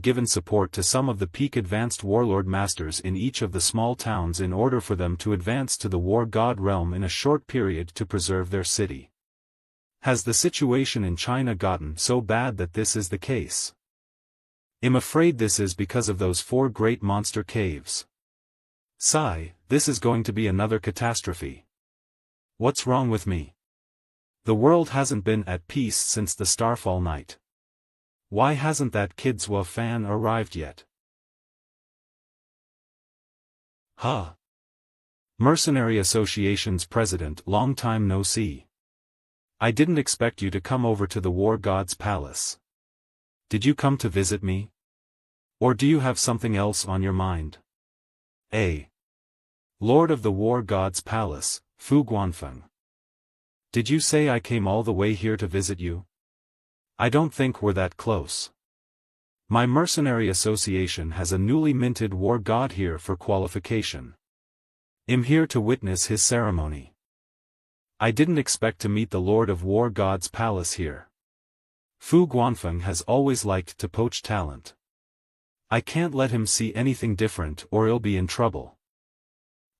given support to some of the peak advanced warlord masters in each of the small towns in order for them to advance to the war god realm in a short period to preserve their city. Has the situation in China gotten so bad that this is the case? I'm afraid this is because of those 4 great monster caves. Sigh, this is going to be another catastrophe. What's wrong with me? The world hasn't been at peace since the Starfall night. Why hasn't that Kidzwa fan arrived yet? Huh. Mercenary Association's president, long time no see. I didn't expect you to come over to the War God's Palace. Did you come to visit me? Or do you have something else on your mind? Lord of the War God's Palace, Fu Guanfeng. Did you say I came all the way here to visit you? I don't think we're that close. My mercenary association has a newly minted war god here for qualification. I'm here to witness his ceremony. I didn't expect to meet the Lord of War God's Palace here. Fu Guanfeng has always liked to poach talent. I can't let him see anything different or he'll be in trouble.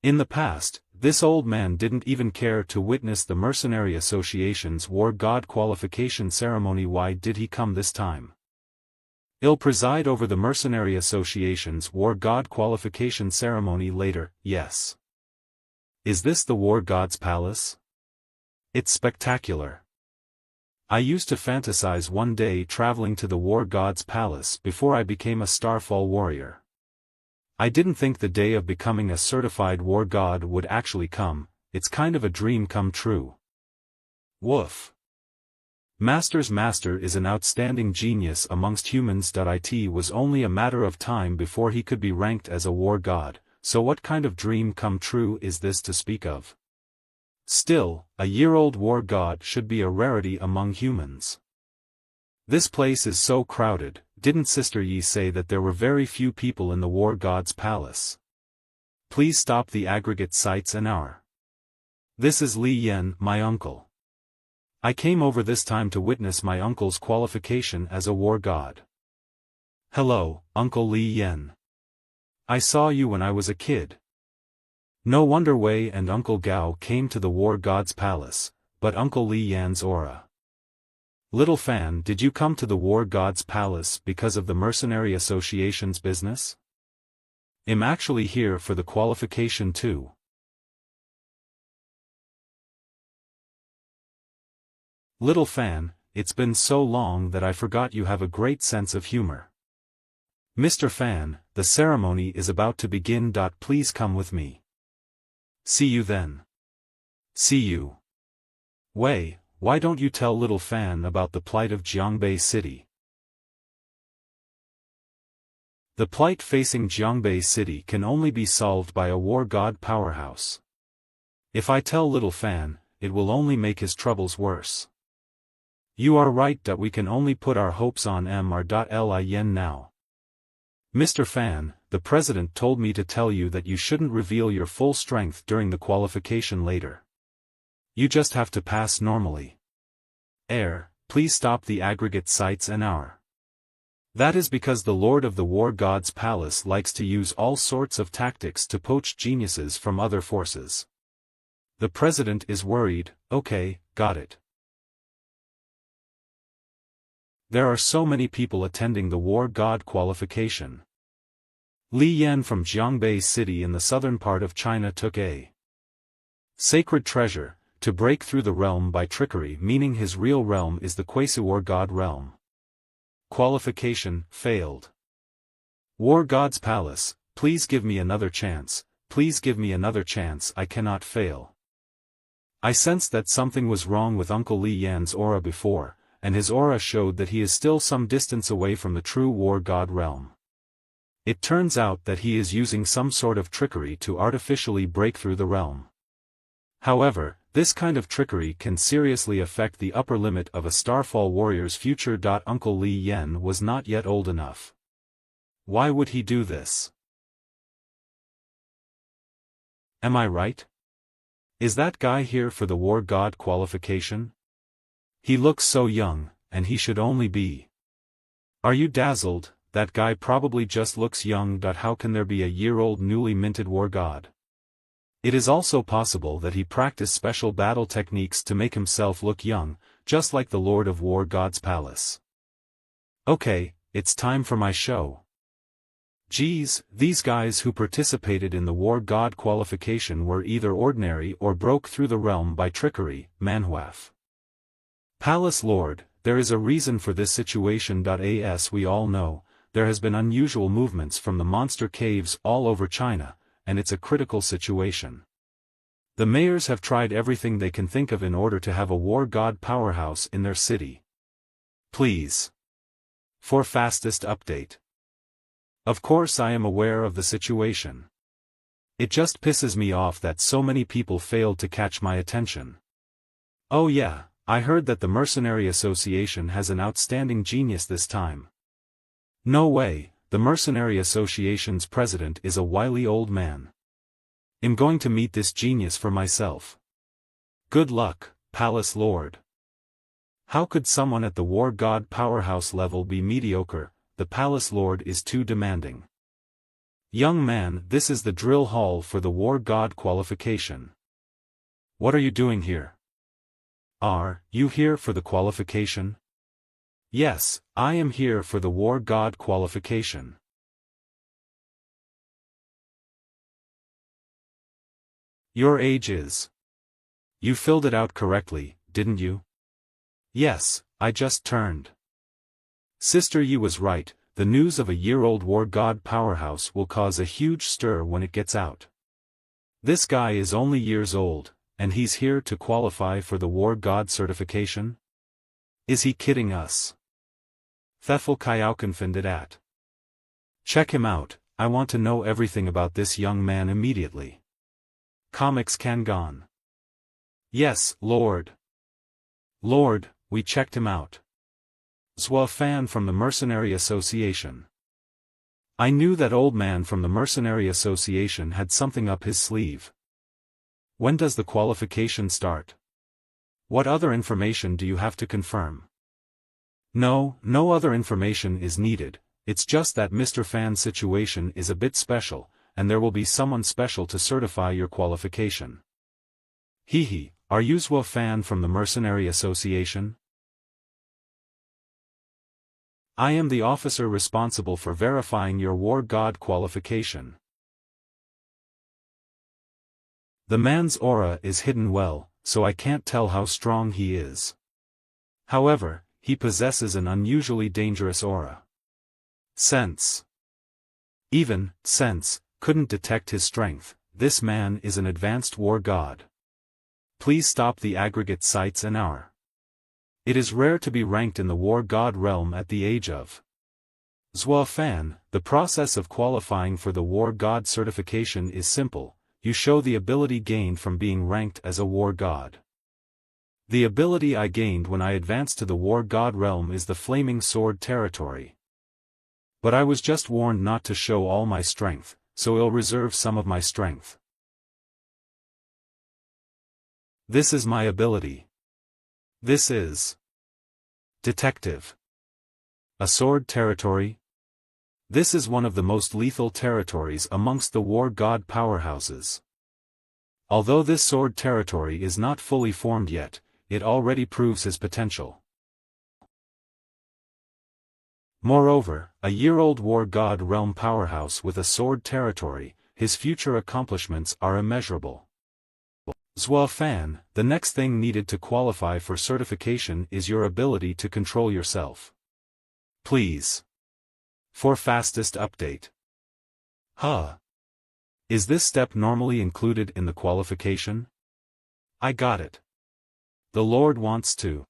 In the past, this old man didn't even care to witness the Mercenary Association's War God qualification ceremony. Why did he come this time? He'll preside over the Mercenary Association's War God qualification ceremony later, yes. Is this the War God's Palace? It's spectacular. I used to fantasize one day traveling to the War God's Palace before I became a Starfall warrior. I didn't think the day of becoming a certified war god would actually come. It's kind of a dream come true. Woof. Master's master is an outstanding genius amongst humans. It was only a matter of time before he could be ranked as a war god, so what kind of dream come true is this to speak of? Still, a year-old war god should be a rarity among humans. This place is so crowded. Didn't Sister Yi say that there were very few people in the War God's Palace? Please stop the aggregate sites an hour. This is Li Yan, my uncle. I came over this time to witness my uncle's qualification as a war god. Hello, Uncle Li Yan. I saw you when I was a kid. No wonder Wei and Uncle Gao came to the War God's Palace, but Uncle Li Yan's aura. Little fan, did you come to the War God's Palace because of the Mercenary Association's business? I'm actually here for the qualification too. Little fan, it's been so long that I forgot you have a great sense of humor. Mr. Fan, the ceremony is about to begin. Please come with me. See you then. See you. Wei, why don't you tell Little Fan about the plight of Jiangbei City? The plight facing Jiangbei City can only be solved by a war god powerhouse. If I tell Little Fan, it will only make his troubles worse. You are right that we can only put our hopes on Mr. now. Mr. Fan, the president told me to tell you that you shouldn't reveal your full strength during the qualification later. You just have to pass normally. Please stop the aggregate sites an hour. That is because the Lord of the War God's Palace likes to use all sorts of tactics to poach geniuses from other forces. The president is worried. Okay, got it. There are so many people attending the War God qualification. Li Yan from Jiangbei City in the southern part of China took a sacred treasure to break through the realm by trickery, meaning his real realm is the Quasi-War God realm. Qualification failed. War God's Palace, please give me another chance, please give me another chance, I cannot fail. I sensed that something was wrong with Uncle Li Yan's aura before, and his aura showed that he is still some distance away from the true War God realm. It turns out that he is using some sort of trickery to artificially break through the realm. However, this kind of trickery can seriously affect the upper limit of a Starfall warrior's future. Uncle Li Yan was not yet old enough. Why would he do this? Am I right? Is that guy here for the War God qualification? He looks so young, and he should only be. Are you dazzled? that guy probably just looks young. How can there be a year-old newly minted war god? It is also possible that he practiced special battle techniques to make himself look young, just like the Lord of War God's palace. Okay, it's time for my show. Geez, these guys who participated in the war god qualification were either ordinary or broke through the realm by trickery. Manhua. Palace Lord, there is a reason for this situation. As we all know, there has been unusual movements from the monster caves all over China, and it's a critical situation. The mayors have tried everything they can think of in order to have a war god powerhouse in their city. Please. For fastest update. Of course I am aware of the situation. It just pisses me off that so many people failed to catch my attention. Oh yeah, I heard that the Mercenary Association has an outstanding genius this time. No way, the Mercenary Association's president is a wily old man. I'm going to meet this genius for myself. Good luck, Palace Lord. How could someone at the war god powerhouse level be mediocre? The Palace Lord is too demanding. Young man, this is the drill hall for the war god qualification. What are you doing here? Are you here for the qualification? Yes, I am here for the war god qualification. Your age is. You filled it out correctly, didn't you? Yes, I just turned. Sister, you was right, the news of a year-old war god powerhouse will cause a huge stir when it gets out. This guy is only years old, and he's here to qualify for the war god certification? Is he kidding us? Thefel Kayauken findet at. Check him out, I want to know everything about this young man immediately. Comics Kangon. Yes, Lord. Lord, we checked him out. Zwa fan from the Mercenary Association. I knew that old man from the Mercenary Association had something up his sleeve. When does the qualification start? What other information do you have to confirm? No other information is needed, it's just that Mr. Fan's situation is a bit special, and there will be someone special to certify your qualification. Hehe, are you Zwa fan from the Mercenary Association? I am the officer responsible for verifying your war god qualification. The man's aura is hidden well, so I can't tell how strong he is. However, he possesses an unusually dangerous aura. Sense. Even Sense couldn't detect his strength. This man is an advanced war god. Please stop the aggregate sites an hour. It is rare to be ranked in the war god realm at the age of. Zwa fan, the process of qualifying for the war god certification is simple, you show the ability gained from being ranked as a war god. The ability I gained when I advanced to the war god realm is the flaming sword territory. But I was just warned not to show all my strength, so I'll reserve some of my strength. This is my ability. This is Detective. A sword territory? This is one of the most lethal territories amongst the war god powerhouses. Although this sword territory is not fully formed yet, it already proves his potential. Moreover, a year-old war god realm powerhouse with a sword territory, his future accomplishments are immeasurable. Zwa fan, the next thing needed to qualify for certification is your ability to control yourself. Please. For fastest update. Is this step normally included in the qualification? I got it. The Lord wants to.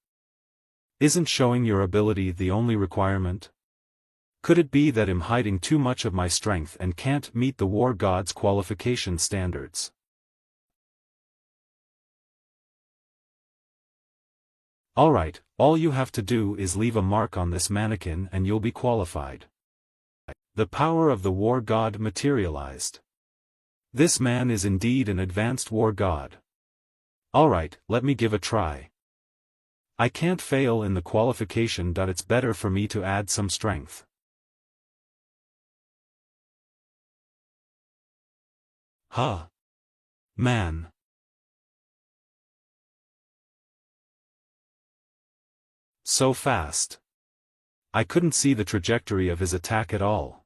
Isn't showing your ability the only requirement? Could it be that I'm hiding too much of my strength and can't meet the war god's qualification standards? Alright, all you have to do is leave a mark on this mannequin and you'll be qualified. The power of the war god materialized. This man is indeed an advanced war god. Alright, let me give a try. I can't fail in the qualification. It's better for me to add some strength. Huh. Man. So fast. I couldn't see the trajectory of his attack at all.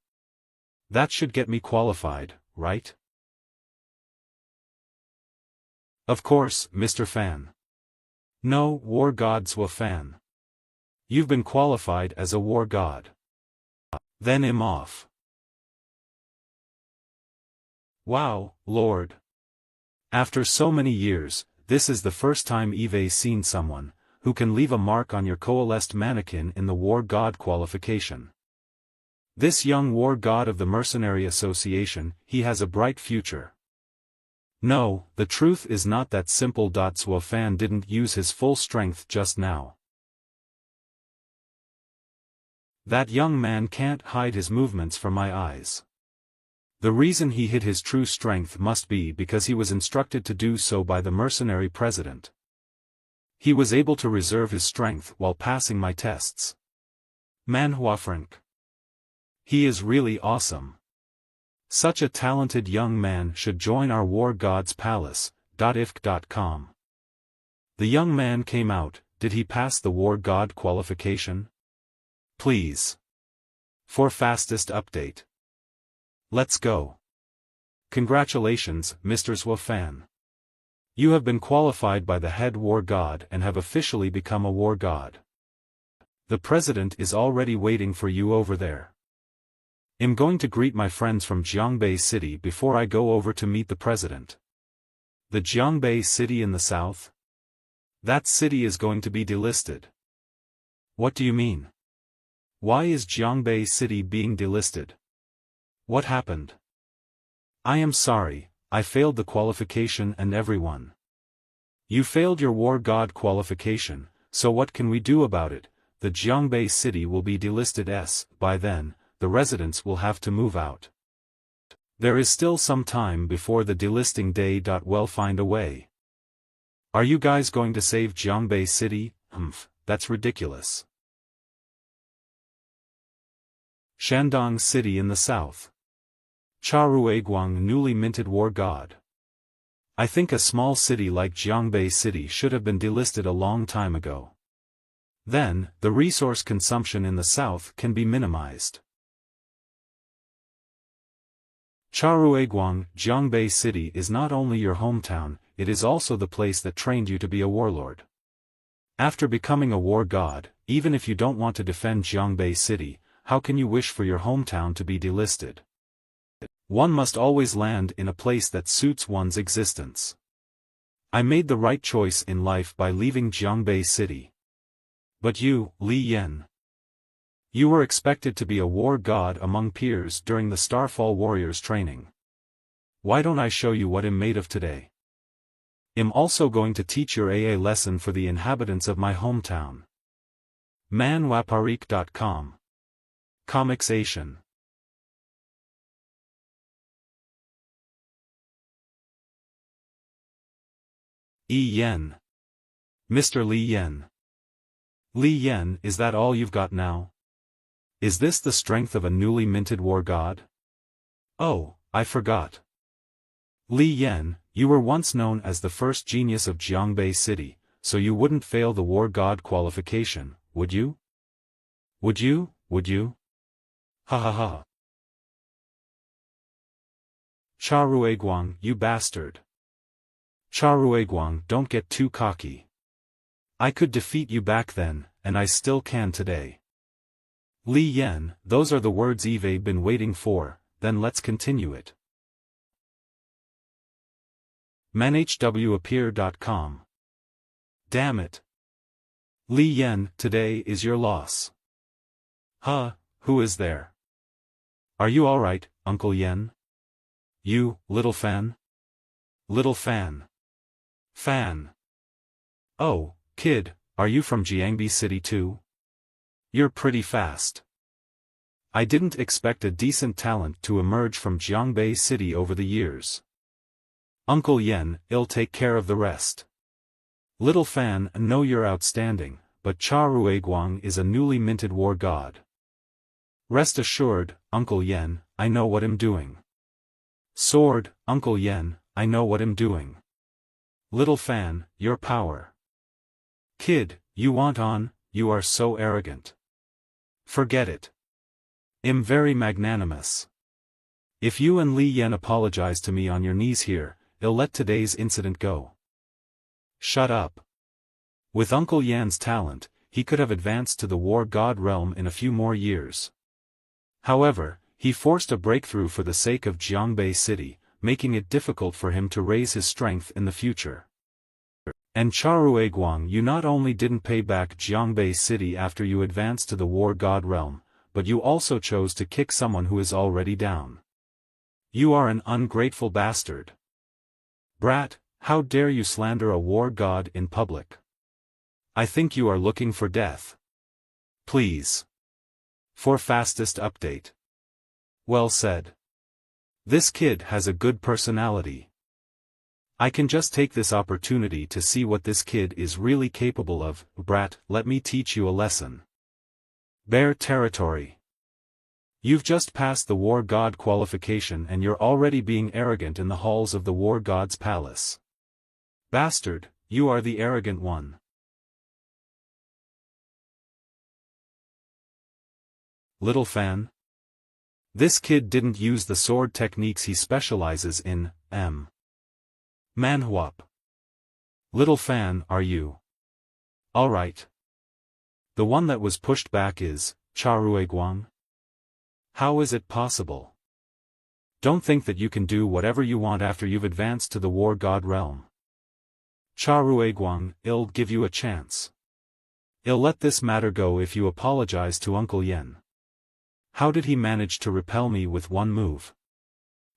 That should get me qualified, right? Of course, Mr. Fan. No, War Gods wa Fan. You've been qualified as a war god. Then I'm off. Wow, Lord. After so many years, this is the first time Eve's seen someone who can leave a mark on your coalesced mannequin in the war god qualification. This young war god of the Mercenary Association, he has a bright future. No, the truth is not that simple. Swo Fan didn't use his full strength just now. That young man can't hide his movements from my eyes. The reason he hid his true strength must be because he was instructed to do so by the mercenary president. He was able to reserve his strength while passing my tests. Manhua Frank. He is really awesome. Such a talented young man should join our War Gods Palace. Ifk.com. The young man came out. Did he pass the War God qualification? Please. For fastest update. Let's go. Congratulations, Mr. Swo Fan. You have been qualified by the head war god and have officially become a war god. The president is already waiting for you over there. I'm going to greet my friends from Jiangbei City before I go over to meet the president. The Jiangbei City in the south? That city is going to be delisted. What do you mean? Why is Jiangbei City being delisted? What happened? I am sorry, I failed the qualification and everyone. You failed your war god qualification, so what can we do about it? The Jiangbei City will be delisted. By then, the residents will have to move out. There is still some time before the delisting day. We'll find a way. Are you guys going to save Jiangbei City? That's ridiculous. Shandong City in the south. Charueguang newly minted war god. I think a small city like Jiangbei City should have been delisted a long time ago. Then, the resource consumption in the south can be minimized. Charueguang, Jiangbei City is not only your hometown, it is also the place that trained you to be a warlord. After becoming a war god, even if you don't want to defend Jiangbei City, how can you wish for your hometown to be delisted? One must always land in a place that suits one's existence. I made the right choice in life by leaving Jiangbei City. But you, Li Yan. You were expected to be a war god among peers during the Starfall Warriors training. Why don't I show you what I'm made of today? I'm also going to teach your AA lesson for the inhabitants of my hometown. Manwaparik.com. Comicsation. Yen. Mr. Li Yan. Li Yan, is that all you've got now? Is this the strength of a newly minted war god? Oh, I forgot. Li Yan, you were once known as the first genius of Jiangbei City, so you wouldn't fail the war god qualification, would you? Would you? Ha ha ha. Charueguang, you bastard. Charueguang, don't get too cocky. I could defeat you back then, and I still can today. Li Yan, those are the words Eve been waiting for, then let's continue it. manhwappear.com. Damn it. Li Yan, today is your loss. Huh, who is there? Are you alright, Uncle Yen? You, little fan? Little fan. Fan. Oh, kid, are you from Jiangbei City too? You're pretty fast. I didn't expect a decent talent to emerge from Jiangbei City over the years. Uncle Yen, I'll take care of the rest. Little fan, know you're outstanding, but Charueguang is a newly minted war god. Rest assured, Uncle Yen, I know what I'm doing. Sword, Uncle Yen, I know what I'm doing. Little fan, your power. Kid, you want on, you are so arrogant. Forget it. I'm very magnanimous. If you and Li Yen apologize to me on your knees here, I'll let today's incident go. Shut up. With Uncle Yan's talent, he could have advanced to the war god realm in a few more years. However, he forced a breakthrough for the sake of Jiangbei City, making it difficult for him to raise his strength in the future. And Charueguang, you not only didn't pay back Jiangbei City after you advanced to the war god realm, but you also chose to kick someone who is already down. You are an ungrateful bastard. Brat, how dare you slander a war god in public? I think you are looking for death. Please. For fastest update. Well said. This kid has a good personality. I can just take this opportunity to see what this kid is really capable of. Brat, let me teach you a lesson. Bear territory. You've just passed the war god qualification and you're already being arrogant in the halls of the war god's palace. Bastard, you are the arrogant one. Little fan? This kid didn't use the sword techniques he specializes in, Manhua. Little fan, are you? Alright. The one that was pushed back is, Charueguang? How is it possible? Don't think that you can do whatever you want after you've advanced to the war god realm. Charueguang, I'll give you a chance. I'll let this matter go if you apologize to Uncle Yen. How did he manage to repel me with one move?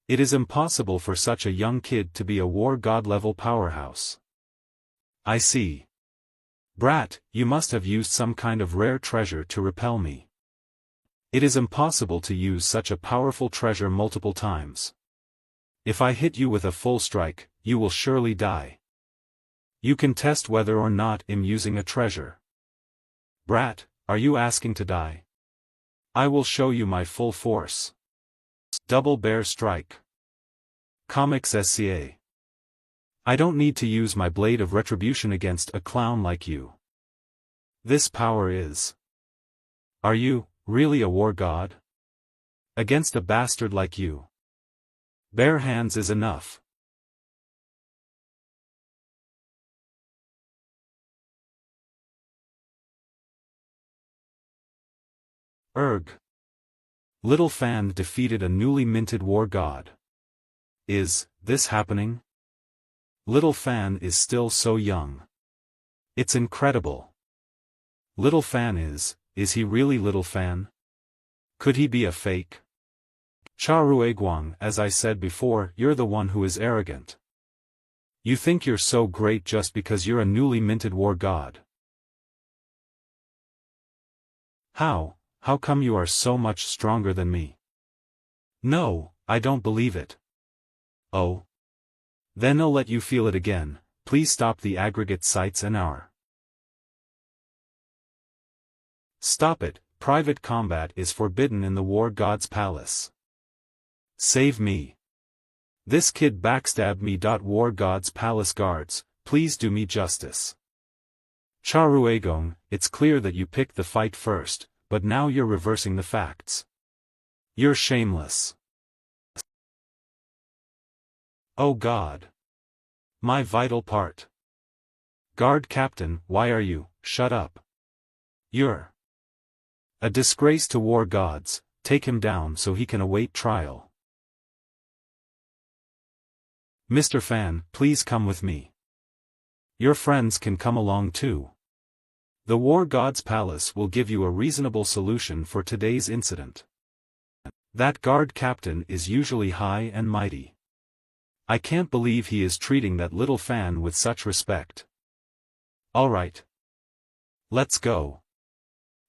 It is impossible for such a young kid to be a war god level powerhouse. I see. Brat, you must have used some kind of rare treasure to repel me. It is impossible to use such a powerful treasure multiple times. If I hit you with a full strike, you will surely die. You can test whether or not I'm using a treasure. Brat, are you asking to die? I will show you my full force. Double bear strike. Comics SCA. I don't need to use my blade of retribution against a clown like you. This power is. Are you really a war god? Against a bastard like you. Bare hands is enough. Erg. Little fan defeated a newly minted war god. Is this happening? Little fan is still so young. It's incredible. Little fan is he really Little fan? Could he be a fake? Charueguang, as I said before, you're the one who is arrogant. You think you're so great just because you're a newly minted war god. How come you are so much stronger than me? No, I don't believe it. Oh. Then I'll let you feel it again. Please stop the aggregate sites an hour. Stop it, private combat is forbidden in the war god's palace. Save me. This kid backstabbed me. War god's palace guards, please do me justice. Charueguang, it's clear that you picked the fight first, but now you're reversing the facts. You're shameless. Oh God. My vital part. Guard captain, why are you? Shut up. You're a disgrace to war gods. Take him down so he can await trial. Mr. Fan, please come with me. Your friends can come along too. The war god's palace will give you a reasonable solution for today's incident. That guard captain is usually high and mighty. I can't believe he is treating that little fan with such respect. Alright. Let's go.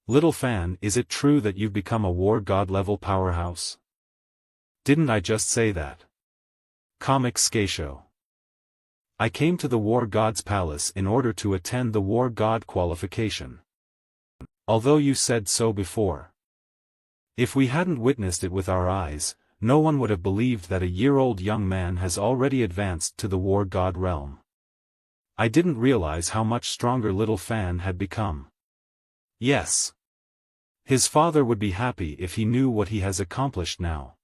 Little fan, is it true that you've become a war god level powerhouse? Didn't I just say that? Comics Skeisho. I came to the war god's palace in order to attend the war god qualification. Although you said so before. If we hadn't witnessed it with our eyes, no one would have believed that a year-old young man has already advanced to the war god realm. I didn't realize how much stronger little Fan had become. Yes. His father would be happy if he knew what he has accomplished now.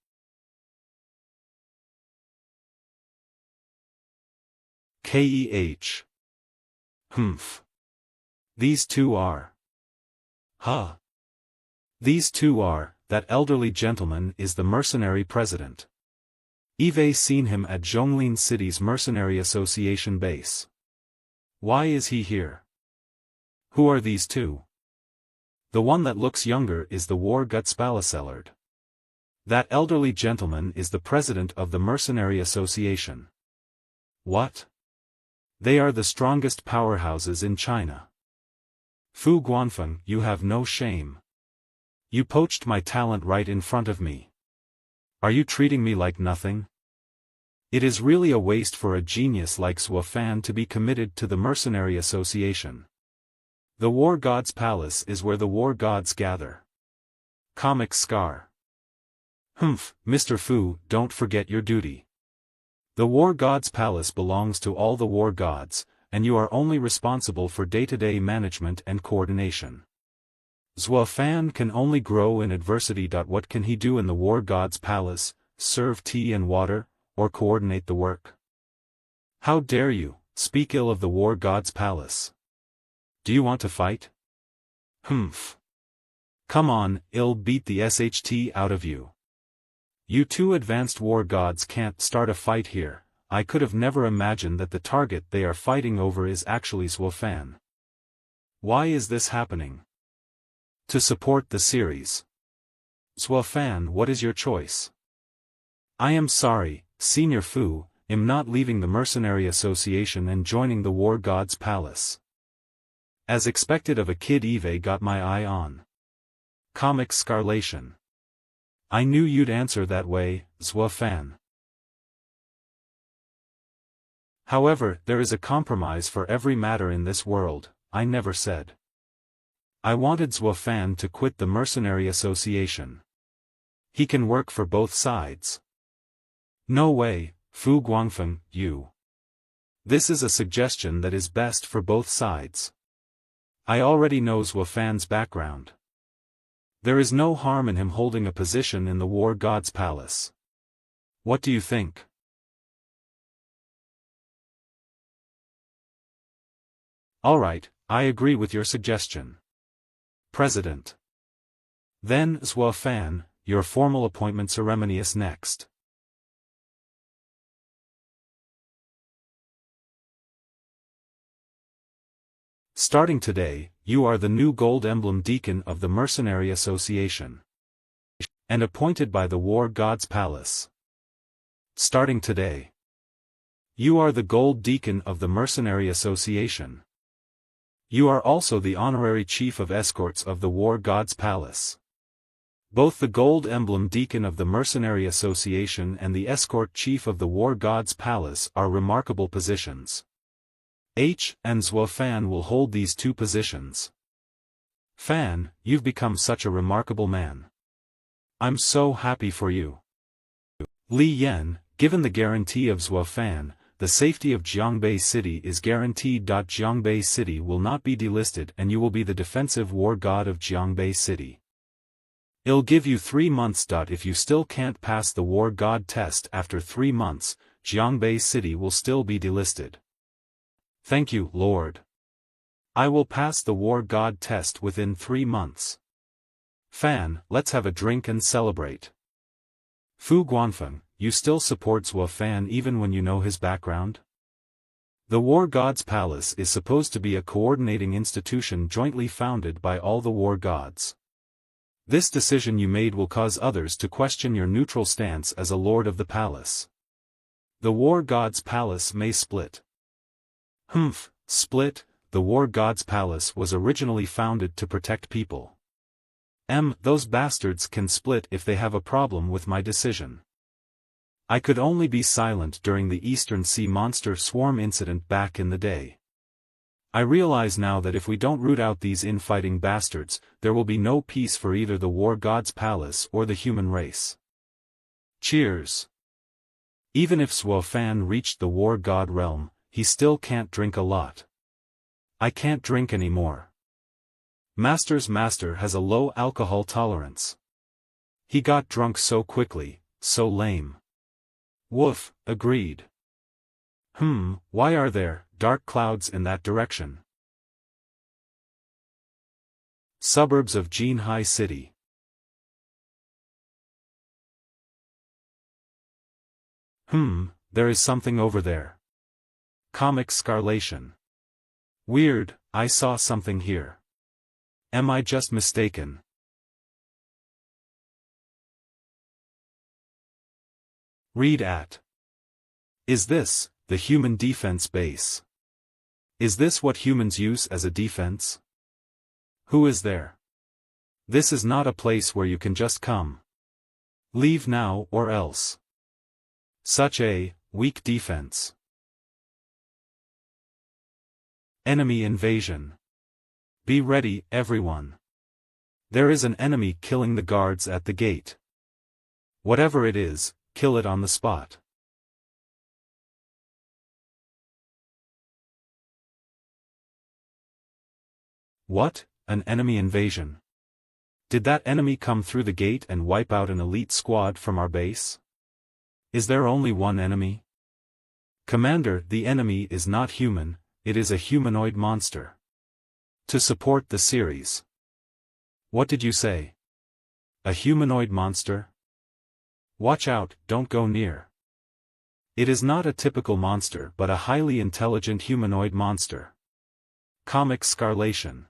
Keh. Humph. These two are. Huh. These two are, that elderly gentleman is the mercenary president. I've seen him at Zhonglin City's Mercenary Association base. Why is he here? Who are these two? The one that looks younger is the war god Spalacellard. That elderly gentleman is the president of the Mercenary Association. What? They are the strongest powerhouses in China. Fu Guanfeng, you have no shame. You poached my talent right in front of me. Are you treating me like nothing? It is really a waste for a genius like Zhuo Fan to be committed to the Mercenary Association. The War God's Palace is where the war gods gather. Comic Scar. Humph, Mr. Fu, don't forget your duty. The War God's Palace belongs to all the war gods, and you are only responsible for day-to-day management and coordination. Zhuo Fan can only grow in adversity. What can he do in the War God's Palace? Serve tea and water, or coordinate the work? How dare you speak ill of the War God's Palace? Do you want to fight? Humph. Come on, I'll beat the SHT out of you. You two advanced war gods can't start a fight here. I could have never imagined that the target they are fighting over is actually Zhuo Fan. Why is this happening? To support the series. Zhuo Fan, what is your choice? I am sorry, Senior Fu, I'm not leaving the Mercenary Association and joining the War God's Palace. As expected of a kid, Eve got my eye on. Comic Scarlation. I knew you'd answer that way, Zhuo Fan. However, there is a compromise for every matter in this world, I never said. I wanted Zhuo Fan to quit the Mercenary Association. He can work for both sides. No way, Fu Guangfeng, you. This is a suggestion that is best for both sides. I already know Zhuo Fan's background. There is no harm in him holding a position in the War God's Palace. What do you think? Alright, I agree with your suggestion. President. Then, Zhuo Fan, your formal appointment ceremony is next. Starting today, you are the new Gold Emblem Deacon of the Mercenary Association. And appointed by the War God's Palace. Starting today. You are the Gold Deacon of the Mercenary Association. You are also the Honorary Chief of Escorts of the War God's Palace. Both the Gold Emblem Deacon of the Mercenary Association and the Escort Chief of the War God's Palace are remarkable positions. And Zhuo Fan will hold these two positions. Fan, you've become such a remarkable man. I'm so happy for you. Li Yan, given the guarantee of Zhuo Fan, the safety of Jiangbei City is guaranteed. Jiangbei City will not be delisted and you will be the defensive war god of Jiangbei City. I'll give you 3 months. If you still can't pass the war god test after 3 months, Jiangbei City will still be delisted. Thank you, Lord. I will pass the war god test within 3 months. Fan, let's have a drink and celebrate. Fu Guanfeng, you still support Zhuo Fan even when you know his background? The War God's Palace is supposed to be a coordinating institution jointly founded by all the war gods. This decision you made will cause others to question your neutral stance as a lord of the palace. The War God's Palace may split. Humph, split. The War God's Palace was originally founded to protect people. Those bastards can split if they have a problem with my decision. I could only be silent during the Eastern Sea Monster Swarm incident back in the day. I realize now that if we don't root out these infighting bastards, there will be no peace for either the War God's Palace or the human race. Cheers. Even if Suo Fan reached the war god realm, he still can't drink a lot. I can't drink anymore. Master's master has a low alcohol tolerance. He got drunk so quickly, so lame. Woof, agreed. Why are there dark clouds in that direction? Suburbs of Jinhai City. There is something over there. Comic Scarlation. Weird, I saw something here. Am I just mistaken? Read at. Is this the human defense base? Is this what humans use as a defense? Who is there? This is not a place where you can just come. Leave now or else. Such a weak defense. Enemy invasion. Be ready, everyone. There is an enemy killing the guards at the gate. Whatever it is, kill it on the spot. What? An enemy invasion? Did that enemy come through the gate and wipe out an elite squad from our base? Is there only one enemy? Commander, the enemy is not human, it is a humanoid monster. To support the series. What did you say? A humanoid monster? Watch out, don't go near. It is not a typical monster but a highly intelligent humanoid monster. Comic Scarlation.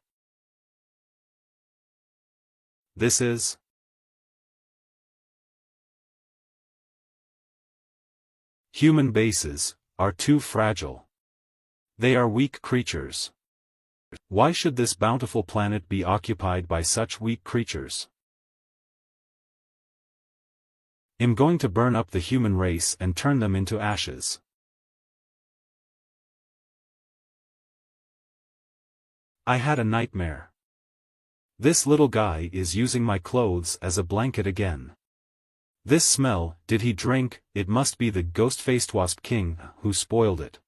This is... Human bases are too fragile. They are weak creatures. Why should this bountiful planet be occupied by such weak creatures? I'm going to burn up the human race and turn them into ashes. I had a nightmare. This little guy is using my clothes as a blanket again. This smell, did he drink? It must be the ghost-faced wasp king who spoiled it.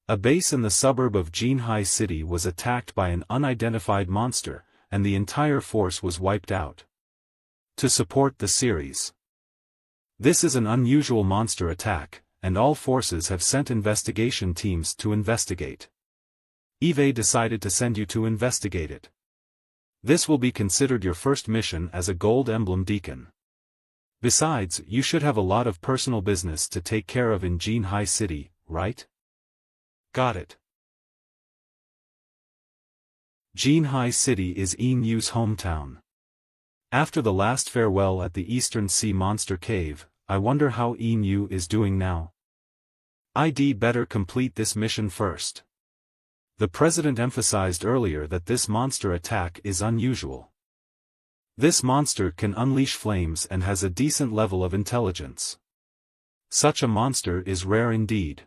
A base in the suburb of Jinhai City was attacked by an unidentified monster, and the entire force was wiped out. To support the series. This is an unusual monster attack, and all forces have sent investigation teams to investigate. Eve decided to send you to investigate it. This will be considered your first mission as a Gold Emblem Deacon. Besides, you should have a lot of personal business to take care of in Jinhai City, right? Got it. Jinhai City is Inyu's hometown. After the last farewell at the Eastern Sea Monster Cave, I wonder how Inyu is doing now. I'd better complete this mission first. The president emphasized earlier that this monster attack is unusual. This monster can unleash flames and has a decent level of intelligence. Such a monster is rare indeed.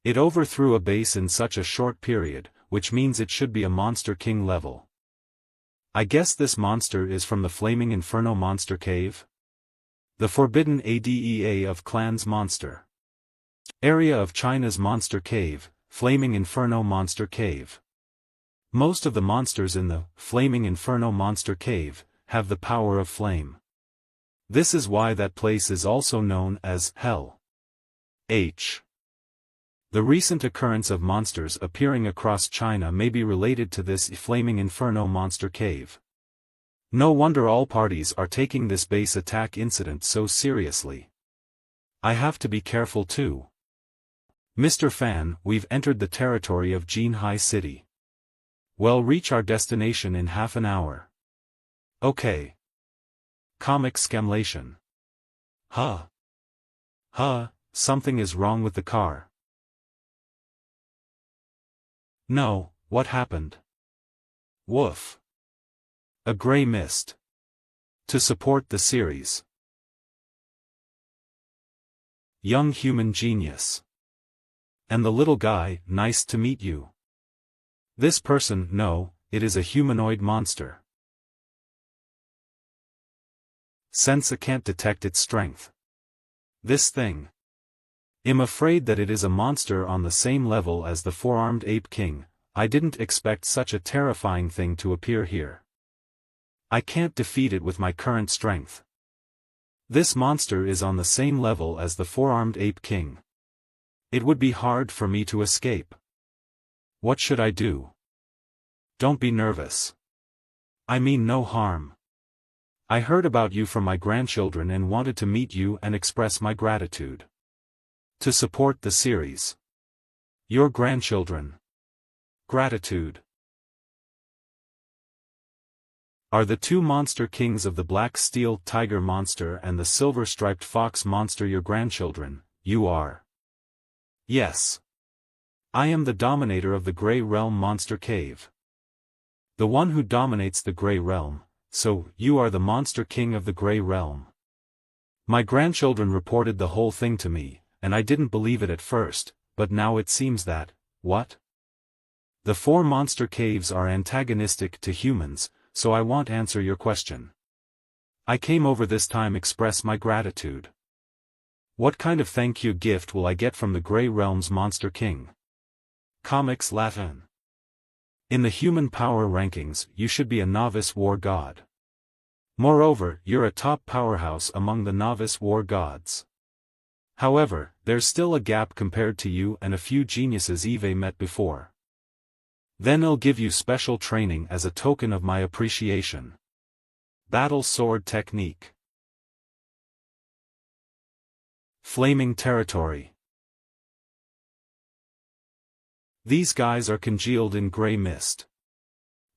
It overthrew a base in such a short period, which means it should be a Monster King level. I guess this monster is from the Flaming Inferno Monster Cave? The Forbidden Adea of Clans Monster. Area of China's Monster Cave, Flaming Inferno Monster Cave. Most of the monsters in the Flaming Inferno Monster Cave have the power of flame. This is why that place is also known as Hell. The recent occurrence of monsters appearing across China may be related to this Flaming Inferno Monster Cave. No wonder all parties are taking this base attack incident so seriously. I have to be careful too. Mr. Fan, we've entered the territory of Jinhai City. We'll reach our destination in half an hour. Okay. Comic Scamlation. Something is wrong with the car. No, what happened? Woof. A gray mist. To support the series. Young human genius. And the little guy, nice to meet you. This person, no, it is a humanoid monster. Since I can't detect its strength. This thing. I'm afraid that it is a monster on the same level as the four-armed ape king. I didn't expect such a terrifying thing to appear here. I can't defeat it with my current strength. This monster is on the same level as the four-armed ape king. It would be hard for me to escape. What should I do? Don't be nervous. I mean no harm. I heard about you from my grandchildren and wanted to meet you and express my gratitude. To support the series. Your grandchildren. Gratitude. Are the two monster kings of the black steel tiger monster and the silver-striped fox monster your grandchildren? You are. Yes. I am the dominator of the Grey Realm Monster Cave. The one who dominates the Grey Realm, so you are the Monster King of the Grey Realm. My grandchildren reported the whole thing to me, and I didn't believe it at first, but now it seems that, what? The four monster caves are antagonistic to humans, so I won't answer your question. I came over this time express my gratitude. What kind of thank you gift will I get from the Grey Realm's Monster King? Comics Latin. In the human power rankings, you should be a novice war god. Moreover, you're a top powerhouse among the novice war gods. However, there's still a gap compared to you and a few geniuses Eve met before. Then I'll give you special training as a token of my appreciation. Battle Sword Technique. Flaming Territory. These guys are congealed in gray mist.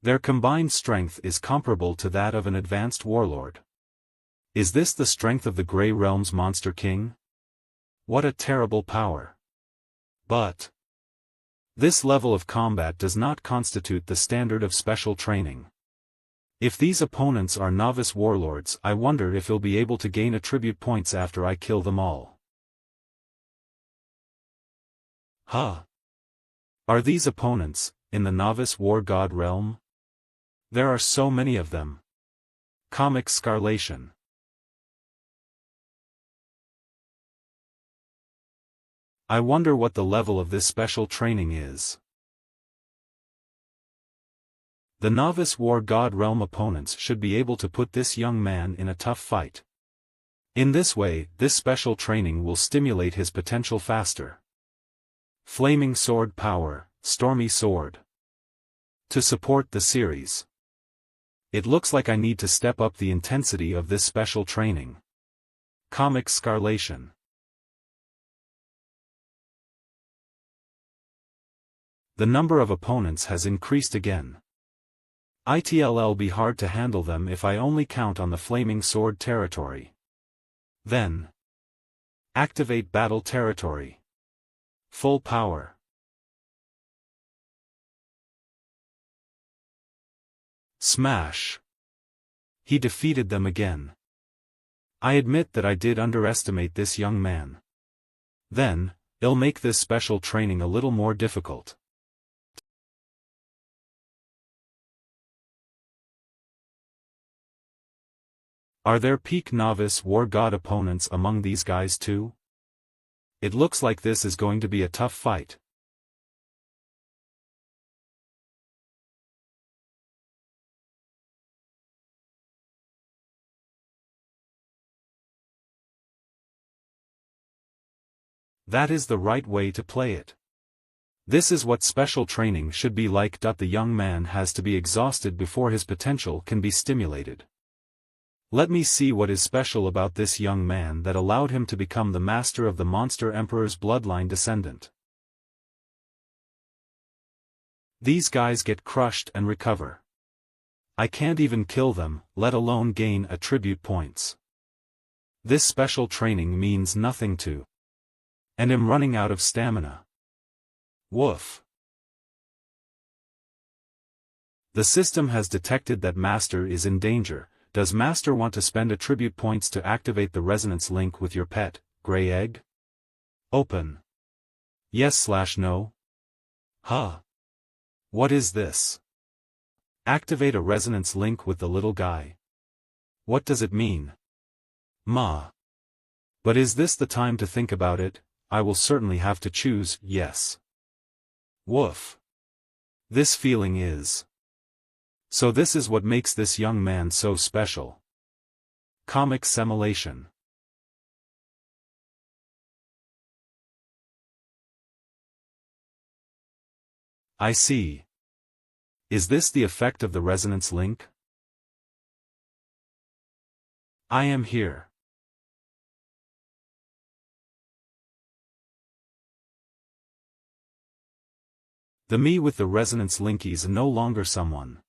Their combined strength is comparable to that of an advanced warlord. Is this the strength of the Grey Realm's Monster King? What a terrible power. But this level of combat does not constitute the standard of special training. If these opponents are novice warlords, I wonder if he'll be able to gain attribute points after I kill them all. Huh. Are these opponents, in the novice war god realm? There are so many of them. Comic Scarlation. I wonder what the level of this special training is. The novice war god realm opponents should be able to put this young man in a tough fight. In this way, this special training will stimulate his potential faster. Flaming Sword Power, Stormy Sword. To support the series. It looks like I need to step up the intensity of this special training. Comic Scarlation. The number of opponents has increased again. It'll be hard to handle them if I only count on the Flaming Sword territory. Then. Activate Battle Territory. Full power. Smash. He defeated them again. I admit that I did underestimate this young man. Then, it'll make this special training a little more difficult. Are there peak novice war god opponents among these guys too? It looks like this is going to be a tough fight. That is the right way to play it. This is what special training should be like. The young man has to be exhausted before his potential can be stimulated. Let me see what is special about this young man that allowed him to become the master of the Monster Emperor's bloodline descendant. These guys get crushed and recover. I can't even kill them, let alone gain attribute points. This special training means nothing to. And am running out of stamina. Woof. The system has detected that Master is in danger. Does Master want to spend attribute points to activate the resonance link with your pet, Grey Egg? Open. Yes/no? Huh. What is this? Activate a resonance link with the little guy. What does it mean? Ma. But is this the time to think about it? I will certainly have to choose, yes. Woof. This feeling is. So this is what makes this young man so special. Comic simulation. I see. Is this the effect of the resonance link? I am here. The me with the resonance link is no longer someone.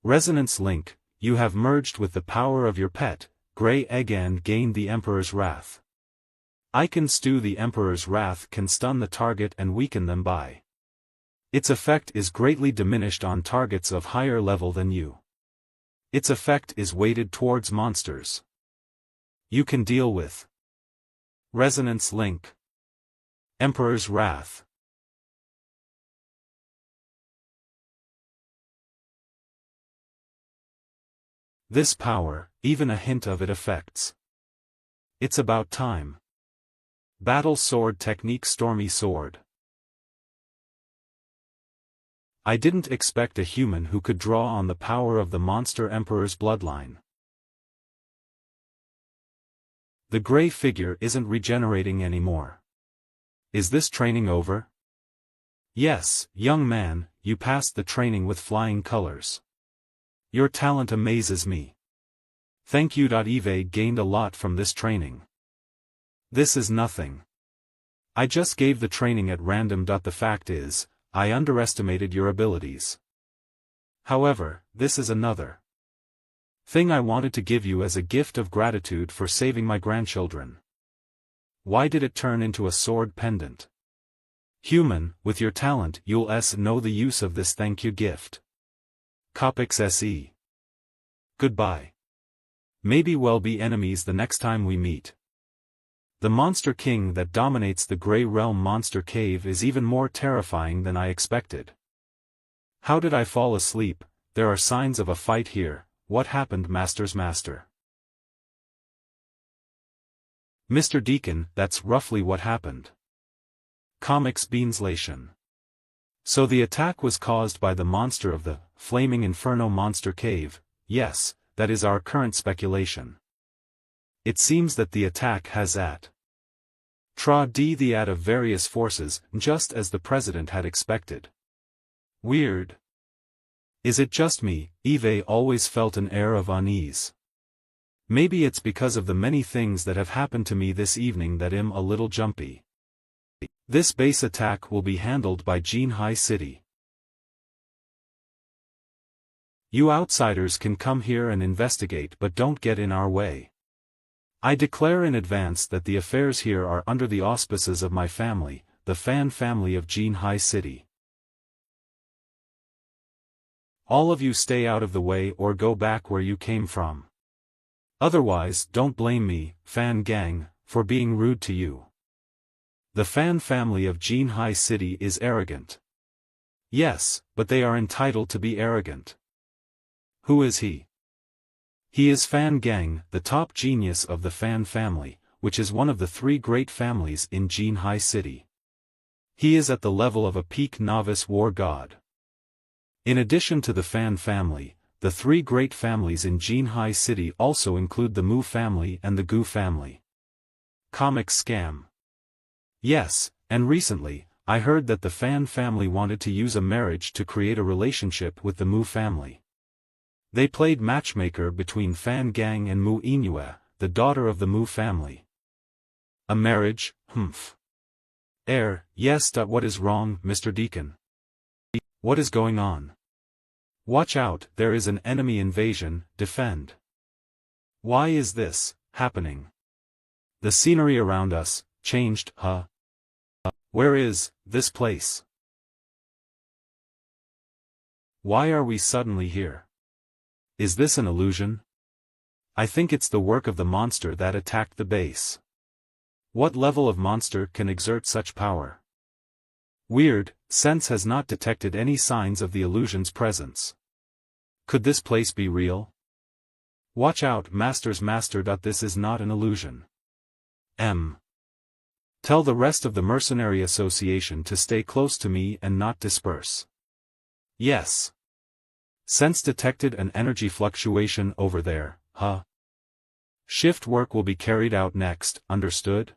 Resonance link, you have merged with the power of your pet, Grey Egg, and gained the Emperor's Wrath. I can stew the Emperor's Wrath can stun the target and weaken them by. Its effect is greatly diminished on targets of higher level than you. Its effect is weighted towards monsters you can deal with. Resonance link. Emperor's Wrath. This power, even a hint of it affects. It's about time. Battle Sword Technique Stormy Sword. I didn't expect a human who could draw on the power of the monster Emperor's bloodline. The gray figure isn't regenerating anymore. Is this training over? Yes, young man, you passed the training with flying colors. Your talent amazes me. Thank you. Eve gained a lot from this training. This is nothing. I just gave the training at random. The fact is, I underestimated your abilities. However, this is another thing I wanted to give you as a gift of gratitude for saving my grandchildren. Why did it turn into a sword pendant? Human, with your talent, you'll know the use of this thank you gift. Copics SE. Goodbye. Maybe we'll be enemies the next time we meet. The Monster King that dominates the Grey Realm Monster Cave is even more terrifying than I expected. How did I fall asleep? There are signs of a fight here. What happened, Master's Master? Mr. Deacon, that's roughly what happened. Comics Beanslation. So the attack was caused by the monster of the Flaming Inferno Monster Cave. Yes, that is our current speculation. It seems that the attack has the add of various forces, just as the president had expected. Weird. Is it just me? Eve always felt an air of unease. Maybe it's because of the many things that have happened to me this evening that I'm a little jumpy. This base attack will be handled by Jinhai City. You outsiders can come here and investigate, but don't get in our way. I declare in advance that the affairs here are under the auspices of my family, the Fan family of Jinhai City. All of you stay out of the way or go back where you came from. Otherwise, don't blame me, Fan Gang, for being rude to you. The Fan family of Jinhai City is arrogant. Yes, but they are entitled to be arrogant. Who is he? He is Fan Gang, the top genius of the Fan family, which is one of the 3 great families in Jinhai City. He is at the level of a peak novice war god. In addition to the Fan family, the 3 great families in Jinhai City also include the Mu family and the Gu family. Comic scam. Yes, and recently, I heard that the Fan family wanted to use a marriage to create a relationship with the Mu family. They played matchmaker between Fan Gang and Mu Inua, the daughter of the Mu family. A marriage, humph. Yes. What is wrong, Mr. Deacon? What is going on? Watch out, there is an enemy invasion, defend. Why is this happening? The scenery around us changed, huh? Where is this place? Why are we suddenly here? Is this an illusion? I think it's the work of the monster that attacked the base. What level of monster can exert such power? Weird, Sense has not detected any signs of the illusion's presence. Could this place be real? Watch out, Masters Master. This is not an illusion. Tell the rest of the Mercenary Association to stay close to me and not disperse. Yes. Sense detected an energy fluctuation over there, huh? Shift work will be carried out next, understood?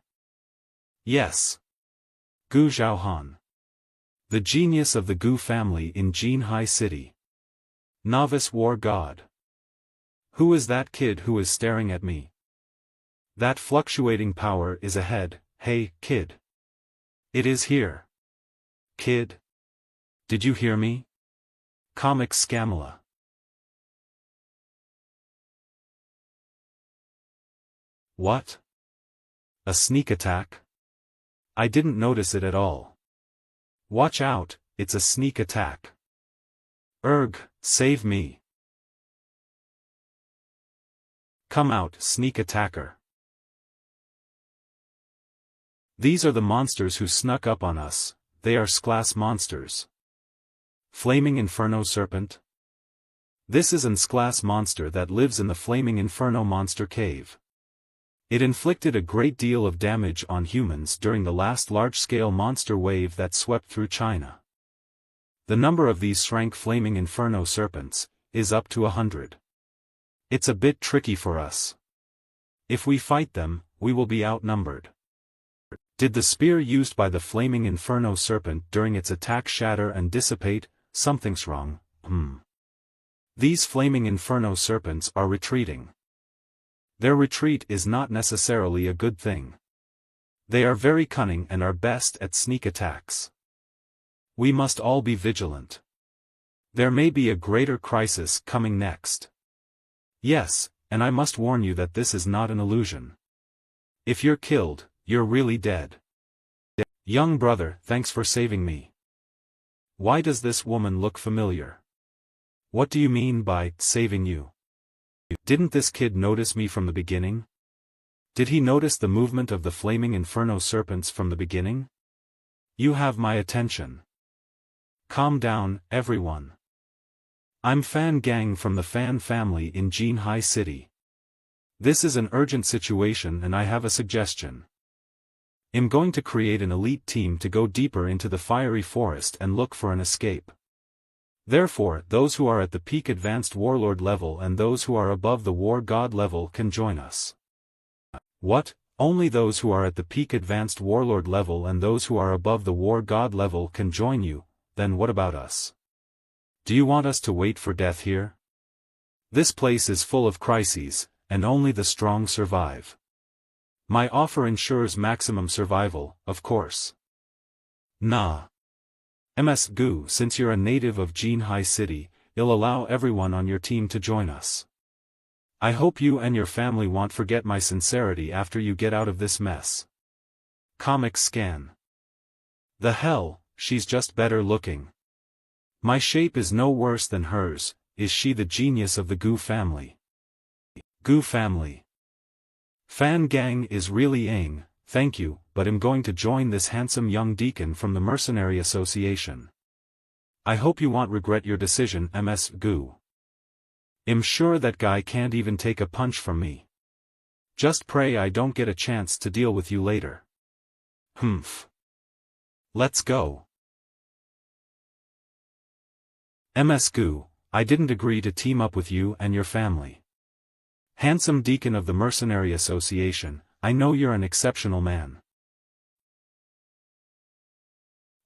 Yes. Gu Zhaohan. The genius of the Gu family in Jinhai City. Novice War God. Who is that kid who is staring at me? That fluctuating power is ahead. Hey, kid. It is here. Kid. Did you hear me? Comic Scamala. What? A sneak attack? I didn't notice it at all. Watch out, it's a sneak attack. Erg, save me. Come out, sneak attacker. These are the monsters who snuck up on us. They are S-class monsters. Flaming Inferno Serpent? This is an S-class monster that lives in the Flaming Inferno Monster Cave. It inflicted a great deal of damage on humans during the last large-scale monster wave that swept through China. The number of these shrank Flaming Inferno Serpents is up to 100. It's a bit tricky for us. If we fight them, we will be outnumbered. Did the spear used by the Flaming Inferno Serpent during its attack shatter and dissipate? Something's wrong. These Flaming Inferno Serpents are retreating. Their retreat is not necessarily a good thing. They are very cunning and are best at sneak attacks. We must all be vigilant. There may be a greater crisis coming next. Yes, and I must warn you that this is not an illusion. If you're killed, you're really dead. Young brother, thanks for saving me. Why does this woman look familiar? What do you mean by saving you? Didn't this kid notice me from the beginning? Did he notice the movement of the Flaming Inferno Serpents from the beginning? You have my attention. Calm down, everyone. I'm Fan Gang from the Fan family in Jinhai City. This is an urgent situation and I have a suggestion. I'm going to create an elite team to go deeper into the fiery forest and look for an escape. Therefore, those who are at the peak advanced warlord level and those who are above the war god level can join us. What? Only those who are at the peak advanced warlord level and those who are above the war god level can join you? Then what about us? Do you want us to wait for death here? This place is full of crises, and only the strong survive. My offer ensures maximum survival, of course. Nah. Ms. Gu, since you're a native of Jinhai City, you'll allow everyone on your team to join us. I hope you and your family won't forget my sincerity after you get out of this mess. Comic Scan. The hell, she's just better looking. My shape is no worse than hers. Is she the genius of the Gu family? Gu family. Fan Gang is really Aang, thank you, but I'm going to join this handsome young deacon from the Mercenary Association. I hope you won't regret your decision, Ms. Gu. I'm sure that guy can't even take a punch from me. Just pray I don't get a chance to deal with you later. Humph. Let's go. Ms. Gu, I didn't agree to team up with you and your family. Handsome deacon of the Mercenary Association, I know you're an exceptional man.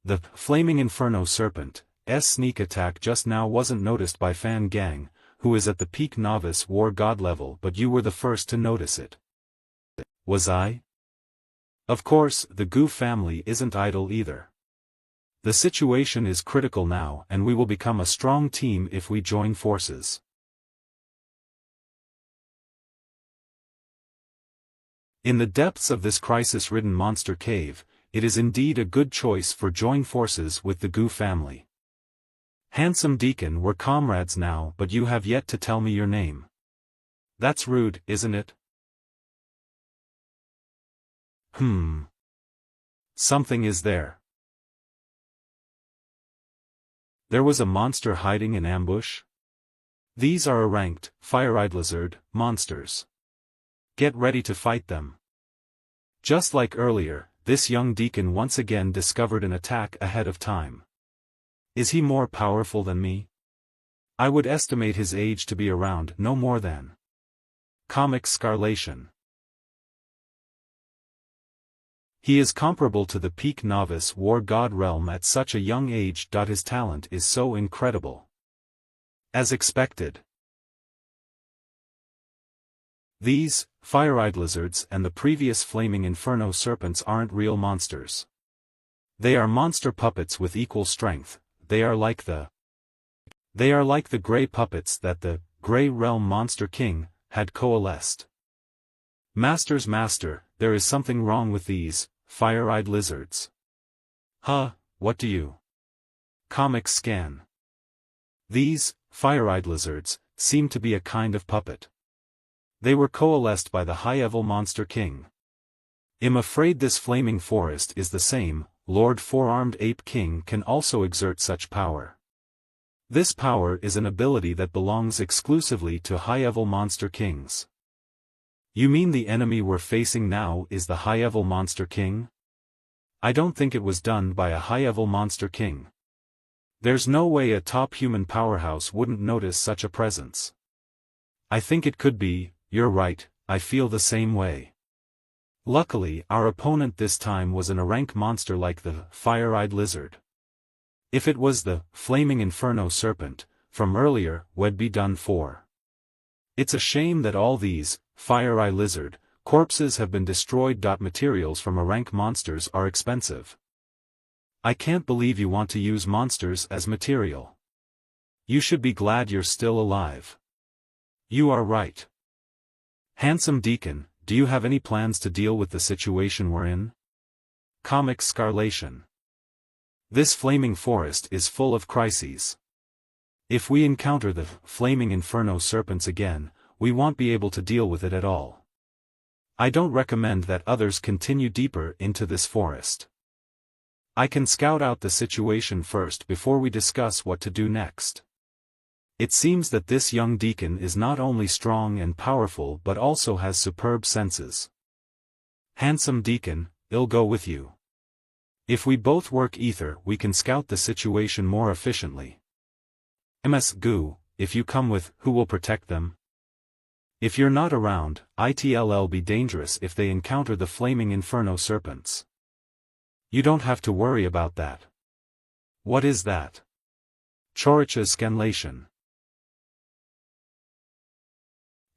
The Flaming Inferno Serpent's sneak attack just now wasn't noticed by Fan Gang, who is at the peak novice war god level, but you were the first to notice it. Was I? Of course, the Gu family isn't idle either. The situation is critical now and we will become a strong team if we join forces. In the depths of this crisis-ridden monster cave, it is indeed a good choice for join forces with the Gu family. Handsome Deacon, we're comrades now, but you have yet to tell me your name. That's rude, isn't it? Something is there. There was a monster hiding in ambush? These are ranked, fire-eyed lizard, monsters. Get ready to fight them. Just like earlier, this young deacon once again discovered an attack ahead of time. Is he more powerful than me? I would estimate his age to be around no more than. Comic Scarlation. He is comparable to the peak novice war god realm at such a young age. His talent is so incredible. As expected. These, fire-eyed lizards and the previous flaming inferno serpents aren't real monsters. They are monster puppets with equal strength. They are like the gray puppets that the Grey Realm Monster King had coalesced. Master, there is something wrong with these fire-eyed lizards. Huh, what do you? Comic Scan. These fire-eyed lizards seem to be a kind of puppet. They were coalesced by the High-Level Monster King. I'm afraid this flaming forest is the same. Lord Four-Armed Ape King can also exert such power. This power is an ability that belongs exclusively to high-level monster kings. You mean the enemy we're facing now is the high-level monster king? I don't think it was done by a high-level monster king. There's no way a top human powerhouse wouldn't notice such a presence. I think it could be. You're right, I feel the same way. Luckily, our opponent this time was an rank monster like the fire-eyed lizard. If it was the flaming inferno serpent from earlier, we'd be done for. It's a shame that all these fire-eye lizard corpses have been destroyed. Materials from a rank monsters are expensive. I can't believe you want to use monsters as material. You should be glad you're still alive. You are right. Handsome Deacon, do you have any plans to deal with the situation we're in? Comic Scarlation. This flaming forest is full of crises. If we encounter the flaming inferno serpents again, we won't be able to deal with it at all. I don't recommend that others continue deeper into this forest. I can scout out the situation first before we discuss what to do next. It seems that this young deacon is not only strong and powerful but also has superb senses. Handsome Deacon, I'll go with you. If we both work ether, we can scout the situation more efficiently. Ms. Goo, if you come with, who will protect them? If you're not around, it'll be dangerous if they encounter the flaming inferno serpents. You don't have to worry about that. What is that? Choricha's scanlation.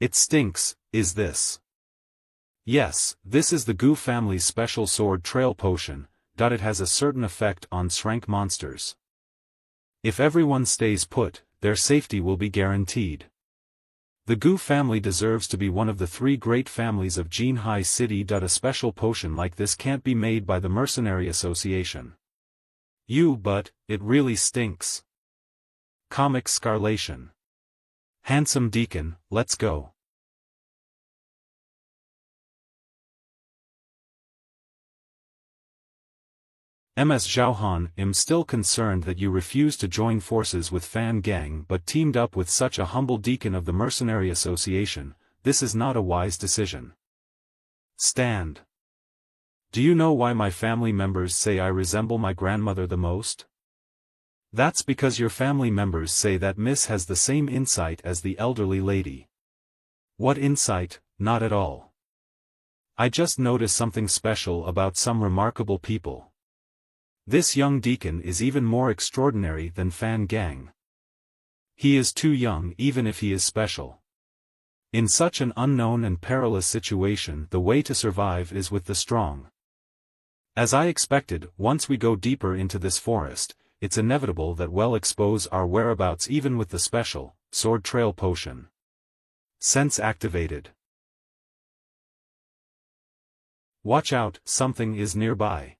It stinks, is this? Yes, this is the Goo family's special sword trail potion. It has a certain effect on Shrank monsters. If everyone stays put, their safety will be guaranteed. The Goo family deserves to be one of the 3 great families of Jinhai City. A special potion like this can't be made by the Mercenary Association. But it really stinks. Comic Scarlation. Handsome Deacon, let's go. Ms. Zhaohan, I'm still concerned that you refused to join forces with Fan Gang but teamed up with such a humble deacon of the Mercenary Association. This is not a wise decision. Stand. Do you know why my family members say I resemble my grandmother the most? That's because your family members say that Miss has the same insight as the elderly lady. What insight? Not at all. I just noticed something special about some remarkable people. This young deacon is even more extraordinary than Fan Gang. He is too young even if he is special. In such an unknown and perilous situation, the way to survive is with the strong. As I expected, once we go deeper into this forest, it's inevitable that we'll expose our whereabouts even with the special sword trail potion. Sense activated. Watch out, something is nearby.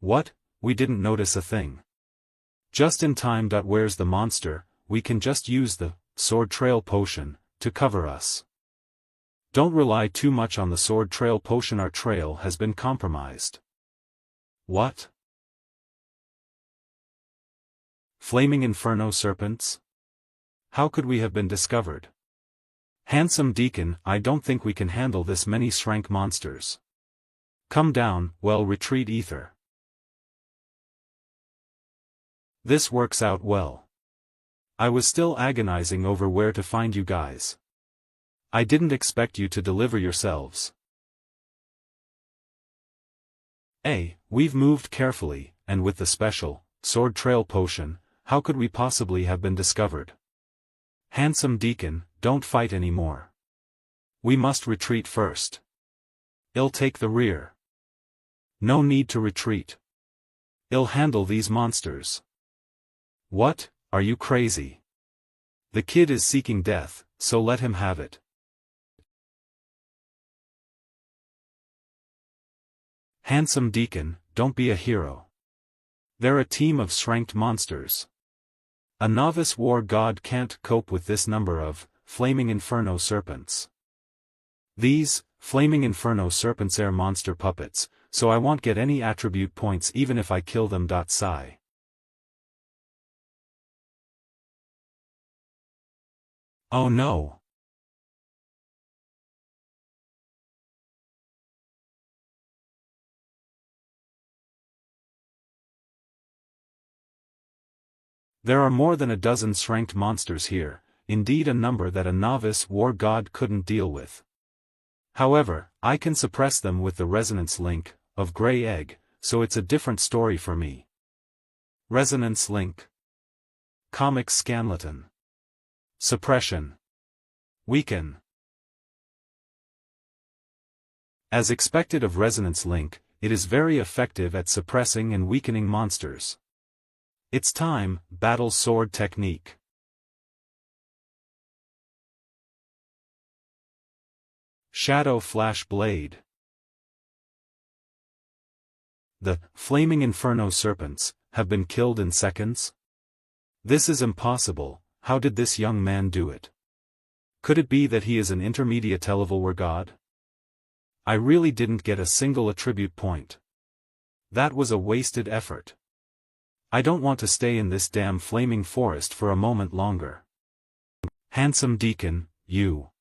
What? We didn't notice a thing. Just in time. Where's the monster? We can just use the sword trail potion to cover us. Don't rely too much on the sword trail potion. Our trail has been compromised. What? Flaming inferno serpents? how could we have been discovered? Handsome Deacon, I don't think we can handle this many shrank monsters. Come down, well, retreat ether. This works out well. I was still agonizing over where to find you guys. I didn't expect you to deliver yourselves. We've moved carefully, and with the special sword trail potion, how could we possibly have been discovered? Handsome Deacon, don't fight anymore. We must retreat first. I'll take the rear. No need to retreat. I'll handle these monsters. What, are you crazy? The kid is seeking death, so let him have it. Handsome Deacon, don't be a hero. They're a team of shranked monsters. A novice war god can't cope with this number of flaming inferno serpents. These flaming inferno serpents are monster puppets, so I won't get any attribute points even if I kill them. Sigh. Oh no. There are more than a dozen shranked monsters here, indeed a number that a novice war god couldn't deal with. However, I can suppress them with the resonance link of Grey Egg, so it's a different story for me. Resonance link. Comic Scanlaton. Suppression. Weaken. As expected of resonance link, it is very effective at suppressing and weakening monsters. It's time, battle sword technique. Shadow Flash Blade. The flaming inferno serpents have been killed in seconds? This is impossible. How did this young man do it? Could it be that he is an intermediate level war god? I really didn't get a single attribute point. That was a wasted effort. I don't want to stay in this damn flaming forest for a moment longer. Handsome Deacon, you.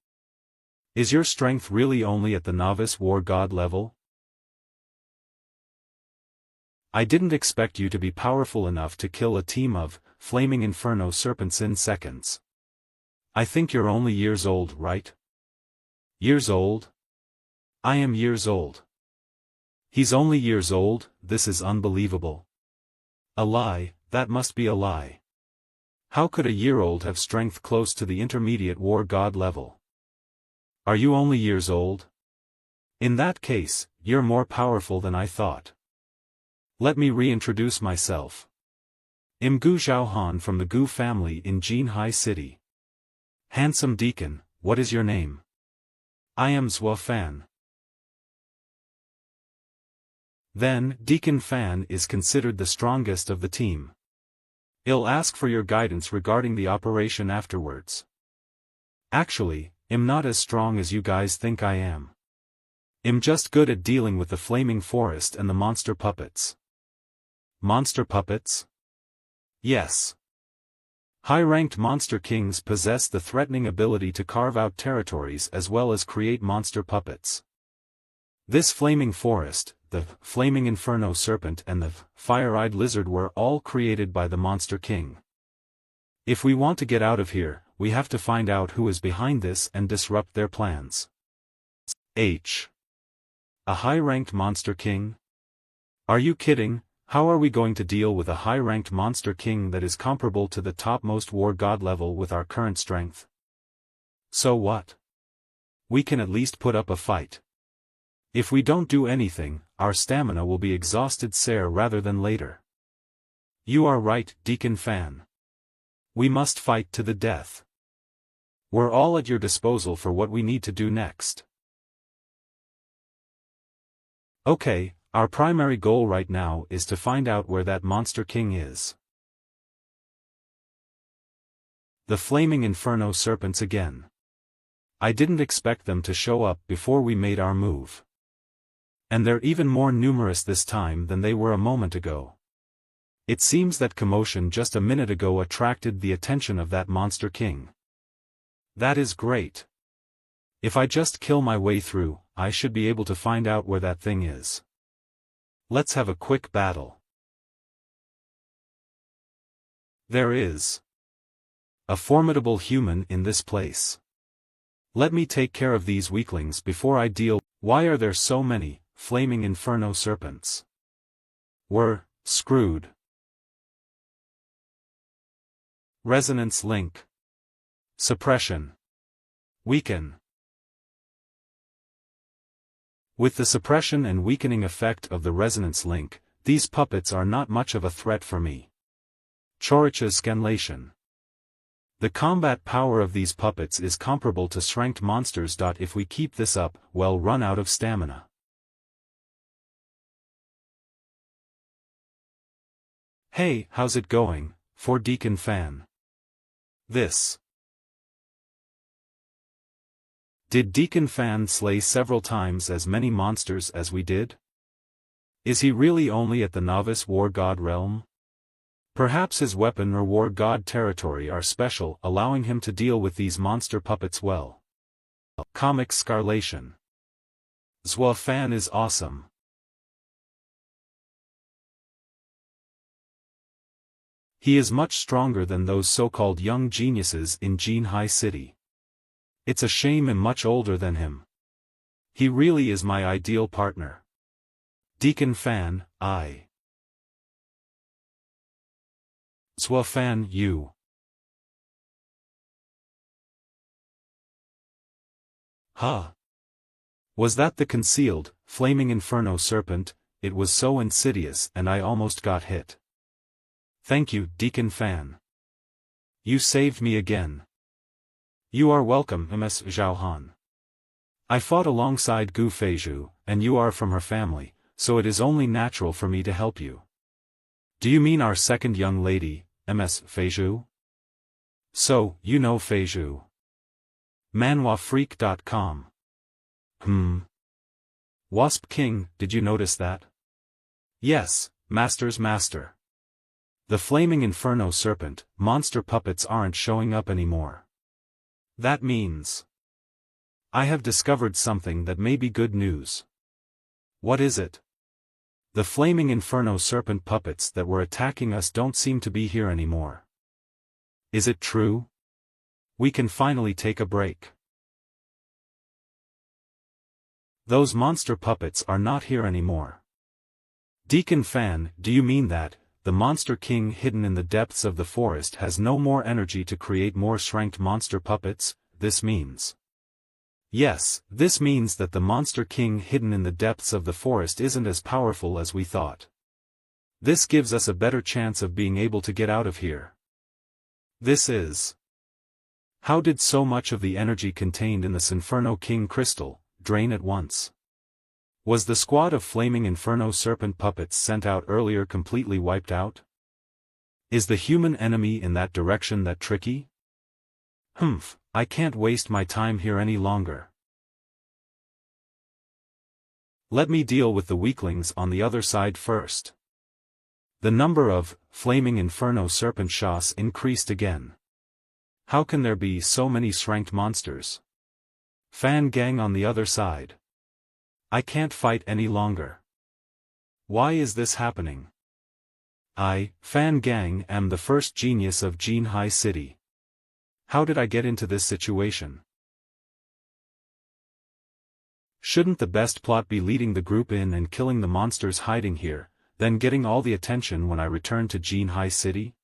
Is your strength really only at the novice war god level? I didn't expect you to be powerful enough to kill a team of flaming inferno serpents in seconds. I think you're only years old, right? Years old? I am years old. He's only years old. This is unbelievable. A lie, that must be a lie. How could a year-old have strength close to the intermediate war god level? Are you only years old? In that case, you're more powerful than I thought. Let me reintroduce myself. I'm Gu Zhaohan from the Gu family in Jinhai City. Handsome Deacon, what is your name? I am Zhua Fan. Then, Deacon Fan is considered the strongest of the team. I'll ask for your guidance regarding the operation afterwards. Actually, I'm not as strong as you guys think I am. I'm just good at dealing with the flaming forest and the monster puppets. Monster puppets? Yes. High-ranked monster kings possess the threatening ability to carve out territories as well as create monster puppets. This flaming forest, the flaming inferno serpent and the fire-eyed lizard were all created by the Monster King. If we want to get out of here, we have to find out who is behind this and disrupt their plans. A high-ranked Monster King? Are you kidding? How are we going to deal with a high-ranked Monster King that is comparable to the topmost war god level with our current strength? So what? We can at least put up a fight. If we don't do anything, our stamina will be exhausted sooner rather than later. You are right, Deacon Fan. We must fight to the death. We're all at your disposal for what we need to do next. Okay, our primary goal right now is to find out where that Monster King is. The flaming inferno serpents again. I didn't expect them to show up before we made our move. And they're even more numerous this time than they were a moment ago. It seems that commotion just a minute ago attracted the attention of that monster king. That is great. If I just kill my way through, I should be able to find out where that thing is. Let's have a quick battle. There is a formidable human in this place. Let me take care of these weaklings before I deal. Why are there so many flaming inferno serpents? We're screwed. Resonance link. Suppression. Weaken. With the suppression and weakening effect of the resonance link, these puppets are not much of a threat for me. Chorich's scanlation. The combat power of these puppets is comparable to strength monsters. If we keep this up, we'll run out of stamina. Hey, how's it going, for Deacon Fan? Did Deacon Fan slay several times as many monsters as we did? Is he really only at the novice war god realm? Perhaps his weapon or war god territory are special, allowing him to deal with these monster puppets well. Comic Scarlation. Zwa Fan is awesome. He is much stronger than those so-called young geniuses in Jinhai City. It's a shame I'm much older than him. He really is my ideal partner. Deacon Fan, I. Zwa Fan, you. Huh. Was that the concealed, flaming inferno serpent? It was so insidious and I almost got hit. Thank you, Deacon Fan. You saved me again. You are welcome, Ms. Zhaohan. I fought alongside Gu Feizhu, and you are from her family, so it is only natural for me to help you. Do you mean our second young lady, Ms. Feizhu? So, you know Feizhu. ManhuaFreak.com. Wasp King, did you notice that? Yes, Master's Master. The flaming inferno serpent, monster puppets aren't showing up anymore. That means I have discovered something that may be good news. What is it? The flaming inferno serpent puppets that were attacking us don't seem to be here anymore. Is it true? We can finally take a break. Those monster puppets are not here anymore. Deacon Fan, do you mean that the monster king hidden in the depths of the forest has no more energy to create more strength monster puppets? This means. Yes, this means that the monster king hidden in the depths of the forest isn't as powerful as we thought. This gives us a better chance of being able to get out of here. This is. How did so much of the energy contained in the Sinferno King crystal drain at once? Was the squad of flaming inferno serpent puppets sent out earlier completely wiped out? Is the human enemy in that direction that tricky? I can't waste my time here any longer. Let me deal with the weaklings on the other side first. The number of flaming inferno serpent shots increased again. How can there be so many strength monsters? Fan gang on the other side. I can't fight any longer. Why is this happening? I, Fan gang, am the first genius of Jinhai City. How did I get into this situation? Shouldn't the best plot be leading the group in and killing the monsters hiding here, then getting all the attention when I return to Jinhai City?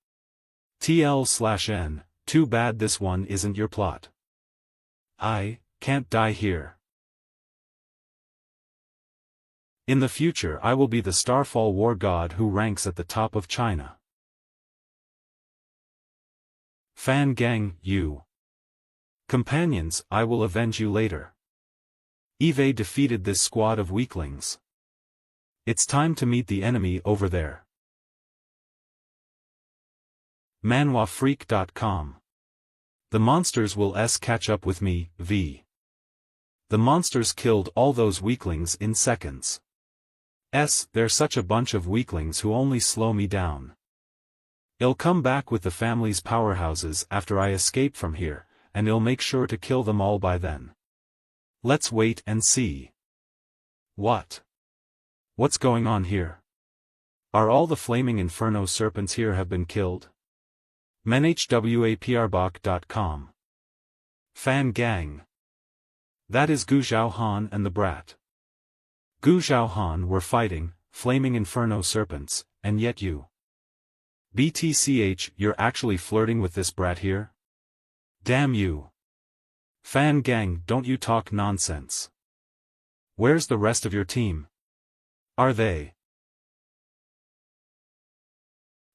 TL/N, too bad this one isn't your plot. I can't die here. In the future I will be the Starfall war god who ranks at the top of China. Fan gang, you. Companions, I will avenge you later. Eve defeated this squad of weaklings. It's time to meet the enemy over there. ManhuaFreak.com. The monsters will catch up with me, V. The monsters killed all those weaklings in seconds. They're such a bunch of weaklings who only slow me down. I'll come back with the family's powerhouses after I escape from here, and I'll make sure to kill them all by then. Let's wait and see. What? What's going on here? Are all the flaming inferno serpents here have been killed? menhwaprbach.com. Fan Gang. That is Gu Zhaohan and the brat. Gu Zhaohan were fighting, flaming inferno serpents, and yet you. BTCH, you're actually flirting with this brat here? Damn you. Fan Gang, don't you talk nonsense. Where's the rest of your team? Are they?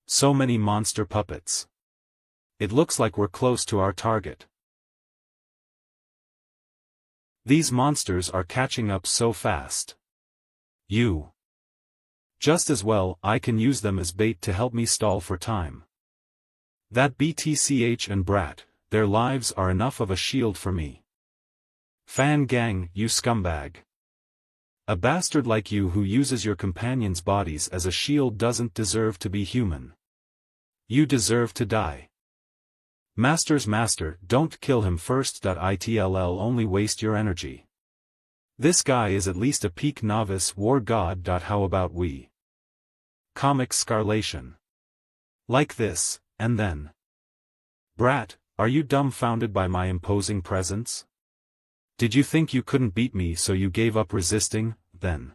So many monster puppets. It looks like we're close to our target. These monsters are catching up so fast. You. Just as well, I can use them as bait to help me stall for time. That BTCH and brat, their lives are enough of a shield for me. Fan Gang, you scumbag. A bastard like you who uses your companions' bodies as a shield doesn't deserve to be human. You deserve to die. Master's master, don't kill him first. It'll only waste your energy. This guy is at least a peak novice war god. How about we? Comic Scarlation. Like this, and then. Brat, are you dumbfounded by my imposing presence? Did you think you couldn't beat me so you gave up resisting, then?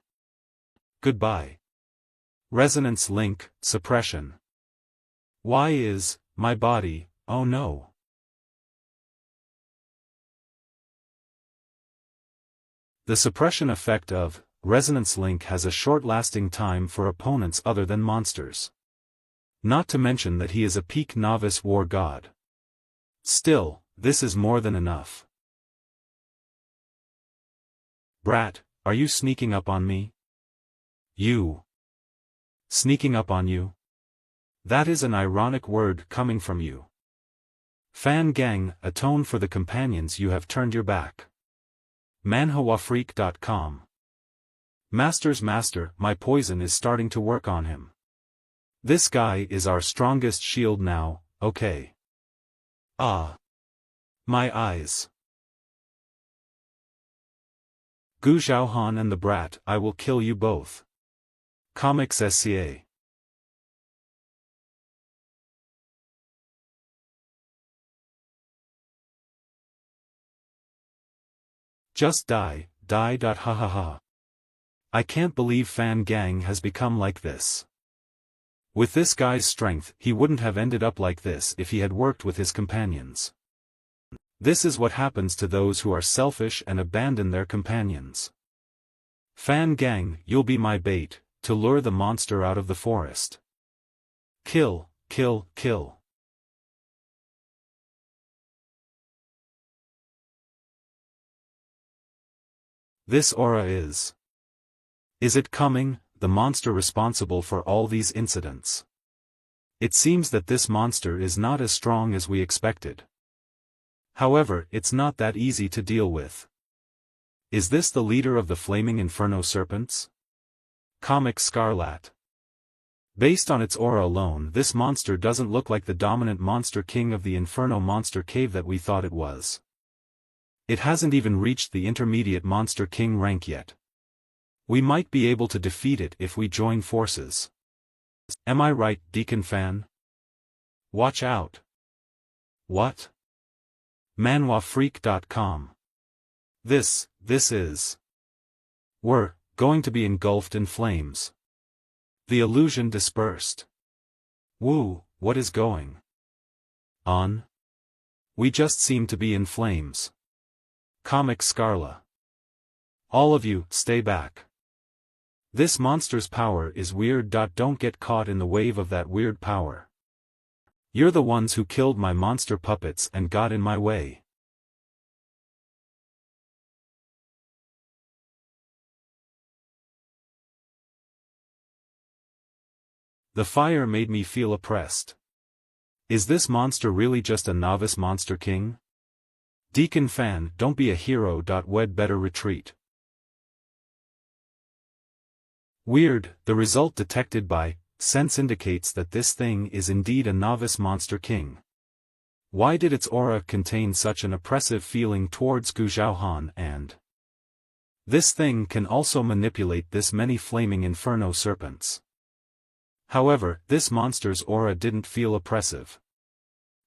Goodbye. Resonance link, suppression. Why is, my body, oh no. The suppression effect of resonance link has a short-lasting time for opponents other than monsters. Not to mention that he is a peak novice war god. Still, this is more than enough. Brat, are you sneaking up on me? You. Sneaking up on you? That is an ironic word coming from you. Fan Gang, atone for the companions you have turned your back. Manhuafreak.com. Master's master, my poison is starting to work on him. This guy is our strongest shield now, okay. Ah. My eyes. Gu Zhaohan and the brat, I will kill you both. Comics SCA. Just die, die. Ha ha ha. I can't believe Fan Gang has become like this. With this guy's strength, he wouldn't have ended up like this if he had worked with his companions. This is what happens to those who are selfish and abandon their companions. Fan Gang, you'll be my bait, to lure the monster out of the forest. Kill, kill, kill. This aura is. Is it coming, the monster responsible for all these incidents? It seems that this monster is not as strong as we expected. However, it's not that easy to deal with. Is this the leader of the flaming inferno serpents? Comic Scarlet. Based on its aura alone, this monster doesn't look like the dominant monster king of the Inferno Monster Cave that we thought it was. It hasn't even reached the intermediate Monster King rank yet. We might be able to defeat it if we join forces. Am I right, Deacon Fan? Watch out. What? Manhuafreak.com. This is. We're going to be engulfed in flames. The illusion dispersed. Woo, what is going on? We just seem to be in flames. Comic Scarla. All of you, stay back. This monster's power is weird. Don't get caught in the wave of that weird power. You're the ones who killed my monster puppets and got in my way. The fire made me feel oppressed. Is this monster really just a novice monster king? Deacon Fan, don't be a hero. We'd better retreat. Weird, the result detected by sense indicates that this thing is indeed a novice monster king. Why did its aura contain such an oppressive feeling towards Gu Zhaohan? And this thing can also manipulate this many flaming inferno serpents. However, this monster's aura didn't feel oppressive.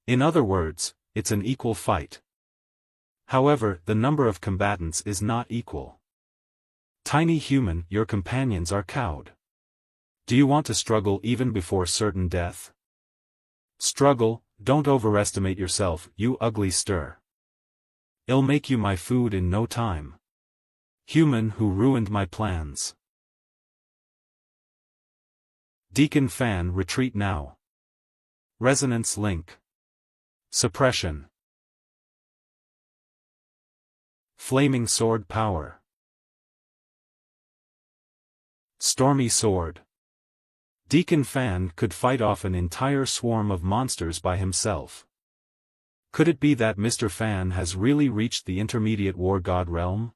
In other words, it's an equal fight. However, the number of combatants is not equal. Tiny human, your companions are cowed. Do you want to struggle even before certain death? Struggle, don't overestimate yourself, you ugly stir. I'll make you my food in no time. Human who ruined my plans. Deacon Fan, retreat now. Resonance link. Suppression. Flaming sword power. Stormy sword. Deacon Fan could fight off an entire swarm of monsters by himself. Could it be that Mr. Fan has really reached the intermediate war god realm?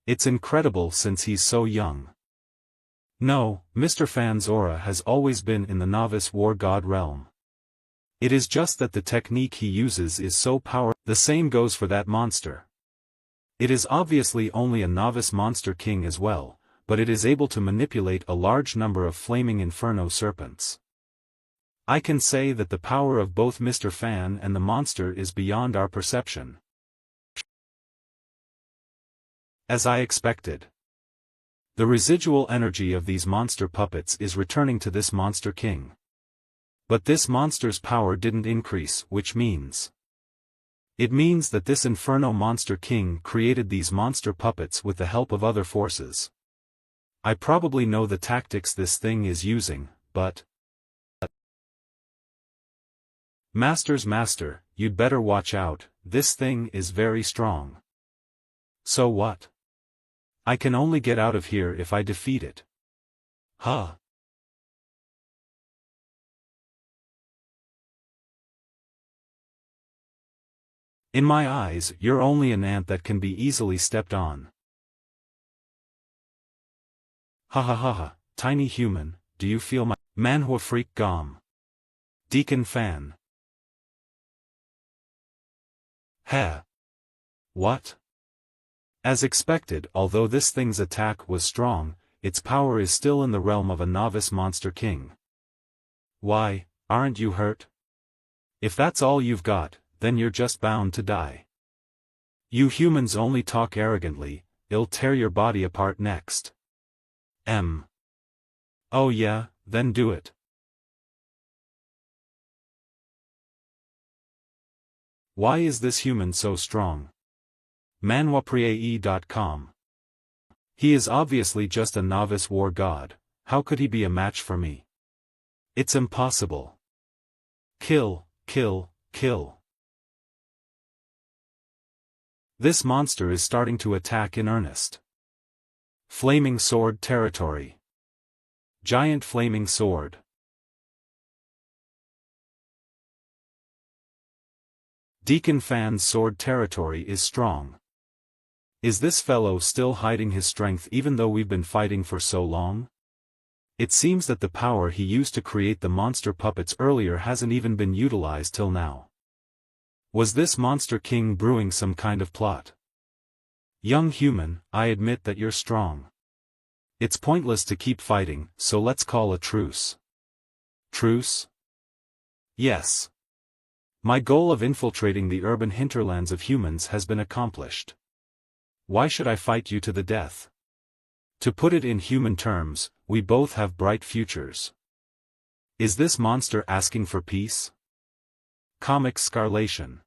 It's incredible since he's so young. No, Mr. Fan's aura has always been in the novice war god realm. It is just that the technique he uses is so powerful. The same goes for that monster. It is obviously only a novice monster king as well, but it is able to manipulate a large number of flaming inferno serpents. I can say that the power of both Mr. Fan and the monster is beyond our perception. As I expected. The residual energy of these monster puppets is returning to this monster king. But this monster's power didn't increase, which means... It means that this Inferno Monster King created these monster puppets with the help of other forces. I probably know the tactics this thing is using, but... Master's master, you'd better watch out, this thing is very strong. So what? I can only get out of here if I defeat it. Huh? In my eyes, you're only an ant that can be easily stepped on. Ha ha ha ha, tiny human, do you feel my... Manhua freak gom. Deacon Fan. Heh. What? As expected, although this thing's attack was strong, its power is still in the realm of a novice monster king. Why, aren't you hurt? If that's all you've got, then you're just bound to die. You humans only talk arrogantly, it'll tear your body apart next. Oh yeah, then do it. Why is this human so strong? Manhua.com. He is obviously just a novice war god, how could he be a match for me? It's impossible. Kill, kill, kill. This monster is starting to attack in earnest. Flaming sword territory. Giant flaming sword. Deacon Fan's sword territory is strong. Is this fellow still hiding his strength even though we've been fighting for so long? It seems that the power he used to create the monster puppets earlier hasn't even been utilized till now. Was this monster king brewing some kind of plot? Young human, I admit that you're strong. It's pointless to keep fighting, so let's call a truce. Truce? Yes. My goal of infiltrating the urban hinterlands of humans has been accomplished. Why should I fight you to the death? To put it in human terms, we both have bright futures. Is this monster asking for peace? Comic Scarlation.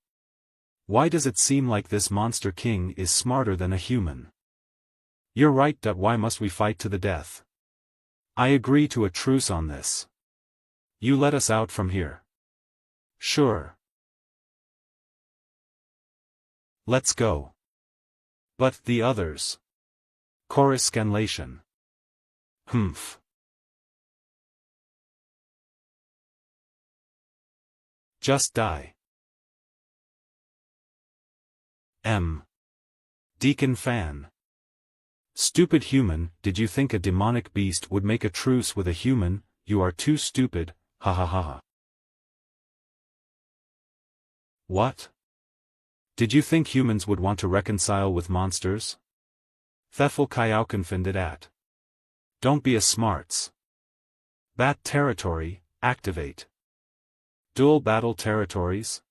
Why does it seem like this monster king is smarter than a human? You're right. Why must we fight to the death? I agree to a truce on this. You let us out from here. Sure. Let's go. But the others. Chorus scanlation. Humph. Just die. Deacon Fan. Stupid human, did you think a demonic beast would make a truce with a human? you are too stupid, ha ha ha ha. What? Did you think humans would want to reconcile with monsters? Thefel Kayauken findet at. Don't be a smarts. Bat territory, activate. Dual battle territories?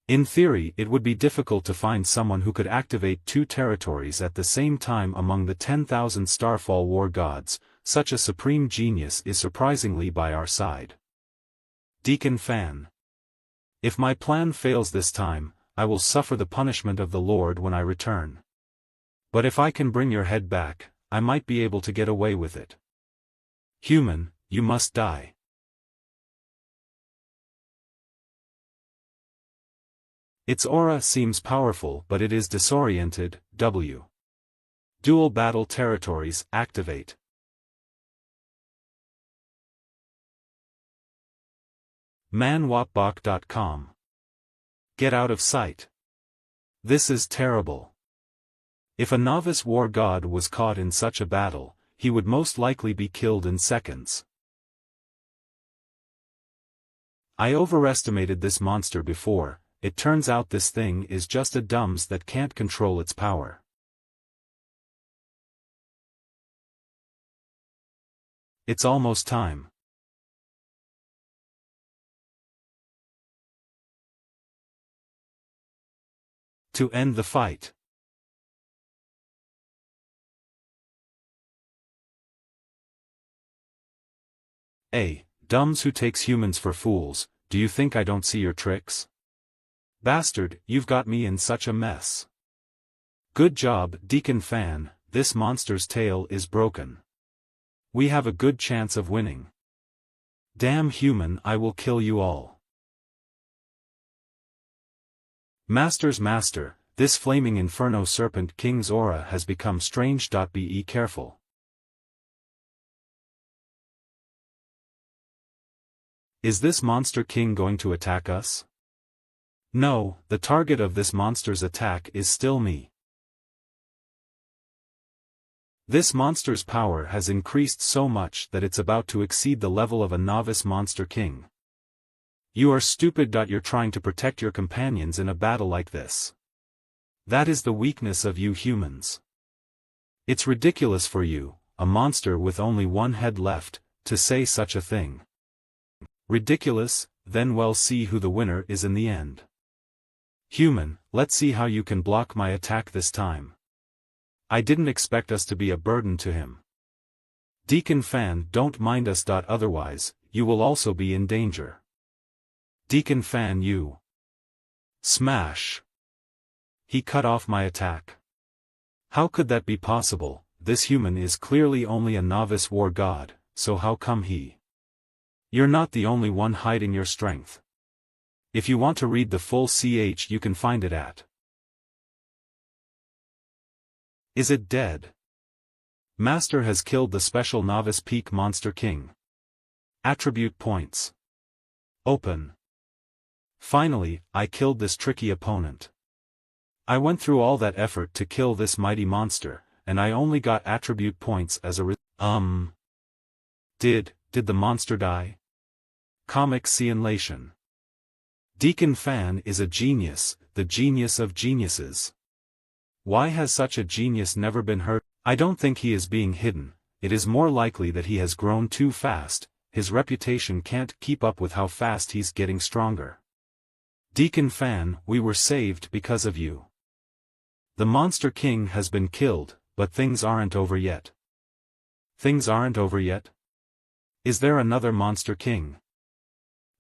In theory, it would be difficult to find someone who could activate 2 territories at the same time among the 10,000 Starfall war gods. Such a supreme genius is surprisingly by our side. Deacon Fan. If my plan fails this time, I will suffer the punishment of the Lord when I return. But if I can bring your head back, I might be able to get away with it. Human, you must die. Its aura seems powerful but it is disoriented. W. Dual battle territories, activate. Manhua.com. Get out of sight. This is terrible. If a novice war god was caught in such a battle, he would most likely be killed in seconds. I overestimated this monster before. It turns out this thing is just a dumbs that can't control its power. It's almost time. To end the fight. Dumbs who takes humans for fools, do you think I don't see your tricks? Bastard, you've got me in such a mess. Good job, Deacon Fan, this monster's tail is broken. We have a good chance of winning. Damn human, I will kill you all. Master's master, this flaming inferno serpent king's aura has become strange. Be careful. Is this monster king going to attack us? No, the target of this monster's attack is still me. This monster's power has increased so much that it's about to exceed the level of a novice monster king. You are stupid. You're trying to protect your companions in a battle like this. That is the weakness of you humans. It's ridiculous for you, a monster with only one head left, to say such a thing. Ridiculous, then we'll see who the winner is in the end. Human, let's see how you can block my attack this time. I didn't expect us to be a burden to him. Deacon Fan, don't mind us. Otherwise, you will also be in danger. Deacon Fan, you. Smash. He cut off my attack. How could that be possible? This human is clearly only a novice war god, so how come he? You're not the only one hiding your strength. If you want to read the full ch, you can find it at. Is it dead? Master has killed the special novice peak monster king. Attribute points. Open. Finally, I killed this tricky opponent. I went through all that effort to kill this mighty monster, and I only got attribute points as a Did the monster die? Comic Cianlation. Deacon Fan is a genius, the genius of geniuses. Why has such a genius never been heard? I don't think he is being hidden, it is more likely that he has grown too fast, his reputation can't keep up with how fast he's getting stronger. Deacon Fan, we were saved because of you. The Monster King has been killed, but things aren't over yet. Things aren't over yet? Is there another Monster King?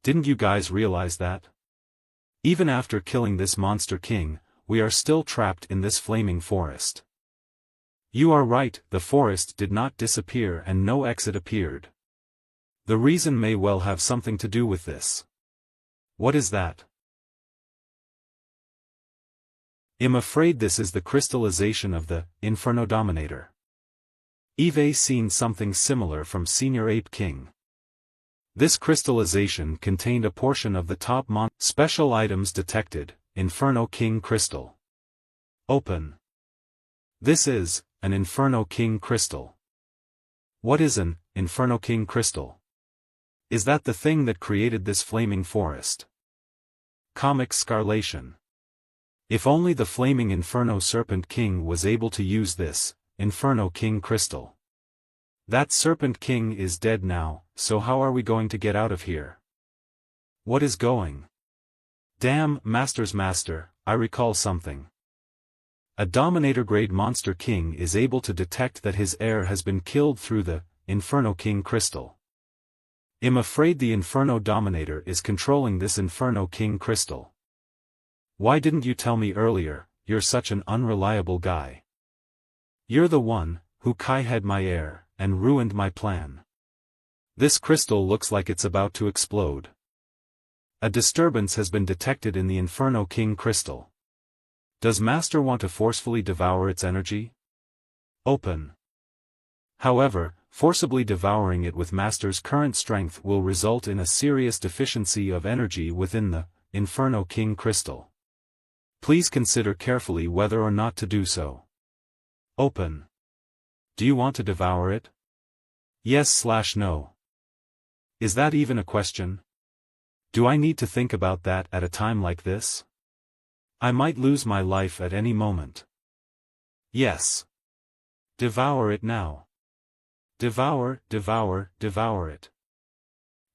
Didn't you guys realize that? Even after killing this Monster King, we are still trapped in this flaming forest. You are right, the forest did not disappear and no exit appeared. The reason may well have something to do with this. What is that? I'm afraid this is the crystallization of the Inferno Dominator. Eve seen something similar from Senior Ape King. This crystallization contained a portion of the top special items detected, Inferno King Crystal. Open. This is an Inferno King Crystal. What is an Inferno King Crystal? Is that the thing that created this flaming forest? Comic Scarlation. If only the flaming Inferno Serpent King was able to use this Inferno King crystal. That Serpent King is dead now, so how are we going to get out of here? What is going? Damn, Master's Master, I recall something. A Dominator-grade Monster King is able to detect that his heir has been killed through the Inferno King crystal. I'm afraid the Inferno Dominator is controlling this Inferno King crystal. Why didn't you tell me earlier? You're such an unreliable guy. You're the one who Kai-had my heir and ruined my plan. This crystal looks like it's about to explode. A disturbance has been detected in the Inferno King crystal. Does Master want to forcefully devour its energy? Open. However, forcibly devouring it with Master's current strength will result in a serious deficiency of energy within the Inferno King crystal. Please consider carefully whether or not to do so. Open. Do you want to devour it? Yes/no. Is that even a question? Do I need to think about that at a time like this? I might lose my life at any moment. Yes. Devour it now. Devour, devour, devour it.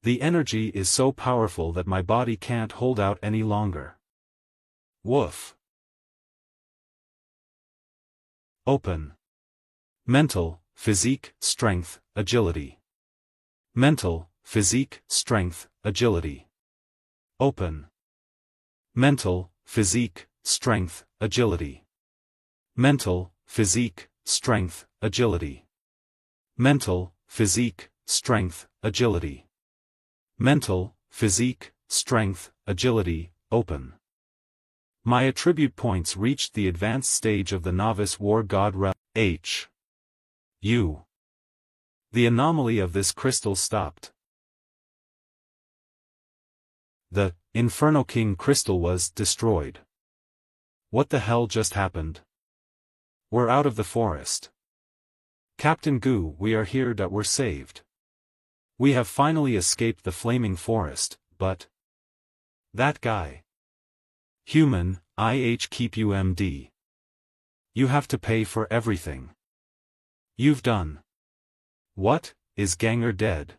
The energy is so powerful that my body can't hold out any longer. Woof. Open. Mental, physique, strength, agility. Mental, physique, strength, agility. Open. Mental, physique, strength, agility. Mental, physique, strength, agility. Mental, physique, strength, agility. Mental, physique, strength, agility, open. My attribute points reached the advanced stage of the novice war god realm. U. The anomaly of this crystal stopped. The Inferno King crystal was destroyed. What the hell just happened? We're out of the forest. Captain Gu, we are here. We're saved. We have finally escaped the flaming forest, but that guy. Human, keep you MD. You have to pay for everything you've done. What, is Ganger dead?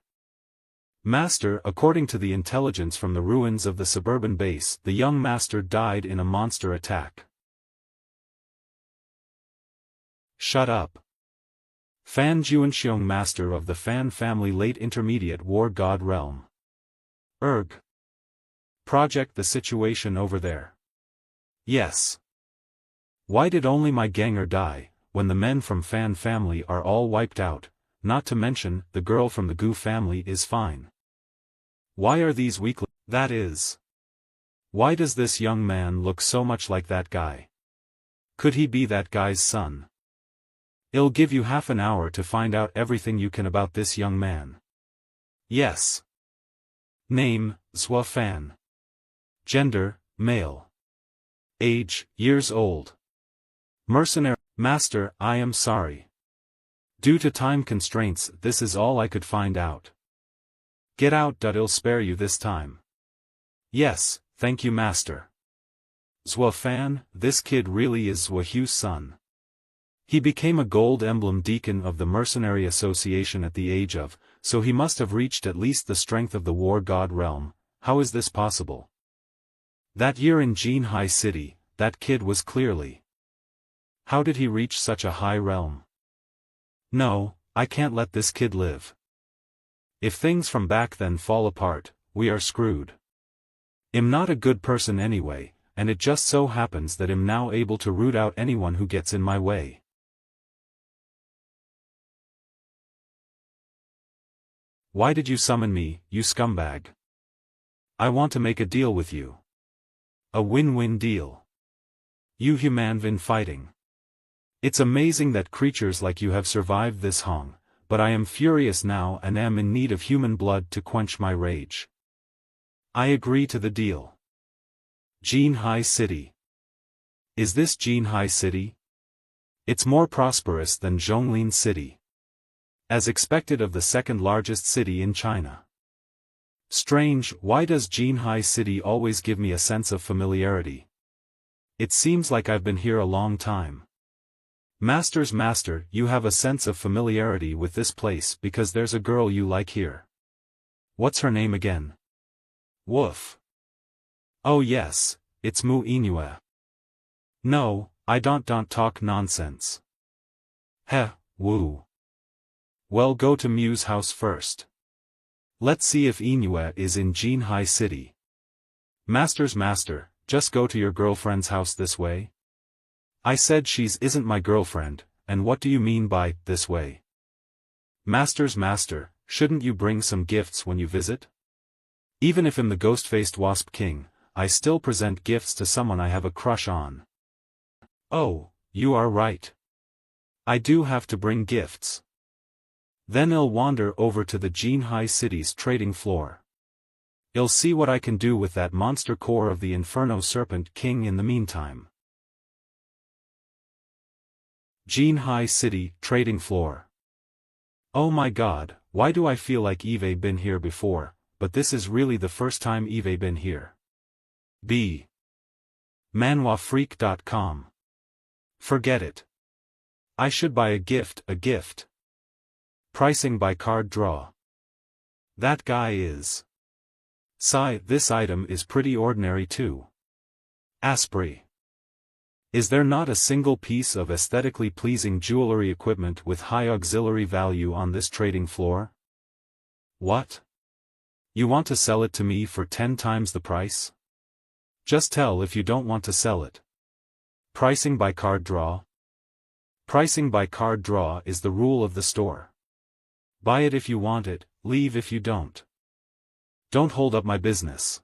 Master, according to the intelligence from the ruins of the suburban base, the young master died in a monster attack. Shut up. Fan Juanxiong, master of the Fan family, late intermediate war god realm. Project the situation over there. Yes. Why did only my Ganger die, when the men from Fan family are all wiped out, not to mention, the girl from the Gu family is fine? Why are these weaklings? That is. Why does this young man look so much like that guy? Could he be that guy's son? I'll give you half an hour to find out everything you can about this young man. Yes. Name, Zhua Fan. Gender, male. Age, years old. Mercenary. Master, I am sorry. Due to time constraints, this is all I could find out. Get out. I'll spare you this time. Yes, thank you, Master. Zhua Fan, this kid really is Zhua Hu's son. He became a gold emblem deacon of the Mercenary Association at the age of, so he must have reached at least the strength of the war god realm. How is this possible? That year in Jinhai City, that kid was clearly. How did he reach such a high realm? No, I can't let this kid live. If things from back then fall apart, we are screwed. I'm not a good person anyway, and it just so happens that I'm now able to root out anyone who gets in my way. Why did you summon me, you scumbag? I want to make a deal with you. A win-win deal. You human fighting. It's amazing that creatures like you have survived this Hong, but I am furious now and am in need of human blood to quench my rage. I agree to the deal. Jinhai City. Is this Jinhai City? It's more prosperous than Zhonglin City. As expected of the second largest city in China. Strange, why does Jinhai City always give me a sense of familiarity? It seems like I've been here a long time. Master's master, you have a sense of familiarity with this place because there's a girl you like here. What's her name again? Woof. Oh yes, it's Mu Inue. No, I don't talk nonsense. Heh, woo. Well, go to Mu's house first. Let's see if Inue is in Jinhai City. Master's master, just go to your girlfriend's house this way. I said she's isn't my girlfriend, and what do you mean by this way? Master's master, shouldn't you bring some gifts when you visit? Even if I'm the ghost-faced wasp king, I still present gifts to someone I have a crush on. Oh, you are right. I do have to bring gifts. Then I'll wander over to the Jinhai City's trading floor. I'll see what I can do with that monster core of the Inferno Serpent King in the meantime. Jinhai City trading floor. Oh my god, why do I feel like Eve been here before, but this is really the first time Eve been here. B. Manhuafreak.com. Forget it. I should buy a gift. Pricing by card draw. That guy is. Sigh, this item is pretty ordinary too. Asprey. Is there not a single piece of aesthetically pleasing jewelry equipment with high auxiliary value on this trading floor? What? You want to sell it to me for 10 times the price? Just tell if you don't want to sell it. Pricing by card draw. Pricing by card draw is the rule of the store. Buy it if you want it, leave if you don't. Don't hold up my business.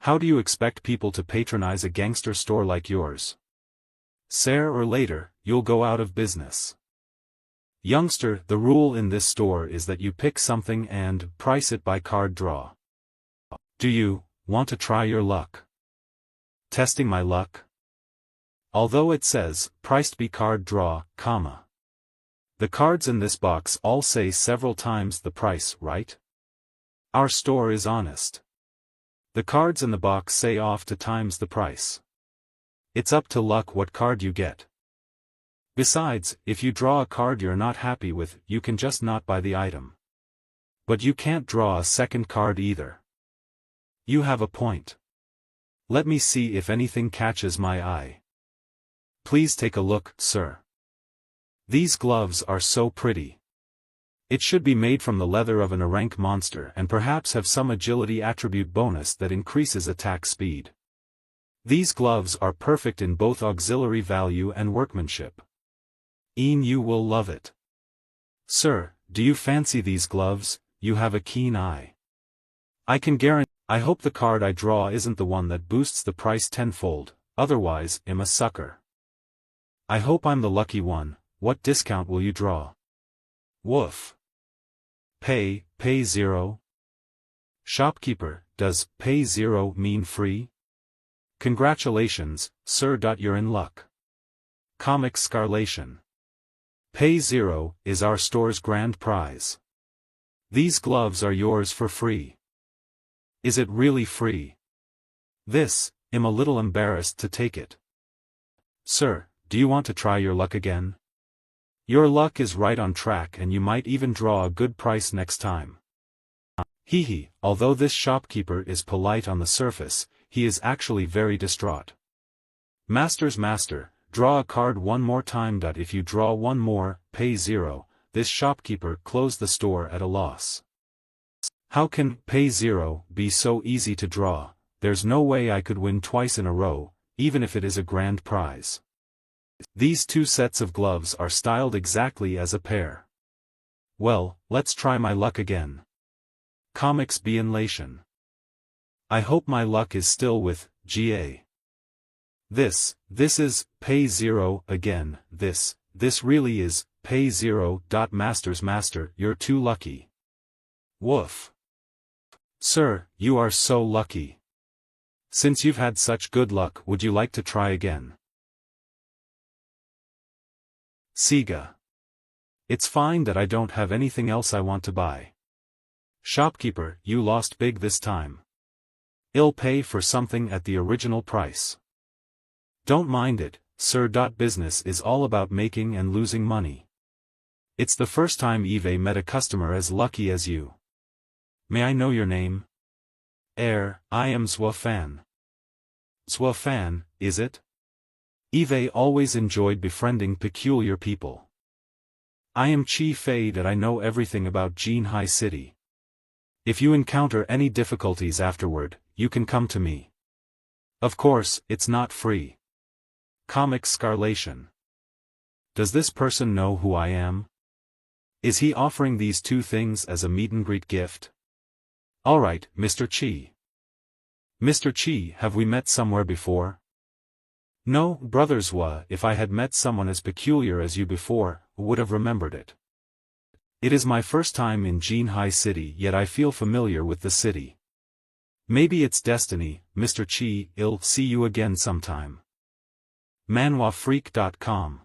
How do you expect people to patronize a gangster store like yours? Sooner or later, you'll go out of business. Youngster, the rule in this store is that you pick something and price it by card draw. Do you want to try your luck? Testing my luck? Although it says, priced by card draw, comma. The cards in this box all say several times the price, right? Our store is honest. The cards in the box say off to times the price. It's up to luck what card you get. Besides, if you draw a card you're not happy with, you can just not buy the item. But you can't draw a second card either. You have a point. Let me see if anything catches my eye. Please take a look, sir. These gloves are so pretty. It should be made from the leather of an Arank monster and perhaps have some agility attribute bonus that increases attack speed. These gloves are perfect in both auxiliary value and workmanship. You will love it. Sir, do you fancy these gloves? You have a keen eye. I can guarantee. I hope the card I draw isn't the one that boosts the price tenfold, otherwise I'm a sucker. I hope I'm the lucky one. What discount will you draw? Woof. Pay 0? Shopkeeper, does pay 0 mean free? Congratulations, sir. You're in luck. Comic Scarlation. Pay 0 is our store's grand prize. These gloves are yours for free. Is it really free? I'm a little embarrassed to take it. Sir, do you want to try your luck again? Your luck is right on track and you might even draw a good price next time. Hehe, although this shopkeeper is polite on the surface, he is actually very distraught. Master's master, draw a card one more time. If you draw one more, pay 0, this shopkeeper closed the store at a loss. How can pay 0 be so easy to draw? There's no way I could win twice in a row, even if it is a grand prize. These two sets of gloves are styled exactly as a pair. Well, let's try my luck again. Comics Beanlation. I hope my luck is still with GA. This is pay 0 again. This really is pay 0. Master's master, you're too lucky. Woof. Sir, you are so lucky. Since you've had such good luck, would you like to try again? Sega. It's fine that I don't have anything else I want to buy. Shopkeeper, you lost big this time. I'll pay for something at the original price. Don't mind it, sir. Business is all about making and losing money. It's the first time Eve met a customer as lucky as you. May I know your name? I am Zhua Fan. Zhua Fan, is it? Eve always enjoyed befriending peculiar people. I am Chi Fei. That I know everything about Jinhai City. If you encounter any difficulties afterward, you can come to me. Of course, it's not free. Comic Scarlation. Does this person know who I am? Is he offering these two things as a meet-and-greet gift? Alright, Mr. Chi. Mr. Chi, have we met somewhere before? No, Brother Zhua. If I had met someone as peculiar as you before, would have remembered it. It is my first time in Jinhai City, yet I feel familiar with the city. Maybe it's destiny, Mr. Chi. I'll see you again sometime. ManhuaFreak.com.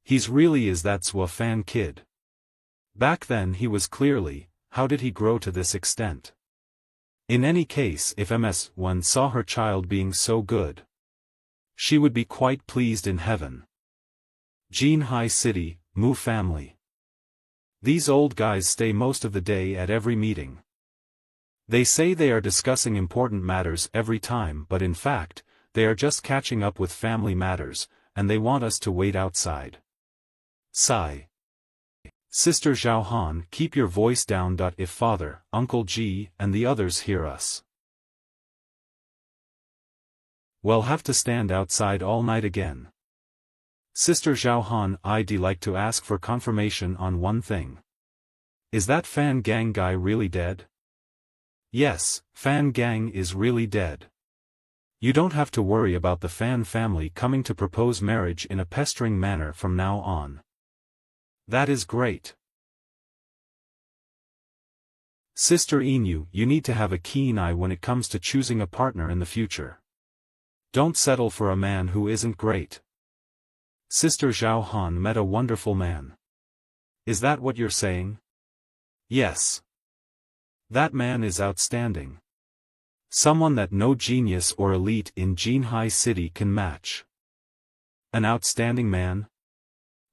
He's really is that Zhua Fan kid. Back then he was clearly, how did he grow to this extent? In any case, if MS1 saw her child being so good, she would be quite pleased in heaven. Jinhai City, Mu family. These old guys stay most of the day at every meeting. They say they are discussing important matters every time, but in fact, they are just catching up with family matters, and they want us to wait outside. Sigh. Sister Zhao Han, keep your voice down. If Father, Uncle G, and the others hear us, we'll have to stand outside all night again. Sister Zhao Han, I'd like to ask for confirmation on one thing. Is that Fan Gang guy really dead? Yes, Fan Gang is really dead. You don't have to worry about the Fan family coming to propose marriage in a pestering manner from now on. That is great. Sister Inu, you need to have a keen eye when it comes to choosing a partner in the future. Don't settle for a man who isn't great. Sister Zhao Han met a wonderful man. Is that what you're saying? Yes. That man is outstanding. Someone that no genius or elite in Jinhai City can match. An outstanding man?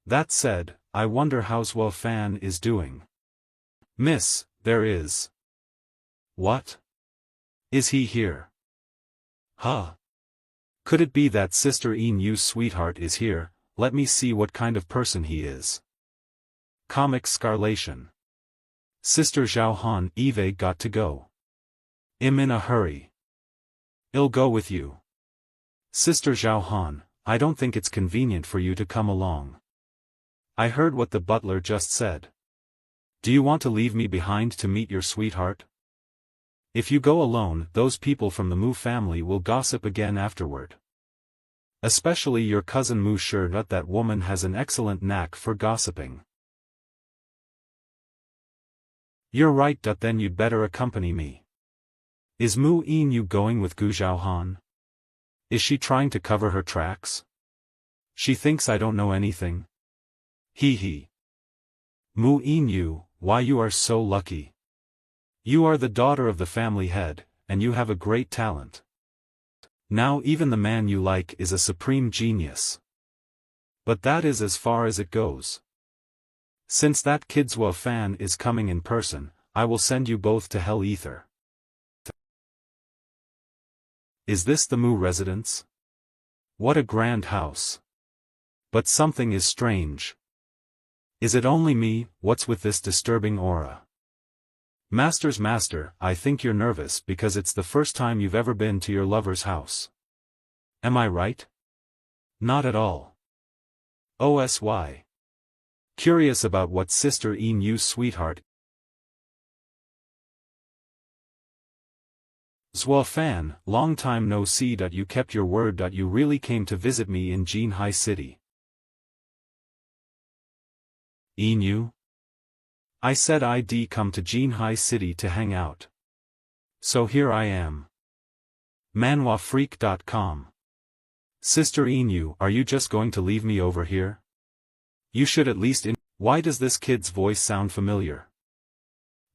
That said, I wonder how Zhua Fan is doing. Miss, there is. What? Is he here? Huh? Could it be that Sister Inu's sweetheart is here? Let me see what kind of person he is. Comic Scarlation. Sister Zhao Han, Eve got to go. I'm in a hurry. I'll go with you. Sister Zhao Han, I don't think it's convenient for you to come along. I heard what the butler just said. Do you want to leave me behind to meet your sweetheart? If you go alone, those people from the Mu family will gossip again afterward. Especially your cousin Mu. Sure, that woman has an excellent knack for gossiping. You're right. Then you'd better accompany me. Is Mu Inu going with Gu Zhaohan? Is she trying to cover her tracks? She thinks I don't know anything. Hee hee. Mu Inu, why you are so lucky. You are the daughter of the family head, and you have a great talent. Now even the man you like is a supreme genius. But that is as far as it goes. Since that kid Zhua Fan is coming in person, I will send you both to Hell Ether. Is this the Mu residence? What a grand house. But something is strange. Is it only me? What's with this disturbing aura? Master's master, I think you're nervous because it's the first time you've ever been to your lover's house. Am I right? Not at all. OSY. Curious about what Sister Inu's sweetheart. Zhua Fan, long time no see. You kept your word. You really came to visit me in Jinhai City. Inu? I said I'd come to Jinhai City to hang out. So here I am. ManhuaFreak.com. Sister Inu, are you just going to leave me over here? You should at least Why does this kid's voice sound familiar?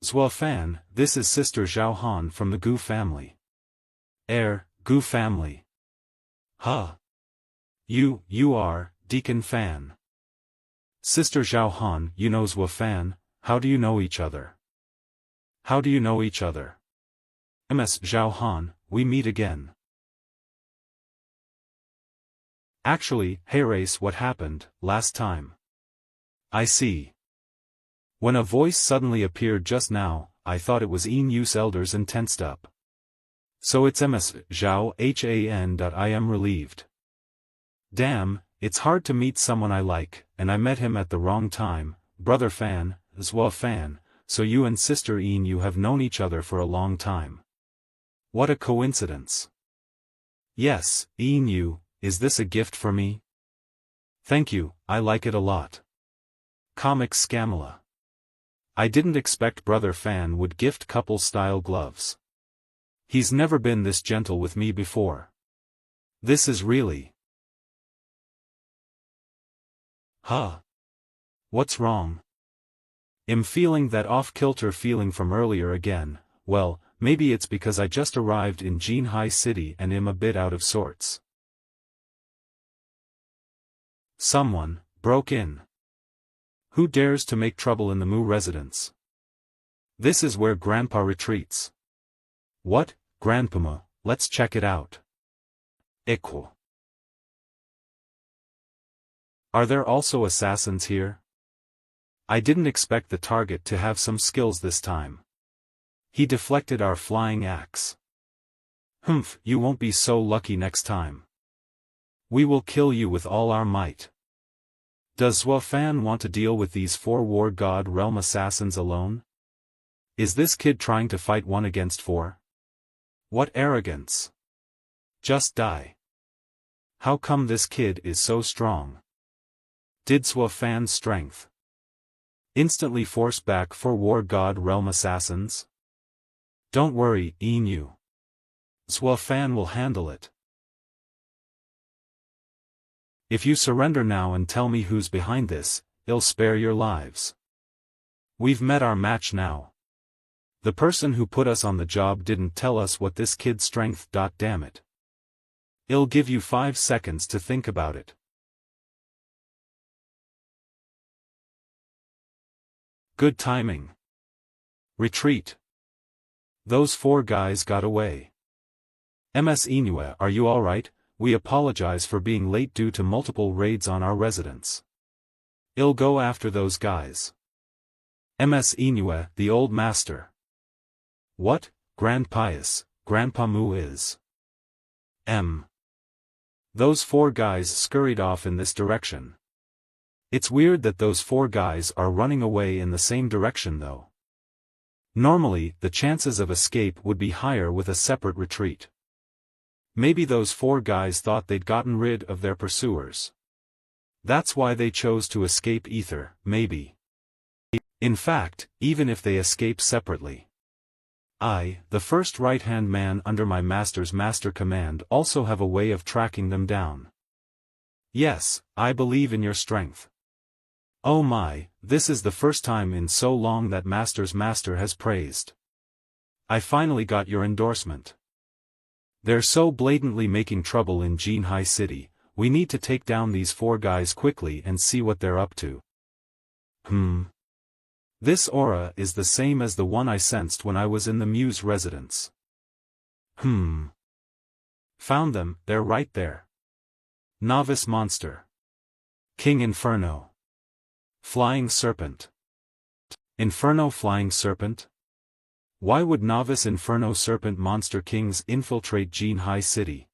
Zhua Fan, this is Sister Zhao Han from the Gu family. Gu family. Huh. You are, Deacon Fan. Sister Zhao Han, you know Zhua Fan, how do you know each other? How do you know each other? Ms. Zhao Han, we meet again. Actually, hey Race, what happened, last time? I see. When a voice suddenly appeared just now, I thought it was Yu's elders and tensed up. So it's Ms. Zhao Han. I am relieved. Damn, it's hard to meet someone I like, and I met him at the wrong time, Brother Fan, Zhua Fan, so you and Sister Yu have known each other for a long time. What a coincidence. Yes, Yu, is this a gift for me? Thank you, I like it a lot. Comic Scamala. I didn't expect Brother Fan would gift couple-style gloves. He's never been this gentle with me before. This is really... Huh? What's wrong? I'm feeling that off-kilter feeling from earlier again. Well, maybe it's because I just arrived in Jinhai City and am a bit out of sorts. Someone broke in. Who dares to make trouble in the Mu residence? This is where Grandpa retreats. What, Grandpa? Let's check it out. Equal. Are there also assassins here? I didn't expect the target to have some skills this time. He deflected our flying axe. Humph, you won't be so lucky next time. We will kill you with all our might. Does Zhua Fan want to deal with these 4 War God Realm assassins alone? Is this kid trying to fight 1 against 4? What arrogance! Just die. How come this kid is so strong? Did Zhua Fan's strength instantly force back 4 War God Realm assassins? Don't worry, Yu. Zhua Fan will handle it. If you surrender now and tell me who's behind this, I'll spare your lives. We've met our match now. The person who put us on the job didn't tell us what this kid's strength. Damn it. I'll give you 5 seconds to think about it. Good timing. Retreat. Those 4 guys got away. Ms. Inue, are you alright? We apologize for being late due to multiple raids on our residence. I'll go after those guys. Ms. Inue, the old master. What, Grand Pious, Grandpa Mu is. Those 4 guys scurried off in this direction. It's weird that those 4 guys are running away in the same direction though. Normally, the chances of escape would be higher with a separate retreat. Maybe those 4 guys thought they'd gotten rid of their pursuers. That's why they chose to escape ether, maybe. In fact, even if they escape separately, I, the first right-hand man under my master's master command, also have a way of tracking them down. Yes, I believe in your strength. Oh my, this is the first time in so long that master's master has praised. I finally got your endorsement. They're so blatantly making trouble in Jinhai City, we need to take down these 4 guys quickly and see what they're up to. This aura is the same as the one I sensed when I was in the Muse residence. Found them, they're right there. Novice Monster. King Inferno. Flying Serpent. Inferno Flying Serpent? Why would Novice Inferno Serpent Monster Kings infiltrate Jinhai City?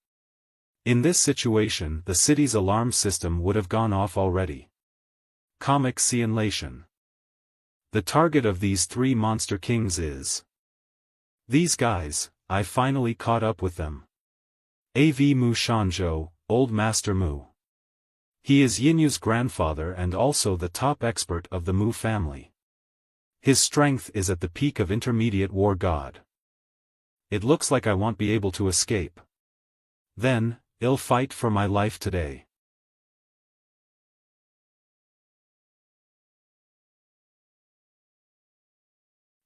In this situation, the city's alarm system would have gone off already. Comic Cianlation. The target of these 3 Monster Kings is these guys. I finally caught up with them. Av Mu Shanzhou, Old Master Mu. He is Yinyu's grandfather and also the top expert of the Mu family. His strength is at the peak of intermediate war god. It looks like I won't be able to escape. Then, I'll fight for my life today.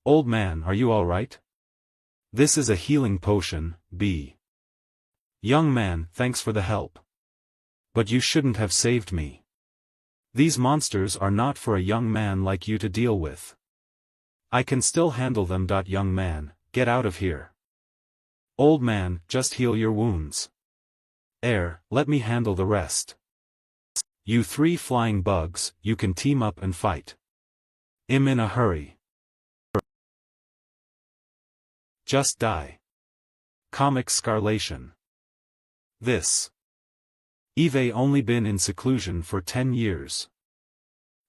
Old man, are you alright? This is a healing potion, B. Young man, thanks for the help. But you shouldn't have saved me. These monsters are not for a young man like you to deal with. I can still handle them. Young man, get out of here. Old man, just heal your wounds. Let me handle the rest. You three flying bugs, you can team up and fight. I'm in a hurry. Just die. Comic Scarlation. This. Eve only been in seclusion for 10 years.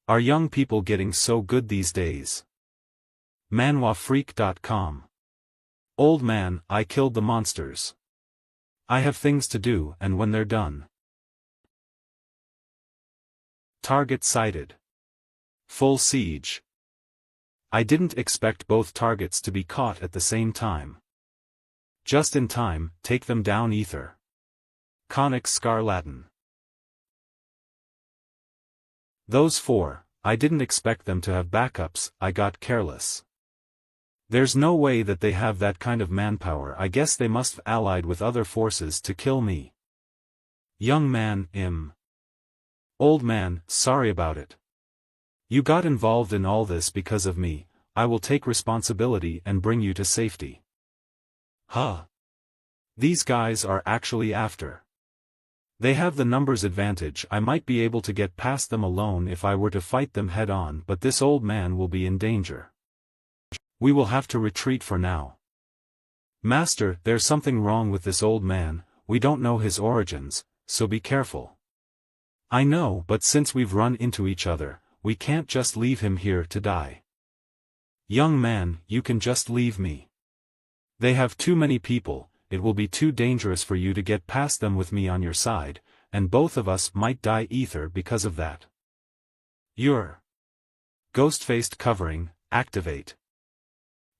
Are young people getting so good these days? ManhuaFreak.com. Old man, I killed the monsters. I have things to do, and when they're done. Target sighted. Full siege. I didn't expect both targets to be caught at the same time. Just in time, take them down ether. Conic Scarlatin. Those four, I didn't expect them to have backups, I got careless. There's no way that they have that kind of manpower. I guess they must have allied with other forces to kill me. Young man, Old man, sorry about it. You got involved in all this because of me. I will take responsibility and bring you to safety. Huh. These guys are actually after. They have the numbers advantage. I might be able to get past them alone if I were to fight them head on, but this old man will be in danger. We will have to retreat for now. Master, there's something wrong with this old man. We don't know his origins, so be careful. I know, but since we've run into each other, we can't just leave him here to die. Young man, you can just leave me. They have too many people. It will be too dangerous for you to get past them with me on your side, and both of us might die ether because of that. Your ghost-faced covering, activate.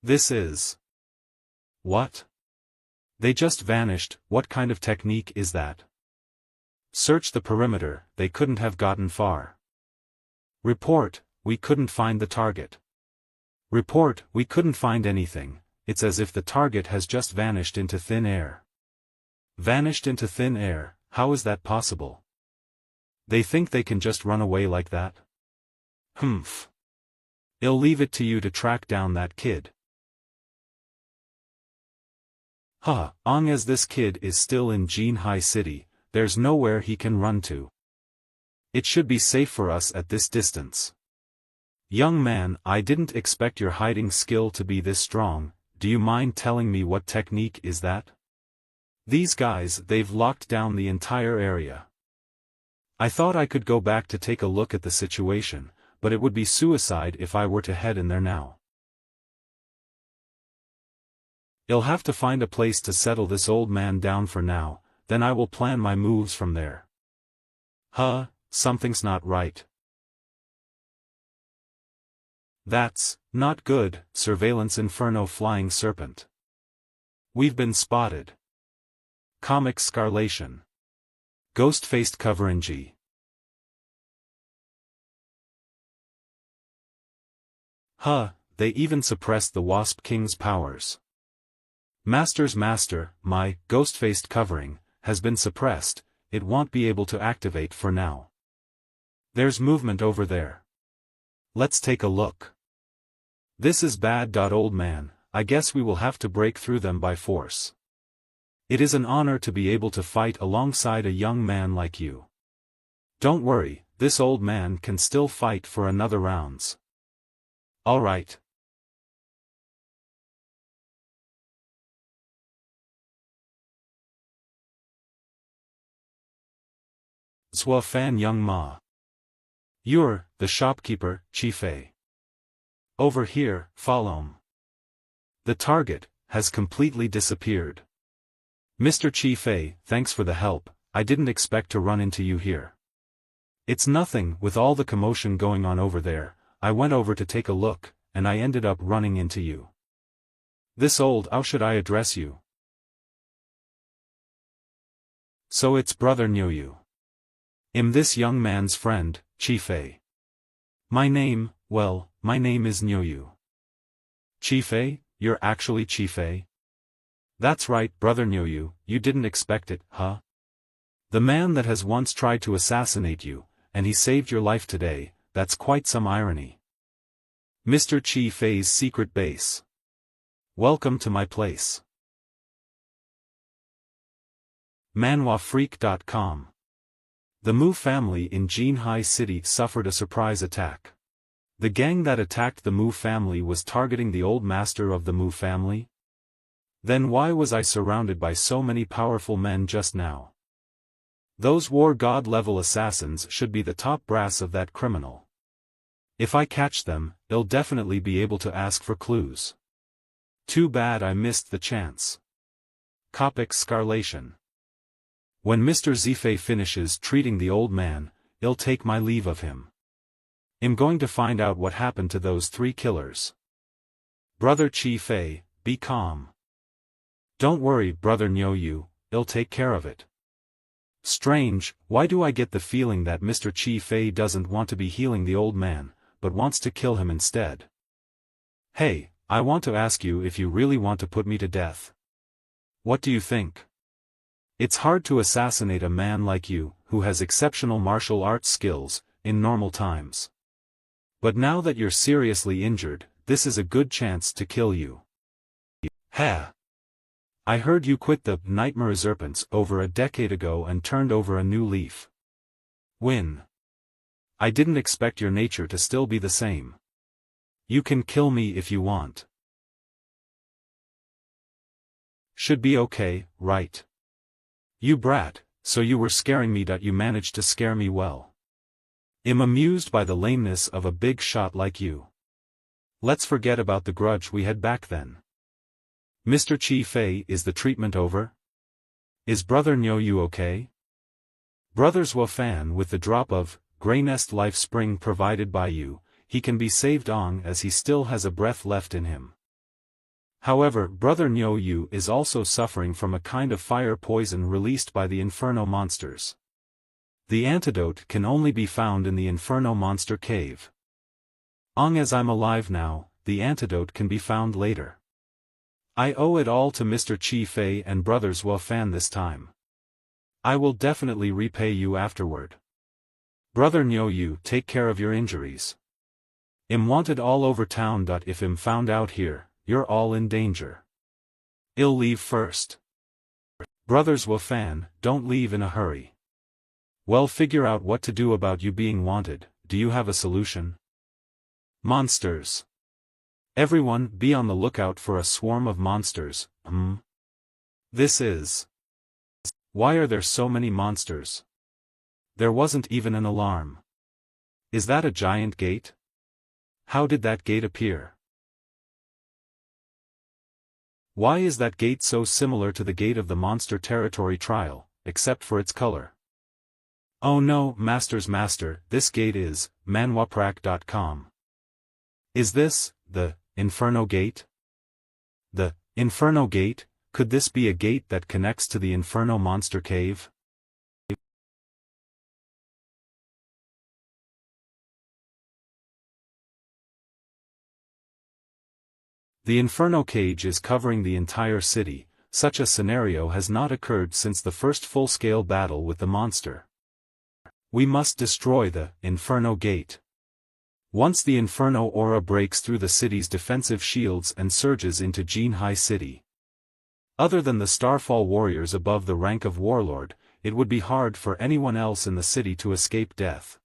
This is... What? They just vanished. What kind of technique is that? Search the perimeter. They couldn't have gotten far. Report, we couldn't find the target. Report, we couldn't find anything. It's as if the target has just vanished into thin air. Vanished into thin air, how is that possible? They think they can just run away like that? Humph. I'll leave it to you to track down that kid. Long as this kid is still in Jinhai City, there's nowhere he can run to. It should be safe for us at this distance. Young man, I didn't expect your hiding skill to be this strong. Do you mind telling me what technique is that? These guys, they've locked down the entire area. I thought I could go back to take a look at the situation, but it would be suicide if I were to head in there now. I'll have to find a place to settle this old man down for now, then I will plan my moves from there. Something's not right. That's not good. Surveillance Inferno Flying Serpent. We've been spotted. Comic Scarlation. Ghost-faced Coveringy. They even suppressed the Wasp King's powers. Master, my ghost-faced covering has been suppressed. It won't be able to activate for now. There's movement over there. Let's take a look. This is bad. Old man, I guess we will have to break through them by force. It is an honor to be able to fight alongside a young man like you. Don't worry, this old man can still fight for another rounds. Alright. Zwa Fan Young Ma. You're the shopkeeper, Chifei. Over here, follow. The target has completely disappeared. Mr. Chifei, thanks for the help. I didn't expect to run into you here. It's nothing. With all the commotion going on over there, I went over to take a look, and I ended up running into you. How should I address you? So it's Brother Nyoyu. I'm this young man's friend, Chifei. My name is Nyoyu. Chief-A, you're actually Chief-A? That's right, Brother Nyoyu, you didn't expect it, huh? The man that has once tried to assassinate you, and he saved your life today, that's quite some irony. Mr. Chief-A's secret base. Welcome to my place. ManhuaFreak.com. The Mu family in Jinhai City suffered a surprise attack. The gang that attacked the Mu family was targeting the old master of the Mu family? Then why was I surrounded by so many powerful men just now? Those war god level assassins should be the top brass of that criminal. If I catch them, they'll definitely be able to ask for clues. Too bad I missed the chance. Copic Scarlation. When Mr. Zifei finishes treating the old man, I'll take my leave of him. I'm going to find out what happened to those 3 killers. Brother Chief-A, be calm. Don't worry, Brother Nyoyu, I'll take care of it. Strange, why do I get the feeling that Mr. Chief-A doesn't want to be healing the old man, but wants to kill him instead? Hey, I want to ask you if you really want to put me to death. What do you think? It's hard to assassinate a man like you, who has exceptional martial arts skills, in normal times. But now that you're seriously injured, this is a good chance to kill you. Ha! I heard you quit the Nightmare Serpents over a decade ago and turned over a new leaf. Win. I didn't expect your nature to still be the same. You can kill me if you want. Should be okay, right? You brat, so you were scaring me that you managed to scare me well. I'm amused by the lameness of a big shot like you. Let's forget about the grudge we had back then. Mr. Chief-A, is the treatment over? Is Brother Nyoyu okay? Brothers Wafan, with the drop of Grey Nest Life Spring provided by you, he can be saved on as he still has a breath left in him. However, Brother Nyoyu is also suffering from a kind of fire poison released by the Inferno monsters. The antidote can only be found in the Inferno monster cave. Long as I'm alive now, the antidote can be found later. I owe it all to Mr. Chief-A and Brothers Wafan this time. I will definitely repay you afterward. Brother Nyoyu, take care of your injuries. I'm wanted all over town. If I'm found out here, you're all in danger. I'll leave first. Brothers Wafan, don't leave in a hurry. Well, figure out what to do about you being wanted. Do you have a solution? Monsters. Everyone, be on the lookout for a swarm of monsters. This is... Why are there so many monsters? There wasn't even an alarm. Is that a giant gate? How did that gate appear? Why is that gate so similar to the gate of the Monster Territory trial, except for its color? Oh no, Master, this gate is ManhuaPrac.com. Is this the Inferno Gate? The Inferno Gate? Could this be a gate that connects to the Inferno Monster Cave? The Inferno Cage is covering the entire city. Such a scenario has not occurred since the first full-scale battle with the monster. We must destroy the Inferno Gate. Once the Inferno aura breaks through the city's defensive shields and surges into Jinhai City. Other than the Starfall warriors above the rank of Warlord, it would be hard for anyone else in the city to escape death.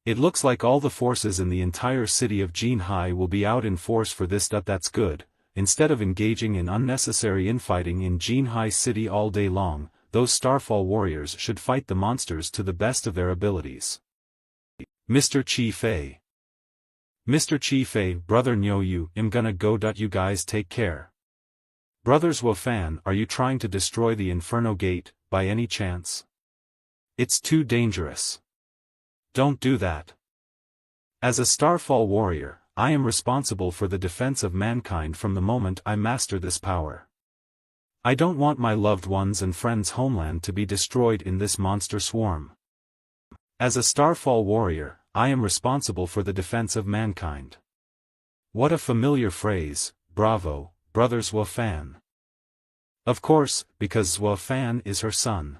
It looks like all the forces in the entire city of Jinhai will be out in force for this. That's good. Instead of engaging in unnecessary infighting in Jinhai City all day long, those Starfall warriors should fight the monsters to the best of their abilities. Mr. Chief-A. Mr. Chief-A, Brother Nyoyu, I'm gonna go. You guys take care. Brothers Wafan, are you trying to destroy the Inferno Gate, by any chance? It's too dangerous. Don't do that. As a Starfall warrior, I am responsible for the defense of mankind from the moment I master this power. I don't want my loved ones and friends' homeland to be destroyed in this monster swarm. As a Starfall warrior, I am responsible for the defense of mankind. What a familiar phrase, bravo, brother Zhua Fan. Of course, because Zhua Fan is her son.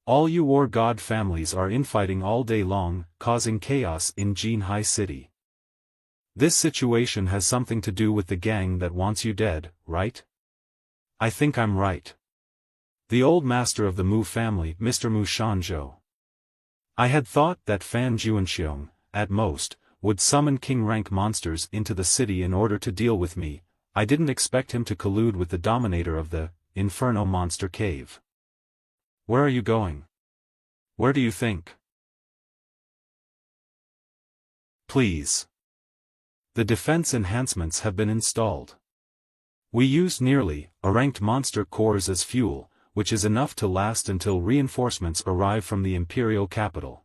All you war god families are infighting all day long, causing chaos in Jinhai City. This situation has something to do with the gang that wants you dead, right? I think I'm right. The old master of the Mu family, Mr. Mu Shanzhou. I had thought that Fan Juanxiong, at most, would summon king-rank monsters into the city in order to deal with me. I didn't expect him to collude with the dominator of the Inferno Monster Cave. Where are you going? Where do you think? Please. The defense enhancements have been installed. We used nearly ranked monster cores as fuel, which is enough to last until reinforcements arrive from the imperial capital.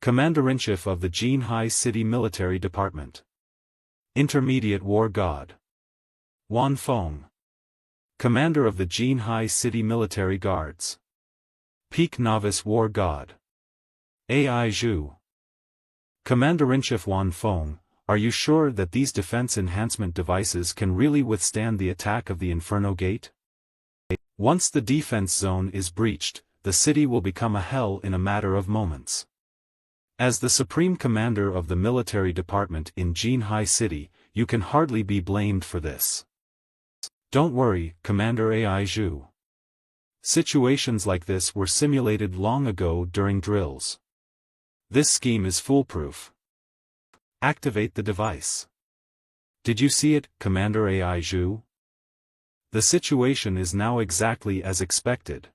Commander-in-Chief of the Jinhai City Military Department. Intermediate War God. Wan Feng. Commander of the Jinhai City Military Guards. Peak Novice War God. Ai Zhu. Commander-in-Chief Wan Feng, are you sure that these defense enhancement devices can really withstand the attack of the Inferno Gate? Once the defense zone is breached, the city will become a hell in a matter of moments. As the Supreme Commander of the Military Department in Jinhai City, you can hardly be blamed for this. Don't worry, Commander Ai Zhu. Situations like this were simulated long ago during drills. This scheme is foolproof. Activate the device. Did you see it, Commander Ai Zhu? The situation is now exactly as expected.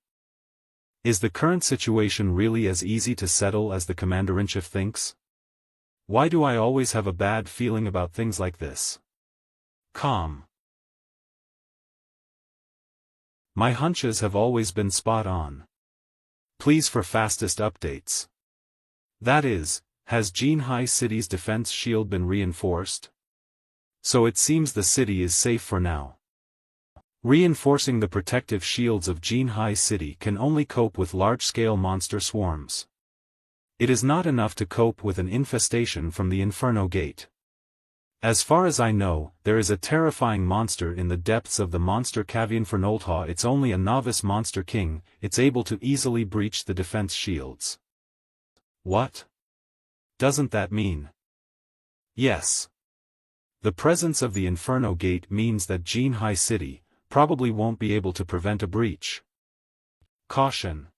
Is the current situation really as easy to settle as the Commander-in-Chief thinks? Why do I always have a bad feeling about things like this? Calm. My hunches have always been spot on. Please for fastest updates. That is, has Jinhai City's defense shield been reinforced? So it seems the city is safe for now. Reinforcing the protective shields of Jinhai City can only cope with large-scale monster swarms. It is not enough to cope with an infestation from the Inferno Gate. As far as I know, there is a terrifying monster in the depths of the monster cave Infernolta. It's only a novice monster king, it's able to easily breach the defense shields. What? Doesn't that mean? Yes. The presence of the Inferno Gate means that Jinhai City probably won't be able to prevent a breach. Caution.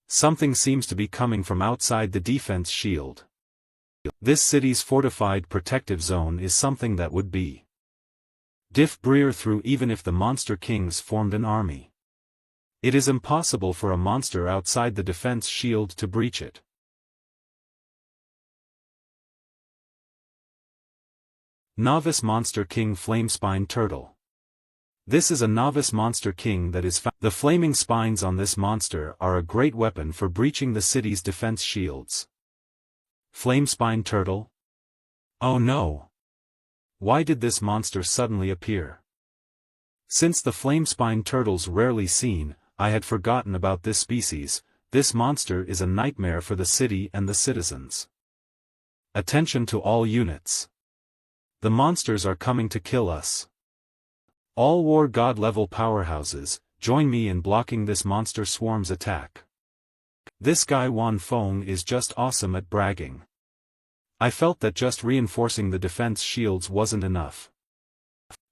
Something seems to be coming from outside the defense shield. This city's fortified protective zone is something that would be breer through even if the monster kings formed an army. It is impossible for a monster outside the defense shield to breach it. Novice Monster King Flamespine Turtle. This is a novice monster king that is found. The flaming spines on this monster are a great weapon for breaching the city's defense shields. Flamespine Turtle? Oh no! Why did this monster suddenly appear? Since the flamespine turtle's rarely seen, I had forgotten about this species. This monster is a nightmare for the city and the citizens. Attention to all units. The monsters are coming to kill us. All War God level powerhouses, join me in blocking this monster swarm's attack. This guy Wan Feng is just awesome at bragging. I felt that just reinforcing the defense shields wasn't enough.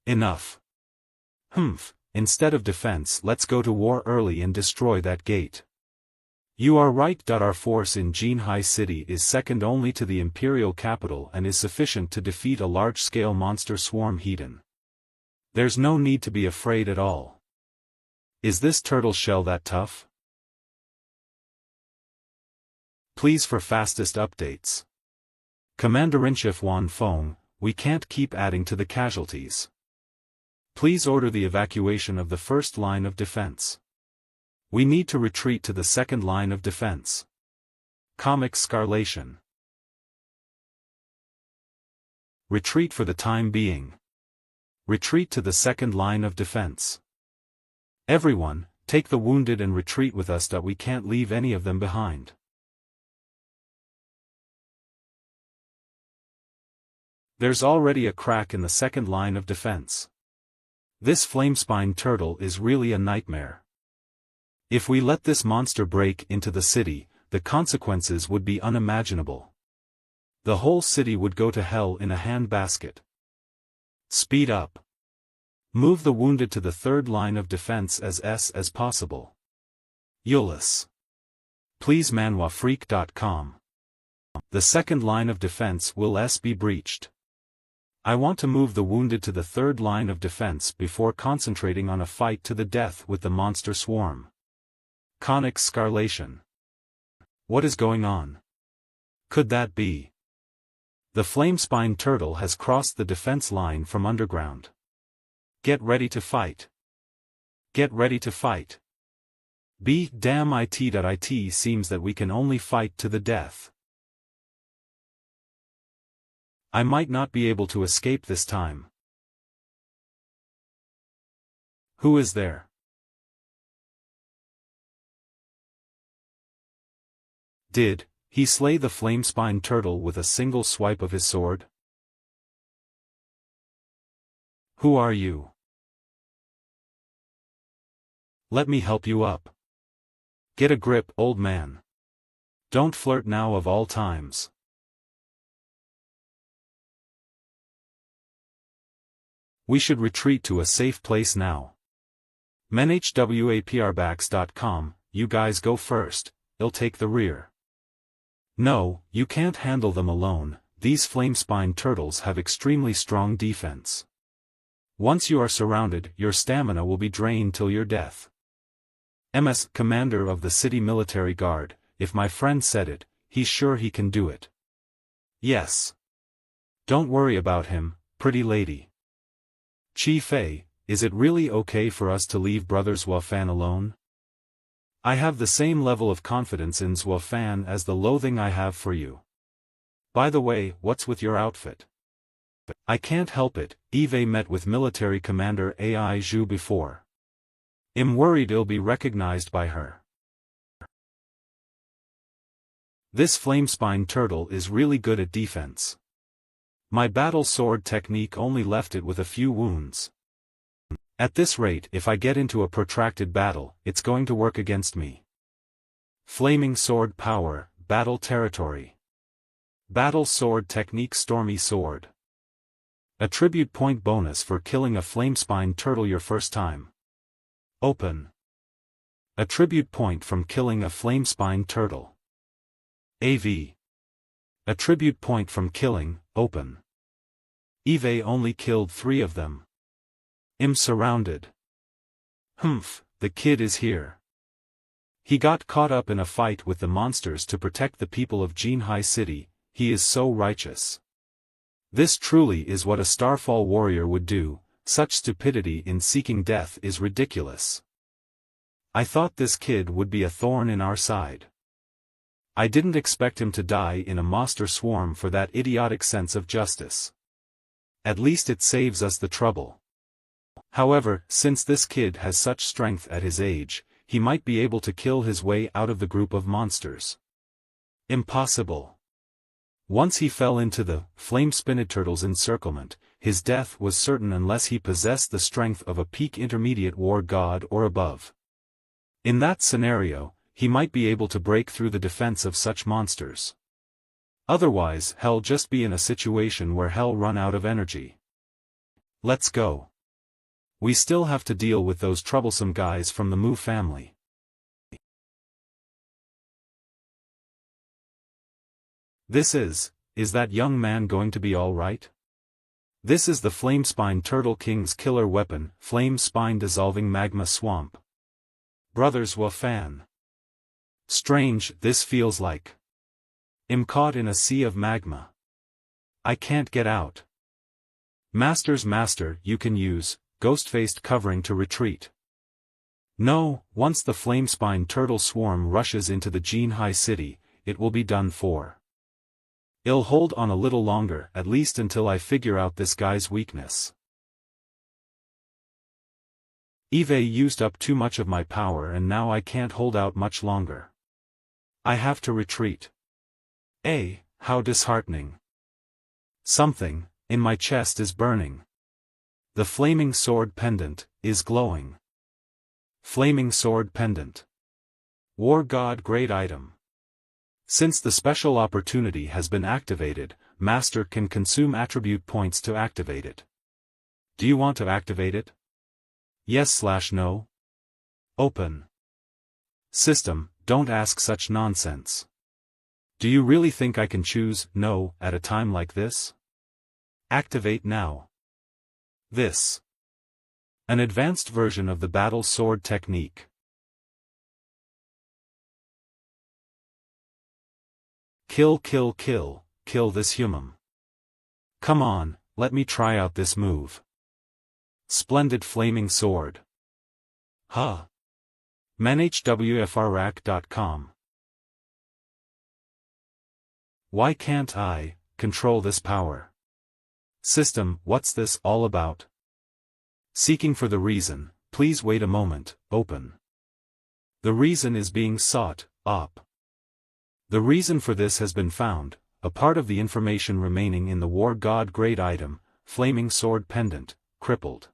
Enough. Instead of defense, let's go to war early and destroy that gate. You are right. Our force in Jinhai City is second only to the imperial capital and is sufficient to defeat a large-scale monster swarm Hedon. There's no need to be afraid at all. Is this turtle shell that tough? Please for fastest updates. Commander-in-Chief Wan Feng, we can't keep adding to the casualties. Please order the evacuation of the first line of defense. We need to retreat to the second line of defense. Comic Scarlation. Retreat for the time being. Retreat to the second line of defense. Everyone, take the wounded and retreat with us. We can't leave any of them behind. There's already a crack in the second line of defense. This flamespine turtle is really a nightmare. If we let this monster break into the city, the consequences would be unimaginable. The whole city would go to hell in a handbasket. Speed up. Move the wounded to the third line of defense as possible. Euless. Please manhwafreak.com. The second line of defense will be breached. I want to move the wounded to the third line of defense before concentrating on a fight to the death with the monster swarm. Conic scarlation. What is going on? Could that be? The flamespine turtle has crossed the defense line from underground. Get ready to fight. Get ready to fight. Damn it seems that we can only fight to the death. I might not be able to escape this time. Who is there? Did he slay the flamespine turtle with a single swipe of his sword? Who are you? Let me help you up. Get a grip, old man. Don't flirt now of all times. We should retreat to a safe place now. manhwaprbacks.com, you guys go first, I'll take the rear. No, you can't handle them alone, these flamespine turtles have extremely strong defense. Once you are surrounded, your stamina will be drained till your death. MS, Commander of the City Military Guard, if my friend said it, he's sure he can do it. Yes. Don't worry about him, pretty lady. Chi Fei, is it really okay for us to leave Brothers Wafan alone? I have the same level of confidence in Zwafan as the loathing I have for you. By the way, what's with your outfit? I can't help it, Eve met with Military Commander Ai Zhu before. I'm worried it'll be recognized by her. This flamespine turtle is really good at defense. My battle sword technique only left it with a few wounds. At this rate, if I get into a protracted battle, it's going to work against me. Flaming sword power, battle territory. Battle sword technique, stormy sword. Attribute point bonus for killing a flamespine turtle your first time. Open. Attribute point from killing a flamespine turtle. AV. Attribute point from killing, open. Eve only killed 3 of them. I'm surrounded. Humph, the kid is here. He got caught up in a fight with the monsters to protect the people of Jinhai City, he is so righteous. This truly is what a Starfall warrior would do, such stupidity in seeking death is ridiculous. I thought this kid would be a thorn in our side. I didn't expect him to die in a monster swarm for that idiotic sense of justice. At least it saves us the trouble. However, since this kid has such strength at his age, he might be able to kill his way out of the group of monsters. Impossible. Once he fell into the flame-spinned turtle's encirclement, his death was certain unless he possessed the strength of a peak intermediate war god or above. In that scenario, he might be able to break through the defense of such monsters. Otherwise, hell just be in a situation where hell run out of energy. Let's go. We still have to deal with those troublesome guys from the Mu family. Is that young man going to be alright? This is the Flamespine Turtle King's killer weapon, Flame Spine Dissolving Magma Swamp. Brothers Wafan. Strange, this feels like. I'm caught in a sea of magma. I can't get out. Master, you can use ghost-faced covering to retreat. No, once the Flamespine Turtle Swarm rushes into the Jinhai City, it will be done for. I'll hold on a little longer, at least until I figure out this guy's weakness. Eve used up too much of my power and now I can't hold out much longer. I have to retreat. How disheartening. Something in my chest is burning. The flaming sword pendant is glowing. Flaming sword pendant. War God great item. Since the special opportunity has been activated, Master can consume attribute points to activate it. Do you want to activate it? Yes/no? Open. System, don't ask such nonsense. Do you really think I can choose no at a time like this? Activate now. This. An advanced version of the battle sword technique. Kill kill kill, kill this human. Come on, let me try out this move. Splendid flaming sword. Huh. manhwfrrack.com. Why can't I control this power? System, what's this all about? Seeking for the reason, please wait a moment, open. The reason is being sought, up. The reason for this has been found, a part of the information remaining in the War God Great item, Flaming Sword Pendant, crippled.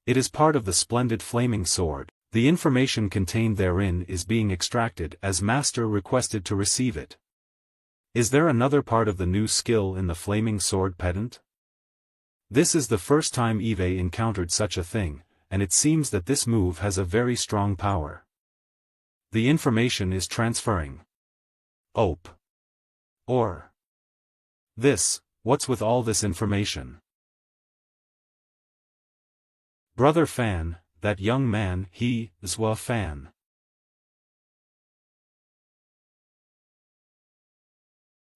It is part of the splendid flaming sword, the information contained therein is being extracted as Master requested to receive it. Is there another part of the new skill in the Flaming Sword Pendant? This is the first time Eve encountered such a thing, and it seems that this move has a very strong power. The information is transferring. Ope. Or. This, what's with all this information? Brother Fan, that young man, he is a fan.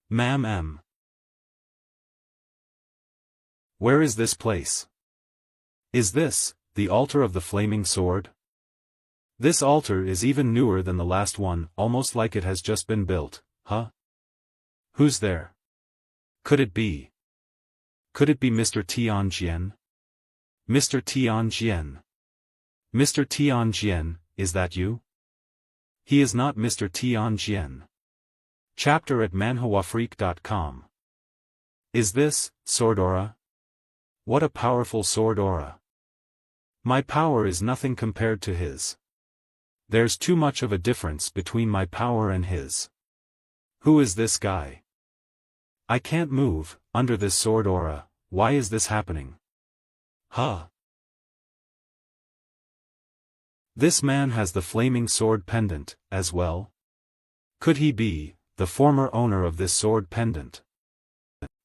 Ma'am. Where is this place? Is this, the altar of the flaming sword? This altar is even newer than the last one, almost like it has just been built, huh? Who's there? Could it be? Could it be Mr. Tianjian? Mr. Tianjian. Mr. Tianjian, is that you? He is not Mr. Tianjian. Chapter at manhuafreak.com. Is this, sword aura? What a powerful sword aura. My power is nothing compared to his. There's too much of a difference between my power and his. Who is this guy? I can't move, under this sword aura, why is this happening? Huh? This man has the flaming sword pendant, as well? Could he be, the former owner of this sword pendant?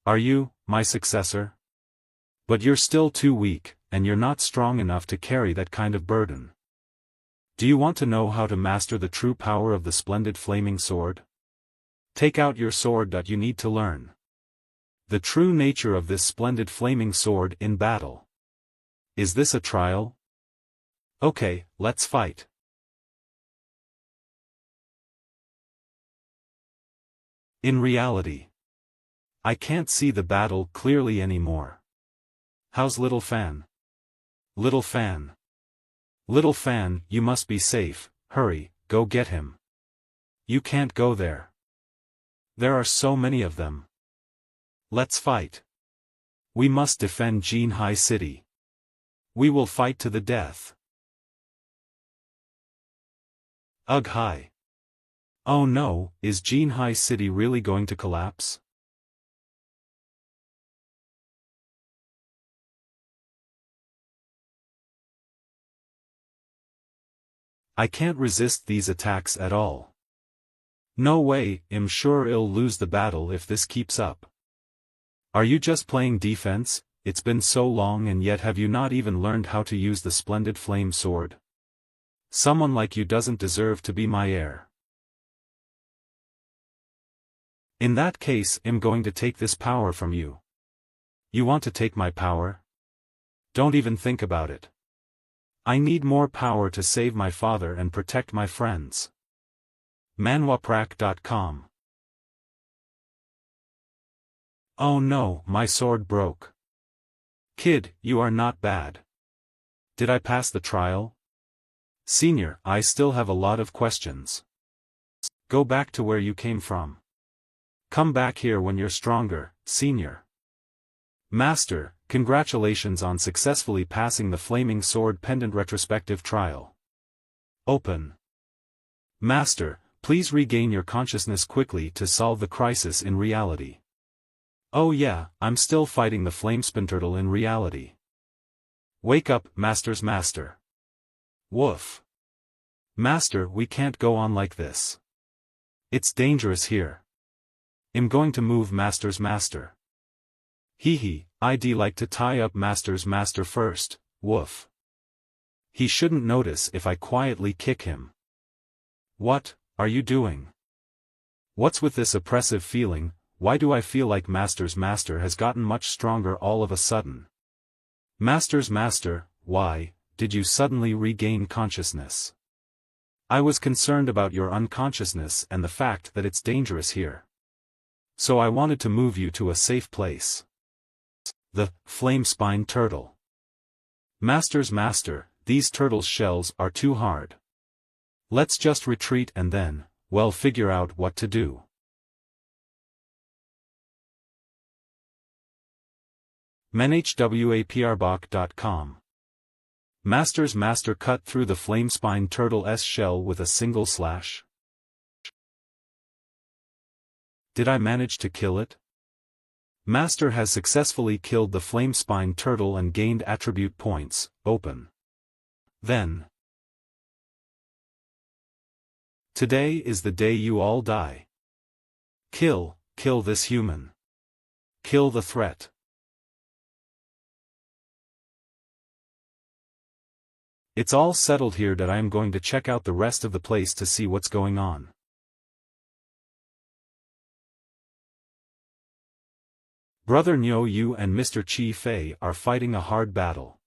Are you, my successor? But you're still too weak, and you're not strong enough to carry that kind of burden. Do you want to know how to master the true power of the splendid flaming sword? Take out your sword that you need to learn. The true nature of this splendid flaming sword in battle. Is this a trial? Okay, let's fight. In reality, I can't see the battle clearly anymore. How's Little Fan? Little Fan. Little Fan, you must be safe, hurry, go get him. You can't go there. There are so many of them. Let's fight. We must defend Jinhai City. We will fight to the death. Ugh hi. Oh no, is Jinhai City really going to collapse? I can't resist these attacks at all. No way, I'm sure I'll lose the battle if this keeps up. Are you just playing defense? It's been so long and yet have you not even learned how to use the splendid flame sword? Someone like you doesn't deserve to be my heir. In that case, I'm going to take this power from you. You want to take my power? Don't even think about it. I need more power to save my father and protect my friends. Manhuaprak.com. Oh no, my sword broke. Kid, you are not bad. Did I pass the trial? Senior, I still have a lot of questions. Go back to where you came from. Come back here when you're stronger, senior. Master, congratulations on successfully passing the Flaming Sword Pendant retrospective trial. Open. Master, please regain your consciousness quickly to solve the crisis in reality. Oh yeah, I'm still fighting the Flamespin Turtle in reality. Wake up, Master's master. Woof. Master, we can't go on like this. It's dangerous here. I'm going to move Master's master. Hee hee, I'd like to tie up Master's master first, woof. He shouldn't notice if I quietly kick him. What are you doing? What's with this oppressive feeling? Why do I feel like Master's master has gotten much stronger all of a sudden? Master's master, why did you suddenly regain consciousness? I was concerned about your unconsciousness and the fact that it's dangerous here. So I wanted to move you to a safe place. The Flamespine Turtle. Master's master, these turtles' shells are too hard. Let's just retreat and then, well, figure out what to do. menhwaprbach.com. Master's master cut through the Flamespine Turtle's shell with a single slash. Did I manage to kill it? Master has successfully killed the Flamespine Turtle and gained attribute points. Open. Then. Today is the day you all die. Kill this human. Kill the threat. It's all settled here that I am going to check out the rest of the place to see what's going on. Brother Nyo Yu and Mr. Chi Fei are fighting a hard battle.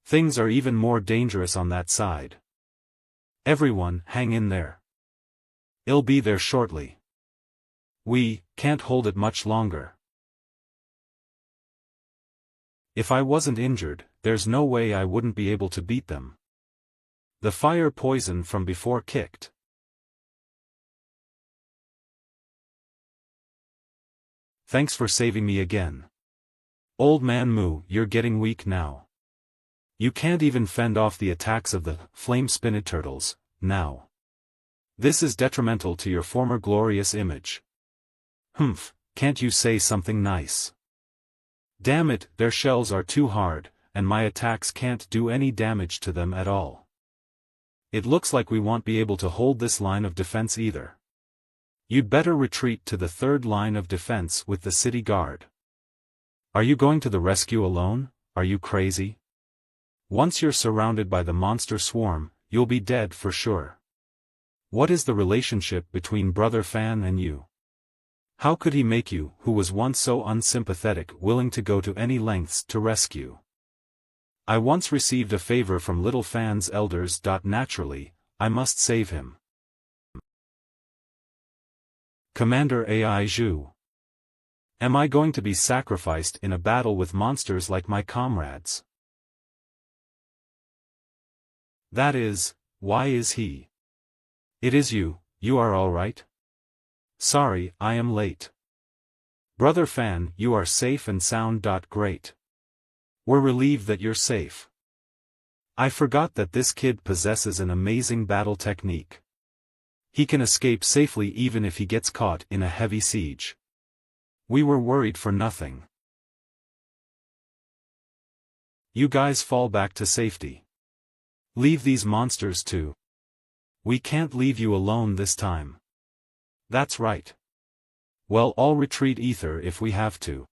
Things are even more dangerous on that side. Everyone, hang in there. I'll be there shortly. We can't hold it much longer. If I wasn't injured, there's no way I wouldn't be able to beat them. The fire poison from before kicked. Thanks for saving me again. Old Man Moo, you're getting weak now. You can't even fend off the attacks of the Flamespin Turtles, now. This is detrimental to your former glorious image. Humph, can't you say something nice? Damn it, their shells are too hard, and my attacks can't do any damage to them at all. It looks like we won't be able to hold this line of defense either. You'd better retreat to the third line of defense with the city guard. Are you going to the rescue alone? Are you crazy? Once you're surrounded by the monster swarm, you'll be dead for sure. What is the relationship between Brother Fan and you? How could he make you, who was once so unsympathetic, willing to go to any lengths to rescue? I once received a favor from Little Fan's elders. Naturally, I must save him. Commander Ai Zhu. Am I going to be sacrificed in a battle with monsters like my comrades? That is, why is he? It is you are all right? Sorry, I am late. Brother Fan, you are safe and sound. Great. We're relieved that you're safe. I forgot that this kid possesses an amazing battle technique. He can escape safely even if he gets caught in a heavy siege. We were worried for nothing. You guys fall back to safety. Leave these monsters too. We can't leave you alone this time. That's right. Well, I'll retreat ether if we have to.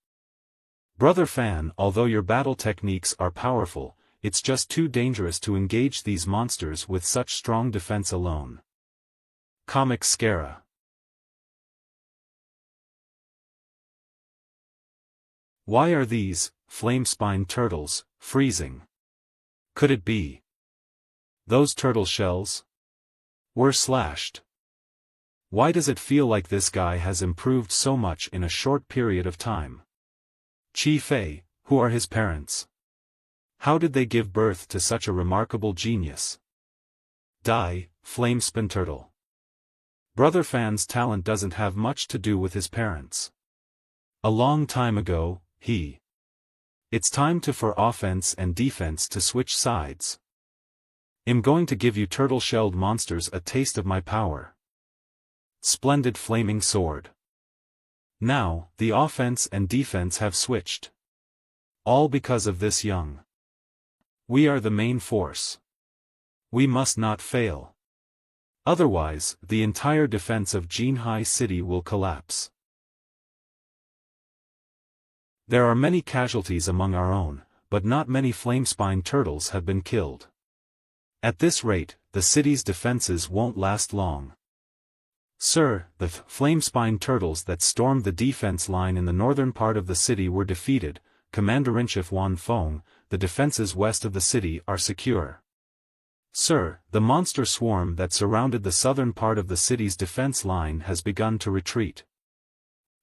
Brother Fan, although your battle techniques are powerful, it's just too dangerous to engage these monsters with such strong defense alone. Comic Scara. Why are these Flamespine Turtles freezing? Could it be those turtle shells were slashed? Why does it feel like this guy has improved so much in a short period of time? Chi Fei, who are his parents? How did they give birth to such a remarkable genius? Flamespin Turtle. Brother Fan's talent doesn't have much to do with his parents. A long time ago, he It's time for offense and defense to switch sides. I'm going to give you turtle-shelled monsters a taste of my power. Splendid flaming sword. Now, the offense and defense have switched. All because of this young. We are the main force. We must not fail. Otherwise, the entire defense of Jinhai City will collapse. There are many casualties among our own, but not many flamespine turtles have been killed. At this rate, the city's defenses won't last long. Sir, the flamespine turtles that stormed the defense line in the northern part of the city were defeated. Commander-in-Chief Wan Feng, the defenses west of the city are secure. Sir, the monster swarm that surrounded the southern part of the city's defense line has begun to retreat.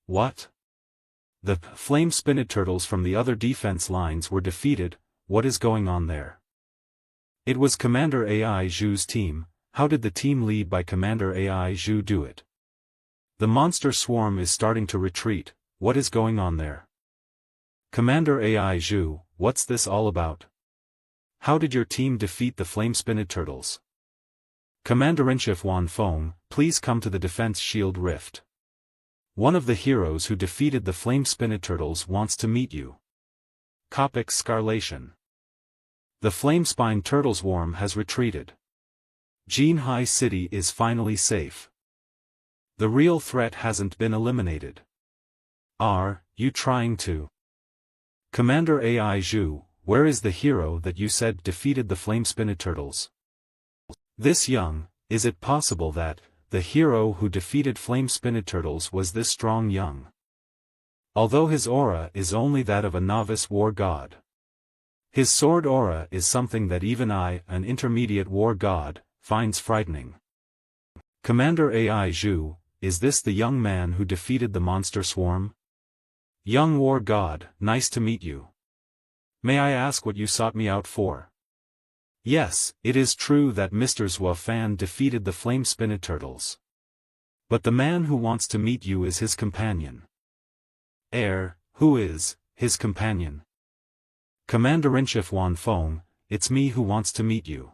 What? The flame-spinned turtles from the other defense lines were defeated. What is going on there? It was Commander Ai Zhu's team. How did the team lead by Commander Ai Zhu do it? The monster swarm is starting to retreat. What is going on there? Commander Ai Zhu, what's this all about? How did your team defeat the flame-spinned turtles? Commander-in-Chief Wan Feng, please come to the defense shield rift. One of the heroes who defeated the flame-spinned turtles wants to meet you. Copic Scarlation. The flame-spine turtle swarm has retreated. Jinhai City is finally safe. The real threat hasn't been eliminated. Are you trying to? Commander Ai Zhu, where is the hero that you said defeated the flame-spinned turtles? This young, is it possible that the hero who defeated flame-spinned turtles was this strong young? Although his aura is only that of a novice war god. His sword aura is something that even I, an intermediate war god, finds frightening. Commander Ai Zhu, is this the young man who defeated the monster swarm? Young war god, nice to meet you. May I ask what you sought me out for? Yes, it is true that Mr. Zhua Fan defeated the flame-spinned turtles. But the man who wants to meet you is his companion. Who is his companion? Commander-in-Chief Wan Feng, it's me who wants to meet you.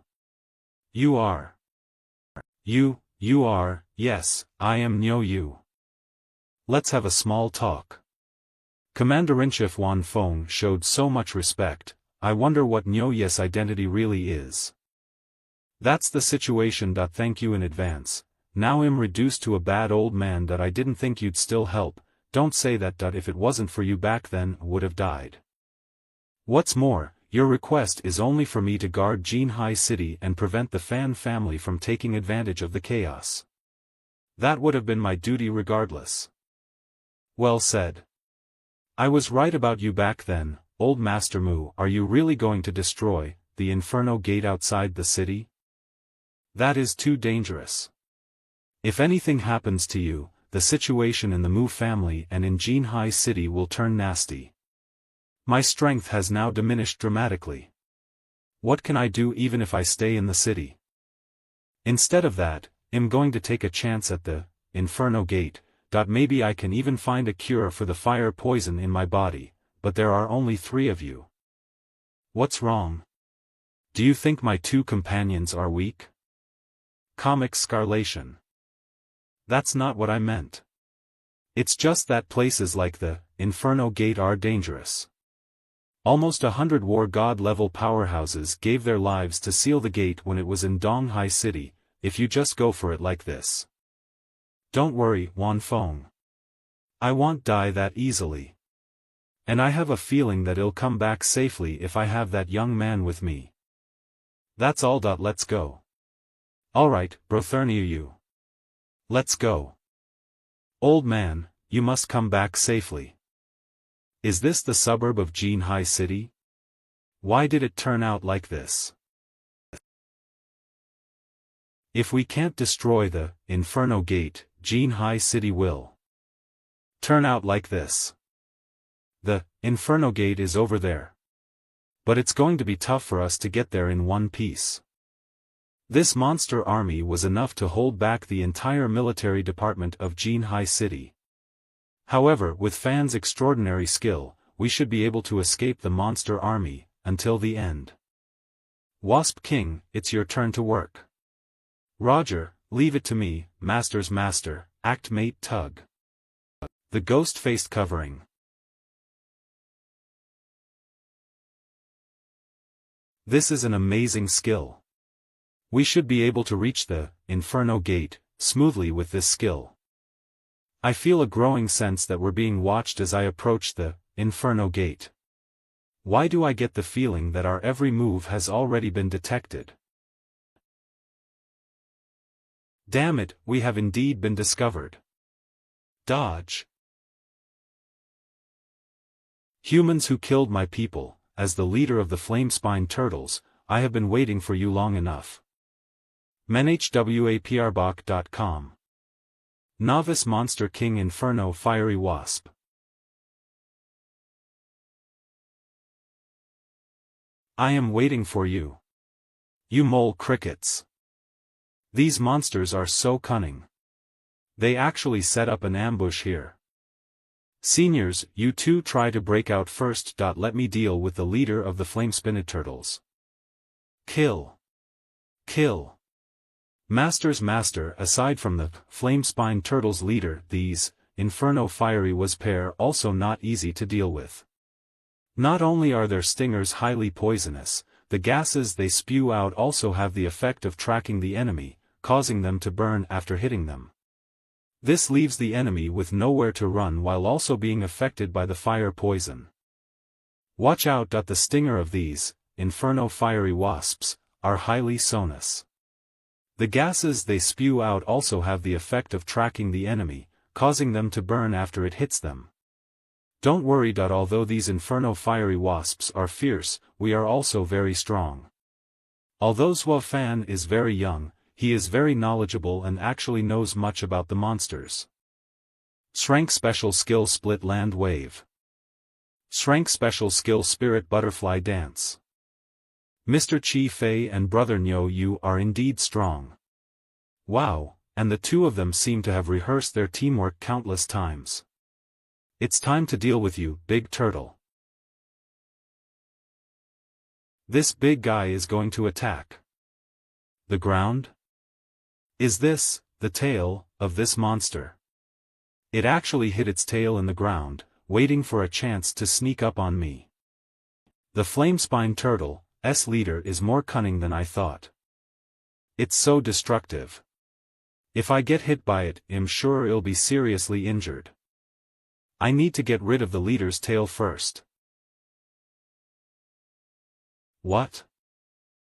You are. You are, yes, I am Niu Yu. Let's have a small talk. Commander-in-Chief Wan Feng showed so much respect. I wonder what Niu Yu's identity really is. That's the situation. Thank you in advance. Now I'm reduced to a bad old man that I didn't think you'd still help. Don't say that. If it wasn't for you back then, would have died. What's more, your request is only for me to guard Jinhai City and prevent the Fan family from taking advantage of the chaos. That would have been my duty regardless. Well said. I was right about you back then, old Master Mu. Are you really going to destroy the Inferno Gate outside the city? That is too dangerous. If anything happens to you, the situation in the Mu family and in Jinhai City will turn nasty. My strength has now diminished dramatically. What can I do even if I stay in the city? Instead of that, I'm going to take a chance at the Inferno Gate. Maybe I can even find a cure for the fire poison in my body, but there are only 3 of you. What's wrong? Do you think my 2 companions are weak? Comic Scarlation. That's not what I meant. It's just that places like the Inferno Gate are dangerous. Almost 100 war god level powerhouses gave their lives to seal the gate when it was in Donghai City. If you just go for it like this. Don't worry, Wan Feng. I won't die that easily. And I have a feeling that it'll come back safely if I have that young man with me. That's all. Let's go. Alright, Brotherniu. Let's go. Old man, you must come back safely. Is this the suburb of Jinhai City? Why did it turn out like this? If we can't destroy the Inferno Gate, Jinhai City will turn out like this. The Inferno Gate is over there. But it's going to be tough for us to get there in one piece. This monster army was enough to hold back the entire military department of Jinhai City. However, with Fan's extraordinary skill, we should be able to escape the monster army, until the end. Wasp King, it's your turn to work. Roger, leave it to me, Master's Master, Act Mate Tug. The ghost-faced covering. This is an amazing skill. We should be able to reach the Inferno Gate smoothly with this skill. I feel a growing sense that we're being watched as I approach the Inferno Gate. Why do I get the feeling that our every move has already been detected? Damn it, we have indeed been discovered. Dodge. Humans who killed my people, as the leader of the flame-spined turtles, I have been waiting for you long enough. menhwaprbach.com. Novice Monster King Inferno Fiery Wasp. I am waiting for you. You mole crickets. These monsters are so cunning. They actually set up an ambush here. Seniors, you two try to break out first. Let me deal with the leader of the flame-spinned turtles. Kill. Kill. Master's Master, aside from the flame-spined turtles leader, these Inferno Fiery Wasp pair also not easy to deal with. Not only are their stingers highly poisonous, the gases they spew out also have the effect of tracking the enemy, causing them to burn after hitting them. This leaves the enemy with nowhere to run while also being affected by the fire poison. Watch out. The stinger of these Inferno Fiery Wasps are highly sonous. The gases they spew out also have the effect of tracking the enemy, causing them to burn after it hits them. Don't worry. Although these Inferno Fiery Wasps are fierce, we are also very strong. Although Zwafan is very young, he is very knowledgeable and actually knows much about the monsters. Shrank Special Skill Split Land Wave. Shrank Special Skill Spirit Butterfly Dance. Mr. Chi Fei and Brother Nyo Yu are indeed strong. Wow, and the two of them seem to have rehearsed their teamwork countless times. It's time to deal with you, Big Turtle. This big guy is going to attack. The ground? Is this the tail of this monster? It actually hit its tail in the ground, waiting for a chance to sneak up on me. The flame-spined turtle's leader is more cunning than I thought. It's so destructive. If I get hit by it, I'm sure I'll be seriously injured. I need to get rid of the leader's tail first. What?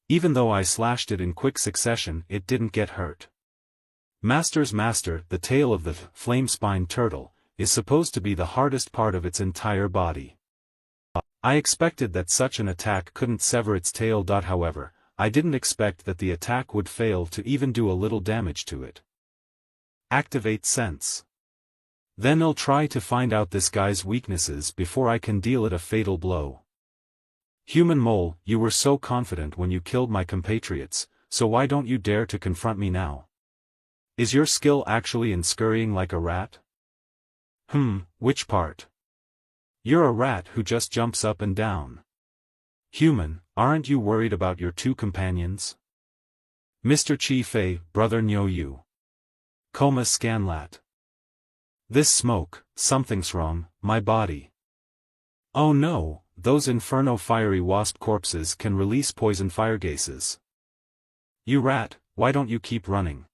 Even though I slashed it in quick succession, it didn't get hurt. Master's Master, the tail of the flame-spined turtle, is supposed to be the hardest part of its entire body. I expected that such an attack couldn't sever its tail. However, I didn't expect that the attack would fail to even do a little damage to it. Activate Sense. Then I'll try to find out this guy's weaknesses before I can deal it a fatal blow. Human Mole, you were so confident when you killed my compatriots, so why don't you dare to confront me now? Is your skill actually in scurrying like a rat? Which part? You're a rat who just jumps up and down. Human, aren't you worried about your two companions? Mr. Chi Fei, Brother Nyo Yu. Coma Scanlat. This smoke, something's wrong, my body. Oh no, those Inferno Fiery Wasp corpses can release poison fire gases. You rat, why don't you keep running?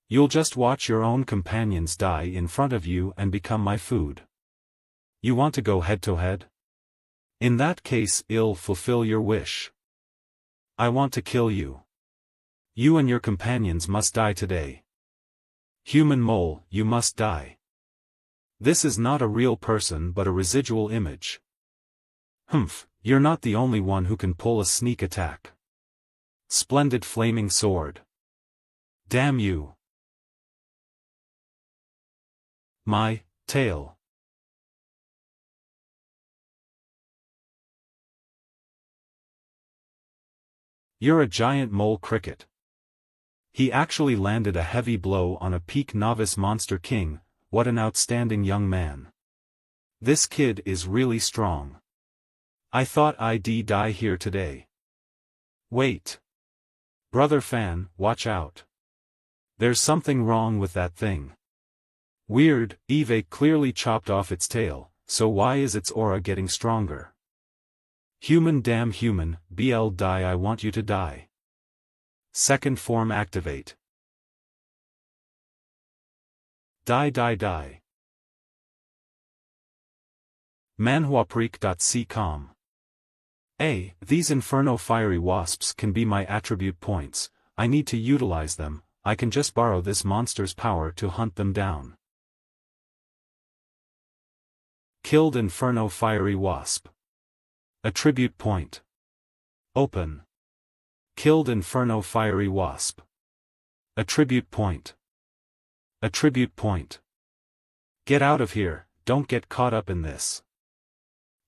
You'll just watch your own companions die in front of you and become my food. You want to go head-to-head? In that case, I'll fulfill your wish. I want to kill you. You and your companions must die today. Human Mole, you must die. This is not a real person but a residual image. You're not the only one who can pull a sneak attack. Splendid Flaming Sword. Damn you. My tail. You're a giant mole cricket. He actually landed a heavy blow on a peak novice monster king. What an outstanding young man. This kid is really strong. I thought I'd die here today. Wait. Brother Fan, watch out. There's something wrong with that thing. Weird, Eve clearly chopped off its tail, so why is its aura getting stronger? Human, damn human, BL die, I want you to die. Second form activate. Die die die. Manhuapreek.com. These inferno fiery wasps can be my attribute points, I need to utilize them, I can just borrow this monster's power to hunt them down. Killed inferno fiery wasp. Attribute point. Open. Killed inferno fiery wasp. Attribute point. Attribute point. Get out of here, don't get caught up in this.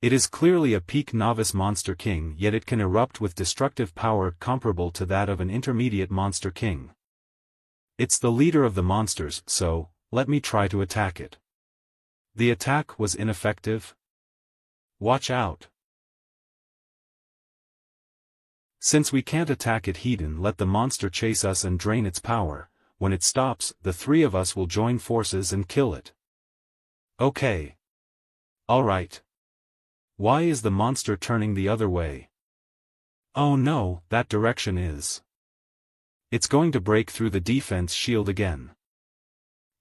It is clearly a peak novice monster king, yet it can erupt with destructive power comparable to that of an intermediate monster king. It's the leader of the monsters, so, let me try to attack it. The attack was ineffective. Watch out. Since we can't attack it heathen, let the monster chase us and drain its power. When it stops, the three of us will join forces and kill it. Okay. Alright. Why is the monster turning the other way? Oh no, that direction is. It's going to break through the defense shield again.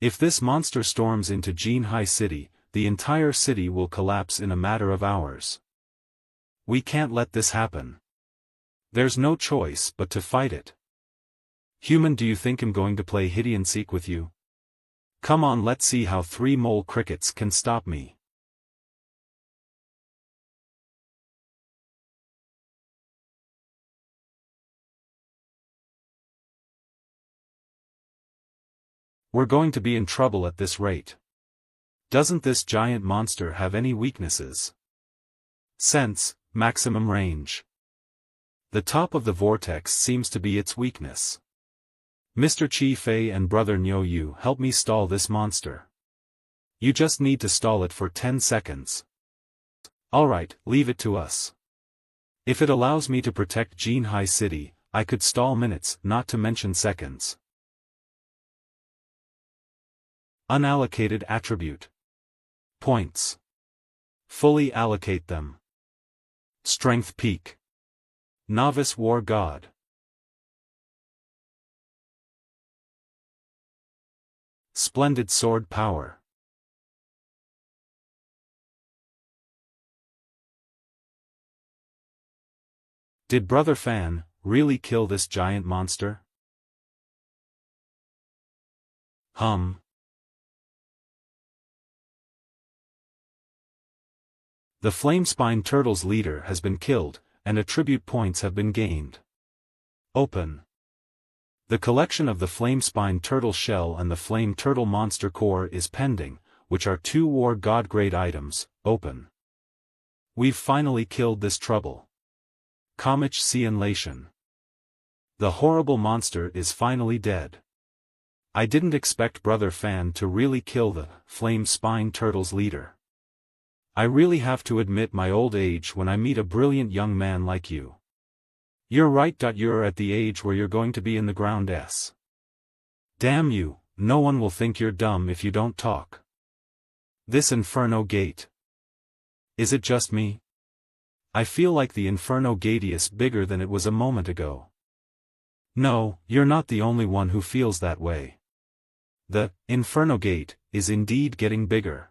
If this monster storms into Jinhai City, the entire city will collapse in a matter of hours. We can't let this happen. There's no choice but to fight it. Human, do you think I'm going to play hide and seek with you? Come on, let's see how 3 mole crickets can stop me. We're going to be in trouble at this rate. Doesn't this giant monster have any weaknesses? Sense, maximum range. The top of the vortex seems to be its weakness. Mr. Chi Fei and Brother Nyo Yu, help me stall this monster. You just need to stall it for 10 seconds. Alright, leave it to us. If it allows me to protect Jinhai City, I could stall minutes, not to mention seconds. Unallocated attribute. Points. Fully allocate them. Strength peak. Novice War God. Splendid sword power. Did Brother Fan really kill this giant monster? The Flamespine Turtle's leader has been killed, and attribute points have been gained. Open. The collection of the Flamespine Turtle shell and the Flame Turtle monster core is pending, which are 2 War God grade items. Open. We've finally killed this trouble. Comich Cianlation. The horrible monster is finally dead. I didn't expect Brother Fan to really kill the Flamespine Turtle's leader. I really have to admit my old age when I meet a brilliant young man like you. You're right. You're at the age where you're going to be in the ground s. Damn you, no one will think you're dumb if you don't talk. This Inferno Gate. Is it just me? I feel like the Inferno Gate is bigger than it was a moment ago. No, you're not the only one who feels that way. The Inferno Gate is indeed getting bigger.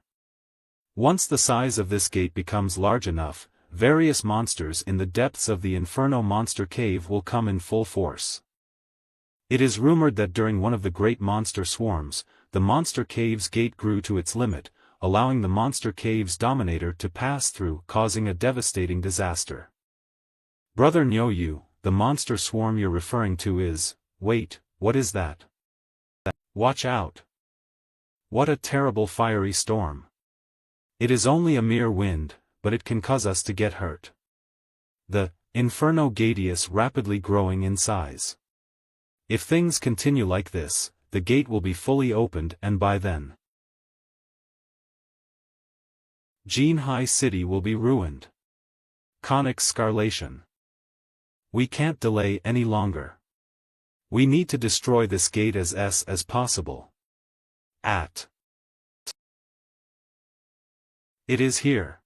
Once the size of this gate becomes large enough, various monsters in the depths of the Inferno Monster Cave will come in full force. It is rumored that during one of the great monster swarms, the Monster Cave's gate grew to its limit, allowing the Monster Cave's dominator to pass through, causing a devastating disaster. Brother Nyo Yu, the monster swarm you're referring to is, wait, what is that? Watch out! What a terrible fiery storm! It is only a mere wind, but it can cause us to get hurt. The Inferno Gate is rapidly growing in size. If things continue like this, the gate will be fully opened, and by then, Jinhai City will be ruined. Conic Scarlation. We can't delay any longer. We need to destroy this gate as possible. It is here.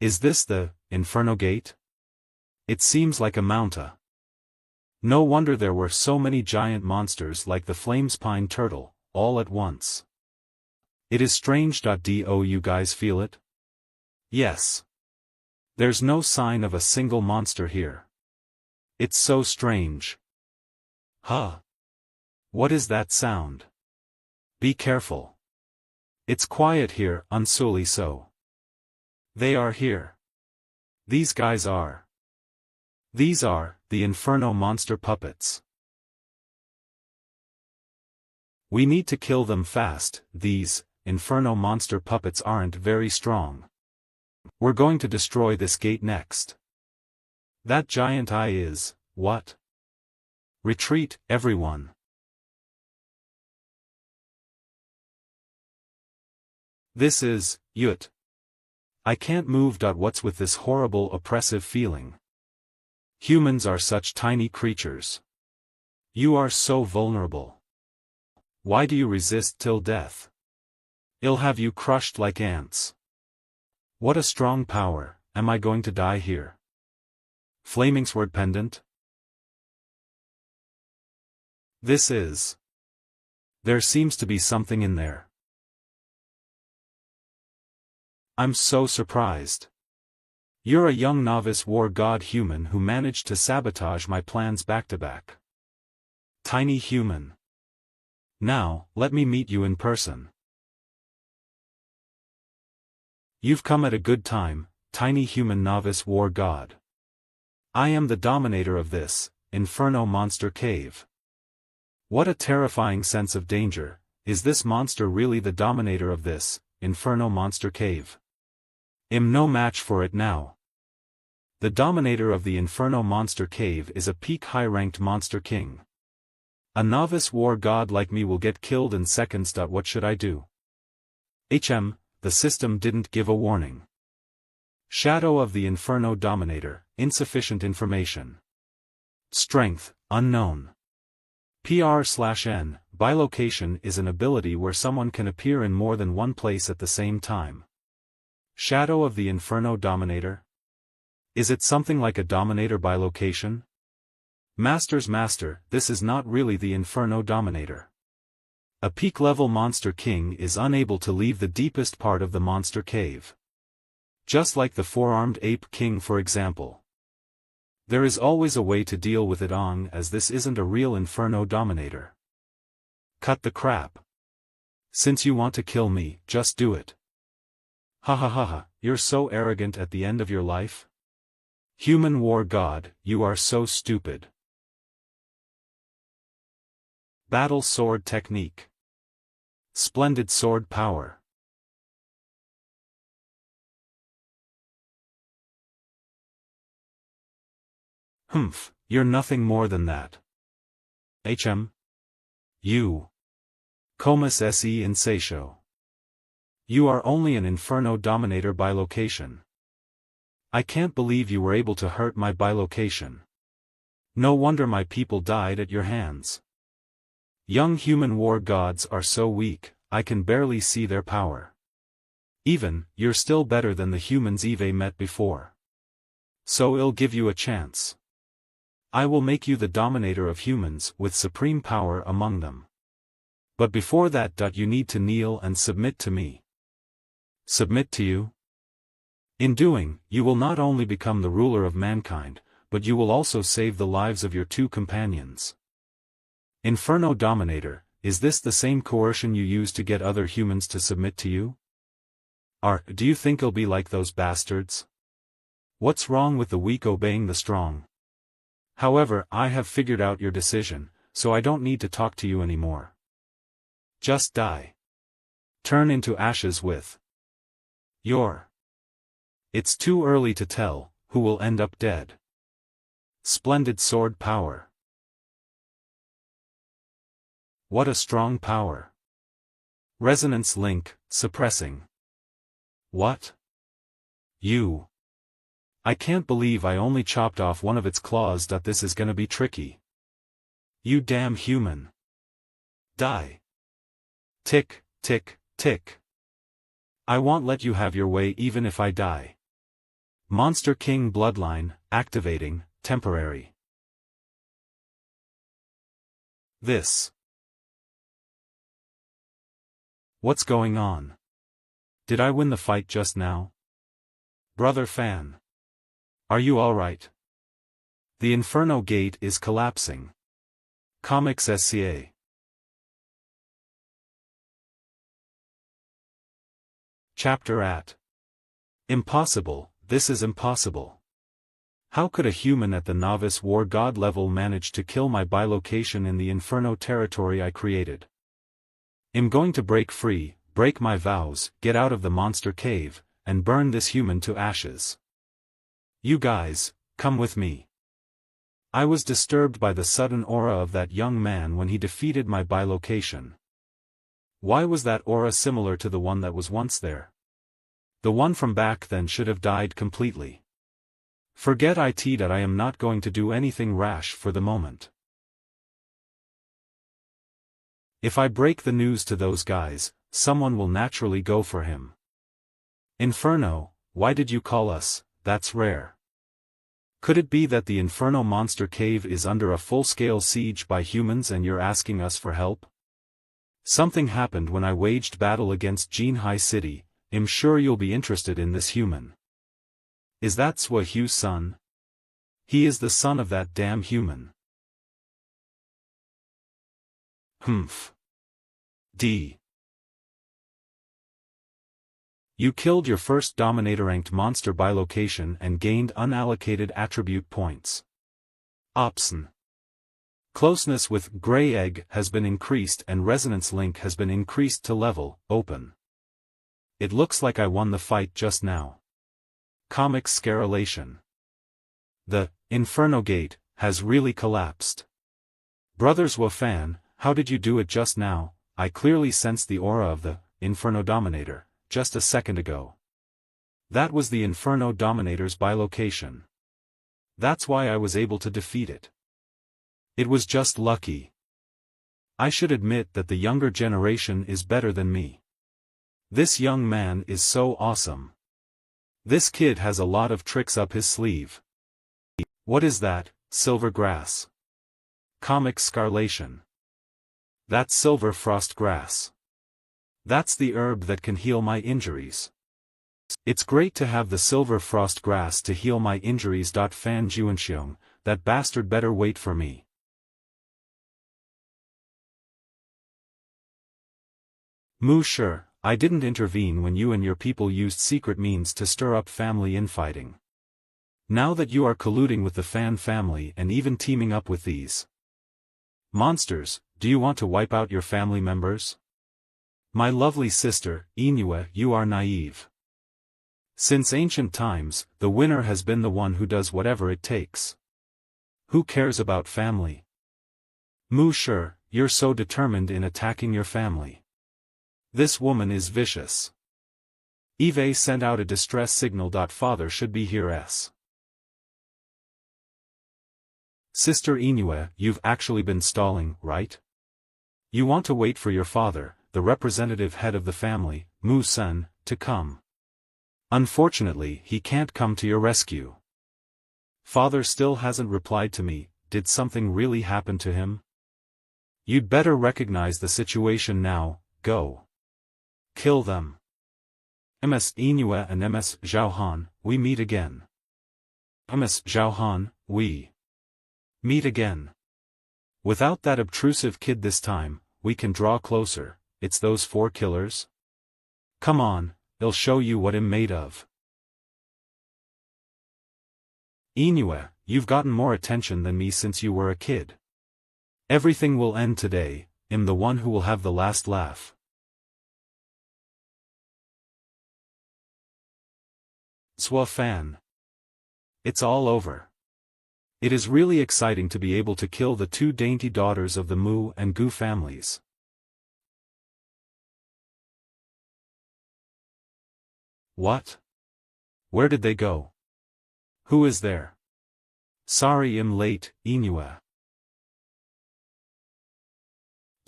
Is this the Inferno Gate? It seems like a mountain. No wonder there were so many giant monsters like the flamespine turtle, all at once. It is strange. Do you guys feel it? Yes. There's no sign of a single monster here. It's so strange. Huh? What is that sound? Be careful. It's quiet here, unsully so. They are here. These guys are. These are the Inferno monster puppets. We need to kill them fast. These Inferno monster puppets aren't very strong. We're going to destroy this gate next. That giant eye is, what? Retreat, everyone. This is, Yut. I can't move. What's with this horrible oppressive feeling? Humans are such tiny creatures. You are so vulnerable. Why do you resist till death? I'll have you crushed like ants. What a strong power. Am I going to die here? Flaming sword pendant? This is. There seems to be something in there. I'm so surprised. You're a young novice war god human who managed to sabotage my plans back-to-back. Tiny human. Now, let me meet you in person. You've come at a good time, tiny human novice war god. I am the dominator of this Inferno monster cave. What a terrifying sense of danger. Is this monster really the dominator of this Inferno monster cave? I'm no match for it now. The dominator of the Inferno monster cave is a peak high-ranked monster king. A novice war god like me will get killed in seconds. What should I do? The system didn't give a warning. Shadow of the Inferno dominator, insufficient information. Strength, unknown. PR/N, bilocation is an ability where someone can appear in more than one place at the same time. Shadow of the Inferno dominator? Is it something like a dominator bilocation? Master's master, this is not really the Inferno dominator. A peak-level monster king is unable to leave the deepest part of the monster cave. Just like the four-armed ape king for example. There is always a way to deal with it as this isn't a real Inferno dominator. Cut the crap. Since you want to kill me, just do it. Ha ha ha ha, you're so arrogant at the end of your life? Human war god, you are so stupid. Battle sword technique. Splendid sword power. You're nothing more than that. You. Comus se insatio. You are only an Inferno dominator bilocation. I can't believe you were able to hurt my bilocation. No wonder my people died at your hands. Young human war gods are so weak, I can barely see their power. You're still better than the humans Eve met before. So I'll give you a chance. I will make you the dominator of humans with supreme power among them. But before that, you need to kneel and submit to me. Submit to you? In doing, you will not only become the ruler of mankind, but you will also save the lives of your two companions. Inferno dominator, is this the same coercion you use to get other humans to submit to you? Do you think I'll be like those bastards? What's wrong with the weak obeying the strong? However, I have figured out your decision, so I don't need to talk to you anymore. Just die. Turn into ashes with your. It's too early to tell who will end up dead. Splendid sword power. What a strong power. Resonance link, suppressing. What? You? I can't believe I only chopped off one of its claws. This is gonna be tricky. You damn human. Die. Tick, tick, tick. I won't let you have your way even if I die. Monster King Bloodline, activating, temporary. This. What's going on? Did I win the fight just now? Brother Fan. Are you alright? The Inferno Gate is collapsing. Comics SCA. Chapter at. Impossible, this is impossible. How could a human at the novice war god level manage to kill my bilocation in the Inferno territory I created? I'm going to break free, break my vows, get out of the monster cave, and burn this human to ashes. You guys, come with me. I was disturbed by the sudden aura of that young man when he defeated my bilocation. Why was that aura similar to the one that was once there? The one from back then should have died completely. Forget it that I am not going to do anything rash for the moment. If I break the news to those guys, someone will naturally go for him. Inferno, why did you call us? That's rare. Could it be that the Inferno monster cave is under a full-scale siege by humans and you're asking us for help? Something happened when I waged battle against Jinhai City. I'm sure you'll be interested in this human. Is that Swa Hu's son? He is the son of that damn human. Humph. D. You killed your first Dominator-ranked monster bilocation and gained unallocated attribute points. Option. Closeness with Grey Egg has been increased and Resonance Link has been increased to level, open. It looks like I won the fight just now. Comics Scarelation. The Inferno Gate has really collapsed. Brothers Wafan, how did you do it just now? I clearly sensed the aura of the Inferno Dominator just a second ago. That was the Inferno Dominator's bilocation. That's why I was able to defeat it. It was just lucky. I should admit that the younger generation is better than me. This young man is so awesome. This kid has a lot of tricks up his sleeve. What is that, silver grass? Comics Scarlation. That's silver frost grass. That's the herb that can heal my injuries. It's great to have the silver frost grass to heal my injuries. Fan Juanxiong, that bastard better wait for me. Mu sure, I didn't intervene when you and your people used secret means to stir up family infighting. Now that you are colluding with the Fan family and even teaming up with these monsters, do you want to wipe out your family members? My lovely sister, Inua, you are naive. Since ancient times, the winner has been the one who does whatever it takes. Who cares about family? Mu sure, you're so determined in attacking your family. This woman is vicious. Eve sent out a distress signal. Father should be here. Sister Inua, you've actually been stalling, right? You want to wait for your father, the representative head of the family, Mu Sun, to come. Unfortunately, he can't come to your rescue. Father still hasn't replied to me. Did something really happen to him? You'd better recognize the situation now. Go. Kill them. Ms. Inua and Ms. Zhaohan, we meet again. Ms. Zhaohan, we meet again. Without that obtrusive kid this time, we can draw closer. It's those 4 killers? Come on, they'll show you what I'm made of. Inua, you've gotten more attention than me since you were a kid. Everything will end today. I'm the one who will have the last laugh. Swa Fan. It's all over. It is really exciting to be able to kill the 2 dainty daughters of the Mu and Gu families. What? Where did they go? Who is there? Sorry I'm late, Inua.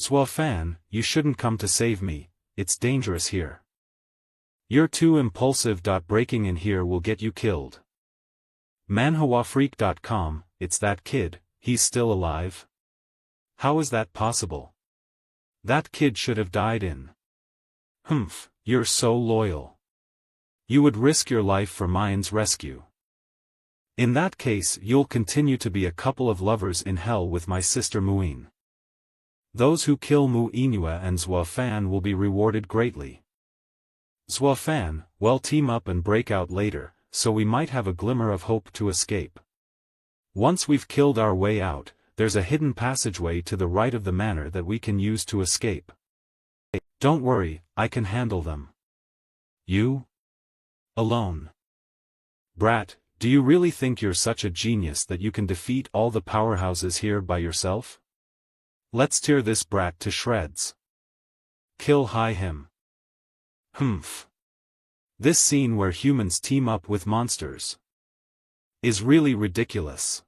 Zwafan, you shouldn't come to save me, it's dangerous here. You're too impulsive. Breaking in here will get you killed. ManhuaFreak.com, it's that kid, he's still alive? How is that possible? That kid should have died in. Humph, you're so loyal. You would risk your life for mine's rescue. In that case you'll continue to be a couple of lovers in hell with my sister Muin. Those who kill Mu Inua and Zwafan will be rewarded greatly. Zwafan, well, team up and break out later, so we might have a glimmer of hope to escape. Once we've killed our way out, there's a hidden passageway to the right of the manor that we can use to escape. Don't worry, I can handle them. You? Alone? Brat, do you really think you're such a genius that you can defeat all the powerhouses here by yourself? Let's tear this brat to shreds. Kill him. Humph. This scene where humans team up with monsters is really ridiculous.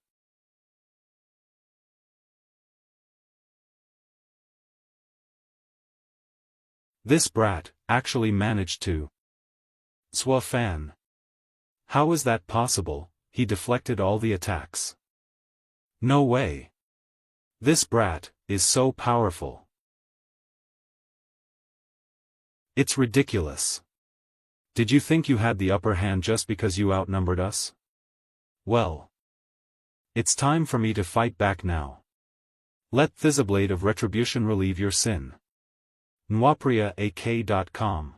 This brat actually managed to. Zwafan. How is that possible? He deflected all the attacks. No way. This brat is so powerful. It's ridiculous. Did you think you had the upper hand just because you outnumbered us? Well, it's time for me to fight back now. Let Thizzablade of Retribution relieve your sin. NwapriaAK.com.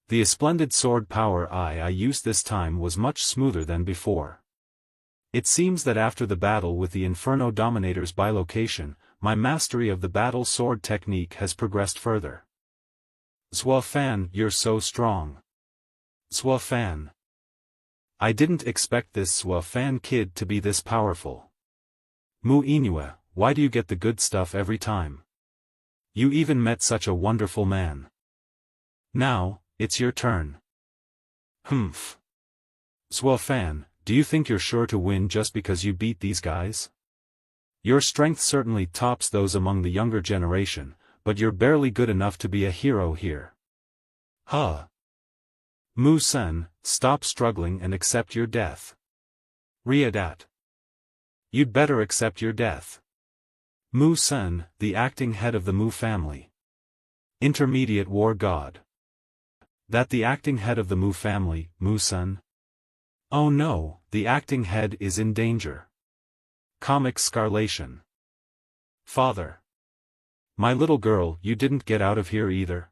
The splendid sword power I used this time was much smoother than before. It seems that after the battle with the Inferno Dominator's bilocation, my mastery of the battle sword technique has progressed further. Zwafan, you're so strong. Zwafan. I didn't expect this Zwafan kid to be this powerful. Mu Inua, why do you get the good stuff every time? You even met such a wonderful man. Now, it's your turn. Humph. Zwafan, do you think you're sure to win just because you beat these guys? Your strength certainly tops those among the younger generation, but you're barely good enough to be a hero here. Huh. Mu-san, stop struggling and accept your death. Riadat. You'd better accept your death. Mu-san, the acting head of the Mu family. Intermediate war god. That the acting head of the Mu family, Mu-san? Oh no, the acting head is in danger. Comic scarlation. Father. My little girl, you didn't get out of here either.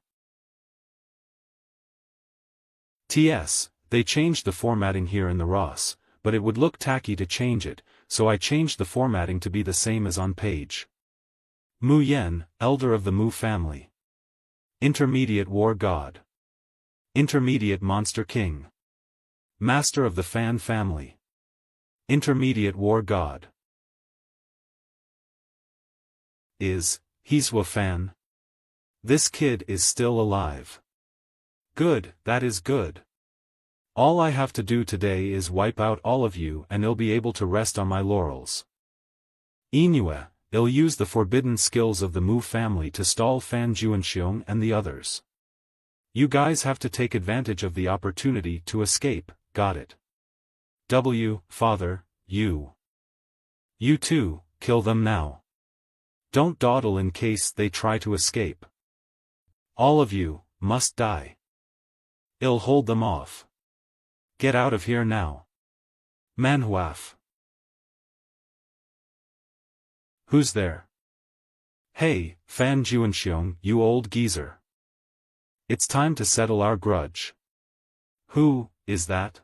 TS, they changed the formatting here in the ROS, but it would look tacky to change it, so I changed the formatting to be the same as on page. Mu Yen, elder of the Mu family. Intermediate war god. Intermediate monster king. Master of the Fan family. Intermediate war god. He's Zwafan. This kid is still alive. Good, that is good. All I have to do today is wipe out all of you and I'll be able to rest on my laurels. Inua, I'll use the forbidden skills of the Mu family to stall Fan Juanxiong and the others. You guys have to take advantage of the opportunity to escape, got it? Father, you. You too, kill them now. Don't dawdle in case they try to escape. All of you must die. I'll hold them off. Get out of here now. Manhua. Who's there? Hey, Fan Juanxiong, you old geezer. It's time to settle our grudge. Who is that?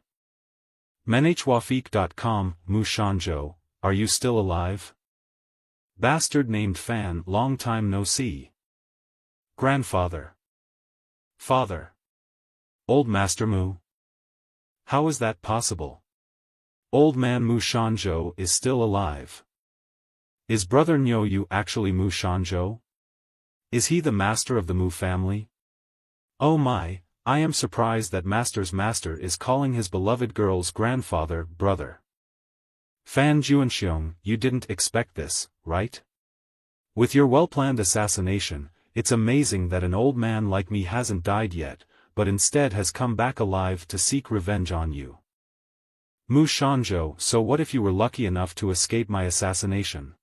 Manhwafeek.com, Mu Shanzhou, are you still alive? Bastard named Fan, long time no see. Grandfather. Father. Old Master Mu. How is that possible? Old man Mu Shanzhou is still alive. Is brother Nyo Yu actually Mu Shanzhou? Is he the master of the Mu family? Oh my, I am surprised that Master's master is calling his beloved girl's grandfather brother. Fan Juanxiong, you didn't expect this, right? With your well-planned assassination, it's amazing that an old man like me hasn't died yet, but instead has come back alive to seek revenge on you. Mu Shanzhou, so what if you were lucky enough to escape my assassination?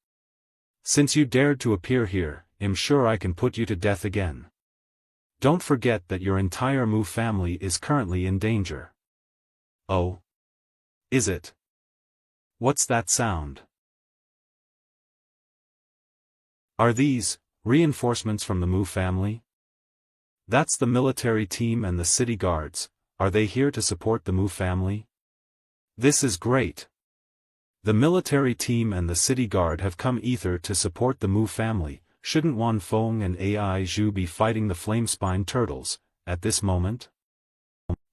Since you dared to appear here, I'm sure I can put you to death again. Don't forget that your entire Mu family is currently in danger. Oh? Is it? What's that sound? Are these reinforcements from the Mu family? That's the military team and the city guards. Are they here to support the Mu family? This is great. The military team and the city guard have come either to support the Mu family. Shouldn't Wan Feng and Ai Zhu be fighting the Flamespine turtles at this moment?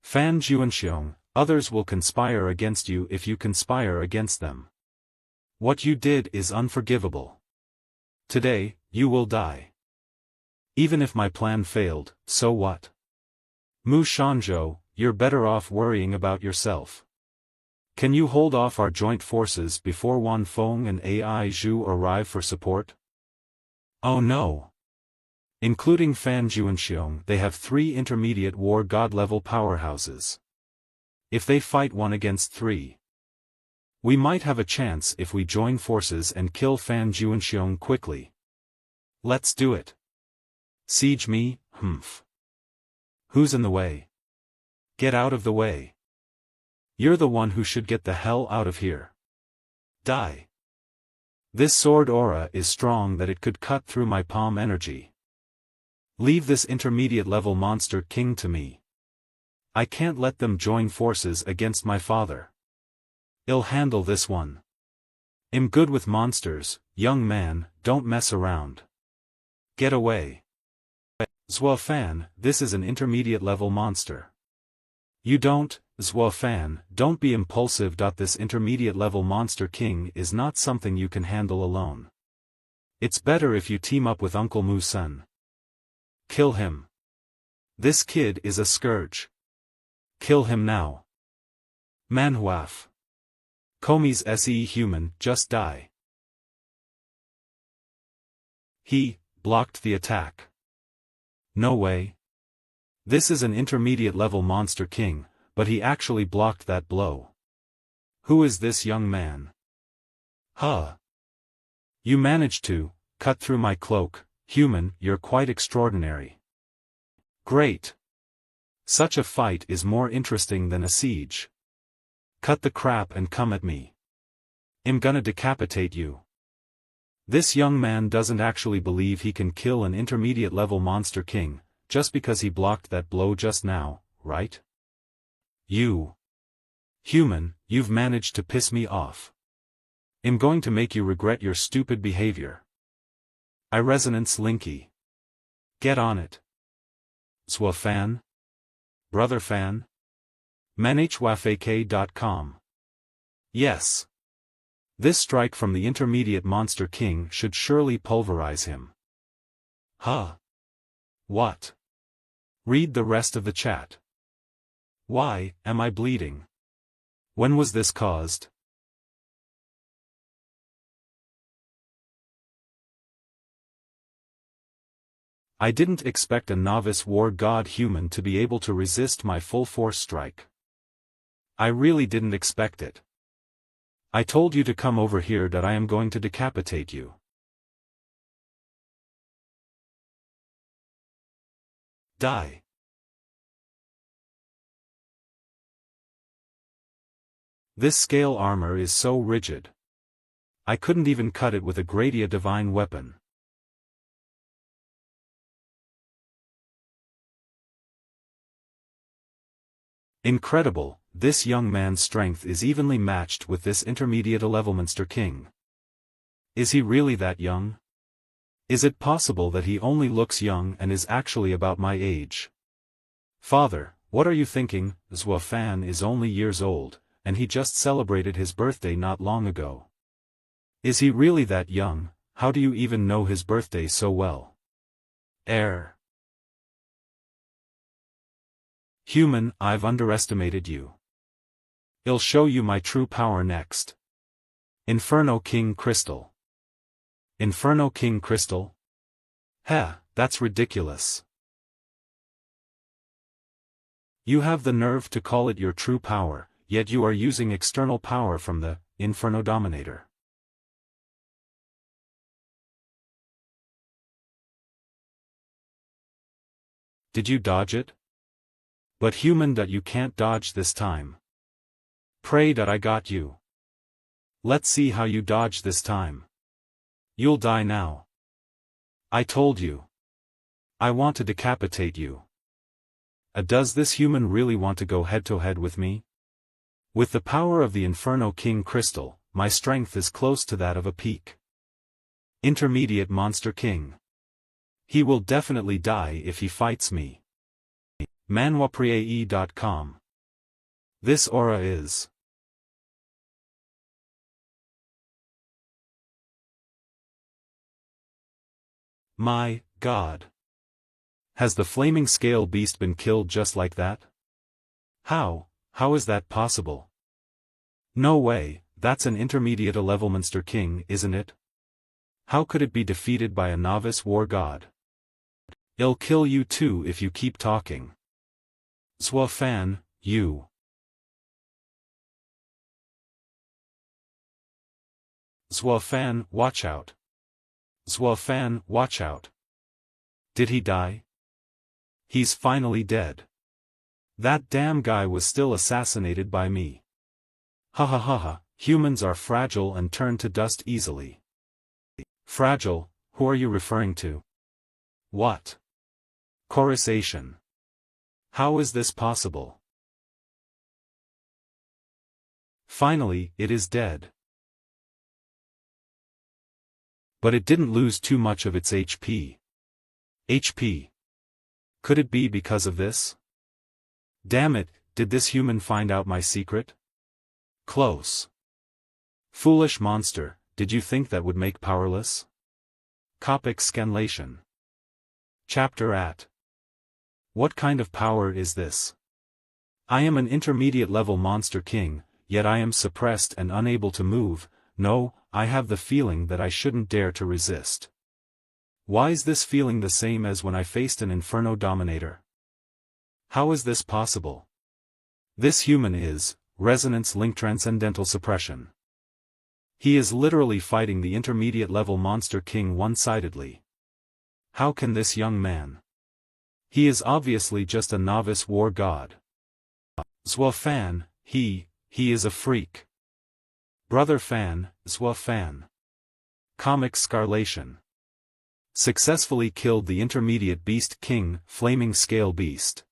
Fan Juanxiong, others will conspire against you if you conspire against them. What you did is unforgivable. Today, you will die. Even if my plan failed, so what? Mu Shanzhou, you're better off worrying about yourself. Can you hold off our joint forces before Wan Feng and Ai Zhu arrive for support? Oh no. Including Fan Juanxiong, they have 3 intermediate war god level powerhouses. If they fight 1 against 3, we might have a chance if we join forces and kill Fan Juanxiong quickly. Let's do it. Siege me, humph. Who's in the way? Get out of the way. You're the one who should get the hell out of here. Die. This sword aura is strong that it could cut through my palm energy. Leave this intermediate level monster king to me. I can't let them join forces against my father. I'll handle this one. I'm good with monsters, young man, don't mess around. Get away. Zhua Fan, this is an intermediate level monster. You don't, Zhua Fan, don't be impulsive. This intermediate level monster king is not something you can handle alone. It's better if you team up with Uncle Mu Sun. Kill him. This kid is a scourge. Kill him now. Manhua. Komi's SE human, just die. He blocked the attack. No way. This is an intermediate level monster king, but he actually blocked that blow. Who is this young man? Huh. You managed to cut through my cloak, human, you're quite extraordinary. Great. Such a fight is more interesting than a siege. Cut the crap and come at me. I'm gonna decapitate you. This young man doesn't actually believe he can kill an intermediate level monster king, just because he blocked that blow just now, right? You. Human, you've managed to piss me off. I'm going to make you regret your stupid behavior. I resonance Linky. Get on it. Zhua Fan? Brother Fan? manhwafak.com. Yes. This strike from the intermediate monster king should surely pulverize him. Huh? What? Read the rest of the chat. Why am I bleeding? When was this caused? I didn't expect a novice war god human to be able to resist my full force strike. I really didn't expect it. I told you to come over here that I am going to decapitate you. Die. This scale armor is so rigid. I couldn't even cut it with a Gradia divine weapon. Incredible, this young man's strength is evenly matched with this intermediate level monster king. Is he really that young? Is it possible that he only looks young and is actually about my age? Father, what are you thinking? Zhua Fan is only years old, and he just celebrated his birthday not long ago. Is he really that young? How do you even know his birthday so well? Human, I've underestimated you. I'll show you my true power next. Inferno King Crystal. Inferno King Crystal? Heh, that's ridiculous. You have the nerve to call it your true power, yet you are using external power from the Inferno Dominator. Did you dodge it? But human, that you can't dodge this time. Pray that I got you. Let's see how you dodge this time. You'll die now. I told you. I want to decapitate you. Does this human really want to go head-to-head with me? With the power of the Inferno King Crystal, my strength is close to that of a peak. Intermediate Monster King. He will definitely die if he fights me. Manhua.com. This aura is. My God. Has the flaming scale beast been killed just like that? How is that possible? No way, that's an intermediate level monster king, isn't it? How could it be defeated by a novice war god? I'll kill you too if you keep talking. Fan, you. Fan, watch out. Fan, watch out. Did he die? He's finally dead. That damn guy was still assassinated by me. Ha ha ha ha, humans are fragile and turn to dust easily. Fragile, who are you referring to? What? Chorusation. How is this possible? Finally, it is dead. But it didn't lose too much of its HP. HP. Could it be because of this? Damn it, did this human find out my secret? Close. Foolish monster, did you think that would make powerless? Copic scanlation. Chapter at. What kind of power is this? I am an intermediate level monster king, yet I am suppressed and unable to move. No, I have the feeling that I shouldn't dare to resist. Why is this feeling the same as when I faced an Inferno Dominator? How is this possible? This human is, Resonance Link Transcendental Suppression. He is literally fighting the intermediate level monster king one-sidedly. How can this young man? He is obviously just a novice war god. Fan, he is a freak. Brother Fan, Fan. Comic Scarlation. Successfully killed the intermediate beast king, Flaming Scale Beast.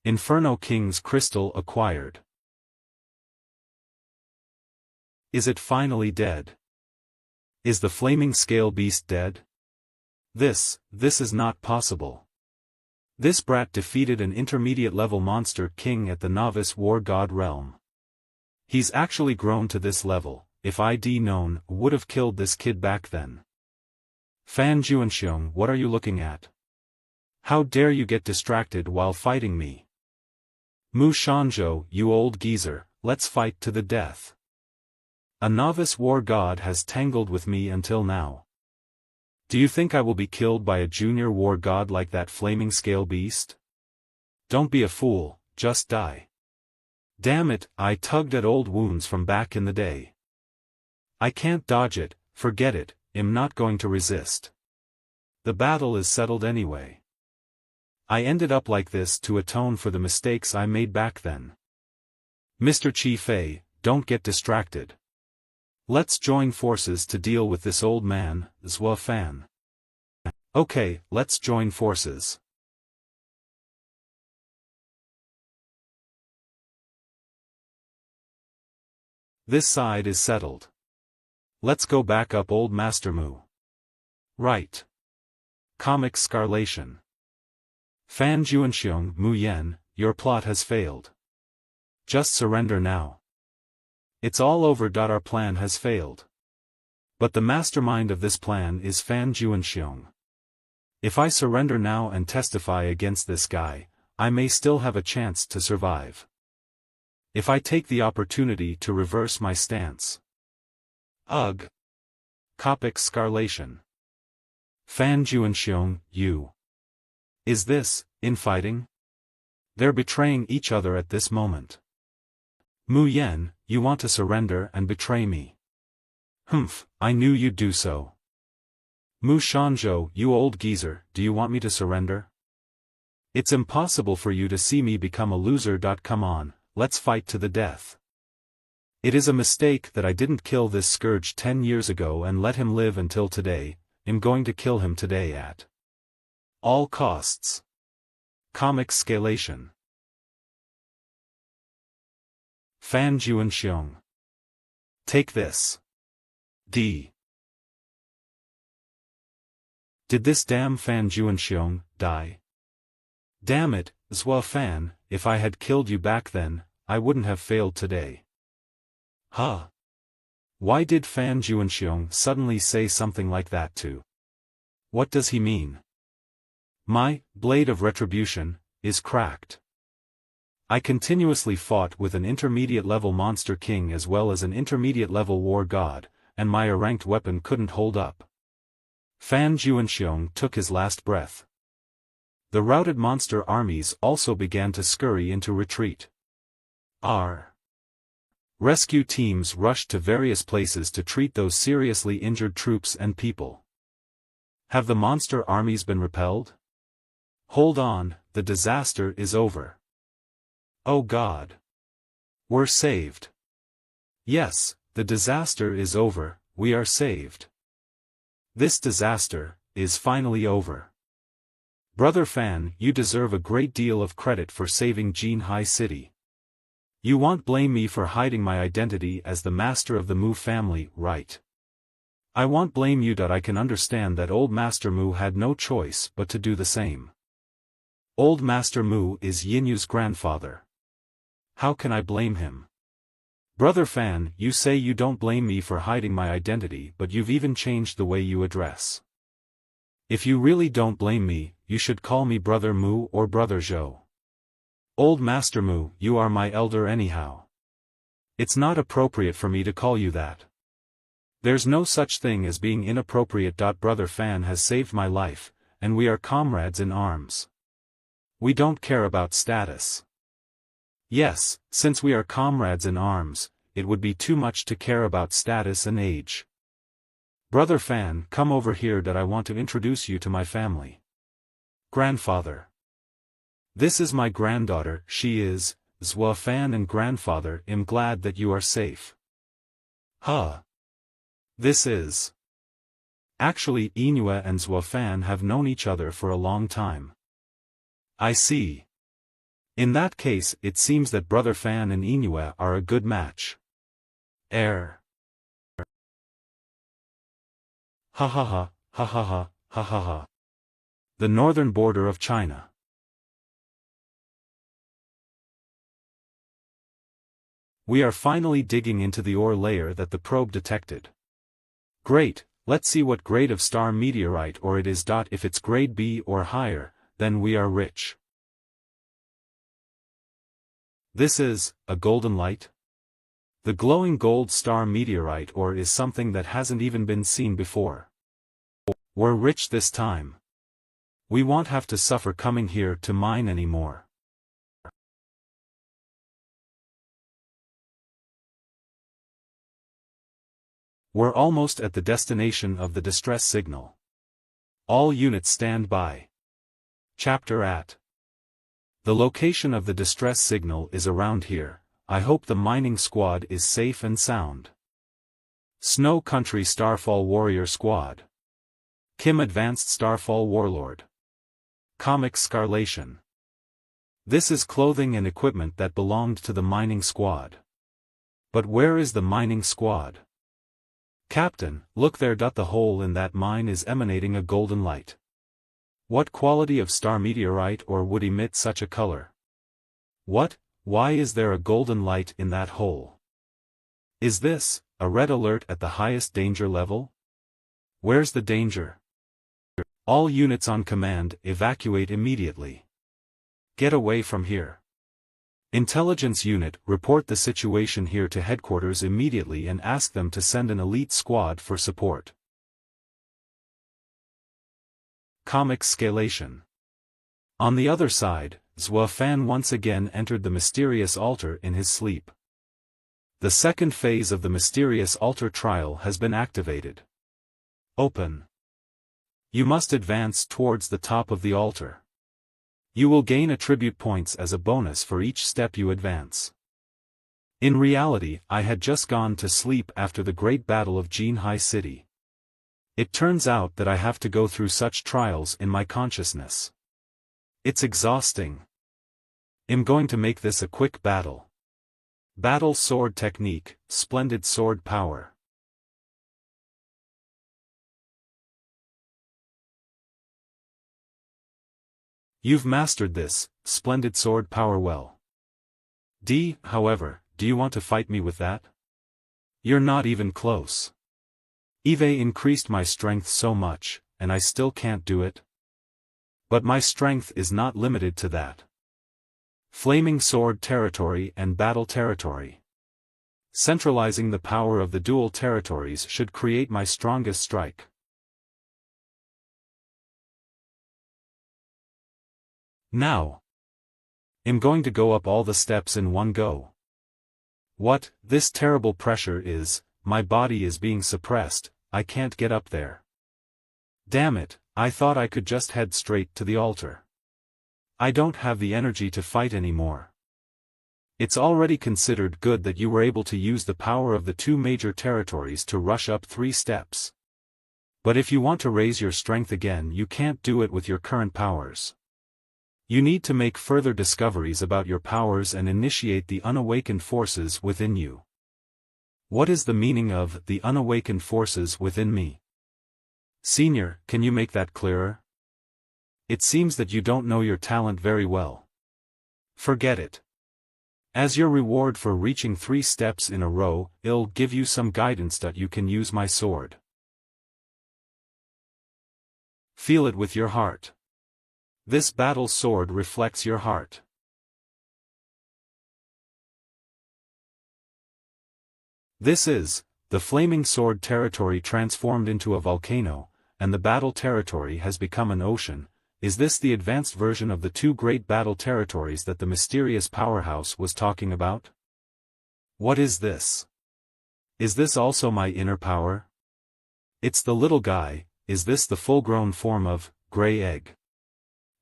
Inferno King's crystal acquired. Is it finally dead? Is the Flaming Scale Beast dead? This is not possible. This brat defeated an intermediate level monster king at the novice war god realm. He's actually grown to this level. If I'd known, would have killed this kid back then. Fan Juanxiong, what are you looking at? How dare you get distracted while fighting me? Mu Shanzhou, you old geezer, let's fight to the death. A novice war god has tangled with me until now. Do you think I will be killed by a junior war god like that Flaming Scale Beast? Don't be a fool, just die. Damn it, I tugged at old wounds from back in the day. I can't dodge it, forget it, I'm not going to resist. The battle is settled anyway. I ended up like this to atone for the mistakes I made back then. Mr. Chi Fei, don't get distracted. Let's join forces to deal with this old man, Fan. Okay, let's join forces. This side is settled. Let's go back up old Master Mu. Right. Comic Scarlation. Fan Juanxiong, Mu Yen, your plot has failed. Just surrender now. It's all over. Our plan has failed. But the mastermind of this plan is Fan Juanxiong. If I surrender now and testify against this guy, I may still have a chance to survive. If I take the opportunity to reverse my stance. Ugh. Copic scarlation. Fan Juanxiong, you. Is this, infighting? They're betraying each other at this moment. Mu Yen, you want to surrender and betray me. Humph, I knew you'd do so. Mu Shanzhou, you old geezer, do you want me to surrender? It's impossible for you to see me become a loser. Come on, let's fight to the death. It is a mistake that I didn't kill this scourge 10 years ago and let him live until today. I'm going to kill him today at all costs. Comic scalation. Fan Juanxiong. Take this. D. Did this damn Fan Juanxiong die? Damn it, Zhua Fan, if I had killed you back then, I wouldn't have failed today. Huh? Why did Fan Juanxiong suddenly say something like that too? What does he mean? My blade of retribution is cracked. I continuously fought with an intermediate-level monster king as well as an intermediate-level war god, and my ranked weapon couldn't hold up. Fan Juanxiong took his last breath. The routed monster armies also began to scurry into retreat. Rescue teams rushed to various places to treat those seriously injured troops and people. Have the monster armies been repelled? Hold on, the disaster is over. Oh God. We're saved. Yes, the disaster is over, we are saved. This disaster is finally over. Brother Fan, you deserve a great deal of credit for saving Jinhai City. You won't blame me for hiding my identity as the master of the Mu family, right? I won't blame you. I can understand that old Master Mu had no choice but to do the same. Old Master Mu is Yinyu's grandfather. How can I blame him? Brother Fan, you say you don't blame me for hiding my identity, but you've even changed the way you address. If you really don't blame me, you should call me Brother Mu or Brother Zhou. Old Master Mu, you are my elder anyhow. It's not appropriate for me to call you that. There's no such thing as being inappropriate. Brother Fan has saved my life, and we are comrades in arms. We don't care about status. Yes, since we are comrades in arms, it would be too much to care about status and age. Brother Fan, come over here. I want to introduce you to my family. Grandfather. This is my granddaughter. She is Zhua Fan, and grandfather, I'm glad that you are safe. Huh. This is. Actually, Inua and Zhua Fan have known each other for a long time. I see. In that case, it seems that Brother Fan and Inua are a good match. Ha ha ha, ha ha ha, ha ha ha. The northern border of China. We are finally digging into the ore layer that the probe detected. Great, let's see what grade of star meteorite ore it is. If it's grade B or higher, then we are rich. This is a golden light? The glowing gold star meteorite ore is something that hasn't even been seen before. We're rich this time. We won't have to suffer coming here to mine anymore. We're almost at the destination of the distress signal. All units stand by. Chapter at. The location of the distress signal is around here. I hope the mining squad is safe and sound. Snow Country Starfall Warrior Squad. Kim Advanced Starfall Warlord. Comic Scarlation. This is clothing and equipment that belonged to the mining squad. But where is the mining squad? Captain, look there. The hole in that mine is emanating a golden light. What quality of star meteorite ore would emit such a color? What? Why is there a golden light in that hole? Is this a red alert at the highest danger level? Where's the danger? All units on command, evacuate immediately. Get away from here. Intelligence unit, report the situation here to headquarters immediately and ask them to send an elite squad for support. Comic scalation. On the other side, Zhua Fan once again entered the mysterious altar in his sleep. The second phase of the mysterious altar trial has been activated. Open. You must advance towards the top of the altar. You will gain attribute points as a bonus for each step you advance. In reality, I had just gone to sleep after the great battle of Jinhai City. It turns out that I have to go through such trials in my consciousness. It's exhausting. I'm going to make this a quick battle. Battle sword technique, splendid sword power. You've mastered this, splendid sword power well. However, do you want to fight me with that? You're not even close. Eve increased my strength so much, and I still can't do it. But my strength is not limited to that. Flaming sword territory and battle territory. Centralizing the power of the dual territories should create my strongest strike. Now, I'm going to go up all the steps in one go. What this terrible pressure is, my body is being suppressed, I can't get up there. Damn it, I thought I could just head straight to the altar. I don't have the energy to fight anymore. It's already considered good that you were able to use the power of the two major territories to rush up 3 steps. But if you want to raise your strength again, you can't do it with your current powers. You need to make further discoveries about your powers and initiate the unawakened forces within you. What is the meaning of the unawakened forces within me? Senior, can you make that clearer? It seems that you don't know your talent very well. Forget it. As your reward for reaching 3 steps in a row, I'll give you some guidance that you can use my sword. Feel it with your heart. This battle sword reflects your heart. This is the flaming sword territory transformed into a volcano, and the battle territory has become an ocean. Is this the advanced version of the 2 great battle territories that the mysterious powerhouse was talking about? What is this? Is this also my inner power? It's the little guy. Is this the full-grown form of gray egg?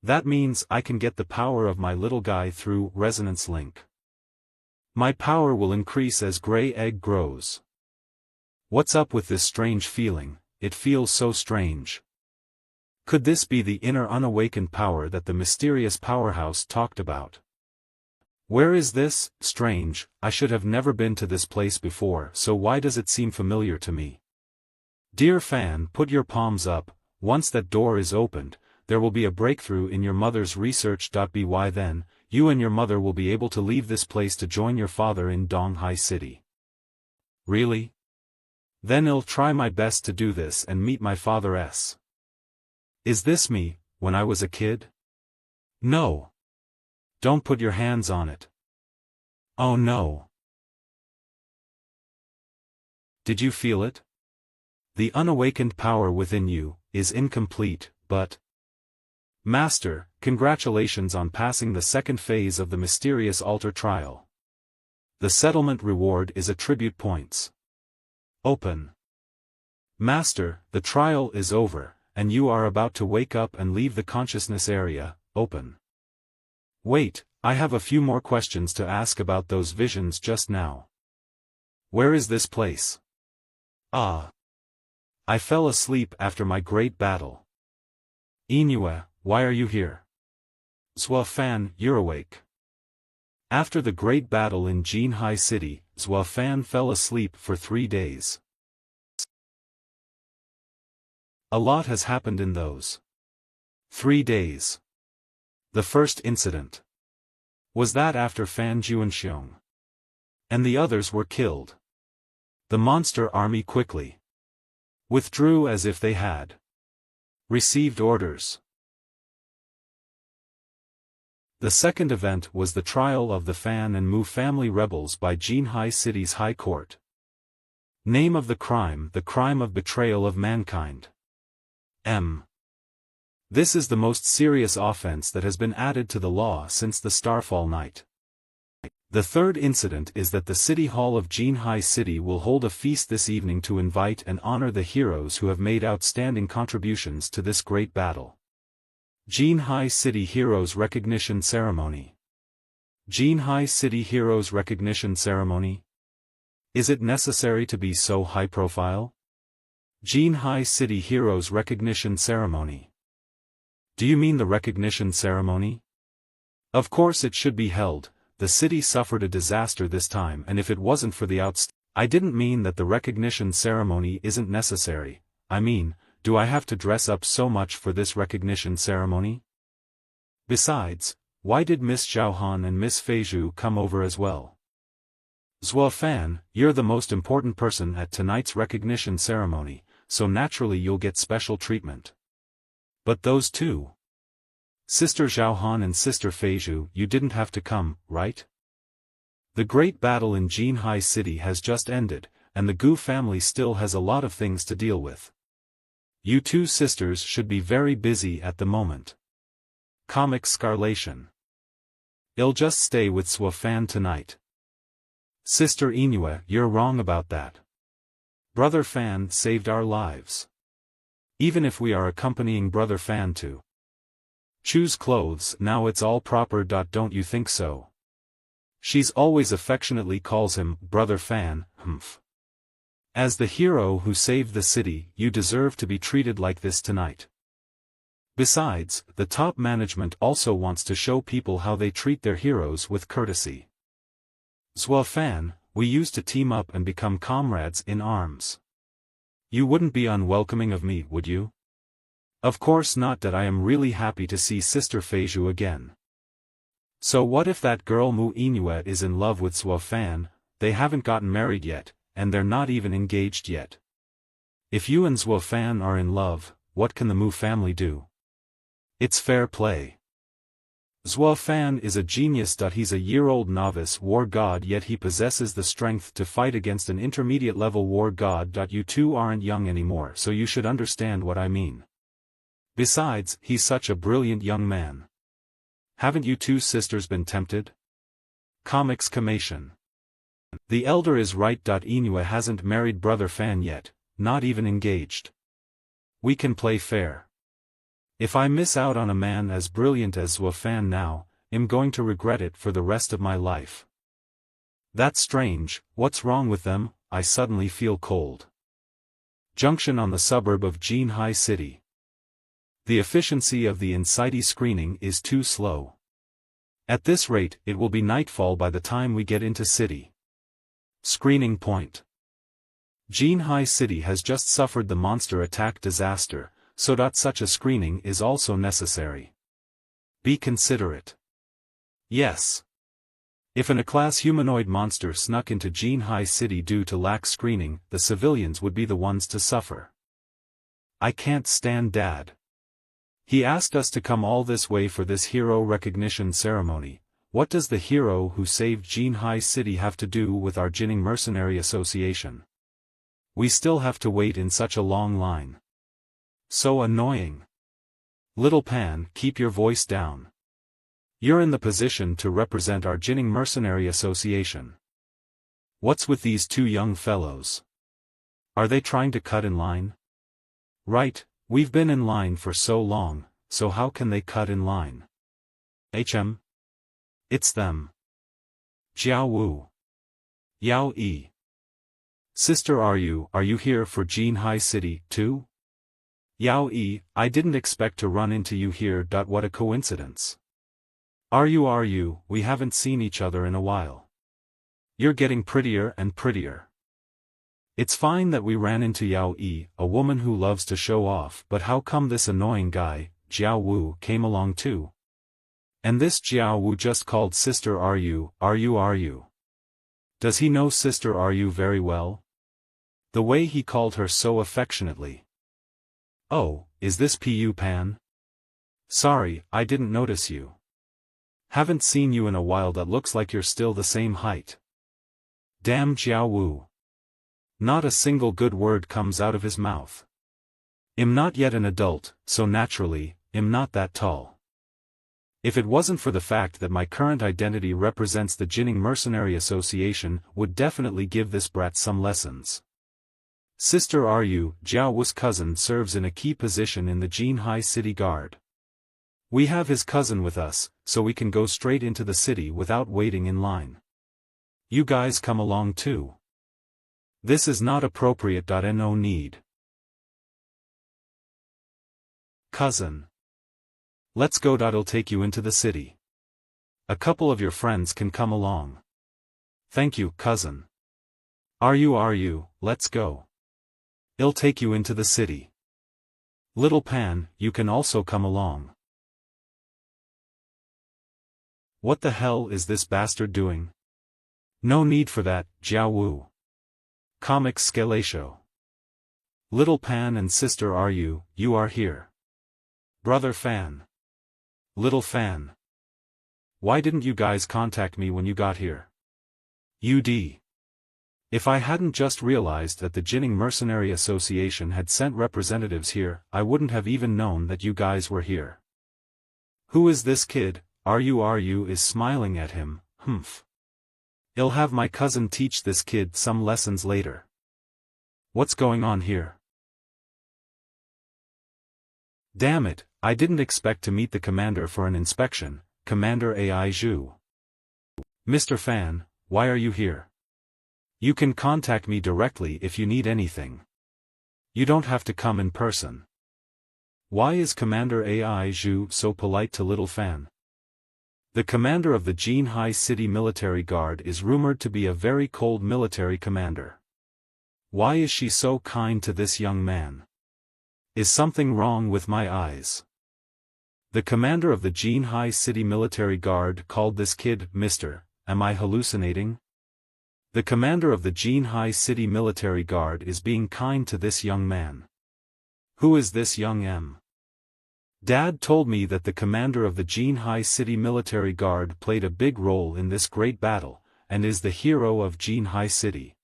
That means I can get the power of my little guy through resonance link. My power will increase as gray egg grows. What's up with this strange feeling? It feels so strange. Could this be the inner unawakened power that the mysterious powerhouse talked about? Where is this? Strange, I should have never been to this place before, so why does it seem familiar to me? Dear fan, put your palms up. Once that door is opened, there will be a breakthrough in your mother's research. By then, you and your mother will be able to leave this place to join your father in Donghai City. Really? Then I'll try my best to do this and meet my father. Is this me, when I was a kid? No. Don't put your hands on it. Oh no. Did you feel it? The unawakened power within you is incomplete, but... Master, congratulations on passing the second phase of the mysterious altar trial. The settlement reward is attribute points. Open. Master, the trial is over, and you are about to wake up and leave the consciousness area. Open. Wait, I have a few more questions to ask about those visions just now. Where is this place? Ah. I fell asleep after my great battle. Inua, why are you here? Zhua Fan, you're awake. After the great battle in Jinhai City, Zhua Fan fell asleep for 3 days. A lot has happened in those 3 days. The first incident was that after Fan Juanxiong and the others were killed, the monster army quickly withdrew as if they had received orders. The second event was the trial of the Fan and Mu family rebels by Jinhai City's High Court. Name of the crime of betrayal of mankind. This is the most serious offense that has been added to the law since the Starfall Night. The third incident is that the City Hall of Jinhai City will hold a feast this evening to invite and honor the heroes who have made outstanding contributions to this great battle. Jinhai City Heroes Recognition Ceremony. Jinhai City Heroes Recognition Ceremony? Is it necessary to be so high profile? Jinhai City Heroes Recognition Ceremony. Do you mean the recognition ceremony? Of course it should be held. The city suffered a disaster this time, and if it wasn't for the I didn't mean that the recognition ceremony isn't necessary. I mean, do I have to dress up so much for this recognition ceremony? Besides, why did Miss Xiaohan and Miss Feizhu come over as well? Zhuo Fan, you're the most important person at tonight's recognition ceremony, so naturally you'll get special treatment. But those two, Sister Xiaohan and Sister Feizhu, you didn't have to come, right? The great battle in Jinhai City has just ended, and the Gu family still has a lot of things to deal with. You two sisters should be very busy at the moment. Comic Scarlation. I'll just stay with Zhuo Fan tonight. Sister Inua, you're wrong about that. Brother Fan saved our lives. Even if we are accompanying Brother Fan to choose clothes, now it's all proper. Don't you think so? She's always affectionately calls him Brother Fan. As the hero who saved the city, you deserve to be treated like this tonight. Besides, the top management also wants to show people how they treat their heroes with courtesy. Zhuo Fan, we used to team up and become comrades in arms. You wouldn't be unwelcoming of me, would you? Of course not. That I am really happy to see Sister Feizhu again. So what if that girl Mu Inua is in love with Zhuo Fan? They haven't gotten married yet, and they're not even engaged yet. If you and Zhuo Fan are in love, what can the Mu family do? It's fair play. Zhuo Fan is a genius. He's a year-old novice war god, yet he possesses the strength to fight against an intermediate-level war god. You two aren't young anymore, so you should understand what I mean. Besides, he's such a brilliant young man. Haven't you two sisters been tempted? Comics Comation. The elder is right. Inua hasn't married Brother Fan yet, not even engaged. We can play fair. If I miss out on a man as brilliant as Zhuo Fan now, I'm going to regret it for the rest of my life. That's strange. What's wrong with them? I suddenly feel cold. Junction on the suburb of Jinhai City. The efficiency of the in-city screening is too slow. At this rate, it will be nightfall by the time we get into city. Screening point. Jinhai City has just suffered the monster attack disaster, so such a screening is also necessary. Be considerate. Yes. If an A-class humanoid monster snuck into Jinhai City due to lax screening, the civilians would be the ones to suffer. I can't stand Dad. He asked us to come all this way for this hero recognition ceremony. What does the hero who saved Jinhai City have to do with our Jinning Mercenary Association? We still have to wait in such a long line. So annoying. Little Pan, keep your voice down. You're in the position to represent our Jinning Mercenary Association. What's with these two young fellows? Are they trying to cut in line? Right, we've been in line for so long, so how can they cut in line? It's them. Jiao Wu. Yao Yi. Sister, are you here for Jinhai City, too? Yao Yi, I didn't expect to run into you here. What a coincidence. Are you, we haven't seen each other in a while. You're getting prettier and prettier. It's fine that we ran into Yao Yi, a woman who loves to show off, but how come this annoying guy, Jiao Wu, came along too? And this Jiao Wu just called Sister are you? Does he know Sister are you very well? The way he called her so affectionately. Oh, is this Pu Pan? Sorry, I didn't notice you. Haven't seen you in a while. That looks like you're still the same height. Damn Jiao Wu. Not a single good word comes out of his mouth. I'm not yet an adult, so naturally, I'm not that tall. If it wasn't for the fact that my current identity represents the Jinning Mercenary Association, would definitely give this brat some lessons. Sister Ryu, Jiao Wu's cousin, serves in a key position in the Jinhai City Guard. We have his cousin with us, so we can go straight into the city without waiting in line. You guys come along too. This is not appropriate. No need. Cousin. Let's go. I'll take you into the city. A couple of your friends can come along. Thank you, cousin. Are you, let's go. I'll take you into the city. Little Pan, you can also come along. What the hell is this bastard doing? No need for that, Jiao Wu. Comics Skelatio. Little Pan and Sister Ryu, you are here. Brother Fan. Little Fan. Why didn't you guys contact me when you got here? UD. If I hadn't just realized that the Jinning Mercenary Association had sent representatives here, I wouldn't have even known that you guys were here. Who is this kid? Ryu is smiling at him, humph. I'll have my cousin teach this kid some lessons later. What's going on here? Damn it, I didn't expect to meet the commander for an inspection, Commander Ai Zhu. Mr. Fan, why are you here? You can contact me directly if you need anything. You don't have to come in person. Why is Commander Ai Zhu so polite to Little Fan? The commander of the Jinhai City Military Guard is rumored to be a very cold military commander. Why is she so kind to this young man? Is something wrong with my eyes? The commander of the Jinhai City Military Guard called this kid Mr. Am I hallucinating? The commander of the Jinhai City Military Guard is being kind to this young man. Who is this young M? Dad told me that the commander of the Jinhai City Military Guard played a big role in this great battle, and is the hero of Jinhai City.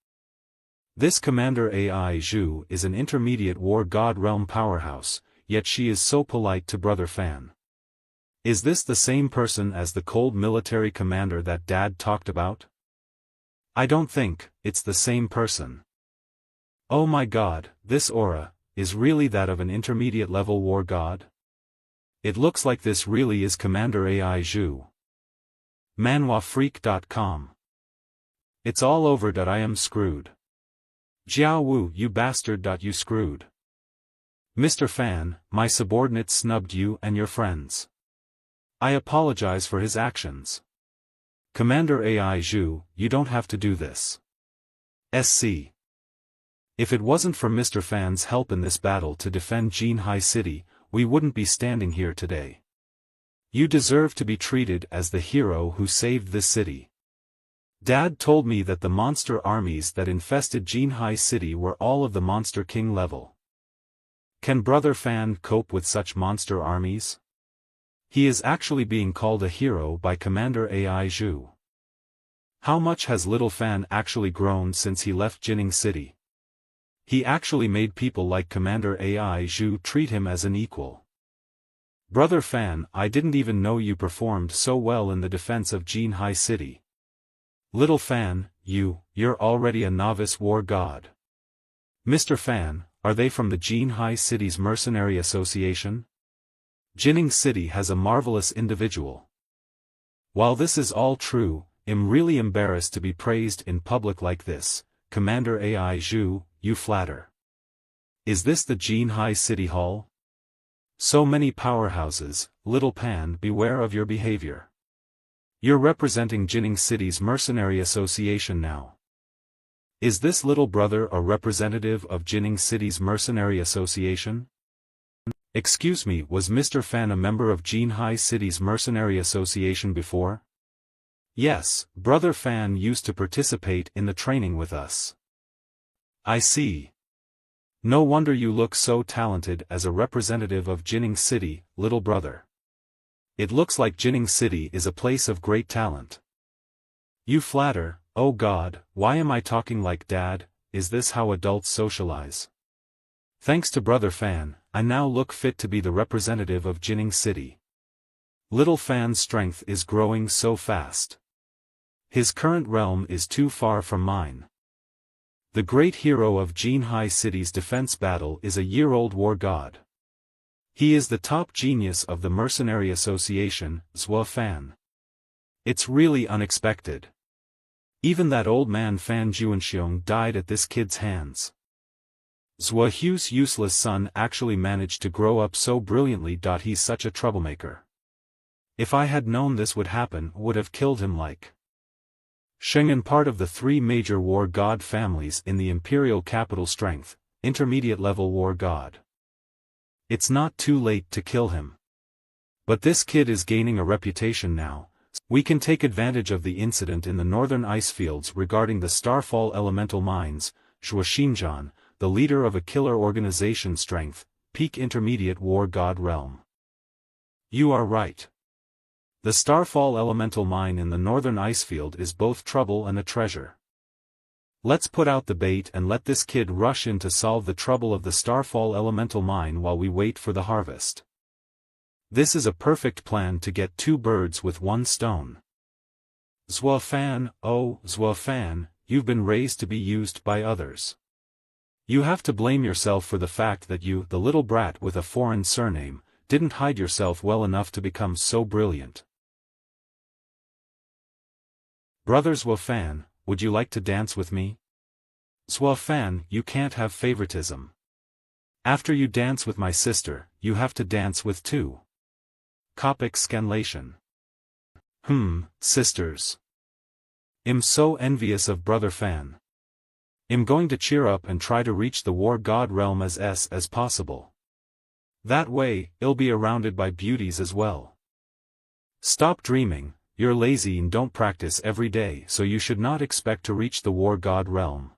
This Commander Ai Zhu is an intermediate war god realm powerhouse, yet she is so polite to Brother Fan. Is this the same person as the cold military commander that Dad talked about? I don't think it's the same person. Oh my god, this aura is really that of an intermediate level war god? It looks like this really is Commander Ai Zhu. ManhuaFreak.com. It's all over. I am screwed. Jiao Wu, you bastard. You screwed. Mr. Fan, my subordinate snubbed you and your friends. I apologize for his actions. Commander Ai Zhu, you don't have to do this. SC. If it wasn't for Mr. Fan's help in this battle to defend Jinhai City, we wouldn't be standing here today. You deserve to be treated as the hero who saved this city. Dad told me that the monster armies that infested Jinhai City were all of the Monster King level. Can Brother Fan cope with such monster armies? He is actually being called a hero by Commander Ai Zhu. How much has Little Fan actually grown since he left Jinning City? He actually made people like Commander Ai Zhu treat him as an equal. Brother Fan, I didn't even know you performed so well in the defense of Jinhai City. Little Fan, you're already a novice war god. Mr. Fan, are they from the Jinhai City's Mercenary Association? Jinning City has a marvelous individual. While this is all true, I'm really embarrassed to be praised in public like this, Commander Ai Zhu, you flatter. Is this the Jinhai City Hall? So many powerhouses, Little Pan, beware of your behavior. You're representing Jinning City's Mercenary Association now. Is this little brother a representative of Jinning City's Mercenary Association? Excuse me, was Mr. Fan a member of Jinhai City's Mercenary Association before? Yes, Brother Fan used to participate in the training with us. I see. No wonder you look so talented as a representative of Jinning City, little brother. It looks like Jining City is a place of great talent. You flatter. Oh God, why am I talking like Dad? Is this how adults socialize? Thanks to Brother Fan, I now look fit to be the representative of Jining City. Little Fan's strength is growing so fast. His current realm is too far from mine. The great hero of Jinhai City's defense battle is a year-old war god. He is the top genius of the Mercenary Association, Zhua Fan. It's really unexpected. Even that old man Fan Juanxiong died at this kid's hands. Zhua Hu's useless son actually managed to grow up so brilliantly. He's such a troublemaker. If I had known this would happen, would have killed him like Shengan, part of the three major war god families in the imperial capital strength, intermediate level war god. It's not too late to kill him. But this kid is gaining a reputation now. We can take advantage of the incident in the northern ice fields regarding the Starfall elemental mines. Zhua Xinjian, the leader of a killer organization strength, peak intermediate war god realm. You are right. The Starfall elemental mine in the northern ice field is both trouble and a treasure. Let's put out the bait and let this kid rush in to solve the trouble of the Starfall elemental mine while we wait for the harvest. This is a perfect plan to get two birds with one stone. Zhua Fan, oh, Zhua Fan, you've been raised to be used by others. You have to blame yourself for the fact that you, the little brat with a foreign surname, didn't hide yourself well enough to become so brilliant. Brother Zhua Fan, would you like to dance with me? Zhua Fan, you can't have favoritism. After you dance with my sister, you have to dance with two. Copic scanlation. Sisters. I'm so envious of Brother Fan. I'm going to cheer up and try to reach the war god realm as possible. That way, I'll be surrounded by beauties as well. Stop dreaming. You're lazy and don't practice every day, so you should not expect to reach the war god realm.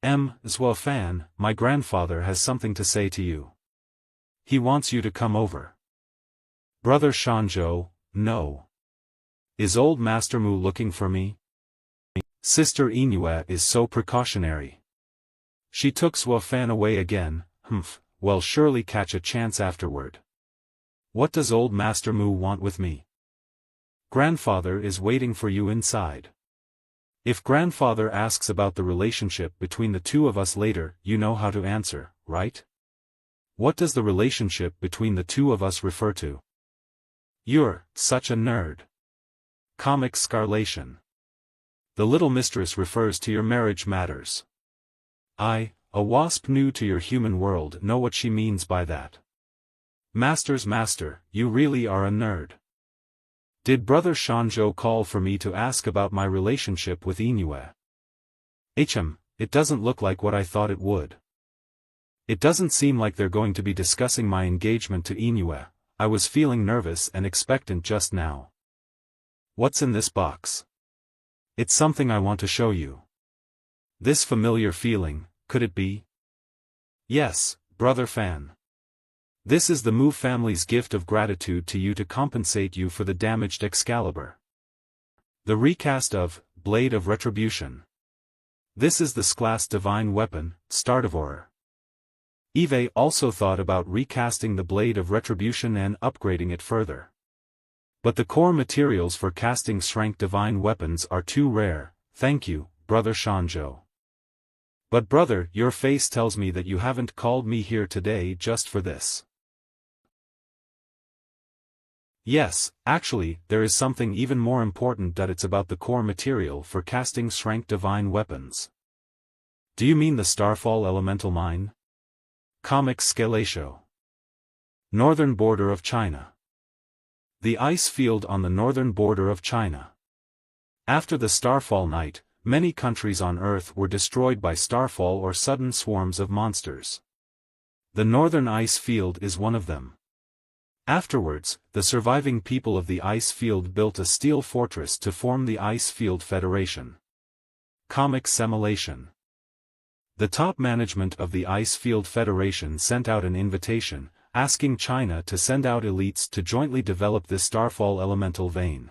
Zhua Fan, my grandfather has something to say to you. He wants you to come over. Brother Shanzhou, no. Is old Master Mu looking for me? Sister Inua is so precautionary. She took Zhua Fan away again. Well, surely catch a chance afterward. What does old Master Mu want with me? Grandfather is waiting for you inside. If grandfather asks about the relationship between the two of us later, you know how to answer, right? What does the relationship between the two of us refer to? You're such a nerd. Comic scarlation. The little mistress refers to your marriage matters. I, a wasp new to your human world, know what she means by that. Master's master, you really are a nerd. Did Brother Shanzhou call for me to ask about my relationship with Inua? It doesn't look like what I thought it would. It doesn't seem like they're going to be discussing my engagement to Inua. I was feeling nervous and expectant just now. What's in this box? It's something I want to show you. This familiar feeling, could it be? Yes, Brother Fan. This is the Mu family's gift of gratitude to you to compensate you for the damaged Excalibur. The recast of Blade of Retribution. This is the S-class divine weapon, Stardivore. Eve also thought about recasting the Blade of Retribution and upgrading it further. But the core materials for casting strength divine weapons are too rare. Thank you, Brother Shanzhou. But brother, your face tells me that you haven't called me here today just for this. Yes, actually, there is something even more important. It's about the core material for casting strength divine weapons. Do you mean the Starfall elemental mine? Comic Scalatio. Northern border of China. The ice field on the northern border of China. After the Starfall night, many countries on Earth were destroyed by starfall or sudden swarms of monsters. The northern ice field is one of them. Afterwards, the surviving people of the ice field built a steel fortress to form the Ice Field Federation. Comic Simulation. The top management of the Ice Field Federation sent out an invitation, asking China to send out elites to jointly develop this starfall elemental vein.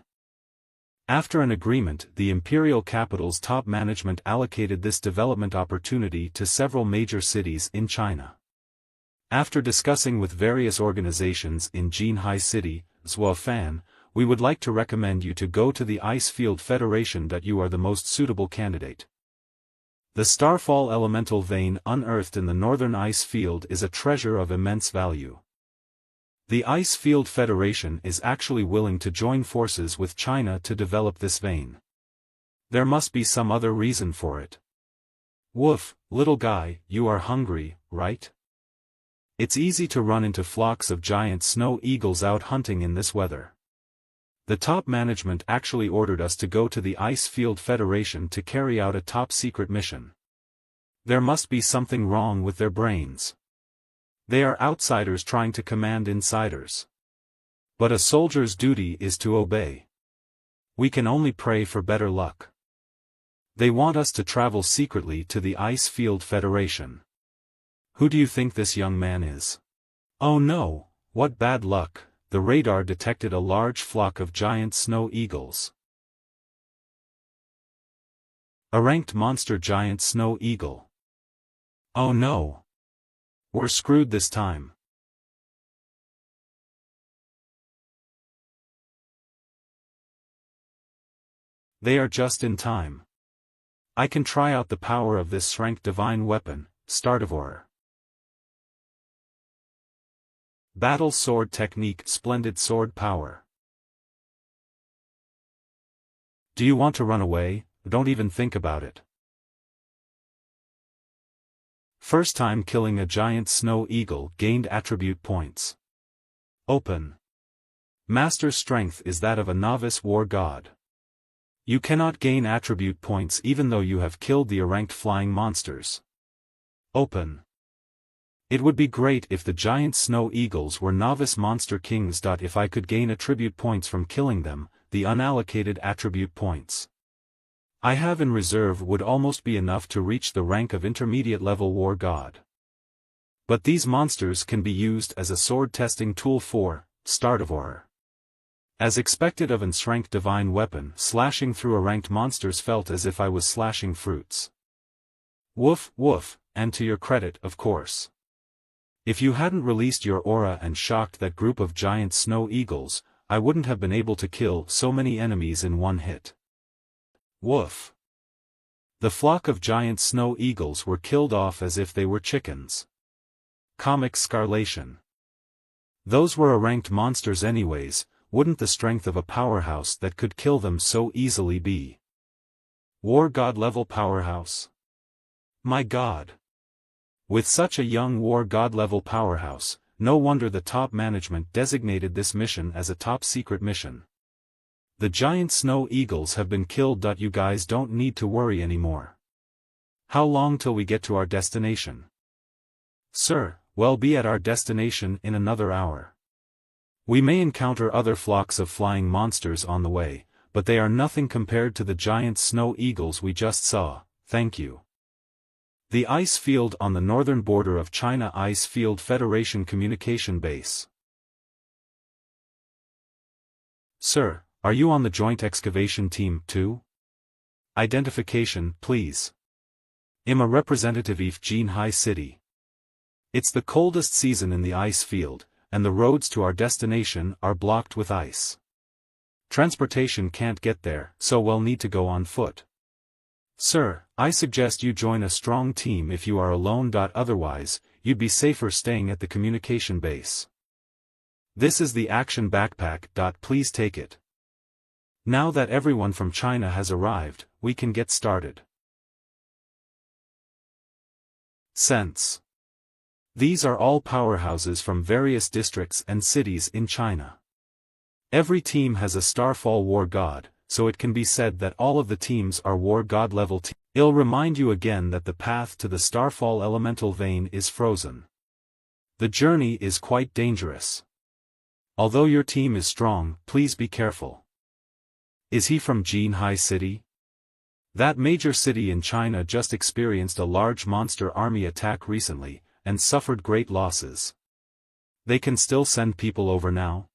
After an agreement, the imperial capital's top management allocated this development opportunity to several major cities in China. After discussing with various organizations in Jinhai City, Zhuofan, we would like to recommend you to go to the Ice Field Federation that you are the most suitable candidate. The starfall elemental vein unearthed in the northern ice field is a treasure of immense value. The Ice Field Federation is actually willing to join forces with China to develop this vein. There must be some other reason for it. Woof, little guy, you are hungry, right? It's easy to run into flocks of giant snow eagles out hunting in this weather. The top management actually ordered us to go to the Ice Field Federation to carry out a top-secret mission. There must be something wrong with their brains. They are outsiders trying to command insiders. But a soldier's duty is to obey. We can only pray for better luck. They want us to travel secretly to the Ice Field Federation. Who do you think this young man is? Oh no, what bad luck. The radar detected a large flock of giant snow eagles. A ranked monster giant snow eagle. Oh no. We're screwed this time. They are just in time. I can try out the power of this ranked divine weapon, Stardivore. Battle sword technique, splendid sword power. Do you want to run away? Don't even think about it. First time killing a giant snow eagle gained attribute points. Open. Master strength is that of a novice war god. You cannot gain attribute points even though you have killed the ranked flying monsters. Open. It would be great if the giant snow eagles were novice monster kings. If I could gain attribute points from killing them, the unallocated attribute points I have in reserve would almost be enough to reach the rank of intermediate level war god. But these monsters can be used as a sword testing tool for Stardivore. As expected of an ranked divine weapon, slashing through a ranked monsters felt as if I was slashing fruits. Woof, woof, and to your credit, of course. If you hadn't released your aura and shocked that group of giant snow eagles, I wouldn't have been able to kill so many enemies in one hit. Woof. The flock of giant snow eagles were killed off as if they were chickens. Comic scarlation. Those were ranked monsters anyways, wouldn't the strength of a powerhouse that could kill them so easily be? War god level powerhouse? My god. With such a young war god level powerhouse, no wonder the top management designated this mission as a top secret mission. The giant snow eagles have been killed. You guys don't need to worry anymore. How long till we get to our destination? Sir, we'll be at our destination in another hour. We may encounter other flocks of flying monsters on the way, but they are nothing compared to the giant snow eagles we just saw, thank you. The ice field on the northern border of China Ice Field Federation Communication Base. Sir, are you on the joint excavation team too? Identification, please. I'm a representative of Jinhai City. It's the coldest season in the ice field, and the roads to our destination are blocked with ice. Transportation can't get there, so we'll need to go on foot. Sir, I suggest you join a strong team if you are alone. Otherwise, you'd be safer staying at the communication base. This is the action backpack. Please take it. Now that everyone from China has arrived, we can get started. Sense. These are all powerhouses from various districts and cities in China. Every team has a Starfall War God, so it can be said that all of the teams are War God level teams. I'll remind you again that the path to the Starfall elemental vein is frozen. The journey is quite dangerous. Although your team is strong, please be careful. Is he from Jinhai City? That major city in China just experienced a large monster army attack recently, and suffered great losses. They can still send people over now?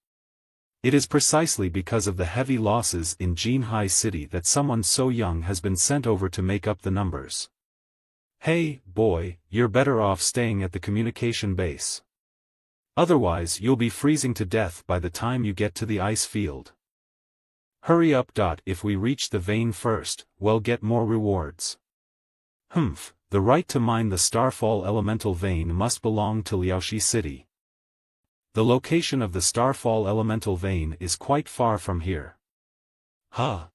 It is precisely because of the heavy losses in Jinhai City that someone so young has been sent over to make up the numbers. Hey, boy, you're better off staying at the communication base. Otherwise you'll be freezing to death by the time you get to the ice field. Hurry up. If we reach the vein first, we'll get more rewards. Humph, the right to mine the Starfall elemental vein must belong to Liaoshi City. The location of the Starfall elemental vein is quite far from here. Huh?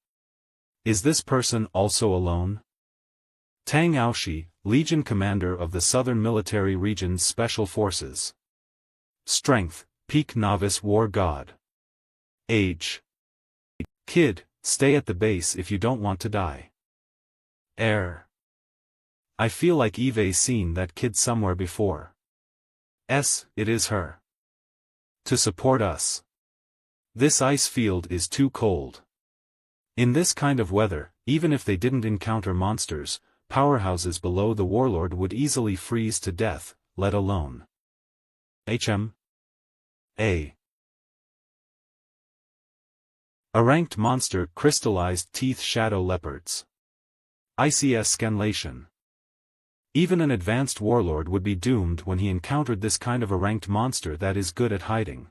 Is this person also alone? Tang Aoshi, Legion Commander of the Southern Military Region's Special Forces. Strength, Peak Novice War God. Age. Kid, stay at the base if you don't want to die. Air. I feel like Eve's seen that kid somewhere before. It is her. To support us. This ice field is too cold. In this kind of weather, even if they didn't encounter monsters, powerhouses below the warlord would easily freeze to death, let alone. A ranked monster, crystallized teeth shadow leopards. ICS scanlation. Even an advanced warlord would be doomed when he encountered this kind of a ranked monster that is good at hiding.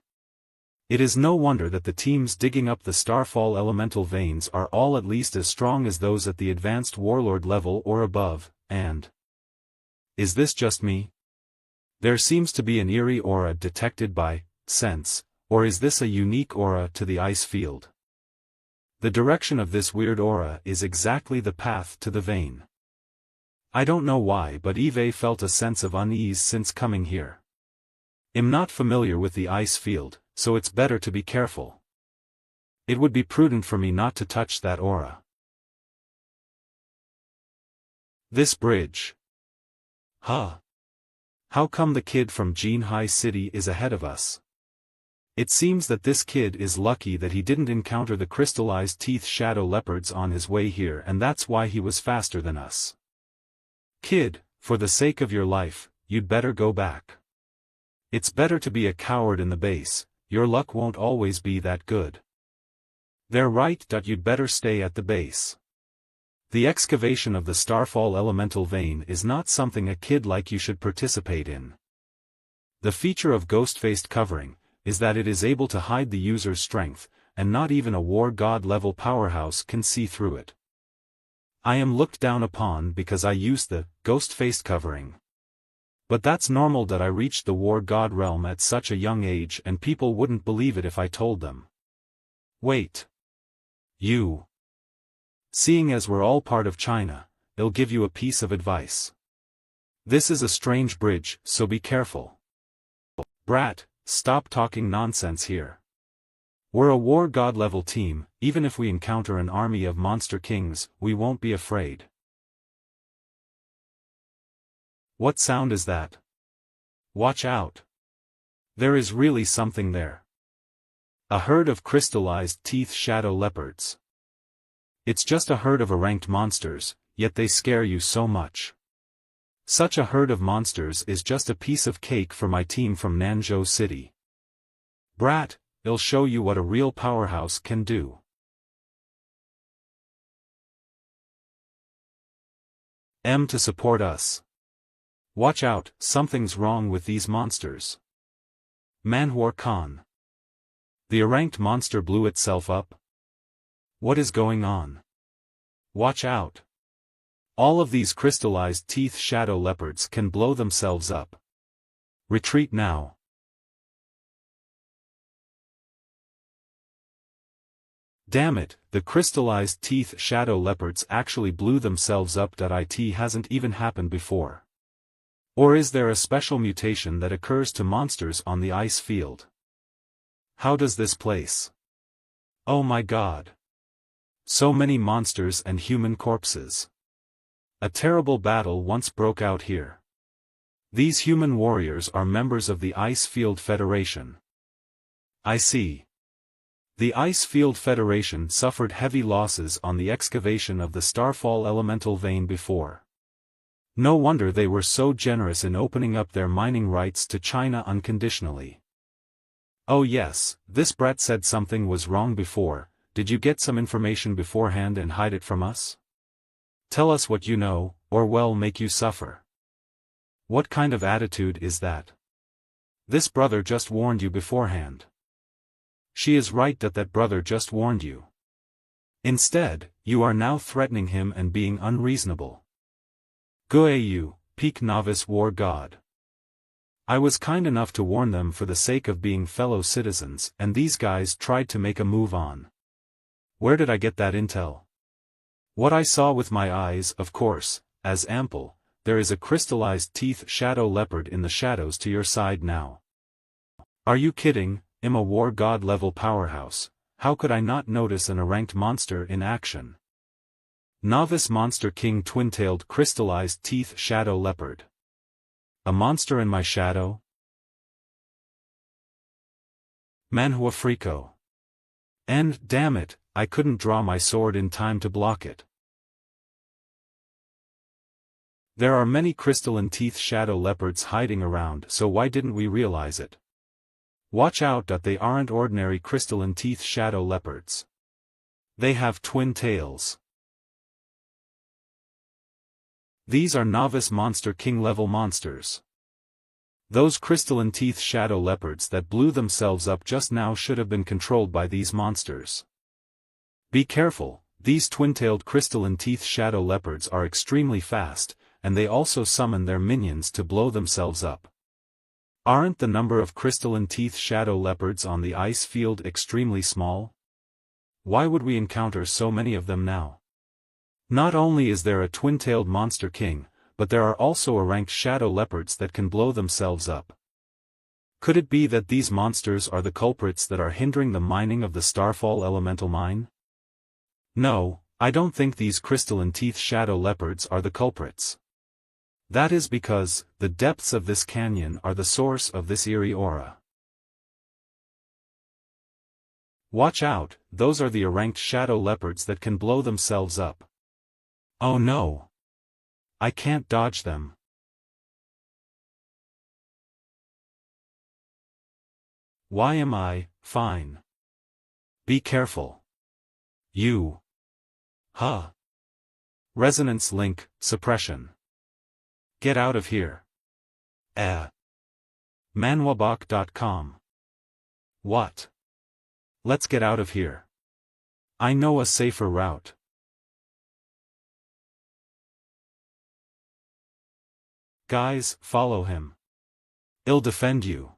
It is no wonder that the teams digging up the Starfall elemental veins are all at least as strong as those at the advanced warlord level or above, and... Is this just me? There seems to be an eerie aura detected by sense, or is this a unique aura to the ice field? The direction of this weird aura is exactly the path to the vein. I don't know why, but Eve felt a sense of unease since coming here. I'm not familiar with the ice field, so it's better to be careful. It would be prudent for me not to touch that aura. This bridge. Huh? How come the kid from Jinhai City is ahead of us? It seems that this kid is lucky that he didn't encounter the crystallized teeth shadow leopards on his way here, and that's why he was faster than us. Kid, for the sake of your life, you'd better go back. It's better to be a coward in the base, your luck won't always be that good. They're right. You'd better stay at the base. The excavation of the Starfall elemental vein is not something a kid like you should participate in. The feature of ghost-faced covering is that it is able to hide the user's strength, and not even a war god level powerhouse can see through it. I am looked down upon because I use the ghost-faced covering. But that's normal. I reached the war god realm at such a young age, and people wouldn't believe it if I told them. Wait. You. Seeing as we're all part of China, I'll give you a piece of advice. This is a strange bridge, so be careful. Brat, stop talking nonsense here. We're a war god level team. Even if we encounter an army of monster kings, we won't be afraid. What sound is that? Watch out. There is really something there. A herd of crystallized teeth shadow leopards. It's just a herd of ranked monsters, yet they scare you so much. Such a herd of monsters is just a piece of cake for my team from Nanzhou City. Brat, I'll show you what a real powerhouse can do. To support us. Watch out, something's wrong with these monsters. Manhua Khan. The ranked monster blew itself up. What is going on? Watch out. All of these crystallized teeth shadow leopards can blow themselves up. Retreat now. Damn it, the crystallized teeth shadow leopards actually blew themselves up. It hasn't even happened before. Or is there a special mutation that occurs to monsters on the ice field? How does this place? Oh my god. So many monsters and human corpses. A terrible battle once broke out here. These human warriors are members of the Ice Field Federation. I see. The Ice Field Federation suffered heavy losses on the excavation of the Starfall elemental vein before. No wonder they were so generous in opening up their mining rights to China unconditionally. Oh yes, this brat said something was wrong before. Did you get some information beforehand and hide it from us? Tell us what you know, or we'll make you suffer. What kind of attitude is that? This brother just warned you beforehand. She is right that brother just warned you. Instead, you are now threatening him and being unreasonable. Guayu, peak novice war god. I was kind enough to warn them for the sake of being fellow citizens, and these guys tried to make a move on. Where did I get that intel? What I saw with my eyes, of course, as ample. There is a crystallized teeth shadow leopard in the shadows to your side now. Are you kidding? I'm a war god level powerhouse. How could I not notice an ranked monster in action? Novice Monster King twin-tailed crystallized teeth shadow leopard. A monster in my shadow? Manhua Frico. And, damn it, I couldn't draw my sword in time to block it. There are many crystalline teeth shadow leopards hiding around, so why didn't we realize it? Watch out that they aren't ordinary crystalline teeth shadow leopards. They have twin tails. These are novice Monster King level monsters. Those crystalline teeth shadow leopards that blew themselves up just now should have been controlled by these monsters. Be careful, these twin-tailed crystalline teeth shadow leopards are extremely fast, and they also summon their minions to blow themselves up. Aren't the number of crystalline teeth shadow leopards on the ice field extremely small? Why would we encounter so many of them now? Not only is there a twin-tailed monster king, but there are also a ranked shadow leopards that can blow themselves up. Could it be that these monsters are the culprits that are hindering the mining of the Starfall elemental mine? No, I don't think these crystalline teeth shadow leopards are the culprits. That is because, the depths of this canyon are the source of this eerie aura. Watch out, those are the ranked shadow leopards that can blow themselves up. Oh no! I can't dodge them. Why am I fine? Be careful. You. Huh. Resonance link, suppression. Get out of here. Manhuabok.com. What? Let's get out of here. I know a safer route. Guys, follow him. He'll defend you.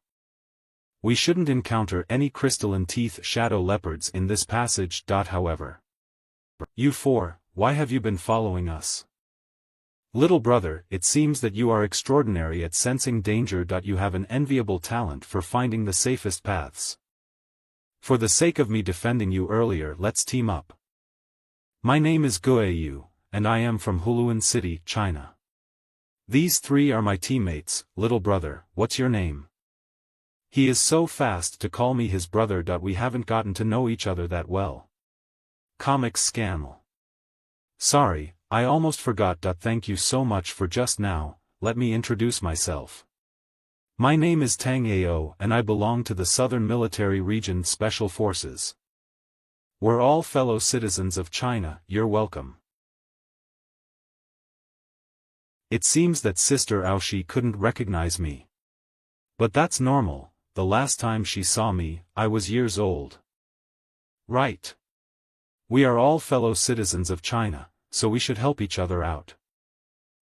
We shouldn't encounter any crystalline teeth shadow leopards in this passage. However. You four, why have you been following us? Little brother, it seems that you are extraordinary at sensing danger. You have an enviable talent for finding the safest paths. For the sake of me defending you earlier, let's team up. My name is Guayu, and I am from Huluan City, China. These three are my teammates. Little brother, what's your name? He is so fast to call me his brother. We haven't gotten to know each other that well. Comics scandal. Sorry, I almost forgot. Thank you so much for just now. Let me introduce myself. My name is Tang Ao and I belong to the Southern Military Region Special Forces. We're all fellow citizens of China. You're welcome. It seems that Sister Aoshi couldn't recognize me. But that's normal, the last time she saw me, I was years old. Right. We are all fellow citizens of China, so we should help each other out.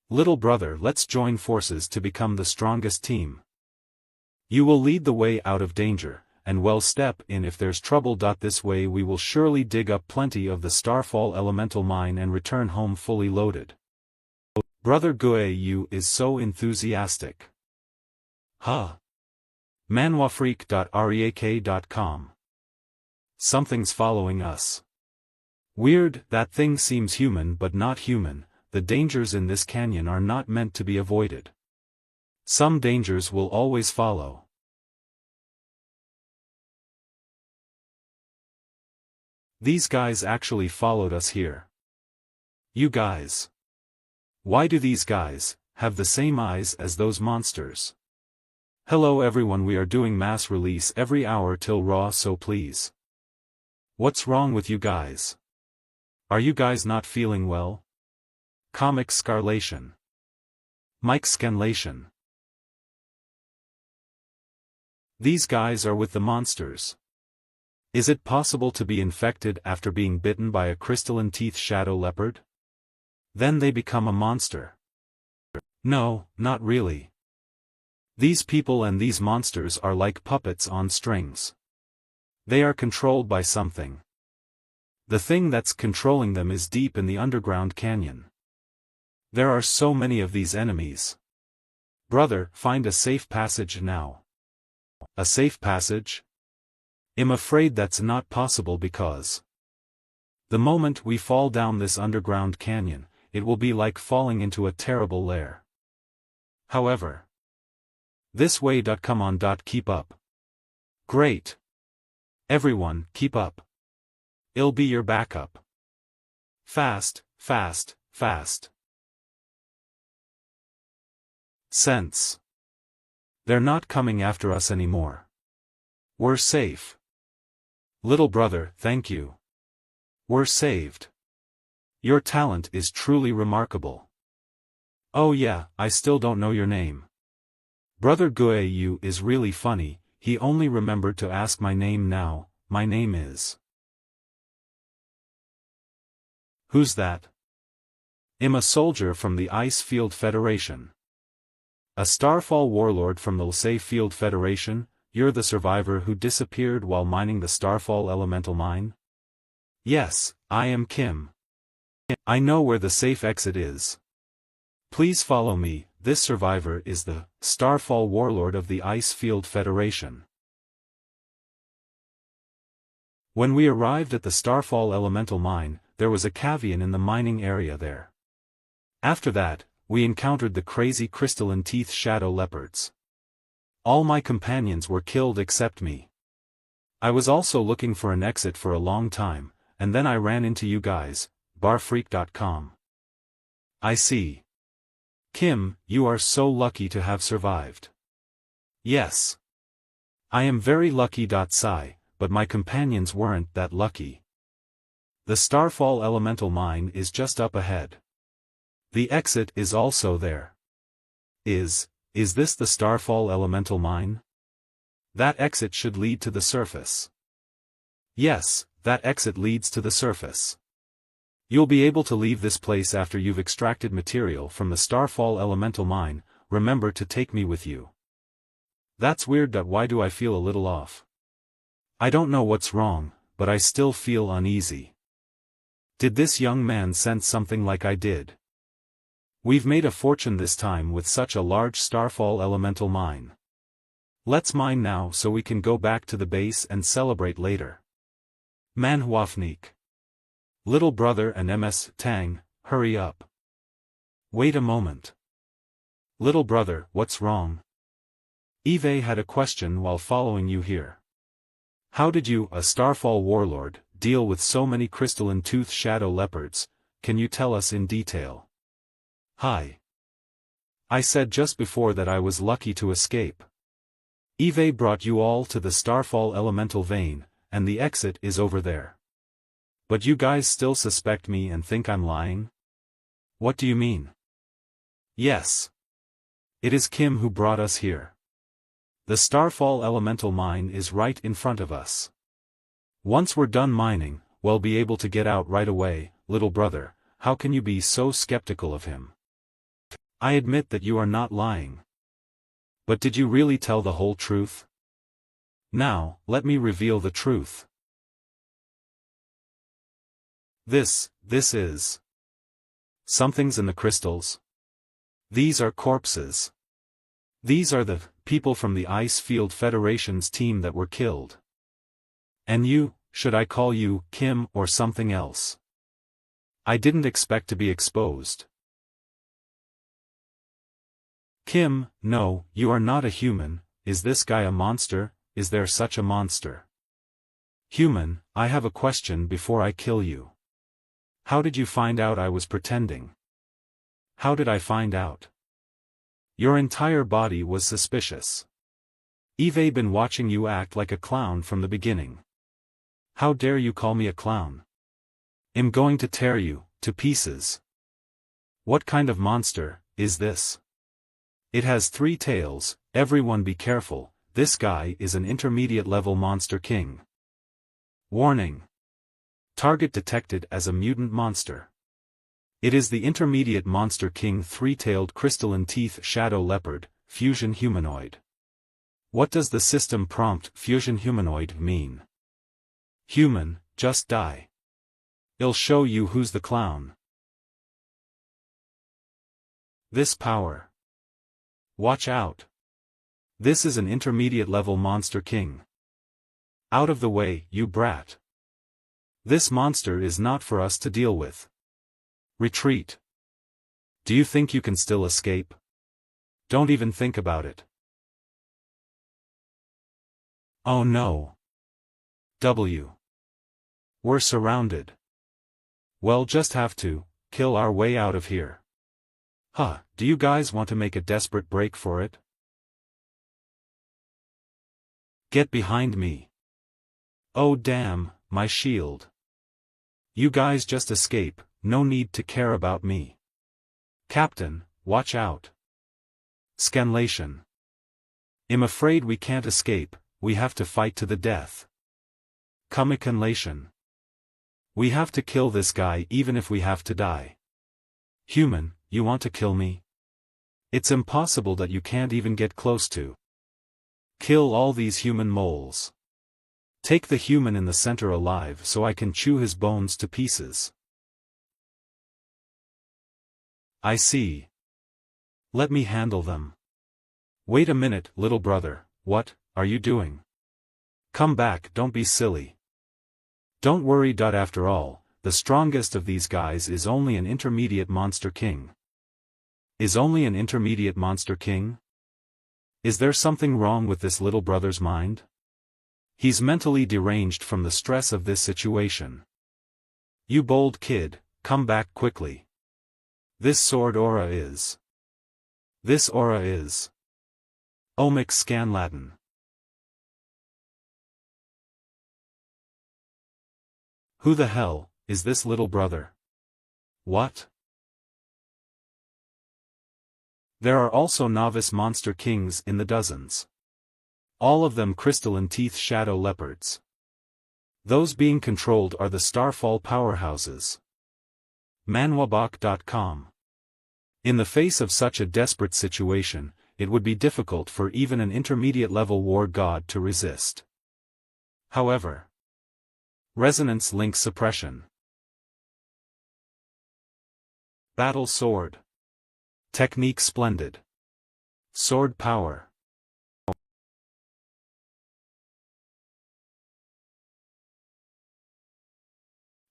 Little brother, let's join forces to become the strongest team. You will lead the way out of danger, and well step in if there's trouble. This way we will surely dig up plenty of the Starfall elemental mine and return home fully loaded. Brother Guayu is so enthusiastic. Huh. Manhuafreak.reak.com. Something's following us. Weird, that thing seems human but not human. The dangers in this canyon are not meant to be avoided. Some dangers will always follow. These guys actually followed us here. You guys. Why do these guys have the same eyes as those monsters? Hello everyone, we are doing mass release every hour till raw, so please. What's wrong with you guys? Are you guys not feeling well? Comic scarlation. Mike scanlation. These guys are with the monsters. Is it possible to be infected after being bitten by a crystalline teeth shadow leopard? Then they become a monster. No, not really. These people and these monsters are like puppets on strings. They are controlled by something. The thing that's controlling them is deep in the underground canyon. There are so many of these enemies. Brother, find a safe passage now. A safe passage? I'm afraid that's not possible because the moment we fall down this underground canyon, it will be like falling into a terrible lair. However, this way. Come on. Keep up. Great. Everyone, keep up. I'll be your backup. Fast, fast, fast. Sense. They're not coming after us anymore. We're safe. Little brother, thank you. We're saved. Your talent is truly remarkable. Oh yeah, I still don't know your name. Brother Guayu is really funny, he only remembered to ask my name now. My name is... Who's that? I'm a soldier from the Ice Field Federation. A Starfall warlord from the Lsei Field Federation. You're the survivor who disappeared while mining the Starfall elemental mine? Yes, I am Kim. I know where the safe exit is. Please follow me. This survivor is the Starfall warlord of the Ice Field Federation. When we arrived at the Starfall elemental mine, there was a caveat in the mining area there. After that, we encountered the crazy crystalline teeth shadow leopards. All my companions were killed except me. I was also looking for an exit for a long time, and then I ran into you guys, barfreak.com. I see. Kim, you are so lucky to have survived. Yes. I am very lucky. Sigh, but my companions weren't that lucky. The Starfall elemental mine is just up ahead. The exit is also there. Is this the Starfall elemental mine? That exit should lead to the surface. Yes, that exit leads to the surface. You'll be able to leave this place after you've extracted material from the Starfall elemental mine. Remember to take me with you. That's weird. Why do I feel a little off? I don't know what's wrong, but I still feel uneasy. Did this young man sense something like I did? We've made a fortune this time with such a large Starfall elemental mine. Let's mine now so we can go back to the base and celebrate later. Manhuafnik. Little brother and MS Tang, hurry up. Wait a moment. Little brother, what's wrong? Eve had a question while following you here. How did you, a Starfall warlord, deal with so many crystalline tooth shadow leopards? Can you tell us in detail? Hi. I said just before that I was lucky to escape. Eve brought you all to the Starfall elemental vein, and the exit is over there. But you guys still suspect me and think I'm lying? What do you mean? Yes. It is Kim who brought us here. The Starfall elemental mine is right in front of us. Once we're done mining, we'll be able to get out right away. Little brother, how can you be so skeptical of him? I admit that you are not lying. But did you really tell the whole truth? Now, let me reveal the truth. This is... Something's in the crystals. These are corpses. These are the people from the Ice Field Federation's team that were killed. And you, should I call you Kim or something else? I didn't expect to be exposed. Kim, no, you are not a human. Is this guy a monster? Is there such a monster? Human, I have a question before I kill you. How did you find out I was pretending? How did I find out? Your entire body was suspicious. I've been watching you act like a clown from the beginning. How dare you call me a clown? I'm going to tear you to pieces. What kind of monster is this? It has 3 tails. Everyone be careful, this guy is an intermediate level monster king. Warning. Target detected as a mutant monster. It is the intermediate monster king 3-tailed crystalline teeth shadow leopard, fusion humanoid. What does the system prompt fusion humanoid mean? Human, just die. I'll show you who's the clown. This power. Watch out. This is an intermediate level monster king. Out of the way, you brat. This monster is not for us to deal with. Retreat. Do you think you can still escape? Don't even think about it. Oh no. We're surrounded. We'll just have to kill our way out of here. Huh, do you guys want to make a desperate break for it? Get behind me. Oh damn, my shield. You guys just escape, no need to care about me. Captain, watch out. Scanlation. I'm afraid we can't escape, we have to fight to the death. Commicanlation. We have to kill this guy even if we have to die. Human, you want to kill me? It's impossible that you can't even get close to. Kill all these human moles. Take the human in the center alive so I can chew his bones to pieces. I see. Let me handle them. Wait a minute, little brother, what are you doing? Come back, don't be silly. Don't worry. After all, the strongest of these guys is only an intermediate monster king. Is only an intermediate monster king? Is there something wrong with this little brother's mind? He's mentally deranged from the stress of this situation. You bold kid, come back quickly. This sword aura is. This aura is. Omic scan Latin. Who the hell is this little brother? What? There are also novice monster kings in the dozens. All of them crystalline teeth shadow leopards. Those being controlled are the Starfall powerhouses. Manhuabach.com. In the face of such a desperate situation, it would be difficult for even an intermediate-level war god to resist. However, resonance link suppression. Battle sword. Technique splendid. Sword power.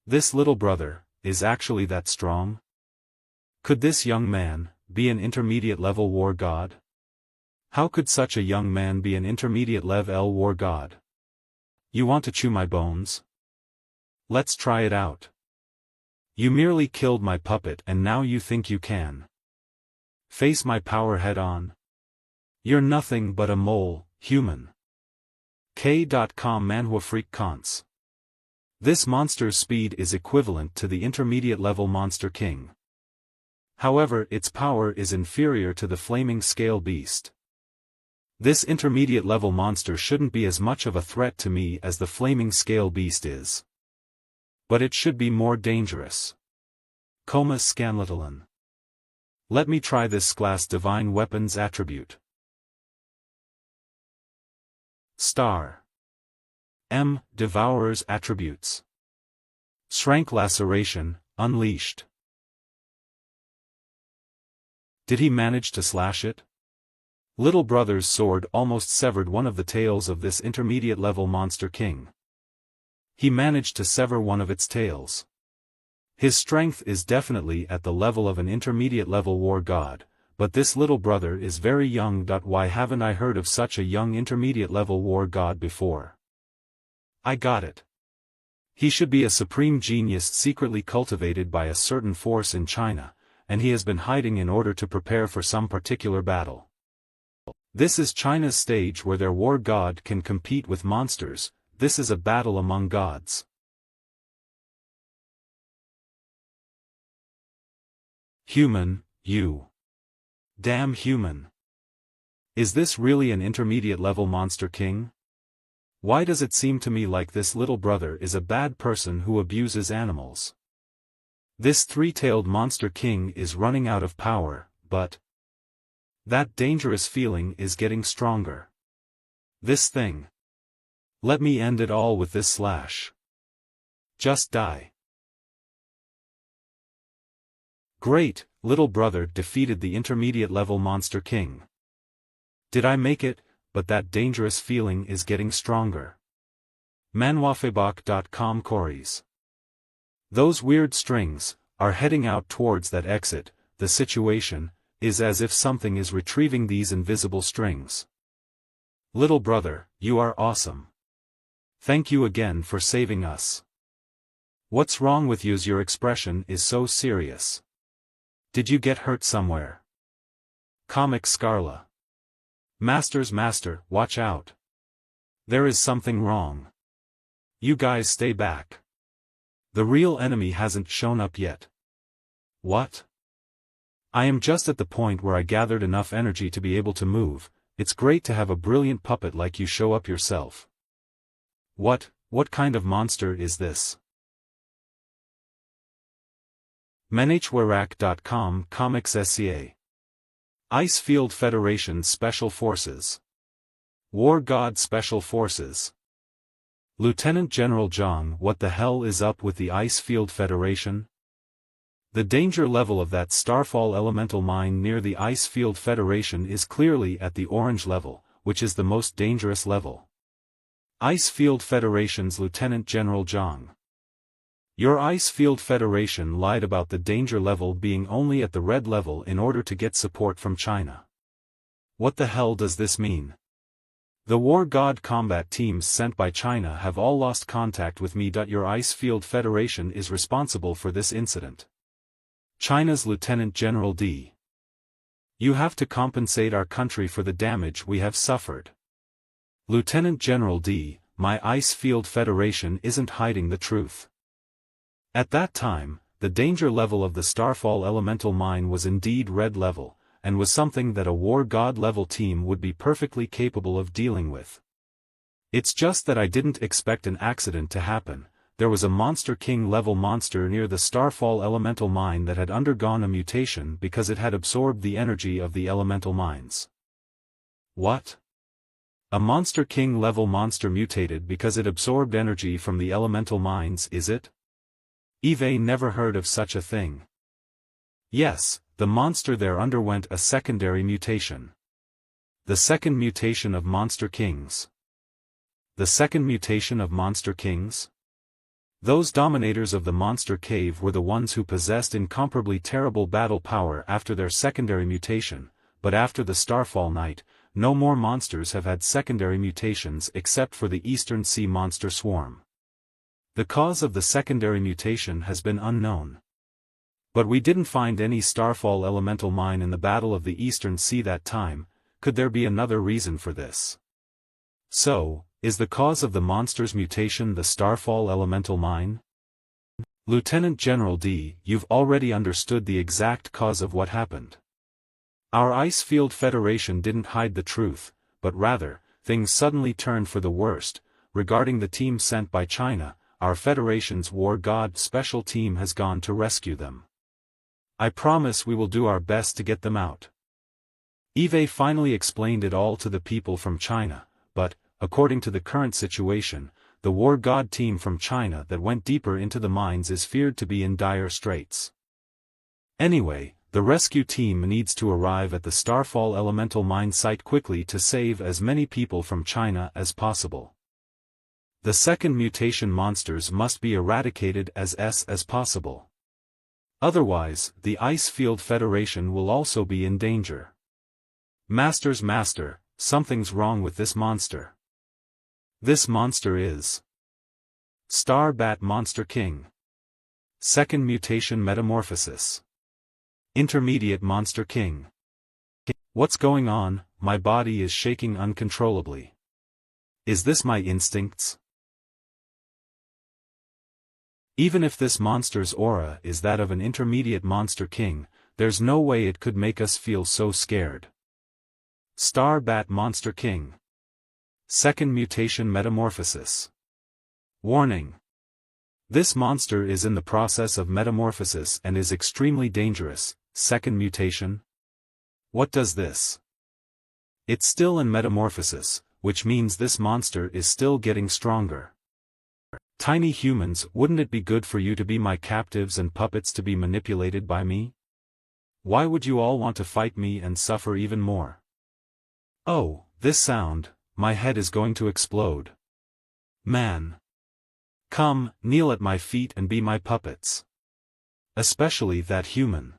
This little brother is actually that strong? Could this young man be an intermediate-level war god? How could such a young man be an intermediate-level war god? You want to chew my bones? Let's try it out. You merely killed my puppet and now you think you can face my power head-on? You're nothing but a mole, human. K.com Manhua Freak Cons. This monster's speed is equivalent to the intermediate-level monster king. However, its power is inferior to the flaming scale beast. This intermediate-level monster shouldn't be as much of a threat to me as the flaming scale beast is. But it should be more dangerous. Coma Scanlatelin. Let me try this glass divine weapons attribute. Star. M. Devourer's attributes. Shrank laceration, unleashed. Did he manage to slash it? Little brother's sword almost severed one of the tails of this intermediate-level monster king. He managed to sever one of its tails. His strength is definitely at the level of an intermediate-level war god, but this little brother is very young. Why haven't I heard of such a young intermediate-level war god before? I got it. He should be a supreme genius secretly cultivated by a certain force in China, and he has been hiding in order to prepare for some particular battle. This is China's stage where their war god can compete with monsters. This is a battle among gods. Human, you. Damn human. Is this really an intermediate-level monster king? Why does it seem to me like this little brother is a bad person who abuses animals? This three-tailed monster king is running out of power, but that dangerous feeling is getting stronger. This thing. Let me end it all with this slash. Just die. Great, little brother defeated the intermediate-level monster king. Did I make it? But that dangerous feeling is getting stronger. Manhuafebok.com queries. Those weird strings are heading out towards that exit. The situation is as if something is retrieving these invisible strings. Little brother, you are awesome. Thank you again for saving us. What's wrong with you? Your expression is so serious. Did you get hurt somewhere? Comic Scarla. Master, watch out. There is something wrong. You guys stay back. The real enemy hasn't shown up yet. What? I am just at the point where I gathered enough energy to be able to move. It's great to have a brilliant puppet like you show up yourself. What kind of monster is this? Manhua.com Comics SCA. Icefield Federation Special Forces. War God Special Forces. Lieutenant General Zhang. What the hell is up with the Icefield Federation? The danger level of that Starfall elemental mine near the Icefield Federation is clearly at the orange level, which is the most dangerous level. Icefield Federation's Lieutenant General Zhang. Your Icefield Federation lied about the danger level being only at the red level in order to get support from China. What the hell does this mean? The War God combat teams sent by China have all lost contact with me. Your Icefield Federation is responsible for this incident. China's Lieutenant General D. You have to compensate our country for the damage we have suffered. Lieutenant General D. My Icefield Federation isn't hiding the truth. At that time, the danger level of the Starfall elemental mine was indeed red level, and was something that a War God level team would be perfectly capable of dealing with. It's just that I didn't expect an accident to happen. There was a Monster King level monster near the Starfall elemental mine that had undergone a mutation because it had absorbed the energy of the elemental mines. What? A Monster King level monster mutated because it absorbed energy from the elemental mines, is it? Eve never heard of such a thing. Yes, the monster there underwent a secondary mutation. The second mutation of Monster Kings. The second mutation of Monster Kings? Those dominators of the Monster Cave were the ones who possessed incomparably terrible battle power after their secondary mutation, but after the Starfall Night, no more monsters have had secondary mutations except for the Eastern Sea Monster Swarm. The cause of the secondary mutation has been unknown. But we didn't find any Starfall elemental mine in the Battle of the Eastern Sea that time. Could there be another reason for this? So, is the cause of the monster's mutation the Starfall elemental mine? Lieutenant General D, you've already understood the exact cause of what happened. Our Icefield Federation didn't hide the truth, but rather, things suddenly turned for the worst. Regarding the team sent by China, our Federation's War God special team has gone to rescue them. I promise we will do our best to get them out. Eve finally explained it all to the people from China, but, according to the current situation, the War God team from China that went deeper into the mines is feared to be in dire straits. Anyway, the rescue team needs to arrive at the Starfall elemental mine site quickly to save as many people from China as possible. The second mutation monsters must be eradicated as possible. Otherwise, the Icefield Federation will also be in danger. Master, something's wrong with this monster. This monster is Star Bat Monster King. Second mutation metamorphosis. Intermediate Monster King. What's going on? My body is shaking uncontrollably. Is this my instincts? Even if this monster's aura is that of an intermediate monster king, there's no way it could make us feel so scared. Star Bat Monster King. Second Mutation Metamorphosis. Warning. This monster is in the process of metamorphosis and is extremely dangerous. Second mutation? What does this? It's still in metamorphosis, which means this monster is still getting stronger. Tiny humans, wouldn't it be good for you to be my captives and puppets to be manipulated by me? Why would you all want to fight me and suffer even more? Oh, this sound, my head is going to explode. Man. Come, kneel at my feet and be my puppets. Especially that human.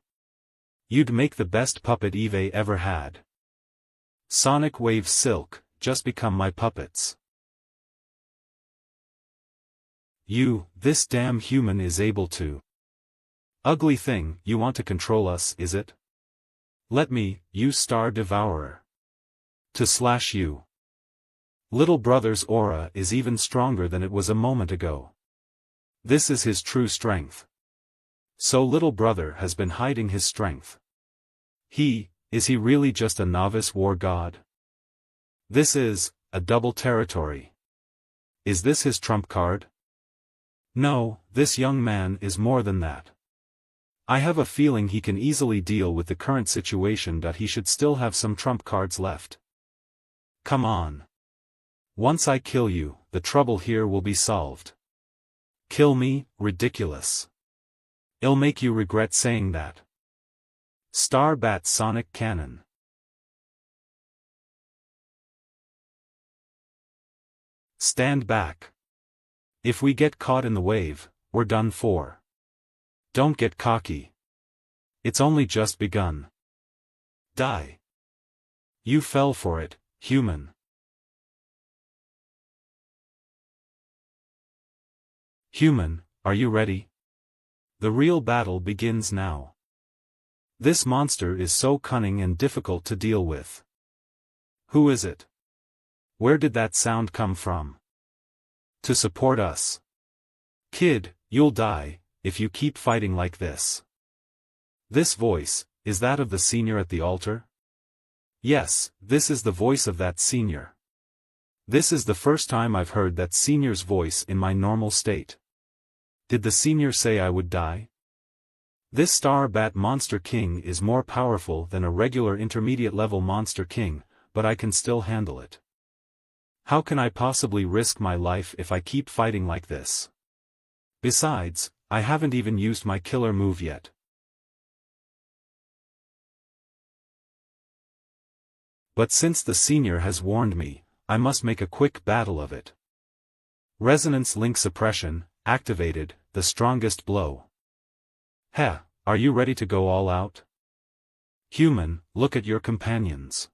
You'd make the best puppet Eve ever had. Sonic Wave Silk, just become my puppets. You, this damn human is able to. Ugly thing, you want to control us, is it? Let me, you Star Devourer. To slash you. Little brother's aura is even stronger than it was a moment ago. This is his true strength. So little brother has been hiding his strength. Is he really just a novice war god? This is, a double territory. Is this his trump card? No, this young man is more than that. I have a feeling he can easily deal with the current situation, that he should still have some trump cards left. Come on. Once I kill you, the trouble here will be solved. Kill me? Ridiculous. It'll make you regret saying that. Star Bat Sonic Cannon. Stand back. If we get caught in the wave, we're done for. Don't get cocky. It's only just begun. Die. You fell for it, human. Human, are you ready? The real battle begins now. This monster is so cunning and difficult to deal with. Who is it? Where did that sound come from? To support us. Kid, you'll die, if you keep fighting like this. This voice, is that of the senior at the altar? Yes, this is the voice of that senior. This is the first time I've heard that senior's voice in my normal state. Did the senior say I would die? This Star Bat Monster King is more powerful than a regular intermediate level Monster King, but I can still handle it. How can I possibly risk my life if I keep fighting like this? Besides, I haven't even used my killer move yet. But since the senior has warned me, I must make a quick battle of it. Resonance Link Suppression, activated, the strongest blow. Heh, are you ready to go all out? Human, look at your companions.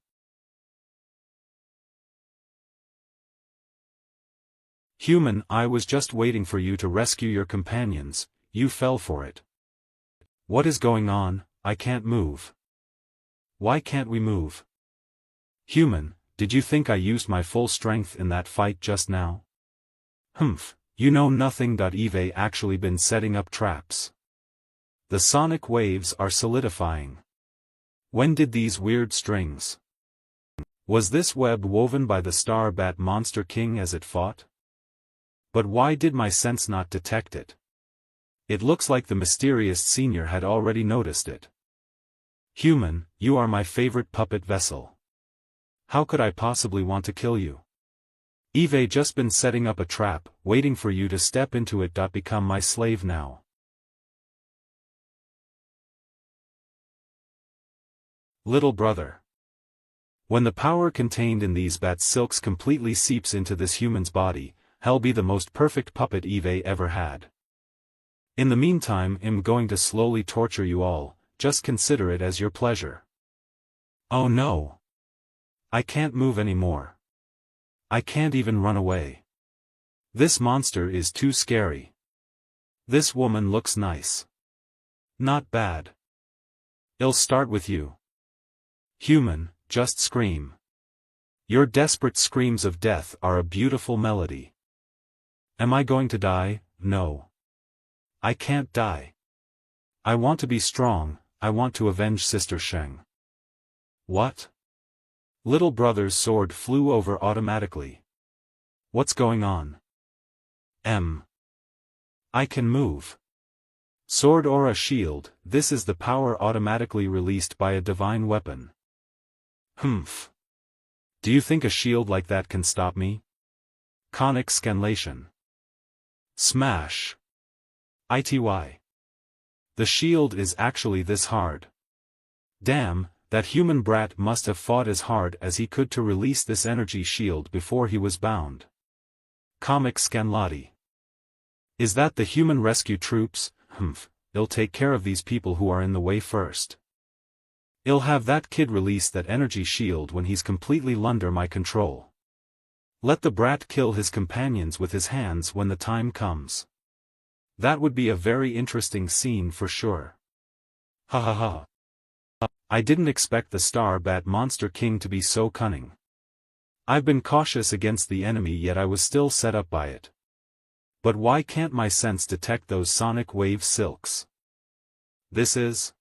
Human, I was just waiting for you to rescue your companions, you fell for it. What is going on? I can't move. Why can't we move? Human, did you think I used my full strength in that fight just now? Humph, you know nothing. Eve actually been setting up traps. The sonic waves are solidifying. When did these weird strings? Was this web woven by the Star Bat Monster King as it fought? But why did my sense not detect it? It looks like the mysterious senior had already noticed it. Human, you are my favorite puppet vessel. How could I possibly want to kill you? Eve just been setting up a trap, waiting for you to step into it. Become my slave now. Little brother. When the power contained in these bat silks completely seeps into this human's body, he'll be the most perfect puppet Eve ever had. In the meantime, I'm going to slowly torture you all, just consider it as your pleasure. Oh no. I can't move anymore. I can't even run away. This monster is too scary. This woman looks nice. Not bad. I'll start with you. Human, just scream. Your desperate screams of death are a beautiful melody. Am I going to die? No. I can't die. I want to be strong, I want to avenge Sister Sheng. What? Little brother's sword flew over automatically. What's going on? I can move. Sword or a shield, this is the power automatically released by a divine weapon. Humph. Do you think a shield like that can stop me? Conic scanlation. Smash. ITY. The shield is actually this hard. Damn, that human brat must have fought as hard as he could to release this energy shield before he was bound. Comic Scanlati. Is that the human rescue troops? Humph, I'll take care of these people who are in the way first. I'll have that kid release that energy shield when he's completely under my control. Let the brat kill his companions with his hands when the time comes. That would be a very interesting scene for sure. Ha ha ha. I didn't expect the Star Bat Monster King to be so cunning. I've been cautious against the enemy, yet I was still set up by it. But why can't my sense detect those sonic wave silks? This is...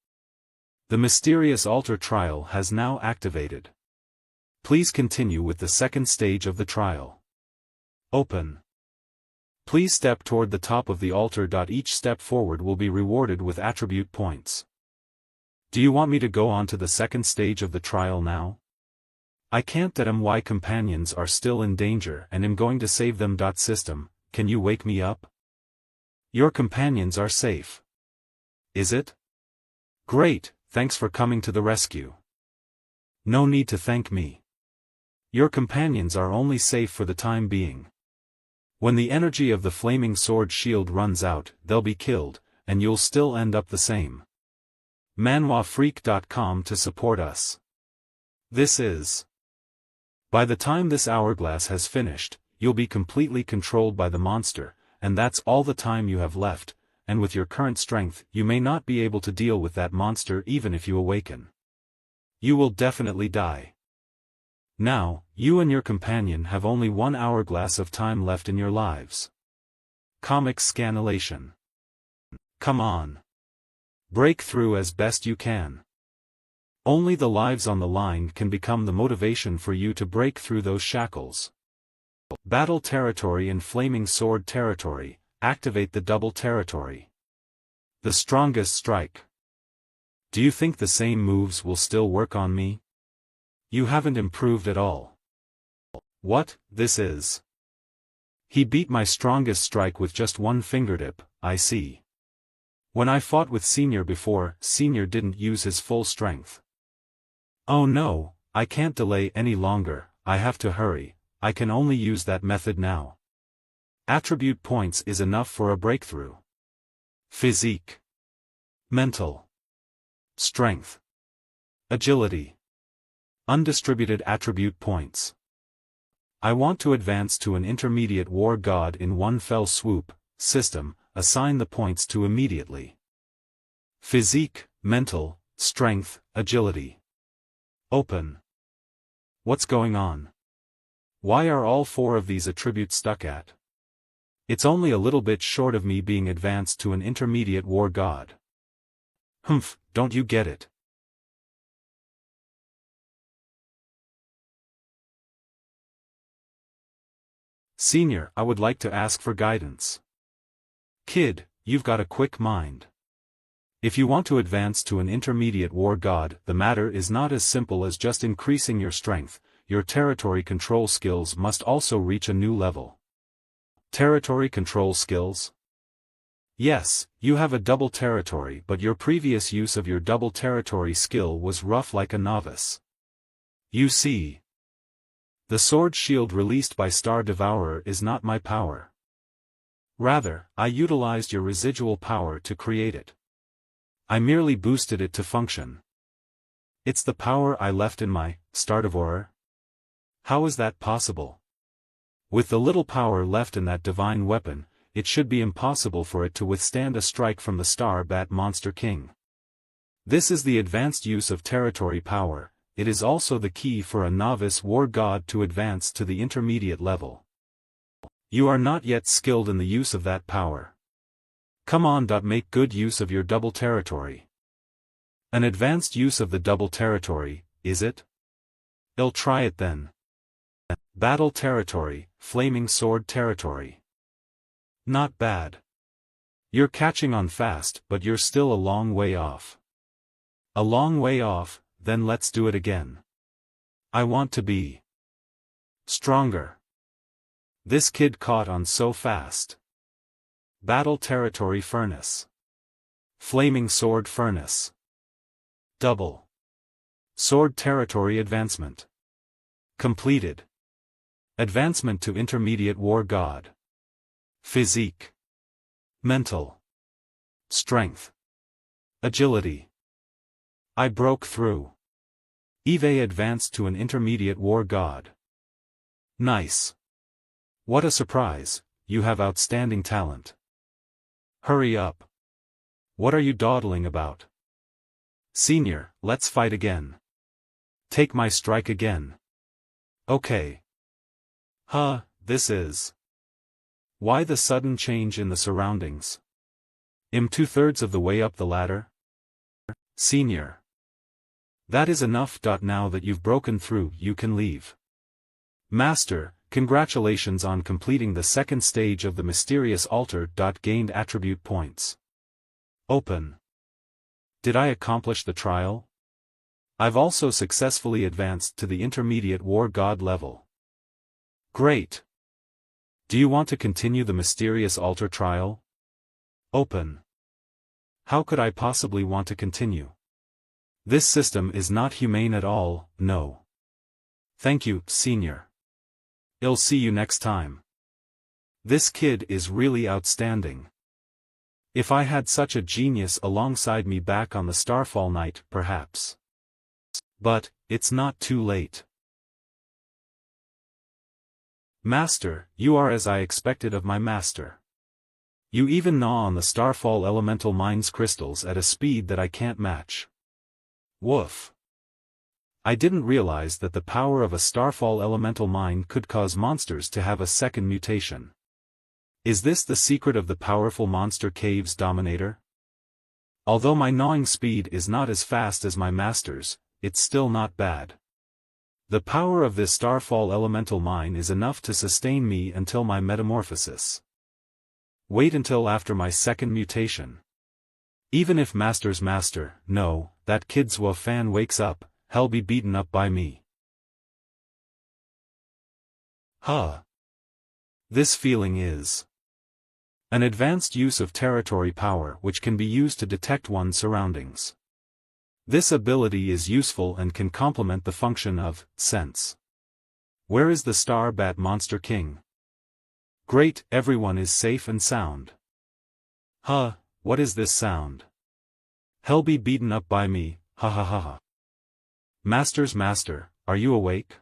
The mysterious altar trial has now activated. Please continue with the second stage of the trial. Open. Please step toward the top of the altar. Each step forward will be rewarded with attribute points. Do you want me to go on to the second stage of the trial now? I can't. That my companions are still in danger and am going to save them. System, can you wake me up? Your companions are safe. Is it? Great, thanks for coming to the rescue. No need to thank me. Your companions are only safe for the time being. When the energy of the flaming sword shield runs out, they'll be killed, and you'll still end up the same. ManhuaFreak.com to support us. This is... By the time this hourglass has finished, you'll be completely controlled by the monster, and that's all the time you have left, and with your current strength, you may not be able to deal with that monster even if you awaken. You will definitely die. Now, you and your companion have only 1 hourglass of time left in your lives. Comic Scanlation. Come on. Break through as best you can. Only the lives on the line can become the motivation for you to break through those shackles. Battle Territory and Flaming Sword Territory, activate the double territory. The strongest strike. Do you think the same moves will still work on me? You haven't improved at all. What, this is? He beat my strongest strike with just 1 fingertip, I see. When I fought with Senior before, Senior didn't use his full strength. Oh no, I can't delay any longer, I have to hurry, I can only use that method now. Attribute points is enough for a breakthrough. Physique. Mental. Strength. Agility. Undistributed attribute points. I want to advance to an intermediate war god in one fell swoop. System, assign the points to immediately. Physique, mental, strength, agility. Open. What's going on? Why are all 4 of these attributes stuck at? It's only a little bit short of me being advanced to an intermediate war god. Humph, don't you get it? Senior, I would like to ask for guidance. Kid, you've got a quick mind. If you want to advance to an intermediate war god, the matter is not as simple as just increasing your strength, your territory control skills must also reach a new level. Territory control skills? Yes, you have a double territory, but your previous use of your double territory skill was rough like a novice. You see. The sword shield released by Star Devourer is not my power. Rather, I utilized your residual power to create it. I merely boosted it to function. It's the power I left in my Star Devourer? How is that possible? With the little power left in that divine weapon, it should be impossible for it to withstand a strike from the Star Bat Monster King. This is the advanced use of territory power, it is also the key for a novice war god to advance to the intermediate level. You are not yet skilled in the use of that power. Come on. Make good use of your double territory. An advanced use of the double territory, is it? I'll try it then. Battle territory, flaming sword territory. Not bad. You're catching on fast, but you're still a long way off. A long way off, then let's do it again. I want to be stronger. This kid caught on so fast. Battle territory furnace. Flaming sword furnace. Double sword territory advancement. Completed. Advancement to intermediate war god. Physique. Mental. Strength. Agility. I broke through. Eve advanced to an intermediate war god. Nice. What a surprise, you have outstanding talent. Hurry up. What are you dawdling about? Senior, let's fight again. Take my strike again. Okay. This is. Why the sudden change in the surroundings? I'm 2/3 of the way up the ladder? Senior. That is enough. Now that you've broken through, you can leave. Master, congratulations on completing the second stage of the mysterious altar. Gained attribute points. Open. Did I accomplish the trial? I've also successfully advanced to the intermediate war god level. Great. Do you want to continue the mysterious altar trial? Open. How could I possibly want to continue? This system is not humane at all, no. Thank you, Senior. I'll see you next time. This kid is really outstanding. If I had such a genius alongside me back on the Starfall night, perhaps. But, it's not too late. Master, you are as I expected of my master. You even gnaw on the Starfall elemental mine's crystals at a speed that I can't match. Woof. I didn't realize that the power of a Starfall elemental mine could cause monsters to have a second mutation. Is this the secret of the powerful monster cave's dominator? Although my gnawing speed is not as fast as my master's, it's still not bad. The power of this Starfall elemental mine is enough to sustain me until my metamorphosis. Wait until after my second mutation. Even if Master's master, no, that kid's fan wakes up, he'll be beaten up by me. This feeling is an advanced use of territory power which can be used to detect one's surroundings. This ability is useful and can complement the function of sense. Where is the Star Bat Monster King? Great, everyone is safe and sound. What is this sound? He'll be beaten up by me, ha. Master's master, are you awake?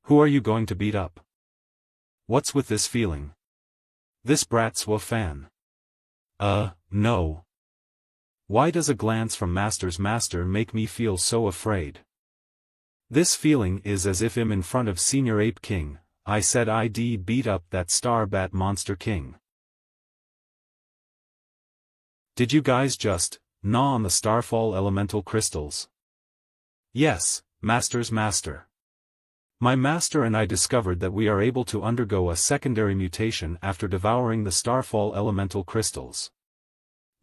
Who are you going to beat up? What's with this feeling? This brat's fan. No. Why does a glance from Master's master make me feel so afraid? This feeling is as if I'm in front of Senior Ape King. I said I'd beat up that Star Bat Monster King. Did you guys just gnaw on the Starfall elemental crystals? Yes, Master's master. My master and I discovered that we are able to undergo a secondary mutation after devouring the Starfall elemental crystals.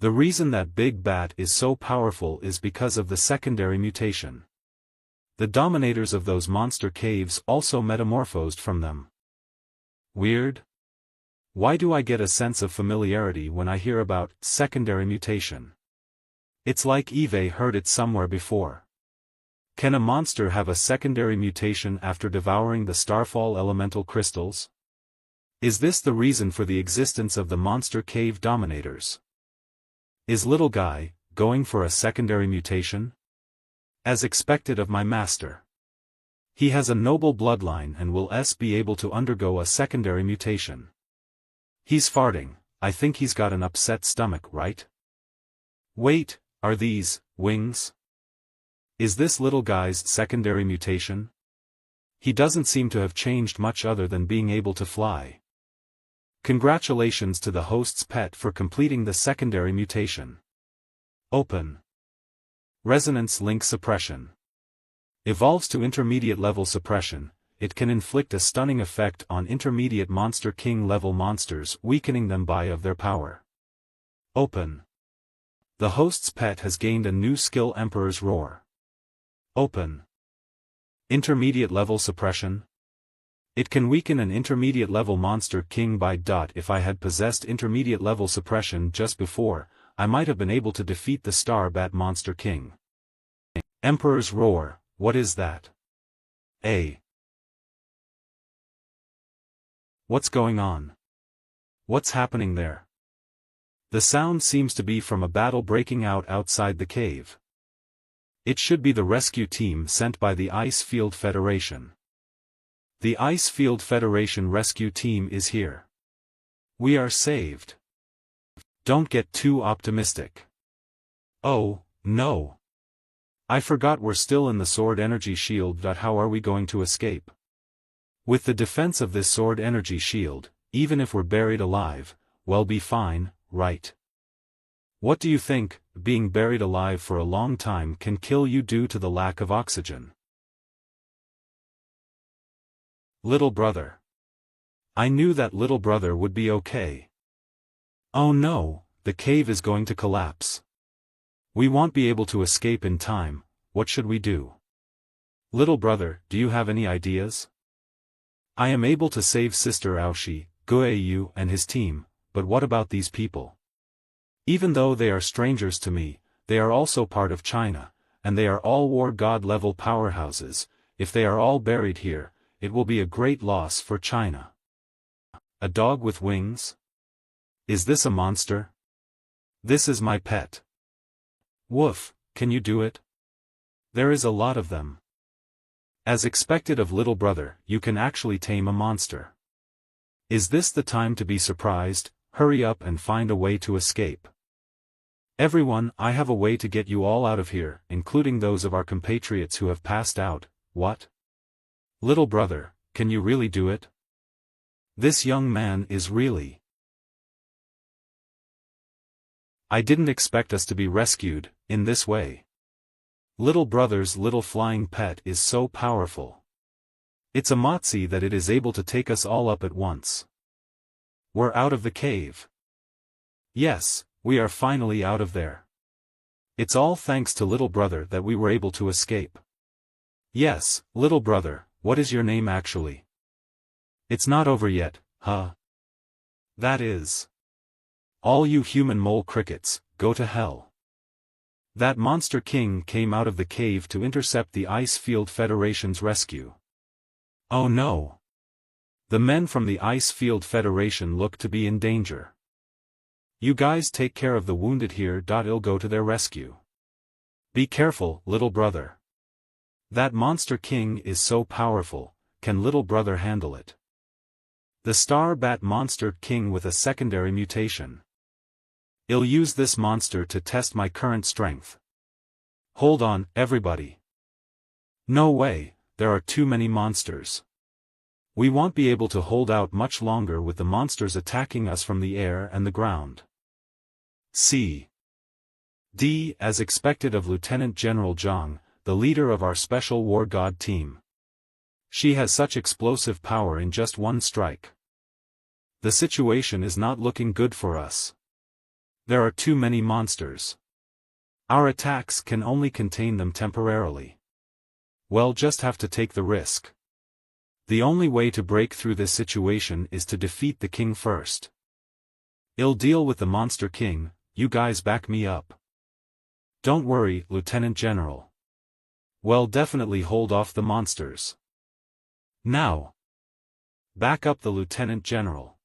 The reason that Big Bat is so powerful is because of the secondary mutation. The dominators of those monster caves also metamorphosed from them. Weird? Why do I get a sense of familiarity when I hear about secondary mutation? It's like Eve heard it somewhere before. Can a monster have a secondary mutation after devouring the Starfall elemental crystals? Is this the reason for the existence of the monster cave dominators? Is little guy going for a secondary mutation? As expected of my master. He has a noble bloodline and will be able to undergo a secondary mutation. He's farting, I think he's got an upset stomach, right? Wait, are these wings? Is this little guy's secondary mutation? He doesn't seem to have changed much other than being able to fly. Congratulations to the host's pet for completing the secondary mutation. Open. Resonance link suppression. Evolves to intermediate level suppression. It can inflict a stunning effect on intermediate Monster King level monsters, weakening them by of their power. Open. The host's pet has gained a new skill, Emperor's Roar. Open. Intermediate level suppression. It can weaken an intermediate level Monster King by. If I had possessed intermediate level suppression just before, I might have been able to defeat the Star Bat Monster King. Emperor's Roar, what is that? What's going on? What's happening there? The sound seems to be from a battle breaking out outside the cave. It should be the rescue team sent by the Ice Field Federation. The Ice Field Federation rescue team is here. We are saved. Don't get too optimistic. Oh, no. I forgot we're still in the Sword Energy Shield. How are we going to escape? With the defense of this Sword Energy Shield, even if we're buried alive, we'll be fine, right? What do you think? Being buried alive for a long time can kill you due to the lack of oxygen. Little brother. I knew that little brother would be okay. Oh no, the cave is going to collapse. We won't be able to escape in time. What should we do? Little brother, do you have any ideas? I am able to save Sister Aoshi, Guiyu and his team, but what about these people? Even though they are strangers to me, they are also part of China, and they are all war god level powerhouses. If they are all buried here, it will be a great loss for China. A dog with wings? Is this a monster? This is my pet. Woof, can you do it? There is a lot of them. As expected of little brother, you can actually tame a monster. Is this the time to be surprised? Hurry up and find a way to escape. Everyone, I have a way to get you all out of here, including those of our compatriots who have passed out. What? Little brother, can you really do it? This young man is really... I didn't expect us to be rescued, in this way. Little brother's little flying pet is so powerful. It's a motzi that it is able to take us all up at once. We're out of the cave. Yes, we are finally out of there. It's all thanks to little brother that we were able to escape. Yes, little brother, what is your name actually? It's not over yet, huh? That is. All you human mole crickets, go to hell. That Monster King came out of the cave to intercept the Ice Field Federation's rescue. Oh no. The men from the Ice Field Federation look to be in danger. You guys take care of the wounded here. I'll go to their rescue. Be careful, little brother. That Monster King is so powerful, can little brother handle it? The Star Bat Monster King with a secondary mutation. I'll use this monster to test my current strength. Hold on, everybody. No way, there are too many monsters. We won't be able to hold out much longer with the monsters attacking us from the air and the ground. D. As expected of Lieutenant General Zhang, the leader of our special war god team. She has such explosive power in just one strike. The situation is not looking good for us. There are too many monsters. Our attacks can only contain them temporarily. We'll just have to take the risk. The only way to break through this situation is to defeat the king first. I'll deal with the Monster King, you guys back me up. Don't worry, Lieutenant General. We'll definitely hold off the monsters. Now. Back up the Lieutenant General.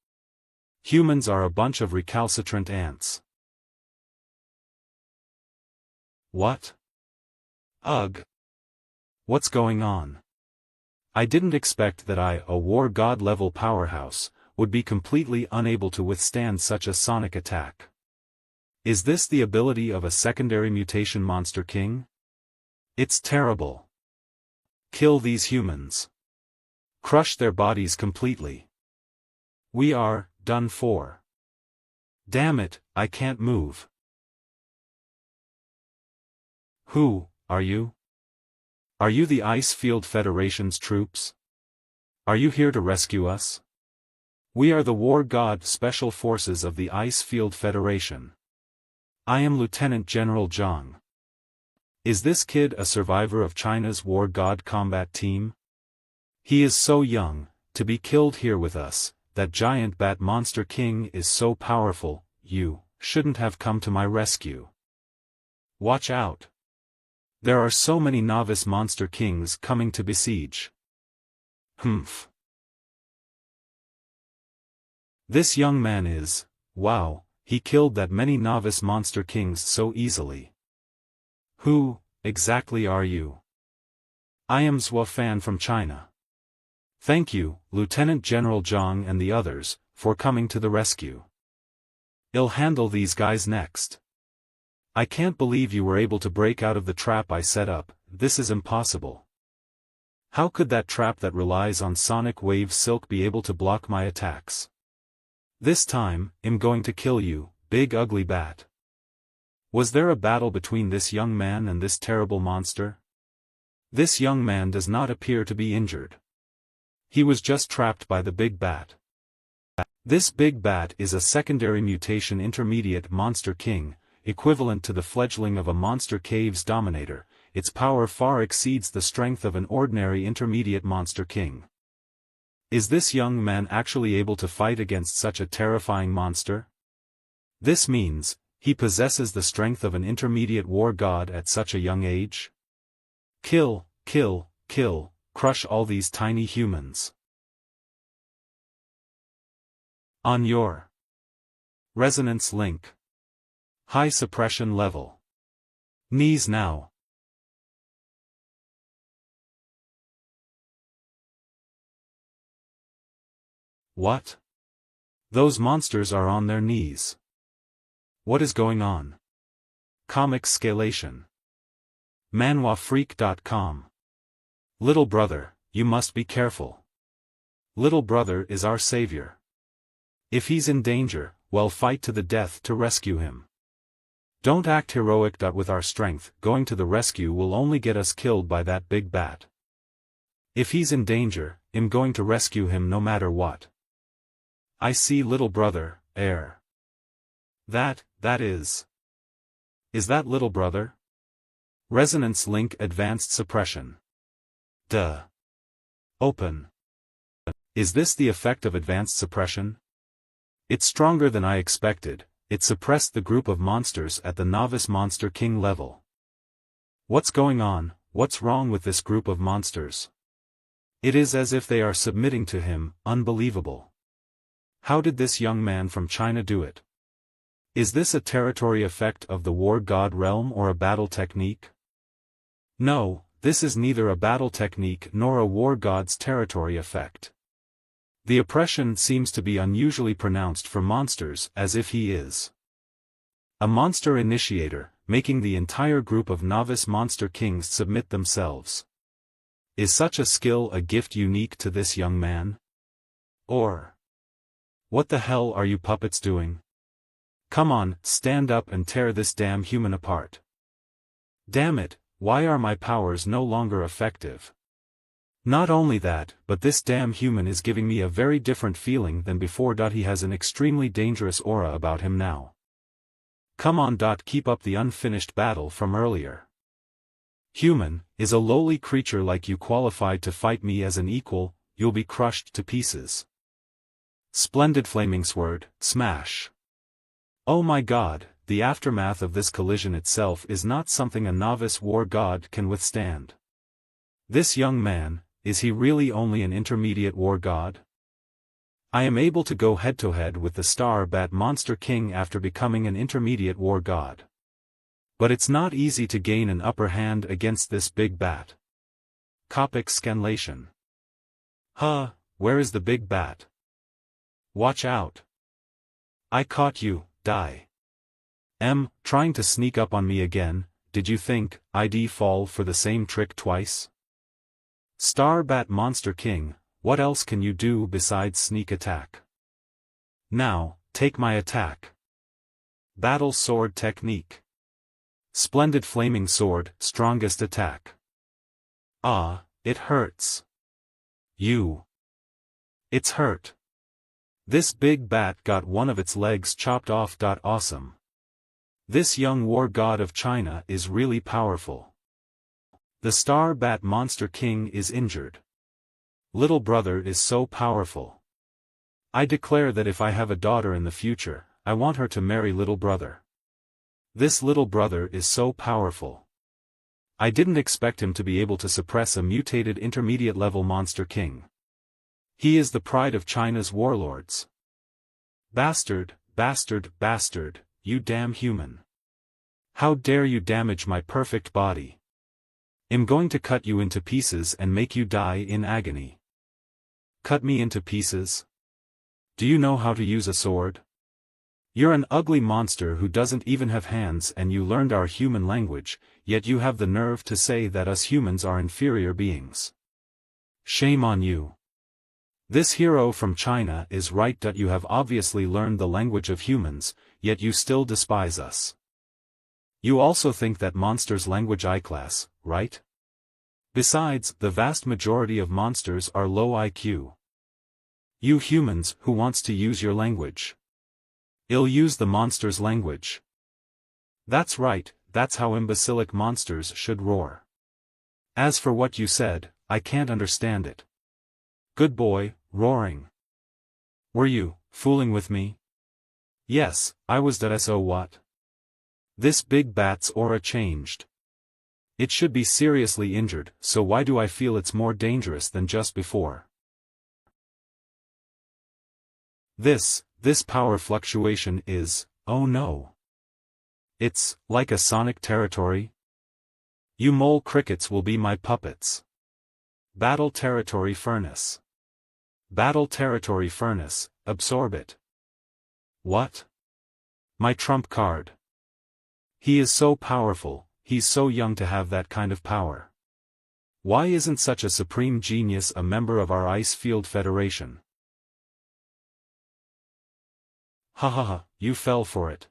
Humans are a bunch of recalcitrant ants. What? Ugh. What's going on? I didn't expect that a war god level powerhouse, would be completely unable to withstand such a sonic attack. Is this the ability of a secondary mutation Monster King? It's terrible. Kill these humans. Crush their bodies completely. We are done for. Damn it, I can't move. Who are you? Are you the Ice Field Federation's troops? Are you here to rescue us? We are the War God Special Forces of the Ice Field Federation. I am Lieutenant General Zhang. Is this kid a survivor of China's War God combat team? He is so young, to be killed here with us. That giant bat monster king is so powerful, you shouldn't have come to my rescue. Watch out. There are so many novice monster kings coming to besiege. Humph. This young man is, wow, he killed that many novice monster kings so easily. Who, exactly are you? I am Zhua Fan from China. Thank you, Lieutenant General Zhang and the others, for coming to the rescue. I'll handle these guys next. I can't believe you were able to break out of the trap I set up. This is impossible. How could that trap that relies on sonic wave silk be able to block my attacks? This time, I'm going to kill you, big ugly bat. Was there a battle between this young man and this terrible monster? This young man does not appear to be injured. He was just trapped by the big bat. This big bat is a secondary mutation intermediate monster king, equivalent to the fledgling of a monster cave's dominator. Its power far exceeds the strength of an ordinary intermediate monster king. Is this young man actually able to fight against such a terrifying monster? This means, he possesses the strength of an intermediate war god at such a young age? Kill, kill, kill, crush all these tiny humans. On your resonance link. High suppression level. Knees now. What? Those monsters are on their knees. What is going on? Comic Scalation. ManhuaFreak.com. Little brother, you must be careful. Little brother is our savior. If he's in danger, well, fight to the death to rescue him. Don't act heroic. With our strength, going to the rescue will only get us killed by that big bat. If he's in danger, I'm going to rescue him no matter what. I see little brother, air. That is. Is that little brother? Resonance link advanced suppression. Duh. Open. Is this the effect of advanced suppression? It's stronger than I expected. It suppressed the group of monsters at the novice monster king level. What's going on? What's wrong with this group of monsters? It is as if they are submitting to him. Unbelievable. How did this young man from China do it? Is this a territory effect of the war god realm or a battle technique? No, this is neither a battle technique nor a war god's territory effect. The oppression seems to be unusually pronounced for monsters, as if he is a monster initiator, making the entire group of novice monster kings submit themselves. Is such a skill a gift unique to this young man? Or what the hell are you puppets doing? Come on, stand up and tear this damn human apart. Damn it, why are my powers no longer effective? Not only that, but this damn human is giving me a very different feeling than before. He has an extremely dangerous aura about him now. Come on. Keep up the unfinished battle from earlier. Human, is a lowly creature like you qualified to fight me as an equal? You'll be crushed to pieces. Splendid flaming sword, smash. Oh my god, the aftermath of this collision itself is not something a novice war god can withstand. This young man, is he really only an intermediate war god? I am able to go head-to-head with the Star Bat Monster King after becoming an intermediate war god. But it's not easy to gain an upper hand against this big bat. Copic Scanlation. Huh, where is the big bat? Watch out. I caught you, die. Trying to sneak up on me again. did you think I'd fall for the same trick twice? Star Bat Monster King, what else can you do besides sneak attack? Now, take my attack. Battle Sword Technique. Splendid Flaming Sword, strongest attack. Ah, it hurts. It's hurt. This big bat got one of its legs chopped off. Awesome. This young war god of China is really powerful. The Star Bat Monster King is injured. Little brother is so powerful. I declare that if I have a daughter in the future, I want her to marry little brother. This little brother is so powerful. I didn't expect him to be able to suppress a mutated intermediate level Monster King. He is the pride of China's warlords. Bastard, bastard, bastard, you damn human. How dare you damage my perfect body? I'm going to cut you into pieces and make you die in agony. Cut me into pieces? Do you know how to use a sword? You're an ugly monster who doesn't even have hands, and you learned our human language, yet you have the nerve to say that us humans are inferior beings. Shame on you. This hero from China is right. You have obviously learned the language of humans, yet you still despise us. You also think that monsters' language I-class, right? Besides, the vast majority of monsters are low IQ. You humans, who wants to use your language? I'll use the monster's language. That's right, that's how imbecilic monsters should roar. As for what you said, I can't understand it. Good boy, roaring. Were you fooling with me? Yes, I was. So what? This big bat's aura changed. It should be seriously injured, so why do I feel it's more dangerous than just before? This power fluctuation is, oh no. It's like a sonic territory. You mole crickets will be my puppets. Battle Territory Furnace. Battle Territory Furnace, absorb it. What? My trump card. He is so powerful, he's so young to have that kind of power. Why isn't such a supreme genius a member of our Ice Field Federation? Hahaha, you fell for it.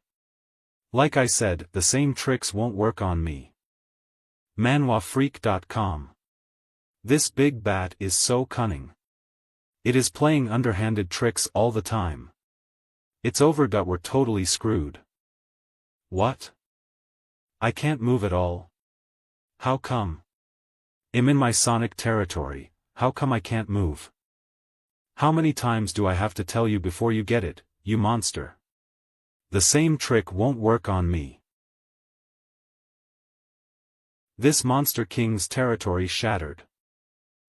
Like I said, the same tricks won't work on me. ManhuaFreak.com. This big bat is so cunning. It is playing underhanded tricks all the time. It's over. We're totally screwed. What? I can't move at all. How come? I'm in my sonic territory, how come I can't move? How many times do I have to tell you before you get it, you monster? The same trick won't work on me. This Monster King's territory shattered.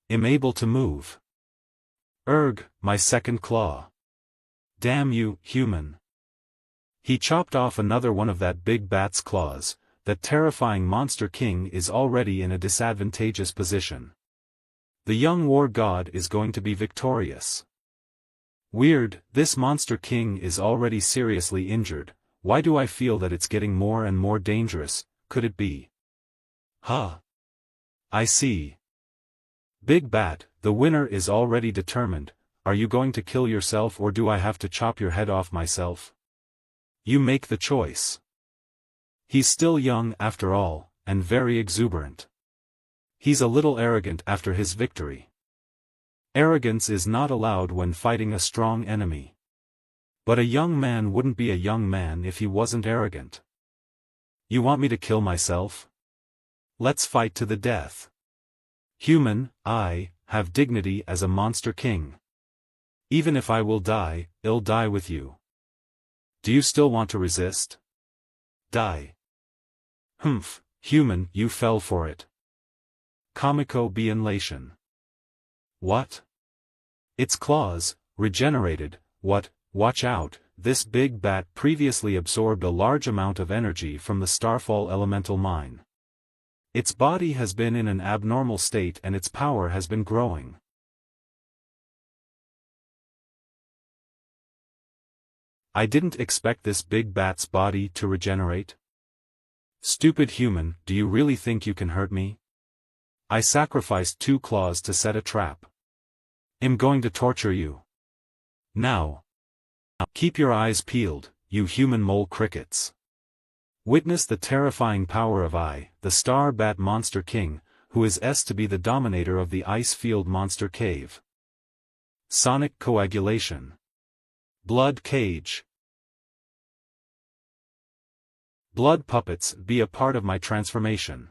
I'm able to move. Erg, my second claw. Damn you, human. He chopped off another one of that big bat's claws. That terrifying Monster King is already in a disadvantageous position. The young war god is going to be victorious. Weird, this Monster King is already seriously injured. Why do I feel that it's getting more and more dangerous? Could it be? Huh. I see. Big Bat, the winner is already determined. Are you going to kill yourself or do I have to chop your head off myself? You make the choice. He's still young after all, and very exuberant. He's a little arrogant after his victory. Arrogance is not allowed when fighting a strong enemy. But a young man wouldn't be a young man if he wasn't arrogant. You want me to kill myself? Let's fight to the death. Human, I have dignity as a Monster King. Even if I will die, I'll die with you. Do you still want to resist? Die. Humph, human, you fell for it. Comico Beanlation. What? Its claws, regenerated, what? Watch out, this big bat previously absorbed a large amount of energy from the Starfall Elemental Mine. Its body has been in an abnormal state and its power has been growing. I didn't expect this big bat's body to regenerate. Stupid human, do you really think you can hurt me? I sacrificed 2 claws to set a trap. I'm going to torture you. Now. Keep your eyes peeled, you human mole crickets. Witness the terrifying power of I, the Star Bat Monster King, who is to be the dominator of the Ice Field Monster Cave. Sonic coagulation. Blood cage. Blood puppets, be a part of my transformation.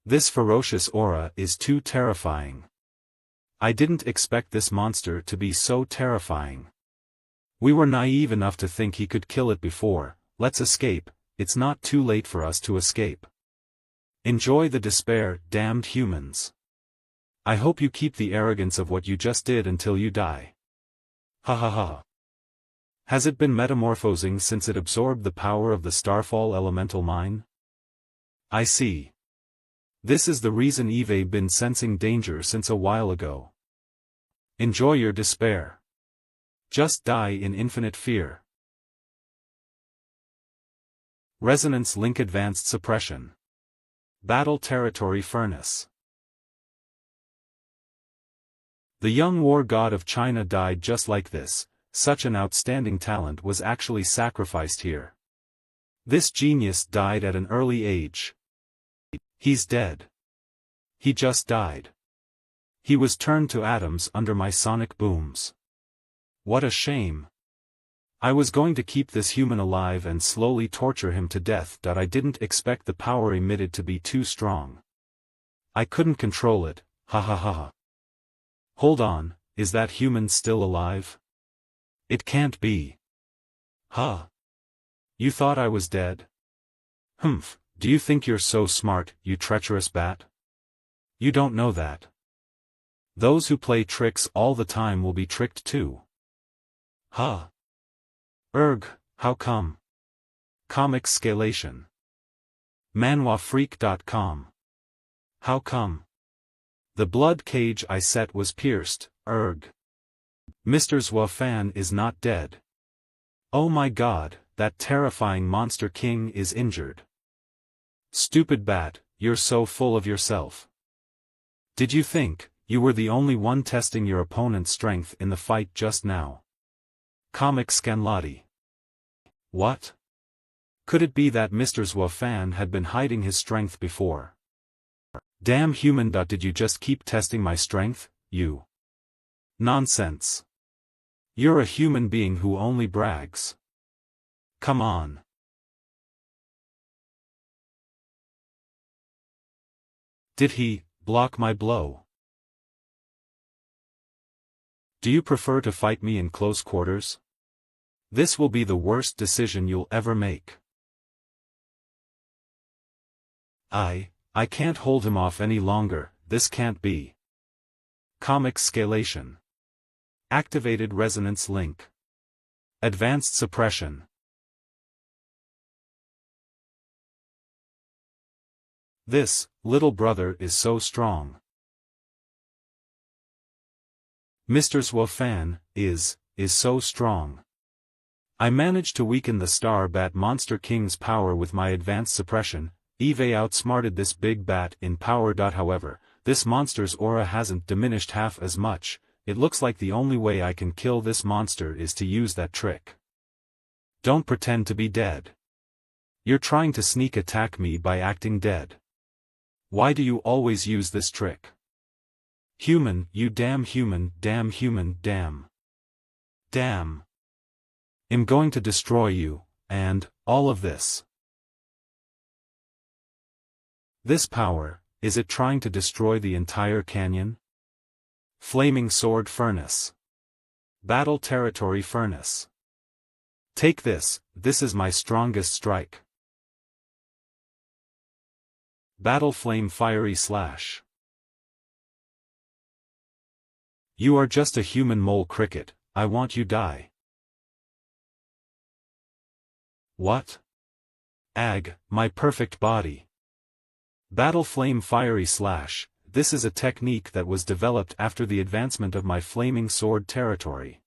This ferocious aura is too terrifying. I didn't expect this monster to be so terrifying. We were naive enough to think he could kill it before. Let's escape. It's not too late for us to escape. Enjoy the despair, damned humans. I hope you keep the arrogance of what you just did until you die. Ha ha ha. Has it been metamorphosing since it absorbed the power of the Starfall elemental mine? I see. This is the reason Eve been sensing danger since a while ago. Enjoy your despair. Just die in infinite fear. Resonance Link Advanced Suppression. Battle Territory Furnace. The young war god of China died just like this. Such an outstanding talent was actually sacrificed here. This genius died at an early age. He's dead. He just died. He was turned to atoms under my sonic booms. What a shame. I was going to keep this human alive and slowly torture him to death. I didn't expect the power emitted to be too strong. I couldn't control it, ha ha ha ha. Hold on, is that human still alive? It can't be. Huh? You thought I was dead? Humph, do you think you're so smart, you treacherous bat? You don't know that. Those who play tricks all the time will be tricked too. Huh? Erg, how come? Comic Scalation. ManhuaFreak.com. How come? The blood cage I set was pierced, erg. Mr. Zwafan is not dead. Oh my god, that terrifying Monster King is injured. Stupid bat, you're so full of yourself. Did you think you were the only one testing your opponent's strength in the fight just now? Comic Scanlati. What? Could it be that Mr. Zwafan had been hiding his strength before? Damn human. Did you just keep testing my strength, you? Nonsense. You're a human being who only brags. Come on. Did he block my blow? Do you prefer to fight me in close quarters? This will be the worst decision you'll ever make. I can't hold him off any longer. This can't be. Comic Scalation. Activated Resonance Link. Advanced Suppression. This little brother is so strong. Mr. Zwafan is so strong. I managed to weaken the Star Bat Monster King's power with my advanced suppression. Eve outsmarted this big bat in power. However, this monster's aura hasn't diminished half as much. It looks like the only way I can kill this monster is to use that trick. Don't pretend to be dead. You're trying to sneak attack me by acting dead. Why do you always use this trick? Human, you damn human, damn human, damn. Damn. I'm going to destroy you, and all of this. This power, is it trying to destroy the entire canyon? Flaming Sword Furnace. Battle Territory Furnace. Take this, this is my strongest strike. Battle Flame Fiery Slash. You are just a human mole cricket, I want you die. What? Ag, my perfect body. Battle Flame Fiery Slash. This is a technique that was developed after the advancement of my Flaming Sword territory.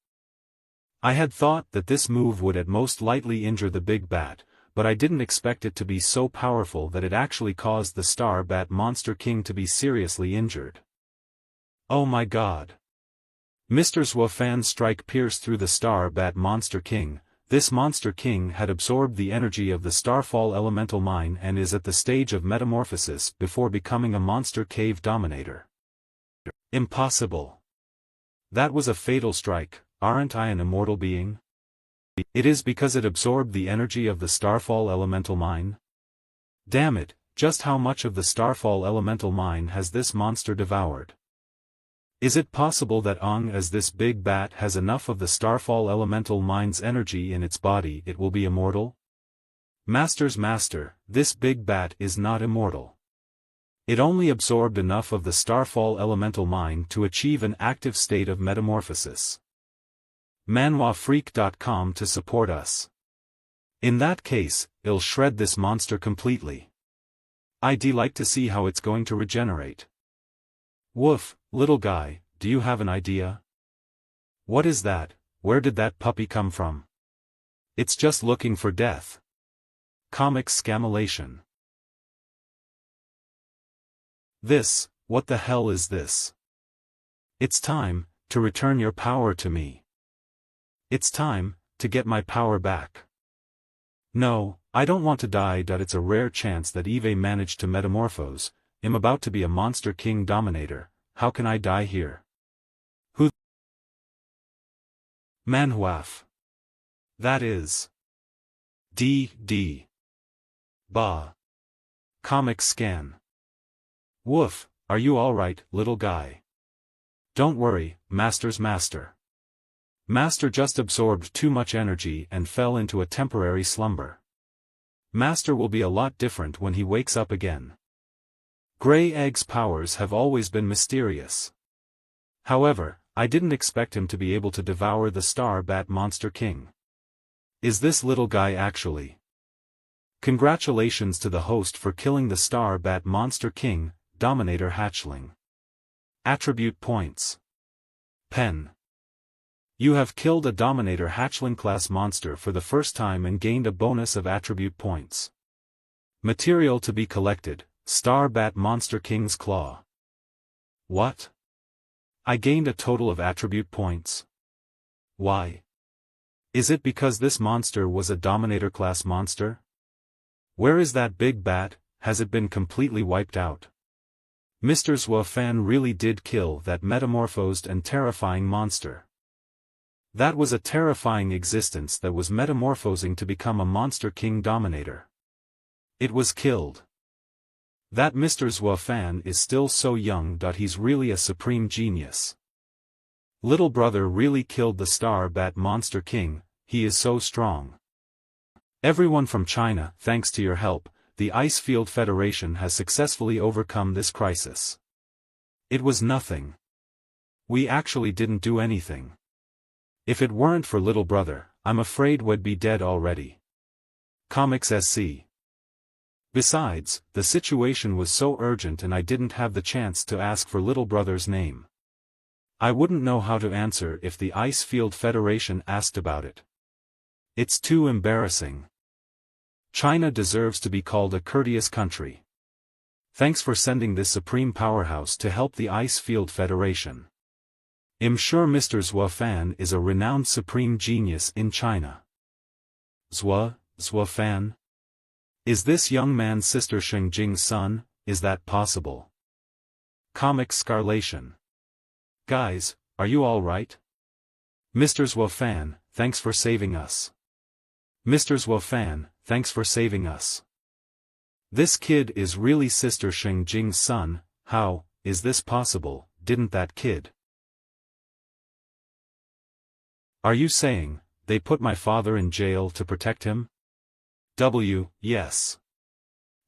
I had thought that this move would at most lightly injure the big bat, but I didn't expect it to be so powerful that it actually caused the Star Bat Monster King to be seriously injured. Oh my god. Mr. Zhuofan's strike pierced through the Star Bat Monster King. This Monster King had absorbed the energy of the Starfall Elemental Mine and is at the stage of metamorphosis before becoming a Monster Cave Dominator. Impossible. That was a fatal strike. Aren't I an immortal being? It is because it absorbed the energy of the Starfall Elemental Mine? Damn it, just how much of the Starfall Elemental Mine has this monster devoured? Is it possible that as this big bat has enough of the Starfall Elemental Mine's energy in its body it will be immortal? Master's master, this big bat is not immortal. It only absorbed enough of the Starfall Elemental Mine to achieve an active state of metamorphosis. ManhuaFreak.com to support us. In that case, it'll shred this monster completely. I'd like to see how it's going to regenerate. Woof, little guy, do you have an idea? What is that? Where did that puppy come from? It's just looking for death. Comics Scamulation. What the hell is this? It's time, to return your power to me. It's time, to get my power back. No, I don't want to die. It's a rare chance that Eve managed to metamorphose. I'm about to be a Monster King Dominator. How can I die here? Who? Manhua. That is. D. Bah. Comic Scan. Woof, are you alright, little guy? Don't worry, Master's master. Master just absorbed too much energy and fell into a temporary slumber. Master will be a lot different when he wakes up again. Grey Egg's powers have always been mysterious. However, I didn't expect him to be able to devour the Star Bat Monster King. Is this little guy actually? Congratulations to the host for killing the Star Bat Monster King, Dominator Hatchling. Attribute points. Pen. You have killed a Dominator Hatchling class monster for the first time and gained a bonus of attribute points. Material to be collected, Star Bat Monster King's Claw. What? I gained a total of attribute points. Why? Is it because this monster was a Dominator class monster? Where is that big bat? Has it been completely wiped out? Mr. Zhuofan really did kill that metamorphosed and terrifying monster. That was a terrifying existence that was metamorphosing to become a Monster King Dominator. It was killed. That Mr. Zhuofan is still so young. He's really a supreme genius. Little brother really killed the Star Bat Monster King. He is so strong. Everyone from China, thanks to your help, the Ice Field Federation has successfully overcome this crisis. It was nothing. We actually didn't do anything. If it weren't for little brother, I'm afraid we'd be dead already. Comics SC. Besides, the situation was so urgent and I didn't have the chance to ask for little brother's name. I wouldn't know how to answer if the Ice Field Federation asked about it. It's too embarrassing. China deserves to be called a courteous country. Thanks for sending this supreme powerhouse to help the Ice Field Federation. I'm sure Mr. Zhuofan is a renowned supreme genius in China. Zhuofan? Is this young man's sister Shengjing's son? Is that possible? Comic Scarlation. Guys, are you alright? Mr. Zhuofan, thanks for saving us. Mr. Zhuofan, thanks for saving us. This kid is really sister Shengjing's son. How is this possible? Didn't that kid? Are you saying they put my father in jail to protect him? Yes.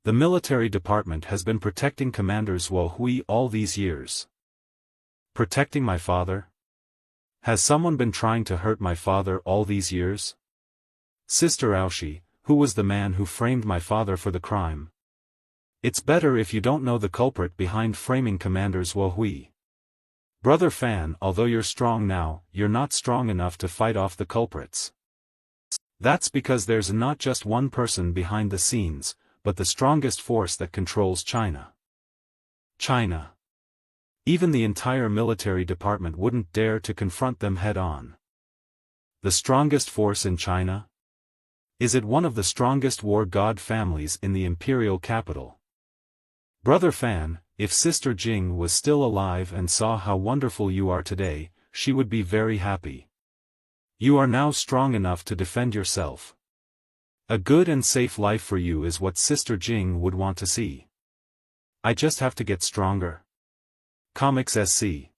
The military department has been protecting Commander Zhuo Hui all these years. Protecting my father? Has someone been trying to hurt my father all these years? Sister Aoshi, who was the man who framed my father for the crime? It's better if you don't know the culprit behind framing Commander Zhuo Hui. Brother Fan, although you're strong now, you're not strong enough to fight off the culprits. That's because there's not just one person behind the scenes, but the strongest force that controls China. China. Even the entire military department wouldn't dare to confront them head-on. The strongest force in China? Is it one of the strongest war god families in the imperial capital? Brother Fan, if Sister Jing was still alive and saw how wonderful you are today, she would be very happy. You are now strong enough to defend yourself. A good and safe life for you is what Sister Jing would want to see. I just have to get stronger. Comics SC.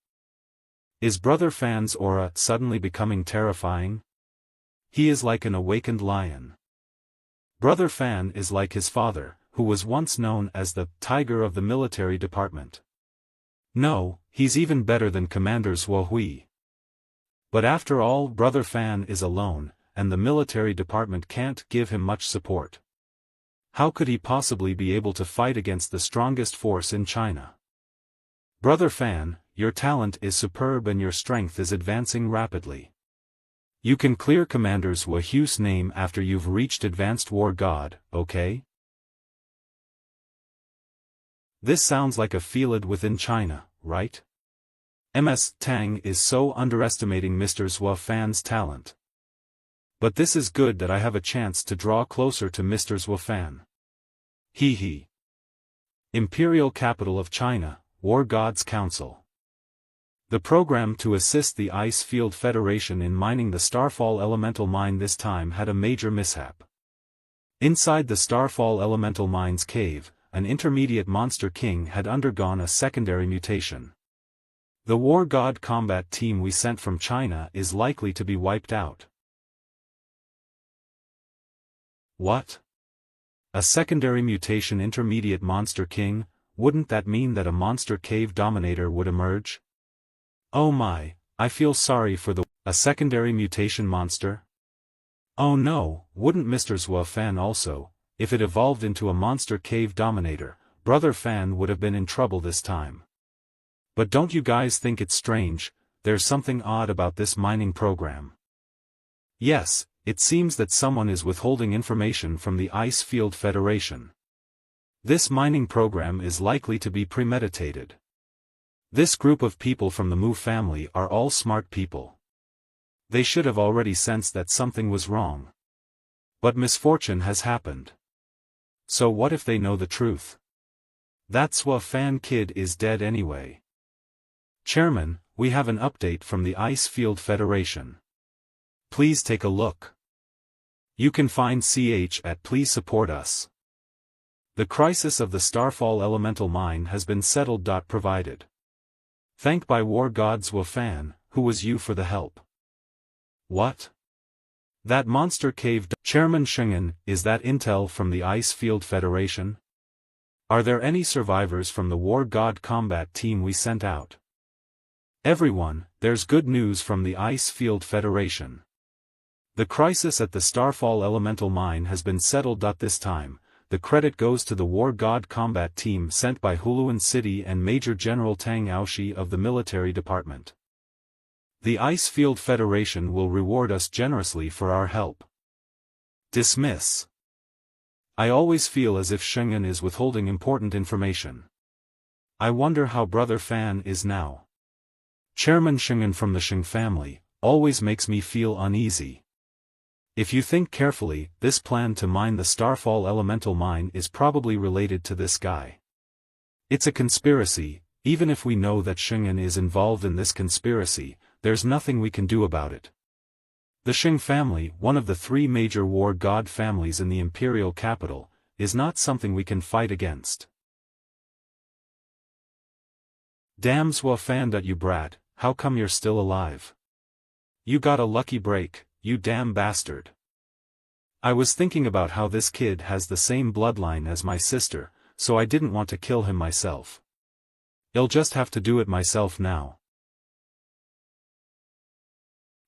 Is Brother Fan's aura suddenly becoming terrifying? He is like an awakened lion. Brother Fan is like his father, who was once known as the Tiger of the military department. No, he's even better than Commander Zhuo Hui. But after all, Brother Fan is alone, and the military department can't give him much support. How could he possibly be able to fight against the strongest force in China? Brother Fan, your talent is superb and your strength is advancing rapidly. You can clear Commander Zhuo Hui's name after you've reached Advanced War God, okay? This sounds like a field within China, right? Ms. Tang is so underestimating Mr. Zhuo Fan's talent. But this is good that I have a chance to draw closer to Mr. Zhuo Fan. Hee hee. Imperial Capital of China, War Gods Council. The program to assist the Ice Field Federation in mining the Starfall Elemental Mine this time had a major mishap. Inside the Starfall Elemental Mine's cave, an intermediate monster king had undergone a secondary mutation. The War God combat team we sent from China is likely to be wiped out. What? A secondary mutation intermediate monster king? Wouldn't that mean that a monster cave dominator would emerge? Oh my, I feel sorry for a secondary mutation monster? Oh no, wouldn't Mr. Zhuo Fan also, if it evolved into a monster cave dominator, Brother Fan would have been in trouble this time. But don't you guys think it's strange? There's something odd about this mining program. Yes, it seems that someone is withholding information from the Ice Field Federation. This mining program is likely to be premeditated. This group of people from the Mu family are all smart people. They should have already sensed that something was wrong. But misfortune has happened. So what if they know the truth? That Zhuo Fan kid is dead anyway. Chairman, we have an update from the Ice Field Federation. Please take a look. You can find CH at Please Support Us. The crisis of the Starfall Elemental Mine has been settled. Provided. Thank by War God Zhuo Fan, who was you for the help. What? That monster cave Chairman Shingen, is that intel from the Ice Field Federation? Are there any survivors from the War God combat team we sent out? Everyone, there's good news from the Ice Field Federation. The crisis at the Starfall Elemental Mine has been settled. This time, the credit goes to the War God combat team sent by Huluan City and Major General Tang Aoshi of the military department. The Ice Field Federation will reward us generously for our help. Dismiss. I always feel as if Shingen is withholding important information. I wonder how Brother Fan is now. Chairman Shingen from the Shing family always makes me feel uneasy. If you think carefully, this plan to mine the Starfall Elemental Mine is probably related to this guy. It's a conspiracy. Even if we know that Shingen is involved in this conspiracy, there's nothing we can do about it. The Shing family, one of the three major war god families in the imperial capital, is not something we can fight against. Damn Zhuo Fan, you brat, how come you're still alive? You got a lucky break, you damn bastard. I was thinking about how this kid has the same bloodline as my sister, so I didn't want to kill him myself. I'll just have to do it myself now.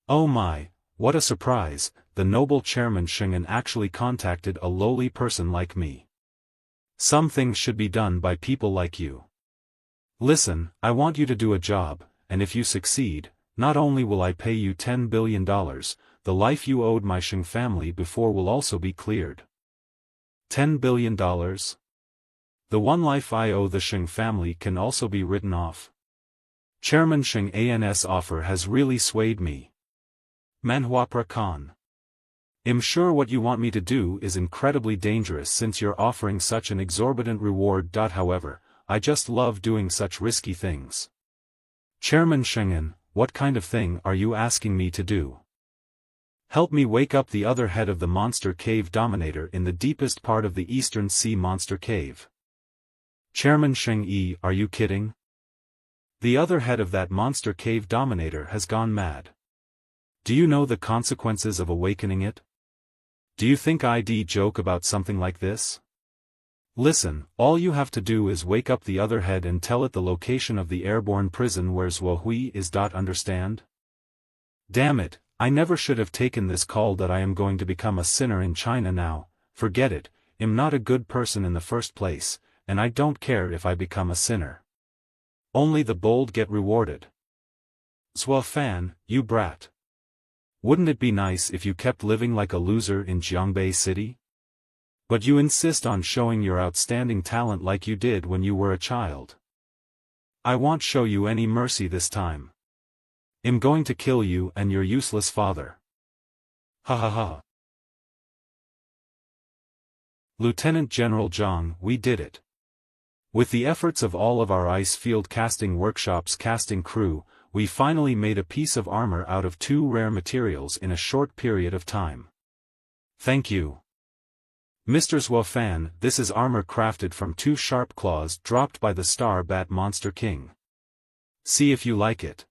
Oh my, what a surprise, the noble Chairman Shingen actually contacted a lowly person like me. Some things should be done by people like you. Listen, I want you to do a job, and if you succeed, Not only will I pay you $10 billion, the life you owed my Sheng family before will also be cleared. $10 billion? The one life I owe the Sheng family can also be written off. Chairman Sheng An's offer has really swayed me. Manhua Khan. I'm sure what you want me to do is incredibly dangerous since you're offering such an exorbitant reward. However, I just love doing such risky things. Chairman Sheng, what kind of thing are you asking me to do? Help me wake up the other head of the monster cave dominator in the deepest part of the Eastern Sea monster cave. Chairman Sheng, are you kidding? The other head of that monster cave dominator has gone mad. Do you know the consequences of awakening it? Do you think I'd joke about something like this? Listen, all you have to do is wake up the other head and tell it the location of the airborne prison where Zhuohui is. Understand? Damn it, I never should have taken this call that I am going to become a sinner in China now. Forget it, I'm not a good person in the first place, and I don't care if I become a sinner. Only the bold get rewarded. Zhuo Fan, you brat. Wouldn't it be nice if you kept living like a loser in Jiangbei City? But you insist on showing your outstanding talent like you did when you were a child. I won't show you any mercy this time. I'm going to kill you and your useless father. Ha ha ha. Lieutenant General Zhang, we did it. With the efforts of all of our ice field casting workshops casting crew, we finally made a piece of armor out of 2 rare materials in a short period of time. Thank you. Mr. Zhuo Fan, this is armor crafted from 2 sharp claws dropped by the Star Bat Monster King. See if you like it.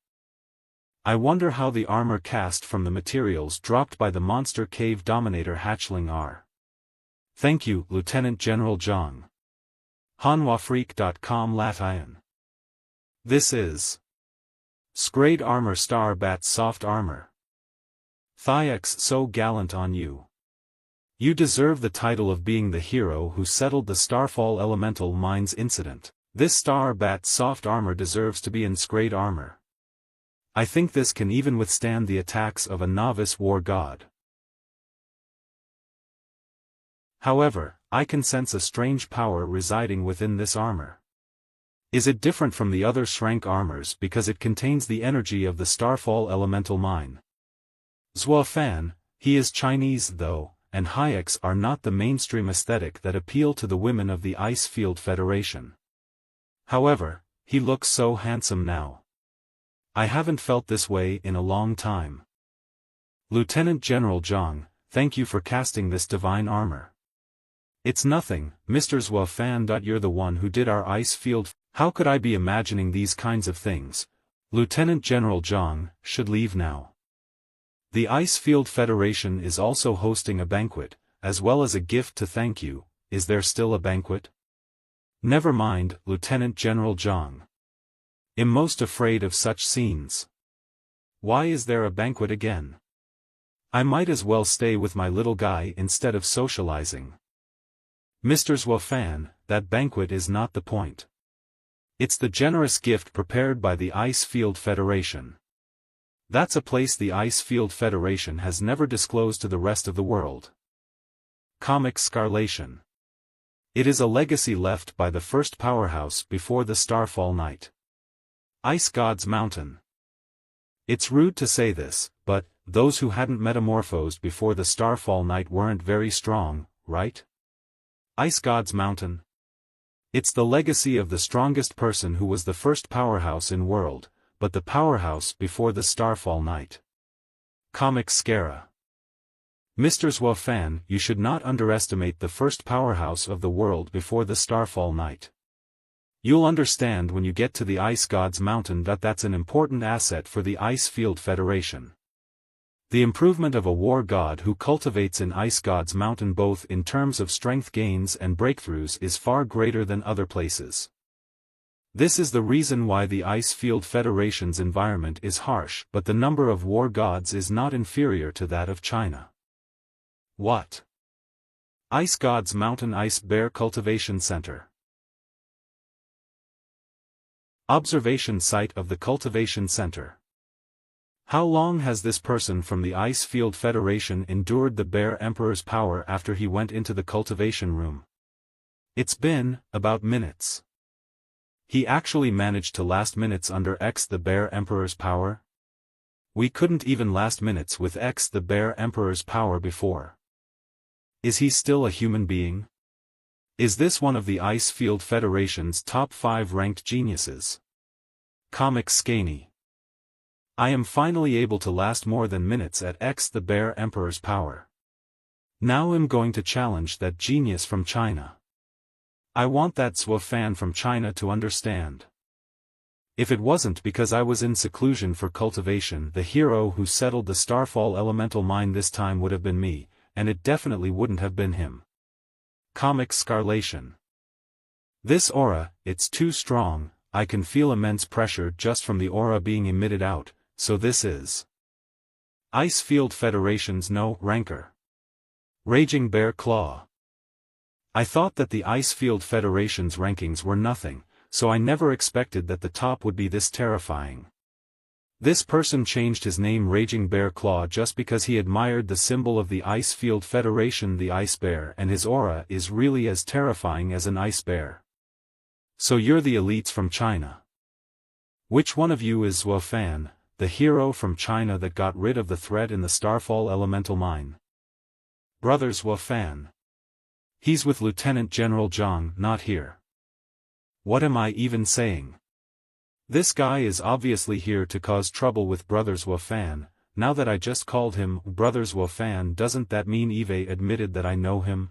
I wonder how the armor cast from the materials dropped by the Monster Cave Dominator hatchling are. Thank you, Lieutenant General Zhang. HanhuaFreak.com Latian. This is Scrade Armor Star Bat Soft Armor. Thyax so gallant on you. You deserve the title of being the hero who settled the Starfall Elemental Mines incident. This Star Bat Soft Armor deserves to be in Scrade Armor. I think this can even withstand the attacks of a novice war god. However, I can sense a strange power residing within this armor. Is it different from the other Shrank armors because it contains the energy of the Starfall Elemental Mine? Zhuo Fan, he is Chinese though, and Hayeks are not the mainstream aesthetic that appeal to the women of the Ice Field Federation. However, he looks so handsome now. I haven't felt this way in a long time. Lieutenant General Zhang, thank you for casting this divine armor. It's nothing, Mr. Zhuo Fan. You're the one who did our ice field. How could I be imagining these kinds of things? Lieutenant General Zhang should leave now. The Ice Field Federation is also hosting a banquet, as well as a gift to thank you. Is there still a banquet? Never mind, Lieutenant General Zhang. I'm most afraid of such scenes. Why is there a banquet again? I might as well stay with my little guy instead of socializing. Mr. Zhuo Fan, that banquet is not the point. It's the generous gift prepared by the Ice Field Federation. That's a place the Ice Field Federation has never disclosed to the rest of the world. Comic Scarlation. It is a legacy left by the first powerhouse before the Starfall Night. Ice God's Mountain. It's rude to say this, but those who hadn't metamorphosed before the Starfall Night weren't very strong, right? Ice God's Mountain. It's the legacy of the strongest person who was the first powerhouse in world, but the powerhouse before the Starfall Night. Comic Scara. Mr. Zhuo Fan, you should not underestimate the first powerhouse of the world before the Starfall Night. You'll understand when you get to the Ice God's Mountain that that's an important asset for the Ice Field Federation. The improvement of a war god who cultivates in Ice God's Mountain both in terms of strength gains and breakthroughs is far greater than other places. This is the reason why the Ice Field Federation's environment is harsh, but the number of war gods is not inferior to that of China. What? Ice God's Mountain Ice Bear Cultivation Center. Observation site of the Cultivation Center. How long has this person from the Ice Field Federation endured the Bear Emperor's power after he went into the cultivation room? It's been, about minutes. He actually managed to last minutes under X the Bear Emperor's power? We couldn't even last minutes with X the Bear Emperor's power before. Is he still a human being? Is this one of the Ice Field Federation's top 5 ranked geniuses? Comic Scaney. I am finally able to last more than minutes at X the Bear Emperor's power. Now I'm going to challenge that genius from China. I want that Zhuo fan from China to understand. If it wasn't because I was in seclusion for cultivation, the hero who settled the Starfall elemental mine this time would have been me, and it definitely wouldn't have been him. Comic Scarlation. This aura, it's too strong, I can feel immense pressure just from the aura being emitted out, so this is Ice Field Federation's no ranker. Raging Bear Claw. I thought that the Ice Field Federation's rankings were nothing, so I never expected that the top would be this terrifying. This person changed his name Raging Bear Claw just because he admired the symbol of the Ice Field Federation, the Ice Bear, and his aura is really as terrifying as an ice bear. So you're the elites from China. Which one of you is Zhuo Fan, the hero from China that got rid of the threat in the Starfall elemental mine? Brother Zhuo Fan. He's with Lieutenant General Zhang, not here. What am I even saying? This guy is obviously here to cause trouble with Brother Zhuo Fan. Now that I just called him Brother Zhuo Fan, doesn't that mean Eve admitted that I know him?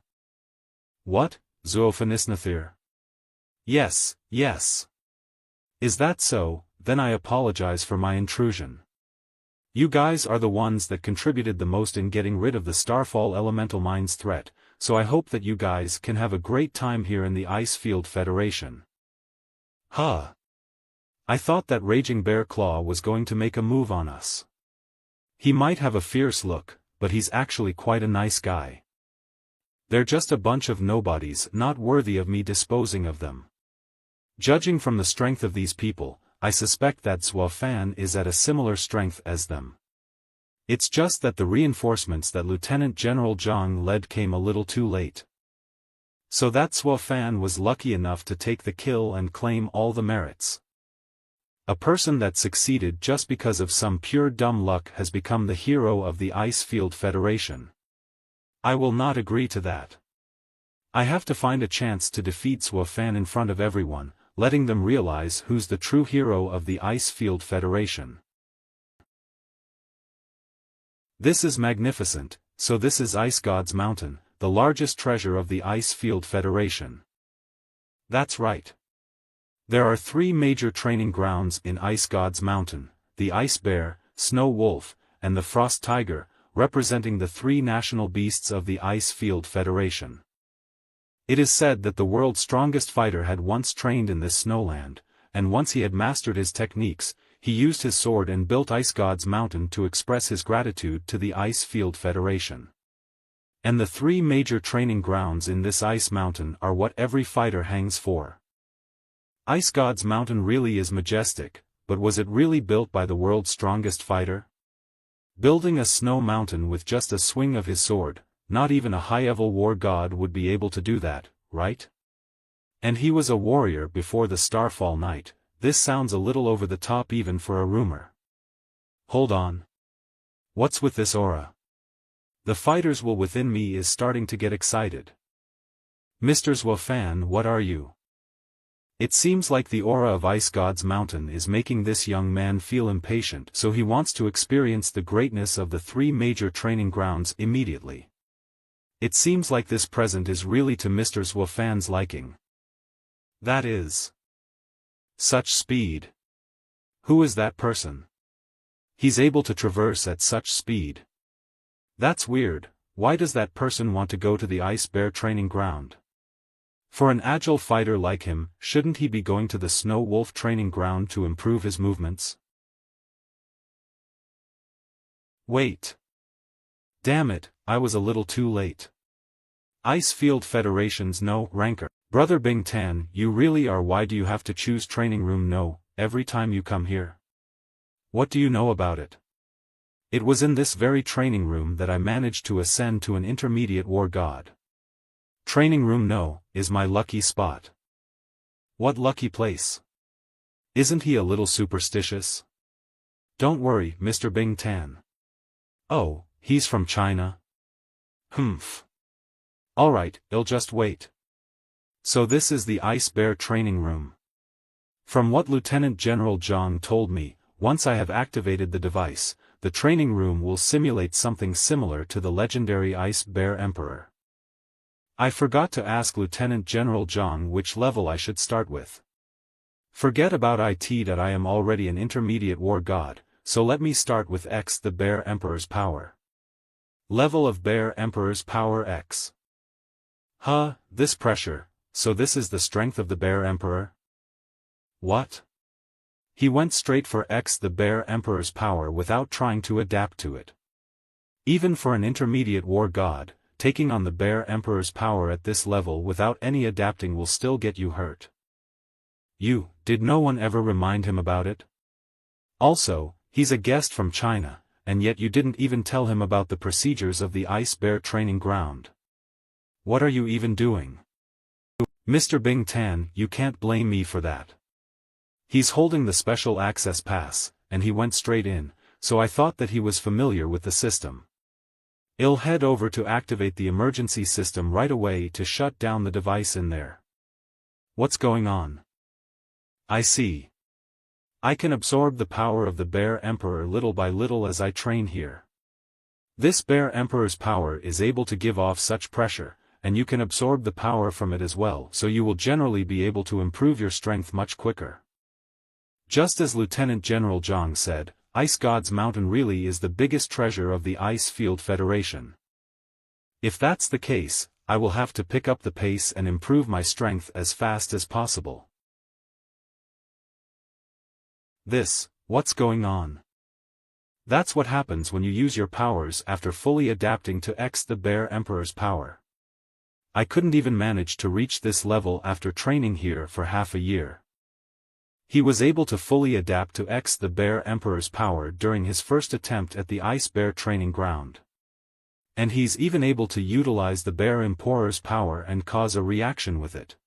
What, Zhuo Fanisnathir? Yes, yes. Is that so? Then I apologize for my intrusion. You guys are the ones that contributed the most in getting rid of the Starfall elemental mine's threat, so I hope that you guys can have a great time here in the Ice Field Federation. Huh. I thought that Raging Bear Claw was going to make a move on us. He might have a fierce look, but he's actually quite a nice guy. They're just a bunch of nobodies, not worthy of me disposing of them. Judging from the strength of these people, I suspect that Zhuo Fan is at a similar strength as them. It's just that the reinforcements that Lieutenant General Zhang led came a little too late. So that Zhuo Fan was lucky enough to take the kill and claim all the merits. A person that succeeded just because of some pure dumb luck has become the hero of the Ice Field Federation. I will not agree to that. I have to find a chance to defeat Zhuo Fan in front of everyone, letting them realize who's the true hero of the Ice Field Federation. This is magnificent, so this is Ice God's Mountain, the largest treasure of the Ice Field Federation. That's right. There are 3 major training grounds in Ice God's Mountain, the Ice Bear, Snow Wolf, and the Frost Tiger, representing the 3 national beasts of the Ice Field Federation. It is said that the world's strongest fighter had once trained in this snowland, and once he had mastered his techniques, he used his sword and built Ice God's Mountain to express his gratitude to the Ice Field Federation. And the 3 major training grounds in this ice mountain are what every fighter hangs for. Ice God's Mountain really is majestic, but was it really built by the world's strongest fighter? Building a snow mountain with just a swing of his sword, not even a high-level war god would be able to do that, right? And he was a warrior before the Starfall night. This sounds a little over the top even for a rumor. Hold on. What's with this aura? The fighter's will within me is starting to get excited. Mr. Zhuo Fan, what are you? It seems like the aura of Ice God's Mountain is making this young man feel impatient, so he wants to experience the greatness of the 3 major training grounds immediately. It seems like this present is really to Mr. Zhuo Fan's liking. That is such speed. Who is that person? He's able to traverse at such speed. That's weird. Why does that person want to go to the Ice Bear training ground? For an agile fighter like him, shouldn't he be going to the Snow Wolf training ground to improve his movements? Wait. Damn it, I was a little too late. Ice Field Federation's no ranker. Brother Bing Tan, you really are. Why do you have to choose training room no, every time you come here? What do you know about it? It was in this very training room that I managed to ascend to an intermediate war god. Training room No. is my lucky spot. What lucky place? Isn't he a little superstitious? Don't worry, Mr. Bing Tan. Oh, he's from China? Humph. Alright, I'll just wait. So this is the Ice Bear training room. From what Lieutenant General Zhang told me, once I have activated the device, the training room will simulate something similar to the legendary Ice Bear Emperor. I forgot to ask Lieutenant General Zhang which level I should start with. Forget about it that I am already an intermediate war god, so let me start with X, the Bear Emperor's power. Level of Bear Emperor's power X. Huh, this pressure, so this is the strength of the Bear Emperor? What? He went straight for X, the Bear Emperor's power, without trying to adapt to it. Even for an intermediate war god, taking on the Bear Emperor's power at this level without any adapting will still get you hurt. Did no one ever remind him about it? Also, he's a guest from China, and yet you didn't even tell him about the procedures of the Ice Bear training ground. What are you even doing? Mr. Bing Tan, you can't blame me for that. He's holding the special access pass, and he went straight in, so I thought that he was familiar with the system. I'll head over to activate the emergency system right away to shut down the device in there. What's going on? I see. I can absorb the power of the Bear Emperor little by little as I train here. This Bear Emperor's power is able to give off such pressure, and you can absorb the power from it as well, so you will generally be able to improve your strength much quicker. Just as Lieutenant General Zhang said, Ice God's Mountain really is the biggest treasure of the Ice Field Federation. If that's the case, I will have to pick up the pace and improve my strength as fast as possible. What's going on? That's what happens when you use your powers after fully adapting to X, the Bear Emperor's power. I couldn't even manage to reach this level after training here for half a year. He was able to fully adapt to X, the Bear Emperor's power during his first attempt at the Ice Bear training ground. And he's even able to utilize the Bear Emperor's power and cause a reaction with it.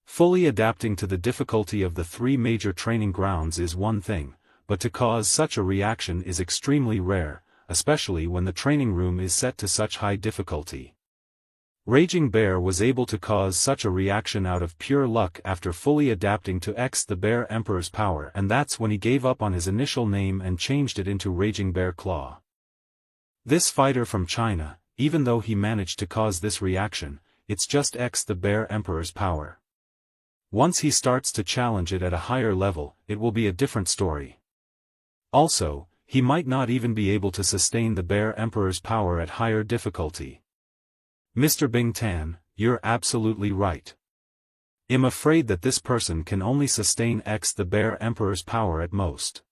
Fully adapting to the difficulty of the three major training grounds is one thing, but to cause such a reaction is extremely rare, especially when the training room is set to such high difficulty. Raging Bear was able to cause such a reaction out of pure luck after fully adapting to X, the Bear Emperor's power, and that's when he gave up on his initial name and changed it into Raging Bear Claw. This fighter from China, even though he managed to cause this reaction, it's just X, the Bear Emperor's power. Once he starts to challenge it at a higher level, it will be a different story. Also, he might not even be able to sustain the Bear Emperor's power at higher difficulty. Mr. Bing Tan, you're absolutely right. I'm afraid that this person can only sustain X, the Bear Emperor's power at most.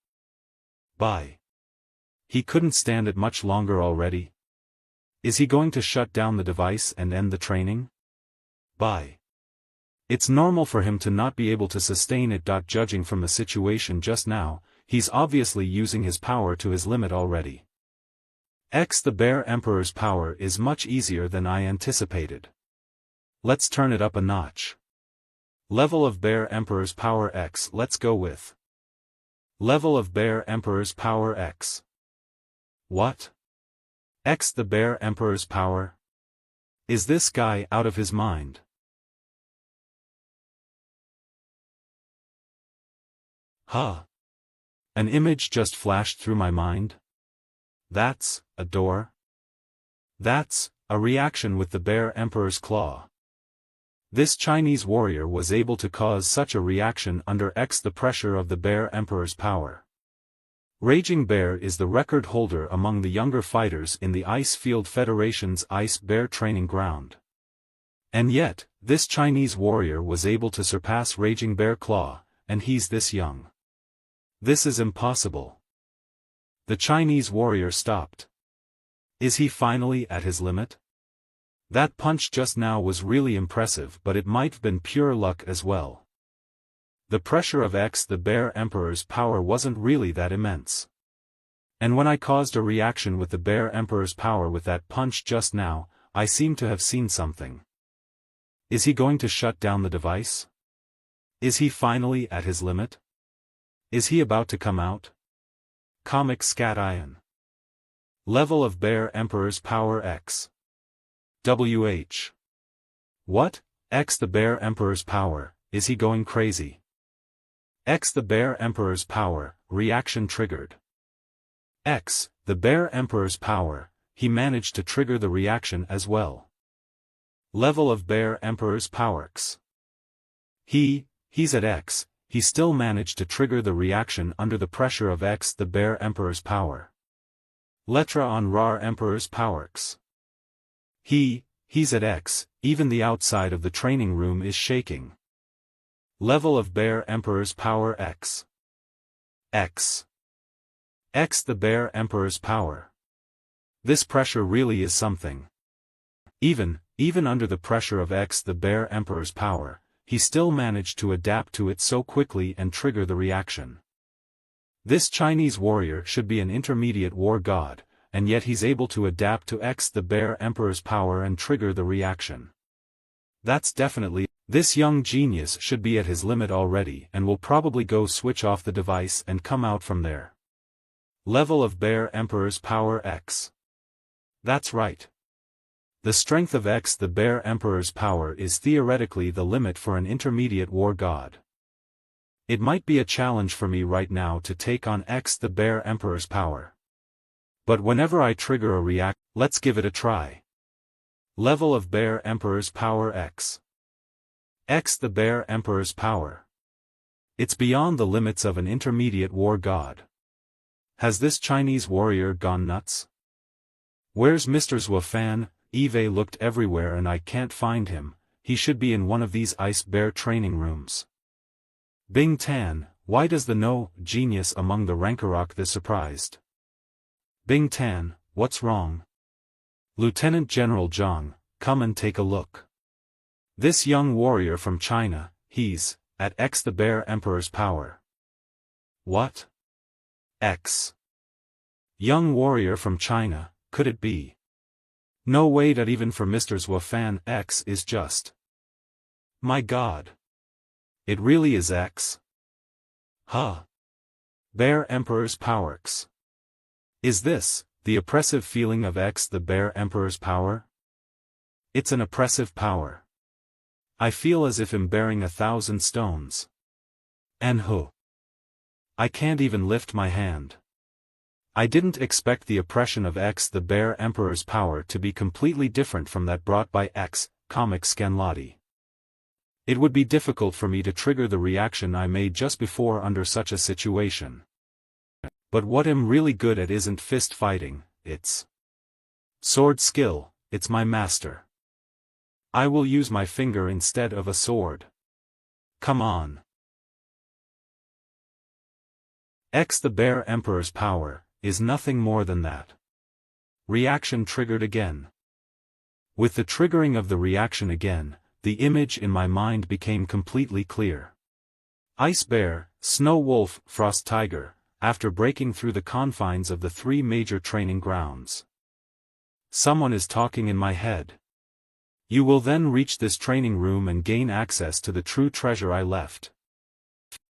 Bye. He couldn't stand it much longer already. Is he going to shut down the device and end the training? Bye. It's normal for him to not be able to sustain it. Judging from the situation just now, he's obviously using his power to his limit already. X, the Bear Emperor's power is much easier than I anticipated. Let's turn it up a notch. Level of Bear Emperor's power X. Let's go with level of Bear Emperor's power X. What? X, the Bear Emperor's power? Is this guy out of his mind? Huh. An image just flashed through my mind. That's a door. That's a reaction with the Bear Emperor's claw. This Chinese warrior was able to cause such a reaction under X, the pressure of the Bear Emperor's power. Raging Bear is the record holder among the younger fighters in the Ice Field Federation's Ice Bear training ground. And yet, this Chinese warrior was able to surpass Raging Bear Claw, and he's this young. This is impossible. The Chinese warrior stopped. Is he finally at his limit? That punch just now was really impressive, but it might have been pure luck as well. The pressure of X, the Bear Emperor's power wasn't really that immense. And when I caused a reaction with the Bear Emperor's power with that punch just now, I seem to have seen something. Is he going to shut down the device? Is he finally at his limit? Is he about to come out? Comic Scat Ion. Level of Bear Emperor's power X. WH. What? X the Bear Emperor's power, is he going crazy? X the Bear Emperor's power, reaction triggered. X, the Bear Emperor's power, he managed to trigger the reaction as well. Level of Bear Emperor's power X. He's at X, he still managed to trigger the reaction under the pressure of X the Bear Emperor's power. Letra on Rar Emperor's power X. He's at X, even the outside of the training room is shaking. Level of Bear Emperor's power X. X the Bear Emperor's power. This pressure really is something. Even under the pressure of X the Bear Emperor's power, he still managed to adapt to it so quickly and trigger the reaction. This Chinese warrior should be an intermediate war god, and yet he's able to adapt to X the Bear Emperor's power and trigger the reaction. That's definitely, this young genius should be at his limit already and will probably go switch off the device and come out from there. Level of Bear Emperor's power X. That's right. The strength of X the Bear Emperor's power is theoretically the limit for an intermediate war god. It might be a challenge for me right now to take on X the Bear Emperor's power. But whenever I trigger a react, let's give it a try. Level of Bear Emperor's power X. X the Bear Emperor's power. It's beyond the limits of an intermediate war god. Has this Chinese warrior gone nuts? Where's Mr. Zhuofan? Eve looked everywhere and I can't find him. He should be in one of these ice bear training rooms. Bing Tan, why does the no genius among the Rankarok this surprised? Bing Tan, what's wrong? Lieutenant General Zhang, come and take a look. This young warrior from China, he's at X the Bear Emperor's power. What? X. Young warrior from China, could it be? No way that even for Mr. Zhuofan X is just. My God. It really is X? Huh. Bear Emperor's power X. Is this, the oppressive feeling of X the Bear Emperor's power? It's an oppressive power. I feel as if I'm bearing 1,000 stones. And who? I can't even lift my hand. I didn't expect the oppression of X the Bear Emperor's power to be completely different from that brought by X, Comic Scanlati. It would be difficult for me to trigger the reaction I made just before under such a situation. But what I'm really good at isn't fist fighting, it's sword skill, it's my master. I will use my finger instead of a sword. Come on. X the Bear Emperor's power is nothing more than that. Reaction triggered again. With the triggering of the reaction again, the image in my mind became completely clear. Ice Bear, Snow Wolf, Frost Tiger, after breaking through the confines of the 3 major training grounds. Someone is talking in my head. You will then reach this training room and gain access to the true treasure I left.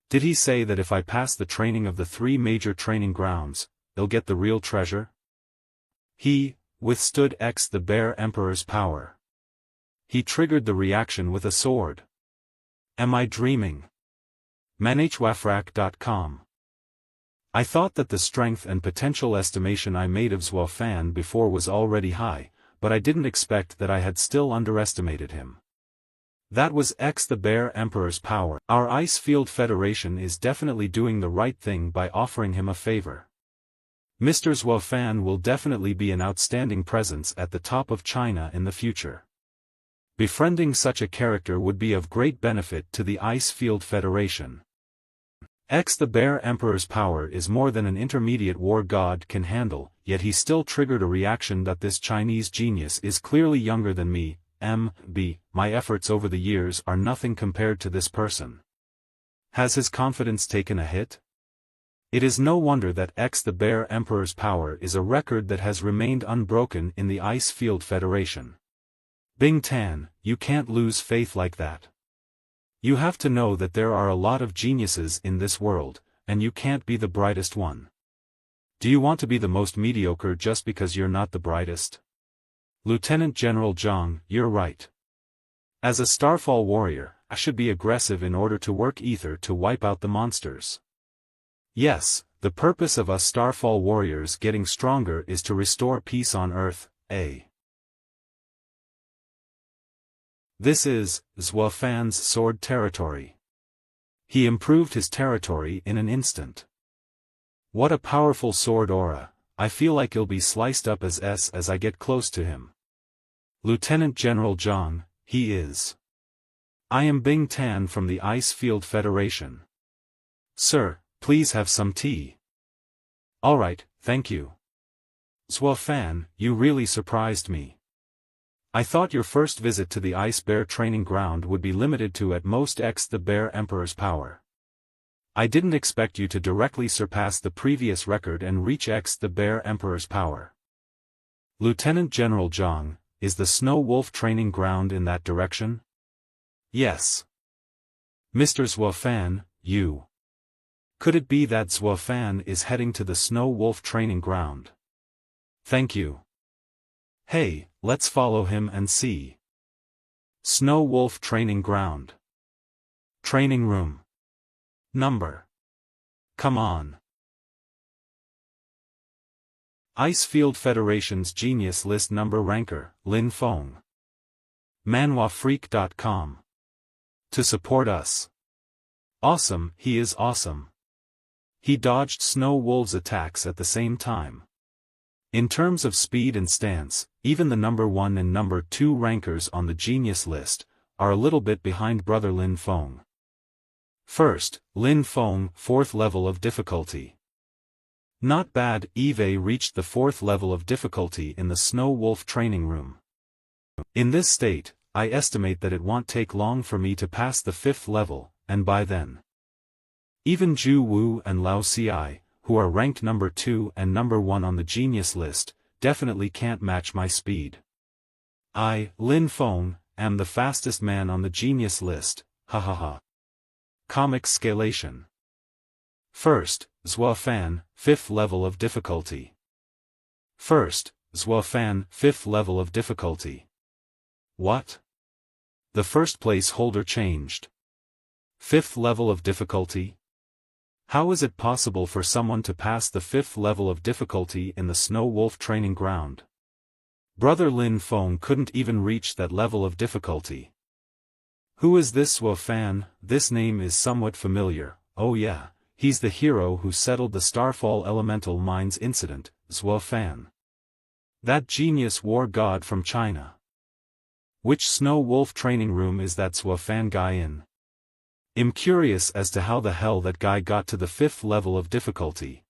Did he say that if I pass the training of the 3 major training grounds, they'll get the real treasure? He withstood X the Bear Emperor's power. He triggered the reaction with a sword. Am I dreaming? Manhwafrak.com. I thought that the strength and potential estimation I made of Zhuofan before was already high, but I didn't expect that I had still underestimated him. That was X the Bear Emperor's power. Our Ice Field Federation is definitely doing the right thing by offering him a favor. Mr. Zhuofan will definitely be an outstanding presence at the top of China in the future. Befriending such a character would be of great benefit to the Ice Field Federation. X the Bear Emperor's power is more than an intermediate war god can handle, yet he still triggered a reaction that this Chinese genius is clearly younger than me. My efforts over the years are nothing compared to this person. Has his confidence taken a hit? It is no wonder that X the Bear Emperor's power is a record that has remained unbroken in the Ice Field Federation. Bing Tan, you can't lose faith like that. You have to know that there are a lot of geniuses in this world, and you can't be the brightest one. Do you want to be the most mediocre just because you're not the brightest? Lieutenant General Zhang, you're right. As a Starfall warrior, I should be aggressive in order to work ether to wipe out the monsters. Yes, the purpose of us Starfall warriors getting stronger is to restore peace on Earth, This is Zhuo Fan's sword territory. He improved his territory in an instant. What a powerful sword aura, I feel like he'll be sliced up as I get close to him. Lieutenant General Zhang, he is. I am Bing Tan from the Ice Field Federation. Sir, please have some tea. Alright, thank you. Zhuo Fan, you really surprised me. I thought your first visit to the Ice Bear training ground would be limited to at most X the Bear Emperor's power. I didn't expect you to directly surpass the previous record and reach X the Bear Emperor's power. Lieutenant General Zhang, is the Snow Wolf training ground in that direction? Yes. Mr. Zhuo Fan, you. Could it be that Zhuo Fan is heading to the Snow Wolf training ground? Thank you. Hey, let's follow him and see. Snow Wolf training ground. Training room. Number. Come on. Ice Field Federation's Genius List Number Ranker, Lin Feng. ManhuaFreak.com. To support us. Awesome, he is awesome. He dodged Snow Wolf's attacks at the same time. In terms of speed and stance, even the number 1 and number 2 rankers on the Genius list are a little bit behind brother Lin Feng. First, Lin Feng, 4th level of difficulty. Not bad, Eve reached the 4th level of difficulty in the Snow Wolf training room. In this state, I estimate that it won't take long for me to pass the 5th level, and by then. Even Zhu Wu and Lao Ci, who are ranked number 2 and number 1 on the Genius list, definitely can't match my speed. I, Lin Feng, am the fastest man on the Genius list, hahaha. Comic Scalation. First, Zhuo Fan, 5th level of difficulty. First, Zhuo Fan, 5th level of difficulty. What? The first place holder changed. 5th level of difficulty? How is it possible for someone to pass the 5th level of difficulty in the Snow Wolf training ground? Brother Lin Feng couldn't even reach that level of difficulty. Who is this Zhuo Fan? This name is somewhat familiar. Oh yeah, he's the hero who settled the Starfall Elemental Mines incident, Zhuo Fan. That genius war god from China. Which Snow Wolf training room is that Zhuo Fan guy in? I'm curious as to how the hell that guy got to the 5th level of difficulty.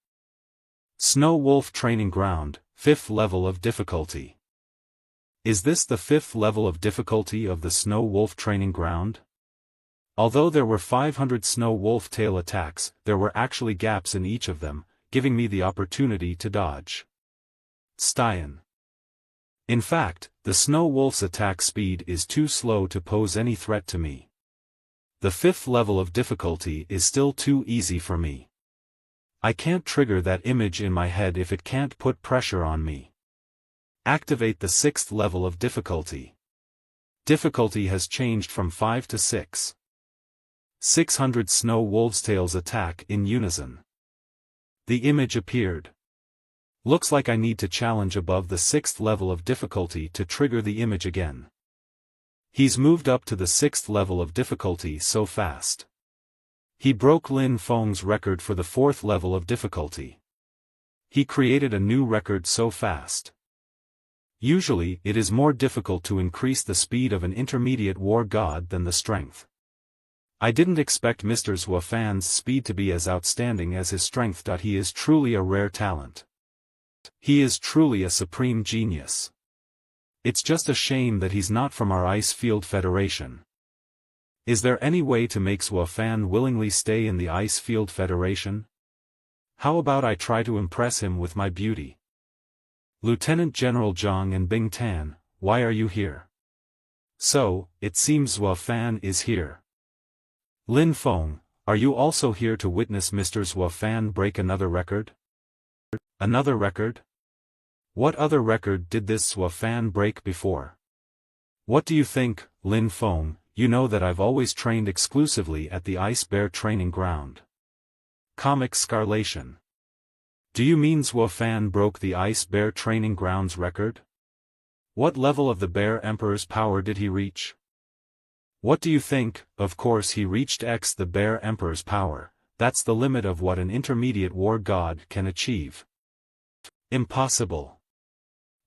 Snow Wolf training ground, 5th level of difficulty. Is this the 5th level of difficulty of the Snow Wolf training ground? Although there were 500 Snow Wolf tail attacks, there were actually gaps in each of them, giving me the opportunity to dodge. Styan. In fact, the Snow Wolf's attack speed is too slow to pose any threat to me. The 5th level of difficulty is still too easy for me. I can't trigger that image in my head if it can't put pressure on me. Activate the 6th level of difficulty. Difficulty has changed from 5 to 6. 600 Snow Wolf's tails attack in unison. The image appeared. Looks like I need to challenge above the 6th level of difficulty to trigger the image again. He's moved up to the 6th level of difficulty so fast. He broke Lin Feng's record for the 4th level of difficulty. He created a new record so fast. Usually, it is more difficult to increase the speed of an intermediate war god than the strength. I didn't expect Mr. Zhuo Fan's speed to be as outstanding as his strength. He is truly a rare talent. He is truly a supreme genius. It's just a shame that he's not from our Ice Field Federation. Is there any way to make Zhuo Fan willingly stay in the Ice Field Federation? How about I try to impress him with my beauty? Lieutenant General Zhang and Bing Tan, why are you here? So, it seems Zhuo Fan is here. Lin Feng, are you also here to witness Mr. Zhuo Fan break another record? Another record? What other record did this Zhuo Fan break before? What do you think, Lin Feng? You know that I've always trained exclusively at the Ice Bear training ground. Comic Scarlation. Do you mean Zhuo Fan broke the Ice Bear training grounds record? What level of the Bear Emperor's power did he reach? What do you think? Of course he reached X the Bear Emperor's power. That's the limit of what an intermediate war god can achieve. Impossible.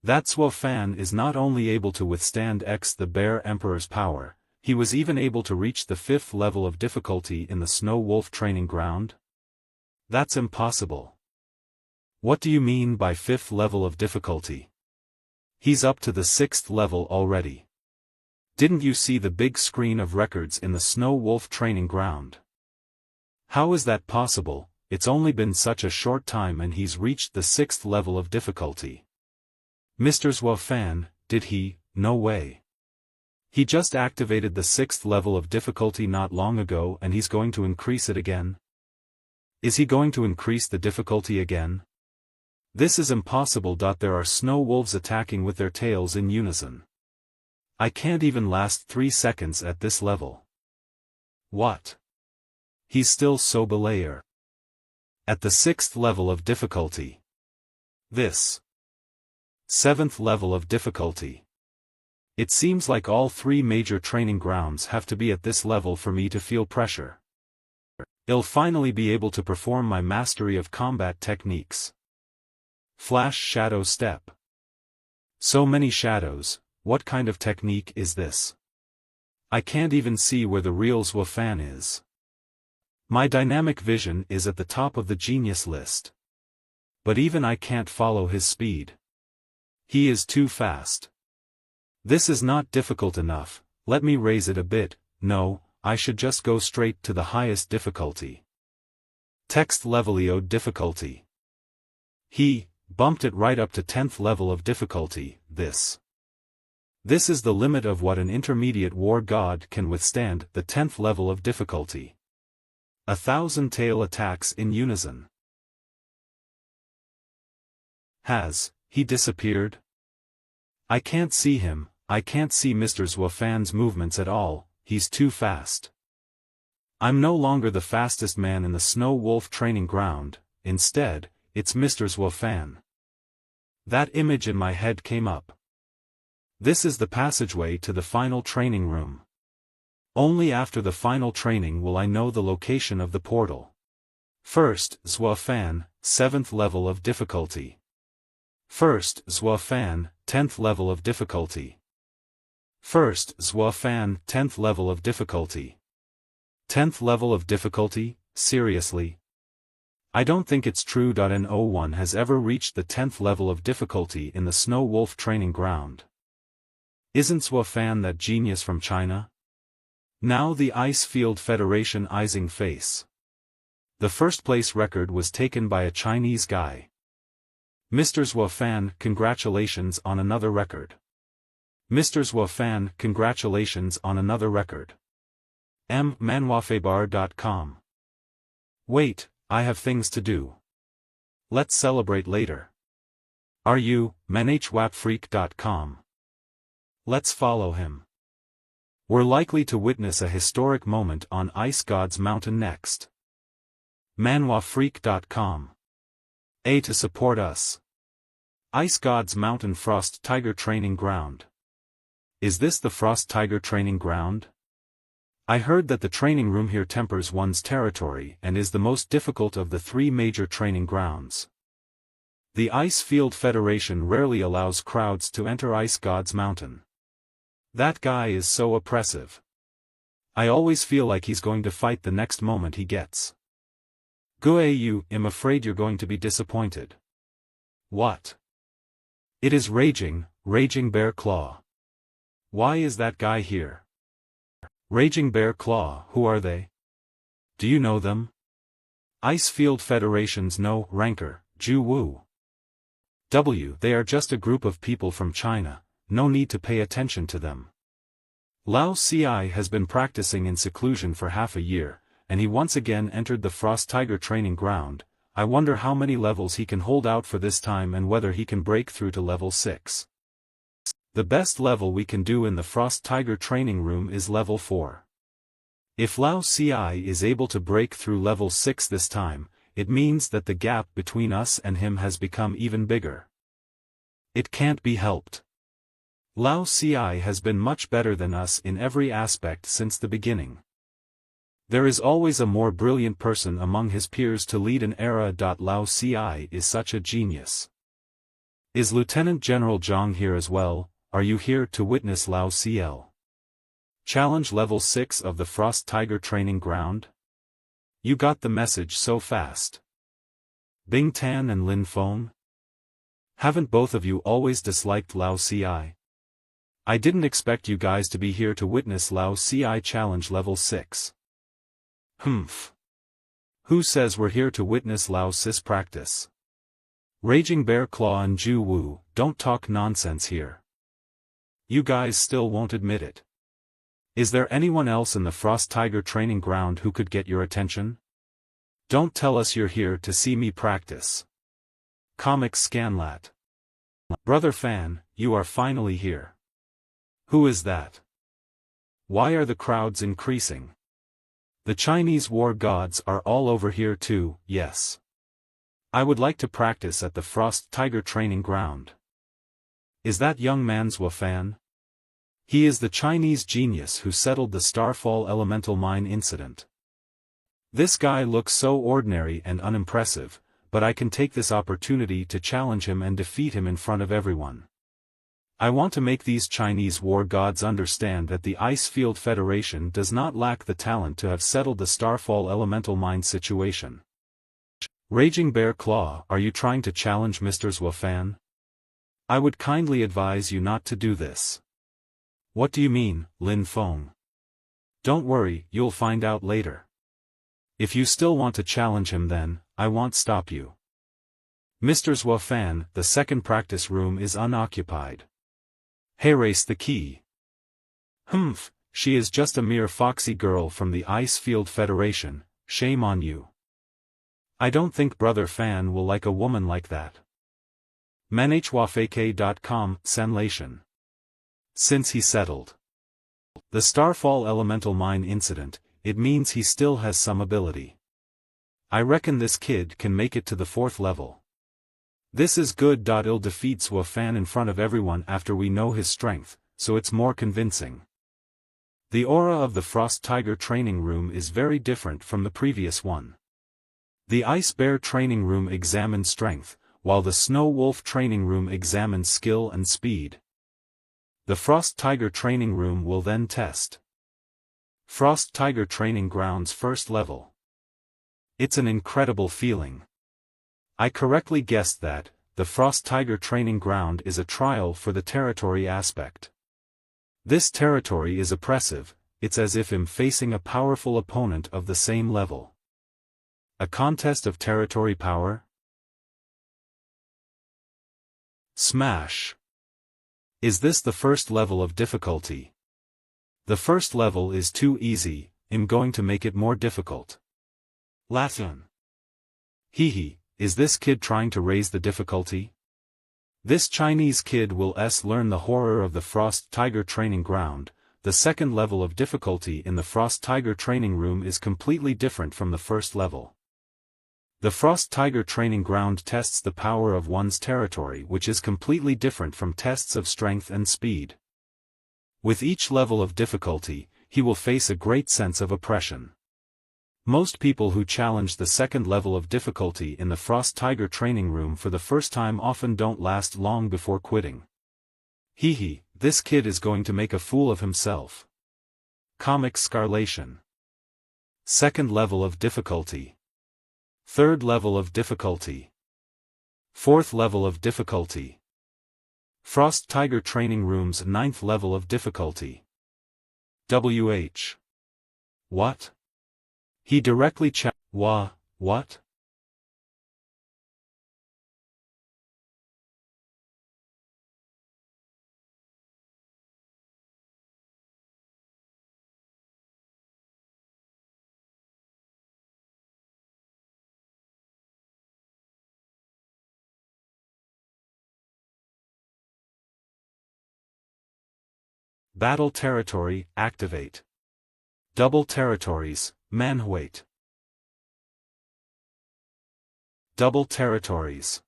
That Zhuo Fan is not only able to withstand X the Bear Emperor's power, he was even able to reach the 5th level of difficulty in the Snow Wolf training ground? That's impossible. What do you mean by 5th level of difficulty? He's up to the 6th level already. Didn't you see the big screen of records in the Snow Wolf training ground? How is that possible? It's only been such a short time and he's reached the 6th level of difficulty. Mr. Zhuo Fan, did he? No way. He just activated the 6th level of difficulty not long ago and he's going to increase it again. Is he going to increase the difficulty again? This is impossible. There are snow wolves attacking with their tails in unison. I can't even last 3 seconds at this level. What? He's still so belayer. At the 6th level of difficulty. This 7th level of difficulty. It seems like all 3 major training grounds have to be at this level for me to feel pressure. I'll finally be able to perform my mastery of combat techniques. Flash Shadow Step. So many shadows, what kind of technique is this? I can't even see where the real Zhuo Fan is. My dynamic vision is at the top of the genius list. But even I can't follow his speed. He is too fast. This is not difficult enough, let me raise it a bit. No, I should just go straight to the highest difficulty. Text levelio difficulty. He bumped it right up to 10th level of difficulty. This is the limit of what an intermediate war god can withstand, the 10th level of difficulty. 1,000 tail attacks in unison. Has he disappeared? I can't see him, I can't see Mr. Zhuo Fan's movements at all, he's too fast. I'm no longer the fastest man in the Snow Wolf training ground, instead, it's Mr. Zhuo Fan. That image in my head came up. This is the passageway to the final training room. Only after the final training will I know the location of the portal. First, Zhuo Fan, 7th level of difficulty. First, Zhuo Fan, 10th level of difficulty. First, Zhuo Fan, 10th level of difficulty. 10th level of difficulty, seriously? I don't think it's true. No one has ever reached the 10th level of difficulty in the Snow Wolf training ground. Isn't Zhuo Fan that genius from China? Now the Ice Field Federation Ising face. The first place record was taken by a Chinese guy. Mr. Zhuo Fan, congratulations on another record. Mr. Zhuo Fan, congratulations on another record. Manhuafeibar.com. Wait, I have things to do. Let's celebrate later. Are you, manhwapfreak.com? Let's follow him. We're likely to witness a historic moment on Ice God's Mountain next. Manhuafreak.com. A to support us. Ice God's Mountain Frost Tiger Training Ground. Is this the Frost Tiger Training Ground? I heard that the training room here tempers one's territory and is the most difficult of the 3 major training grounds. The Ice Field Federation rarely allows crowds to enter Ice God's Mountain. That guy is so oppressive. I always feel like he's going to fight the next moment he gets. I'm afraid you're going to be disappointed. What? It is Raging Bear Claw. Why is that guy here? Raging Bear Claw, who are they? Do you know them? Ice Field Federation's no ranker, Ju Wu. They are just a group of people from China, no need to pay attention to them. Lao Ci has been practicing in seclusion for half a year, and he once again entered the Frost Tiger training ground. I wonder how many levels he can hold out for this time and whether he can break through to level 6. The best level we can do in the Frost Tiger training room is level 4. If Lao Ci is able to break through level 6 this time, it means that the gap between us and him has become even bigger. It can't be helped. Lao Ci has been much better than us in every aspect since the beginning. There is always a more brilliant person among his peers to lead an era. Lao Ci is such a genius. Is Lieutenant General Zhang here as well? Are you here to witness Lao Ciel challenge level 6 of the Frost Tiger training ground? You got the message so fast. Bing Tan and Lin Feng? Haven't both of you always disliked Lao Ci? I didn't expect you guys to be here to witness Lao Ci challenge level 6. Humph. Who says we're here to witness Lao Ci's practice? Raging Bear Claw and Ju Wu, don't talk nonsense here. You guys still won't admit it. Is there anyone else in the Frost Tiger training ground who could get your attention? Don't tell us you're here to see me practice. Comic Scanlat. Brother Fan, you are finally here. Who is that? Why are the crowds increasing? The Chinese war gods are all over here too, yes. I would like to practice at the Frost Tiger training ground. Is that young Manhua Fan? He is the Chinese genius who settled the Starfall elemental mine incident. This guy looks so ordinary and unimpressive, but I can take this opportunity to challenge him and defeat him in front of everyone. I want to make these Chinese war gods understand that the Ice Field Federation does not lack the talent to have settled the Starfall elemental mine situation. Raging Bear Claw, are you trying to challenge Mr. Zhua Fan? I would kindly advise you not to do this. What do you mean, Lin Feng? Don't worry, you'll find out later. If you still want to challenge him then, I won't stop you. Mr. Zhua Fan, the second practice room is unoccupied. Erase the key. Humph, she is just a mere foxy girl from the Ice Field Federation, shame on you. I don't think Brother Fan will like a woman like that. manhuafake.com, Sanlation. Since he settled the Starfall elemental mine incident, it means he still has some ability. I reckon this kid can make it to the 4th level. This is good. I'll defeat Zhua Fan in front of everyone after we know his strength, so it's more convincing. The aura of the Frost Tiger training room is very different from the previous one. The Ice Bear training room examined strength, while the Snow Wolf training room examined skill and speed. The Frost Tiger training room will then test Frost Tiger training grounds 1st level. It's an incredible feeling. I correctly guessed that the Frost Tiger training ground is a trial for the territory aspect. This territory is oppressive, it's as if I'm facing a powerful opponent of the same level. A contest of territory power? Smash! Is this the 1st level of difficulty? The 1st level is too easy, I'm going to make it more difficult. Latin. Hehe, is this kid trying to raise the difficulty? This Chinese kid will learn the horror of the Frost Tiger training ground. The 2nd level of difficulty in the Frost Tiger training room is completely different from the 1st level. The Frost Tiger training ground tests the power of one's territory, which is completely different from tests of strength and speed. With each level of difficulty, he will face a great sense of oppression. Most people who challenge the 2nd level of difficulty in the Frost Tiger training room for the first time often don't last long before quitting. Hehe, this kid is going to make a fool of himself. Comic Scarlation. 2nd level of difficulty. 3rd level of difficulty. 4th level of difficulty. Frost Tiger training room's 9th level of difficulty. WH. What? He directly What? Battle territory, activate. Double territories, Manhua. Double territories.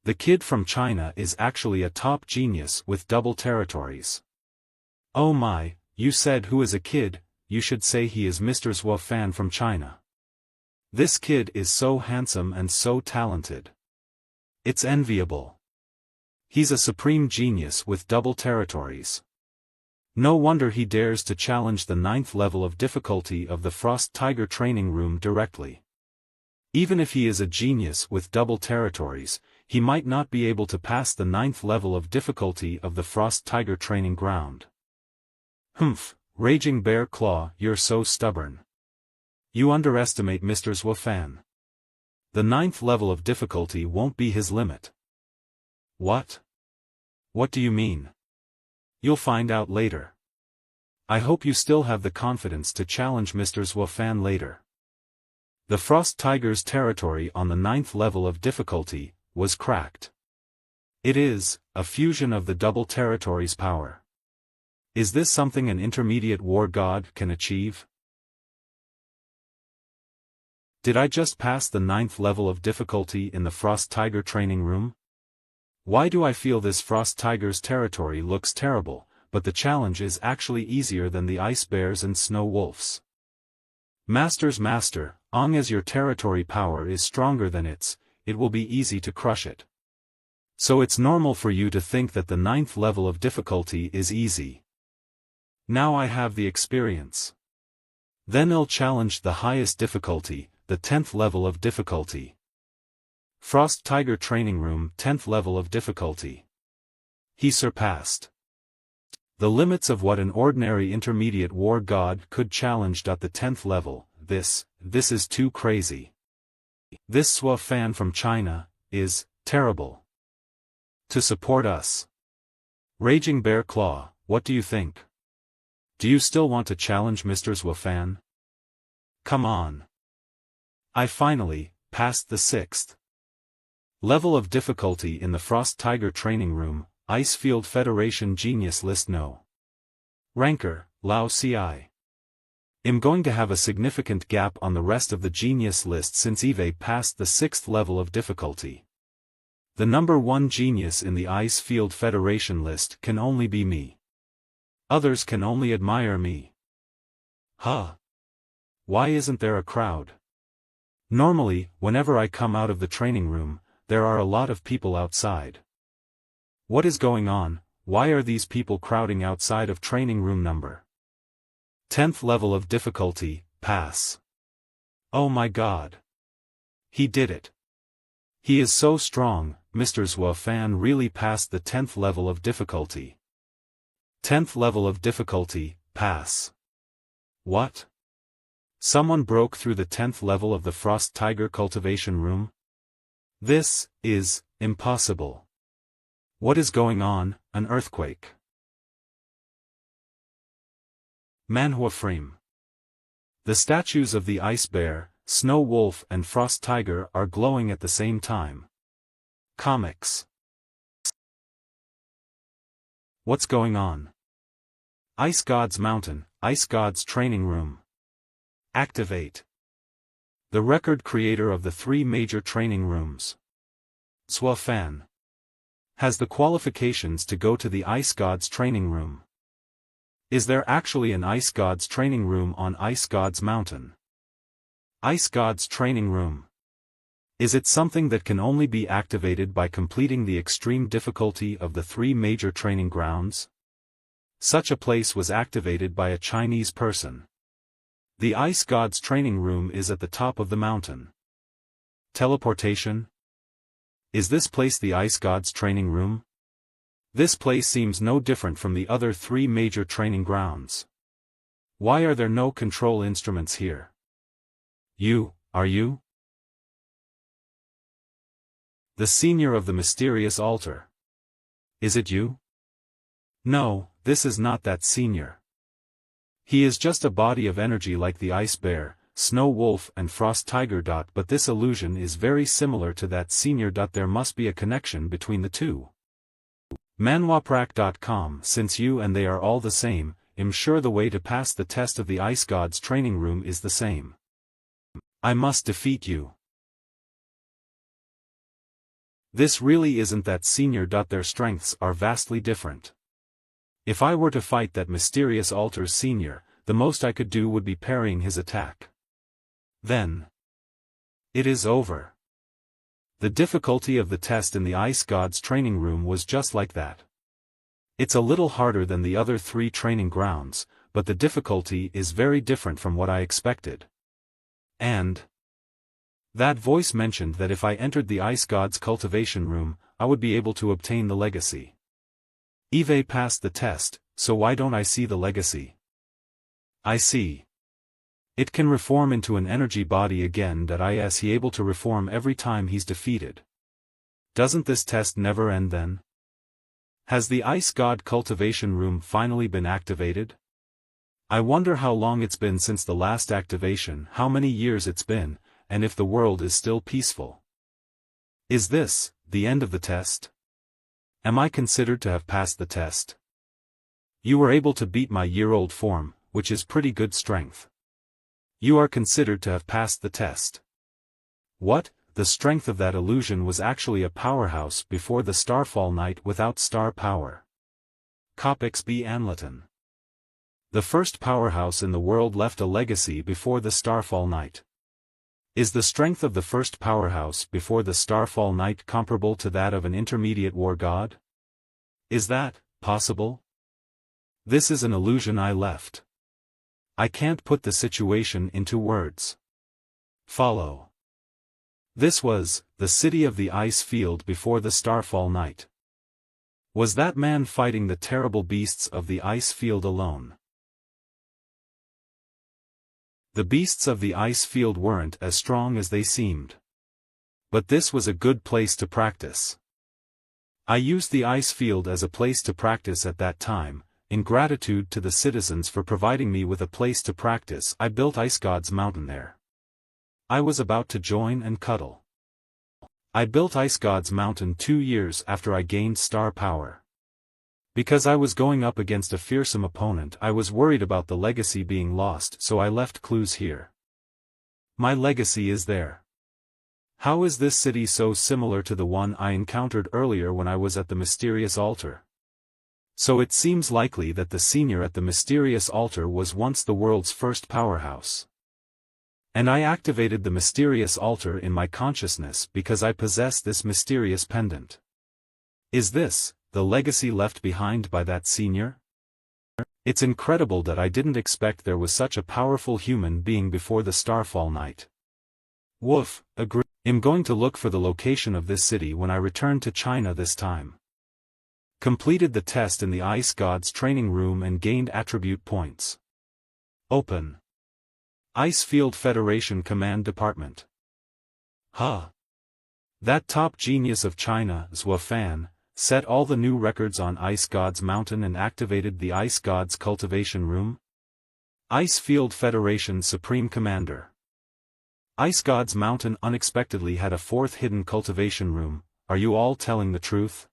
The kid from China is actually a top genius with double territories. Oh my, you said who is a kid, you should say he is Mr. Zhuo Fan from China. This kid is so handsome and so talented. It's enviable. He's a supreme genius with double territories. No wonder he dares to challenge the 9th level of difficulty of the Frost Tiger training room directly. Even if he is a genius with double territories, he might not be able to pass the 9th level of difficulty of the Frost Tiger training ground. Humph, Raging Bear Claw, you're so stubborn. You underestimate Mr. Zhuo Fan. The 9th level of difficulty won't be his limit. What? What do you mean? You'll find out later. I hope you still have the confidence to challenge Mr. Zhuo Fan later. The Frost Tiger's territory on the 9th level of difficulty was cracked. It is a fusion of the double territory's power. Is this something an intermediate war god can achieve? Did I just pass the 9th level of difficulty in the Frost Tiger training room? Why do I feel this Frost Tiger's territory looks terrible, but the challenge is actually easier than the Ice Bears and Snow Wolves? Master's master, as your territory power is stronger than its, it will be easy to crush it. So it's normal for you to think that the 9th level of difficulty is easy. Now I have the experience. Then I'll challenge the highest difficulty, the 10th level of difficulty. Frost Tiger training room, 10th level of difficulty. He surpassed the limits of what an ordinary intermediate war god could challenge at the 10th level. This is too crazy. This Zhuo Fan from China is terrible. To support us. Raging Bear Claw, what do you think? Do you still want to challenge Mr. Zhuo Fan? Come on. I finally passed the 6th level of difficulty in the Frost Tiger training room, Icefield Federation Genius List No. Ranker, Lao Ci. I'm going to have a significant gap on the rest of the genius list since Eve passed the 6th level of difficulty. The number 1 genius in the Icefield Federation list can only be me. Others can only admire me. Huh? Why isn't there a crowd? Normally, whenever I come out of the training room, there are a lot of people outside. What is going on? Why are these people crowding outside of training room number 10th level of difficulty, pass? Oh my god. He did it. He is so strong, Mr. Zhuo Fan really passed the 10th level of difficulty. 10th level of difficulty, pass. What? Someone broke through the 10th level of the Frost Tiger cultivation room? This is impossible. What is going on? An earthquake. Manhua frame. The statues of the Ice Bear, Snow Wolf and Frost Tiger are glowing at the same time. Comics. What's going on? Ice God's Mountain, Ice God's Training Room. Activate. The record creator of the 3 major training rooms, Zhuo Fan, has the qualifications to go to the Ice God's training room. Is there actually an Ice God's training room on Ice God's Mountain? Ice God's training room. Is it something that can only be activated by completing the extreme difficulty of the 3 major training grounds? Such a place was activated by a Chinese person. The Ice God's training room is at the top of the mountain. Teleportation? Is this place the Ice God's training room? This place seems no different from the other 3 major training grounds. Why are there no control instruments here? You Are you? The senior of the mysterious altar. Is it you? No, this is not that senior. He is just a body of energy like the ice bear, snow wolf and frost tiger. But this illusion is very similar to that senior. There must be a connection between the two. Manhuaprak.com. Since you and they are all the same, I'm sure the way to pass the test of the ice god's training room is the same. I must defeat you. This really isn't that senior. Their strengths are vastly different. If I were to fight that mysterious altar's senior, the most I could do would be parrying his attack. Then it is over. The difficulty of the test in the ice god's training room was just like that. It's a little harder than the other 3 training grounds, but the difficulty is very different from what I expected. And that voice mentioned that if I entered the ice god's cultivation room, I would be able to obtain the legacy. Eve passed the test, so why don't I see the legacy? I see. It can reform into an energy body again. Is he able to reform every time he's defeated? Doesn't this test never end then? Has the ice god cultivation room finally been activated? I wonder how long it's been since the last activation, how many years it's been, and if the world is still peaceful. Is this the end of the test? Am I considered to have passed the test? You were able to beat my year-old form, which is pretty good strength. You are considered to have passed the test. What? The strength of that illusion was actually a powerhouse before the Starfall Night without star power. Copics B. Anlaton. The first powerhouse in the world left a legacy before the Starfall Night. Is the strength of the first powerhouse before the Starfall Night comparable to that of an intermediate war god? Is that possible? This is an illusion I left. I can't put the situation into words. Follow. This was the city of the ice field before the Starfall Night. Was that man fighting the terrible beasts of the ice field alone? The beasts of the ice field weren't as strong as they seemed. But this was a good place to practice. I used the ice field as a place to practice at that time. In gratitude to the citizens for providing me with a place to practice, I built Ice God's Mountain there. I was about to join and cuddle. I built Ice God's Mountain 2 years after I gained star power. Because I was going up against a fearsome opponent, I was worried about the legacy being lost, so I left clues here. My legacy is there. How is this city so similar to the one I encountered earlier when I was at the mysterious altar? So it seems likely that the senior at the mysterious altar was once the world's first powerhouse. And I activated the mysterious altar in my consciousness because I possess this mysterious pendant. Is this the legacy left behind by that senior? It's incredible that I didn't expect there was such a powerful human being before the Starfall Night. Woof, agree. I'm going to look for the location of this city when I return to China this time. Completed the test in the Ice God's training room and gained attribute points. Open. Ice Field Federation Command Department. Huh. That top genius of China, Zhou Fan, set all the new records on Ice God's Mountain and activated the Ice God's cultivation room? Ice Field Federation Supreme Commander. Ice God's Mountain unexpectedly had a 4th hidden cultivation room. Are you all telling the truth?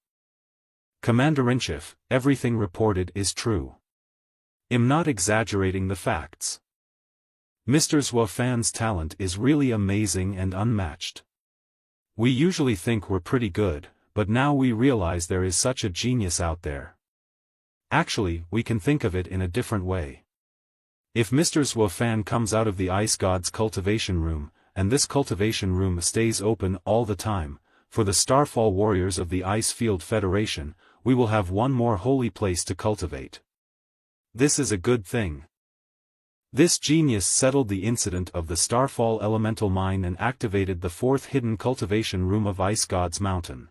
Commander-in-Chief, everything reported is true. I'm not exaggerating the facts. Mr. Zhou Fan's talent is really amazing and unmatched. We usually think we're pretty good, but now we realize there is such a genius out there. Actually, we can think of it in a different way. If Mr. Zhou Fan comes out of the Ice God's cultivation room, and this cultivation room stays open all the time, for the Starfall Warriors of the Ice Field Federation, we will have one more holy place to cultivate. This is a good thing. This genius settled the incident of the Starfall Elemental Mine and activated the 4th hidden cultivation room of Ice God's Mountain.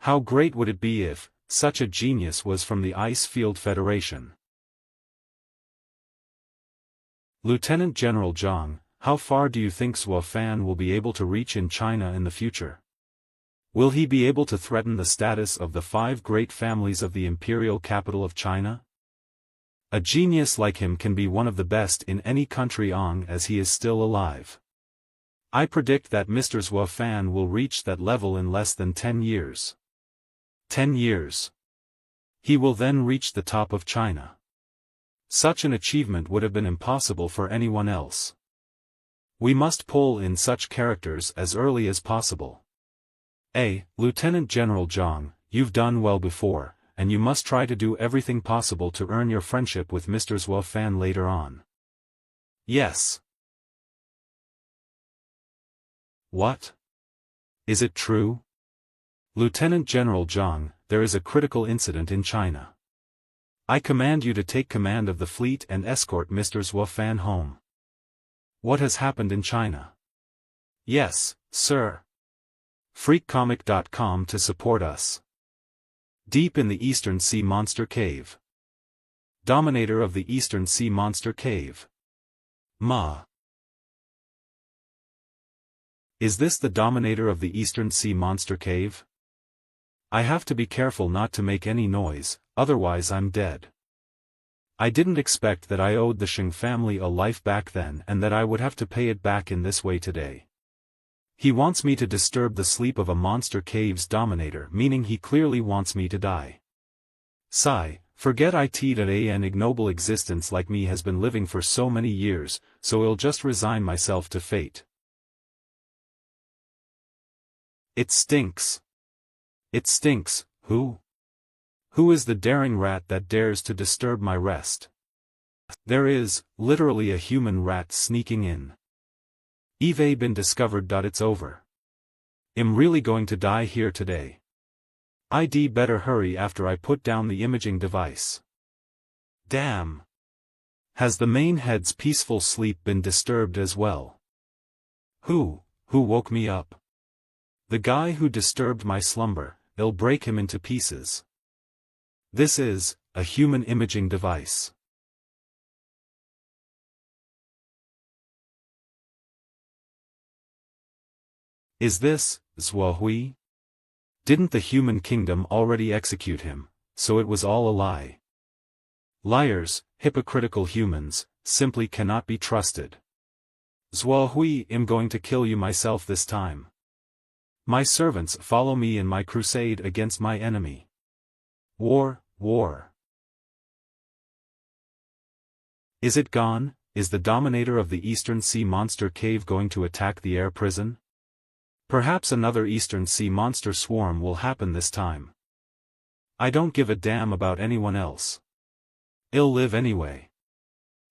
How great would it be if such a genius was from the Ice Field Federation? Lieutenant General Zhang, how far do you think Zhuo Fan will be able to reach in China in the future? Will he be able to threaten the status of the 5 great families of the imperial capital of China? A genius like him can be one of the best in any country long as he is still alive. I predict that Mr. Zhuo Fan will reach that level in less than 10 years. 10 years. He will then reach the top of China. Such an achievement would have been impossible for anyone else. We must pull in such characters as early as possible. Lieutenant General Zhang, you've done well before, and you must try to do everything possible to earn your friendship with Mr. Zhuo Fan later on. Yes. What? Is it true? Lieutenant General Zhang, there is a critical incident in China. I command you to take command of the fleet and escort Mr. Zhuo Fan home. What has happened in China? Yes, sir. FreakComic.com to support us. Deep in the Eastern Sea Monster Cave. Dominator of the Eastern Sea Monster Cave. Ma. Is this the Dominator of the Eastern Sea Monster Cave? I have to be careful not to make any noise, otherwise I'm dead. I didn't expect that I owed the Sheng family a life back then and that I would have to pay it back in this way today. He wants me to disturb the sleep of a monster cave's dominator, meaning he clearly wants me to die. Sigh, forget it that an ignoble existence like me has been living for so many years, so I'll just resign myself to fate. It stinks. It stinks. Who? Who is the daring rat that dares to disturb my rest? There is, literally a human rat sneaking in. Eve been discovered. It's over. I'm really going to die here today. I'd better hurry after I put down the imaging device. Damn. Has the main head's peaceful sleep been disturbed as well? Who woke me up? The guy who disturbed my slumber. I'll break him into pieces. This is a human imaging device. Is this Zhuo Hui? Didn't the human kingdom already execute him, so it was all a lie? Liars, hypocritical humans, simply cannot be trusted. Zhuo Hui, I'm going to kill you myself this time. My servants follow me in my crusade against my enemy. War, war. Is it gone? Is the dominator of the Eastern Sea Monster Cave going to attack the air prison? Perhaps another Eastern Sea Monster swarm will happen this time. I don't give a damn about anyone else. I'll live anyway.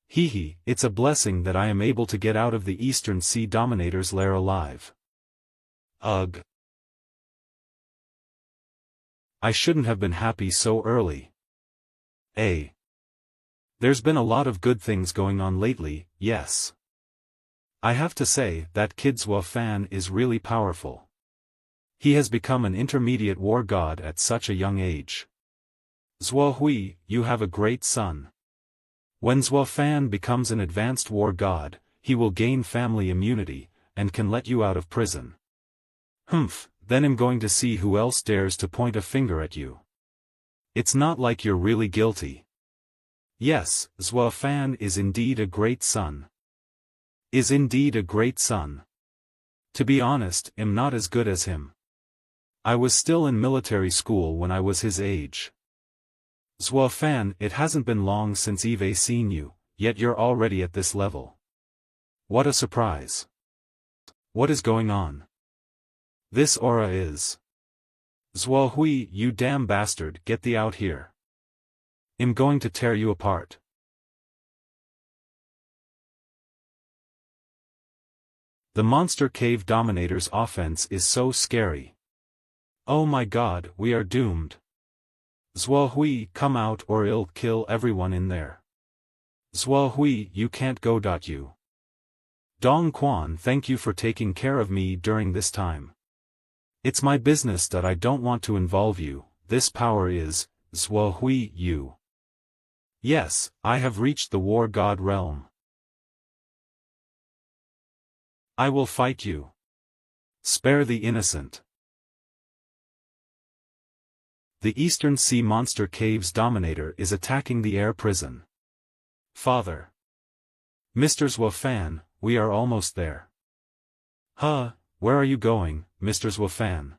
Hee, it's a blessing that I am able to get out of the Eastern Sea Dominator's lair alive. Ugh. I shouldn't have been happy so early. There's been a lot of good things going on lately, yes. I have to say that kid Zhuo Fan is really powerful. He has become an intermediate war god at such a young age. Zhuo Hui, you have a great son. When Zhuo Fan becomes an advanced war god, he will gain family immunity, and can let you out of prison. Then I'm going to see who else dares to point a finger at you. It's not like you're really guilty. Yes, Zhuo Fan is indeed a great son. Is indeed a great son. To be honest, I'm not as good as him. I was still in military school when I was his age. Zhuo Fan, it hasn't been long since Eve seen you, yet you're already at this level. What a surprise. What is going on? This aura is. Zhuo Hui, you damn bastard, get thee out here. I'm going to tear you apart. The Monster Cave Dominator's offense is so scary. Oh my god, we are doomed. Zhuo Hui, come out or I'll kill everyone in there. Zhuo Hui, you can't go. You. Dong Quan, thank you for taking care of me during this time. It's my business that I don't want to involve you. This power is, Zhuo Hui, you. Yes, I have reached the war god realm. I will fight you. Spare the innocent. The Eastern Sea Monster Cave's Dominator is attacking the air prison. Father. Mr. Zwafan, we are almost there. Huh, where are you going, Mr. Zwafan?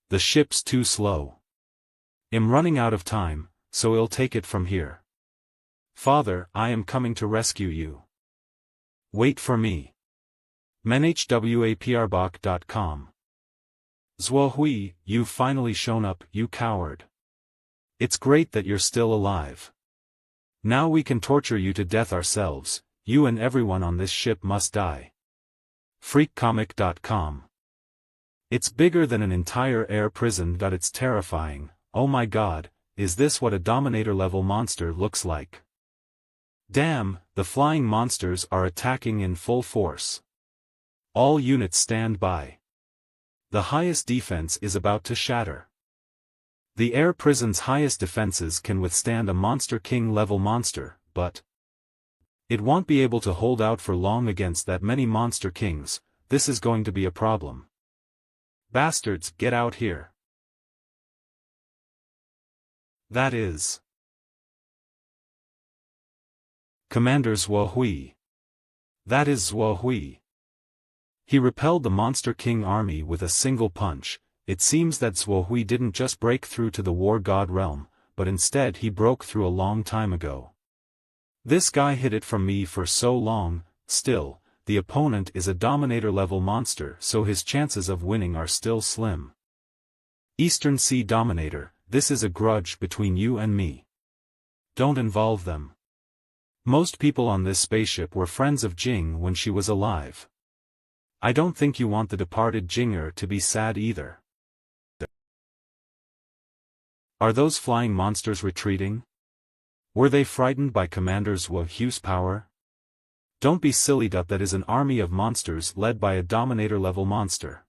The ship's too slow. I'm running out of time, so I'll take it from here. Father, I am coming to rescue you. Wait for me. menhwaprbach.com. Zwohui, you've finally shown up, you coward. It's great that you're still alive. Now we can torture you to death ourselves, you and everyone on this ship must die. Freakcomic.com. It's bigger than an entire air prison. It's terrifying. Oh my god, is this what a Dominator-level monster looks like? Damn, the flying monsters are attacking in full force. All units stand by. The highest defense is about to shatter. The air prison's highest defenses can withstand a Monster King-level monster, but it won't be able to hold out for long against that many Monster Kings. This is going to be a problem. Bastards, get out here. That is Commander Zwohui. That is Zwohui. He repelled the Monster King army with a single punch. It seems that Zwohui didn't just break through to the War God realm, but instead he broke through a long time ago. This guy hid it from me for so long. Still, the opponent is a Dominator-level monster, so his chances of winning are still slim. Eastern Sea Dominator, this is a grudge between you and me. Don't involve them. Most people on this spaceship were friends of Jing when she was alive. I don't think you want the departed Jinger to be sad either. Are those flying monsters retreating? Were they frightened by Commander Zwohui's power? Don't be silly. That is an army of monsters led by a Dominator-level monster.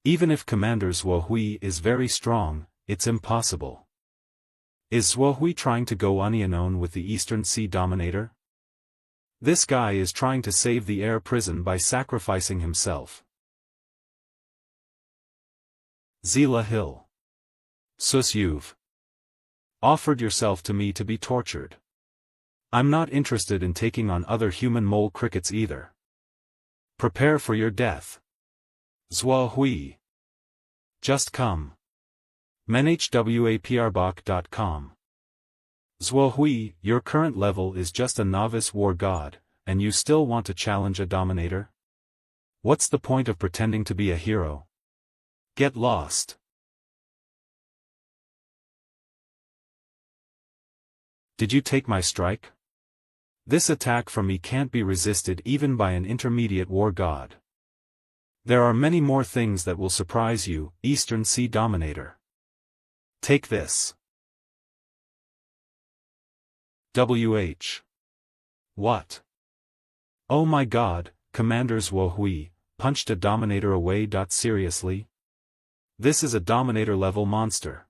Even if Commander Zwohui is very strong, it's impossible. Is Zwohui trying to go unknown with the Eastern Sea Dominator? This guy is trying to save the air prison by sacrificing himself. Zila Hill. Sus, you've offered yourself to me to be tortured. I'm not interested in taking on other human mole crickets either. Prepare for your death. Zwohui. Just come. menhwaprbach.com. Zwohui, your current level is just a novice war god, and you still want to challenge a Dominator? What's the point of pretending to be a hero? Get lost. Did you take my strike? This attack from me can't be resisted even by an intermediate war god. There are many more things that will surprise you, Eastern Sea Dominator. Take this. What? Oh my god, Commander Zwohui punched a Dominator away. Seriously? This is a Dominator-level monster.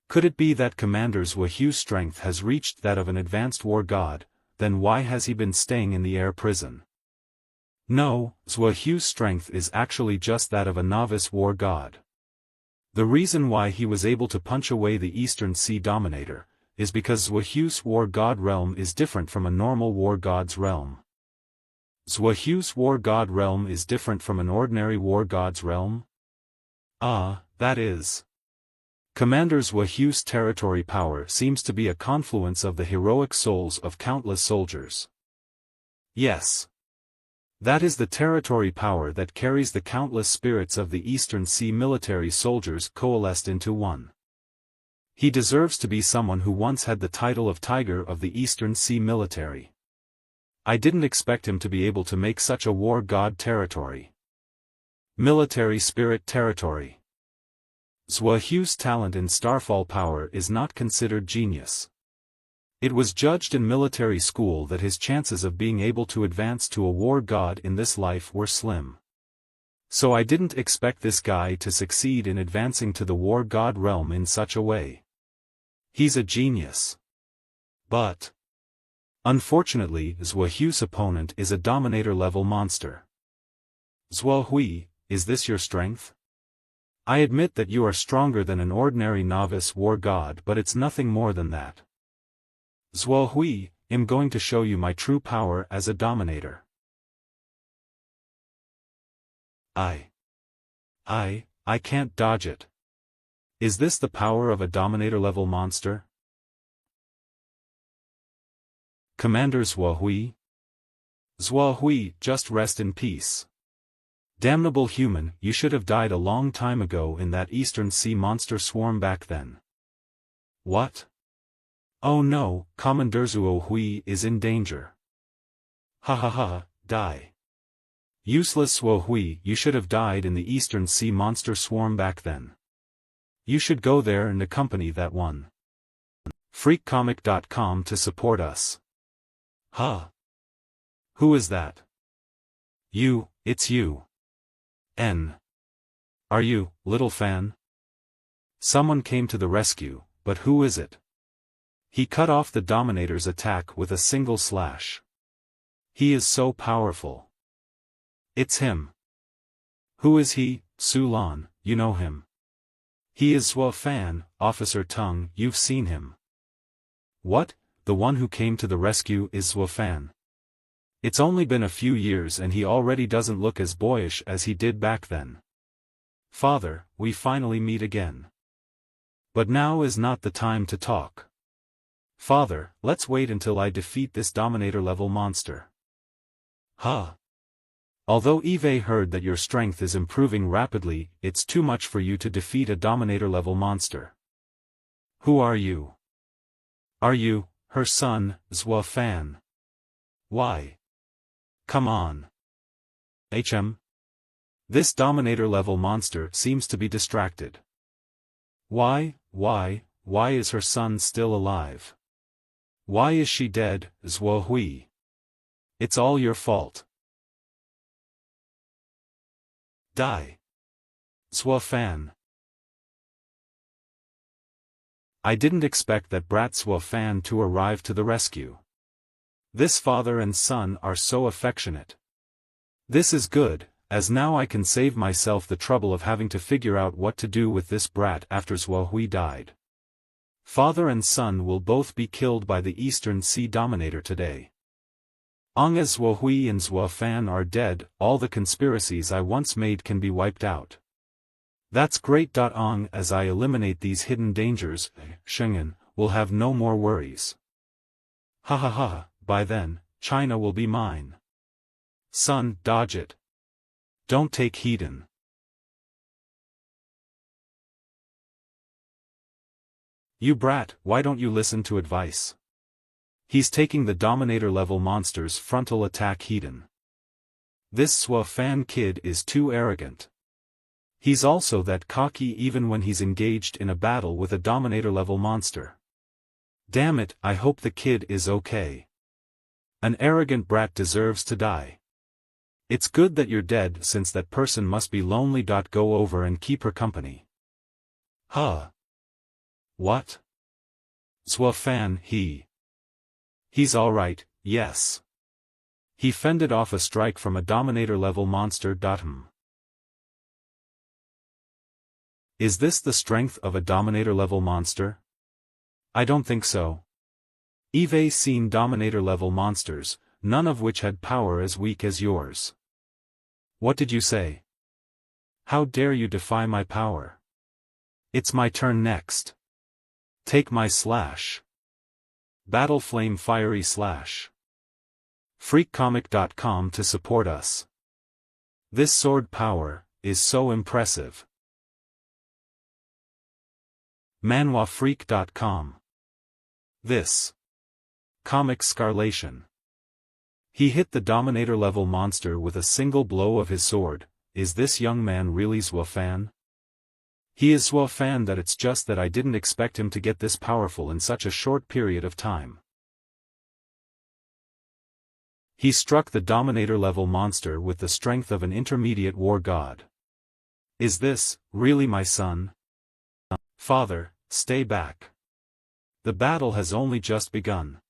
Could it be that Commander Zwohui's strength has reached that of an advanced war god? Then why has he been staying in the air prison? No, Zwohui's strength is actually just that of a novice war god. The reason why he was able to punch away the Eastern Sea Dominator is because Zwohui's war god realm is different from a normal war god's realm. Zwohui's war god realm is different from an ordinary war god's realm? That is. Commander Zwohui's territory power seems to be a confluence of the heroic souls of countless soldiers. Yes. That is the territory power that carries the countless spirits of the Eastern Sea military soldiers coalesced into one. He deserves to be someone who once had the title of Tiger of the Eastern Sea military. I didn't expect him to be able to make such a war god territory. Military spirit territory. Zwohui's talent in starfall power is not considered genius. It was judged in military school that his chances of being able to advance to a war god in this life were slim. So I didn't expect this guy to succeed in advancing to the war god realm in such a way. He's a genius. But unfortunately, Zwohui's opponent is a Dominator-level monster. Zuo Hui, is this your strength? I admit that you are stronger than an ordinary novice war god, but it's nothing more than that. Zuo Hui, I'm going to show you my true power as a dominator. I can't dodge it. Is this the power of a dominator-level monster? Commander Zuo Hui? Zuo Hui, just rest in peace. Damnable human, you should have died a long time ago in that Eastern Sea monster swarm back then. What? Oh no, Commander Zuo Hui is in danger. Ha ha ha, die. Useless Zuo Hui, you should have died in the Eastern Sea monster swarm back then. You should go there and accompany that one. Freakcomic.com to support us. Huh? Who is that? You, it's you. Are you, little fan? Someone came to the rescue, but who is it? He cut off the Dominator's attack with a single slash. He is so powerful. It's him. Who is he, Su Lan, you know him? He is Zuo Fan, Officer Tung, you've seen him. What, the one who came to the rescue is Zuo Fan? It's only been a few years and he already doesn't look as boyish as he did back then. Father, we finally meet again. But now is not the time to talk. Father, let's wait until I defeat this Dominator-level monster. Huh? Although Eve heard that your strength is improving rapidly, it's too much for you to defeat a Dominator-level monster. Who are you? Are you, her son, Zuo Fan? Why? Come on. This Dominator-level monster seems to be distracted. Why is her son still alive? Why is she dead, Zuo Hui? It's all your fault. Die. Zuo Fan. I didn't expect that brat Zuo Fan to arrive to the rescue. This father and son are so affectionate. This is good, as now I can save myself the trouble of having to figure out what to do with this brat after Zuo Hui died. Father and son will both be killed by the Eastern Sea Dominator today. As Zuo Hui and Zuo Fan are dead, all the conspiracies I once made can be wiped out. That's great. As I eliminate these hidden dangers, Shengen will have no more worries. Ha ha ha, by then, China will be mine. Son, dodge it. Don't take Hedon. You brat, why don't you listen to advice? He's taking the Dominator-level monster's frontal attack Hedon. This Zuo Fan kid is too arrogant. He's also that cocky even when he's engaged in a battle with a Dominator-level monster. Damn it, I hope the kid is okay. An arrogant brat deserves to die. It's good that you're dead since that person must be lonely. Go over and keep her company. Huh? What? Zuo Fan, He's alright, yes. He fended off a strike from a Dominator-level monster. Is this the strength of a Dominator-level monster? I don't think so. Eve's seen Dominator-level monsters, none of which had power as weak as yours. What did you say? How dare you defy my power? It's my turn next. Take my slash. Battle Flame Fiery Slash. Freakcomic.com to support us. This sword power is so impressive. Manhuafreak.com. This comic scarlation. He hit the Dominator-level monster with a single blow of his sword. Is this young man really Zuo Fan? He is Zuo Fan, that it's just that I didn't expect him to get this powerful in such a short period of time. He struck the Dominator-level monster with the strength of an intermediate war god. Is this really my son? Father, stay back. The battle has only just begun.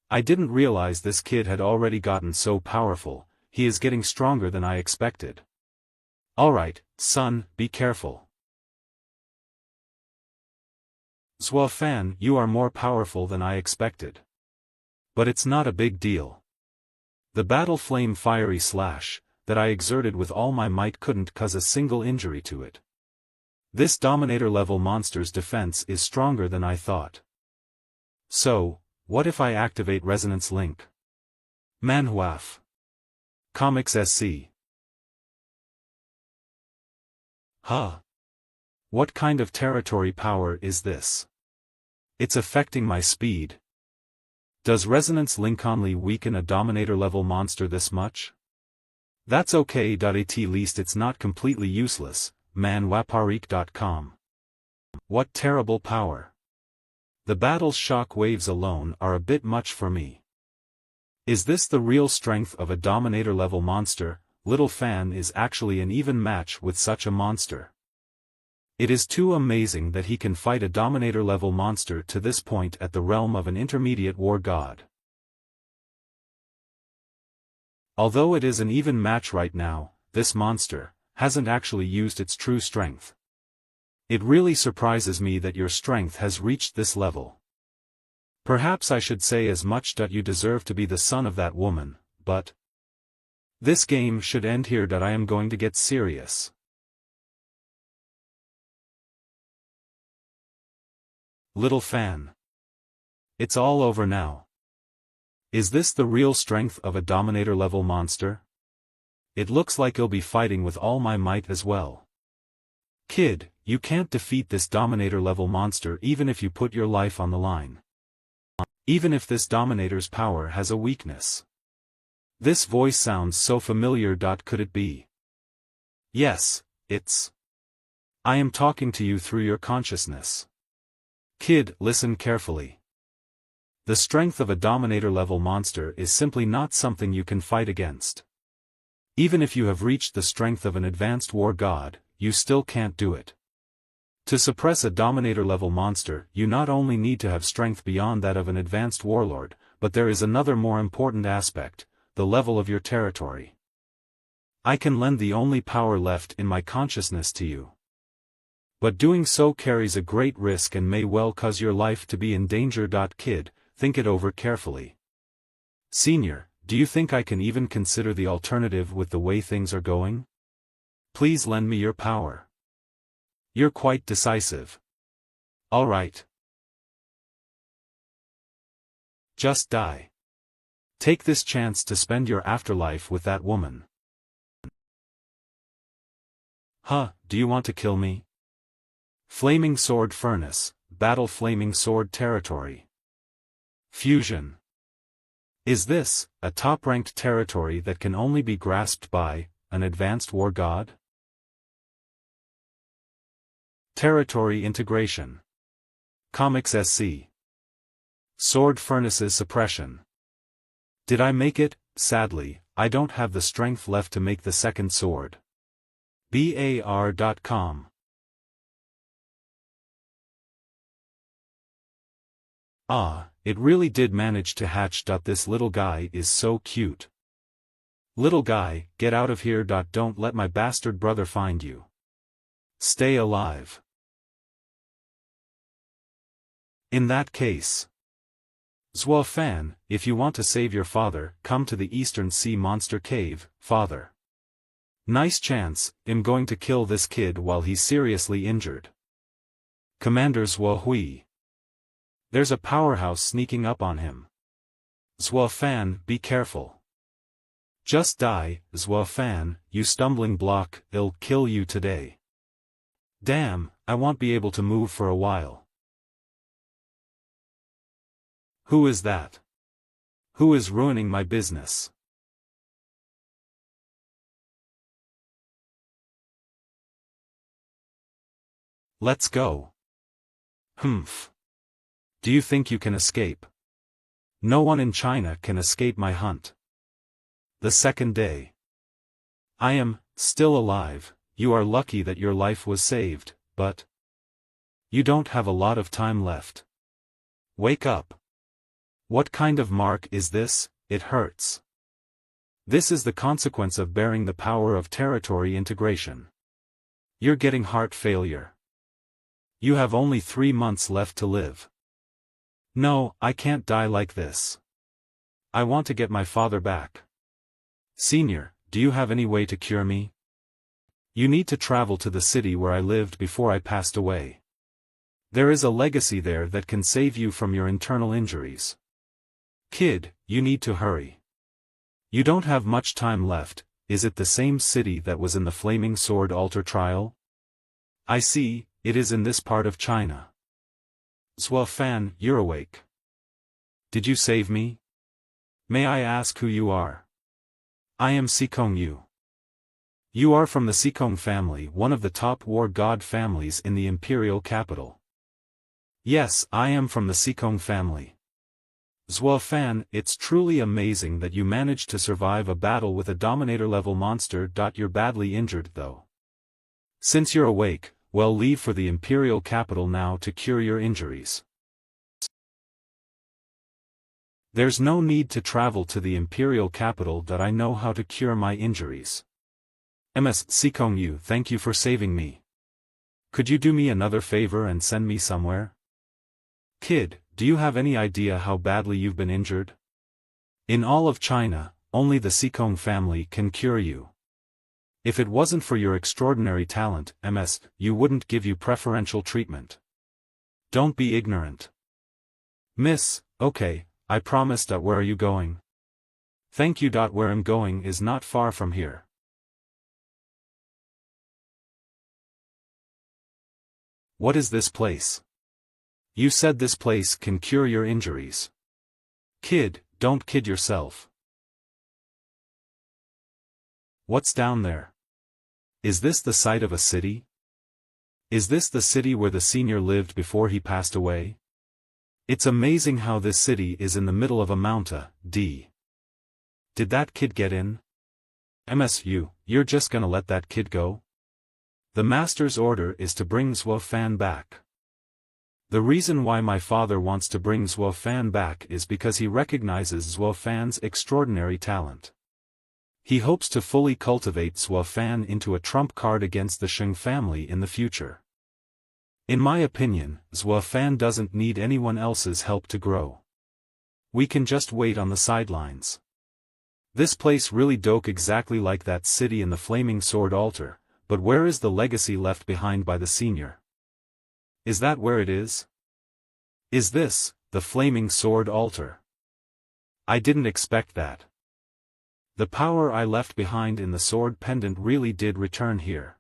I didn't realize this kid had already gotten so powerful. he is getting stronger than I expected. Alright, son, be careful. Fan, you are more powerful than I expected. But it's not a big deal. The battle flame fiery slash that I exerted with all my might couldn't cause a single injury to it. This Dominator-level monster's defense is stronger than I thought. So, what if I activate Resonance Link? Manhua. Comics SC. Huh? What kind of territory power is this? It's affecting my speed. Does Resonance Link only weaken a Dominator-level monster this much? That's okay. At least it's not completely useless. Manwaparik.com. What terrible power. The battle's shock waves alone are a bit much for me. Is this the real strength of a Dominator-level monster? Little Fan is actually an even match with such a monster. It is too amazing that he can fight a Dominator-level monster to this point at the realm of an intermediate war god. Although it is an even match right now, this monster hasn't actually used its true strength. It really surprises me that your strength has reached this level. Perhaps I should say as much. You deserve to be the son of that woman, but this game should end here. I am going to get serious. Little Fan. It's all over now. Is this the real strength of a Dominator-level monster? It looks like I'll be fighting with all my might as well. Kid, you can't defeat this Dominator-level monster even if you put your life on the line. Even if this Dominator's power has a weakness. This voice sounds so familiar. Could it be? Yes, it's. I am talking to you through your consciousness. Kid, listen carefully. The strength of a Dominator-level monster is simply not something you can fight against. Even if you have reached the strength of an advanced war god, you still can't do it. To suppress a Dominator-level monster, you not only need to have strength beyond that of an advanced warlord, but there is another more important aspect, the level of your territory. I can lend the only power left in my consciousness to you. But doing so carries a great risk and may well cause your life to be in danger. Kid, think it over carefully. Senior, do you think I can even consider the alternative with the way things are going? Please lend me your power. You're quite decisive. All right. Just die. Take this chance to spend your afterlife with that woman. Huh, do you want to kill me? Flaming Sword Furnace, Battle Flaming Sword Territory. Fusion. Is this a top-ranked territory that can only be grasped by an advanced war god? Territory Integration. Comics SC. Sword Furnace's Suppression. Did I make it? Sadly, I don't have the strength left to make the second sword. BAR.com. Ah, it really did manage to hatch. This little guy is so cute. Little guy, get out of here. Don't let my bastard brother find you. Stay alive. In that case. Fan, if you want to save your father, come to the Eastern Sea Monster Cave, father. Nice chance, I'm going to kill this kid while he's seriously injured. Commander Hui. There's a powerhouse sneaking up on him. Fan, be careful. Just die, Fan, you stumbling block, it'll kill you today. Damn, I won't be able to move for a while. Who is that? Who is ruining my business? Let's go. Humph. Do you think you can escape? No one in China can escape my hunt. The second day. I am still alive. You are lucky that your life was saved, but you don't have a lot of time left. Wake up. What kind of mark is this? It hurts. This is the consequence of bearing the power of territory integration. You're getting heart failure. You have only 3 months left to live. No, I can't die like this. I want to get my father back. Senior, do you have any way to cure me? You need to travel to the city where I lived before I passed away. There is a legacy there that can save you from your internal injuries. Kid, you need to hurry. You don't have much time left. Is it the same city that was in the Flaming Sword Altar trial? I see, it is in this part of China. Zhuo Fan, you're awake. Did you save me? May I ask who you are? I am Sikong Yu. You are from the Sikong family, one of the top war god families in the imperial capital. Yes, I am from the Sikong family. Zhuo Fan, it's truly amazing that you managed to survive a battle with a Dominator-level monster. You're badly injured though. Since you're awake, well, leave for the imperial capital now to cure your injuries. There's no need to travel to the imperial capital. I know how to cure my injuries. Ms. Sikong Yu, thank you for saving me. Could you do me another favor and send me somewhere? Kid, do you have any idea how badly you've been injured? In all of China, only the Sikong family can cure you. If it wasn't for your extraordinary talent, Ms., you wouldn't give you preferential treatment. Don't be ignorant. Miss, okay, I promise. Where are you going? Thank you. Where I'm going is not far from here. What is this place? You said this place can cure your injuries. Kid, don't kid yourself. What's down there? Is this the site of a city? Is this the city where the senior lived before he passed away? It's amazing how this city is in the middle of a mountain. Did that kid get in? MSU, you're just gonna let that kid go? The master's order is to bring Zhuo Fan back. The reason why my father wants to bring Zhuo Fan back is because he recognizes Zhuo Fan's extraordinary talent. He hopes to fully cultivate Zhuo Fan into a trump card against the Sheng family in the future. In my opinion, Zhuo Fan doesn't need anyone else's help to grow. We can just wait on the sidelines. This place really doke exactly like that city in the Flaming Sword Altar, but where is the legacy left behind by the senior? Is that where it is? Is this, the Flaming Sword Altar? I didn't expect that. The power I left behind in the sword pendant really did return here.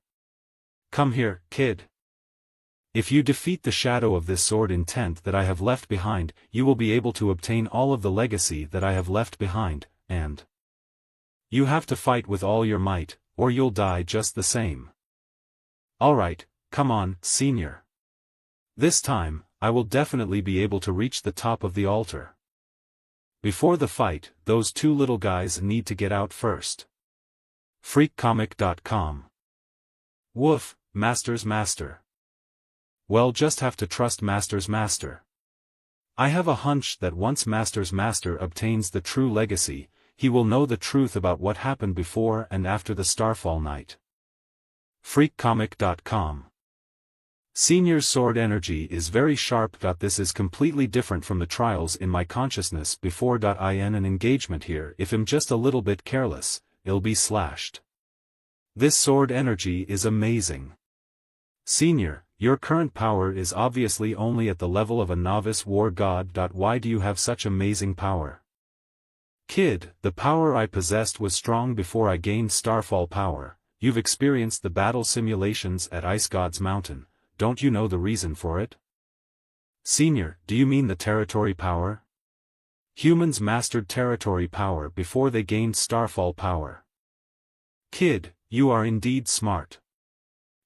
Come here, kid. If you defeat the shadow of this sword intent that I have left behind, you will be able to obtain all of the legacy that I have left behind, and you have to fight with all your might, or you'll die just the same. Alright, come on, senior. This time, I will definitely be able to reach the top of the altar. Before the fight, those two little guys need to get out first. Freakcomic.com. Woof, Master's Master. Well, just have to trust Master's Master. I have a hunch that once Master's Master obtains the true legacy, he will know the truth about what happened before and after the Starfall night. Freakcomic.com. Senior's sword energy is very sharp. This is completely different from the trials in my consciousness before. In an engagement here, if I'm just a little bit careless, it'll be slashed. This sword energy is amazing. Senior, your current power is obviously only at the level of a novice war god. Why do you have such amazing power? Kid, the power I possessed was strong before I gained Starfall power. You've experienced the battle simulations at Ice God's Mountain, don't you know the reason for it? Senior, do you mean the territory power? Humans mastered territory power before they gained Starfall power. Kid, you are indeed smart.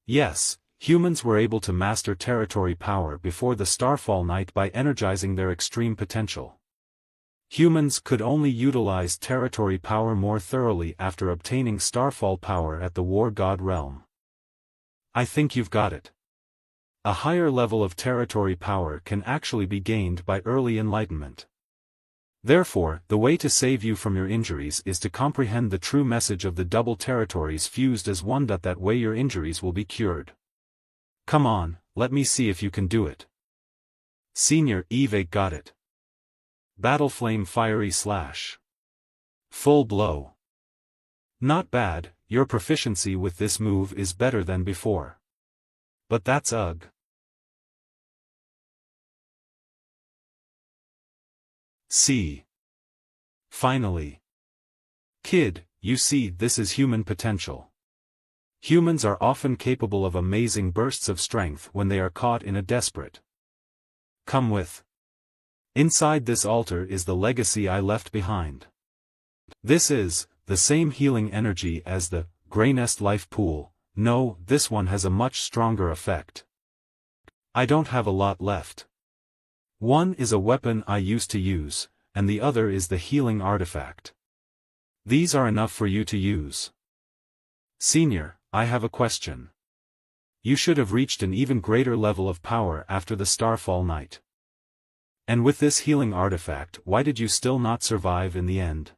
Yes, humans were able to master territory power before the Starfall night by energizing their extreme potential. Humans could only utilize territory power more thoroughly after obtaining Starfall power at the War God realm. I think you've got it. A higher level of territory power can actually be gained by early enlightenment. Therefore, the way to save you from your injuries is to comprehend the true message of the double territories fused as one. That way your injuries will be cured. Come on, let me see if you can do it. Senior Eve got it. Battle Flame Fiery Slash. Full blow. Not bad, your proficiency with this move is better than before. But that's ugh. See. Finally. Kid, you see, this is human potential. Humans are often capable of amazing bursts of strength when they are caught in a desperate. Come with. Inside this altar is the legacy I left behind. This is the same healing energy as the Grey Nest Life Pool. No, this one has a much stronger effect. I don't have a lot left. One is a weapon I used to use, and the other is the healing artifact. These are enough for you to use. Senior, I have a question. You should have reached an even greater level of power after the Starfall night. And with this healing artifact, why did you still not survive in the end?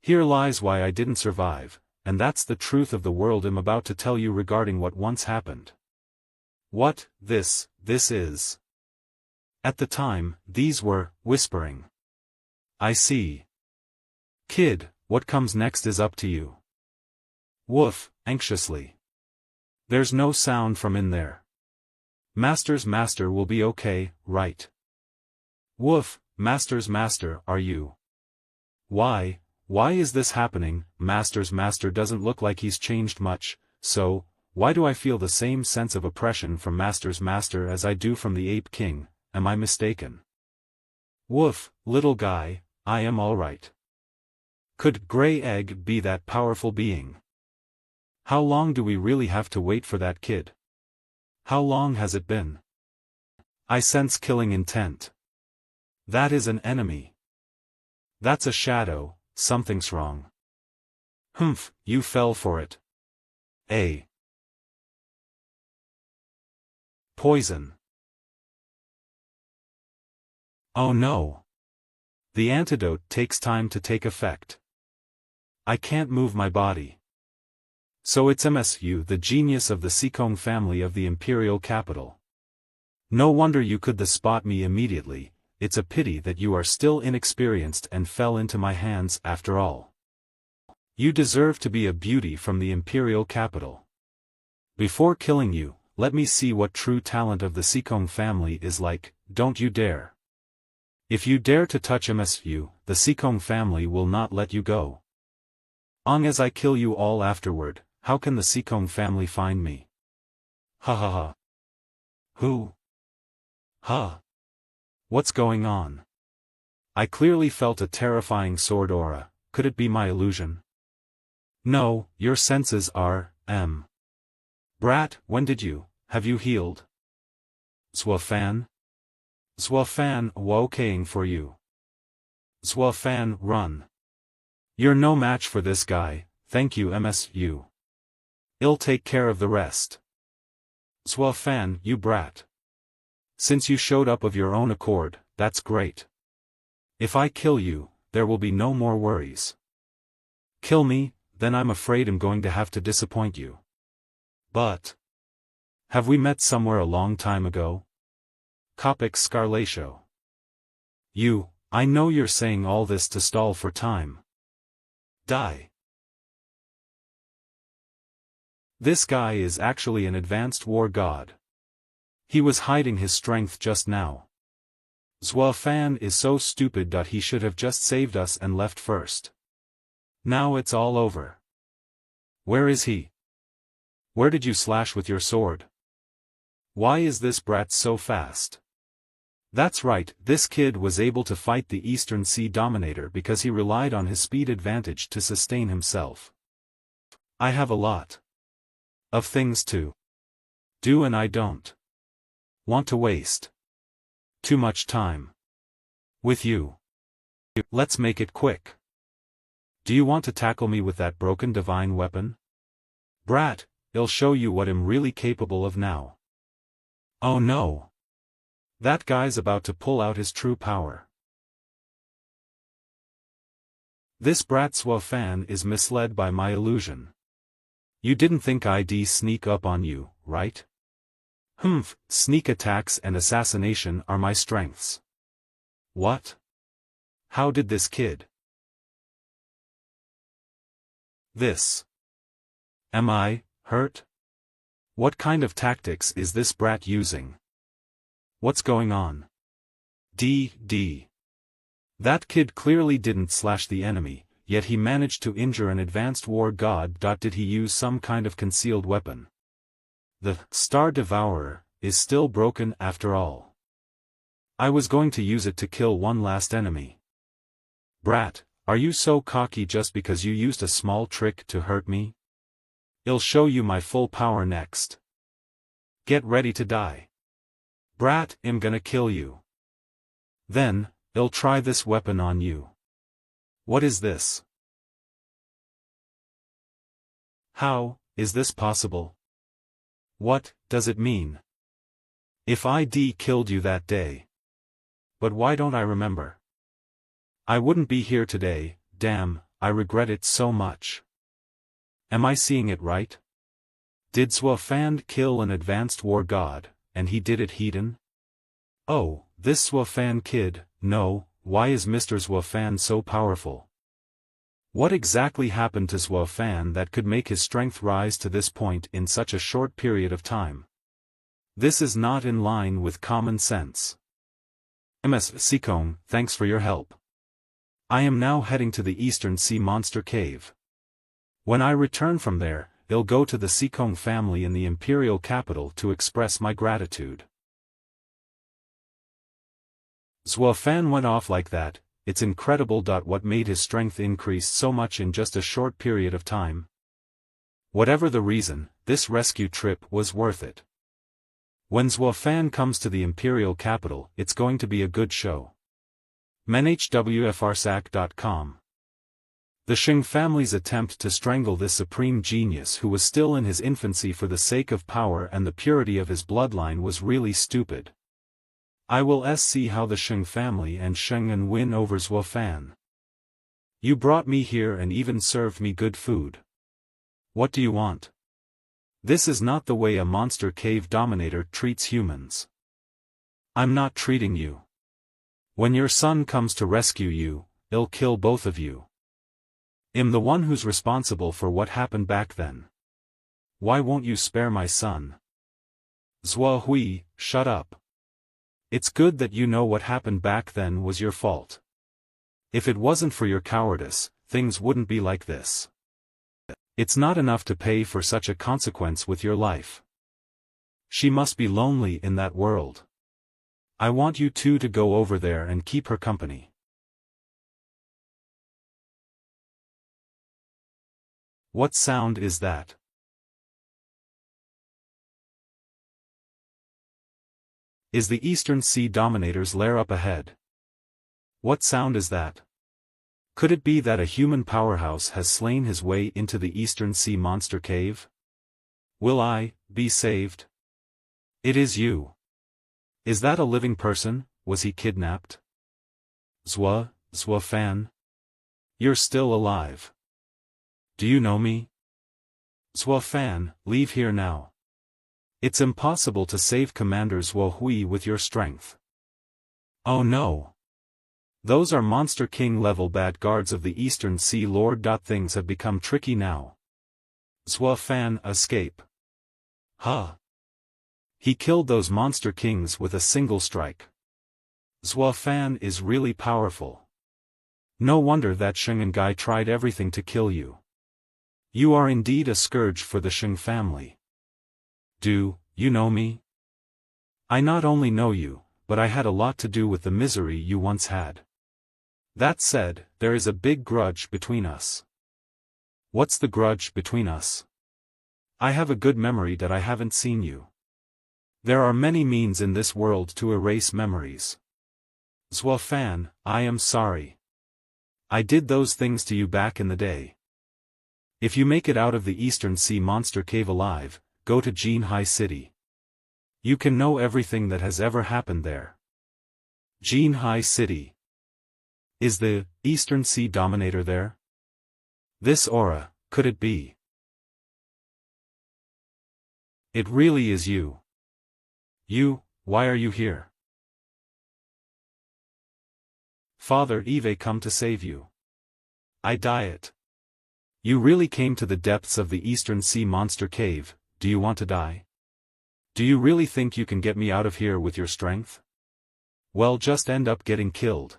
Here lies why I didn't survive, and that's the truth of the world I'm about to tell you regarding what once happened. What this is. At the time, these were whispering. I see. Kid, what comes next is up to you. Woof, anxiously. There's no sound from in there. Master's master will be okay, right? Woof, Master's master, are you? Why is this happening? Master's master doesn't look like he's changed much, so, why do I feel the same sense of oppression from Master's master as I do from the Ape King? Am I mistaken? Woof, little guy, I am all right. Could Grey Egg be that powerful being? How long do we really have to wait for that kid? How long has it been? I sense killing intent. That is an enemy. That's a shadow, something's wrong. Humph, you fell for it. Poison. Oh no. The antidote takes time to take effect. I can't move my body. So it's MSU, the genius of the Seekong family of the Imperial Capital. No wonder you could spot me immediately. It's a pity that you are still inexperienced and fell into my hands after all. You deserve to be a beauty from the Imperial Capital. Before killing you, let me see what true talent of the Seekong family is like. Don't you dare. If you dare to touch MSU, the Seekong family will not let you go. As I kill you all afterward, how can the Seekong family find me? Ha ha ha. Who? Ha. What's going on? I clearly felt a terrifying sword aura. Could it be my illusion? No, your senses are, Brat, when have you healed? Zwafan? Zwafan, wokaying for you. Zwafan, run. You're no match for this guy, thank you MSU. I'll take care of the rest. Zwafan, you brat. Since you showed up of your own accord, that's great. If I kill you, there will be no more worries. Kill me, then I'm afraid I'm going to have to disappoint you. But have we met somewhere a long time ago? Copic Scarlatio. I know you're saying all this to stall for time. Die. This guy is actually an advanced war god. He was hiding his strength just now. Zwafan is so stupid that he should have just saved us and left first. Now it's all over. Where is he? Where did you slash with your sword? Why is this brat so fast? That's right, this kid was able to fight the Eastern Sea Dominator because he relied on his speed advantage to sustain himself. I have a lot of things to do and I don't want to waste too much time with you. Let's make it quick. Do you want to tackle me with that broken divine weapon? Brat, I'll show you what I'm really capable of now. Oh no. That guy's about to pull out his true power. This brat Fan is misled by my illusion. You didn't think I'd sneak up on you, right? Humph, sneak attacks and assassination are my strengths. What? How did this kid? This. Am I hurt? What kind of tactics is this brat using? What's going on? That kid clearly didn't slash the enemy, yet he managed to injure an advanced war god. Did he use some kind of concealed weapon? The Star Devourer is still broken after all. I was going to use it to kill one last enemy. Brat, are you so cocky just because you used a small trick to hurt me? I'll show you my full power next. Get ready to die. Brat, I'm gonna kill you. Then, I'll try this weapon on you. What is this? How is this possible? What does it mean? If I killed you that day. But why don't I remember? I wouldn't be here today. Damn, I regret it so much. Am I seeing it right? Did Fan kill an advanced war god, and he did it hidden? Oh, this Fan kid, no, why is Mr. Fan so powerful? What exactly happened to Fan that could make his strength rise to this point in such a short period of time? This is not in line with common sense. Ms. Sikong, thanks for your help. I am now heading to the Eastern Sea Monster Cave. When I return from there, I'll go to the Sikong family in the imperial capital to express my gratitude. Fan went off like that. It's incredible. What made his strength increase so much in just a short period of time? Whatever the reason, this rescue trip was worth it. When Fan comes to the imperial capital, it's going to be a good show. menhwfrsac.com. The Shing family's attempt to strangle this supreme genius who was still in his infancy for the sake of power and the purity of his bloodline was really stupid. I will see how the Shing family and Sheng'an win over Fan. You brought me here and even served me good food. What do you want? This is not the way a monster cave dominator treats humans. I'm not treating you. When your son comes to rescue you, I'll kill both of you. I'm the one who's responsible for what happened back then. Why won't you spare my son? Hui, shut up. It's good that you know what happened back then was your fault. If it wasn't for your cowardice, things wouldn't be like this. It's not enough to pay for such a consequence with your life. She must be lonely in that world. I want you two to go over there and keep her company. What sound is that? Is the Eastern Sea Dominator's lair up ahead? What sound is that? Could it be that a human powerhouse has slain his way into the Eastern Sea Monster Cave? Will I be saved? It is you. Is that a living person? Was he kidnapped? Fan? You're still alive. Do you know me? Fan, leave here now. It's impossible to save Commander Hui with your strength. Oh no. Those are Monster King level bad guards of the Eastern Sea Lord. Things have become tricky now. Fan, escape. Huh. He killed those Monster Kings with a single strike. Fan is really powerful. No wonder that Sheng'an guy tried everything to kill you. You are indeed a scourge for the Shing family. Do you know me? I not only know you, but I had a lot to do with the misery you once had. That said, there is a big grudge between us. What's the grudge between us? I have a good memory that I haven't seen you. There are many means in this world to erase memories. Fan, I am sorry. I did those things to you back in the day. If you make it out of the Eastern Sea Monster Cave alive, go to Jinhai City. You can know everything that has ever happened there. Jinhai City. Is the Eastern Sea Dominator there? This aura, could it be? It really is you. You, why are you here? Father Eve come to save you. I diet. You really came to the depths of the Eastern Sea Monster Cave. Do you want to die? Do you really think you can get me out of here with your strength? Well, just end up getting killed.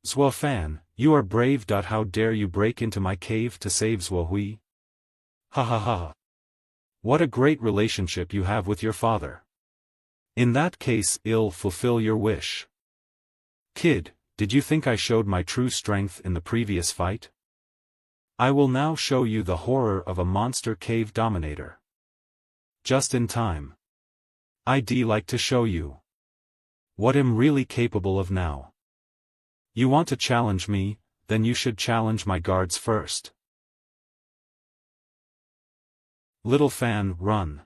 Zhuofan, you are brave. How dare you break into my cave to save Zhuohui? Ha ha ha. What a great relationship you have with your father. In that case, I'll fulfill your wish. Kid, did you think I showed my true strength in the previous fight? I will now show you the horror of a monster cave dominator. Just in time. I'd like to show you what I'm really capable of now. You want to challenge me, then you should challenge my guards first. Little fan, run.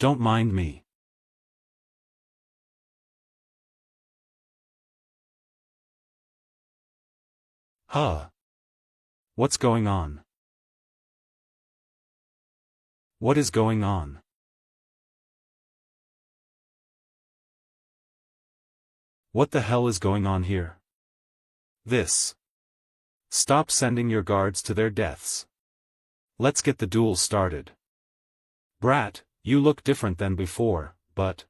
Don't mind me. Huh? What's going on? What is going on? What the hell is going on here? This. Stop sending your guards to their deaths. Let's get the duel started. Brat, you look different than before, but...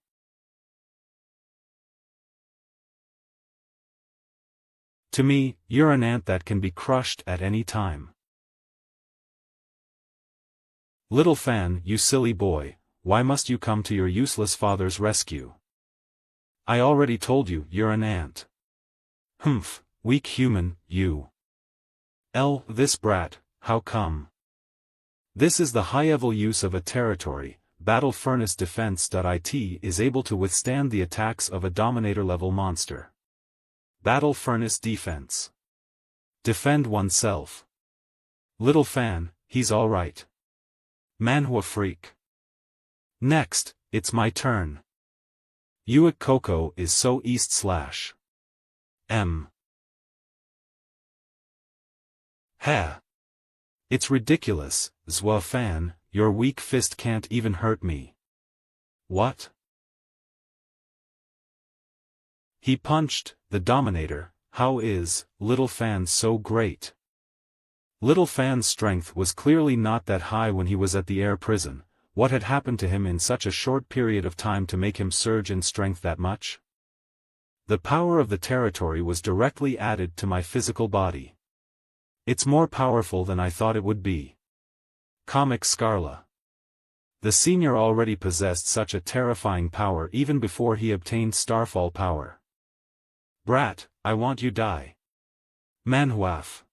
To me, you're an ant that can be crushed at any time. Little fan, you silly boy, why must you come to your useless father's rescue? I already told you, you're an ant. Humph, weak human, you. This brat, how come? This is the high-level use of a territory. Battle Furnace Defense.it is able to withstand the attacks of a Dominator-level monster. Battle Furnace Defense. Defend oneself. Little fan, he's alright. Manhua freak. Next, it's my turn. Uik Coco is so East/M. Ha! It's ridiculous, Zhuofan, your weak fist can't even hurt me. What? He punched the Dominator. How is Little Fan so great? Little Fan's strength was clearly not that high when he was at the air prison. What had happened to him in such a short period of time to make him surge in strength that much? The power of the territory was directly added to my physical body. It's more powerful than I thought it would be. Comic Scarla. The senior already possessed such a terrifying power even before he obtained Starfall power. Brat, I want you die. Manhuaf.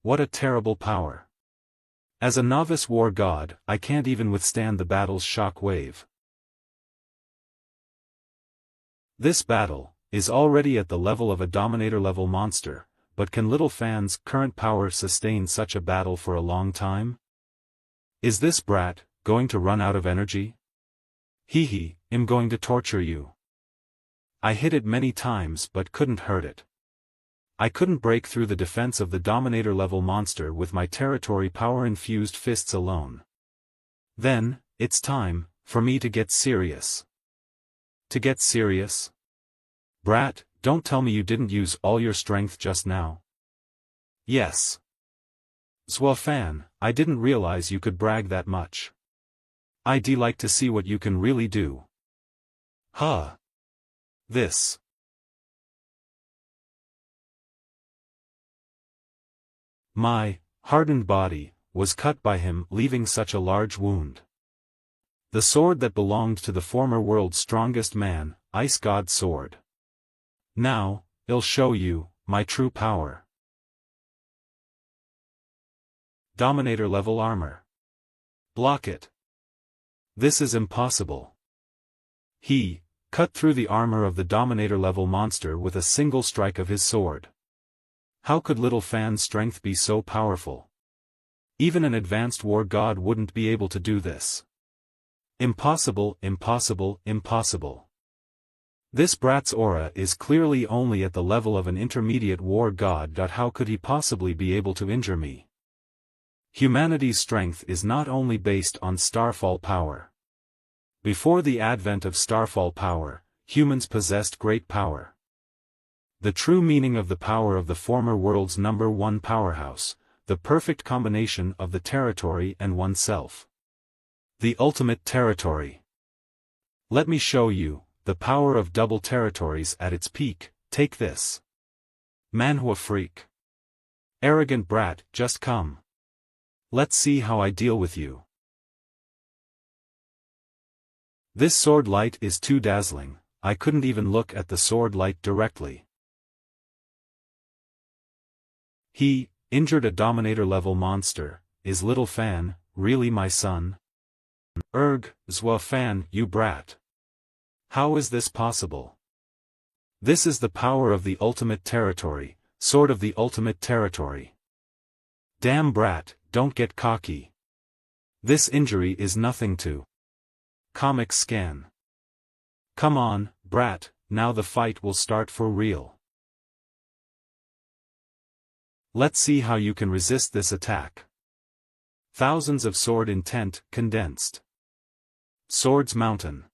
What a terrible power. As a novice war god, I can't even withstand the battle's shock wave. This battle is already at the level of a Dominator-level monster, but can Little Fan's current power sustain such a battle for a long time? Is this brat going to run out of energy? Hee, I'm going to torture you. I hit it many times but couldn't hurt it. I couldn't break through the defense of the Dominator-level monster with my territory power-infused fists alone. Then, it's time for me to get serious. To get serious? Brat, don't tell me you didn't use all your strength just now. Yes. Zhuofan, I didn't realize you could brag that much. I'd like to see what you can really do. Huh. This. My hardened body was cut by him, leaving such a large wound. The sword that belonged to the former world's strongest man, Ice God Sword. Now, I'll show you my true power. Dominator-level armor. Block it. This is impossible. He cut through the armor of the Dominator-level monster with a single strike of his sword. How could Little Fan's strength be so powerful? Even an advanced war god wouldn't be able to do this. Impossible, impossible, impossible. This brat's aura is clearly only at the level of an intermediate war god. How could he possibly be able to injure me? Humanity's strength is not only based on starfall power. Before the advent of starfall power, humans possessed great power. The true meaning of the power of the former world's #1 powerhouse, the perfect combination of the territory and oneself. The ultimate territory. Let me show you, the power of double territories at its peak. Take this. Manhua freak. Arrogant brat, just come. Let's see how I deal with you. This sword light is too dazzling, I couldn't even look at the sword light directly. He, injured a Dominator-level monster, is Little Fan, really my son? Zwa Fan, you brat. How is this possible? This is the power of the ultimate territory, sword of the ultimate territory. Damn brat, don't get cocky. This injury is nothing to. Comic scan. Come on, brat, now the fight will start for real. Let's see how you can resist this attack. Thousands of sword intent, condensed. Swords Mountain.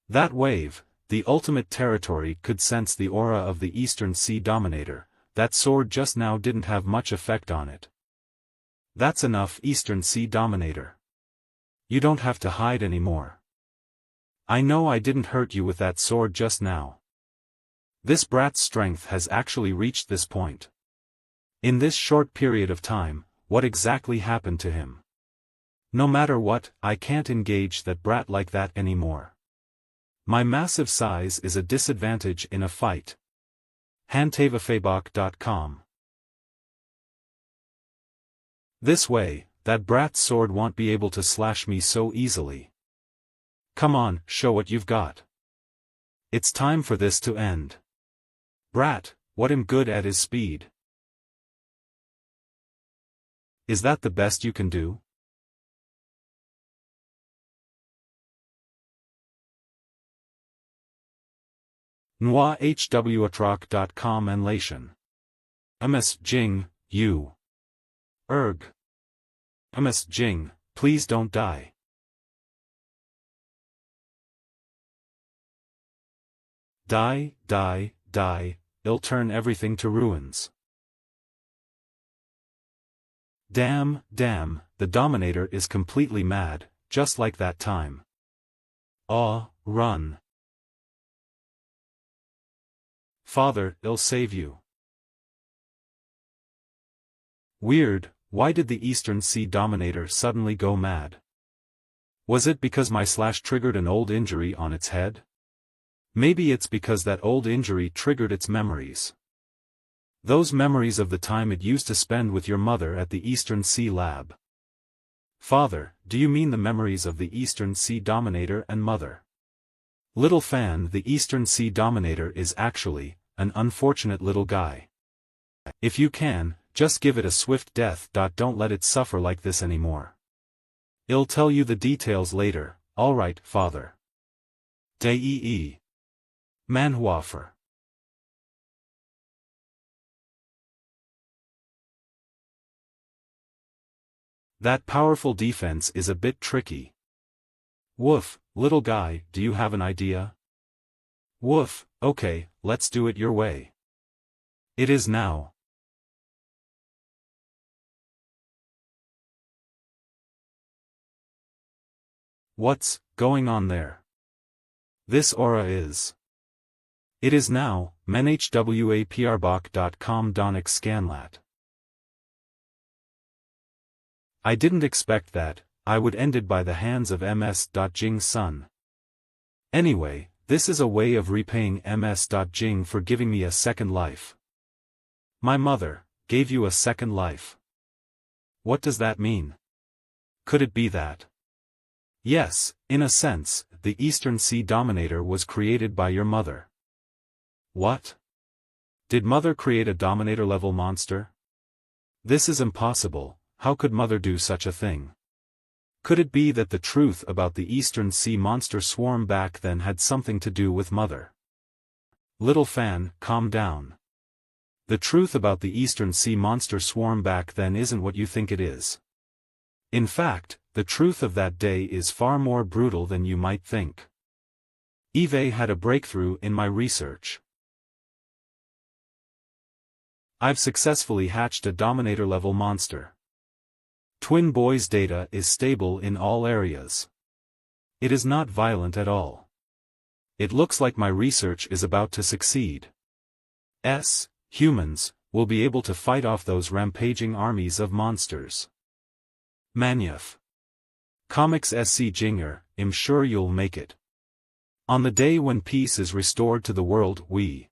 That wave, the ultimate territory, could sense the aura of the Eastern Sea Dominator. That sword just now didn't have much effect on it. That's enough, Eastern Sea Dominator. You don't have to hide anymore. I know I didn't hurt you with that sword just now. This brat's strength has actually reached this point. In this short period of time, what exactly happened to him? No matter what, I can't engage that brat like that anymore. My massive size is a disadvantage in a fight. Hantavafabok.com. This way, that brat's sword won't be able to slash me so easily. Come on, show what you've got. It's time for this to end. Brat, what am good at is speed. Is that the best you can do? NwaHWAtrock.com Anlation. MS Jing, you. MS Jing, please don't die. Die, die, die, it'll turn everything to ruins. Damn, damn, the Dominator is completely mad, just like that time. Aw, run. Father, it'll save you. Weird, why did the Eastern Sea Dominator suddenly go mad? Was it because my slash triggered an old injury on its head? Maybe it's because that old injury triggered its memories. Those memories of the time it used to spend with your mother at the Eastern Sea Lab. Father, do you mean the memories of the Eastern Sea Dominator and mother? Little Fan, the Eastern Sea Dominator is actually an unfortunate little guy. If you can, just give it a swift death. Don't let it suffer like this anymore. I'll tell you the details later, alright, father. Dee. Manhua. That powerful defense is a bit tricky. Woof, little guy, do you have an idea? Woof, okay, let's do it your way. It is now. What's going on there? This aura is. It is now, menhwaprbok.com Donic Scanlat. I didn't expect that, I would ended by the hands of ms.jing's son. Anyway, this is a way of repaying ms.jing for giving me a second life. My mother gave you a second life. What does that mean? Could it be that? Yes, in a sense, the Eastern Sea Dominator was created by your mother. What? Did mother create a Dominator-level monster? This is impossible. How could Mother do such a thing? Could it be that the truth about the Eastern Sea monster swarm back then had something to do with Mother? Little fan, calm down. The truth about the Eastern Sea monster swarm back then isn't what you think it is. In fact, the truth of that day is far more brutal than you might think. Eve had a breakthrough in my research. I've successfully hatched a Dominator-level monster. Twin Boy's data is stable in all areas. It is not violent at all. It looks like my research is about to succeed. Humans will be able to fight off those rampaging armies of monsters. Manhua. Comics SC Jinger, I'm sure you'll make it. On the day when peace is restored to the world we.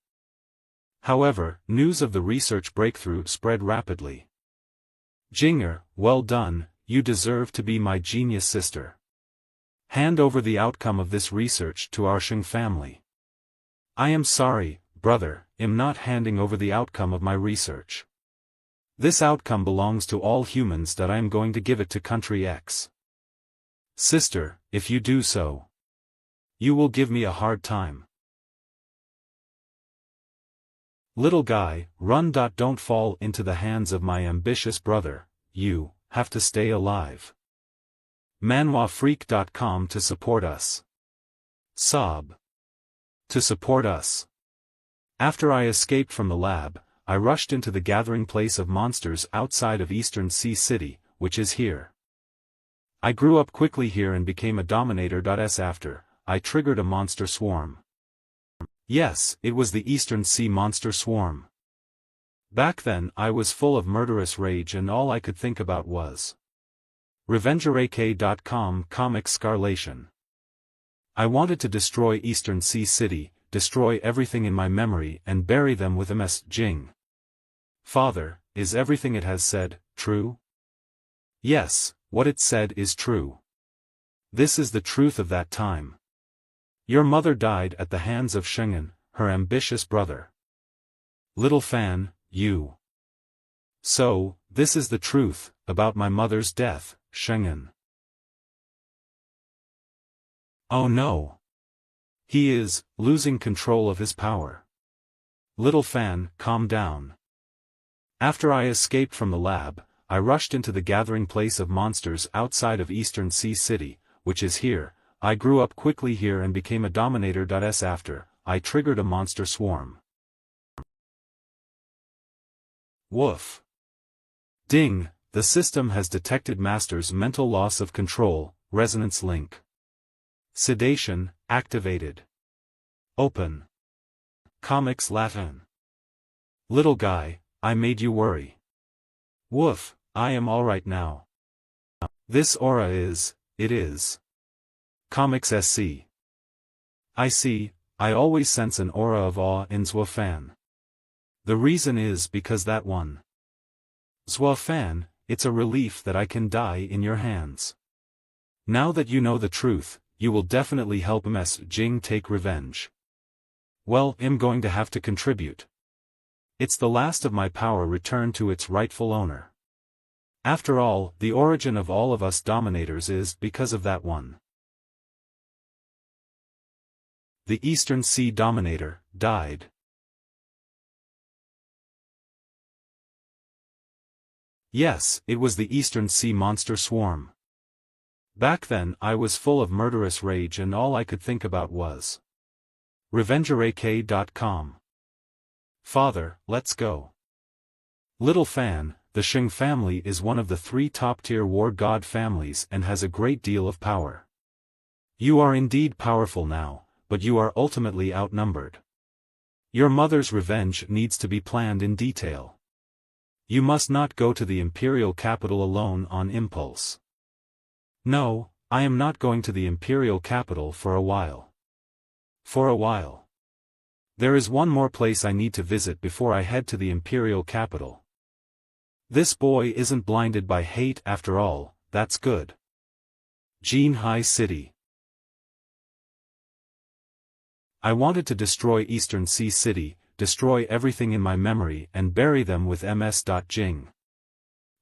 However, news of the research breakthrough spread rapidly. Jinger, well done, you deserve to be my genius sister. Hand over the outcome of this research to our Sheng family. I am sorry, brother, I'm not handing over the outcome of my research. This outcome belongs to all humans that I am going to give it to Country X. Sister, if you do so, you will give me a hard time. Little guy, run. Don't fall into the hands of my ambitious brother, you have to stay alive. ManhuaFreak.com to support us. Sob. To support us. After I escaped from the lab, I rushed into the gathering place of monsters outside of Eastern Sea City, which is here. I grew up quickly here and became a Dominator. After I triggered a monster swarm. Yes, it was the Eastern Sea monster swarm. Back then I was full of murderous rage and all I could think about was RevengerAK.com comic scarlation. I wanted to destroy Eastern Sea City, destroy everything in my memory and bury them with MS Jing. Father, is everything it has said true? Yes, what it said is true. This is the truth of that time. Your mother died at the hands of Shengen, her ambitious brother. Little fan, you. So, this is the truth about my mother's death, Shengen. Oh no. He is losing control of his power. Little fan, calm down. After I escaped from the lab, I rushed into the gathering place of monsters outside of Eastern Sea City, which is here. I grew up quickly here and became a Dominator. After I triggered a monster swarm. Woof. Ding, the system has detected Master's mental loss of control, resonance link. Sedation, activated. Open. Comics Latin. Little guy, I made you worry. Woof, I am alright now. This aura is, it is. Comics SC. I see, I always sense an aura of awe in Zwafan. The reason is because that one. Zwafan, it's a relief that I can die in your hands. Now that you know the truth, you will definitely help MS Jing take revenge. Well, I'm going to have to contribute. It's the last of my power returned to its rightful owner. After all, the origin of all of us Dominators is because of that one. The Eastern Sea Dominator died. Yes, it was the Eastern Sea monster swarm. Back then I was full of murderous rage and all I could think about was RevengerAK.com. Father, let's go. Little fan, the Sheng family is one of the 3 top-tier war god families and has a great deal of power. You are indeed powerful now, but you are ultimately outnumbered. Your mother's revenge needs to be planned in detail. You must not go to the imperial capital alone on impulse. No, I am not going to the imperial capital for a while. For a while. There is one more place I need to visit before I head to the imperial capital. This boy isn't blinded by hate after all, that's good. Jinhai City. I wanted to destroy Eastern Sea City, destroy everything in my memory and bury them with MS. Jing.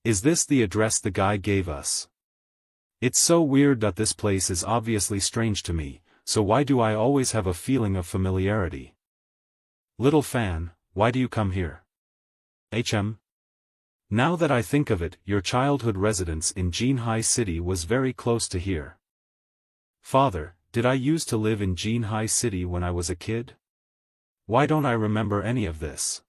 Is this the address the guy gave us? It's so weird that this place is obviously strange to me, so why do I always have a feeling of familiarity? Little fan, why do you come here? HM? Now that I think of it, your childhood residence in Jinhai City was very close to here. Father, did I used to live in Jinhai City when I was a kid? Why don't I remember any of this?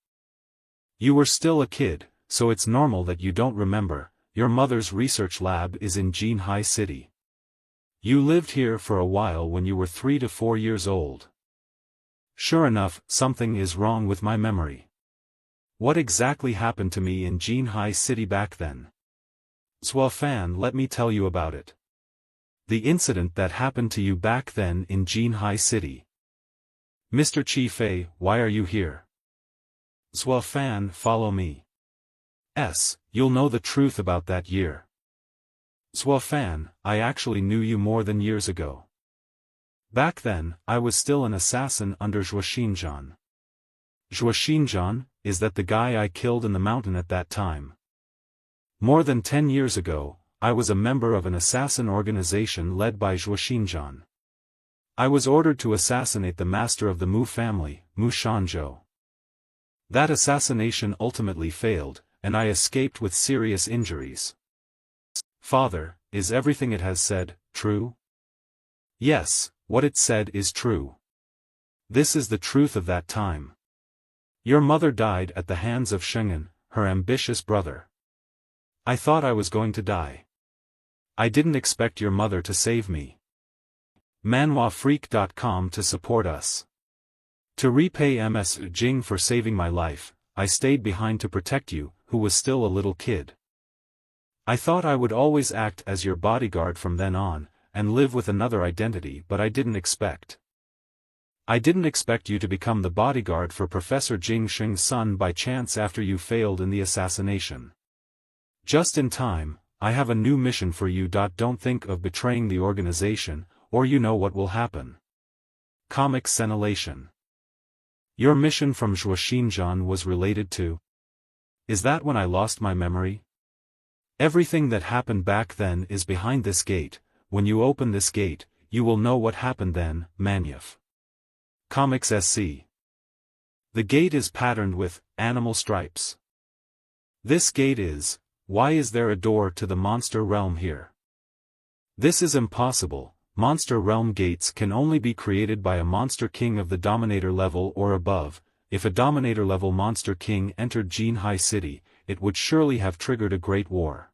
You were still a kid, so it's normal that you don't remember. Your mother's research lab is in Jinhai City. You lived here for a while when you were 3 to 4 years old. Sure enough, something is wrong with my memory. What exactly happened to me in Jinhai City back then? Fan, let me tell you about it. The incident that happened to you back then in Jinhai City. Mr. Chi Fei, why are you here? Fan, follow me. You'll know the truth about that year. Fan, I actually knew you more than years ago. Back then, I was still an assassin under Zhuo Xinjian. Zhuo Xinjian, is that the guy I killed in the mountain at that time? More than 10 years ago, I was a member of an assassin organization led by Zhuo Xinjian. I was ordered to assassinate the master of the Mu family, Mu Shanzhou. That assassination ultimately failed, and I escaped with serious injuries. Father, is everything it has said true? Yes, what it said is true. This is the truth of that time. Your mother died at the hands of Shengen, her ambitious brother. I thought I was going to die. I didn't expect your mother to save me. ManhuaFreak.com to support us. To repay Ms. Jing for saving my life, I stayed behind to protect you, who was still a little kid. I thought I would always act as your bodyguard from then on, and live with another identity, but I didn't expect you to become the bodyguard for Professor Jing Sheng's son by chance after you failed in the assassination. Just in time, I have a new mission for you. Don't think of betraying the organization, or you know what will happen. Comic Scenillation. Your mission from Zhuo Xinjian was related to... Is that when I lost my memory? Everything that happened back then is behind this gate. When you open this gate, you will know what happened then. Manhua. Comics SC. The gate is patterned with animal stripes. This gate is... Why is there a door to the monster realm here? This is impossible. Monster realm gates can only be created by a monster king of the dominator level or above. If a dominator level monster king entered Jinhai City, it would surely have triggered a great war.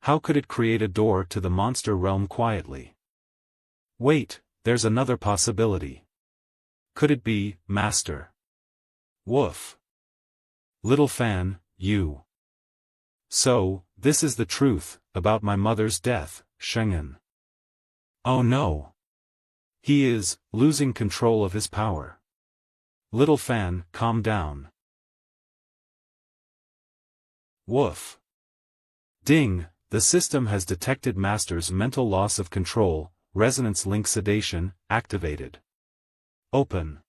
How could it create a door to the monster realm quietly? Wait, there's another possibility. Could it be, Master? Woof. Little fan, you. So, this is the truth, about my mother's death, Shengen. Oh no. He is, losing control of his power. Little fan, calm down. Woof. Ding, the system has detected Master's mental loss of control, resonance link sedation, activated. Open.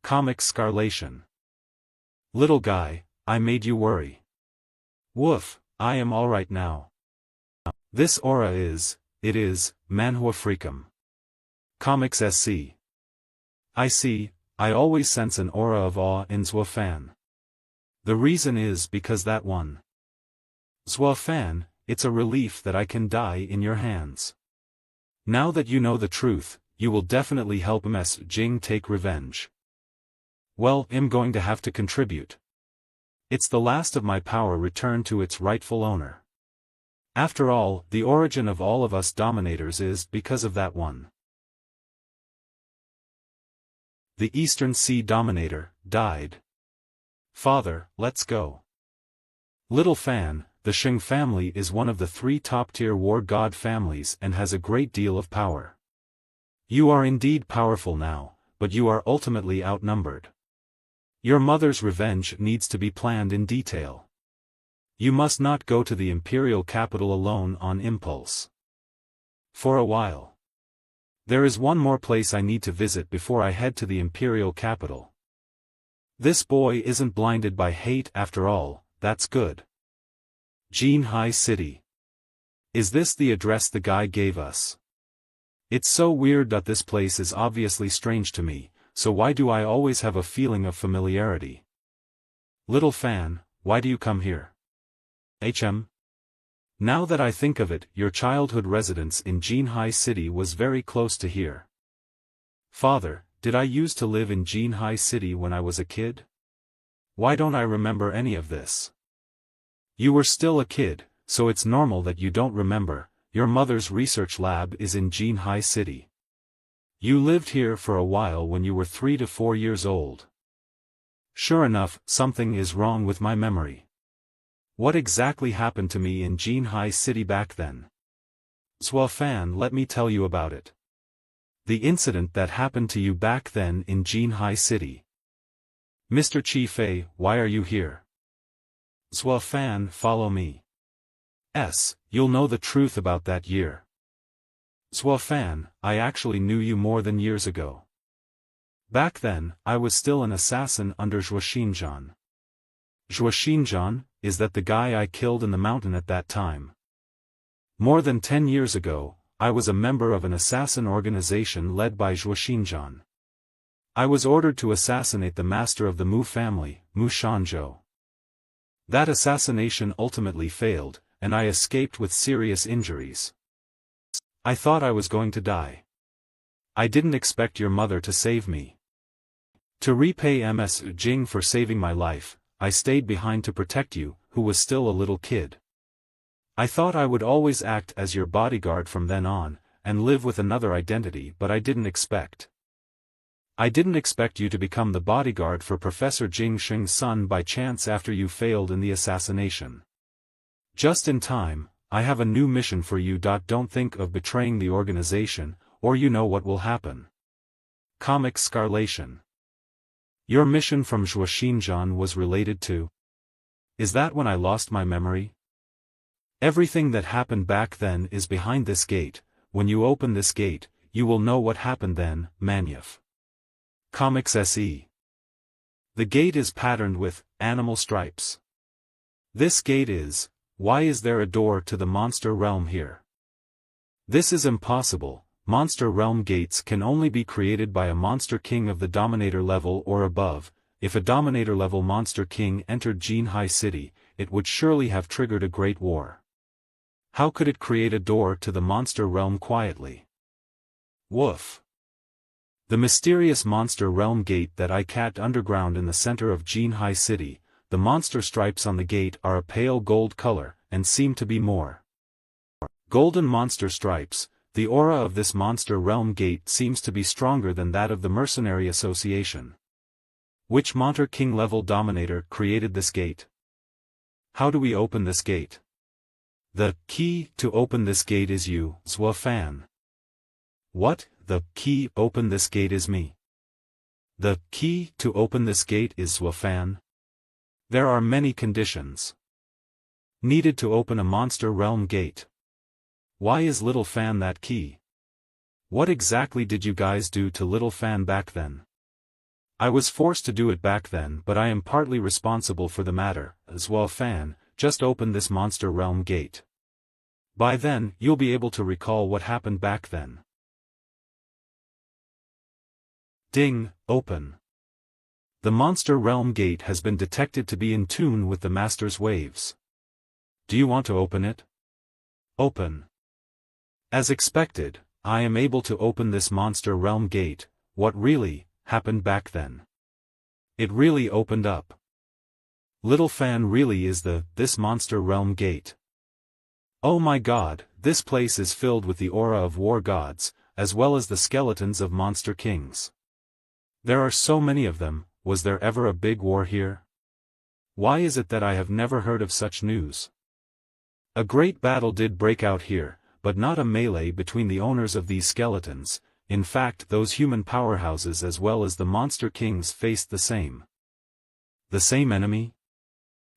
Comic Scarlation. Little guy, I made you worry. Woof, I am alright now. This aura is, it is, Manhua Freakum. Comics SC. I see, I always sense an aura of awe in Zhuo Fan. The reason is because that one. Zhuo Fan, it's a relief that I can die in your hands. Now that you know the truth, you will definitely help Ms. Jing take revenge. Well, I'm going to have to contribute. It's the last of my power returned to its rightful owner. After all, the origin of all of us dominators is because of that one. The Eastern Sea Dominator, died. Father, let's go. Little fan, the Sheng family is one of the 3 top-tier war god families and has a great deal of power. You are indeed powerful now, but you are ultimately outnumbered. Your mother's revenge needs to be planned in detail. You must not go to the imperial capital alone on impulse. For a while. There is one more place I need to visit before I head to the imperial capital. This boy isn't blinded by hate after all, that's good. Jinhai City. Is this the address the guy gave us? It's so weird that this place is obviously strange to me, so why do I always have a feeling of familiarity? Little fan, why do you come here? Now that I think of it, your childhood residence in Jinhai City was very close to here. Father, did I used to live in Jinhai City when I was a kid? Why don't I remember any of this? You were still a kid, so it's normal that you don't remember. Your mother's research lab is in Jinhai City. You lived here for a while when you were 3 to 4 years old. Sure enough, something is wrong with my memory. What exactly happened to me in Jinhai City back then? Fan, let me tell you about it. The incident that happened to you back then in Jinhai City. Mr. Chi-Fei, why are you here? Fan, follow me. You'll know the truth about that year. Fan, I actually knew you more than years ago. Back then, I was still an assassin under Zhuoxinzhan. Zhuoxinzhan, is that the guy I killed in the mountain at that time? More than 10 years ago, I was a member of an assassin organization led by Zhuoxinzhan. I was ordered to assassinate the master of the Mu family, Mu Shanzhou. That assassination ultimately failed, and I escaped with serious injuries. I thought I was going to die. I didn't expect your mother to save me. To repay Ms. Jing for saving my life, I stayed behind to protect you, who was still a little kid. I thought I would always act as your bodyguard from then on, and live with another identity, but I didn't expect you to become the bodyguard for Professor Jing Sheng's son by chance after you failed in the assassination. Just in time, I have a new mission for you. Don't think of betraying the organization, or you know what will happen. Comic Scarlation. Your mission from Zhuoxinzhan was related to... Is that when I lost my memory? Everything that happened back then is behind this gate. When you open this gate, you will know what happened then. Manhua. Comics SE. The gate is patterned with animal stripes. This gate is... Why is there a door to the monster realm here? This is impossible. Monster realm gates can only be created by a monster king of the dominator level or above. If a dominator level monster king entered Jinhai City, it would surely have triggered a great war. How could it create a door to the monster realm quietly? Woof. The mysterious monster realm gate that I cat underground in the center of Jinhai City. The monster stripes on the gate are a pale gold color, and seem to be more golden monster stripes. The aura of this monster realm gate seems to be stronger than that of the Mercenary Association. Which Monster King level dominator created this gate? How do we open this gate? The key to open this gate is you, Fan. What? The key open this gate is me. The key to open this gate is Fan. There are many conditions needed to open a monster realm gate. Why is Little Fan that key? What exactly did you guys do to Little Fan back then? I was forced to do it back then, but I am partly responsible for the matter. Fan, just open this monster realm gate. By then, you'll be able to recall what happened back then. Ding, open. The monster realm gate has been detected to be in tune with the master's waves. Do you want to open it? Open. As expected, I am able to open this monster realm gate. What really happened back then? It really opened up. Little Fan really is this monster realm gate. Oh my god, this place is filled with the aura of war gods, as well as the skeletons of monster kings. There are so many of them. Was there ever a big war here? Why is it that I have never heard of such news? A great battle did break out here, but not a melee between the owners of these skeletons. In fact, those human powerhouses as well as the monster kings faced the same enemy?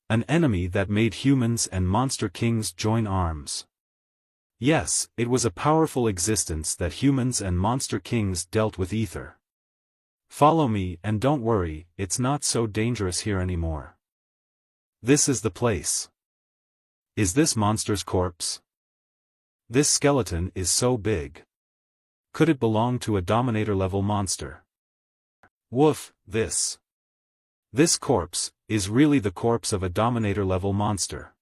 An enemy that made humans and monster kings join arms. Yes, it was a powerful existence that humans and monster kings dealt with ether. Follow me and don't worry, it's not so dangerous here anymore. This is the place. Is this monster's corpse? This skeleton is so big. Could it belong to a Dominator-level monster? Woof, this corpse is really the corpse of a Dominator-level monster.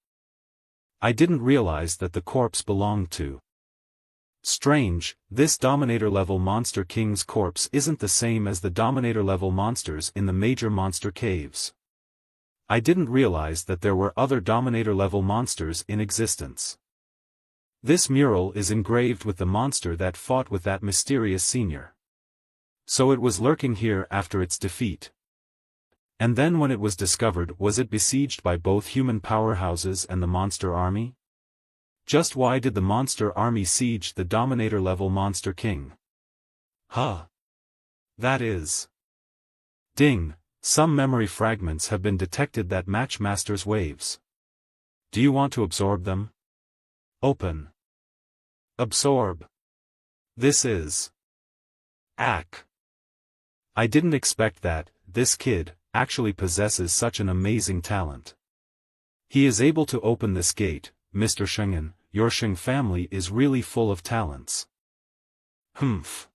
I didn't realize that the corpse belonged to. Strange, this Dominator-level Monster King's corpse isn't the same as the Dominator-level monsters in the major monster caves. I didn't realize that there were other Dominator-level monsters in existence. This mural is engraved with the monster that fought with that mysterious senior. So it was lurking here after its defeat. And then when it was discovered, was it besieged by both human powerhouses and the monster army? Just why did the monster army siege the Dominator-level Monster King? Huh. That is. Ding, some memory fragments have been detected that match Master's waves. Do you want to absorb them? Open. Absorb. This is. Ack. I didn't expect that. This kid actually possesses such an amazing talent. He is able to open this gate. Mr. Shingen, your Shing family is really full of talents. Humph.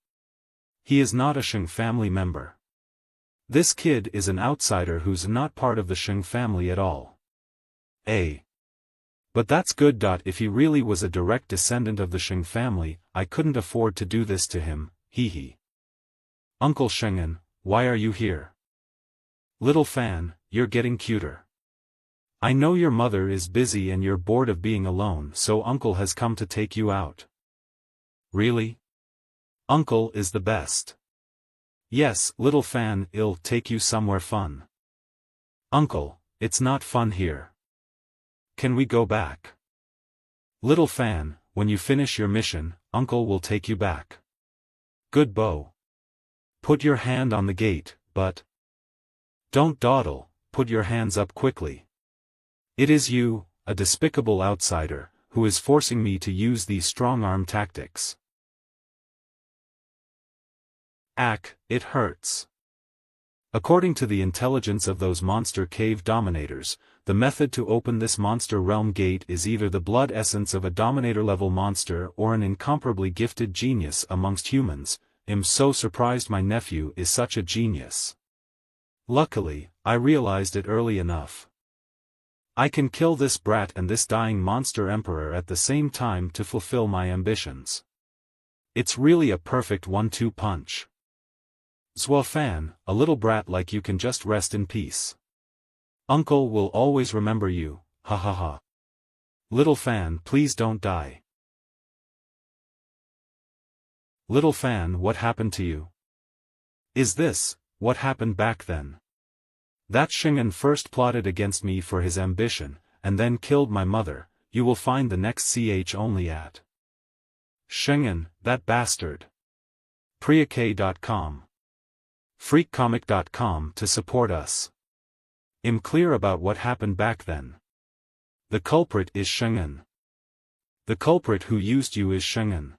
He is not a Shing family member. This kid is an outsider who's not part of the Shing family at all. But that's good. If he really was a direct descendant of the Shing family, I couldn't afford to do this to him, hee. Uncle Shingen, why are you here? Little fan, you're getting cuter. I know your mother is busy and you're bored of being alone, so Uncle has come to take you out. Really? Uncle is the best. Yes, little fan, I'll take you somewhere fun. Uncle, it's not fun here. Can we go back? Little fan, when you finish your mission, Uncle will take you back. Good bow. Put your hand on the gate, but don't dawdle, put your hands up quickly. It is you, a despicable outsider, who is forcing me to use these strong-arm tactics. Ack, it hurts. According to the intelligence of those monster cave dominators, the method to open this monster realm gate is either the blood essence of a Dominator-level monster or an incomparably gifted genius amongst humans. I'm so surprised my nephew is such a genius. Luckily, I realized it early enough. I can kill this brat and this dying monster emperor at the same time to fulfill my ambitions. It's really a perfect 1-2 punch. Fan, a little brat like you can just rest in peace. Uncle will always remember you, ha ha ha. Little fan, please don't die. Little fan, what happened to you? Is this what happened back then? That Shingen first plotted against me for his ambition, and then killed my mother. You will find the next ch only at Shingen, that bastard. Priak.com. Freakcomic.com to support us. I'm clear about what happened back then. The culprit is Shingen. The culprit who used you is Shingen.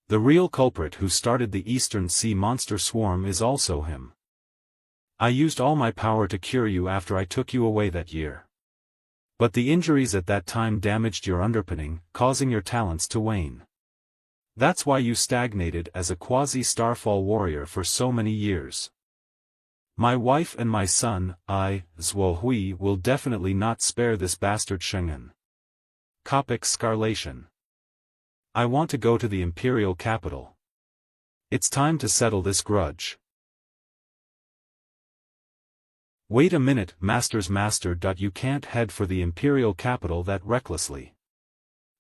The real culprit who started the Eastern Sea monster swarm is also him. I used all my power to cure you after I took you away that year. But the injuries at that time damaged your underpinning, causing your talents to wane. That's why you stagnated as a quasi-Starfall warrior for so many years. My wife and my son, Zhuo Hui, will definitely not spare this bastard Shingen. Copic Scarlation. I want to go to the Imperial capital. It's time to settle this grudge. Wait a minute, Master's Master. You can't head for the Imperial capital that recklessly.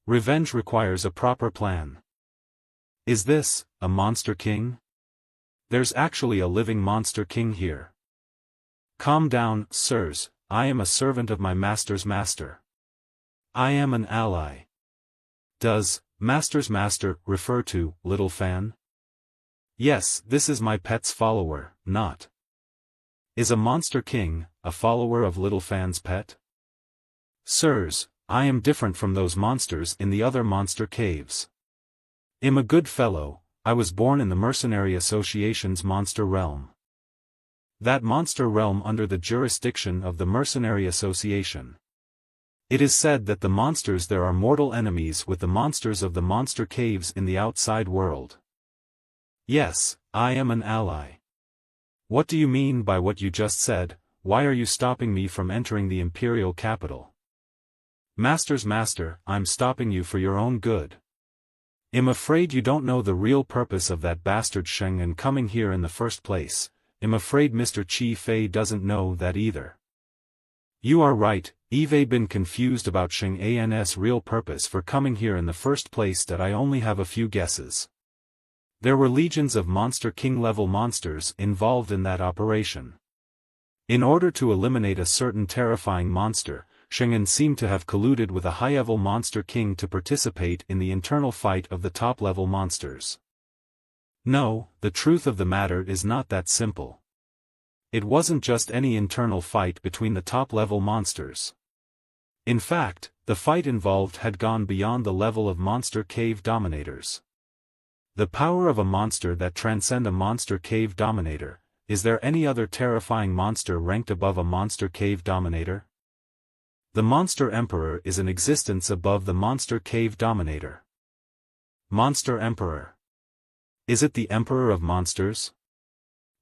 Revenge requires a proper plan. Is this a Monster King? There's actually a living Monster King here. Calm down, sirs, I am a servant of my master's master. I am an ally. Does Master's Master refer to Little Fan? Yes, this is my pet's follower, not. Is a Monster King a follower of Little Fan's pet? Sirs, I am different from those monsters in the other monster caves. I'm a good fellow. I was born in the Mercenary Association's monster realm. That monster realm under the jurisdiction of the Mercenary Association. It is said that the monsters there are mortal enemies with the monsters of the monster caves in the outside world. Yes, I am an ally. What do you mean by what you just said? Why are you stopping me from entering the imperial capital? Master, I'm stopping you for your own good. I'm afraid you don't know the real purpose of that bastard Sheng An coming here in the first place. I'm afraid Mr. Chi Fei doesn't know that either. You are right, I've been confused about Sheng An's real purpose for coming here in the first place that I only have a few guesses. There were legions of Monster King level monsters involved in that operation. In order to eliminate a certain terrifying monster, Sheng An seemed to have colluded with a high-level Monster King to participate in the internal fight of the top-level monsters. No, the truth of the matter is not that simple. It wasn't just any internal fight between the top-level monsters. In fact, the fight involved had gone beyond the level of Monster Cave Dominators. The power of a monster that transcends a Monster Cave Dominator. Is there any other terrifying monster ranked above a Monster Cave Dominator? The Monster Emperor is in existence above the Monster Cave Dominator. Monster Emperor. Is it the Emperor of Monsters?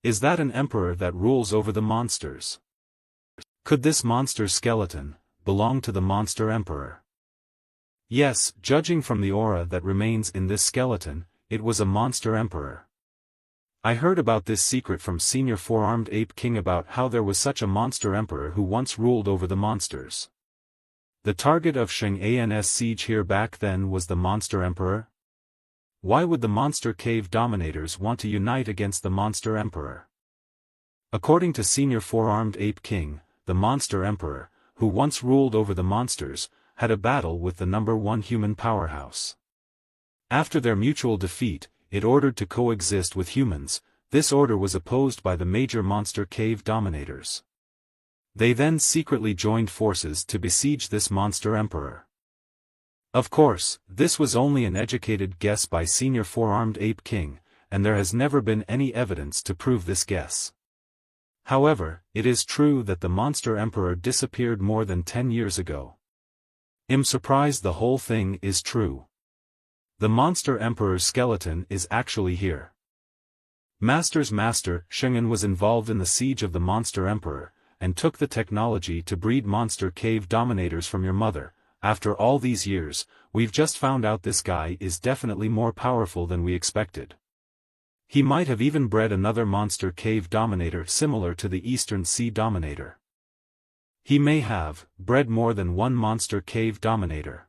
Is that an emperor that rules over the monsters? Could this monster skeleton belong to the Monster Emperor? Yes, judging from the aura that remains in this skeleton, it was a Monster Emperor. I heard about this secret from Senior Four-Armed Ape King about how there was such a Monster Emperor who once ruled over the monsters. The target of Sheng An's siege here back then was the Monster Emperor? Why would the Monster Cave Dominators want to unite against the Monster Emperor? According to Senior Four-Armed Ape King, the Monster Emperor, who once ruled over the monsters, had a battle with the #1 human powerhouse. After their mutual defeat, it ordered to coexist with humans. This order was opposed by the major Monster Cave Dominators. They then secretly joined forces to besiege this Monster Emperor. Of course, this was only an educated guess by Senior Four-Armed Ape King, and there has never been any evidence to prove this guess. However, it is true that the Monster Emperor disappeared more than 10 years ago. I'm surprised the whole thing is true. The Monster Emperor's skeleton is actually here. Master, Sheng An was involved in the siege of the Monster Emperor, and took the technology to breed Monster Cave Dominators from your mother. After all these years, we've just found out this guy is definitely more powerful than we expected. He might have even bred another Monster Cave Dominator similar to the Eastern Sea Dominator. He may have bred more than one Monster Cave Dominator.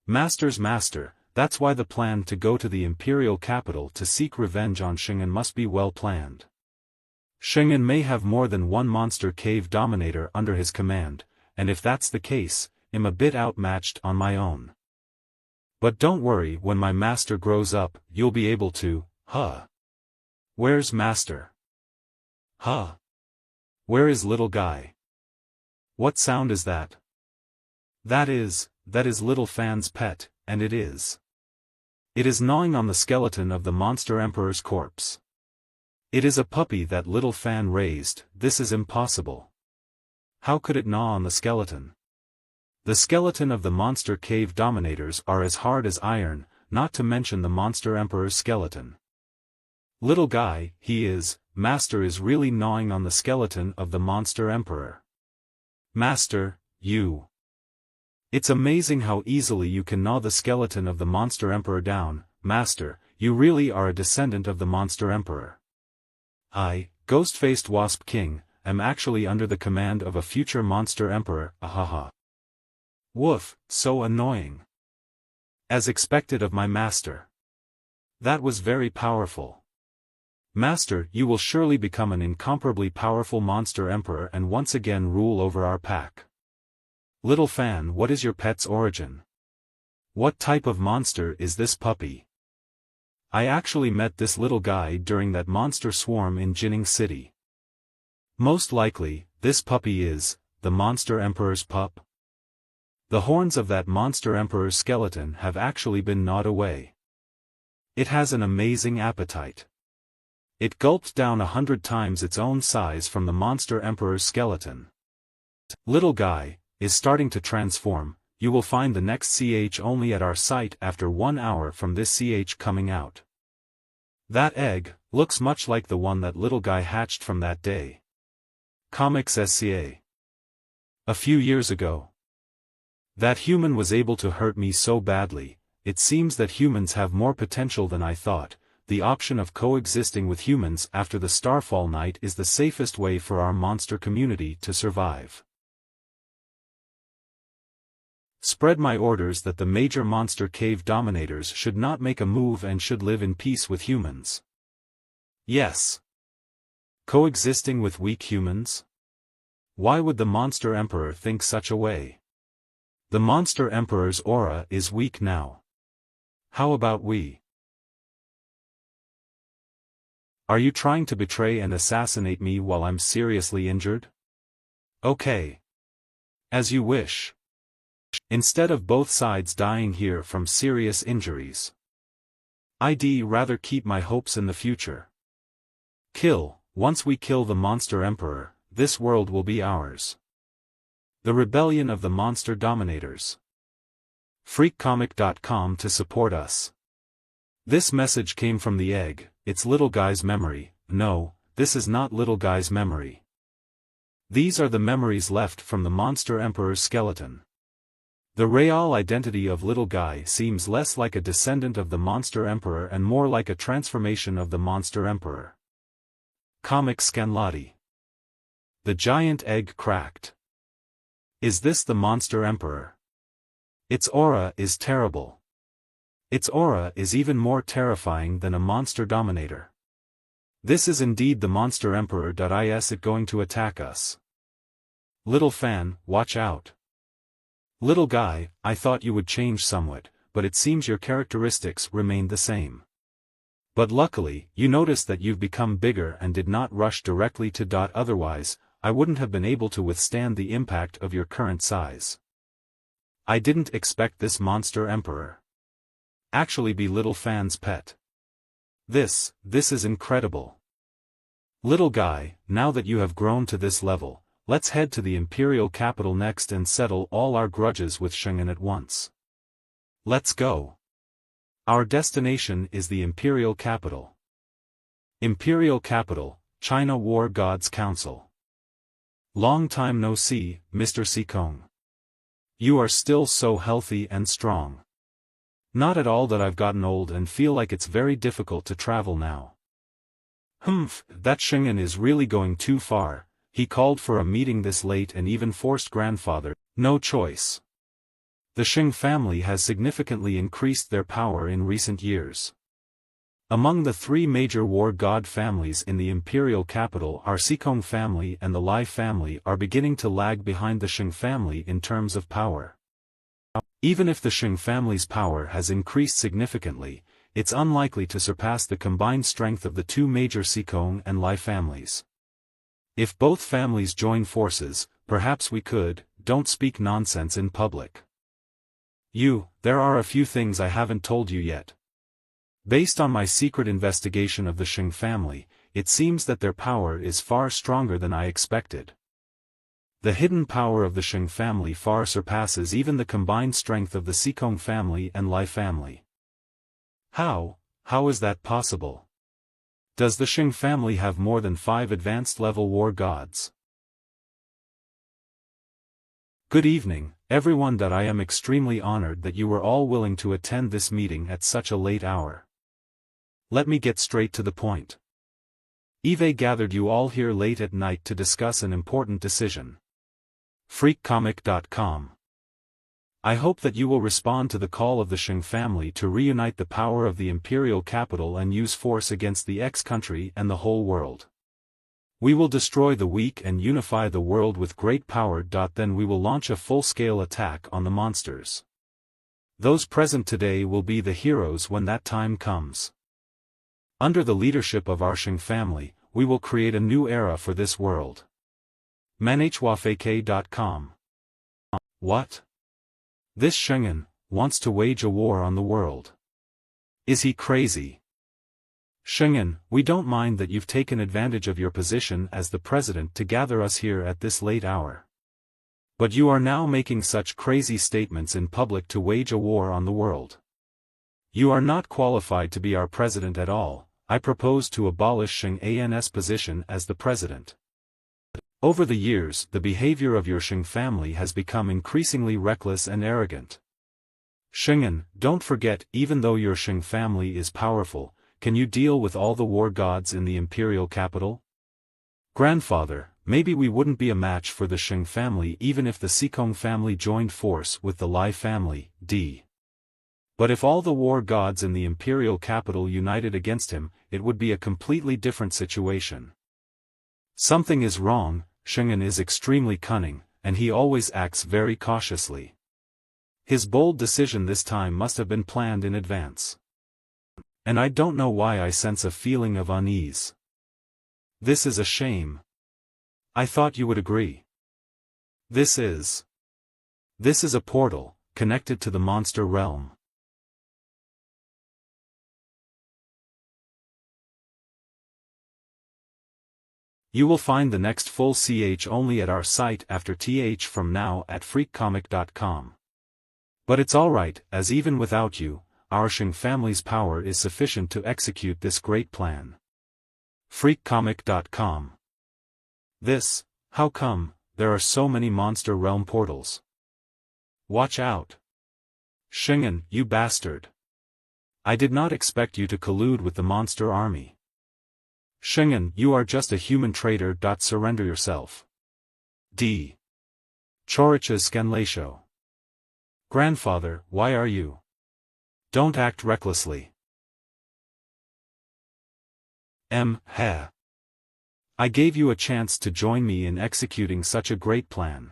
Master, that's why the plan to go to the Imperial capital to seek revenge on Sheng An must be well planned. Sheng An may have more than one Monster Cave Dominator under his command, and if that's the case, I'm a bit outmatched on my own. But don't worry, when my master grows up, you'll be able to, Where's master? Where is little guy? What sound is that? That is little Fan's pet, and it is. It is gnawing on the skeleton of the Monster Emperor's corpse. It is a puppy that little Fan raised. This is impossible. How could it gnaw on the skeleton? The skeleton of the Monster Cave Dominators are as hard as iron, not to mention the Monster Emperor's skeleton. Little guy, master is really gnawing on the skeleton of the Monster Emperor. Master, you. It's amazing how easily you can gnaw the skeleton of the Monster Emperor down. Master, you really are a descendant of the Monster Emperor. I, Ghost-Faced Wasp King, am actually under the command of a future Monster Emperor, ahaha. Woof, so annoying. As expected of my master. That was very powerful. Master, you will surely become an incomparably powerful Monster Emperor and once again rule over our pack. Little Fan, what is your pet's origin? What type of monster is this puppy? I actually met this little guy during that monster swarm in Jining City. Most likely, this puppy is the Monster Emperor's pup. The horns of that Monster Emperor's skeleton have actually been gnawed away. It has an amazing appetite. It gulped down 100 times its own size from the Monster Emperor's skeleton. Little guy, is starting to transform. You will find the next CH only at our site after 1 hour from this CH coming out. That egg looks much like the one that little guy hatched from that day. Comics SCA. A few years ago. That human was able to hurt me so badly. It seems that humans have more potential than I thought. The option of coexisting with humans after the Starfall night is the safest way for our monster community to survive. Spread my orders that the major monster cave dominators should not make a move and should live in peace with humans. Yes. Coexisting with weak humans? Why would the Monster Emperor think such a way? The Monster Emperor's aura is weak now. How about we? Are you trying to betray and assassinate me while I'm seriously injured? Okay. As you wish. Instead of both sides dying here from serious injuries. I'd rather keep my hopes in the future. Once we kill the Monster Emperor, this world will be ours. The Rebellion of the Monster Dominators. Freakcomic.com to support us. This message came from the egg. It's little guy's memory. No, this is not little guy's memory. These are the memories left from the Monster Emperor's skeleton. The real identity of little guy seems less like a descendant of the Monster Emperor and more like a transformation of the Monster Emperor. Comic Scanlati. The giant egg cracked. Is this the Monster Emperor? Its aura is terrible. Its aura is even more terrifying than a monster dominator. This is indeed the Monster Emperor. Is it going to attack us? Little fan, watch out. Little guy, I thought you would change somewhat, but it seems your characteristics remained the same. But luckily, you noticed that you've become bigger and did not rush directly to. Otherwise, I wouldn't have been able to withstand the impact of your current size. I didn't expect this Monster Emperor. Actually be little fan's pet. This is incredible. Little guy, now that you have grown to this level, let's head to the Imperial capital next and settle all our grudges with Schengen at once. Let's go. Our destination is the Imperial capital. Imperial capital, China War Gods Council. Long time no see, Mr. Sikong. You are still so healthy and strong. Not at all that I've gotten old and feel like it's very difficult to travel now. That Schengen is really going too far. He called for a meeting this late and even forced grandfather, no choice. The Shing family has significantly increased their power in recent years. Among the 3 major war god families in the imperial capital, our Sikong family and the Lai family are beginning to lag behind the Shing family in terms of power. Even if the Shing family's power has increased significantly, it's unlikely to surpass the combined strength of the 2 major Sikong and Lai families. If both families join forces, perhaps we could. Don't speak nonsense in public. There are a few things I haven't told you yet. Based on my secret investigation of the Shing family, it seems that their power is far stronger than I expected. The hidden power of the Shing family far surpasses even the combined strength of the Sikong family and Lai family. How is that possible? Does the Shing family have more than 5 advanced-level war gods? Good evening, everyone. I am extremely honored that you were all willing to attend this meeting at such a late hour. Let me get straight to the point. Eve gathered you all here late at night to discuss an important decision. Freakcomic.com. I hope that you will respond to the call of the Shing family to reunite the power of the imperial capital and use force against the X-country and the whole world. We will destroy the weak and unify the world with great power. Then we will launch a full-scale attack on the monsters. Those present today will be the heroes when that time comes. Under the leadership of our Shing family, we will create a new era for this world. Manhuafake.com. What? This Schengen wants to wage a war on the world. Is he crazy? Schengen, we don't mind that you've taken advantage of your position as the president to gather us here at this late hour. But you are now making such crazy statements in public to wage a war on the world. You are not qualified to be our president at all. I propose to abolish Shing An's position as the president. Over the years, the behavior of your Shing family has become increasingly reckless and arrogant. Shingen, don't forget, even though your Shing family is powerful, can you deal with all the war gods in the imperial capital? Grandfather, maybe we wouldn't be a match for the Shing family even if the Sikong family joined force with the Lai family, But if all the war gods in the imperial capital united against him, it would be a completely different situation. Something is wrong. Shingen is extremely cunning, and he always acts very cautiously. His bold decision this time must have been planned in advance. And I don't know why I sense a feeling of unease. This is a shame. I thought you would agree. This is a portal, connected to the monster realm. You will find the next full ch only at our site after th from now at freakcomic.com. But it's alright, as even without you, our Shing family's power is sufficient to execute this great plan. freakcomic.com. How come, there are so many monster realm portals? Watch out. Shingen, you bastard. I did not expect you to collude with the monster army. Shingen, you are just a human traitor. Surrender yourself. Chorich's Scanlatio. Grandfather, why are you? Don't act recklessly. I gave you a chance to join me in executing such a great plan.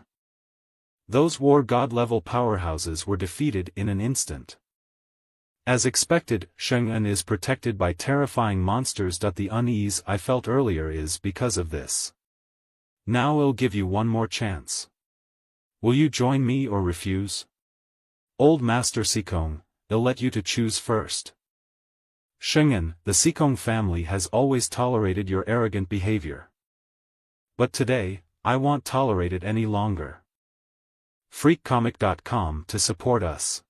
Those war god level powerhouses were defeated in an instant. As expected, Sheng-en is protected by terrifying monsters. The unease I felt earlier is because of this. Now I'll give you one more chance. Will you join me or refuse? Old Master Sikong, I'll let you to choose first. Sheng-en, the Sikong family has always tolerated your arrogant behavior. But today, I won't tolerate it any longer. freakcomic.com to support us.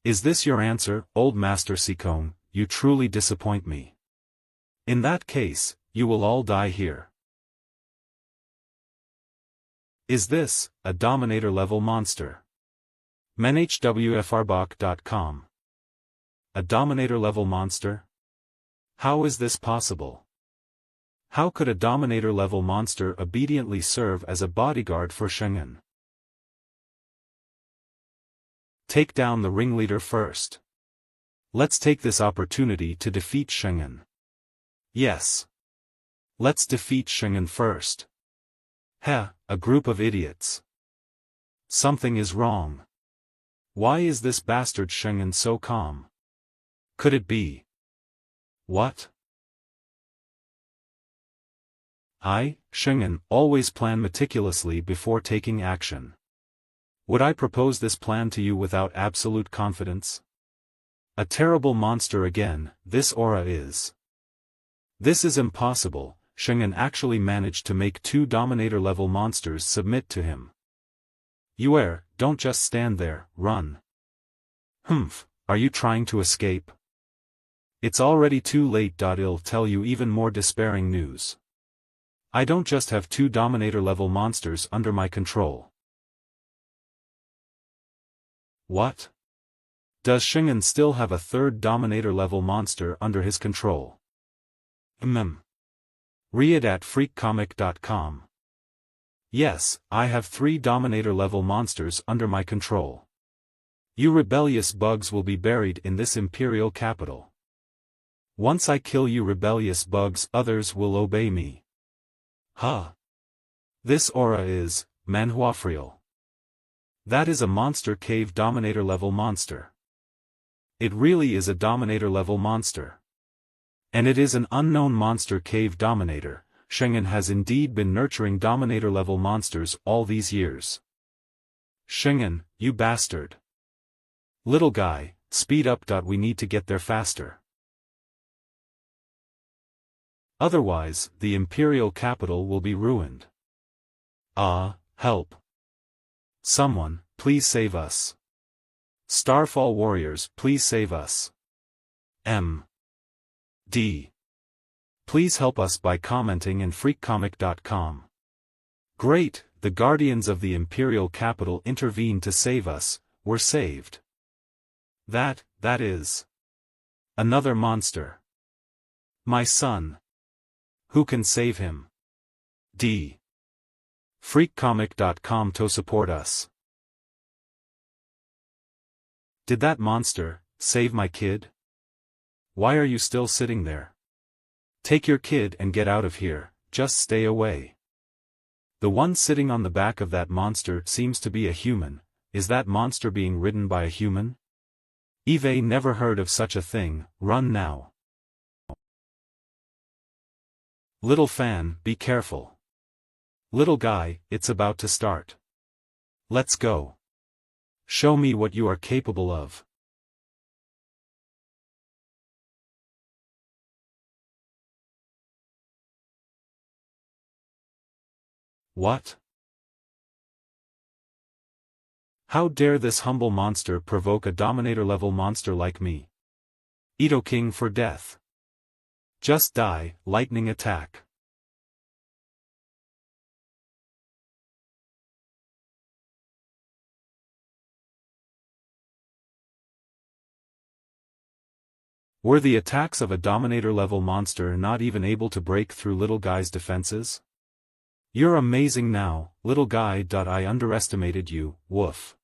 Is this your answer, Old Master Sikong? You truly disappoint me. In that case, you will all die here. Is this a Dominator-level monster? menhwfrbach.com. A Dominator-level monster? How is this possible? How could a Dominator-level monster obediently serve as a bodyguard for Sheng-en? Take down the ringleader first. Let's take this opportunity to defeat Sheng-en. Yes. Let's defeat Sheng-en first. A group of idiots. Something is wrong. Why is this bastard Sheng-en so calm? Could it be? What? I, Sheng-en, always plan meticulously before taking action. Would I propose this plan to you without absolute confidence? A terrible monster again, this aura is. This is impossible. Sheng-en actually managed to make 2 Dominator-level monsters submit to him. Don't just stand there, run. Are you trying to escape? It's already too late. I'll tell you even more despairing news. I don't just have 2 Dominator-level monsters under my control. What? Does Sheng-en still have a 3rd Dominator-level monster under his control? Read at freakcomic.com. Yes, I have 3 Dominator-level monsters under my control. You rebellious bugs will be buried in this imperial capital. Once I kill you rebellious bugs, others will obey me. This aura is Manhua. That is a monster cave Dominator-level monster. It really is a Dominator-level monster. And it is an unknown monster cave Dominator. Sheng-en has indeed been nurturing Dominator-level monsters all these years. Sheng-en, you bastard. Little guy, speed up. We need to get there faster. Otherwise, the imperial capital will be ruined. Help. Someone, please save us. Starfall Warriors, please save us. M.D. Please help us by commenting in freakcomic.com. Great, the guardians of the Imperial Capital intervened to save us, we're saved. That is. Another monster. My son. Who can save him? D. freakcomic.com to support us. Did that monster save my kid? Why are you still sitting there? Take your kid and get out of here, just stay away. The one sitting on the back of that monster seems to be a human. Is that monster being ridden by a human? Eve never heard of such a thing, run now. Little fan, be careful. Little guy, it's about to start. Let's go. Show me what you are capable of. What? How dare this humble monster provoke a Dominator-level monster like me? Ito King for death. Just die, lightning attack. Were the attacks of a Dominator-level monster not even able to break through little guy's defenses? You're amazing now, little guy. I underestimated you, woof.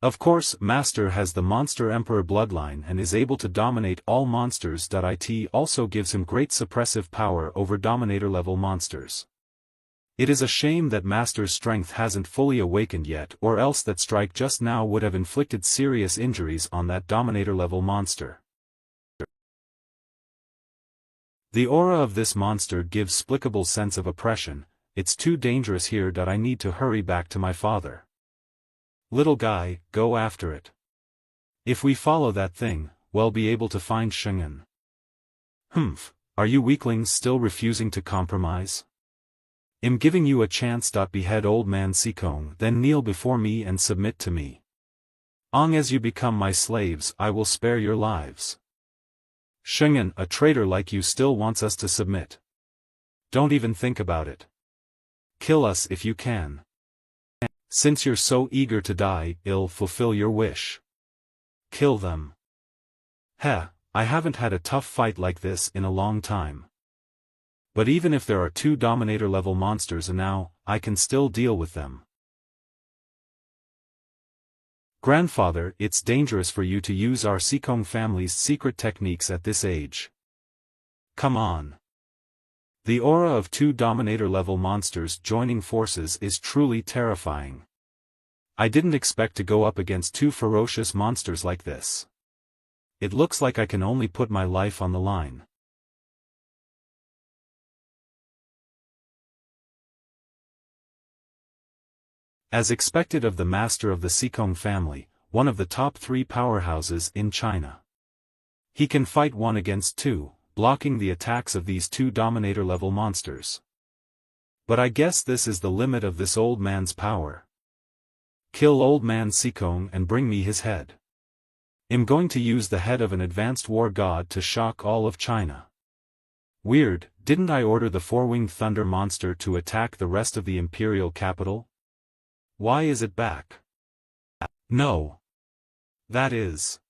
Of course, Master has the Monster Emperor bloodline and is able to dominate all monsters. It also gives him great suppressive power over Dominator-level monsters. It is a shame that Master's strength hasn't fully awakened yet, or else that strike just now would have inflicted serious injuries on that Dominator-level monster. The aura of this monster gives explicable sense of oppression. It's too dangerous here. I need to hurry back to my father. Little guy, go after it. If we follow that thing, we'll be able to find Shingen. Humph, are you weaklings still refusing to compromise? I'm giving you a chance. Behead old man Sikong, then kneel before me and submit to me. Long as you become my slaves, I will spare your lives. Shingen, a traitor like you still wants us to submit. Don't even think about it. Kill us if you can. Since you're so eager to die, I'll fulfill your wish. Kill them. Heh, I haven't had a tough fight like this in a long time. But even if there are 2 Dominator-level monsters now, I can still deal with them. Grandfather, it's dangerous for you to use our Sikong family's secret techniques at this age. Come on. The aura of 2 Dominator-level monsters joining forces is truly terrifying. I didn't expect to go up against 2 ferocious monsters like this. It looks like I can only put my life on the line. As expected of the master of the Sikong family, one of the top 3 powerhouses in China. He can fight 1 against 2, blocking the attacks of these 2 Dominator-level monsters. But I guess this is the limit of this old man's power. Kill old man Sikong and bring me his head. I'm going to use the head of an advanced war god to shock all of China. Weird, didn't I order the 4-winged thunder monster to attack the rest of the imperial capital? Why is it back? No. That is.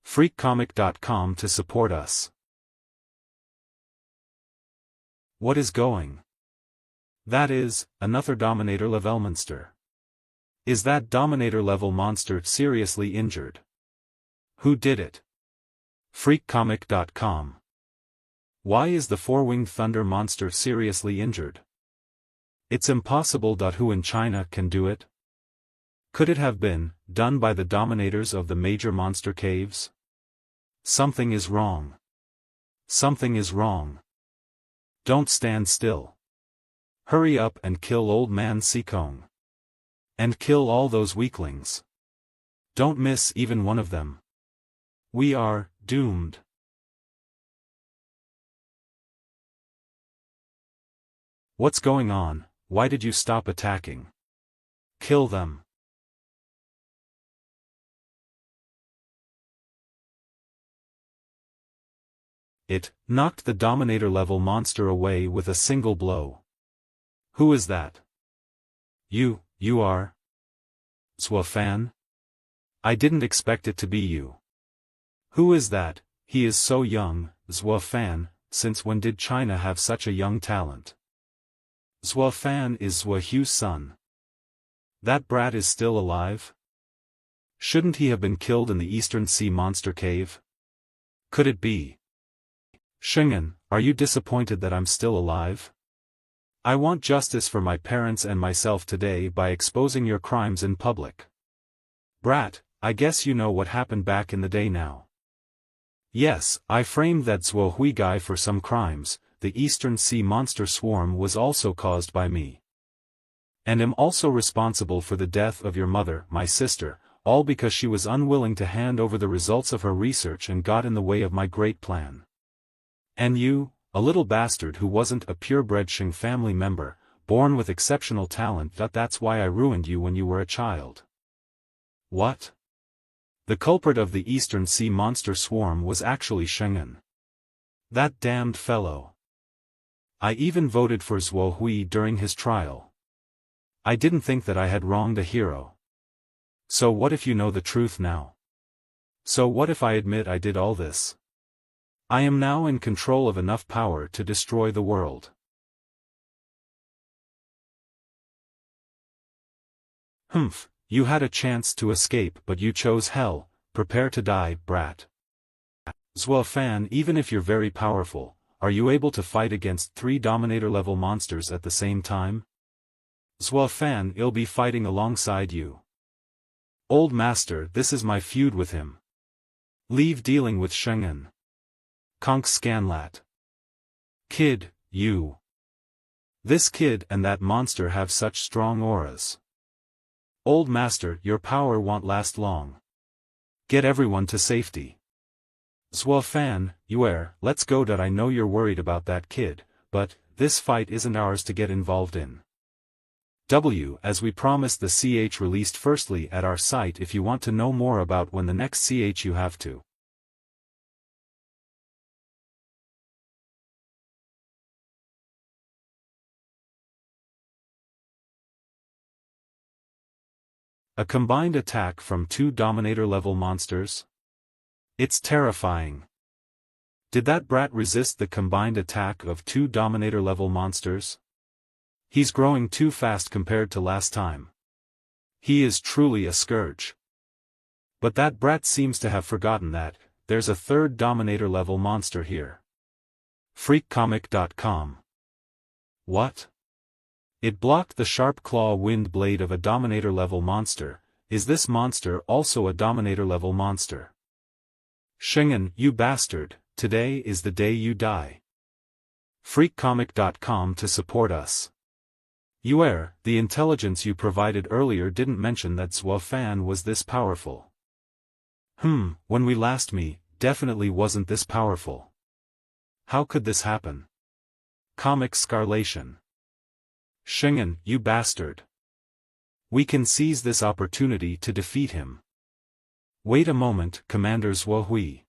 freakcomic.com to support us. What is going? That is, another Dominator-level monster. Is that Dominator-level monster seriously injured? Who did it? freakcomic.com. Why is the 4-winged thunder monster seriously injured? It's impossible. Who in China can do it? Could it have been done by the dominators of the major monster caves? Something is wrong. Something is wrong. Don't stand still. Hurry up and kill old man Sikong. And kill all those weaklings. Don't miss even one of them. We are doomed. What's going on? Why did you stop attacking? Kill them. It knocked the Dominator-level monster away with a single blow. Who is that? You are? Zhuo Fan? I didn't expect it to be you. Who is that? He is so young, Zhuo Fan. Since when did China have such a young talent? Zhuo Fan is Zhuo Hu's son. That brat is still alive? Shouldn't he have been killed in the Eastern Sea Monster Cave? Could it be? Shingen, are you disappointed that I'm still alive? I want justice for my parents and myself today by exposing your crimes in public. Brat, I guess you know what happened back in the day now. Yes, I framed that Zhuo Hui guy for some crimes. The Eastern Sea Monster Swarm was also caused by me. And am also responsible for the death of your mother, my sister, all because she was unwilling to hand over the results of her research and got in the way of my great plan. And you, a little bastard who wasn't a purebred Shing family member, born with exceptional talent, that's why I ruined you when you were a child. What? The culprit of the Eastern Sea Monster Swarm was actually Shingen. That damned fellow. I even voted for Zhuo Hui during his trial. I didn't think that I had wronged a hero. So what if you know the truth now? So what if I admit I did all this? I am now in control of enough power to destroy the world. Humph, you had a chance to escape but you chose hell. Prepare to die, brat. Zhuo Fan, even if you're very powerful, are you able to fight against 3 Dominator-level monsters at the same time? Zhuo Fan, I'll be fighting alongside you. Old master, this is my feud with him. Leave dealing with Shingen. Conk Scanlat. Kid, you. This kid and that monster have such strong auras. Old master, your power won't last long. Get everyone to safety. Zhuo Fan, let's go. I know you're worried about that kid, but this fight isn't ours to get involved in. As we promised, the CH released firstly at our site. If you want to know more about when the next CH, you have to. A combined attack from 2 Dominator-level monsters? It's terrifying. Did that brat resist the combined attack of 2 Dominator-level monsters? He's growing too fast compared to last time. He is truly a scourge. But that brat seems to have forgotten that there's a 3rd Dominator-level monster here. Freakcomic.com. What? It blocked the sharp claw wind blade of a Dominator-level monster. Is this monster also a Dominator-level monster? Shingen, you bastard, today is the day you die. Freakcomic.com to support us. The intelligence you provided earlier didn't mention that Zhuo Fan was this powerful. When we last met, definitely wasn't this powerful. How could this happen? Comic Scarlation. Shingen, you bastard. We can seize this opportunity to defeat him. Wait a moment, Commander Zhuo Hui.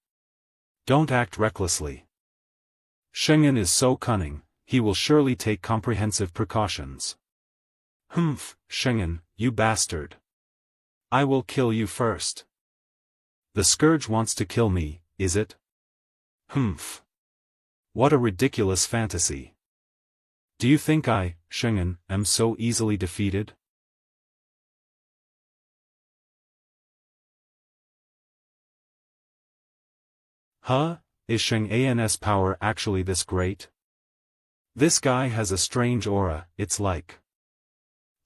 Don't act recklessly. Shingen is so cunning, he will surely take comprehensive precautions. Shingen, you bastard. I will kill you first. The Scourge wants to kill me, is it? What a ridiculous fantasy. Do you think I, Shingen, am so easily defeated? Is Shing An's power actually this great? This guy has a strange aura. It's like.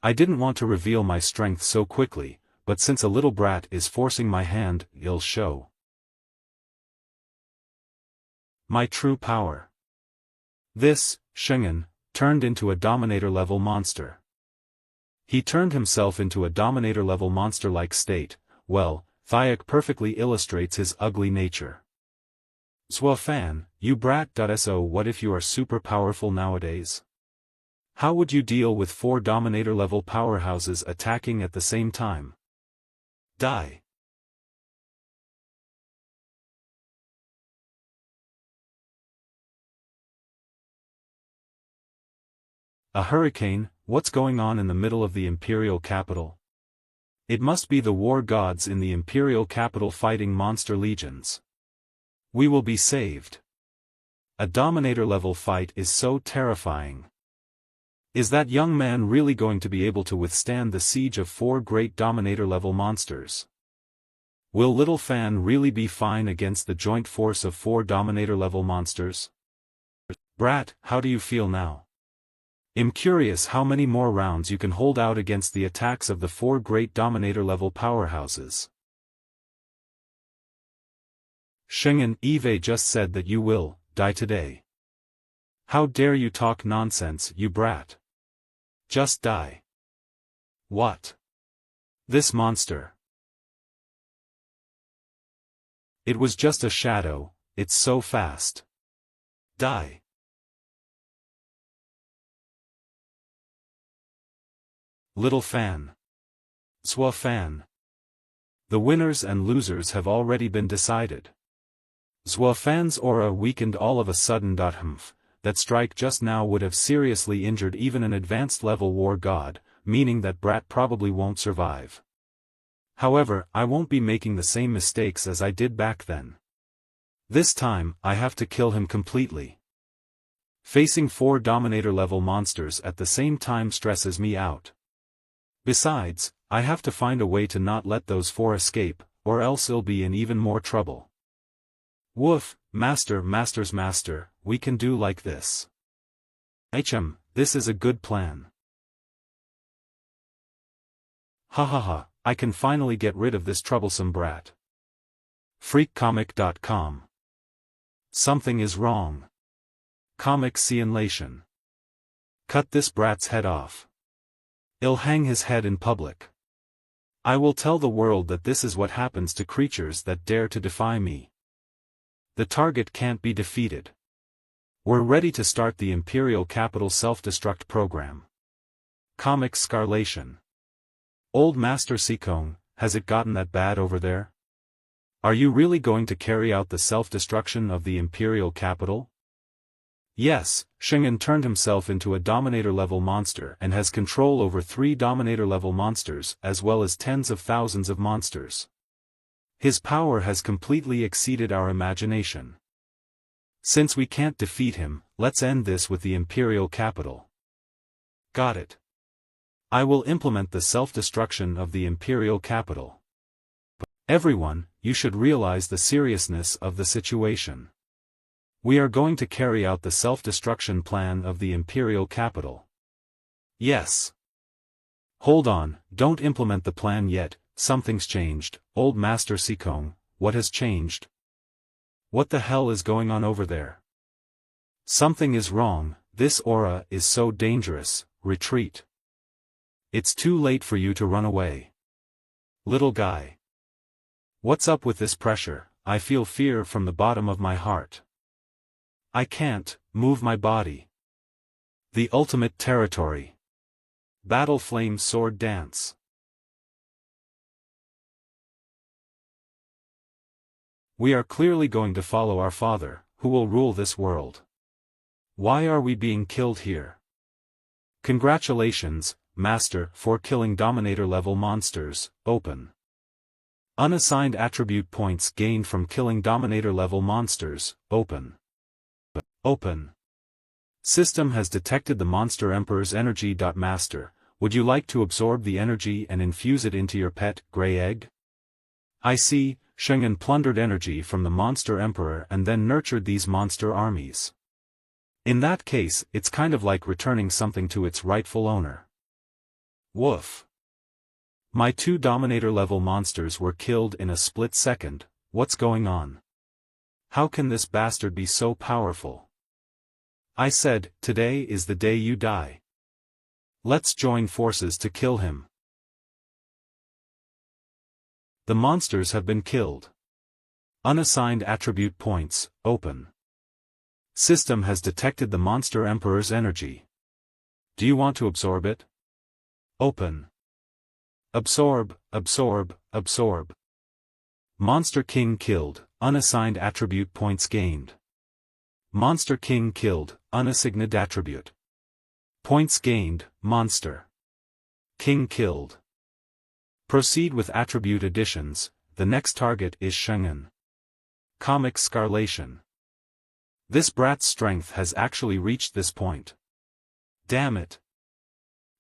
I didn't want to reveal my strength so quickly, but since a little brat is forcing my hand, I'll show my true power. This, Shingen, turned into a Dominator-level monster. He turned himself into a Dominator-level monster-like state. Thayek perfectly illustrates his ugly nature. Zhuo Fan, you brat. So what if you are super powerful nowadays? How would you deal with 4 Dominator-level powerhouses attacking at the same time? Die. A hurricane, what's going on in the middle of the Imperial capital? It must be the war gods in the Imperial capital fighting monster legions. We will be saved. A Dominator-level fight is so terrifying. Is that young man really going to be able to withstand the siege of 4 great Dominator-level monsters? Will Little Fan really be fine against the joint force of 4 Dominator-level monsters? Brat, how do you feel now? I'm curious how many more rounds you can hold out against the attacks of the 4 great Dominator-level powerhouses. Shingen, Eve just said that you will die today. How dare you talk nonsense, you brat. Just die. What? This monster. It was just a shadow, it's so fast. Die. Little Fan. Zwa Fan. The winners and losers have already been decided. Zwa Fan's aura weakened all of a sudden. That strike just now would have seriously injured even an advanced level war god, meaning that Brat probably won't survive. However, I won't be making the same mistakes as I did back then. This time, I have to kill him completely. Facing 4 Dominator-level monsters at the same time stresses me out. Besides, I have to find a way to not let those 4 escape, or else I'll be in even more trouble. Woof, master, we can do like this. This is a good plan. Ha, I can finally get rid of this troublesome brat. Freakcomic.com. Something is wrong. Comic Cianlation. Cut this brat's head off. I'll hang his head in public. I will tell the world that this is what happens to creatures that dare to defy me. The target can't be defeated. We're ready to start the Imperial Capital self-destruct program. Comic Scarlation. Old Master Sikong, has it gotten that bad over there? Are you really going to carry out the self-destruction of the Imperial Capital? Yes, Shingen turned himself into a Dominator-level monster and has control over 3 Dominator-level monsters as well as tens of thousands of monsters. His power has completely exceeded our imagination. Since we can't defeat him, let's end this with the Imperial Capital. Got it. I will implement the self-destruction of the Imperial Capital. Everyone, you should realize the seriousness of the situation. We are going to carry out the self-destruction plan of the Imperial Capital. Yes. Hold on, don't implement the plan yet, something's changed. Old Master Sikong, what has changed? What the hell is going on over there? Something is wrong, this aura is so dangerous, retreat. It's too late for you to run away. Little guy. What's up with this pressure? I feel fear from the bottom of my heart. I can't move my body. The ultimate territory. Battle Flame Sword Dance. We are clearly going to follow our father, who will rule this world. Why are we being killed here? Congratulations, Master, for killing Dominator-level monsters. Open. Unassigned attribute points gained from killing Dominator-level monsters. Open. Open. System has detected the Monster Emperor's energy. Master, would you like to absorb the energy and infuse it into your pet, Grey Egg? I see, Shingen plundered energy from the Monster Emperor and then nurtured these monster armies. In that case, it's kind of like returning something to its rightful owner. Woof. My 2 Dominator-level monsters were killed in a split second. What's going on? How can this bastard be so powerful? I said, today is the day you die. Let's join forces to kill him. The monsters have been killed. Unassigned attribute points, open. System has detected the Monster Emperor's energy. Do you want to absorb it? Open. Absorb, absorb, absorb. Monster King killed, unassigned attribute points gained. Monster King killed, unassigned attribute. Points gained, Monster King killed. Proceed with attribute additions. The next target is Shengen. Comic Scarlation. This brat's strength has actually reached this point. Damn it.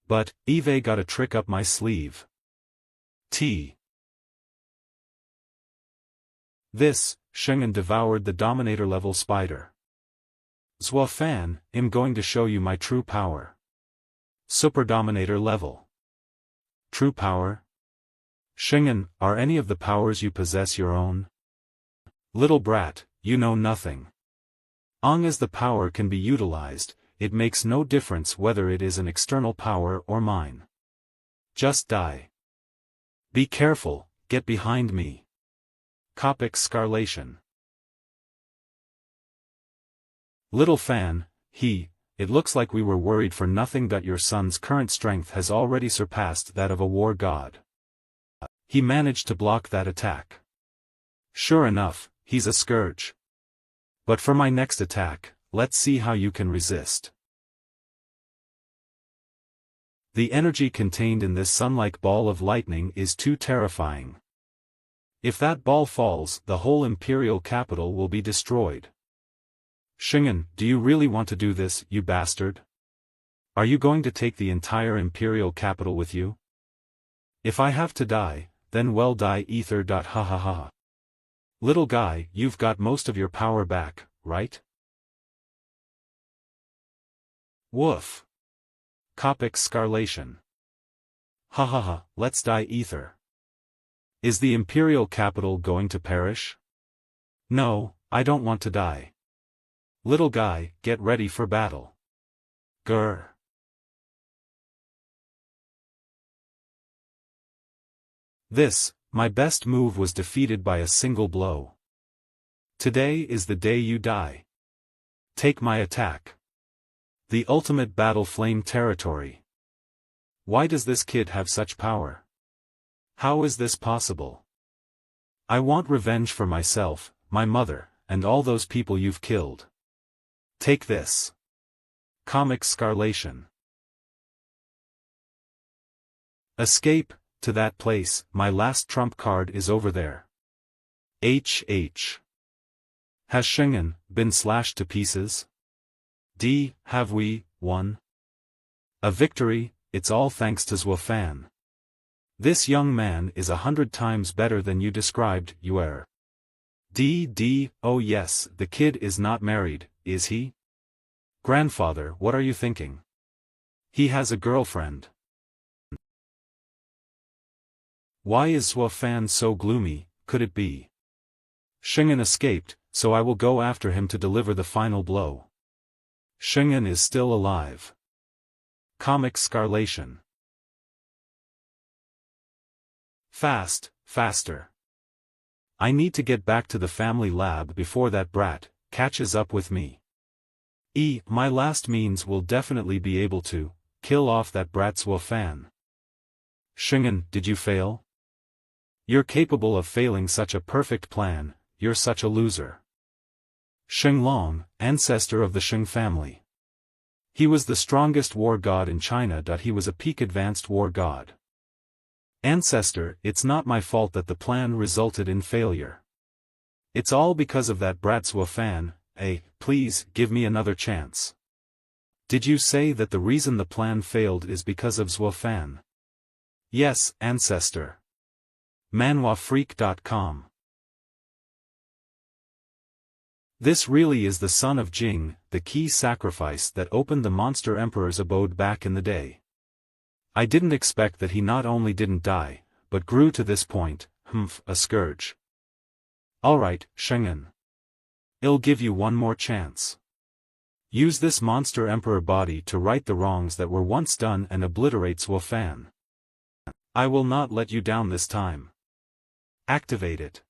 But, Eve got a trick up my sleeve. This, Shengen devoured the Dominator-level spider. Zhuofan, I'm going to show you my true power. Super Dominator level. True power? Shengen, are any of the powers you possess your own? Little brat, you know nothing. As the power can be utilized, it makes no difference whether it is an external power or mine. Just die. Be careful, get behind me. Copic Scarlation. Little fan, it looks like we were worried for nothing that your son's current strength has already surpassed that of a war god. He managed to block that attack. Sure enough, he's a scourge. But for my next attack, let's see how you can resist. The energy contained in this sun-like ball of lightning is too terrifying. If that ball falls, the whole imperial capital will be destroyed. Shengen, do you really want to do this, you bastard? Are you going to take the entire imperial capital with you? If I have to die, then well die ether. Ha ha ha. Little guy, you've got most of your power back, right? Woof. Copic Scarlation. Ha ha ha, let's die ether. Is the imperial capital going to perish? No, I don't want to die. Little guy, get ready for battle. Grr. This, my best move was defeated by a single blow. Today is the day you die. Take my attack. The ultimate battle flame territory. Why does this kid have such power? How is this possible? I want revenge for myself, my mother, and all those people you've killed. Take this. Comic Scarlation. Escape, to that place, my last trump card is over there. HH. Has Shengen been slashed to pieces? Have we won? A victory, it's all thanks to Zhuofan. This young man is 100 times better than you described, Yuer. Oh yes, the kid is not married, is he? Grandfather, what are you thinking? He has a girlfriend. Why is Zhuofan so gloomy, could it be? Shengen escaped, so I will go after him to deliver the final blow. Shengen is still alive. Comic Scarlation. Fast, faster. I need to get back to the family lab before that brat catches up with me. My last means will definitely be able to kill off that brat Zhuofan. Shengen, did you fail? You're capable of failing such a perfect plan, you're such a loser. Shenglong, ancestor of the Sheng family. He was the strongest war god in China. He was a peak advanced war god. Ancestor, it's not my fault that the plan resulted in failure. It's all because of that brat Zhuofan. Please, give me another chance. Did you say that the reason the plan failed is because of Zhuofan? Yes, ancestor. ManhuaFreak.com. This really is the son of Jing, the key sacrifice that opened the Monster Emperor's abode back in the day. I didn't expect that he not only didn't die, but grew to this point, a scourge. Alright, Shengen. I'll give you one more chance. Use this Monster Emperor body to right the wrongs that were once done and obliterate Zhuofan. I will not let you down this time. Activate it.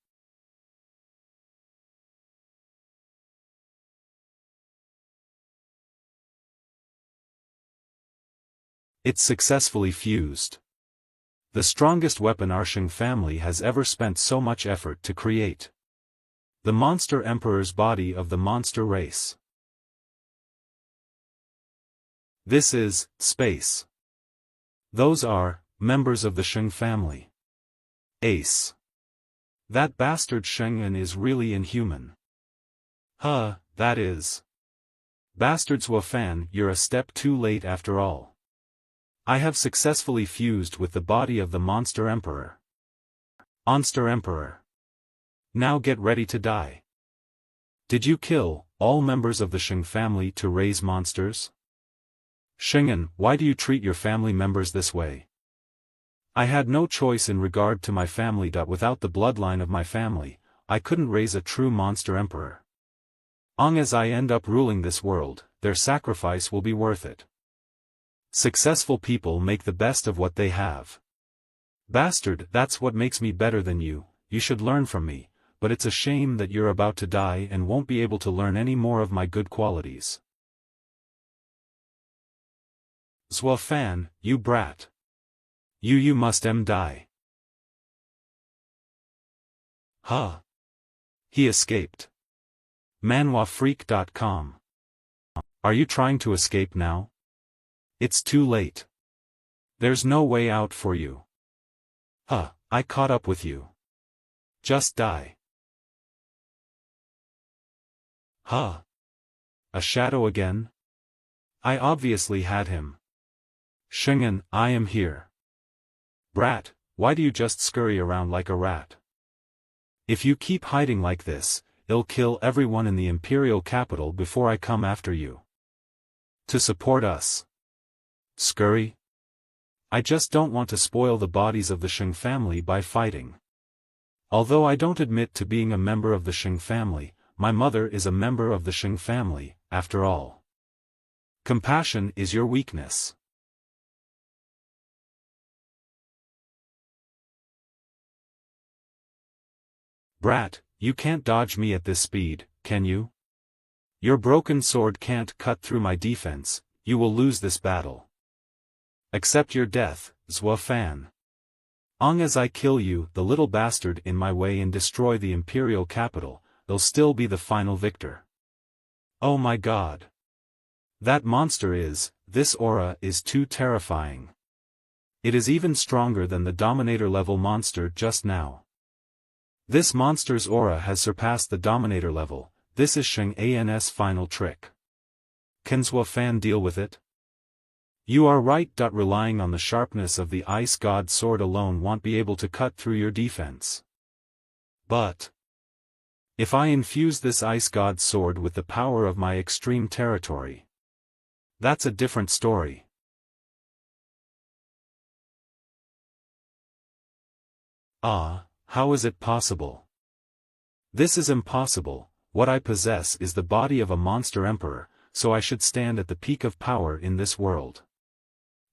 It's successfully fused. The strongest weapon our Shang family has ever spent so much effort to create. The Monster Emperor's body of the monster race. This is space. Those are members of the Shang family. Ace. That bastard Shengen is really inhuman. That is. Bastard Fan, you're a step too late after all. I have successfully fused with the body of the Monster Emperor. Monster Emperor. Now get ready to die. Did you kill all members of the Shang family to raise monsters? Shengen, why do you treat your family members this way? I had no choice in regard to my family. Without the bloodline of my family, I couldn't raise a true Monster Emperor. As I end up ruling this world, their sacrifice will be worth it. Successful people make the best of what they have. Bastard, that's what makes me better than you. You should learn from me, but it's a shame that you're about to die and won't be able to learn any more of my good qualities. Fan, you brat. You must die. He escaped. ManhuaFreak.com. Are you trying to escape now? It's too late. There's no way out for you. I caught up with you. Just die. A shadow again? I obviously had him. Shengen, I am here. Brat, why do you just scurry around like a rat? If you keep hiding like this, I'll kill everyone in the imperial capital before I come after you. To support us. Scurry? I just don't want to spoil the bodies of the Shang family by fighting. Although I don't admit to being a member of the Shang family, my mother is a member of the Shang family, after all. Compassion is your weakness. Brat, you can't dodge me at this speed, can you? Your broken sword can't cut through my defense, you will lose this battle. Accept your death, Fan. As I kill you, the little bastard in my way, and destroy the imperial capital, they'll still be the final victor. Oh my god. That monster this aura is too terrifying. It is even stronger than the Dominator level monster just now. This monster's aura has surpassed the Dominator level. This is Shang An's final trick. Can Fan deal with it? You are right. Relying on the sharpness of the Ice God sword alone won't be able to cut through your defense. But if I infuse this Ice God sword with the power of my extreme territory, that's a different story. How is it possible? This is impossible. What I possess is the body of a Monster Emperor, so I should stand at the peak of power in this world.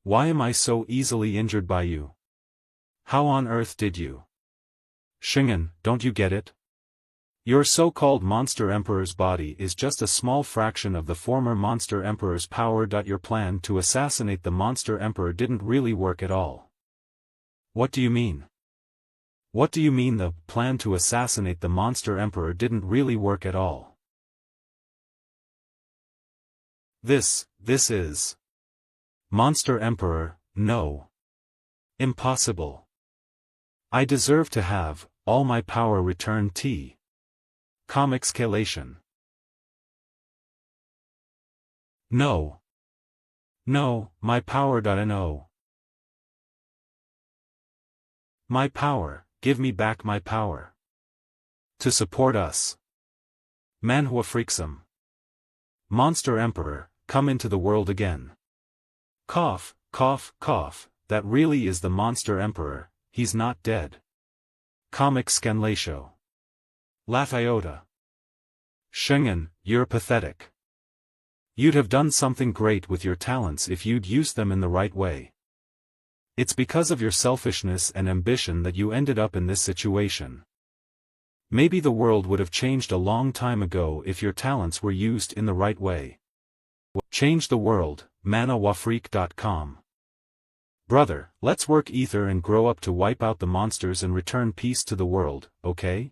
Why am I so easily injured by you? How on earth did you? Shengen, don't you get it? Your so-called Monster Emperor's body is just a small fraction of the former Monster Emperor's power. Your plan to assassinate the Monster Emperor didn't really work at all. What do you mean? What do you mean the plan to assassinate the Monster Emperor didn't really work at all? This is Monster Emperor, no. Impossible. I deserve to have all my power returned. Comic scalation. No. My power. No. My power, give me back my power. To support us. Manhua Freaksome. Monster Emperor, come into the world again. Cough, cough, cough, that really is the Monster Emperor, he's not dead. Comic Scanlatio. Laugh iota. Shengen, you're pathetic. You'd have done something great with your talents if you'd used them in the right way. It's because of your selfishness and ambition that you ended up in this situation. Maybe the world would have changed a long time ago if your talents were used in the right way. Change the world, ManhuaFreak.com. Brother, let's work ether and grow up to wipe out the monsters and return peace to the world, okay?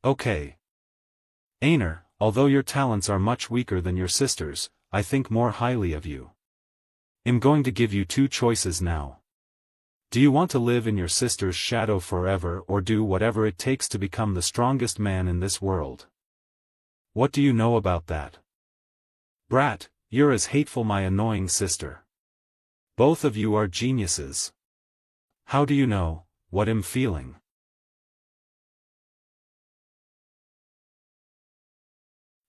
Okay. Aner, although your talents are much weaker than your sister's, I think more highly of you. I'm going to give you two choices now. Do you want to live in your sister's shadow forever or do whatever it takes to become the strongest man in this world? What do you know about that? Brat, you're as hateful my annoying sister. Both of you are geniuses. How do you know what I'm feeling?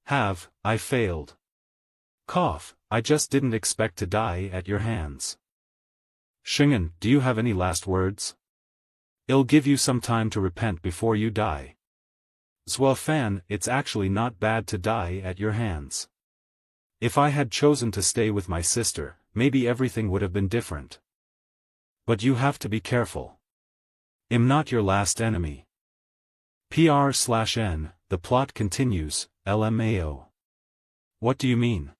Have I failed? Cough, I just didn't expect to die at your hands. Shingen, do you have any last words? I'll give you some time to repent before you die. Fan, it's actually not bad to die at your hands. If I had chosen to stay with my sister, maybe everything would have been different. But you have to be careful. I'm not your last enemy. PR/N, the plot continues, LMAO. What do you mean?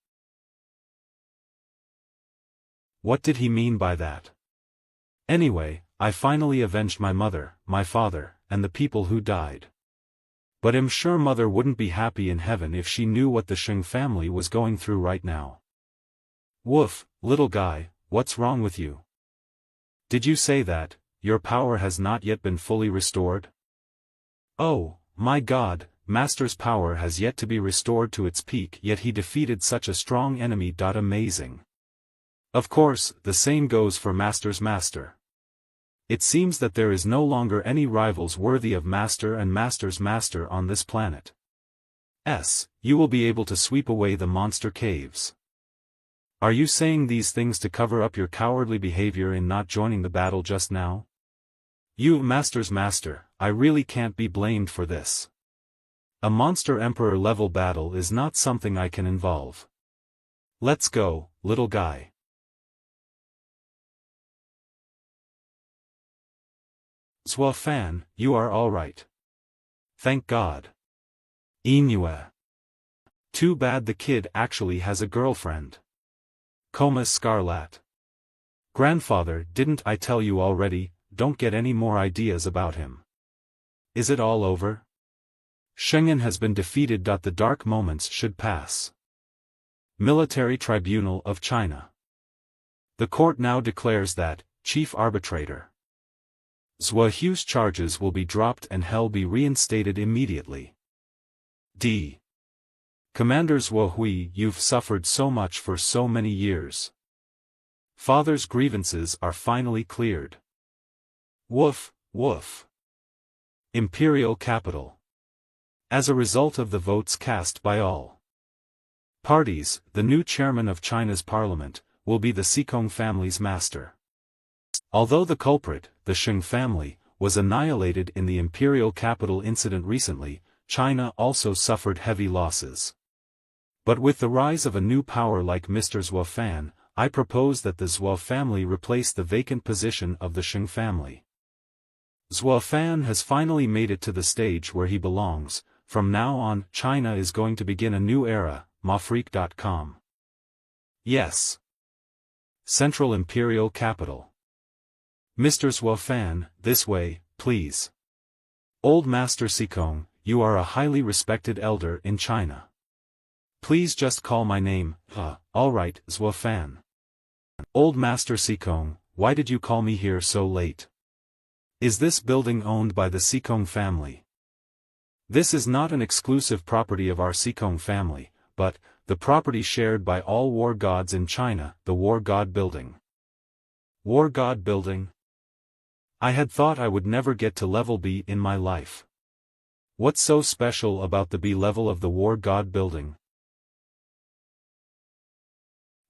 What did he mean by that? Anyway, I finally avenged my mother, my father, and the people who died. But I'm sure mother wouldn't be happy in heaven if she knew what the Sheng family was going through right now. Woof, little guy, what's wrong with you? Did you say that your power has not yet been fully restored? Oh, my God, Master's power has yet to be restored to its peak, yet he defeated such a strong enemy. Amazing. Of course, the same goes for Master's master. It seems that there is no longer any rivals worthy of Master and Master's master on this planet. You will be able to sweep away the monster caves. Are you saying these things to cover up your cowardly behavior in not joining the battle just now? You, Master's master, I really can't be blamed for this. A monster emperor level battle is not something I can involve. Let's go, little guy. Fan, you are alright. Thank God. Inue. Too bad the kid actually has a girlfriend. Coma Scarlat. Grandfather, didn't I tell you already, don't get any more ideas about him. Is it all over? Shingen has been defeated. The dark moments should pass. Military Tribunal of China. The court now declares that, Chief Arbitrator Hu's charges will be dropped and Hell be reinstated immediately. D. Commander Hui, you've suffered so much for so many years. Father's grievances are finally cleared. Woof, woof. Imperial Capital. As a result of the votes cast by all parties, the new chairman of China's parliament will be the Xikong family's master. Although the culprit, the Sheng family, was annihilated in the imperial capital incident recently, China also suffered heavy losses. But with the rise of a new power like Mr. Zhuo Fan, I propose that the Zhuo family replace the vacant position of the Sheng family. Zhuo Fan has finally made it to the stage where he belongs. From now on, China is going to begin a new era, mafreak.com. Yes. Central Imperial Capital. Mr. Zhuo Fan, this way, please. Old Master Xikong, you are a highly respected elder in China. Please just call my name. Alright, Zhuo Fan. Old Master Xikong, why did you call me here so late? Is this building owned by the Xikong family? This is not an exclusive property of our Xikong family, but the property shared by all war gods in China, the War God Building. War God Building? I had thought I would never get to level B in my life. What's so special about the B level of the War God Building?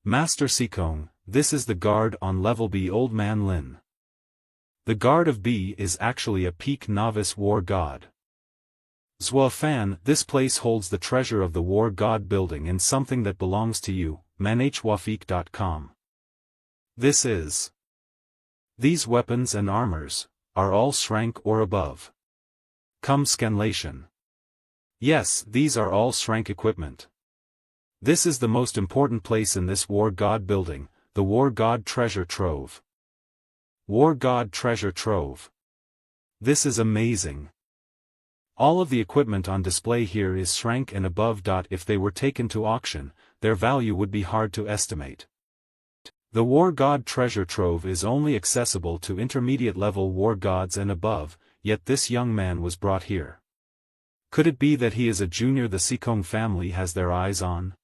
Master Xikong, this is the guard on level B. Old Man Lin. The guard of B is actually a peak novice war god. Zhuo Fan, this place holds the treasure of the War God Building and something that belongs to you, manhwafeek.com. This is. These weapons and armors are all rank or above. Come scanlation. Yes, these are all rank equipment. This is the most important place in this War God Building, the War God Treasure Trove. War God Treasure Trove. This is amazing. All of the equipment on display here is rank and above. If they were taken to auction, their value would be hard to estimate. The War God Treasure Trove is only accessible to intermediate level war gods and above, yet this young man was brought here. Could it be that he is a junior the Sikong family has their eyes on?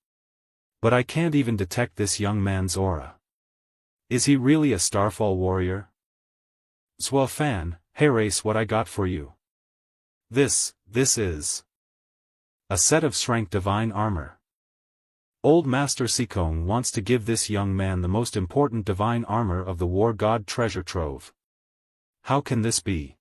But I can't even detect this young man's aura. Is he really a Starfall warrior? Zhuo Fan, hey race, what I got for you. This is a set of Shrank Divine Armor. Old Master Sikong wants to give this young man the most important divine armor of the War God Treasure Trove. How can this be?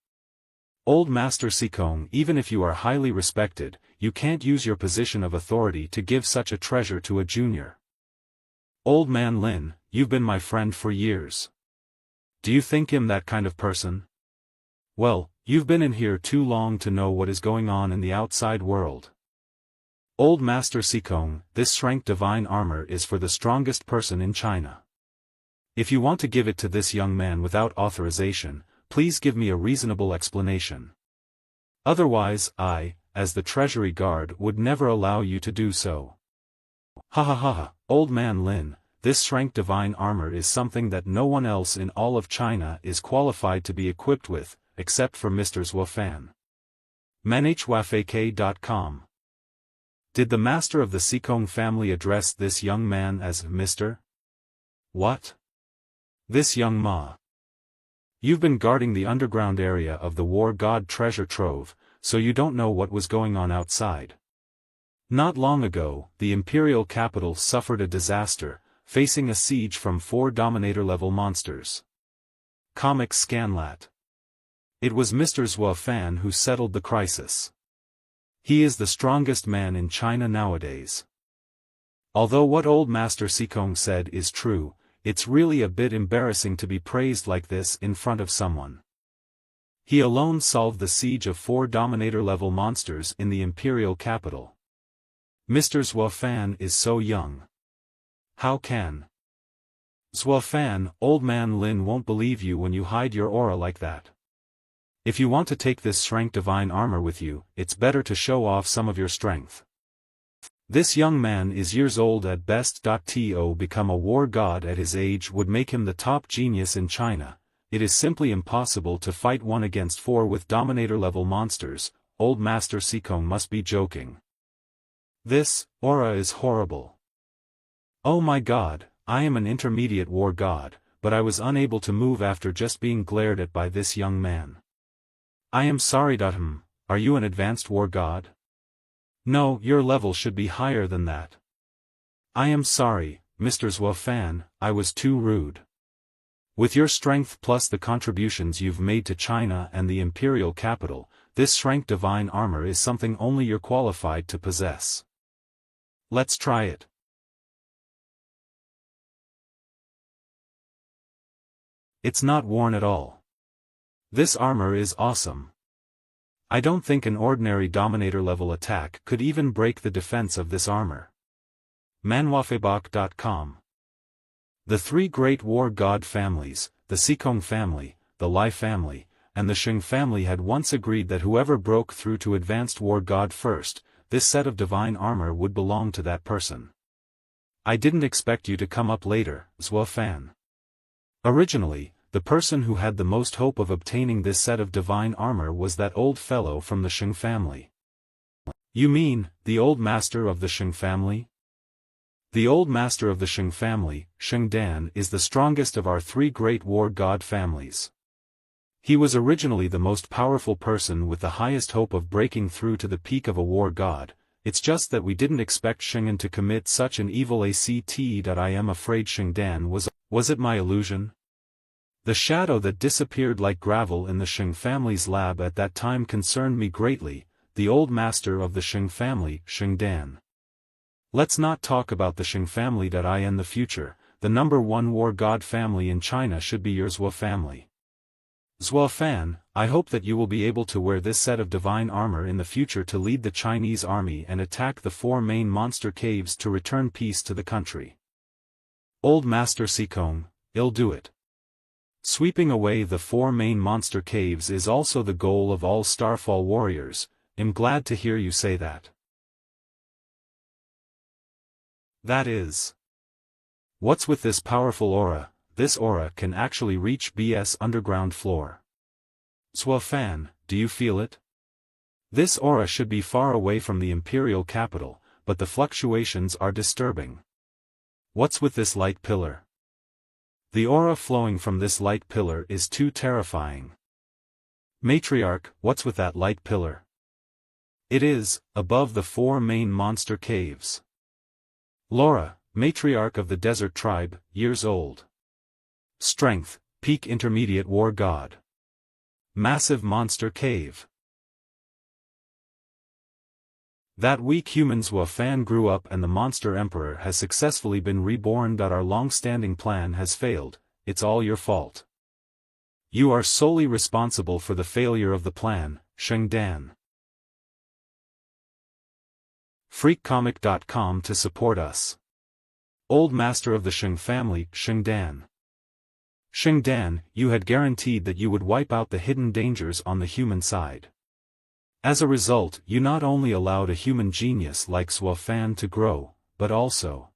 Old Master Sikong, even if you are highly respected, you can't use your position of authority to give such a treasure to a junior. Old Man Lin, you've been my friend for years. Do you think I'm that kind of person? Well, you've been in here too long to know what is going on in the outside world. Old Master Sikong, this Shrank Divine Armor is for the strongest person in China. If you want to give it to this young man without authorization, please give me a reasonable explanation. Otherwise, I, as the treasury guard, would never allow you to do so. Ha ha ha ha, Old Man Lin, this Shrank Divine Armor is something that no one else in all of China is qualified to be equipped with, except for Mr. Zhuo Fan. Manhua.com. Did the master of the Sikong family address this young man as Mr.? What? This young Ma. You've been guarding the underground area of the War God Treasure Trove, so you don't know what was going on outside. Not long ago, the imperial capital suffered a disaster, facing a siege from 4 Dominator-level monsters. Comic Scanlat. It was Mr. Zhuo Fan who settled the crisis. He is the strongest man in China nowadays. Although what Old Master Sikong said is true, it's really a bit embarrassing to be praised like this in front of someone. He alone solved the siege of 4 Dominator-level monsters in the imperial capital. Mr. Zhuo Fan is so young. How can? Zhuo Fan, Old Man Lin won't believe you when you hide your aura like that. If you want to take this Shrank Divine Armor with you, it's better to show off some of your strength. This young man is years old at best. To become a war god at his age would make him the top genius in China. It is simply impossible to fight 1 against 4 with Dominator-level monsters. Old Master Sikong must be joking. This aura is horrible. Oh my god, I am an intermediate war god, but I was unable to move after just being glared at by this young man. I am sorry. Are you an advanced war god? No, your level should be higher than that. I am sorry, Mr. Zhuo Fan, I was too rude. With your strength plus the contributions you've made to China and the imperial capital, this Shrank Divine Armor is something only you're qualified to possess. Let's try it. It's not worn at all. This armor is awesome. I don't think an ordinary Dominator-level attack could even break the defense of this armor. Manhua.com. The 3 great war god families, the Sikong family, the Lai family, and the Sheng family had once agreed that whoever broke through to advanced war god first, this set of divine armor would belong to that person. I didn't expect you to come up later, Zhuo Fan. Originally, the person who had the most hope of obtaining this set of divine armor was that old fellow from the Sheng family. You mean, the old master of the Sheng family? The old master of the Sheng family, Sheng Dan, is the strongest of our 3 great war god families. He was originally the most powerful person with the highest hope of breaking through to the peak of a war god. It's just that we didn't expect Shengan to commit such an evil act. I am afraid Sheng Dan was it my illusion? The shadow that disappeared like gravel in the Sheng family's lab at that time concerned me greatly, the old master of the Sheng family, Sheng Dan. Let's not talk about the Sheng family. In the future, the number 1 war god family in China should be your Zhuo family. Zhuo Fan, I hope that you will be able to wear this set of divine armor in the future to lead the Chinese army and attack the 4 main monster caves to return peace to the country. Old Master Sikong, I'll do it. Sweeping away the 4 main monster caves is also the goal of all Starfall warriors. I'm glad to hear you say that. That is. What's with this powerful aura? This aura can actually reach BS underground floor. Fan, do you feel it? This aura should be far away from the imperial capital, but the fluctuations are disturbing. What's with this light pillar? The aura flowing from this light pillar is too terrifying. Matriarch, what's with that light pillar? It is, above the 4 main monster caves. Laura, matriarch of the desert tribe, years old. Strength, peak intermediate war god. Massive monster cave. That weak humans Fan grew up and the monster emperor has successfully been reborn. Our long-standing plan has failed. It's all your fault. You are solely responsible for the failure of the plan, Shengdan. Freakcomic.com to support us. Old master of the Sheng family, Shengdan. Shengdan, you had guaranteed that you would wipe out the hidden dangers on the human side. As a result, you not only allowed a human genius like Fan to grow, but also.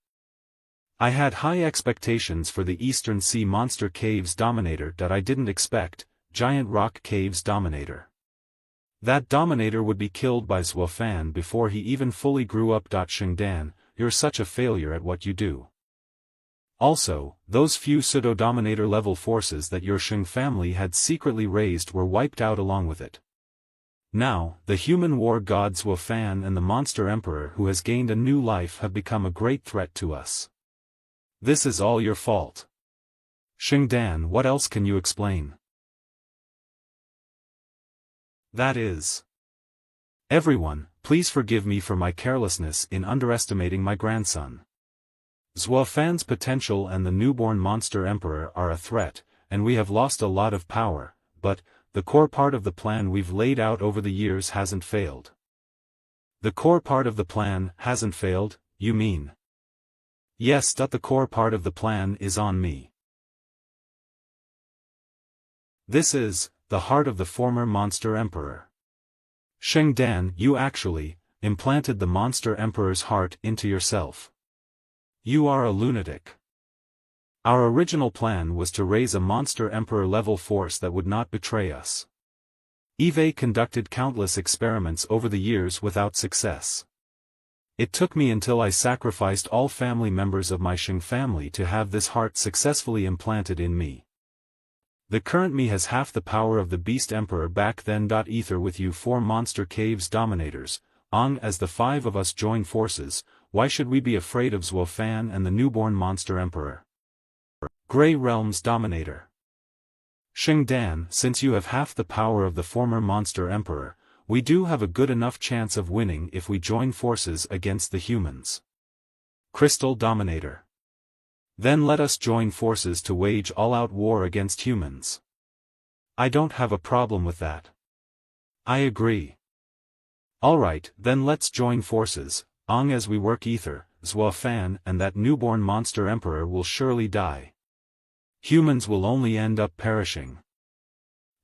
I had high expectations for the Eastern Sea Monster Caves Dominator that I didn't expect, Giant Rock Caves Dominator. That Dominator would be killed by Fan before he even fully grew up. Shengdan, you're such a failure at what you do. Also, those few pseudo-Dominator level forces that your Sheng family had secretly raised were wiped out along with it. Now, the human war god Fan and the monster emperor who has gained a new life have become a great threat to us. This is all your fault. Shengdan, what else can you explain? That is. Everyone, please forgive me for my carelessness in underestimating my grandson. Fan's potential and the newborn monster emperor are a threat, and we have lost a lot of power, but, the core part of the plan we've laid out over the years hasn't failed. The core part of the plan hasn't failed, you mean? Yes, the core part of the plan is on me. This is, the heart of the former monster emperor. Shengdan, you actually, implanted the monster emperor's heart into yourself. You are a lunatic. Our original plan was to raise a monster emperor-level force that would not betray us. Eve conducted countless experiments over the years without success. It took me until I sacrificed all family members of my Sheng family to have this heart successfully implanted in me. The current me has half the power of the Beast Emperor back then. Ether with you 4 Monster Caves Dominators, as the 5 of us join forces, why should we be afraid of Fan and the newborn Monster Emperor? Grey Realms Dominator. Shengdan, since you have half the power of the former Monster Emperor, we do have a good enough chance of winning if we join forces against the humans. Crystal Dominator. Then let us join forces to wage all-out war against humans. I don't have a problem with that. I agree. Alright, then let's join forces, as we work Ether, Fan and that newborn Monster Emperor will surely die. Humans will only end up perishing.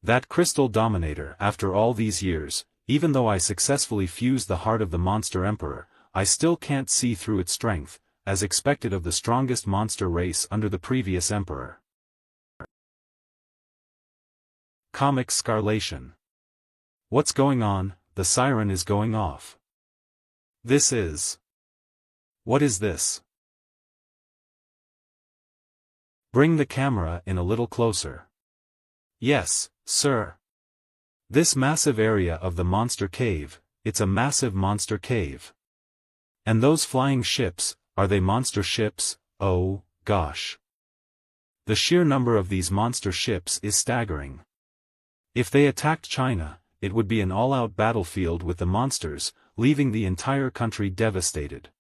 That Crystal Dominator, after all these years, even though I successfully fused the heart of the Monster Emperor, I still can't see through its strength, as expected of the strongest monster race under the previous Emperor. Comic Scarlation. What's going on? The siren is going off. This is. What is this? Bring the camera in a little closer. Yes, sir. This massive area of the monster cave, it's a massive monster cave. And those flying ships, are they monster ships? Oh, gosh. The sheer number of these monster ships is staggering. If they attacked China, it would be an all-out battlefield with the monsters, leaving the entire country devastated.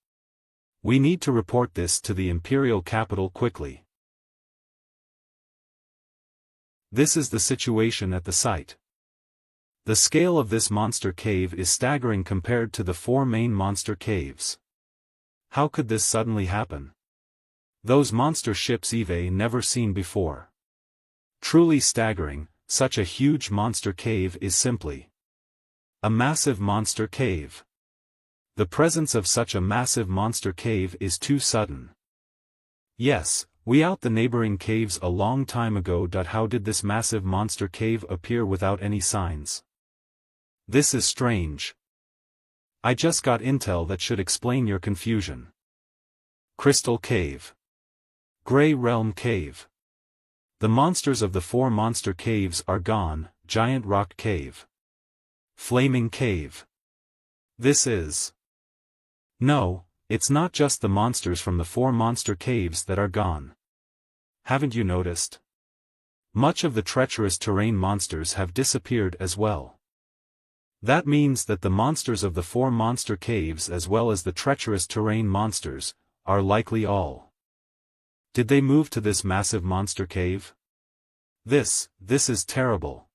We need to report this to the imperial capital quickly. This is the situation at the site. The scale of this monster cave is staggering compared to the 4 main monster caves. How could this suddenly happen? Those monster ships Eve never seen before. Truly staggering, such a huge monster cave is simply a massive monster cave. The presence of such a massive monster cave is too sudden. Yes, we out the neighboring caves a long time ago. How did this massive monster cave appear without any signs? This is strange. I just got intel that should explain your confusion. Crystal Cave. Grey Realm Cave. The monsters of the 4 monster caves are gone. Giant Rock Cave. Flaming Cave. This is... No, it's not just the monsters from the 4 monster caves that are gone. Haven't you noticed? Much of the treacherous terrain monsters have disappeared as well. That means that the monsters of the 4 monster caves as well as the treacherous terrain monsters, are likely all. Did they move to this massive monster cave? This is terrible.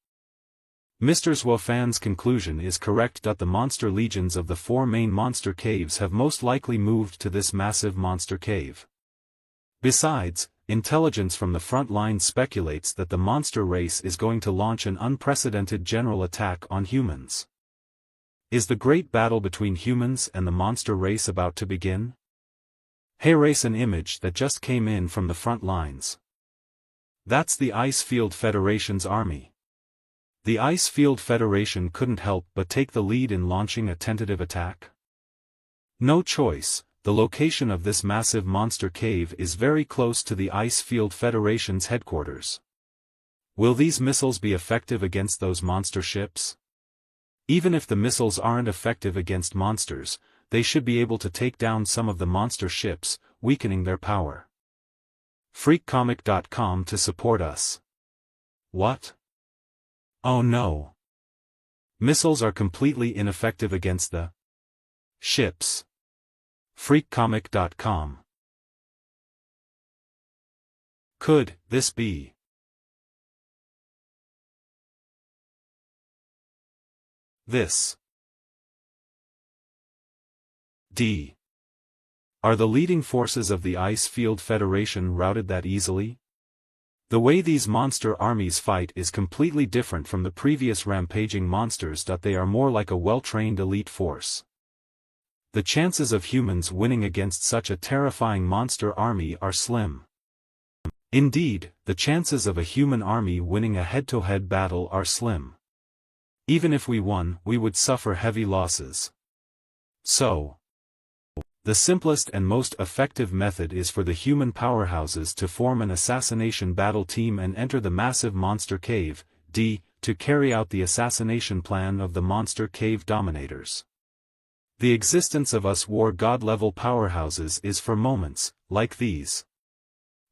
Mr. Zwofan's conclusion is correct. The monster legions of the 4 main monster caves have most likely moved to this massive monster cave. Besides, intelligence from the front line speculates that the monster race is going to launch an unprecedented general attack on humans. Is the great battle between humans and the monster race about to begin? Hey, race, an image that just came in from the front lines. That's the Icefield Federation's army. The Icefield Federation couldn't help but take the lead in launching a tentative attack. No choice, the location of this massive monster cave is very close to the Icefield Federation's headquarters. Will these missiles be effective against those monster ships? Even if the missiles aren't effective against monsters, they should be able to take down some of the monster ships, weakening their power. Freakcomic.com to support us. What? Oh no. Missiles are completely ineffective against the ships. Freakcomic.com. Could this be? This. D. Are the leading forces of the Icefield Federation routed that easily? The way these monster armies fight is completely different from the previous rampaging monsters. They are more like a well-trained elite force. The chances of humans winning against such a terrifying monster army are slim. Indeed, the chances of a human army winning a head-to-head battle are slim. Even if we won, we would suffer heavy losses. So, the simplest and most effective method is for the human powerhouses to form an assassination battle team and enter the massive monster cave, D, to carry out the assassination plan of the monster cave dominators. The existence of us war god-level powerhouses is for moments, like these.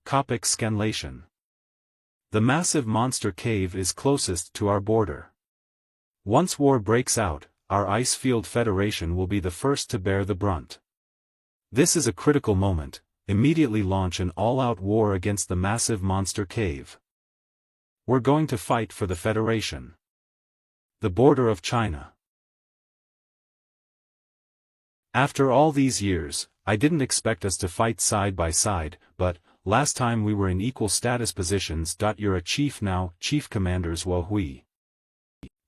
Copic scanlation. The massive monster cave is closest to our border. Once war breaks out, our Icefield Federation will be the first to bear the brunt. This is a critical moment. Immediately launch an all-out war against the massive monster cave. We're going to fight for the Federation. The border of China. After all these years, I didn't expect us to fight side by side, but, last time we were in equal status positions. You're a chief now, Chief Commander Zwohui.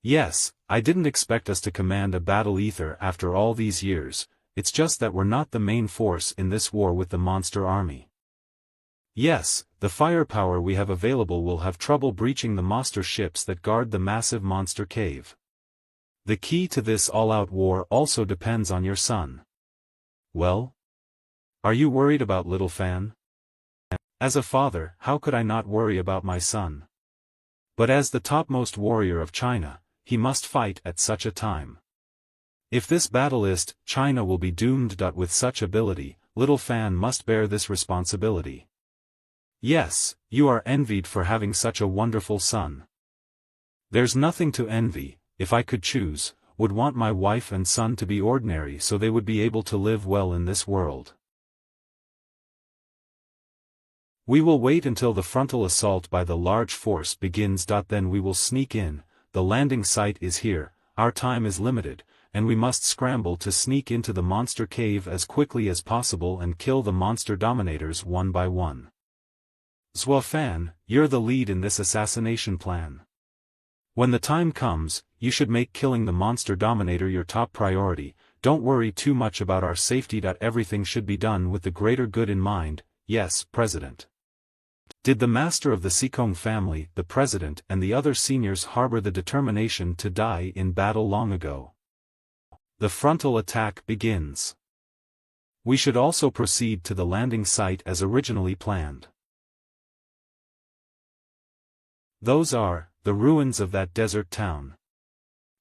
Yes, I didn't expect us to command a battle ether after all these years. It's just that we're not the main force in this war with the monster army. Yes, the firepower we have available will have trouble breaching the monster ships that guard the massive monster cave. The key to this all-out war also depends on your son. Well? Are you worried about little Fan? As a father, how could I not worry about my son? But as the topmost warrior of China, he must fight at such a time. If this battle is, China will be doomed. With such ability, little Fan must bear this responsibility. Yes, you are envied for having such a wonderful son. There's nothing to envy. If I could choose, would want my wife and son to be ordinary so they would be able to live well in this world. We will wait until the frontal assault by the large force begins. Then we will sneak in. The landing site is here, our time is limited, and we must scramble to sneak into the monster cave as quickly as possible and kill the monster dominators one by one. Fan, you're the lead in this assassination plan. When the time comes, you should make killing the monster dominator your top priority. Don't worry too much about our safety. Everything should be done with the greater good in mind. Yes, President. Did the master of the Sikong family, the president and the other seniors harbor the determination to die in battle long ago? The frontal attack begins. We should also proceed to the landing site as originally planned. Those are the ruins of that desert town.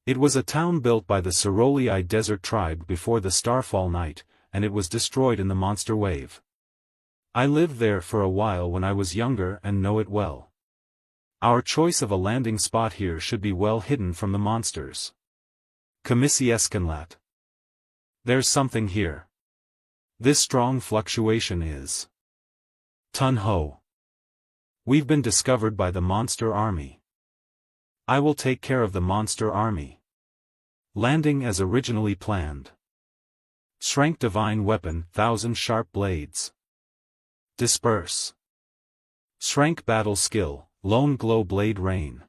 It was a town built by the Cerolii desert tribe before the Starfall Night, and it was destroyed in the monster wave. I lived there for a while when I was younger and know it well. Our choice of a landing spot here should be well hidden from the monsters. Komissieskenlat. There's something here. This strong fluctuation is Tun-ho. We've been discovered by the monster army. I will take care of the monster army. Landing as originally planned. Strength divine weapon, 1,000 sharp blades. Disperse. Strength battle skill, lone glow blade rain.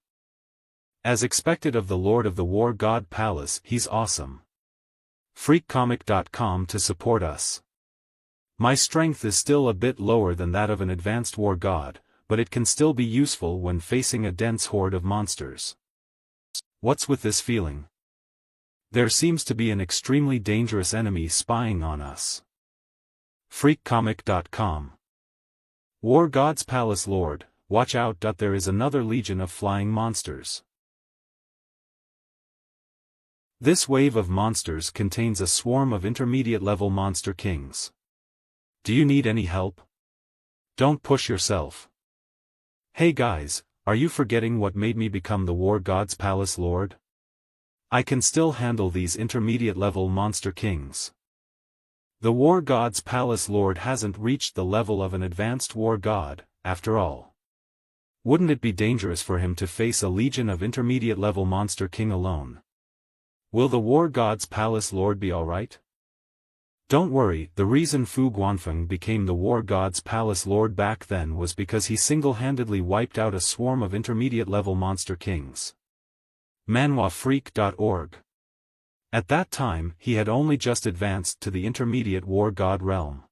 As expected of the Lord of the War God Palace, he's awesome. Freakcomic.com to support us. My strength is still a bit lower than that of an advanced war god, but it can still be useful when facing a dense horde of monsters. What's with this feeling? There seems to be an extremely dangerous enemy spying on us. Freakcomic.com. War God's Palace Lord, watch out! There is another legion of flying monsters. This wave of monsters contains a swarm of intermediate-level monster kings. Do you need any help? Don't push yourself. Hey guys, are you forgetting what made me become the War God's Palace Lord? I can still handle these intermediate-level monster kings. The War God's Palace Lord hasn't reached the level of an advanced war god, after all. Wouldn't it be dangerous for him to face a legion of intermediate-level monster king alone? Will the War God's Palace Lord be alright? Don't worry, the reason Fu Guanfeng became the War God's Palace Lord back then was because he single-handedly wiped out a swarm of intermediate-level monster kings. ManhuaFreak.org. At that time, he had only just advanced to the intermediate war god realm.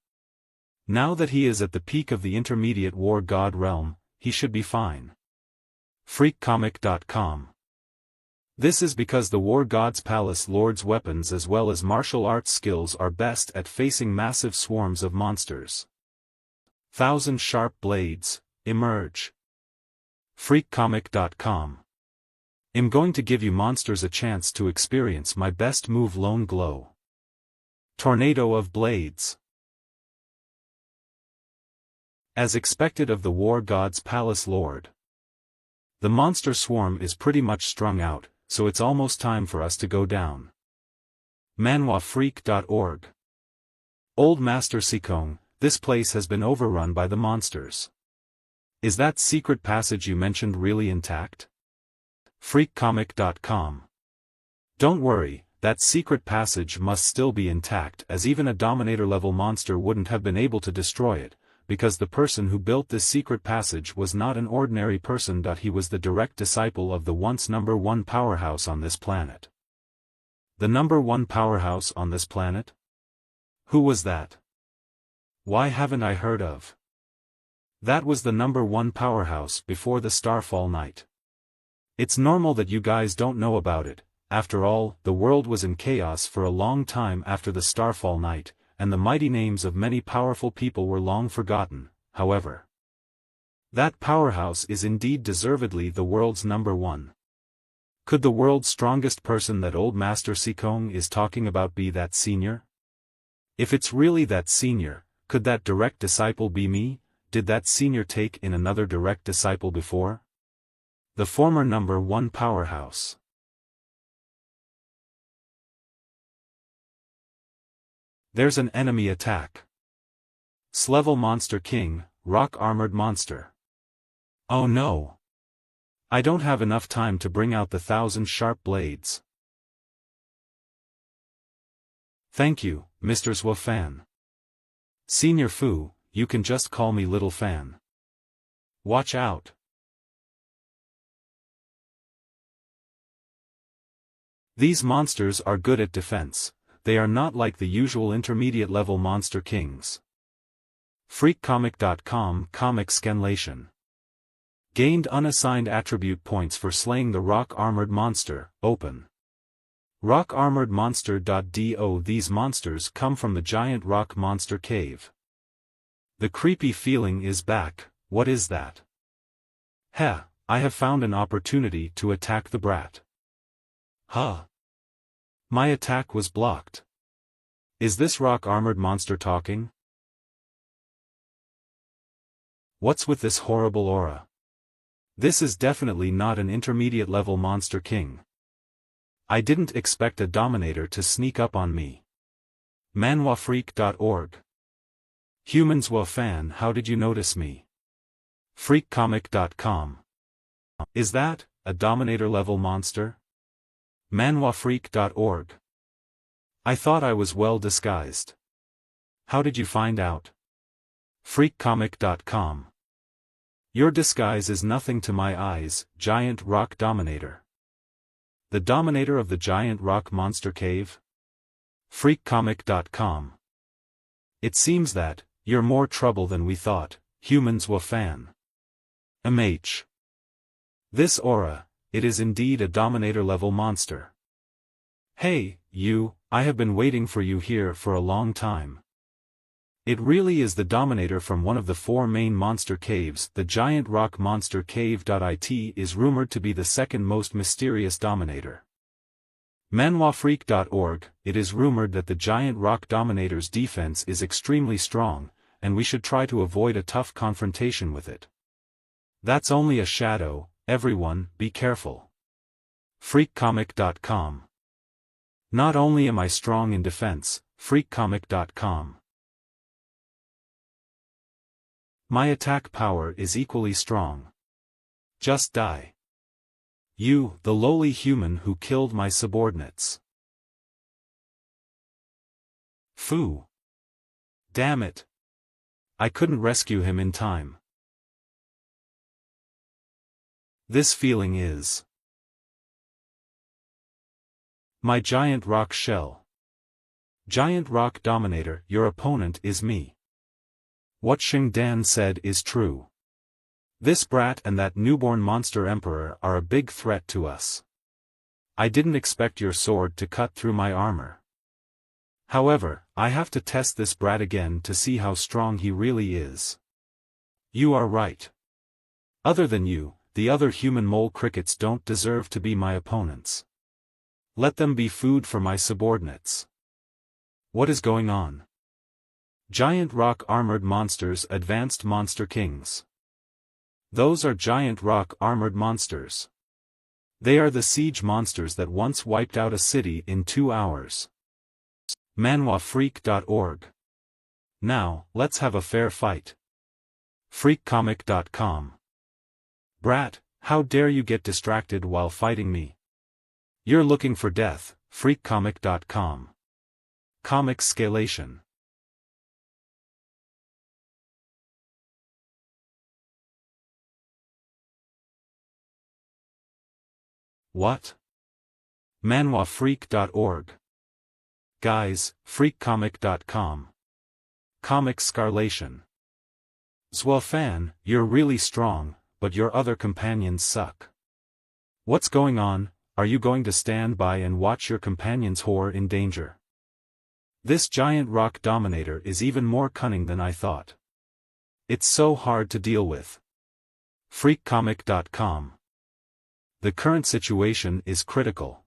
Now that he is at the peak of the intermediate war god realm, he should be fine. Freakcomic.com. This is because the War God's Palace Lord's weapons as well as martial arts skills are best at facing massive swarms of monsters. 1,000 sharp blades, emerge. Freakcomic.com. I'm going to give you monsters a chance to experience my best move, Lone Glow. Tornado of Blades. As expected of the War God's Palace Lord. The monster swarm is pretty much strung out, so it's almost time for us to go down. ManhuaFreak.org. Old Master Sikong, this place has been overrun by the monsters. Is that secret passage you mentioned really intact? Freakcomic.com. Don't worry, that secret passage must still be intact, as even a Dominator-level monster wouldn't have been able to destroy it, because the person who built this secret passage was not an ordinary person. He was the direct disciple of the once number one powerhouse on this planet. The number one powerhouse on this planet? Who was that? Why haven't I heard of? That was the number one powerhouse before the Starfall Night. It's normal that you guys don't know about it. After all, the world was in chaos for a long time after the Starfall Night, and the mighty names of many powerful people were long forgotten. However, that powerhouse is indeed deservedly the world's number one. Could the world's strongest person that old Master Sikong is talking about be that senior? If it's really that senior, could that direct disciple be me? Did that senior take in another direct disciple before? The former number one powerhouse. There's an enemy attack. S-level monster king, rock-armored monster. Oh no! I don't have enough time to bring out the 1,000 sharp blades. Thank you, Mr. Fan. Senior Fu, you can just call me Little Fan. Watch out. These monsters are good at defense, they are not like the usual intermediate-level monster kings. Freakcomic.com Comic Scanlation. Gained unassigned attribute points for slaying the rock-armored monster, open. Rock-armored monster.do. These monsters come from the giant rock monster cave. The creepy feeling is back. What is that? Heh, I have found an opportunity to attack the brat. Huh. My attack was blocked. Is this rock-armored monster talking? What's with this horrible aura? This is definitely not an intermediate-level monster king. I didn't expect a dominator to sneak up on me. Manhuafreak.org. Humans wa fan, how did you notice me? Freakcomic.com. Is that a dominator-level monster? Manhuafreak.org. I thought I was well disguised. How did you find out? Freakcomic.com. Your disguise is nothing to my eyes, giant rock dominator. The dominator of the giant rock monster cave? Freakcomic.com. It seems that you're more trouble than we thought, humans wa fan. MH. This aura, it is indeed a dominator-level monster. Hey, you, I have been waiting for you here for a long time. It really is the dominator from one of the 4 main monster caves. The giant rock monster cave.it is rumored to be the second most mysterious dominator. Manhuafreak.org. It is rumored that the giant rock dominator's defense is extremely strong, and we should try to avoid a tough confrontation with it. That's only a shadow, everyone, be careful. Freakcomic.com. Not only am I strong in defense, Freakcomic.com. My attack power is equally strong. Just die. You, the lowly human who killed my subordinates. Phoo. Damn it. I couldn't rescue him in time. This feeling is my giant rock shell. Giant rock dominator, your opponent is me. What Xing Dan said is true. This brat and that newborn monster emperor are a big threat to us. I didn't expect your sword to cut through my armor. However, I have to test this brat again to see how strong he really is. You are right. Other than you, the other human mole crickets don't deserve to be my opponents. Let them be food for my subordinates. What is going on? Giant rock armored monsters, advanced monster kings. Those are giant rock armored monsters. They are the siege monsters that once wiped out a city in 2 hours. Manhuafreak.org. Now, let's have a fair fight. Freakcomic.com. Brat, how dare you get distracted while fighting me? You're looking for death, Freakcomic.com. Comic Scalation. What? Manhuafreak.org. Guys, Freakcomic.com. Comic Scarlation. Zwafan, you're really strong, but your other companions suck. What's going on? Are you going to stand by and watch your companions whore in danger? This giant rock dominator is even more cunning than I thought. It's so hard to deal with. Freakcomic.com. The current situation is critical.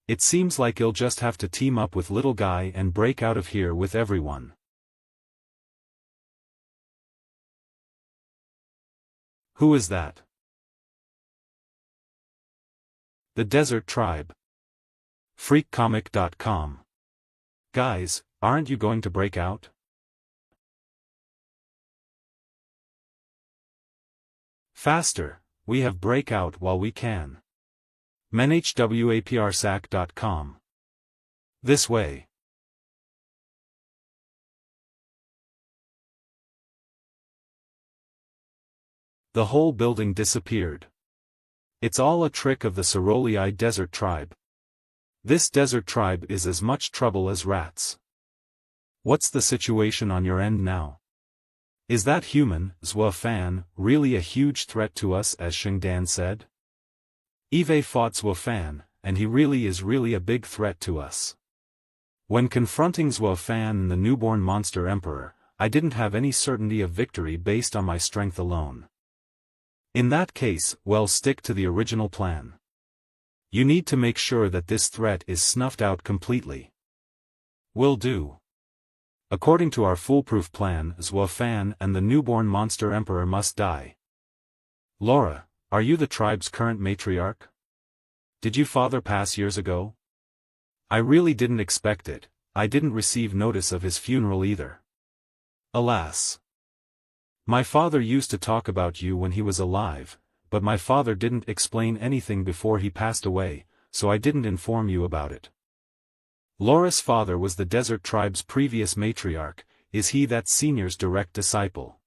It seems like you'll just have to team up with little guy and break out of here with everyone. Who is that? The Desert Tribe. Freakcomic.com. Guys, aren't you going to break out? Faster, we have breakout while we can. Manhwaprsac.com. This way. The whole building disappeared. It's all a trick of the Cerulei desert tribe. This desert tribe is as much trouble as rats. What's the situation on your end now? Is that human, Zhua Fan, really a huge threat to us as Shengdan said? Eve fought Zhua Fan, and he really is a big threat to us. When confronting Zhua Fan and the newborn monster emperor, I didn't have any certainty of victory based on my strength alone. In that case, well, stick to the original plan. You need to make sure that this threat is snuffed out completely. Will do. According to our foolproof plan, Zhua Fan and the newborn monster emperor must die. Laura, are you the tribe's current matriarch? Did you father pass years ago? I really didn't expect it. I didn't receive notice of his funeral either. Alas. My father used to talk about you when he was alive, but my father didn't explain anything before he passed away, so I didn't inform you about it. Laura's father was the desert tribe's previous matriarch. Is he that senior's direct disciple?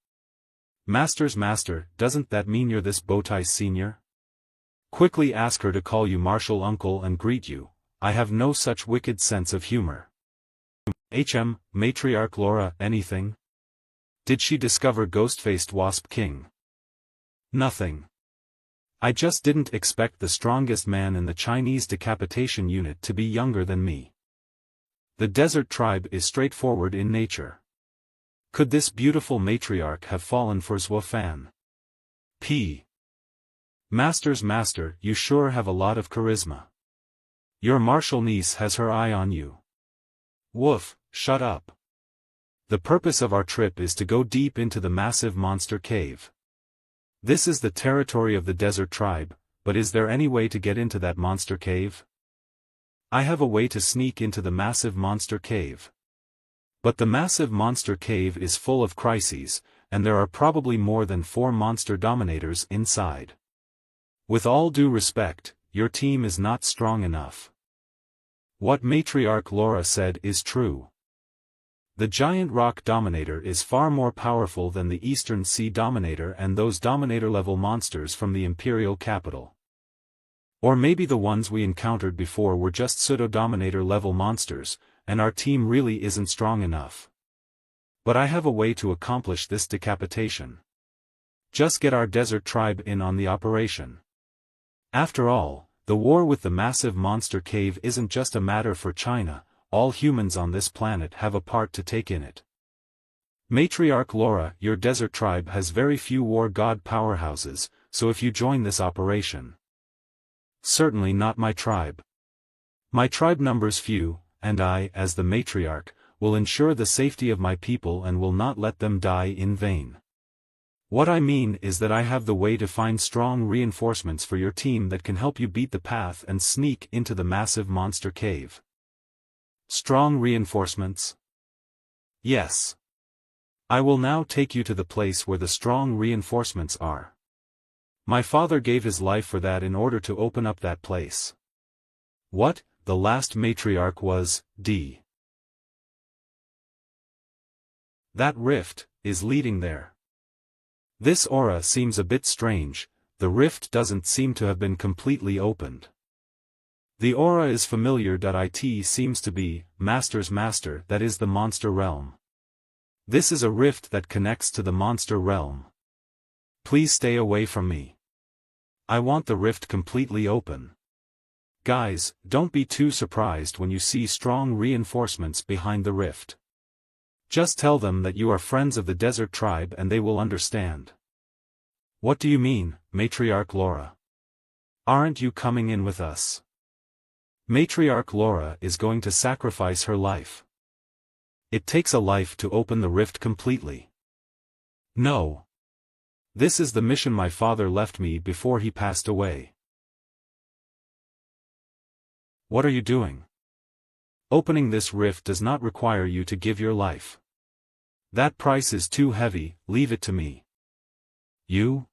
Master's master, doesn't that mean you're this Bowtie's senior? Quickly ask her to call you Marshal Uncle and greet you. I have no such wicked sense of humor. Matriarch Laura, anything? Did she discover ghost-faced Wasp King? Nothing. I just didn't expect the strongest man in the Chinese decapitation unit to be younger than me. The desert tribe is straightforward in nature. Could this beautiful matriarch have fallen for Zhua Fan? Master's master, you sure have a lot of charisma. Your martial niece has her eye on you. Woof, shut up. The purpose of our trip is to go deep into the massive monster cave. This is the territory of the desert tribe, but is there any way to get into that monster cave? I have a way to sneak into the massive monster cave. But the massive monster cave is full of crises, and there are probably more than 4 monster dominators inside. With all due respect, your team is not strong enough. What Matriarch Laura said is true. The giant rock dominator is far more powerful than the Eastern Sea Dominator and those Dominator-level monsters from the Imperial capital. Or maybe the ones we encountered before were just pseudo-Dominator-level monsters, and our team really isn't strong enough. But I have a way to accomplish this decapitation. Just get our desert tribe in on the operation. After all, the war with the massive monster cave isn't just a matter for China. All humans on this planet have a part to take in it. Matriarch Laura, your desert tribe has very few war god powerhouses, so if you join this operation. Certainly not my tribe. My tribe numbers few, and I, as the matriarch, will ensure the safety of my people and will not let them die in vain. What I mean is that I have the way to find strong reinforcements for your team that can help you beat the path and sneak into the massive monster cave. Strong reinforcements? Yes. I will now take you to the place where the strong reinforcements are. My father gave his life for that in order to open up that place. What? The last matriarch was, D. That rift is leading there. This aura seems a bit strange, the rift doesn't seem to have been completely opened. The aura is familiar. It seems to be, Master's master, that is the monster realm. This is a rift that connects to the monster realm. Please stay away from me. I want the rift completely open. Guys, don't be too surprised when you see strong reinforcements behind the rift. Just tell them that you are friends of the desert tribe and they will understand. What do you mean, Matriarch Laura? Aren't you coming in with us? Matriarch Laura is going to sacrifice her life. It takes a life to open the rift completely. No. This is the mission my father left me before he passed away. What are you doing? Opening this rift does not require you to give your life. That price is too heavy, leave it to me. You?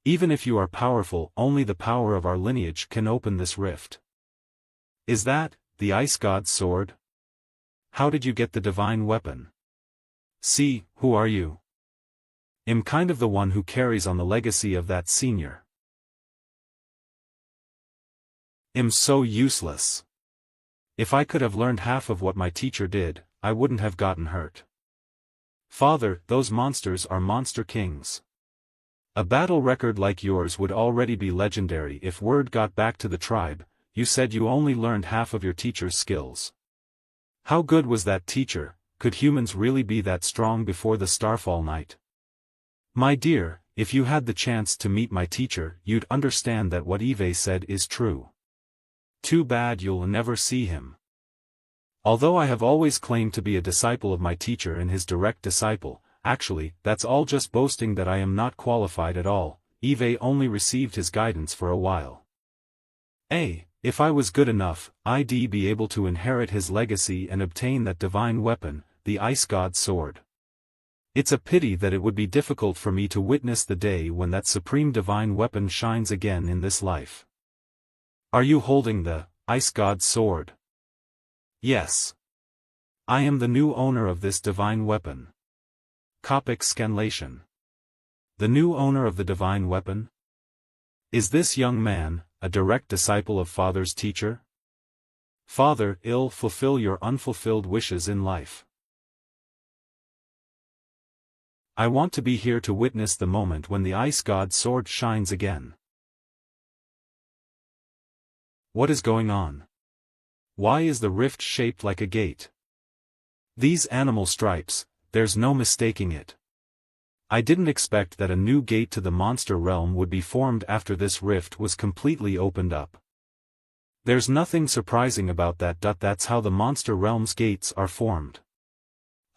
Even if you are powerful, only the power of our lineage can open this rift. Is that, the Ice God's sword? How did you get the divine weapon? See, who are you? I'm kind of the one who carries on the legacy of that senior. I'm so useless. If I could have learned half of what my teacher did, I wouldn't have gotten hurt. Father, those monsters are monster kings. A battle record like yours would already be legendary if word got back to the tribe. You said you only learned half of your teacher's skills. How good was that teacher? Could humans really be that strong before the Starfall night? My dear, if you had the chance to meet my teacher, you'd understand that what Eve said is true. Too bad you'll never see him. Although I have always claimed to be a disciple of my teacher and his direct disciple, actually, that's all just boasting that I am not qualified at all. Eve only received his guidance for a while. If I was good enough, I'd be able to inherit his legacy and obtain that divine weapon, the Ice God's sword. It's a pity that it would be difficult for me to witness the day when that supreme divine weapon shines again in this life. Are you holding the Ice God's sword? Yes. I am the new owner of this divine weapon. Copic scanlation. The new owner of the divine weapon? Is this young man a direct disciple of Father's teacher? Father, I'll fulfill your unfulfilled wishes in life. I want to be here to witness the moment when the Ice God's sword shines again. What is going on? Why is the rift shaped like a gate? These animal stripes, there's no mistaking it. I didn't expect that a new gate to the monster realm would be formed after this rift was completely opened up. There's nothing surprising about that. That's how the monster realm's gates are formed.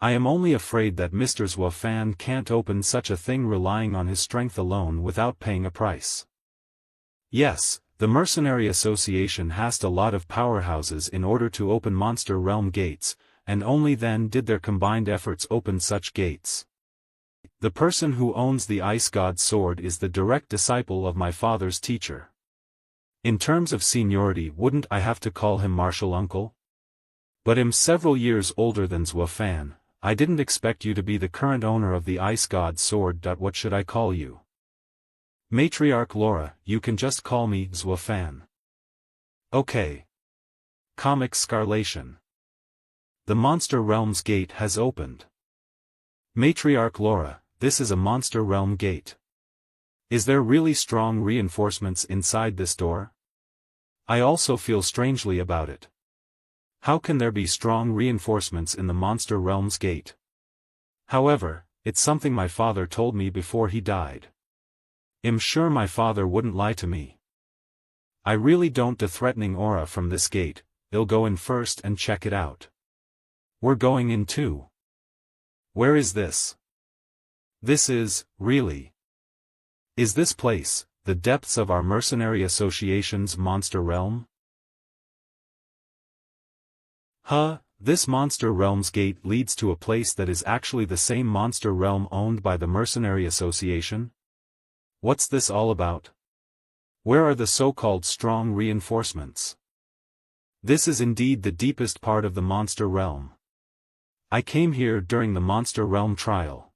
I am only afraid that Mr. Zwafan can't open such a thing relying on his strength alone without paying a price. Yes, the Mercenary Association has a lot of powerhouses in order to open monster realm gates, and only then did their combined efforts open such gates. The person who owns the Ice God's sword is the direct disciple of my father's teacher. In terms of seniority, wouldn't I have to call him Marshal Uncle? But I'm several years older than Zwafan. I didn't expect you to be the current owner of the Ice God's sword. What should I call you? Matriarch Laura, you can just call me Zwafan. Okay. Comic Scarlation. The Monster Realm's gate has opened. Matriarch Laura, this is a Monster Realm gate. Is there really strong reinforcements inside this door? I also feel strangely about it. How can there be strong reinforcements in the Monster Realm's gate? However, it's something my father told me before he died. I'm sure my father wouldn't lie to me. I really don't. The threatening aura from this gate. I'll go in first and check it out. We're going in too. Where is this? This is, really. Is this place, the depths of our Mercenary Association's monster realm? This monster realm's gate leads to a place that is actually the same monster realm owned by the Mercenary Association? What's this all about? Where are the so-called strong reinforcements? This is indeed the deepest part of the monster realm. I came here during the monster realm trial.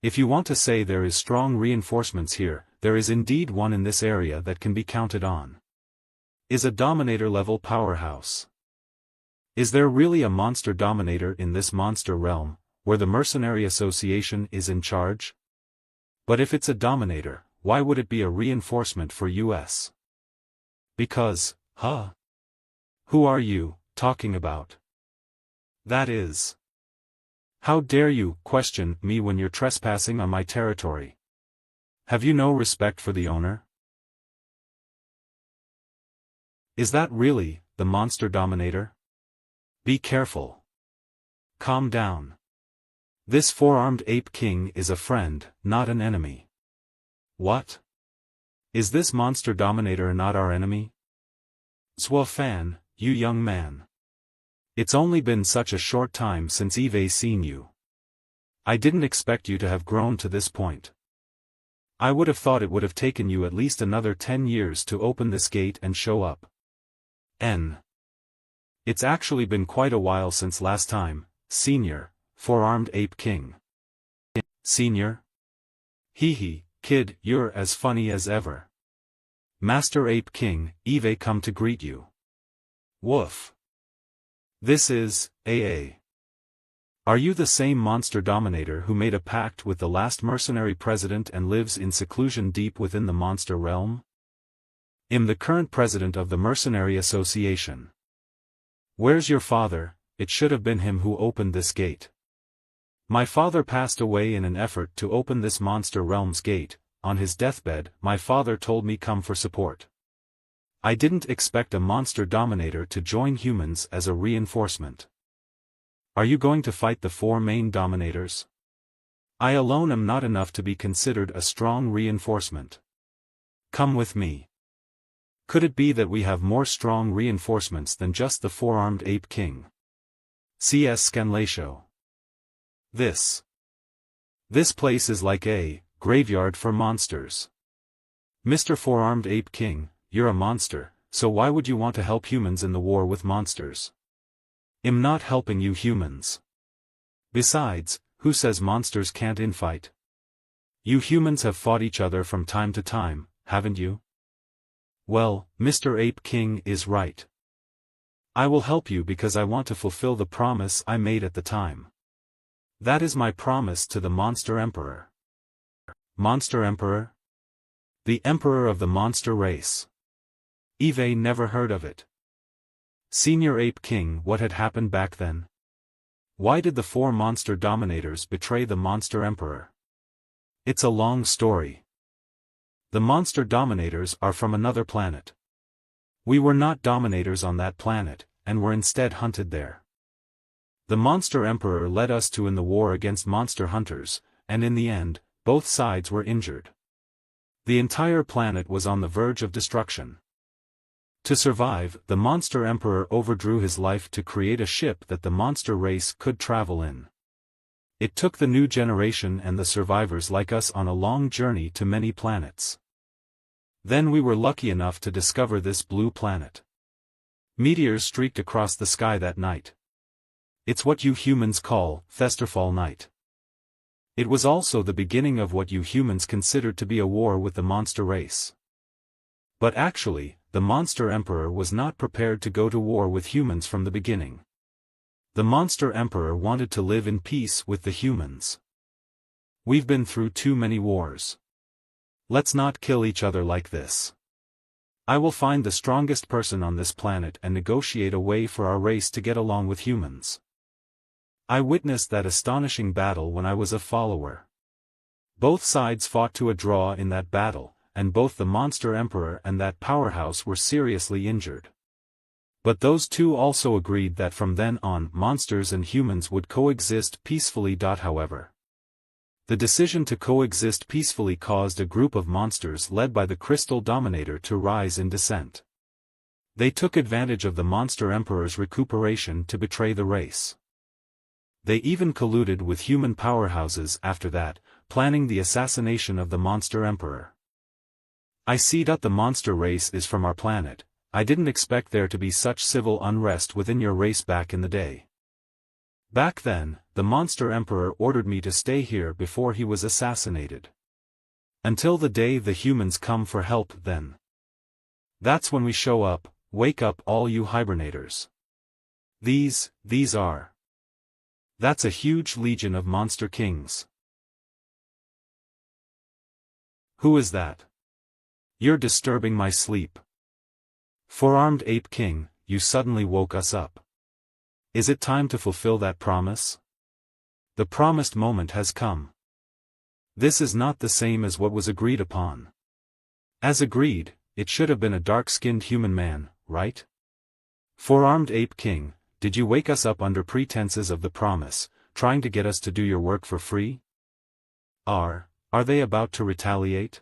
If you want to say there is strong reinforcements here, there is indeed one in this area that can be counted on. Is a Dominator-level powerhouse. Is there really a monster Dominator in this monster realm, where the Mercenary Association is in charge? But if it's a Dominator, why would it be a reinforcement for us? Because, who are you talking about? That is. How dare you question me when you're trespassing on my territory? Have you no respect for the owner? Is that really the monster Dominator? Be careful. Calm down. This four-armed ape king is a friend, not an enemy. What? Is this monster Dominator not our enemy? Zwafan, you young man. It's only been such a short time since Eve seen you. I didn't expect you to have grown to this point. I would have thought it would have taken you at least another 10 years to open this gate and show up. It's actually been quite a while since last time, Senior, four-armed ape king. Senior? Hee hee, kid, you're as funny as ever. Master Ape King, Eve come to greet you. Woof. This is, AA. Are you the same monster dominator who made a pact with the last mercenary president and lives in seclusion deep within the monster realm? I'm the current president of the Mercenary Association. Where's your father? It should have been him who opened this gate. My father passed away in an effort to open this monster realm's gate. On his deathbed, my father told me come for support. I didn't expect a monster dominator to join humans as a reinforcement. Are you going to fight the 4 main dominators? I alone am not enough to be considered a strong reinforcement. Come with me. Could it be that we have more strong reinforcements than just the 4-armed Ape King? CS Scanlatio. This place is like a graveyard for monsters. Mr. 4-armed Ape King, you're a monster, so why would you want to help humans in the war with monsters? I'm not helping you humans. Besides, who says monsters can't infight? You humans have fought each other from time to time, haven't you? Well, Mr. Ape King is right. I will help you because I want to fulfill the promise I made at the time. That is my promise to the Monster Emperor. Monster Emperor? The Emperor of the monster race. Eve never heard of it. Senior Ape King, what had happened back then? Why did the 4 monster dominators betray the Monster Emperor? It's a long story. The monster dominators are from another planet. We were not dominators on that planet, and were instead hunted there. The Monster Emperor led us in the war against monster hunters, and in the end, both sides were injured. The entire planet was on the verge of destruction. To survive, the Monster Emperor overdrew his life to create a ship that the monster race could travel in. It took the new generation and the survivors like us on a long journey to many planets. Then we were lucky enough to discover this blue planet. Meteors streaked across the sky that night. It's what you humans call Festerfall Night. It was also the beginning of what you humans considered to be a war with the monster race. But actually, the Monster Emperor was not prepared to go to war with humans from the beginning. The Monster Emperor wanted to live in peace with the humans. We've been through too many wars. Let's not kill each other like this. I will find the strongest person on this planet and negotiate a way for our race to get along with humans. I witnessed that astonishing battle when I was a follower. Both sides fought to a draw in that battle, and both the Monster Emperor and that powerhouse were seriously injured. But those two also agreed that from then on monsters and humans would coexist peacefully. However, the decision to coexist peacefully caused a group of monsters led by the Crystal Dominator to rise in dissent. They took advantage of the Monster Emperor's recuperation to betray the race. They even colluded with human powerhouses after that, planning the assassination of the Monster Emperor. I see. The monster race is from our planet. I didn't expect there to be such civil unrest within your race back in the day. Back then, the Monster Emperor ordered me to stay here before he was assassinated. Until the day the humans come for help then. That's when we show up. Wake up all you hibernators. These are. That's a huge legion of monster kings. Who is that? You're disturbing my sleep. 4-armed Ape King, you suddenly woke us up. Is it time to fulfill that promise? The promised moment has come. This is not the same as what was agreed upon. As agreed, it should have been a dark-skinned human man, right? 4-armed Ape King, did you wake us up under pretenses of the promise, trying to get us to do your work for free? Are they about to retaliate?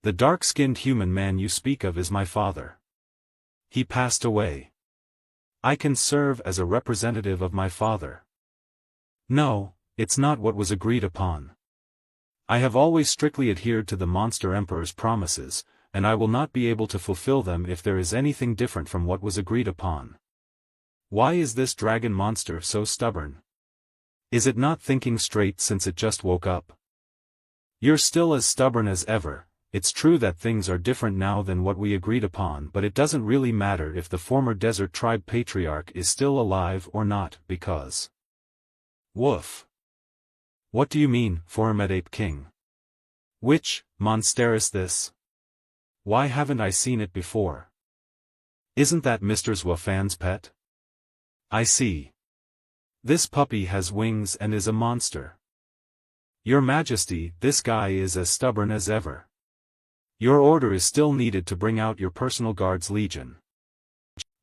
The dark-skinned human man you speak of is my father. He passed away. I can serve as a representative of my father. No, it's not what was agreed upon. I have always strictly adhered to the Monster Emperor's promises, and I will not be able to fulfill them if there is anything different from what was agreed upon. Why is this dragon monster so stubborn? Is it not thinking straight since it just woke up? You're still as stubborn as ever. It's true that things are different now than what we agreed upon, but it doesn't really matter if the former desert tribe patriarch is still alive or not, because... Woof. What do you mean, former ape king? Which monster is this? Why haven't I seen it before? Isn't that Mr. Zwafan's pet? I see. This puppy has wings and is a monster. Your Majesty, this guy is as stubborn as ever. Your order is still needed to bring out your personal guards legion.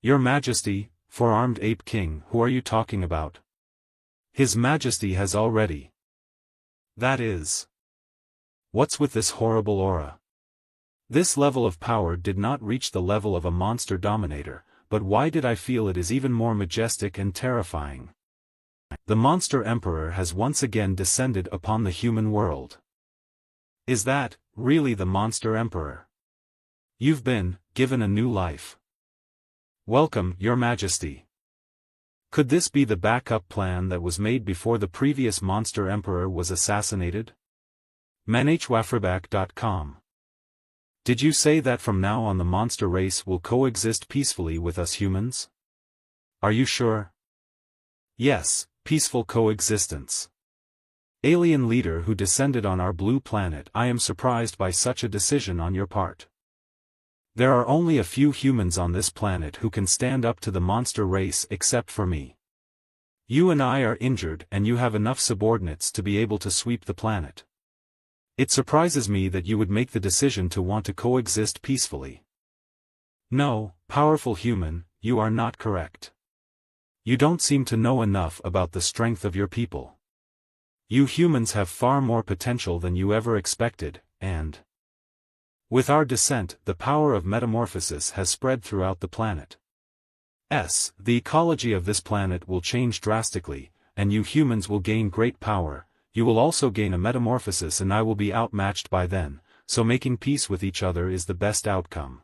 Your Majesty, four-armed ape king, who are you talking about? His Majesty has already. That is. What's with this horrible aura? This level of power did not reach the level of a monster dominator, but why did I feel it is even more majestic and terrifying? The monster emperor has once again descended upon the human world. Is that, really the monster emperor? You've been given a new life. Welcome, Your Majesty. Could this be the backup plan that was made before the previous monster emperor was assassinated? Manhua.com. Did you say that from now on the monster race will coexist peacefully with us humans? Are you sure? Yes, peaceful coexistence. Alien leader who descended on our blue planet, I am surprised by such a decision on your part. There are only a few humans on this planet who can stand up to the monster race except for me. You and I are injured and you have enough subordinates to be able to sweep the planet. It surprises me that you would make the decision to want to coexist peacefully. No, powerful human, you are not correct. You don't seem to know enough about the strength of your people. You humans have far more potential than you ever expected, and with our descent, the power of metamorphosis has spread throughout the planet. The ecology of this planet will change drastically, and you humans will gain great power. You will also gain a metamorphosis and I will be outmatched by then, so making peace with each other is the best outcome.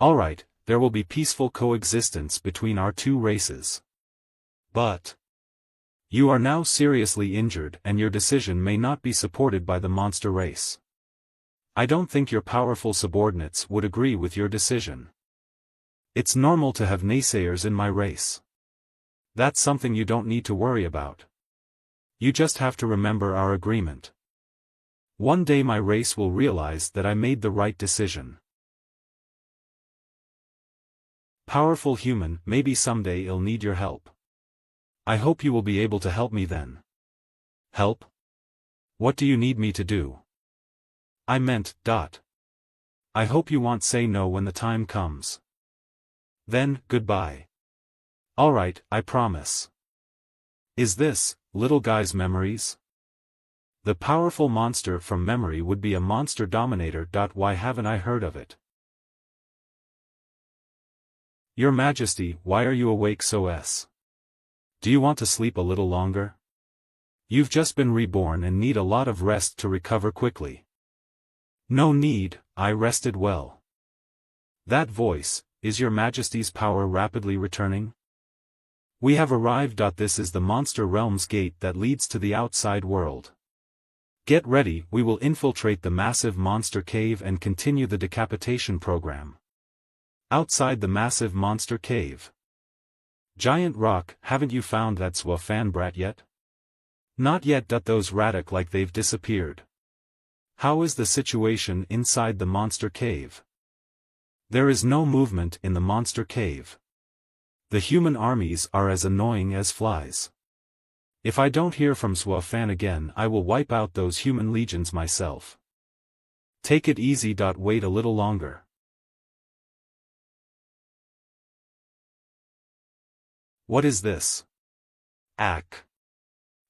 Alright, there will be peaceful coexistence between our two races. But you are now seriously injured and your decision may not be supported by the monster race. I don't think your powerful subordinates would agree with your decision. It's normal to have naysayers in my race. That's something you don't need to worry about. You just have to remember our agreement. One day my race will realize that I made the right decision. Powerful human, maybe someday I'll need your help. I hope you will be able to help me then. Help? What do you need me to do? I meant, I hope you won't say no when the time comes. Then, goodbye. Alright, I promise. Is this, little guy's memories? The powerful monster from memory would be a monster dominator. Why haven't I heard of it? Your Majesty, why are you awake so? Do you want to sleep a little longer? You've just been reborn and need a lot of rest to recover quickly. No need, I rested well. That voice, is Your Majesty's power rapidly returning? We have arrived. This is the monster realm's gate that leads to the outside world. Get ready, we will infiltrate the massive monster cave and continue the decapitation program. Outside the massive monster cave. Giant rock, haven't you found that Swafan brat yet? Not yet. Those Radek like they've disappeared. How is the situation inside the monster cave? There is no movement in the monster cave. The human armies are as annoying as flies. If I don't hear from Swafan again, I will wipe out those human legions myself. Take it easy. Wait a little longer. What is this?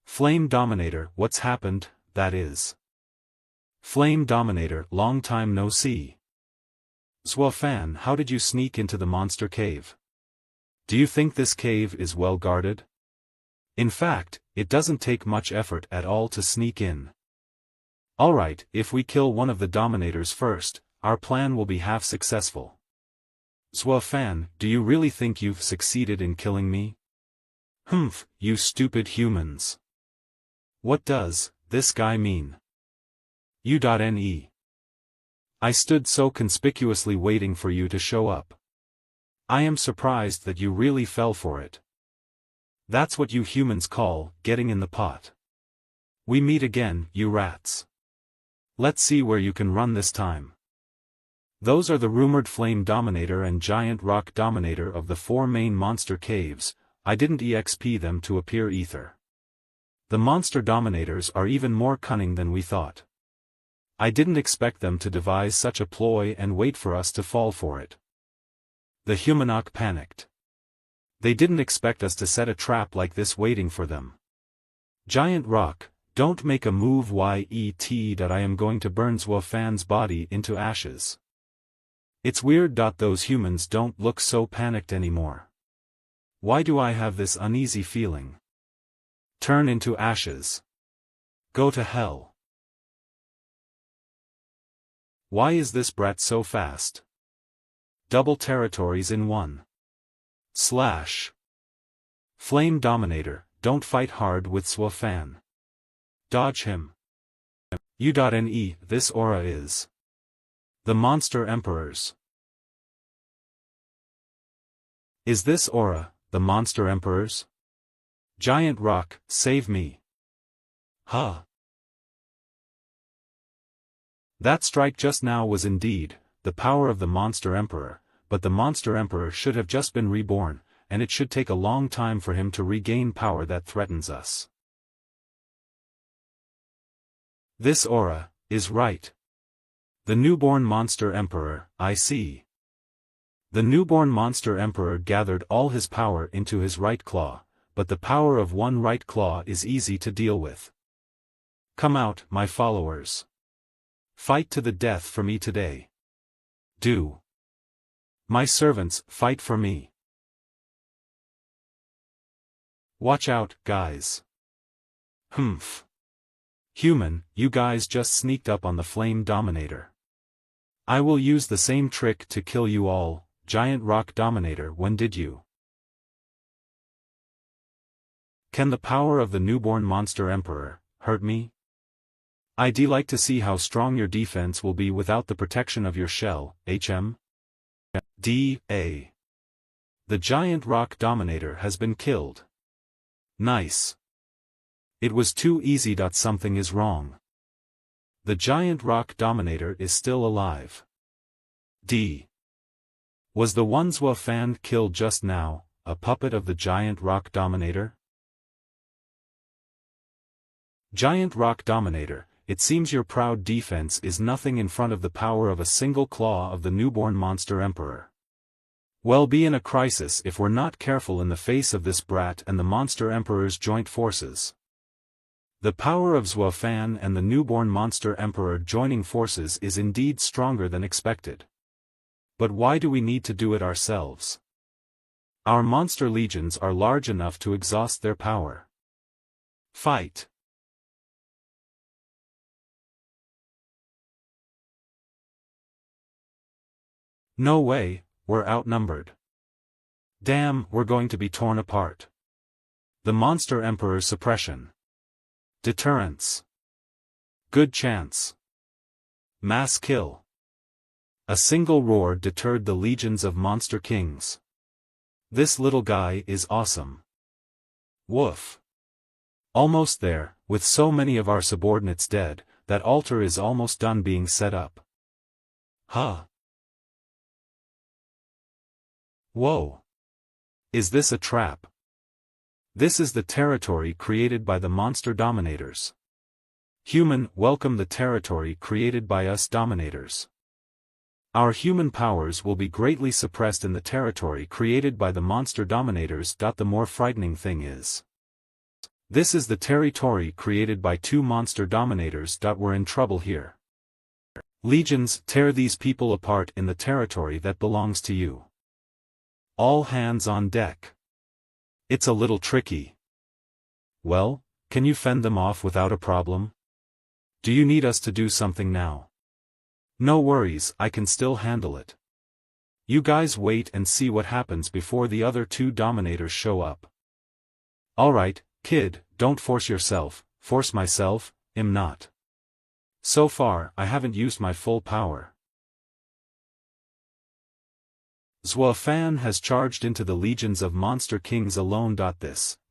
Flame Dominator, what's happened? That is. Flame Dominator, long time no see. Swafan, how did you sneak into the monster cave? Do you think this cave is well guarded? In fact, it doesn't take much effort at all to sneak in. Alright, if we kill one of the Dominators first, our plan will be half successful. Swafan, do you really think you've succeeded in killing me? Humph, you stupid humans. What does this guy mean? U.ne. I stood so conspicuously waiting for you to show up. I am surprised that you really fell for it. That's what you humans call getting in the pot. We meet again, you rats. Let's see where you can run this time. Those are the rumored Flame Dominator and Giant Rock Dominator of the 4 main monster caves. I didn't exp them to appear ether. The monster dominators are even more cunning than we thought. I didn't expect them to devise such a ploy and wait for us to fall for it. The Humanok panicked. They didn't expect us to set a trap like this waiting for them. Giant Rock, don't make a move yet. I am going to burn Zhuofan's body into ashes. It's weird. Those humans don't look so panicked anymore. Why do I have this uneasy feeling? Turn into ashes. Go to hell. Why is this brat so fast? Double territories in one. Slash. Flame Dominator, don't fight hard with Zhuofan. Dodge him. U.ne. This aura is the Monster Emperor's. Is this aura the Monster Emperor's? Giant Rock, save me. Huh. That strike just now was indeed the power of the Monster Emperor, but the Monster Emperor should have just been reborn, and it should take a long time for him to regain power that threatens us. This aura is right. The newborn Monster Emperor, I see. The newborn Monster Emperor gathered all his power into his right claw, but the power of one right claw is easy to deal with. Come out, my followers. Fight to the death for me today. Do. My servants, fight for me. Watch out, guys. Humph. Human, you guys just sneaked up on the Flame Dominator. I will use the same trick to kill you all. Giant Rock Dominator, when did you? Can the power of the newborn Monster Emperor hurt me? I'd like to see how strong your defense will be without the protection of your shell, HM. D.A. The Giant Rock Dominator has been killed. Nice. It was too easy. Something is wrong. The Giant Rock Dominator is still alive. D. Was the one Zhuofan killed just now a puppet of the Giant Rock Dominator? Giant Rock Dominator, it seems your proud defense is nothing in front of the power of a single claw of the newborn Monster Emperor. We'll be in a crisis if we're not careful in the face of this brat and the Monster Emperor's joint forces. The power of Zhuofan and the newborn Monster Emperor joining forces is indeed stronger than expected. But why do we need to do it ourselves? Our monster legions are large enough to exhaust their power. Fight. No way, we're outnumbered. Damn, we're going to be torn apart. The Monster Emperor's suppression. Deterrence. Good chance. Mass kill. A single roar deterred the legions of Monster Kings. This little guy is awesome. Woof. Almost there, with so many of our subordinates dead, that altar is almost done being set up. Huh. Whoa. Is this a trap? This is the territory created by the monster dominators. Human, welcome the territory created by us dominators. Our human powers will be greatly suppressed in the territory created by the monster dominators. The more frightening thing is, this is the territory created by 2 monster dominators. We're in trouble here. Legions, tear these people apart in the territory that belongs to you. All hands on deck. It's a little tricky. Well, can you fend them off without a problem? Do you need us to do something now? No worries, I can still handle it. You guys wait and see what happens before the other 2 dominators show up. Alright, kid, don't force yourself. Force myself, not. So far, I haven't used my full power. Zuofan has charged into the legions of Monster Kings alone.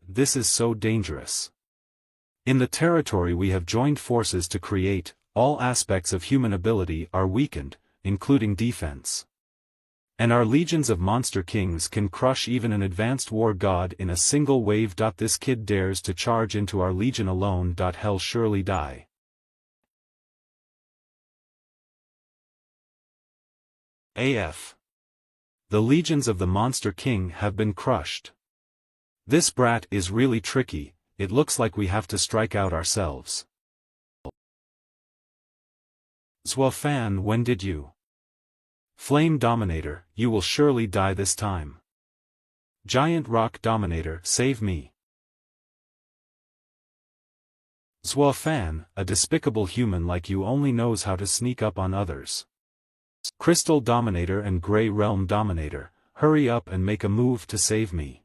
This is so dangerous. In the territory we have joined forces to create, all aspects of human ability are weakened, including defense. And our legions of Monster Kings can crush even an advanced war god in a single wave. This kid dares to charge into our legion alone. He'll surely die. AF. The legions of the Monster King have been crushed. This brat is really tricky, it looks like we have to strike out ourselves. Zuofan, when did you? Flame Dominator, you will surely die this time. Giant Rock Dominator, save me. Zuofan, a despicable human like you only knows how to sneak up on others. Crystal Dominator and Grey Realm Dominator, hurry up and make a move to save me.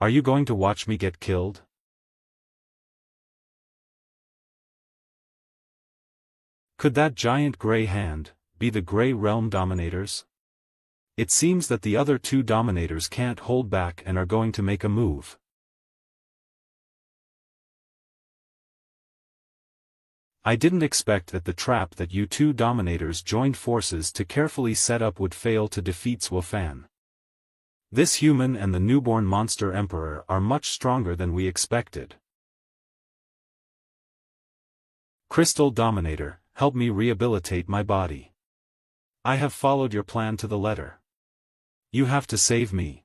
Are you going to watch me get killed? Could that giant grey hand be the Grey Realm Dominators? It seems that the other two Dominators can't hold back and are going to make a move. I didn't expect that the trap that you two Dominators joined forces to carefully set up would fail to defeat Zuofan. This human and the newborn Monster Emperor are much stronger than we expected. Crystal Dominator, help me rehabilitate my body. I have followed your plan to the letter. You have to save me.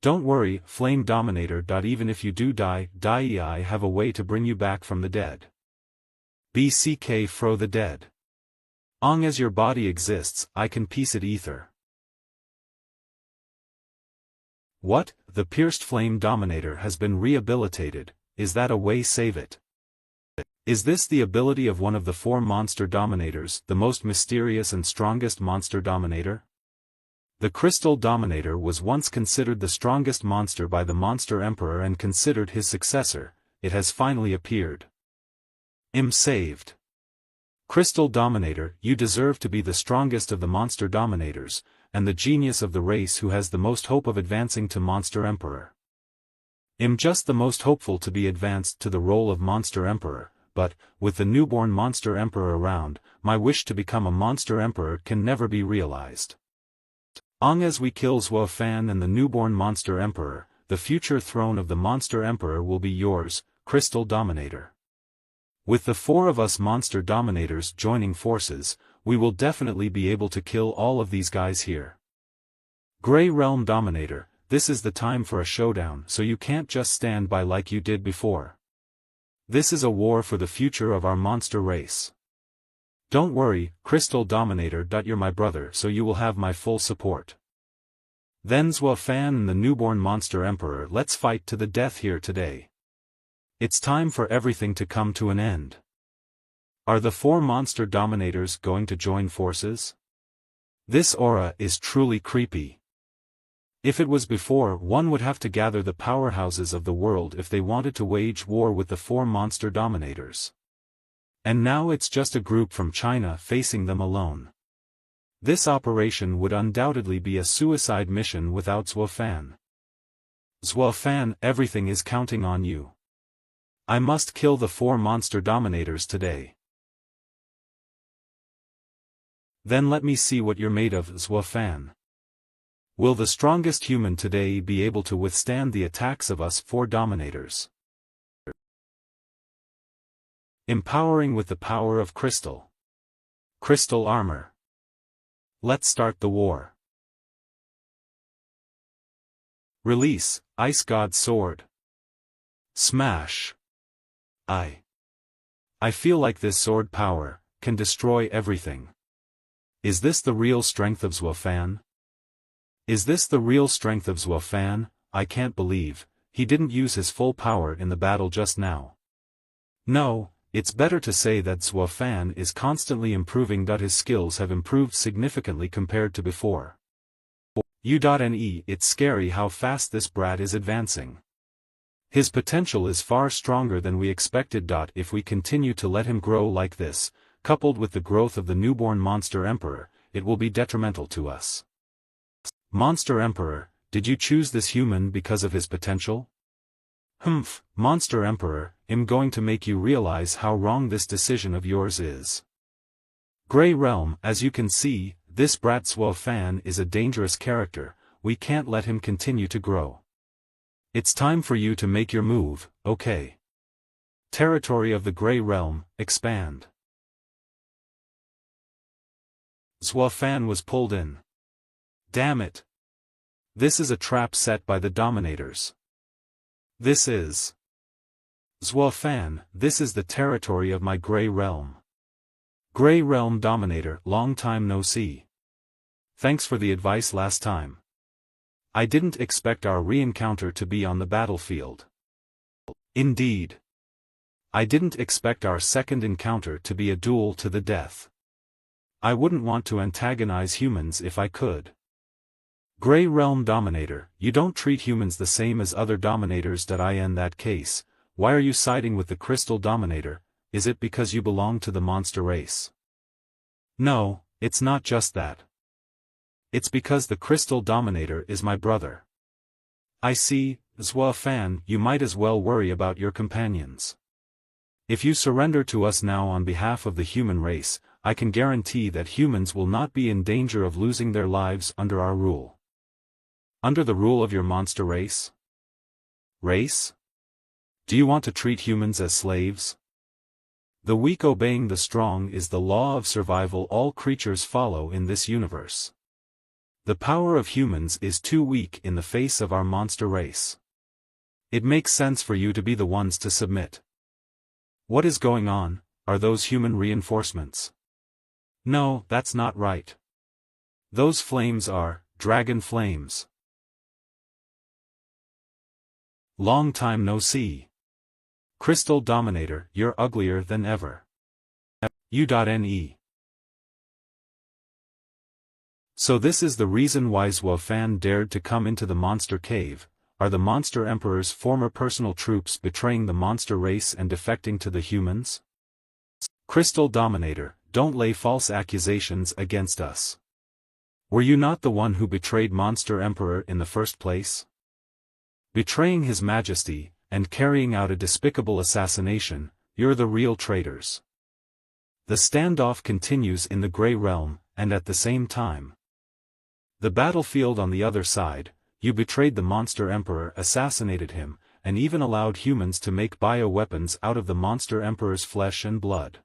Don't worry, Flame Dominator. Even if you do die, I have a way to bring you back from the dead. BCK Fro the dead. Long as your body exists, I can piece it ether. What? The pierced Flame Dominator has been rehabilitated, is that a way save it? Is this the ability of one of the four Monster Dominators, the most mysterious and strongest Monster Dominator? The Crystal Dominator was once considered the strongest monster by the Monster Emperor and considered his successor. It has finally appeared. Saved. Crystal Dominator, you deserve to be the strongest of the Monster Dominators, and the genius of the race who has the most hope of advancing to Monster Emperor. Just the most hopeful to be advanced to the role of Monster Emperor, but, with the newborn Monster Emperor around, my wish to become a Monster Emperor can never be realized. As we kill Zuofan and the newborn Monster Emperor, the future throne of the Monster Emperor will be yours, Crystal Dominator. With the four of us Monster Dominators joining forces, we will definitely be able to kill all of these guys here. Grey Realm Dominator, this is the time for a showdown, so you can't just stand by like you did before. This is a war for the future of our monster race. Don't worry, Crystal Dominator. You're my brother, so you will have my full support. Then Zuofan and the newborn Monster Emperor, let's fight to the death here today. It's time for everything to come to an end. Are the four Monster Dominators going to join forces? This aura is truly creepy. If it was before, one would have to gather the powerhouses of the world if they wanted to wage war with the four Monster Dominators. And now it's just a group from China facing them alone. This operation would undoubtedly be a suicide mission without Zuofan. Zuofan, everything is counting on you. I must kill the four Monster Dominators today. Then let me see what you're made of, Zuofan. Will the strongest human today be able to withstand the attacks of us four Dominators? Empowering with the power of Crystal. Crystal Armor. Let's start the war. Release, Ice God Sword. Smash. I feel like this sword power can destroy everything. Is this the real strength of Zuofan? Is this the real strength of Zuofan? I can't believe he didn't use his full power in the battle just now. No, it's better to say that Zuofan is constantly improving. His skills have improved significantly compared to before. It's scary how fast this brat is advancing. His potential is far stronger than we expected. If we continue to let him grow like this, coupled with the growth of the newborn Monster Emperor, it will be detrimental to us. Monster Emperor, did you choose this human because of his potential? Humph, Monster Emperor, I'm going to make you realize how wrong this decision of yours is. Grey Realm, as you can see, this brat Fan is a dangerous character, we can't let him continue to grow. It's time for you to make your move, okay? Territory of the Grey Realm, expand. Fan was pulled in. Damn it. This is a trap set by the Dominators. This is... Fan, this is the territory of my Grey Realm. Grey Realm Dominator, long time no see. Thanks for the advice last time. I didn't expect our re-encounter to be on the battlefield. Indeed. I didn't expect our second encounter to be a duel to the death. I wouldn't want to antagonize humans if I could. Grey Realm Dominator, you don't treat humans the same as other Dominators. In that case, why are you siding with the Crystal Dominator? Is it because you belong to the monster race? No, it's not just that. It's because the Crystal Dominator is my brother. I see, Fan, you might as well worry about your companions. If you surrender to us now on behalf of the human race, I can guarantee that humans will not be in danger of losing their lives under our rule. Under the rule of your monster race? Race? Do you want to treat humans as slaves? The weak obeying the strong is the law of survival all creatures follow in this universe. The power of humans is too weak in the face of our monster race. It makes sense for you to be the ones to submit. What is going on? Are those human reinforcements? No, that's not right. Those flames are dragon flames. Long time no see. Crystal Dominator, you're uglier than ever. U.ne. So this is the reason why Fan dared to come into the monster cave. Are the Monster Emperor's former personal troops betraying the monster race and defecting to the humans? Crystal Dominator, don't lay false accusations against us. Were you not the one who betrayed Monster Emperor in the first place? Betraying His Majesty, and carrying out a despicable assassination, you're the real traitors. The standoff continues in the Grey Realm, and at the same time. The battlefield on the other side, you betrayed the Monster Emperor, assassinated him, and even allowed humans to make bioweapons out of the Monster Emperor's flesh and blood.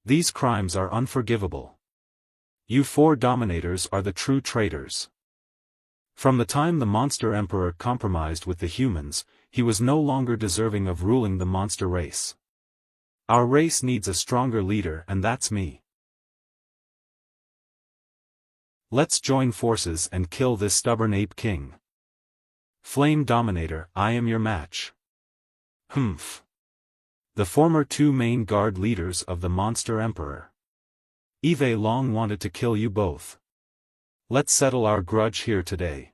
These crimes are unforgivable. You four Dominators are the true traitors. From the time the Monster Emperor compromised with the humans, he was no longer deserving of ruling the monster race. Our race needs a stronger leader, and that's me. Let's join forces and kill this stubborn ape king. Flame Dominator, I am your match. Humph. The former two main guard leaders of the Monster Emperor. Eve long wanted to kill you both. Let's settle our grudge here today.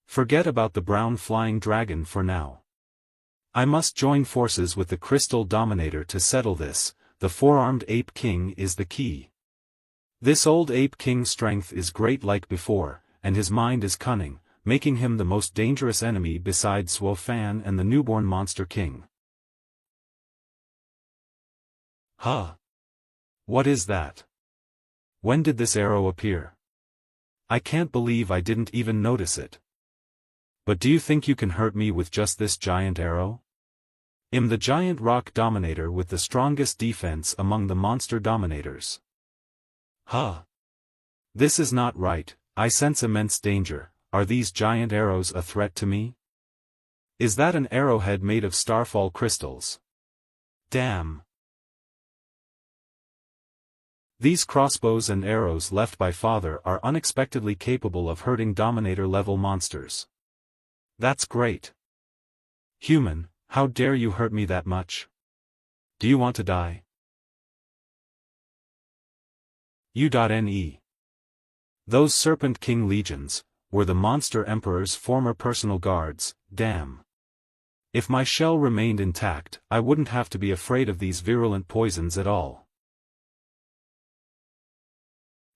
Forget about the brown flying dragon for now. I must join forces with the Crystal Dominator to settle this. The four-armed ape king is the key. This old ape king's strength is great like before, and his mind is cunning, making him the most dangerous enemy besides Fan and the newborn monster king. Huh? What is that? When did this arrow appear? I can't believe I didn't even notice it. But do you think you can hurt me with just this giant arrow? I'm the giant rock dominator with the strongest defense among the monster dominators. Huh? This is not right, I sense immense danger. Are these giant arrows a threat to me? Is that an arrowhead made of starfall crystals? Damn. These crossbows and arrows left by Father are unexpectedly capable of hurting Dominator-level monsters. That's great. Human, how dare you hurt me that much? Do you want to die? U.ne. Those Serpent King legions, were the Monster Emperor's former personal guards. Damn. If my shell remained intact, I wouldn't have to be afraid of these virulent poisons at all.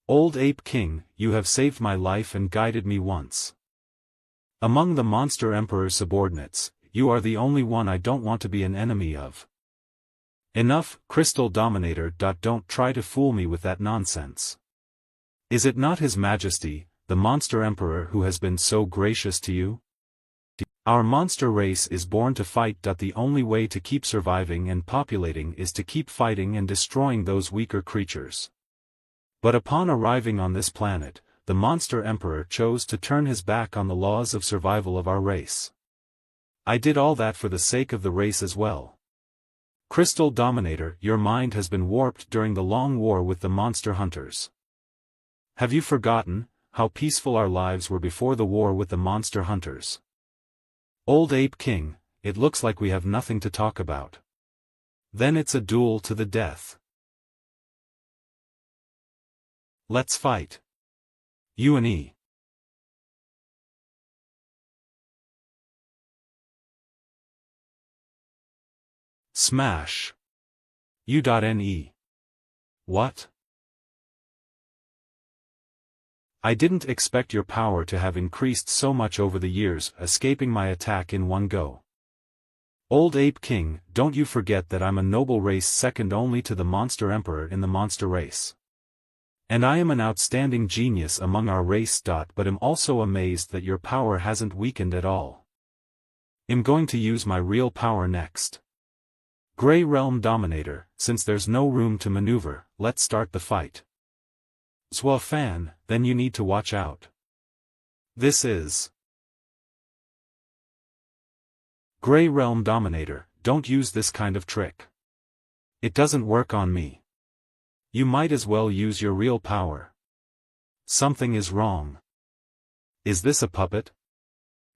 Old Ape King, you have saved my life and guided me once. Among the Monster Emperor's subordinates, you are the only one I don't want to be an enemy of. Enough, Crystal Dominator. Don't try to fool me with that nonsense. Is it not His Majesty, the Monster Emperor, who has been so gracious to you? Our monster race is born to fight. The only way to keep surviving and populating is to keep fighting and destroying those weaker creatures. But upon arriving on this planet, the Monster Emperor chose to turn his back on the laws of survival of our race. I did all that for the sake of the race as well. Crystal Dominator, your mind has been warped during the long war with the monster hunters. Have you forgotten how peaceful our lives were before the war with the monster hunters? Old Ape King, it looks like we have nothing to talk about. Then it's a duel to the death. Let's fight. You and E. Smash. U.NE. What? I didn't expect your power to have increased so much over the years, escaping my attack in one go. Old Ape King, don't you forget that I'm a noble race second only to the Monster Emperor in the monster race. And I am an outstanding genius among our race. But am also amazed that your power hasn't weakened at all. I'm going to use my real power next. Grey Realm Dominator, since there's no room to maneuver, let's start the fight. Fan, then you need to watch out. This is Grey Realm Dominator, don't use this kind of trick. It doesn't work on me. You might as well use your real power. Something is wrong. Is this a puppet?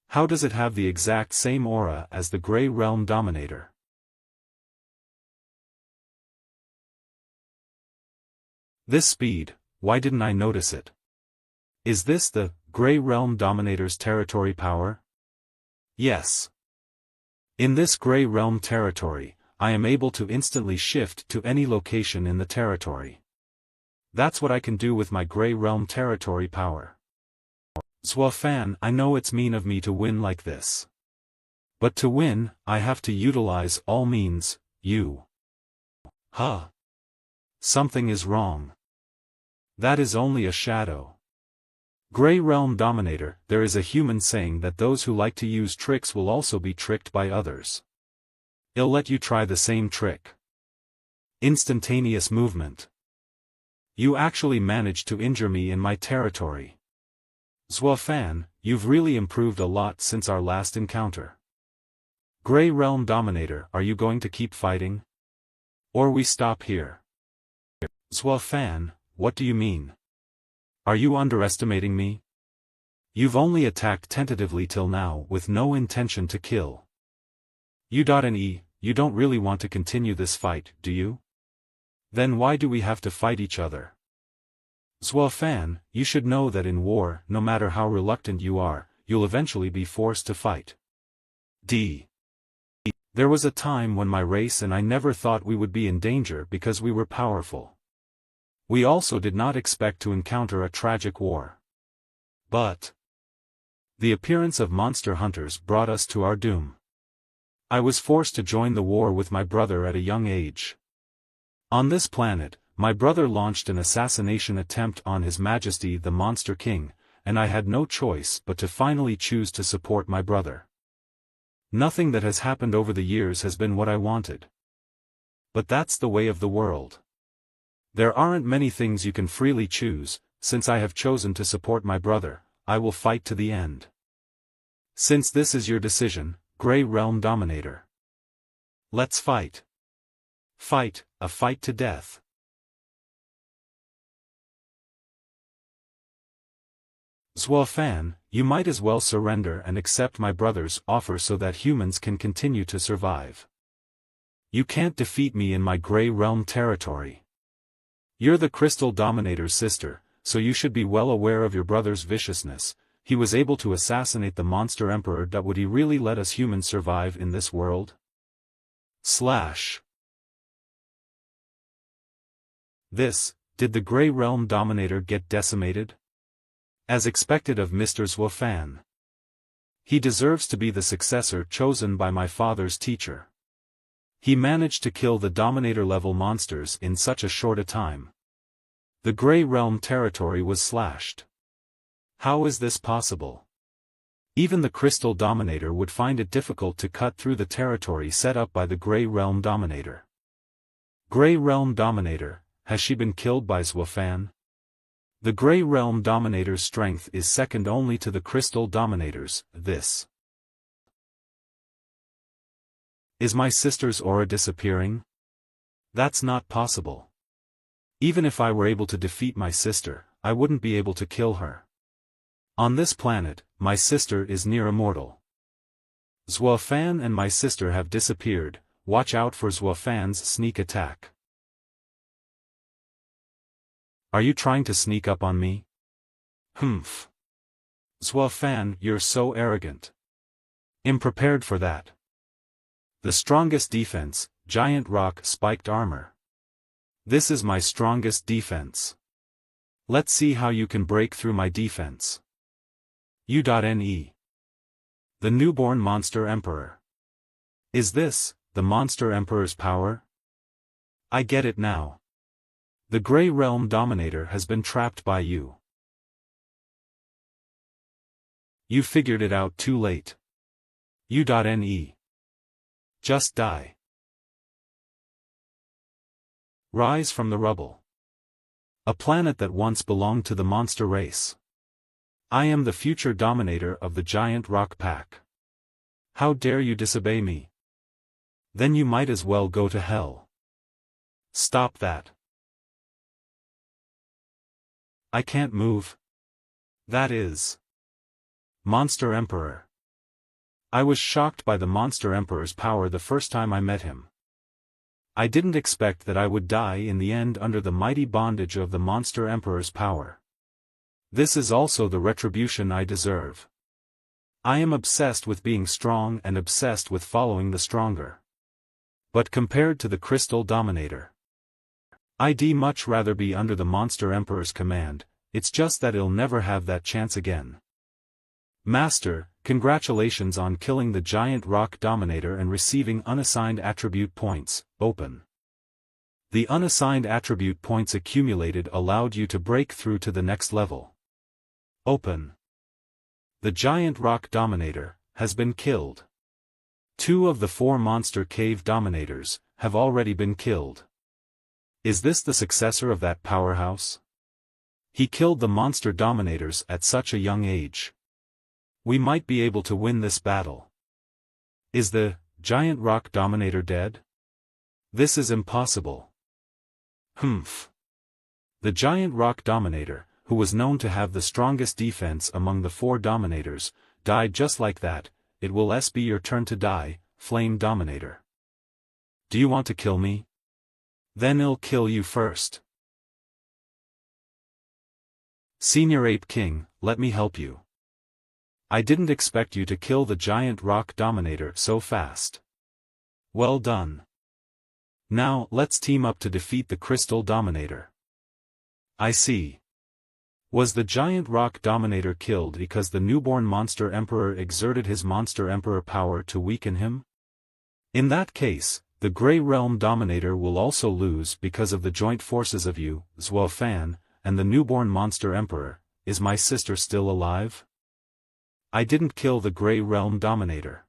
How does it have the exact same aura as the Grey Realm Dominator? This speed, why didn't I notice it? Is this the Grey Realm Dominator's territory power? Yes. In this Grey Realm territory, I am able to instantly shift to any location in the territory. That's what I can do with my Grey Realm territory power. Fan, I know it's mean of me to win like this. But to win, I have to utilize all means. You. Huh. Something is wrong. That is only a shadow. Grey Realm Dominator, there is a human saying that those who like to use tricks will also be tricked by others. I'll let you try the same trick. Instantaneous movement. You actually managed to injure me in my territory. Fan, you've really improved a lot since our last encounter. Grey Realm Dominator, are you going to keep fighting? Or we stop here? Fan, what do you mean? Are you underestimating me? You've only attacked tentatively till now with no intention to kill. U.NE, you don't really want to continue this fight, do you? Then why do we have to fight each other? Fan, you should know that in war, no matter how reluctant you are, you'll eventually be forced to fight. There was a time when my race and I never thought we would be in danger because we were powerful. We also did not expect to encounter a tragic war. But the appearance of monster hunters brought us to our doom. I was forced to join the war with my brother at a young age. On this planet, my brother launched an assassination attempt on His Majesty the Monster King, and I had no choice but to finally choose to support my brother. Nothing that has happened over the years has been what I wanted. But that's the way of the world. There aren't many things you can freely choose. Since I have chosen to support my brother, I will fight to the end. Since this is your decision, Grey Realm Dominator. Let's fight. Fight, a fight to death. Fan, you might as well surrender and accept my brother's offer so that humans can continue to survive. You can't defeat me in my Grey Realm territory. You're the Crystal Dominator's sister, so you should be well aware of your brother's viciousness. he was able to assassinate the monster emperor. Would he really let us humans survive in this world? Did the Grey Realm Dominator get decimated? As expected of Mr. Zwafan. He deserves to be the successor chosen by my father's teacher. He managed to kill the Dominator-level monsters in such a short a time. The Grey Realm territory was slashed. How is this possible? Even the Crystal Dominator would find it difficult to cut through the territory set up by the Grey Realm Dominator. Grey Realm Dominator, has she been killed by Zwafan? The Grey Realm Dominator's strength is second only to the Crystal Dominator's. Is my sister's aura disappearing? That's not possible. Even if I were able to defeat my sister, I wouldn't be able to kill her. On this planet, my sister is near immortal. Zwafan and my sister have disappeared. Watch out for Zwafan's sneak attack. Are you trying to sneak up on me? Humph. Zwafan, you're so arrogant. I'm prepared for that. The strongest defense, giant rock spiked armor. This is my strongest defense. Let's see how you can break through my defense. U.NE. The newborn monster emperor. Is this the monster emperor's power? I get it now. The Grey Realm Dominator has been trapped by you. You figured it out too late. U.NE. Just die. Rise from the rubble. A planet that once belonged to the monster race. I am the future dominator of the giant rock pack. How dare you disobey me? Then you might as well go to hell. Stop that. I can't move. That is. Monster Emperor. I was shocked by the Monster Emperor's power the first time I met him. I didn't expect that I would die in the end under the mighty bondage of the Monster Emperor's power. This is also the retribution I deserve. I am obsessed with being strong and obsessed with following the stronger. But compared to the Crystal Dominator, I'd much rather be under the Monster Emperor's command. It's just that I'll never have that chance again. Master, congratulations on killing the giant rock dominator and receiving unassigned attribute points. Open. The unassigned attribute points accumulated allowed you to break through to the next level. Open. The giant rock dominator has been killed. 2 of the 4 monster cave dominators have already been killed. Is this the successor of that powerhouse? He killed the monster dominators at such a young age. We might be able to win this battle. Is the giant rock dominator dead? This is impossible. Humph. The giant rock dominator, who was known to have the strongest defense among the 4 dominators, died just like that. It will be your turn to die, Flame Dominator. Do you want to kill me? Then I'll kill you first. Senior Ape King, let me help you. I didn't expect you to kill the giant rock dominator so fast. Well done. Now, let's team up to defeat the Crystal Dominator. I see. Was the giant rock dominator killed because the newborn monster emperor exerted his monster emperor power to weaken him? In that case, the Grey Realm Dominator will also lose because of the joint forces of you, Zwafan, and the newborn monster emperor. Is my sister still alive? I didn't kill the Grey Realm Dominator.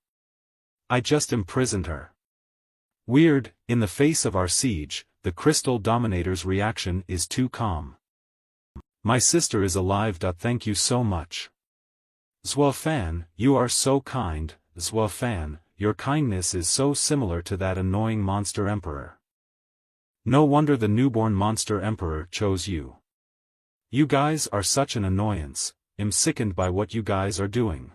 I just imprisoned her. Weird, in the face of our siege, the Crystal Dominator's reaction is too calm. My sister is alive. Thank you so much. Zwafan, you are so kind. Zwafan, your kindness is so similar to that annoying monster emperor. No wonder the newborn monster emperor chose you. You guys are such an annoyance. I'm sickened by what you guys are doing.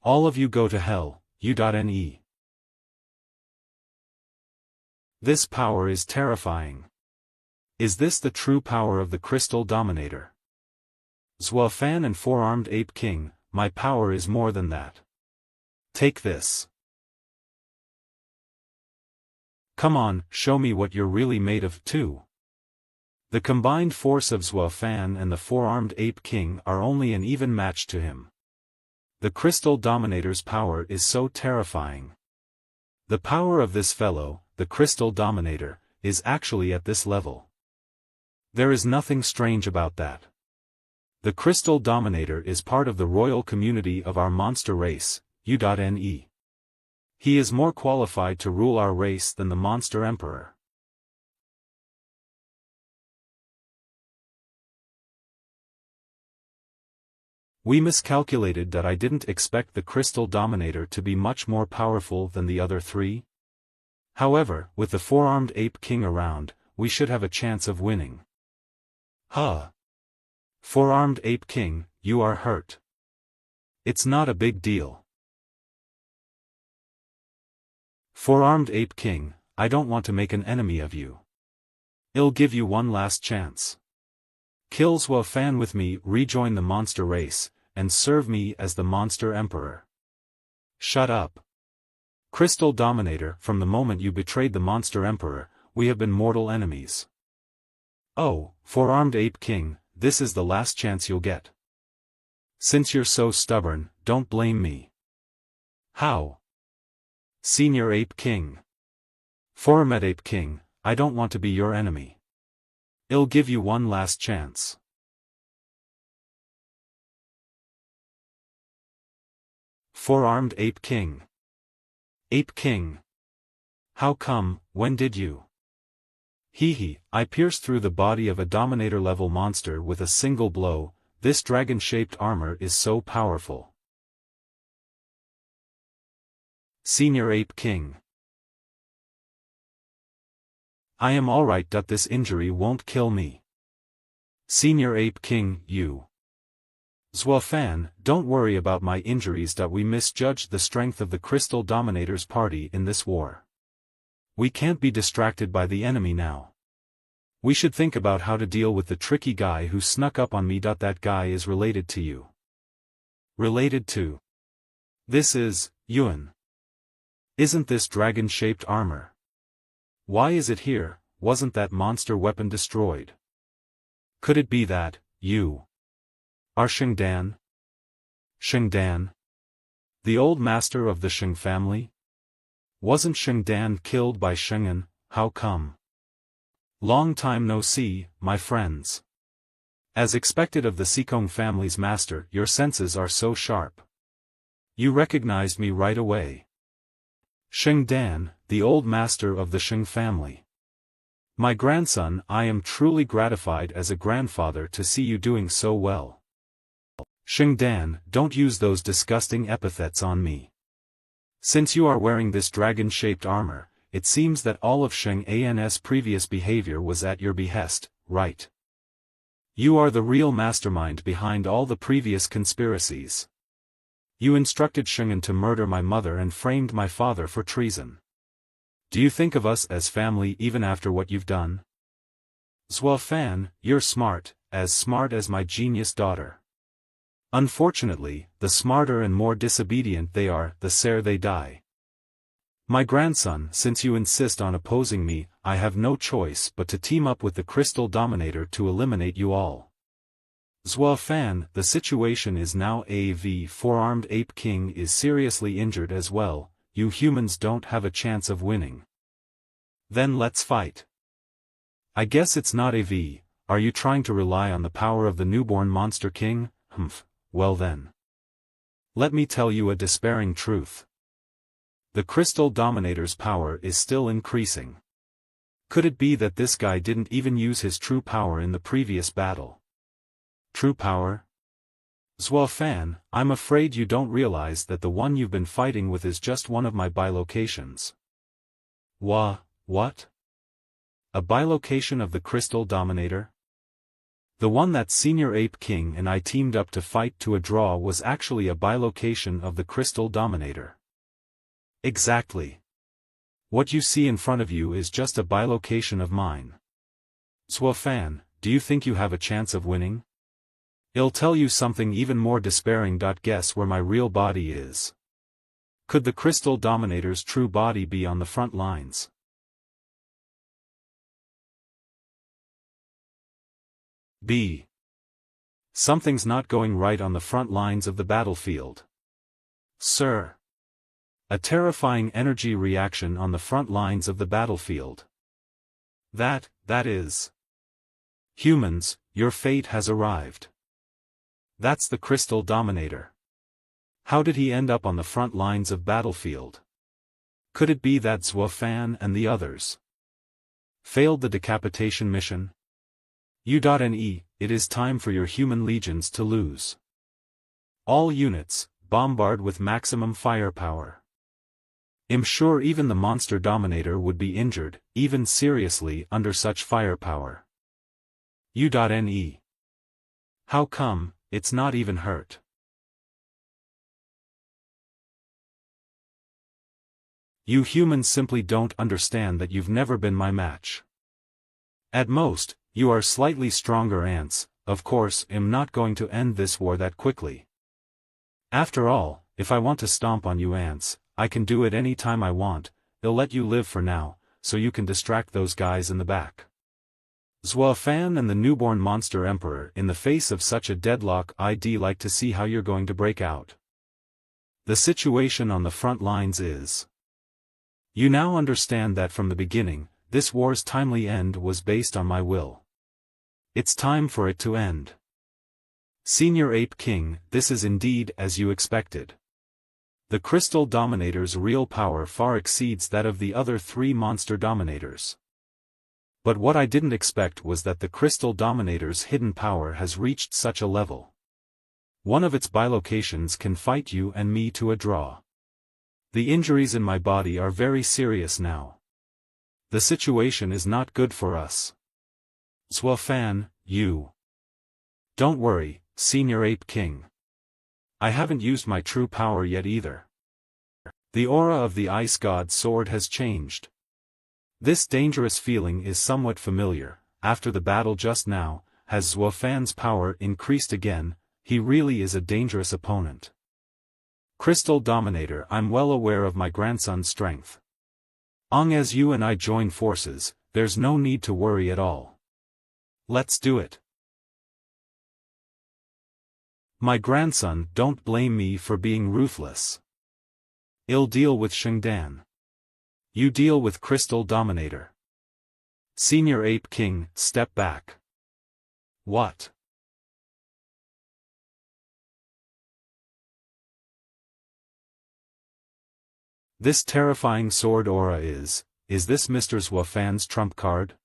All of you go to hell, U.NE. This power is terrifying. Is this the true power of the Crystal Dominator? Xuefan and Four-Armed Ape King, my power is more than that. Take this. Come on, show me what you're really made of, too. The combined force of Xuefan and the Four-Armed Ape King are only an even match to him. The Crystal Dominator's power is so terrifying. The power of this fellow, the Crystal Dominator, is actually at this level. There is nothing strange about that. The Crystal Dominator is part of the royal community of our monster race, U.NE. He is more qualified to rule our race than the Monster Emperor. We miscalculated that. I didn't expect the Crystal Dominator to be much more powerful than the other three. However, with the Four-Armed Ape King around, we should have a chance of winning. Huh. Four-Armed Ape King, you are hurt. It's not a big deal. Four-Armed Ape King, I don't want to make an enemy of you. I'll give you one last chance. Kill Xuefan with me, rejoin the monster race, and serve me as the Monster Emperor. Shut up. Crystal Dominator, from the moment you betrayed the Monster Emperor, we have been mortal enemies. Oh, Four-Armed Ape King, this is the last chance you'll get. Since you're so stubborn, don't blame me. How? Senior Ape King. Four-Armed Ape King, I don't want to be your enemy. I'll give you one last chance. Four-Armed Ape King. Ape King. How come, when did you? Hee, I pierced through the body of a Dominator-level monster with a single blow. This dragon-shaped armor is so powerful. Senior Ape King. I am alright. This injury won't kill me. Senior Ape King, you. Xuefan, don't worry about my injuries. We misjudged the strength of the Crystal Dominator's party in this war. We can't be distracted by the enemy now. We should think about how to deal with the tricky guy who snuck up on me. That guy is related to you. Related to? This is, Yuan. Isn't this dragon-shaped armor? Why is it here? Wasn't that monster weapon destroyed? Could it be that, you are Shengdan? Shengdan? The old master of the Sheng family? Wasn't Shengdan killed by Shengen? How come? Long time no see, my friends. As expected of the Sikong family's master, your senses are so sharp. You recognized me right away. Shengdan, the old master of the Sheng family. My grandson, I am truly gratified as a grandfather to see you doing so well. Shengdan, don't use those disgusting epithets on me. Since you are wearing this dragon-shaped armor, it seems that all of Sheng An's previous behavior was at your behest, right? You are the real mastermind behind all the previous conspiracies. You instructed Shengen to murder my mother and framed my father for treason. Do you think of us as family even after what you've done? Xuefan, you're smart as my genius daughter. Unfortunately, the smarter and more disobedient they are, the sooner they die. My grandson, since you insist on opposing me, I have no choice but to team up with the Crystal Dominator to eliminate you all. Xuefan, the situation is now AV. Four-Armed Ape King is seriously injured as well. You humans don't have a chance of winning. Then let's fight. I guess it's not AV. Are you trying to rely on the power of the newborn Monster King? Well then. Let me tell you a despairing truth. The Crystal Dominator's power is still increasing. Could it be that this guy didn't even use his true power in the previous battle? True power? Xuefan, I'm afraid you don't realize that the one you've been fighting with is just one of my bilocations. What? A bilocation of the Crystal Dominator? The one that Senior Ape King and I teamed up to fight to a draw was actually a bilocation of the Crystal Dominator. Exactly. What you see in front of you is just a bilocation of mine. Xuefan, do you think you have a chance of winning? I'll tell you something even more despairing. Guess where my real body is. Could the Crystal Dominator's true body be on the front lines? B. Something's not going right on the front lines of the battlefield. Sir. A terrifying energy reaction on the front lines of the battlefield. That is. Humans, your fate has arrived. That's the Crystal Dominator. How did he end up on the front lines of battlefield? Could it be that Xuefan and the others failed the decapitation mission? U.NE, it is time for your human legions to lose. All units, bombard with maximum firepower. I'm sure even the Monster Dominator would be injured, even seriously, under such firepower. U.NE. How come, it's not even hurt? You humans simply don't understand that you've never been my match. At most, you are slightly stronger ants. Of course, I'm not going to end this war that quickly. After all, if I want to stomp on you ants, I can do it any time I want. I'll let you live for now, so you can distract those guys in the back. Xuefan and the newborn Monster Emperor, in the face of such a deadlock, I'd like to see how you're going to break out. The situation on the front lines is. You now understand that from the beginning, this war's timely end was based on my will. It's time for it to end. Senior Ape King, this is indeed as you expected. The Crystal Dominator's real power far exceeds that of the other 3 Monster Dominators. But what I didn't expect was that the Crystal Dominator's hidden power has reached such a level. One of its bilocations can fight you and me to a draw. The injuries in my body are very serious now. The situation is not good for us. Xuefan, you. Don't worry, Senior Ape King. I haven't used my true power yet either. The aura of the Ice God's sword has changed. This dangerous feeling is somewhat familiar. After the battle just now, has Xuefan's power increased again? He really is a dangerous opponent. Crystal Dominator, I'm well aware of my grandson's strength. As you and I join forces, there's no need to worry at all. Let's do it. My grandson, don't blame me for being ruthless. I'll deal with Shengdan. You deal with Crystal Dominator. Senior Ape King, step back. What? This terrifying sword aura is this Mr. Xuefan's trump card?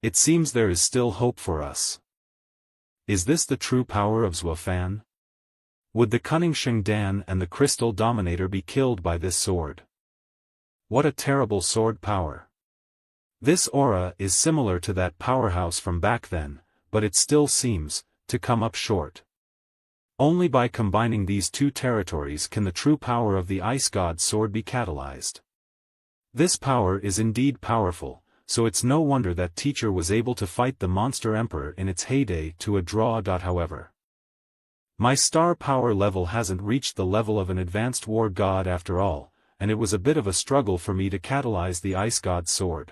It seems there is still hope for us. Is this the true power of Xuefan? Would the cunning Shengdan and the Crystal Dominator be killed by this sword? What a terrible sword power. This aura is similar to that powerhouse from back then, but it still seems to come up short. Only by combining these 2 territories can the true power of the Ice God's sword be catalyzed. This power is indeed powerful, so it's no wonder that teacher was able to fight the Monster Emperor in its heyday to a draw. However, my star power level hasn't reached the level of an advanced war god after all, and it was a bit of a struggle for me to catalyze the Ice God's sword.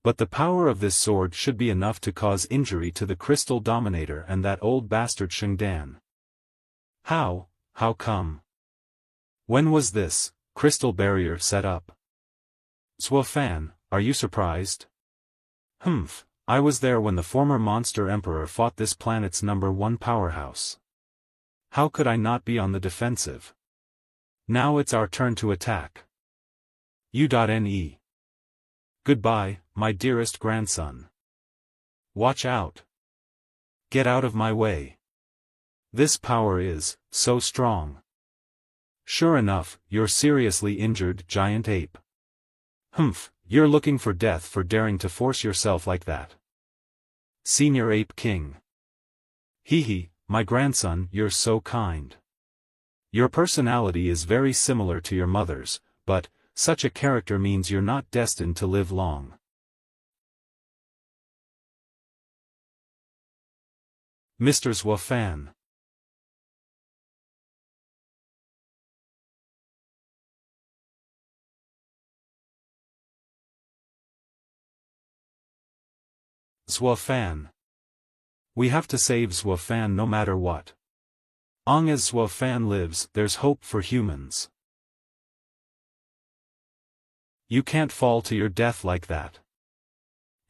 But the power of this sword should be enough to cause injury to the Crystal Dominator and that old bastard Shengdan. How come? When was this crystal barrier set up? Xuefan, are you surprised? I was there when the former Monster Emperor fought this planet's #1 powerhouse. How could I not be on the defensive? Now it's our turn to attack. U.NE. Goodbye, my dearest grandson. Watch out. Get out of my way. This power is so strong. Sure enough, you're seriously injured, giant ape. You're looking for death for daring to force yourself like that. Senior Ape King. Hee, my grandson, you're so kind. Your personality is very similar to your mother's, but such a character means you're not destined to live long. Mr. Zhuofan. Zhuofan. We have to save Zhuofan no matter what. Long as Zhuofan lives, there's hope for humans. You can't fall to your death like that.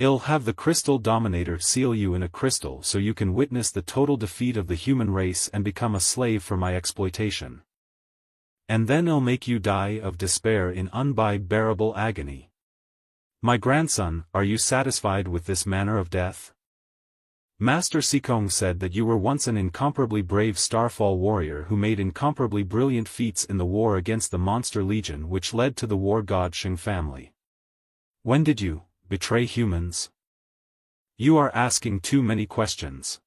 I'll have the Crystal Dominator seal you in a crystal so you can witness the total defeat of the human race and become a slave for my exploitation. And then I'll make you die of despair in unbearable agony. My grandson, are you satisfied with this manner of death? Master Sikong said that you were once an incomparably brave Starfall warrior who made incomparably brilliant feats in the war against the Monster Legion which led to the war god Shing family. When did you betray humans? You are asking too many questions.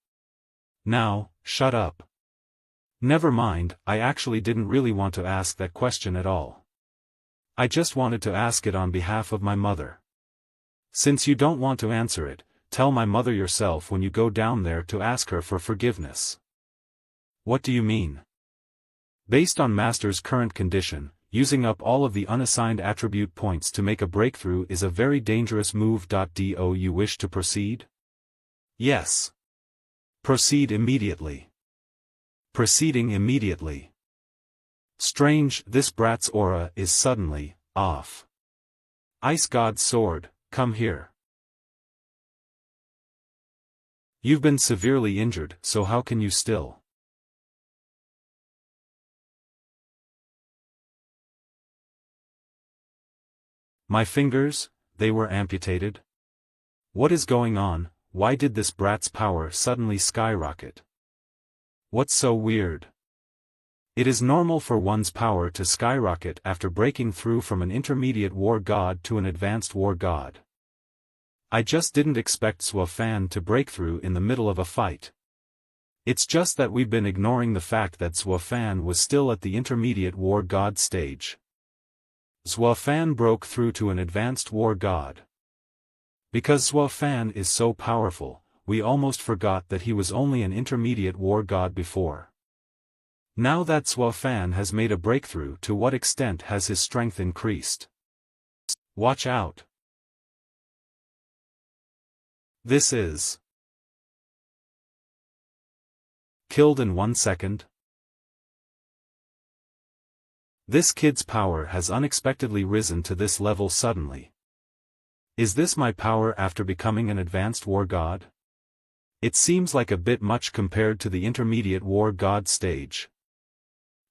Now, shut up. Never mind, I actually didn't really want to ask that question at all. I just wanted to ask it on behalf of my mother. Since you don't want to answer it, tell my mother yourself when you go down there to ask her for forgiveness. What do you mean? Based on Master's current condition, using up all of the unassigned attribute points to make a breakthrough is a very dangerous move. Do you wish to proceed? Yes. Proceed immediately. Proceeding immediately. Strange, this brat's aura is suddenly off. Ice God's sword, come here. You've been severely injured, so how can you still? My fingers, they were amputated? What is going on? Why did this brat's power suddenly skyrocket? What's so weird? It is normal for one's power to skyrocket after breaking through from an intermediate war god to an advanced war god. I just didn't expect Zhuofan to break through in the middle of a fight. It's just that we've been ignoring the fact that Zhuofan was still at the intermediate war god stage. Zhuofan broke through to an advanced war god. Because Zhuofan is so powerful, we almost forgot that he was only an intermediate war god before. Now that Zhuofan has made a breakthrough, to what extent has his strength increased? Watch out. This is killed in 1 second. This kid's power has unexpectedly risen to this level suddenly. Is this my power after becoming an advanced war god? It seems like a bit much compared to the intermediate war god stage.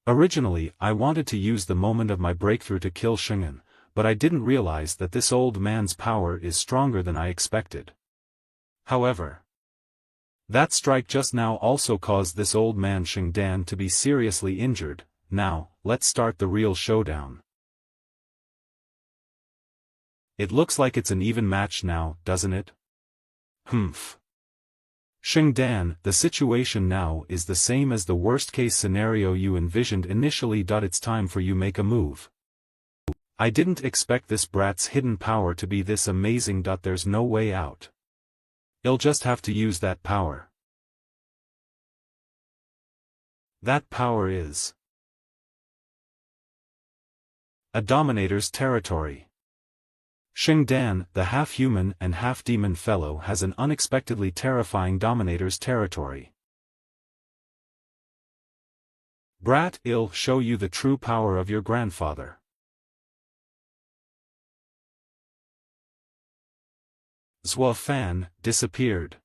Originally, I wanted to use the moment of my breakthrough to kill Shingen, but I didn't realize that this old man's power is stronger than I expected. However, that strike just now also caused this old man Shingdan to be seriously injured. Now, let's start the real showdown. It looks like it's an even match now, doesn't it? Humph. Shingdan, the situation now is the same as the worst-case scenario you envisioned initially. It's time for you make a move. I didn't expect this brat's hidden power to be this amazing. There's no way out. You'll just have to use that power. That power is a Dominator's territory. Shingdan, the half-human and half-demon fellow, has an unexpectedly terrifying Dominator's territory. Brat, I'll show you the true power of your grandfather. Zhuofan disappeared.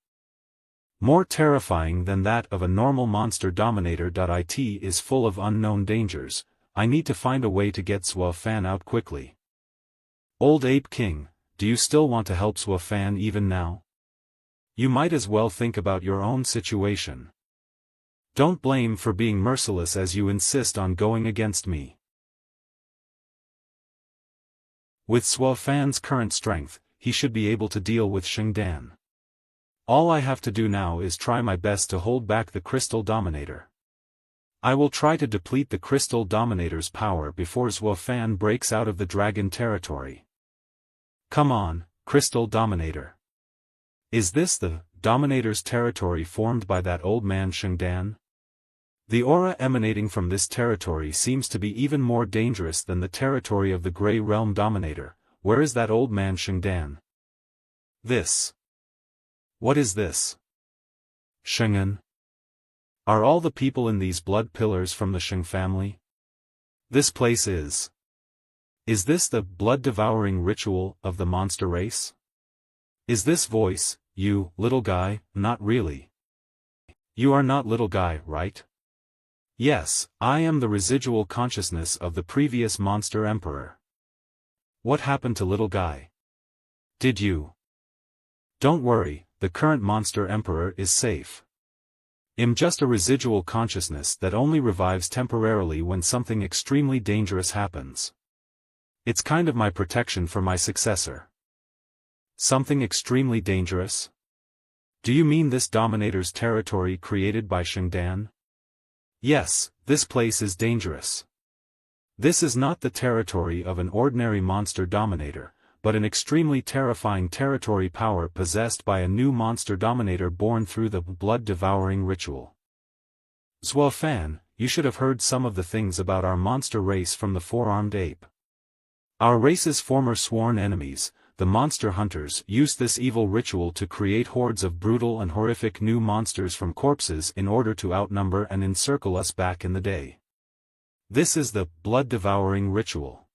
More terrifying than that of a normal monster Dominator. It is full of unknown dangers. I need to find a way to get Zhuofan out quickly. Old Ape King, do you still want to help Zhuofan even now? You might as well think about your own situation. Don't blame for being merciless as you insist on going against me. With Zhuofan's current strength, he should be able to deal with Shingdan. All I have to do now is try my best to hold back the Crystal Dominator. I will try to deplete the Crystal Dominator's power before Zhuofan breaks out of the dragon territory. Come on, Crystal Dominator. Is this the Dominator's territory formed by that old man Shengdan? The aura emanating from this territory seems to be even more dangerous than the territory of the Grey Realm Dominator. Where is that old man Shengdan? This. What is this? Shengen? Are all the people in these blood pillars from the Sheng family? This place is. Is this the blood-devouring ritual of the monster race? Is this voice, you, little guy? Not really. You are not little guy, right? Yes, I am the residual consciousness of the previous monster emperor. What happened to little guy? Did you? Don't worry, the current monster emperor is safe. I'm just a residual consciousness that only revives temporarily when something extremely dangerous happens. It's kind of my protection for my successor. Something extremely dangerous? Do you mean this Dominator's territory created by Shengdan? Yes, this place is dangerous. This is not the territory of an ordinary monster dominator, but an extremely terrifying territory power possessed by a new monster dominator born through the blood-devouring ritual. Zuofan, you should have heard some of the things about our monster race from the four-armed ape. Our race's former sworn enemies, the monster hunters, used this evil ritual to create hordes of brutal and horrific new monsters from corpses in order to outnumber and encircle us back in the day. This is the blood-devouring ritual.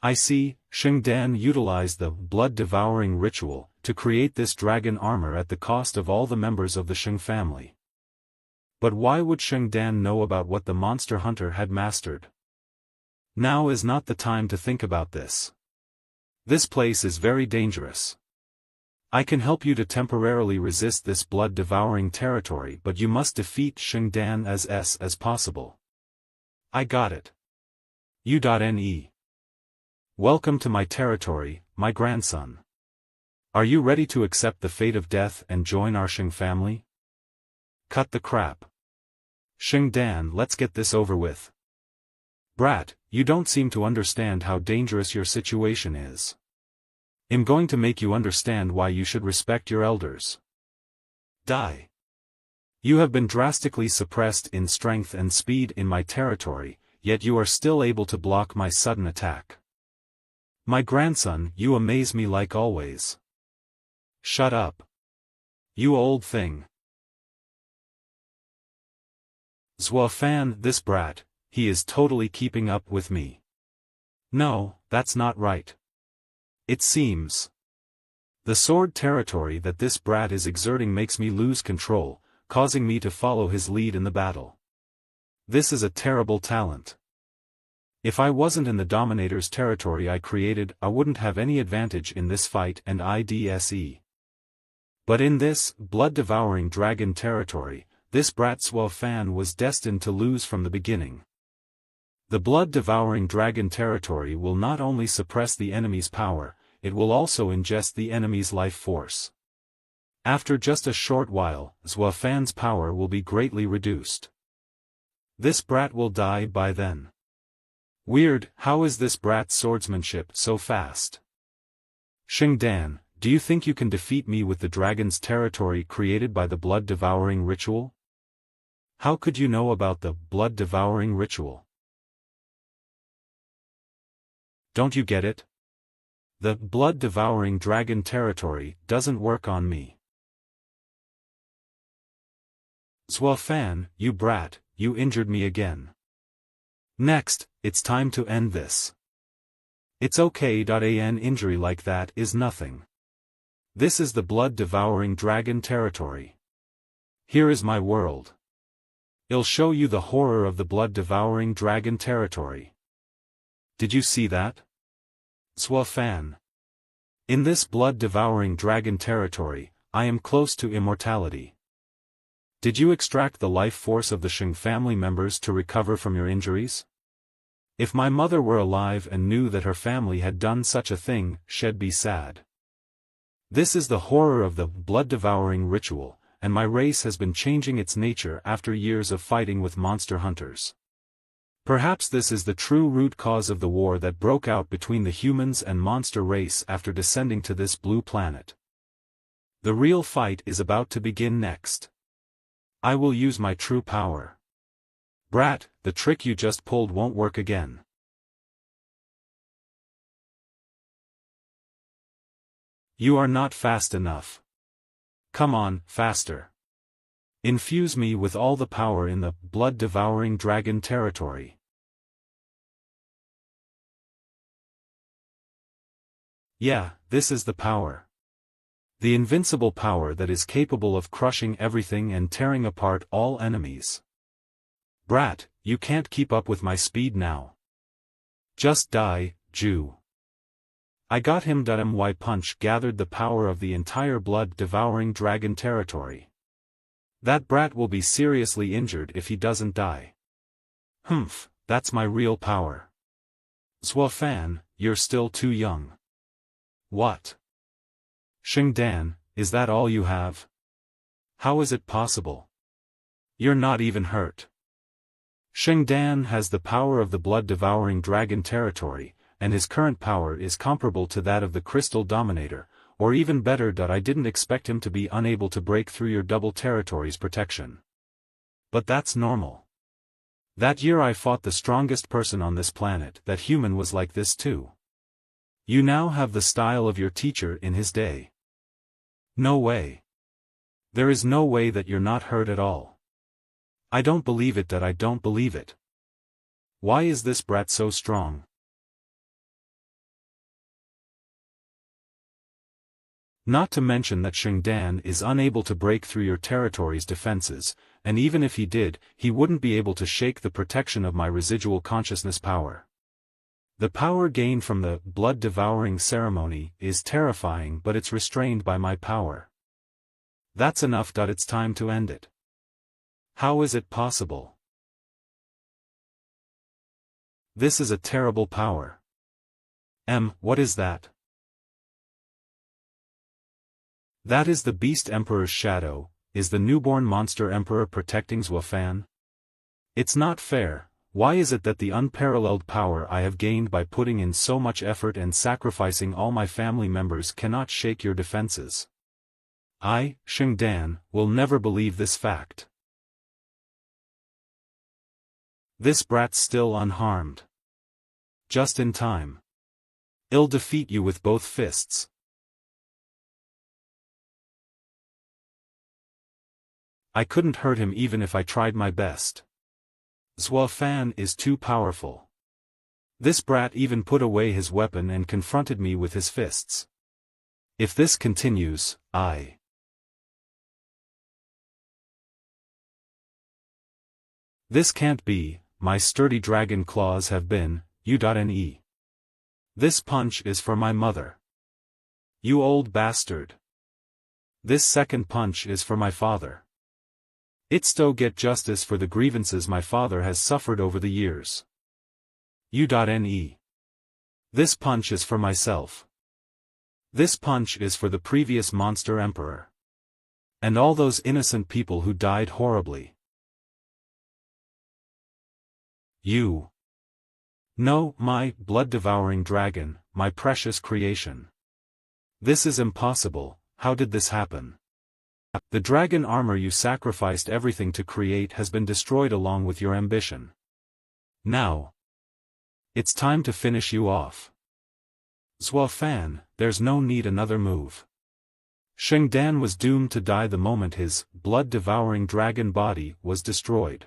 I see, Shengdan utilized the blood-devouring ritual to create this dragon armor at the cost of all the members of the Sheng family. But why would Shengdan know about what the monster hunter had mastered? Now is not the time to think about this. This place is very dangerous. I can help you to temporarily resist this blood-devouring territory, but you must defeat Shengdan as possible. I got it. U.Ne. Welcome to my territory, my grandson. Are you ready to accept the fate of death and join our Sheng family? Cut the crap. Shengdan, let's get this over with. Brat, you don't seem to understand how dangerous your situation is. I'm going to make you understand why you should respect your elders. Die. You have been drastically suppressed in strength and speed in my territory, yet you are still able to block my sudden attack. My grandson, you amaze me like always. Shut up. You old thing. Zuofan, this brat, he is totally keeping up with me. No, that's not right. It seems. The sword territory that this brat is exerting makes me lose control, causing me to follow his lead in the battle. This is a terrible talent. If I wasn't in the Dominator's territory I created, I wouldn't have any advantage in this fight and IDSE. But in this, blood-devouring dragon territory, this brat Zuofan was destined to lose from the beginning. The blood-devouring dragon territory will not only suppress the enemy's power, it will also ingest the enemy's life force. After just a short while, Zuofan's power will be greatly reduced. This brat will die by then. Weird, how is this brat's swordsmanship so fast? Shengdan, do you think you can defeat me with the dragon's territory created by the blood-devouring ritual? How could you know about the blood-devouring ritual? Don't you get it? The blood-devouring dragon territory doesn't work on me. Zuofan, you brat, you injured me again. Next, it's time to end this. It's okay. An injury like that is nothing. This is the blood-devouring dragon territory. Here is my world. I'll show you the horror of the blood-devouring dragon territory. Did you see that? Zuofan. In this blood-devouring dragon territory, I am close to immortality. Did you extract the life force of the Sheng family members to recover from your injuries? If my mother were alive and knew that her family had done such a thing, she'd be sad. This is the horror of the blood-devouring ritual, and my race has been changing its nature after years of fighting with monster hunters. Perhaps this is the true root cause of the war that broke out between the humans and monster race after descending to this blue planet. The real fight is about to begin next. I will use my true power. Brat, the trick you just pulled won't work again. You are not fast enough. Come on, faster. Infuse me with all the power in the blood-devouring dragon territory. Yeah, this is the power. The invincible power that is capable of crushing everything and tearing apart all enemies. Brat, you can't keep up with my speed now. Just die, Jew. I got him. My punch gathered the power of the entire blood-devouring dragon territory. That brat will be seriously injured if he doesn't die. Humph, that's my real power. Xuefan, you're still too young. What? Xingdan, is that all you have? How is it possible? You're not even hurt. Xingdan has the power of the blood-devouring dragon territory, and his current power is comparable to that of the Crystal Dominator, or even better. I didn't expect him to be unable to break through your double territory's protection. But that's normal. That year I fought the strongest person on this planet. That human was like this too. You now have the style of your teacher in his day. No way. There is no way that you're not hurt at all. I don't believe it. I don't believe it. Why is this brat so strong? Not to mention that Xingdan is unable to break through your territory's defenses, and even if he did, he wouldn't be able to shake the protection of my residual consciousness power. The power gained from the blood-devouring ceremony is terrifying, but it's restrained by my power. That's enough. It's time to end it. How is it possible? This is a terrible power. What is that? That is the Beast Emperor's shadow. Is the newborn monster emperor protecting Xuefan? It's not fair. Why is it that the unparalleled power I have gained by putting in so much effort and sacrificing all my family members cannot shake your defenses? I, Xingdan, will never believe this fact. This brat's still unharmed. Just in time. I'll defeat you with both fists. I couldn't hurt him even if I tried my best. Xuefan is too powerful. This brat even put away his weapon and confronted me with his fists. If this continues, This can't be. My sturdy dragon claws have been, U.ne. This punch is for my mother. You old bastard. This second punch is for my father. It's to get justice for the grievances my father has suffered over the years. U.ne. This punch is for myself. This punch is for the previous monster emperor. And all those innocent people who died horribly. You. No, my blood-devouring dragon, my precious creation. This is impossible. How did this happen? The dragon armor you sacrificed everything to create has been destroyed along with your ambition. Now. It's time to finish you off. Xuefan, there's no need another move. Xingdan was doomed to die the moment his blood-devouring dragon body was destroyed.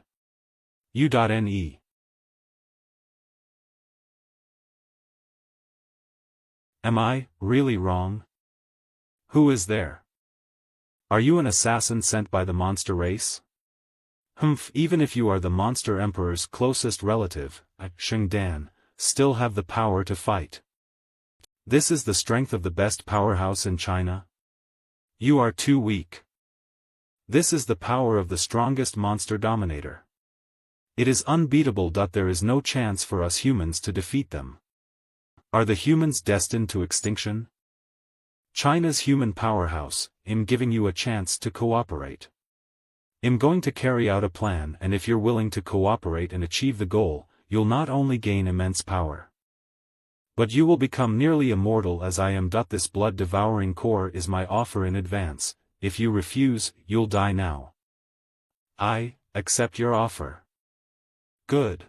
U.ne. Am I really wrong? Who is there? Are you an assassin sent by the monster race? Humph, even if you are the monster emperor's closest relative, I, Xingdan, still have the power to fight. This is the strength of the best powerhouse in China? You are too weak. This is the power of the strongest monster dominator. It is unbeatable. There is no chance for us humans to defeat them. Are the humans destined to extinction? China's human powerhouse, I'm giving you a chance to cooperate. I'm going to carry out a plan, and if you're willing to cooperate and achieve the goal, you'll not only gain immense power. But you will become nearly immortal as I am. This blood-devouring core is my offer in advance. If you refuse, you'll die now. I accept your offer. Good.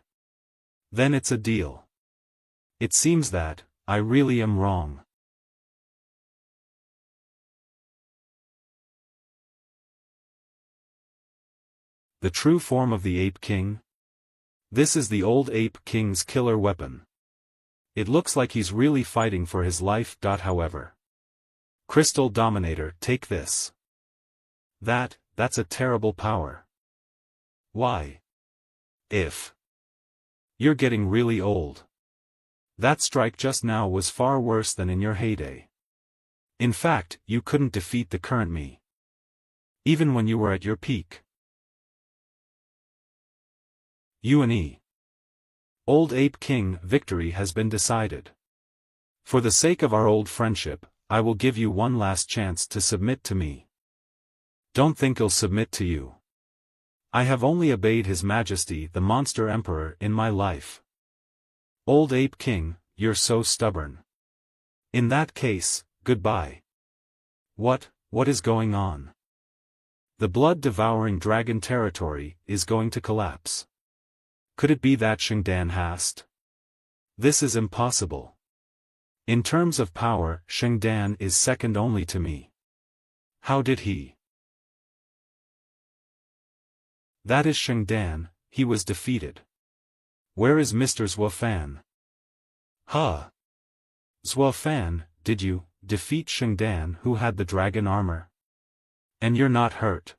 Then it's a deal. It seems that I really am wrong. The true form of the Ape King? This is the old Ape King's killer weapon. It looks like he's really fighting for his life. However. Crystal Dominator, take this. That's a terrible power. Why? If you're getting really old. That strike just now was far worse than in your heyday. In fact, you couldn't defeat the current me. Even when you were at your peak. U&E. Old Ape King, victory has been decided. For the sake of our old friendship, I will give you one last chance to submit to me. Don't think I'll submit to you. I have only obeyed His Majesty the Monster Emperor in my life. Old Ape King, you're so stubborn. In that case, goodbye. What is going on? The blood-devouring dragon territory is going to collapse. Could it be that Shengdan hast? This is impossible. In terms of power, Shengdan is second only to me. How did he? That is Shengdan, he was defeated. Where is Mr. Zuofan? Huh? Zuofan, did you defeat Shengdan who had the dragon armor? And you're not hurt?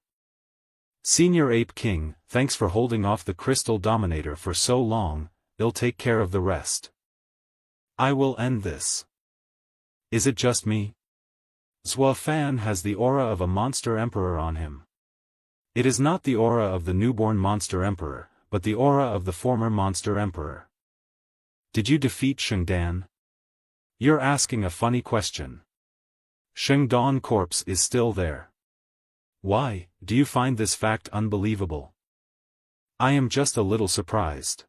Senior Ape King, thanks for holding off the Crystal Dominator for so long, they'll take care of the rest. I will end this. Is it just me? Zuofan has the aura of a Monster Emperor on him. It is not the aura of the newborn Monster Emperor, but the aura of the former Monster Emperor. Did you defeat Shengdan? You're asking a funny question. Shengdan corpse is still there. Why, do you find this fact unbelievable? I am just a little surprised.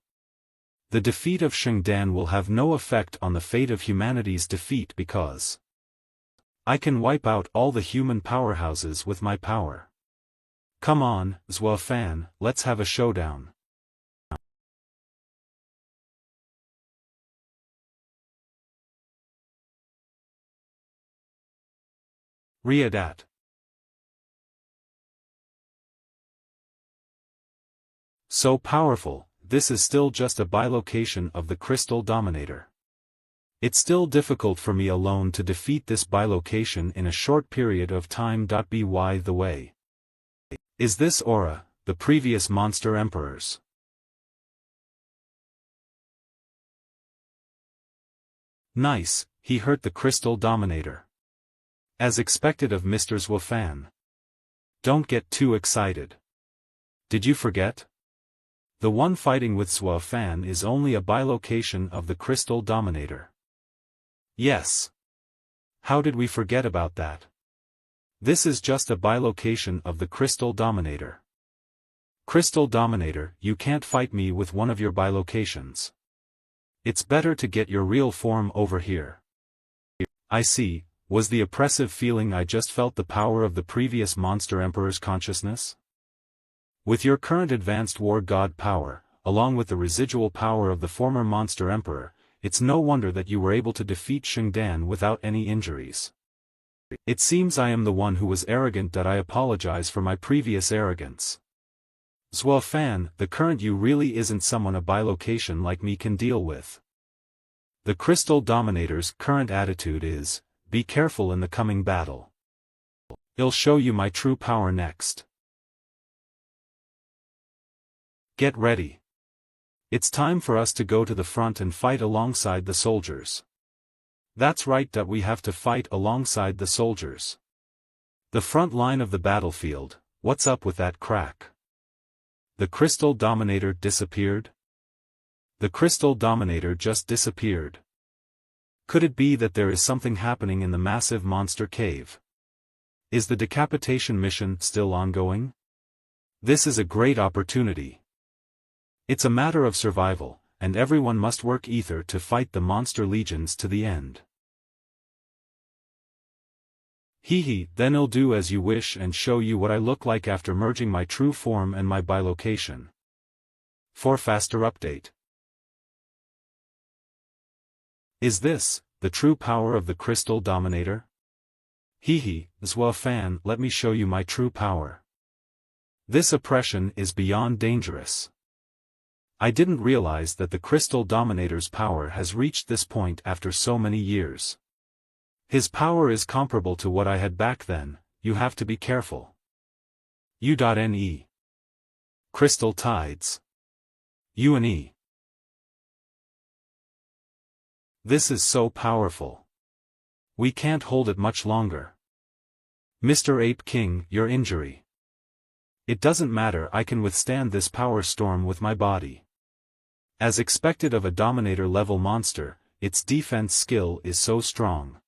The defeat of Shengdan will have no effect on the fate of humanity's defeat because I can wipe out all the human powerhouses with my power. Come on, Zuofan, let's have a showdown. Riadat. So powerful, this is still just a bilocation of the Crystal Dominator. It's still difficult for me alone to defeat this bilocation in a short period of time. By the way. Is this aura, the previous Monster Emperor's? Nice, he hurt the Crystal Dominator. As expected of Mr. Zuofan. Don't get too excited. Did you forget? The one fighting with Zuofan is only a bilocation of the Crystal Dominator. Yes. How did we forget about that? This is just a bilocation of the Crystal Dominator. Crystal Dominator, you can't fight me with one of your bilocations. It's better to get your real form over here. I see, was the oppressive feeling I just felt the power of the previous Monster Emperor's consciousness? With your current advanced war god power, along with the residual power of the former Monster Emperor, it's no wonder that you were able to defeat Shengdan without any injuries. It seems I am the one who was arrogant. I apologize for my previous arrogance. Zuofan, the current you really isn't someone a bilocation like me can deal with. The Crystal Dominator's current attitude is, be careful in the coming battle. I'll show you my true power next. Get ready. It's time for us to go to the front and fight alongside the soldiers. That's right, that we have to fight alongside the soldiers. The front line of the battlefield, what's up with that crack? The Crystal Dominator disappeared? The Crystal Dominator just disappeared. Could it be that there is something happening in the massive monster cave? Is the decapitation mission still ongoing? This is a great opportunity. It's a matter of survival, and everyone must work ether to fight the monster legions to the end. Hehe, then I'll do as you wish and show you what I look like after merging my true form and my bilocation. For faster update. Is this the true power of the Crystal Dominator? Hehe, Fan, let me show you my true power. This oppression is beyond dangerous. I didn't realize that the Crystal Dominator's power has reached this point after so many years. His power is comparable to what I had back then. You have to be careful. U.Ne. Crystal Tides. U&E. This is so powerful. We can't hold it much longer. Mr. Ape King, your injury. It doesn't matter, I can withstand this power storm with my body. As expected of a Dominator-level monster, its defense skill is so strong.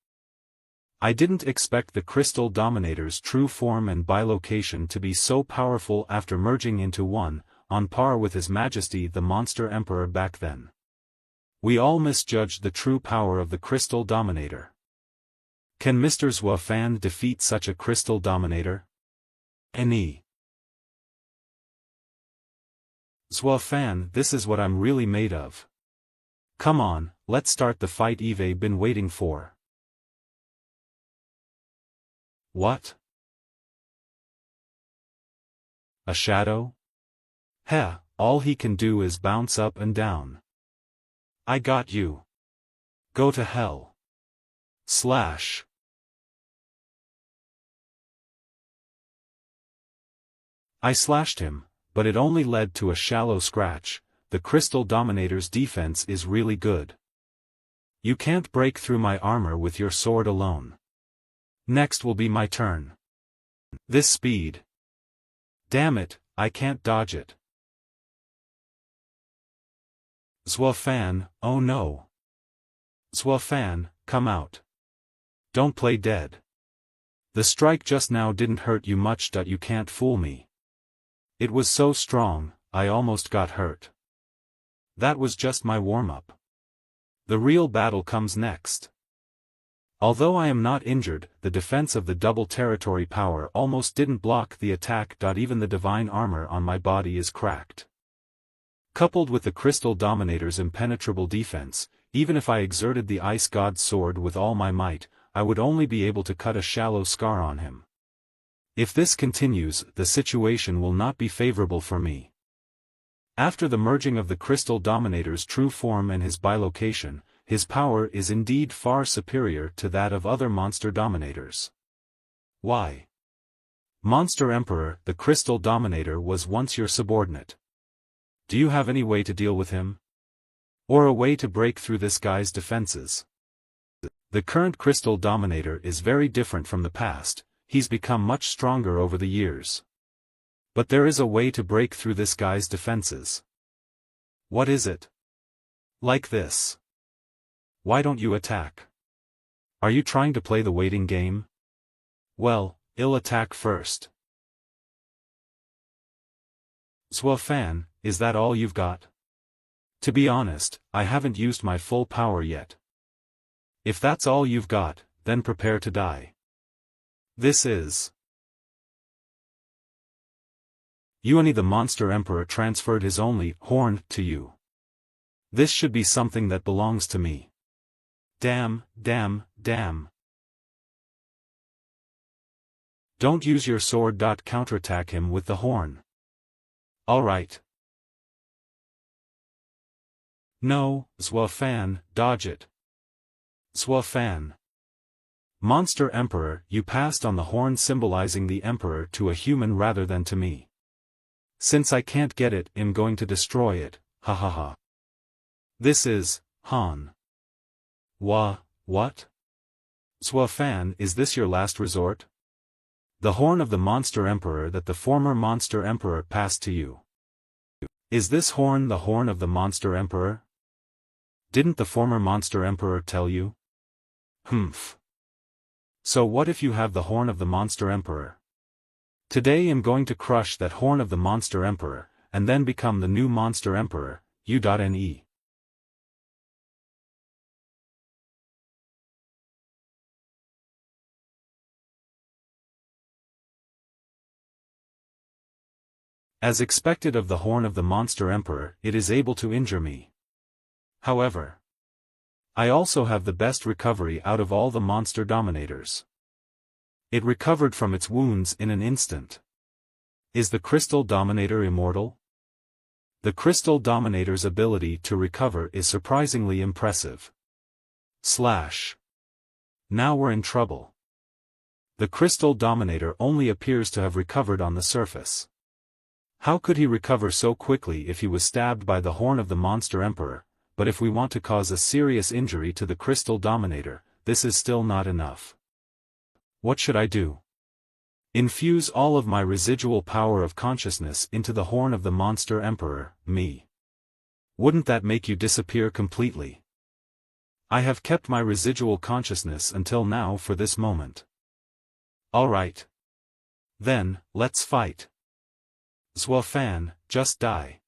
I didn't expect the Crystal Dominator's true form and bilocation to be so powerful after merging into one, on par with His Majesty the Monster Emperor back then. We all misjudged the true power of the Crystal Dominator. Can Mr. Fan defeat such a Crystal Dominator? Ne. Fan, this is what I'm really made of. Come on, let's start the fight I've been waiting for. What? A shadow? Heh, all he can do is bounce up and down. I got you. Go to hell. Slash. I slashed him, but it only led to a shallow scratch. The Crystal Dominator's defense is really good. You can't break through my armor with your sword alone. Next will be my turn. This speed. Damn it, I can't dodge it. Fan, oh no. Fan, come out. Don't play dead. The strike just now didn't hurt you much. You can't fool me. It was so strong, I almost got hurt. That was just my warm-up. The real battle comes next. Although I am not injured, the defense of the double territory power almost didn't block the attack. Even the divine armor on my body is cracked. Coupled with the Crystal Dominator's impenetrable defense, even if I exerted the Ice God's sword with all my might, I would only be able to cut a shallow scar on him. If this continues, the situation will not be favorable for me. After the merging of the Crystal Dominator's true form and his bilocation, his power is indeed far superior to that of other monster dominators. Why? Monster Emperor, the Crystal Dominator was once your subordinate. Do you have any way to deal with him? Or a way to break through this guy's defenses? The current Crystal Dominator is very different from the past. He's become much stronger over the years. But there is a way to break through this guy's defenses. What is it? Like this. Why don't you attack? Are you trying to play the waiting game? Well, I'll attack first. Fan, is that all you've got? To be honest, I haven't used my full power yet. If that's all you've got, then prepare to die. This is. U&E, the Monster Emperor transferred his only horn to you. This should be something that belongs to me. Damn, damn, damn. Don't use your sword. Counterattack him with the horn. Alright. No, Fan, dodge it. Fan. Monster Emperor, you passed on the horn, symbolizing the Emperor to a human rather than to me. Since I can't get it, I'm going to destroy it, ha ha ha. This is, Han. What? Fan, is this your last resort? The horn of the Monster Emperor that the former Monster Emperor passed to you. Is this horn the horn of the Monster Emperor? Didn't the former Monster Emperor tell you? Humph. So what if you have the horn of the Monster Emperor? Today I'm going to crush that horn of the Monster Emperor, and then become the new Monster Emperor, U.Ne. As expected of the horn of the Monster Emperor, it is able to injure me. However, I also have the best recovery out of all the monster dominators. It recovered from its wounds in an instant. Is the Crystal Dominator immortal? The Crystal Dominator's ability to recover is surprisingly impressive. Now we're in trouble. The Crystal Dominator only appears to have recovered on the surface. How could he recover so quickly if he was stabbed by the horn of the Monster Emperor? But if we want to cause a serious injury to the Crystal Dominator, this is still not enough. What should I do? Infuse all of my residual power of consciousness into the horn of the Monster Emperor, me. Wouldn't that make you disappear completely? I have kept my residual consciousness until now for this moment. Alright. Then, let's fight. Zhuofan, just die.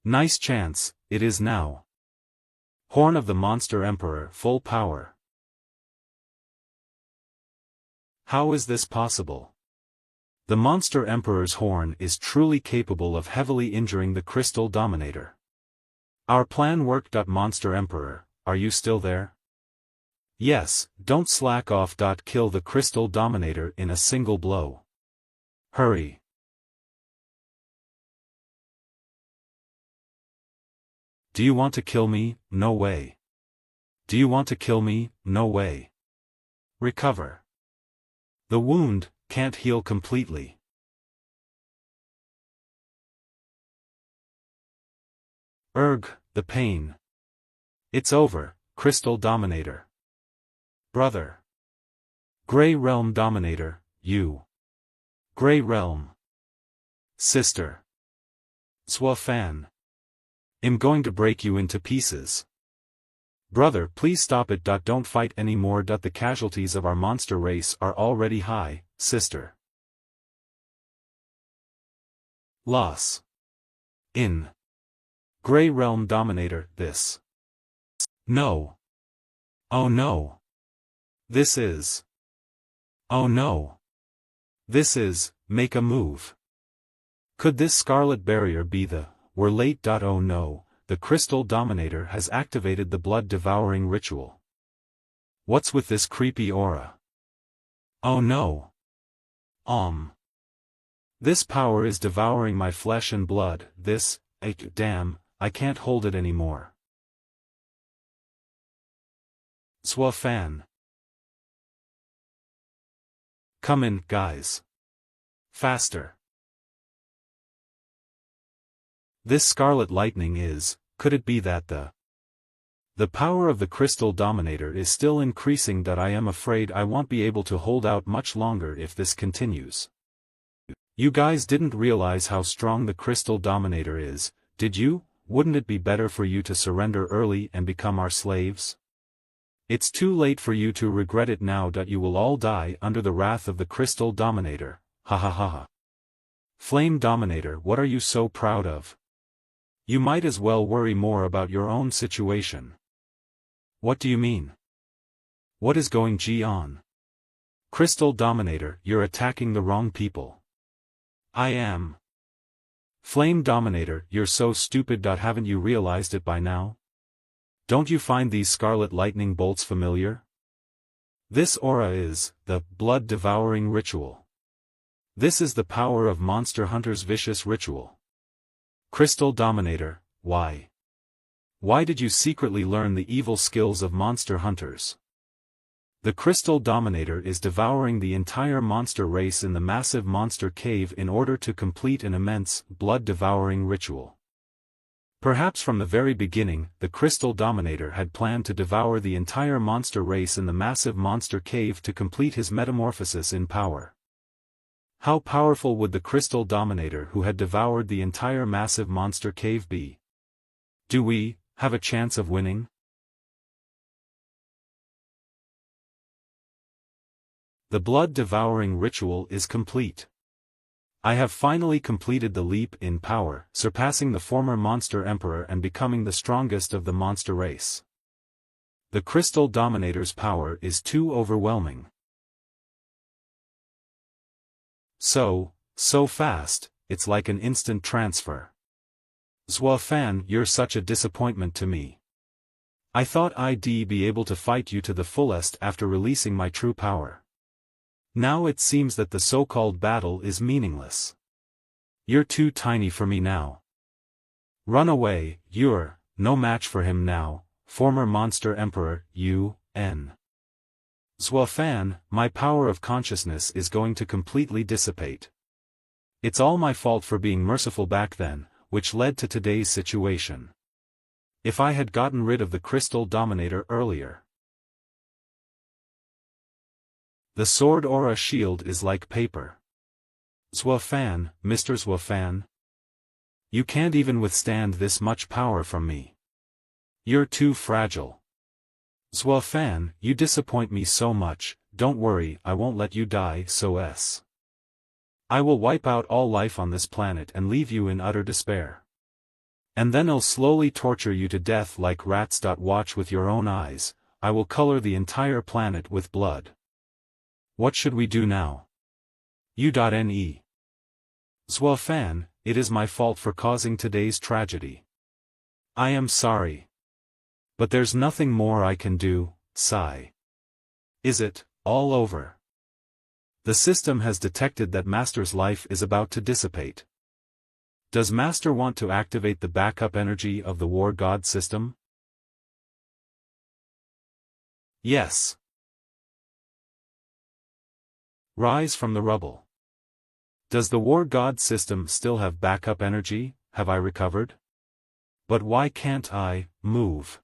Nice chance, it is now. Horn of the Monster Emperor, full power. How is this possible? The Monster Emperor's horn is truly capable of heavily injuring the Crystal Dominator. Our plan worked. Monster Emperor, are you still there? Yes, don't slack off. Kill the Crystal Dominator in a single blow. Hurry. Do you want to kill me? No way. Do you want to kill me? No way. Recover. The wound can't heal completely. Urgh, the pain. It's over, Crystal Dominator. Brother. Grey Realm Dominator, you. Grey Realm. Sister. Zhuofan. I'm going to break you into pieces. Brother, please stop it. Don't fight anymore. The casualties of our monster race are already high, sister. Loss. In. Grey Realm Dominator, this. No. Oh no. This is. Oh no. This is, make a move. Could this Scarlet Barrier be the, we're late. Oh no, the Crystal Dominator has activated the blood-devouring ritual. What's with this creepy aura? Oh no. This power is devouring my flesh and blood. This, damn, I can't hold it anymore. Zhuofan. Come in, guys. Faster. This scarlet lightning is, could it be that the power of the Crystal Dominator is still increasing? I am afraid I won't be able to hold out much longer if this continues. You guys didn't realize how strong the Crystal Dominator is, did you? Wouldn't it be better for you to surrender early and become our slaves? It's too late for you to regret it now. You will all die under the wrath of the Crystal Dominator, ha ha ha ha. Flame Dominator, what are you so proud of? You might as well worry more about your own situation. What do you mean? What is going on? Crystal Dominator, you're attacking the wrong people. I am. Flame Dominator, you're so stupid. Haven't you realized it by now? Don't you find these scarlet lightning bolts familiar? This aura is, the blood-devouring ritual. This is the power of Monster Hunter's vicious ritual. Crystal Dominator, why? Why did you secretly learn the evil skills of monster hunters? The Crystal Dominator is devouring the entire monster race in the massive monster cave in order to complete an immense, blood-devouring ritual. Perhaps from the very beginning, the Crystal Dominator had planned to devour the entire monster race in the massive monster cave to complete his metamorphosis in power. How powerful would the Crystal Dominator who had devoured the entire massive monster cave be? Do we have a chance of winning? The blood-devouring ritual is complete. I have finally completed the leap in power, surpassing the former Monster Emperor and becoming the strongest of the monster race. The Crystal Dominator's power is too overwhelming. So fast, it's like an instant transfer. Fan, you're such a disappointment to me. I thought I'd be able to fight you to the fullest after releasing my true power. Now it seems that the so-called battle is meaningless. You're too tiny for me now. Run away, you're no match for him now, former monster emperor, Fan, my power of consciousness is going to completely dissipate. It's all my fault for being merciful back then, which led to today's situation. If I had gotten rid of the crystal dominator earlier. The sword aura shield is like paper. Mr. Zwafan. You can't even withstand this much power from me. You're too fragile. Zwafan, you disappoint me so much, don't worry, I won't let you die I will wipe out all life on this planet and leave you in utter despair. And then I'll slowly torture you to death like rats. Watch with your own eyes, I will color the entire planet with blood. What should we do now? U.Ne. Zwafan, it is my fault for causing today's tragedy. I am sorry. But there's nothing more I can do, sigh. Is it all over? The system has detected that Master's life is about to dissipate. Does Master want to activate the backup energy of the War God system? Yes. Rise from the rubble. Does the War God system still have backup energy? Have I recovered? But why can't I move?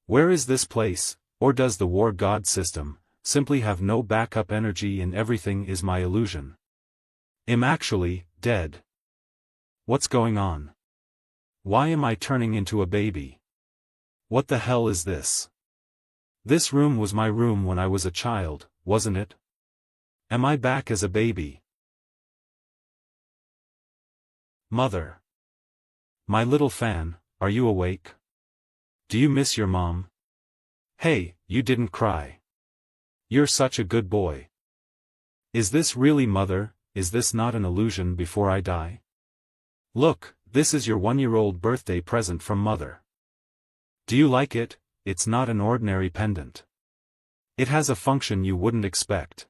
Where is this place, or does the War God system simply have no backup energy and everything is my illusion? I'm actually dead. What's going on? Why am I turning into a baby? What the hell is this? This room was my room when I was a child, wasn't it? Am I back as a baby? Mother. My little fan, are you awake? Do you miss your mom? Hey, you didn't cry. You're such a good boy. Is this really Mother? Is this not an illusion before I die? Look, this is your 1-year-old birthday present from Mother. Do you like it? It's not an ordinary pendant. It has a function you wouldn't expect.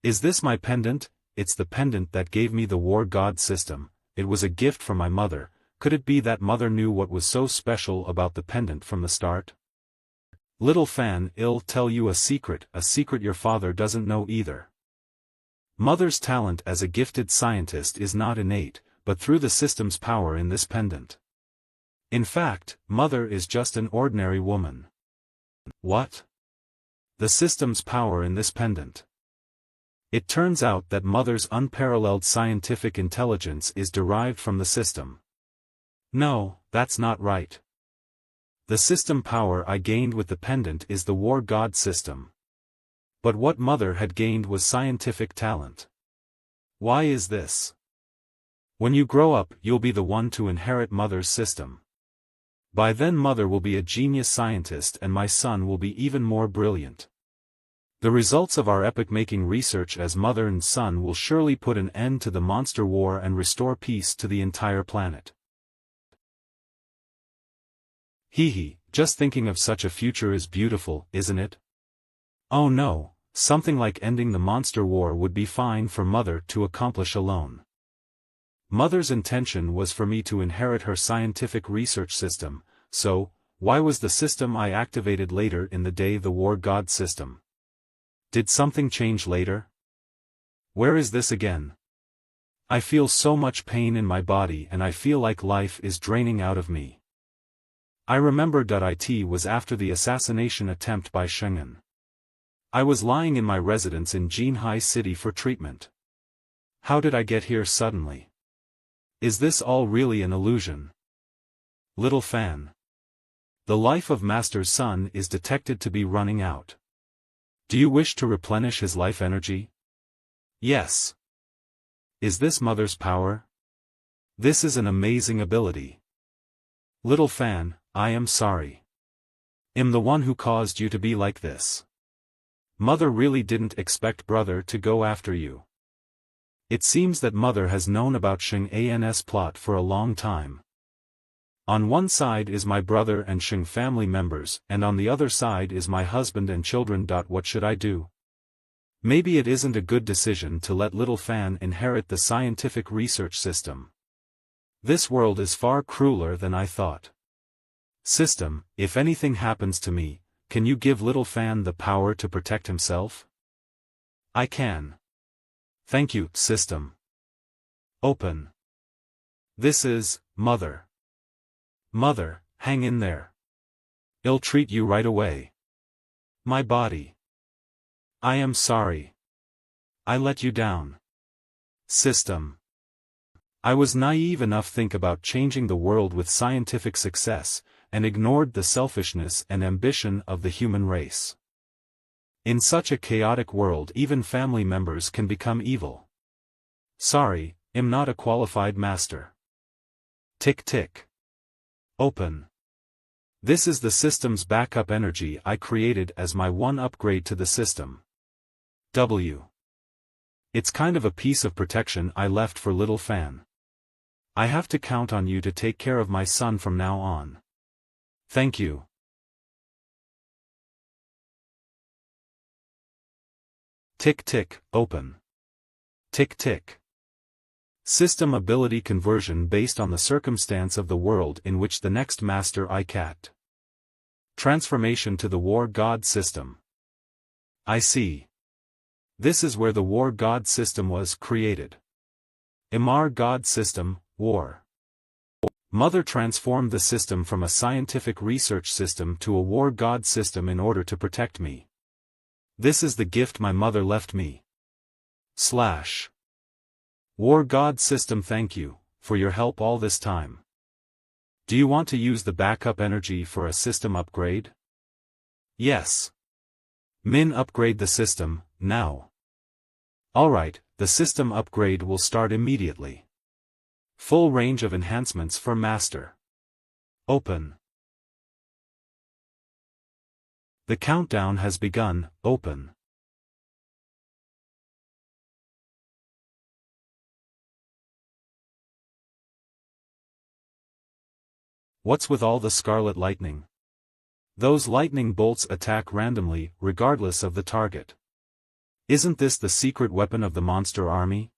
Is this my pendant? It's the pendant that gave me the War God system. It was a gift from my mother. Could it be that Mother knew what was so special about the pendant from the start? Little fan, I'll tell you a secret your father doesn't know either. Mother's talent as a gifted scientist is not innate, but through the system's power in this pendant. In fact, Mother is just an ordinary woman. What? The system's power in this pendant. It turns out that Mother's unparalleled scientific intelligence is derived from the system. No, that's not right. The system power I gained with the pendant is the War God system. But what Mother had gained was scientific talent. Why is this? When you grow up, you'll be the one to inherit Mother's system. By then Mother will be a genius scientist and my son will be even more brilliant. The results of our epoch-making research as mother and son will surely put an end to the monster war and restore peace to the entire planet. Hee, just thinking of such a future is beautiful, isn't it? Oh no, something like ending the monster war would be fine for Mother to accomplish alone. Mother's intention was for me to inherit her scientific research system, so, why was the system I activated later in the day the War God system? Did something change later? Where is this again? I feel so much pain in my body and I feel like life is draining out of me. I remember it was after the assassination attempt by Shengen. I was lying in my residence in Jinhai City for treatment. How did I get here suddenly? Is this all really an illusion? Little fan. The life of Master's son is detected to be running out. Do you wish to replenish his life energy? Yes. Is this Mother's power? This is an amazing ability. Little fan, I am sorry. I'm the one who caused you to be like this. Mother really didn't expect brother to go after you. It seems that mother has known about Sheng An's plot for a long time. On one side is my brother and Sheng family members, and on the other side is my husband and children. What should I do? Maybe it isn't a good decision to let little Fan inherit the scientific research system. This world is far crueler than I thought. System, if anything happens to me, can you give little Fan the power to protect himself? I can. Thank you, system. Open. This is, Mother. Mother, hang in there. I'll treat you right away. My body. I am sorry. I let you down. System. I was naive enough to think about changing the world with scientific success, and ignored the selfishness and ambition of the human race. In such a chaotic world even family members can become evil. Sorry, I'm not a qualified master. Tick tick. Open. This is the system's backup energy I created as my one upgrade to the system. W. It's kind of a piece of protection I left for little Fan. I have to count on you to take care of my son from now on. Thank you. Tick tick, open. Tick tick. System ability conversion based on the circumstance of the world in which the next master I cat. Transformation to the war god system. I see. This is where the war god system was created. Imar god system, war. Mother transformed the system from a scientific research system to a war god system in order to protect me. This is the gift my mother left me. / War God System, thank you for your help all this time. Do you want to use the backup energy for a system upgrade? Yes. Min, upgrade the system, now. Alright, the system upgrade will start immediately. Full range of enhancements for Master. Open. The countdown has begun, open. What's with all the scarlet lightning? Those lightning bolts attack randomly, regardless of the target. Isn't this the secret weapon of the monster army?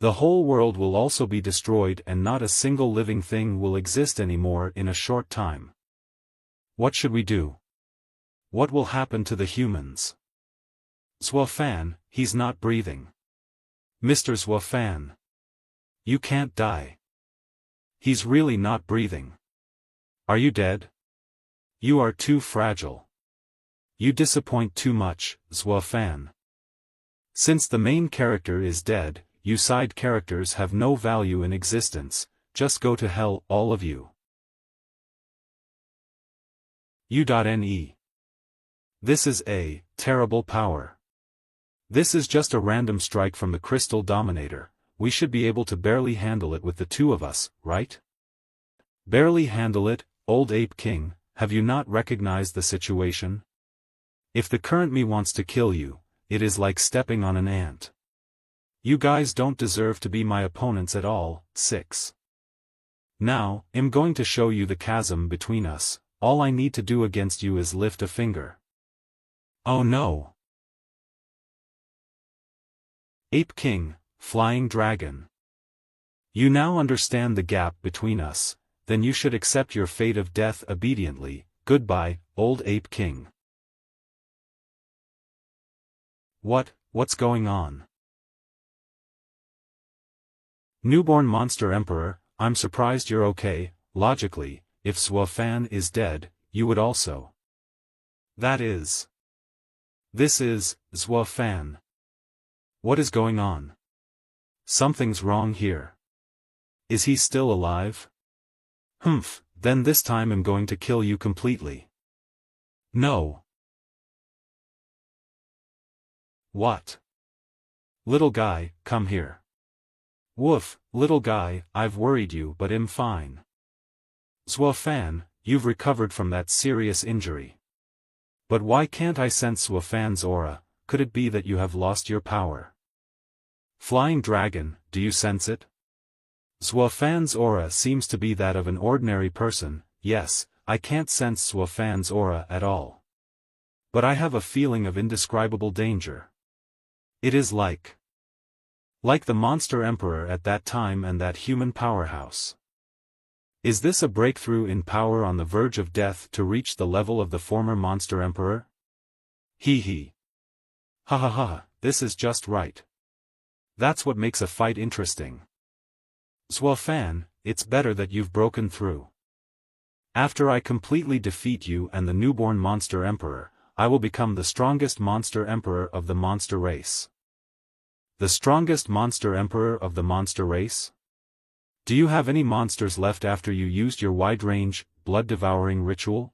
The whole world will also be destroyed and not a single living thing will exist anymore in a short time. What should we do? What will happen to the humans? Zwafan, he's not breathing. Mr. Zwafan. You can't die. He's really not breathing. Are you dead? You are too fragile. You disappoint too much, Zwafan. Since the main character is dead, you side characters have no value in existence, just go to hell, all of you. U.Ne. This is a terrible power. This is just a random strike from the Crystal Dominator. We should be able to barely handle it with the two of us, right? Barely handle it, old Ape King, have you not recognized the situation? If the current me wants to kill you, it is like stepping on an ant. You guys don't deserve to be my opponents at all. 6. Now, I'm going to show you the chasm between us. All I need to do against you is lift a finger. Oh no! Ape King, Flying Dragon. You now understand the gap between us, then you should accept your fate of death obediently. Goodbye, old Ape King. What's going on? Newborn Monster Emperor, I'm surprised you're okay. Logically, if Zwafan is dead, you would also. That is. This is, Zwafan. What is going on? Something's wrong here. Is he still alive? Humph, then this time I'm going to kill you completely. No. What? Little guy, come here. Woof, little guy, I've worried you but I'm fine. Zwafan, you've recovered from that serious injury. But why can't I sense Zwafan's aura? Could it be that you have lost your power? Flying dragon, do you sense it? Xuefan's aura seems to be that of an ordinary person. Yes, I can't sense Xuefan's aura at all. But I have a feeling of indescribable danger. It is like the Monster Emperor at that time and that human powerhouse. Is this a breakthrough in power on the verge of death to reach the level of the former Monster Emperor? Hee hee. Ha ha ha, this is just right. That's what makes a fight interesting. Xuefan, it's better that you've broken through. After I completely defeat you and the newborn Monster Emperor, I will become the strongest Monster Emperor of the monster race. The strongest Monster Emperor of the monster race? Do you have any monsters left after you used your wide-range, blood-devouring ritual?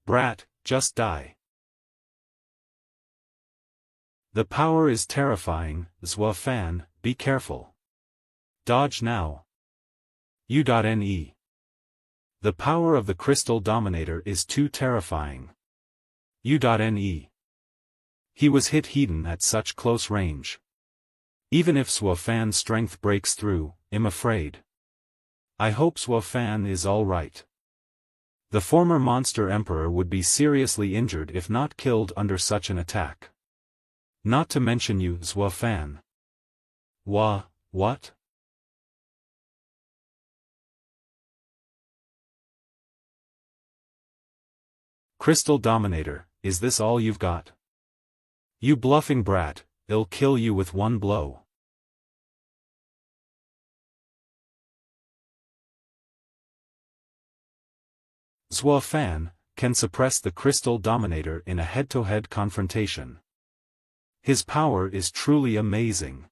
Brat, just die. The power is terrifying, Xuefan, be careful. Dodge now. U.Ne. The power of the Crystal Dominator is too terrifying. U.Ne. He was hit hidden at such close range. Even if Xuefan's strength breaks through, I'm afraid. I hope Xuefan is all right. The former Monster Emperor would be seriously injured if not killed under such an attack. Not to mention you, Xuefan. What? Crystal Dominator, is this all you've got? You bluffing brat, I'll kill you with one blow. Xuefan can suppress the Crystal Dominator in a head-to-head confrontation. His power is truly amazing.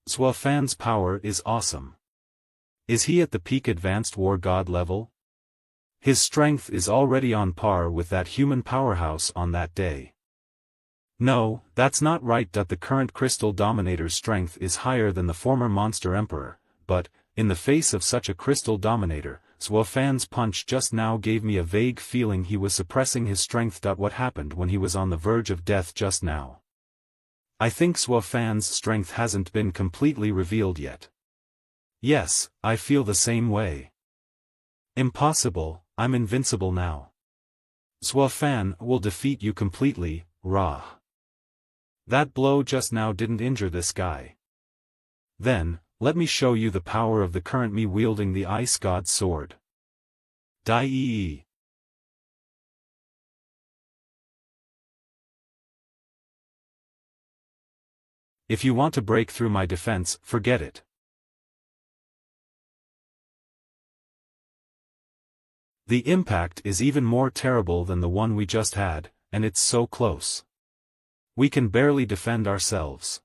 Xuefan's power is awesome. Is he at the peak advanced war god level? His strength is already on par with that human powerhouse on that day. No, that's not right. The current Crystal Dominator's strength is higher than the former Monster Emperor, but, in the face of such a Crystal Dominator, Xuefan's punch just now gave me a vague feeling he was suppressing his strength. What happened when he was on the verge of death just now? I think Xuefan's strength hasn't been completely revealed yet. Yes, I feel the same way. Impossible, I'm invincible now. Xuefan will defeat you completely, rah. That blow just now didn't injure this guy. Then, let me show you the power of the current me wielding the Ice God's sword. Die. If you want to break through my defense, forget it. The impact is even more terrible than the one we just had, and it's so close. We can barely defend ourselves.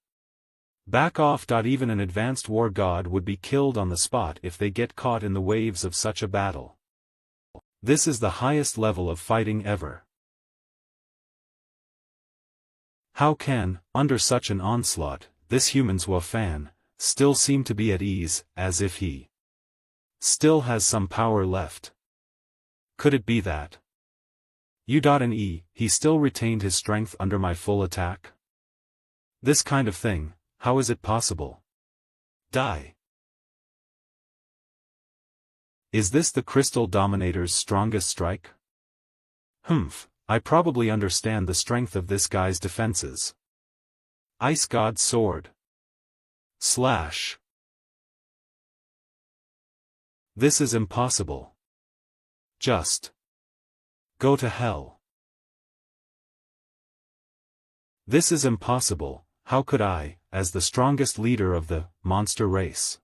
Back off. Even an advanced war god would be killed on the spot if they get caught in the waves of such a battle. This is the highest level of fighting ever. How can, under such an onslaught, this human Xuefan still seem to be at ease, as if he still has some power left? Could it be that U.Ne, he still retained his strength under my full attack? This kind of thing, how is it possible? Die. Is this the Crystal Dominator's strongest strike? I probably understand the strength of this guy's defenses. Ice God's sword. Slash. This is impossible. Just go to hell. This is impossible. How could I, as the strongest leader of the monster race?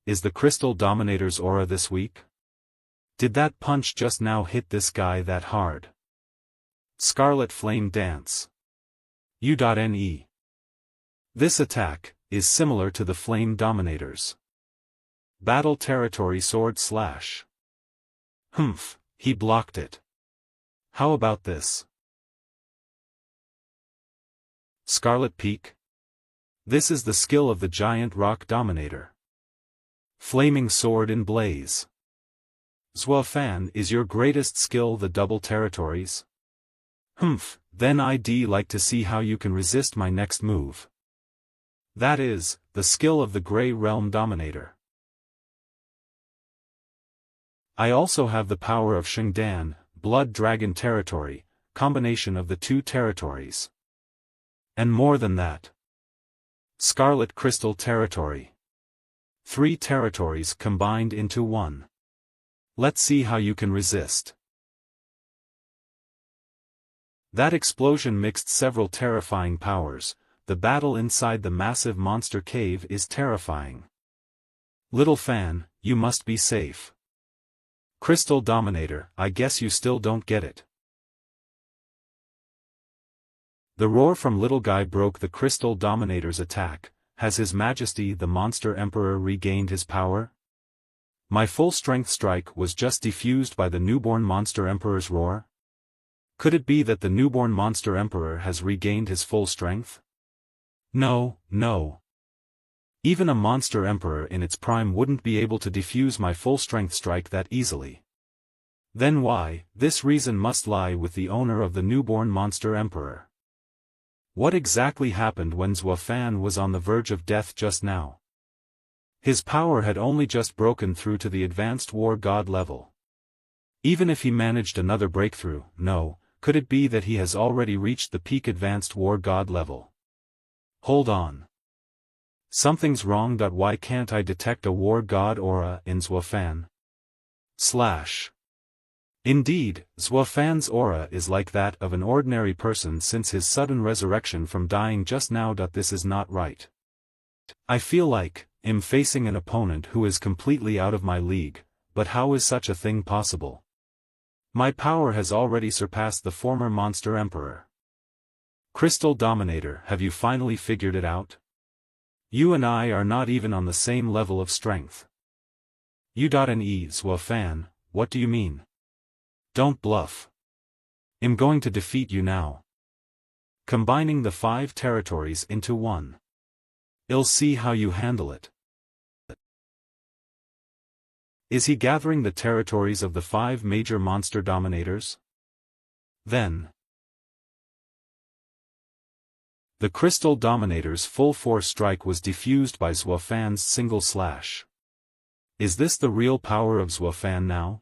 Is the Crystal Dominator's aura this weak? Did that punch just now hit this guy that hard? Scarlet Flame Dance. U.Ne. This attack is similar to the Flame Dominator's Battle Territory Sword Slash. He blocked it. How about this? Scarlet Peak. This is the skill of the giant rock dominator. Flaming Sword in Blaze. Xuefan, is your greatest skill the double territories? Then I'd like to see how you can resist my next move. That is, the skill of the Grey Realm Dominator. I also have the power of Shengdan, Blood Dragon Territory, combination of the two territories. And more than that. Scarlet Crystal Territory. 3 territories combined into one. Let's see how you can resist. That explosion mixed several terrifying powers. The battle inside the massive monster cave is terrifying. Little fan, you must be safe. Crystal Dominator, I guess you still don't get it. The roar from Little Guy broke the Crystal Dominator's attack. Has His Majesty the Monster Emperor regained his power? My full strength strike was just defused by the newborn Monster Emperor's roar? Could it be that the newborn Monster Emperor has regained his full strength? No, no. Even a Monster Emperor in its prime wouldn't be able to defuse my full strength strike that easily. Then why? This reason must lie with the owner of the newborn Monster Emperor. What exactly happened when Xuefan was on the verge of death just now? His power had only just broken through to the advanced war god level. Even if he managed another breakthrough, no, could it be that he has already reached the peak advanced war god level? Hold on. Something's wrong. Why can't I detect a war god aura in Xuefan? Indeed, Xuefan's aura is like that of an ordinary person since his sudden resurrection from dying just now. This is not right. I feel like I'm facing an opponent who is completely out of my league, but how is such a thing possible? My power has already surpassed the former Monster Emperor. Crystal Dominator, have you finally figured it out? You and I are not even on the same level of strength. U.N.E. Xuefan, what do you mean? Don't bluff. I'm going to defeat you now. Combining the 5 territories into one. I'll see how you handle it. Is he gathering the territories of the 5 major monster dominators? Then. The Crystal Dominator's full force strike was defused by Xuefan's single slash. Is this the real power of Xuefan now?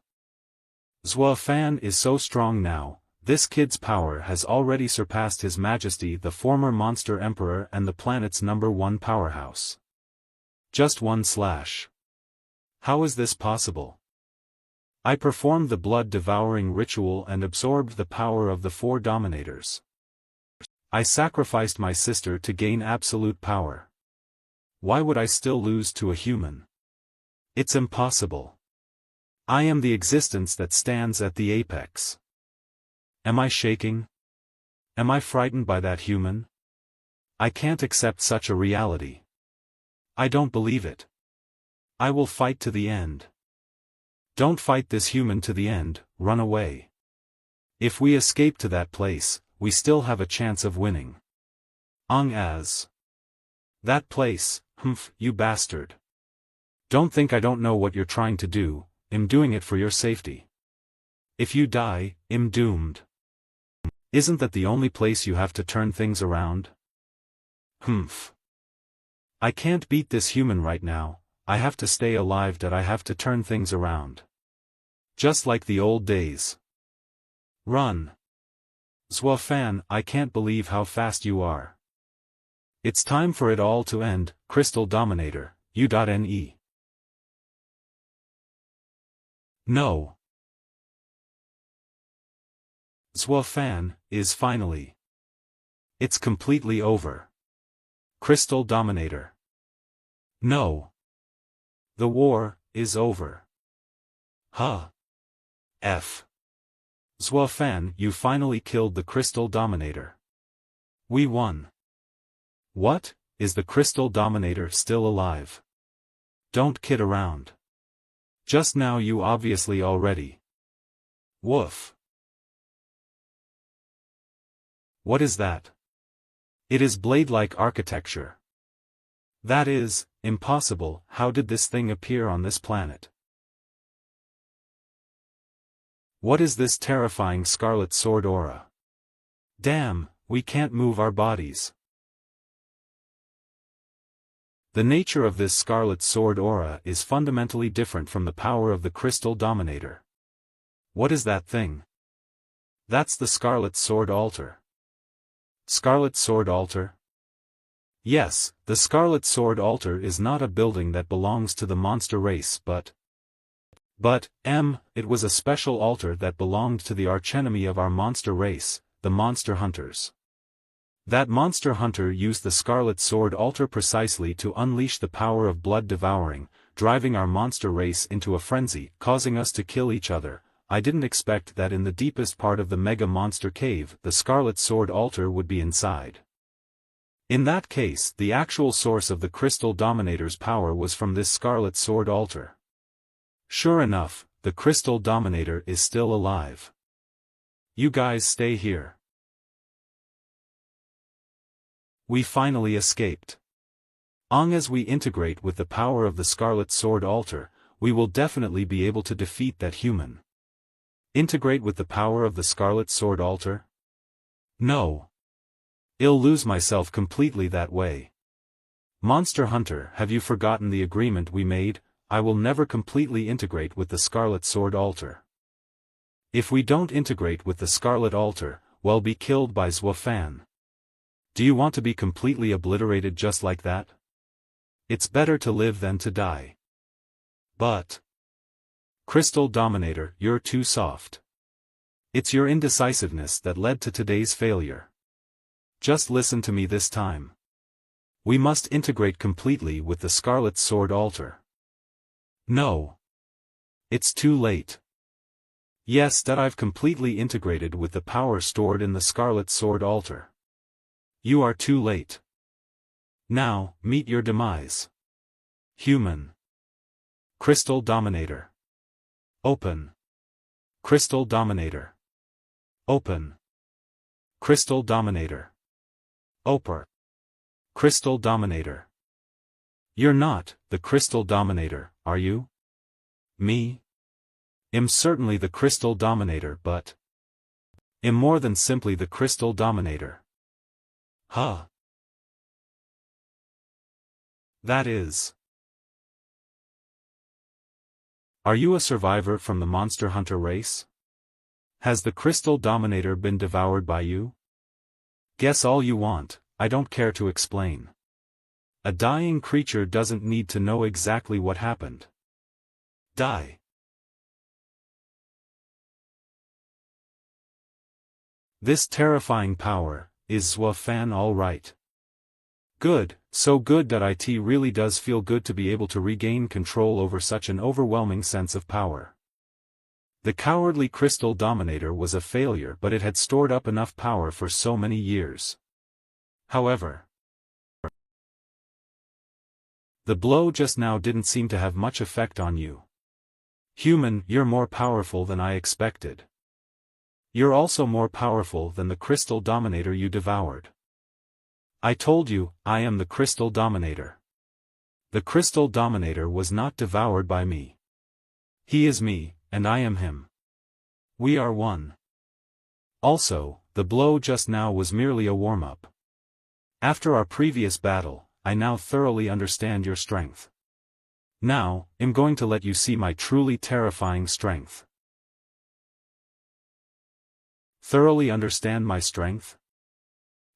Xuefan is so strong now, this kid's power has already surpassed His Majesty the former Monster Emperor and the planet's #1 powerhouse. Just one slash. How is this possible? I performed the blood-devouring ritual and absorbed the power of the 4 dominators. I sacrificed my sister to gain absolute power. Why would I still lose to a human? It's impossible. I am the existence that stands at the apex. Am I shaking? Am I frightened by that human? I can't accept such a reality. I don't believe it. I will fight to the end. Don't fight this human to the end, run away. If we escape to that place, we still have a chance of winning. As. That place, humph, you bastard. Don't think I don't know what you're trying to do, I'm doing it for your safety. If you die, I'm doomed. Isn't that the only place you have to turn things around? Humph. I can't beat this human right now, I have to stay alive. I have to turn things around. Just like the old days. Run. Xuefan, I can't believe how fast you are. It's time for it all to end, Crystal Dominator, U.N.E. No. Xuefan is finally. It's completely over. Crystal Dominator. No. The war is over. Xuefan, you finally killed the Crystal Dominator. We won. What? Is the Crystal Dominator still alive? Don't kid around. Just now you obviously already. Woof. What is that? It is blade-like architecture. That is, impossible. How did this thing appear on this planet? What is this terrifying scarlet sword aura? Damn, we can't move our bodies. The nature of this Scarlet Sword aura is fundamentally different from the power of the Crystal Dominator. What is that thing? That's the Scarlet Sword Altar. Scarlet Sword Altar? Yes, the Scarlet Sword Altar is not a building that belongs to the monster race but it was a special altar that belonged to the archenemy of our monster race, the Monster Hunters. That monster hunter used the Scarlet Sword Altar precisely to unleash the power of blood devouring, driving our monster race into a frenzy, causing us to kill each other. I didn't expect that in the deepest part of the Mega Monster Cave the Scarlet Sword Altar would be inside. In that case, the actual source of the Crystal Dominator's power was from this Scarlet Sword Altar. Sure enough, the Crystal Dominator is still alive. You guys stay here. We finally escaped. As we integrate with the power of the Scarlet Sword Altar, we will definitely be able to defeat that human. Integrate with the power of the Scarlet Sword Altar? No. I'll lose myself completely that way. Monster Hunter, have you forgotten the agreement we made? I will never completely integrate with the Scarlet Sword Altar. If we don't integrate with the Scarlet Altar, we'll be killed by Zwafan. Do you want to be completely obliterated just like that? It's better to live than to die. But Crystal Dominator, you're too soft. It's your indecisiveness that led to today's failure. Just listen to me this time. We must integrate completely with the Scarlet Sword Altar. No. It's too late. Yes, that I've completely integrated with the power stored in the Scarlet Sword Altar. You are too late. Now, meet your demise. Human. Crystal Dominator. Open. Crystal Dominator. Open. Crystal Dominator. Open. Crystal Dominator. You're not the Crystal Dominator, are you? Me? I'm certainly the Crystal Dominator, but I'm more than simply the Crystal Dominator. Huh? That is. Are you a survivor from the Monster Hunter race? Has the Crystal Dominator been devoured by you? Guess all you want, I don't care to explain. A dying creature doesn't need to know exactly what happened. Die. This terrifying power, is Zwafan all right? Good, so good that it really does feel good to be able to regain control over such an overwhelming sense of power. The cowardly Crystal Dominator was a failure, but it had stored up enough power for so many years. However, the blow just now didn't seem to have much effect on you. Human, you're more powerful than I expected. You're also more powerful than the Crystal Dominator you devoured. I told you, I am the Crystal Dominator. The Crystal Dominator was not devoured by me. He is me, and I am him. We are one. Also, the blow just now was merely a warm-up. After our previous battle, I now thoroughly understand your strength. Now, I'm going to let you see my truly terrifying strength. Thoroughly understand my strength?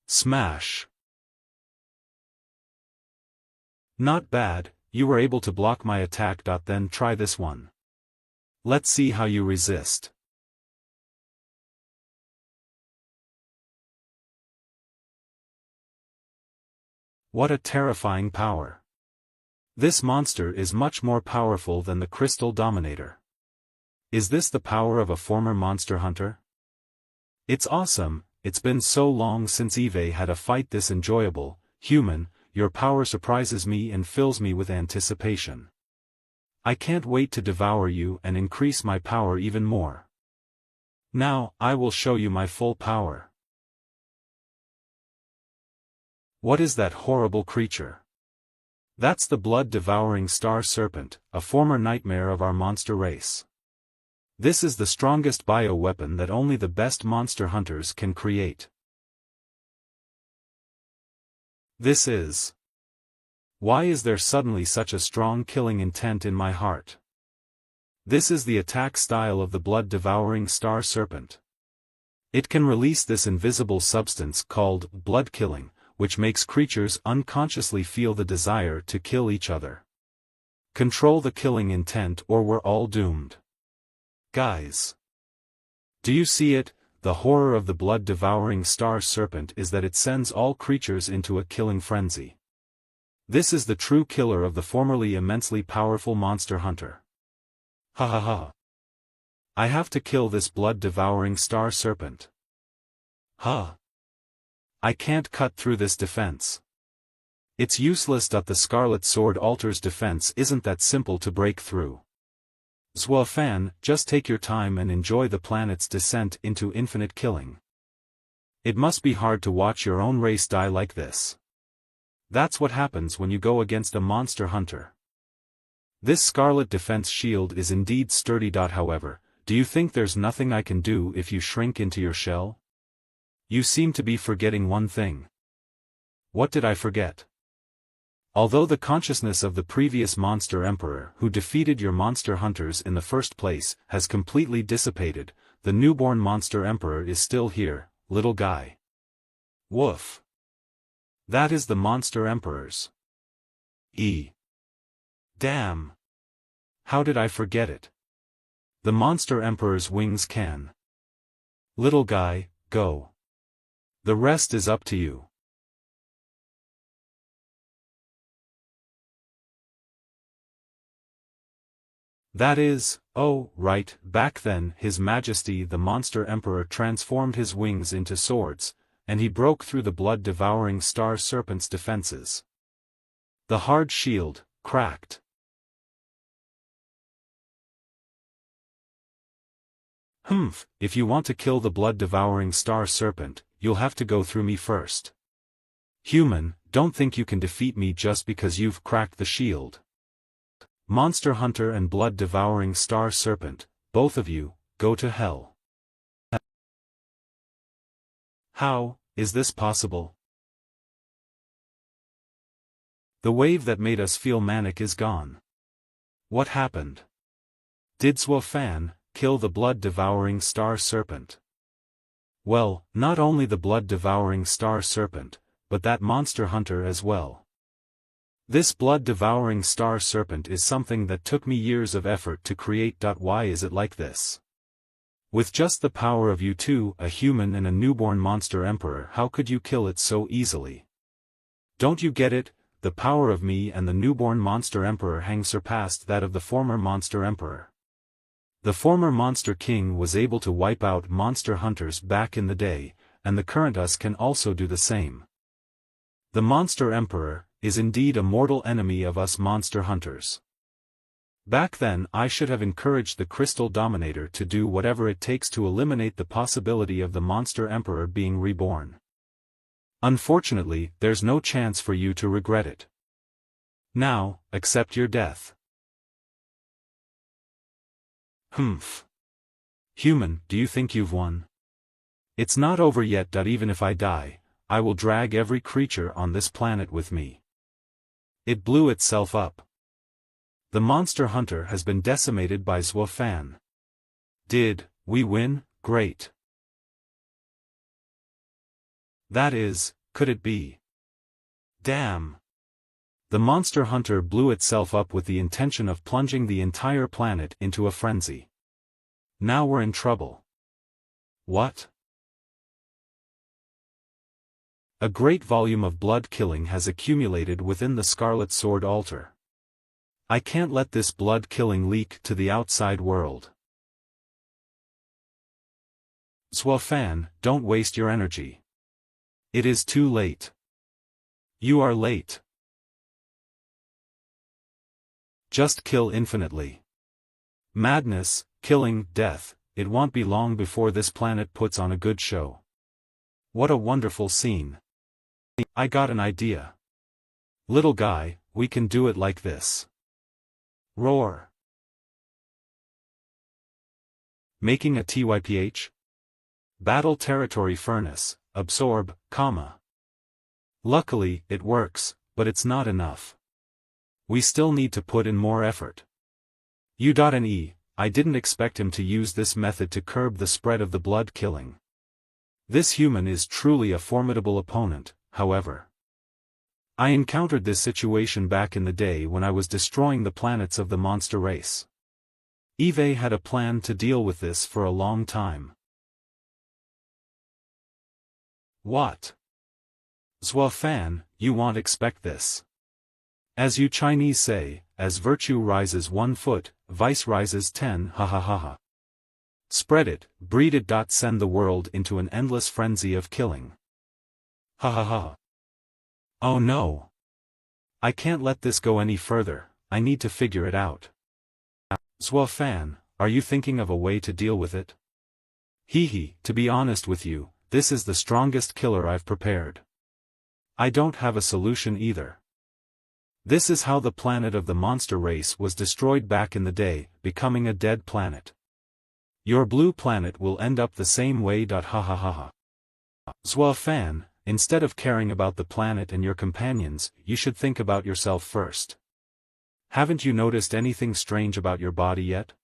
Smash. Not bad, you were able to block my attack. Then try this one. Let's see how you resist. What a terrifying power. This monster is much more powerful than the Crystal Dominator. Is this the power of a former monster hunter? It's awesome. It's been so long since Eve had a fight this enjoyable. Human, your power surprises me and fills me with anticipation. I can't wait to devour you and increase my power even more. Now, I will show you my full power. What is that horrible creature? That's the blood-devouring star serpent, a former nightmare of our monster race. This is the strongest bioweapon that only the best monster hunters can create. This is Why is there suddenly such a strong killing intent in my heart? This is the attack style of the blood-devouring star serpent. It can release this invisible substance called blood killing, which makes creatures unconsciously feel the desire to kill each other. Control the killing intent or we're all doomed. Guys. Do you see it? The horror of the blood-devouring star serpent is that it sends all creatures into a killing frenzy. This is the true killer of the formerly immensely powerful monster hunter. Ha ha ha. I have to kill this blood-devouring star serpent. Ha. I can't cut through this defense. It's useless. The Scarlet Sword Altar's defense isn't that simple to break through. Zhuofan, just take your time and enjoy the planet's descent into infinite killing. It must be hard to watch your own race die like this. That's what happens when you go against a monster hunter. This Scarlet Defense Shield is indeed sturdy. However, do you think there's nothing I can do if you shrink into your shell? You seem to be forgetting one thing. What did I forget? Although the consciousness of the previous Monster Emperor who defeated your monster hunters in the first place has completely dissipated, the newborn Monster Emperor is still here, little guy. Woof. That is the Monster Emperor's. Damn. How did I forget it? The Monster Emperor's wings can. Little guy, go. The rest is up to you. That is, oh, right, back then His Majesty the Monster Emperor transformed his wings into swords, and he broke through the blood-devouring star serpent's defenses. The hard shield cracked. Humph, if you want to kill the blood-devouring star serpent, you'll have to go through me first. Human, don't think you can defeat me just because you've cracked the shield. Monster Hunter and blood-devouring star serpent, both of you, go to hell. How is this possible? The wave that made us feel manic is gone. What happened? Did Zhuofan kill the blood-devouring star serpent? Well, not only the blood-devouring star serpent, but that monster hunter as well. This blood-devouring star serpent is something that took me years of effort to create. Why is it like this? With just the power of you two, a human and a newborn monster emperor, how could you kill it so easily? Don't you get it? The power of me and the newborn monster emperor hang surpassed that of the former monster emperor. The former monster king was able to wipe out monster hunters back in the day, and the current us can also do the same. The monster emperor is indeed a mortal enemy of us monster hunters. Back then I should have encouraged the Crystal Dominator to do whatever it takes to eliminate the possibility of the monster emperor being reborn. Unfortunately, there's no chance for you to regret it. Now, accept your death. Humph. Human, do you think you've won? It's not over yet. Even if I die, I will drag every creature on this planet with me. It blew itself up. The monster hunter has been decimated by Zhuofan. Did we win? Great. That is, could it be? Damn. The monster hunter blew itself up with the intention of plunging the entire planet into a frenzy. Now we're in trouble. What? A great volume of blood killing has accumulated within the Scarlet Sword Altar. I can't let this blood killing leak to the outside world. Zhuofan, don't waste your energy. It is too late. You are late. Just kill infinitely. Madness, killing, death, it won't be long before this planet puts on a good show. What a wonderful scene. I got an idea. Little guy, we can do it like this. Roar. Making a TYPH? Battle Territory Furnace, absorb, comma. Luckily, it works, but it's not enough. We still need to put in more effort. U.N.E. I didn't expect him to use this method to curb the spread of the blood killing. This human is truly a formidable opponent, however. I encountered this situation back in the day when I was destroying the planets of the monster race. Eve had a plan to deal with this for a long time. What? Zwa fan, you won't expect this. As you Chinese say, as virtue rises 1 foot, vice rises 10, ha ha ha ha. Spread it, breed it. Send the world into an endless frenzy of killing. Ha ha ha. Oh no. I can't let this go any further, I need to figure it out. Zwa fan, are you thinking of a way to deal with it? Hee, to be honest with you, this is the strongest killer I've prepared. I don't have a solution either. This is how the planet of the monster race was destroyed back in the day, becoming a dead planet. Your blue planet will end up the same way. Ha ha ha ha. Zwa fan, instead of caring about the planet and your companions, you should think about yourself first. Haven't you noticed anything strange about your body yet?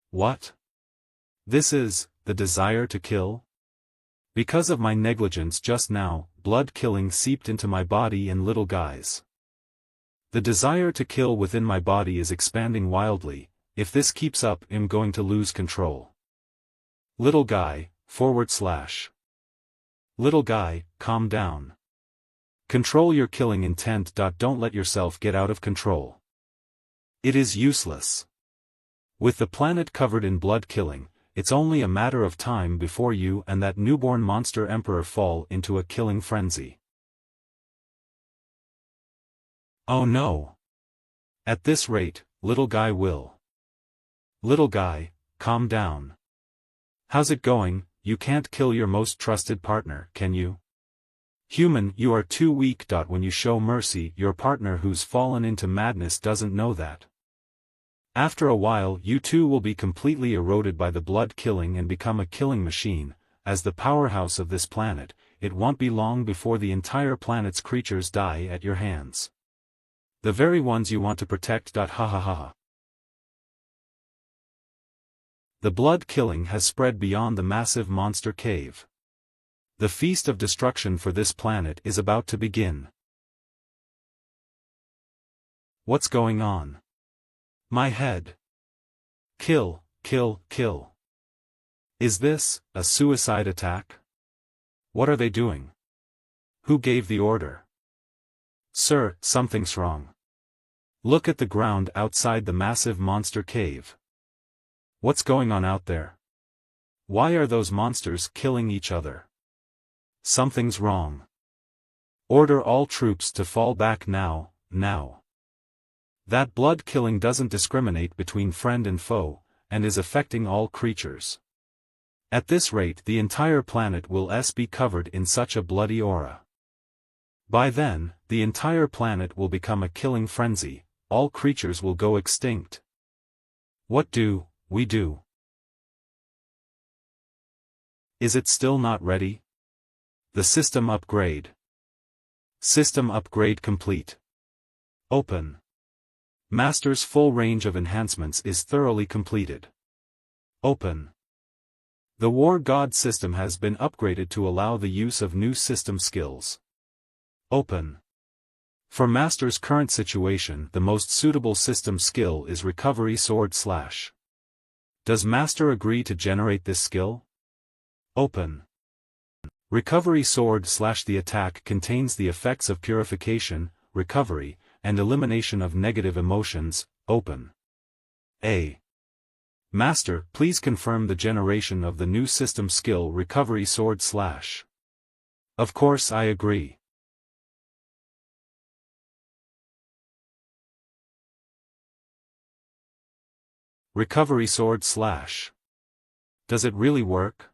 What? This is, the desire to kill? Because of my negligence just now, blood killing seeped into my body and little guys. The desire to kill within my body is expanding wildly. If this keeps up, I'm going to lose control. Little guy, /. Little guy, calm down. Control your killing intent. Don't let yourself get out of control. It is useless. With the planet covered in blood killing, it's only a matter of time before you and that newborn monster emperor fall into a killing frenzy. Oh no. At this rate, little guy will. Little guy, calm down. How's it going? You can't kill your most trusted partner, can you? Human, you are too weak. When you show mercy, your partner who's fallen into madness doesn't know that. After a while, you too will be completely eroded by the blood killing and become a killing machine. As the powerhouse of this planet, it won't be long before the entire planet's creatures die at your hands. The very ones you want to protect. Ha ha ha ha. The blood killing has spread beyond the massive monster cave. The feast of destruction for this planet is about to begin. What's going on? My head. Kill, kill, kill. Is this a suicide attack? What are they doing? Who gave the order? Sir, something's wrong. Look at the ground outside the massive monster cave. What's going on out there? Why are those monsters killing each other? Something's wrong. Order all troops to fall back now, now. That blood killing doesn't discriminate between friend and foe, and is affecting all creatures. At this rate, the entire planet will be covered in such a bloody aura. By then, the entire planet will become a killing frenzy, all creatures will go extinct. What do we do? Is it still not ready? The system upgrade. System upgrade complete. Open. Master's full range of enhancements is thoroughly completed. Open. The War God system has been upgraded to allow the use of new system skills. Open. For Master's current situation, the most suitable system skill is Recovery Sword /. Does Master agree to generate this skill? Open. Recovery Sword / the attack contains the effects of purification, recovery, and elimination of negative emotions. Open. A. Master, please confirm the generation of the new system skill Recovery Sword /. Of course I agree. Recovery Sword /. Does it really work?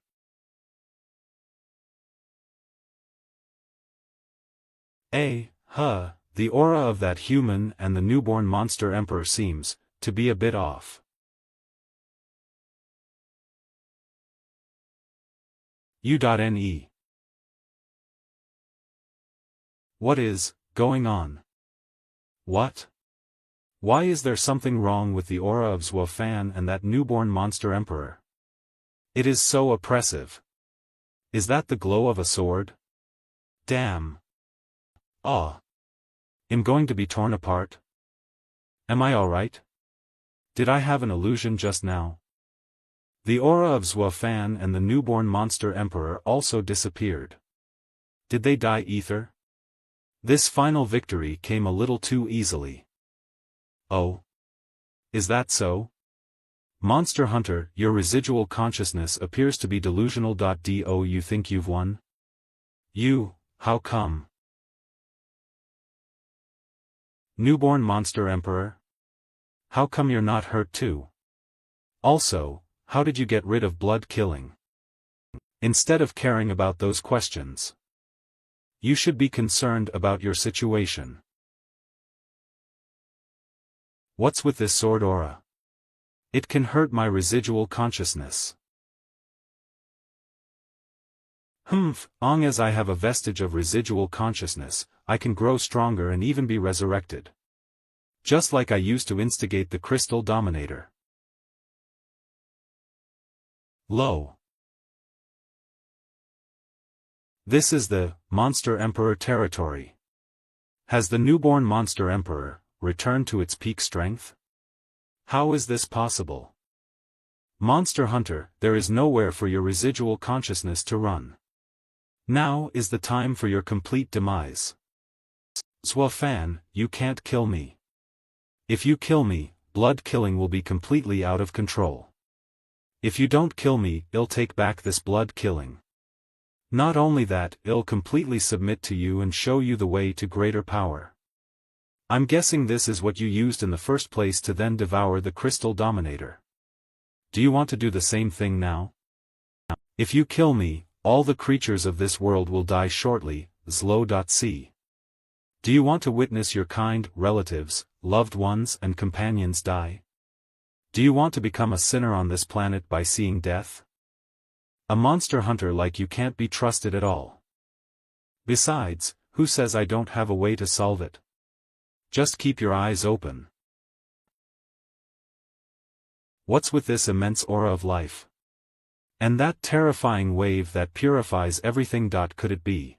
The aura of that human and the newborn monster emperor seems to be a bit off. U.Ne. What is going on? What? Why is there something wrong with the aura of Zhuofan and that newborn monster emperor? It is so oppressive. Is that the glow of a sword? Damn. Ah. I'm going to be torn apart? Am I alright? Did I have an illusion just now? The aura of Zhuofan and the newborn monster emperor also disappeared. Did they die ether? This final victory came a little too easily. Oh. Is that so? Monster Hunter, your residual consciousness appears to be delusional. Do you think you've won? How come? Newborn monster emperor? How come you're not hurt too? Also, how did you get rid of blood killing? Instead of caring about those questions, you should be concerned about your situation. What's with this sword aura? It can hurt my residual consciousness. Long as I have a vestige of residual consciousness, I can grow stronger and even be resurrected. Just like I used to instigate the Crystal Dominator. Lo. This is the Monster Emperor territory. Has the newborn Monster Emperor returned to its peak strength? How is this possible? Monster Hunter, there is nowhere for your residual consciousness to run. Now is the time for your complete demise. Zhuofan, you can't kill me. If you kill me, blood killing will be completely out of control. If you don't kill me, I'll take back this blood killing. Not only that, I'll completely submit to you and show you the way to greater power. I'm guessing this is what you used in the first place to then devour the Crystal Dominator. Do you want to do the same thing now? If you kill me, all the creatures of this world will die shortly, Zlo.c. Do you want to witness your kind, relatives, loved ones and companions die? Do you want to become a sinner on this planet by seeing death? A monster hunter like you can't be trusted at all. Besides, who says I don't have a way to solve it? Just keep your eyes open. What's with this immense aura of life? And that terrifying wave that purifies everything. Could it be?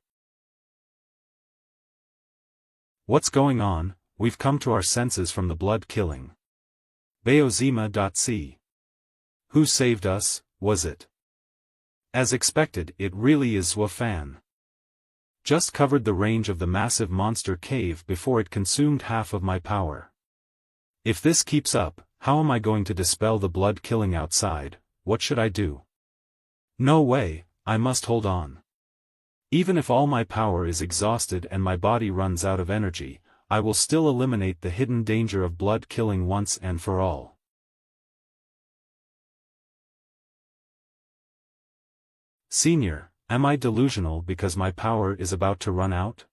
What's going on? We've come to our senses from the blood killing. Beozima.c. Who saved us, was it? As expected, it really is Zhuofan. Just covered the range of the massive monster cave before it consumed half of my power. If this keeps up, how am I going to dispel the blood killing outside? What should I do? No way, I must hold on. Even if all my power is exhausted and my body runs out of energy, I will still eliminate the hidden danger of blood killing once and for all. Senior, am I delusional because my power is about to run out?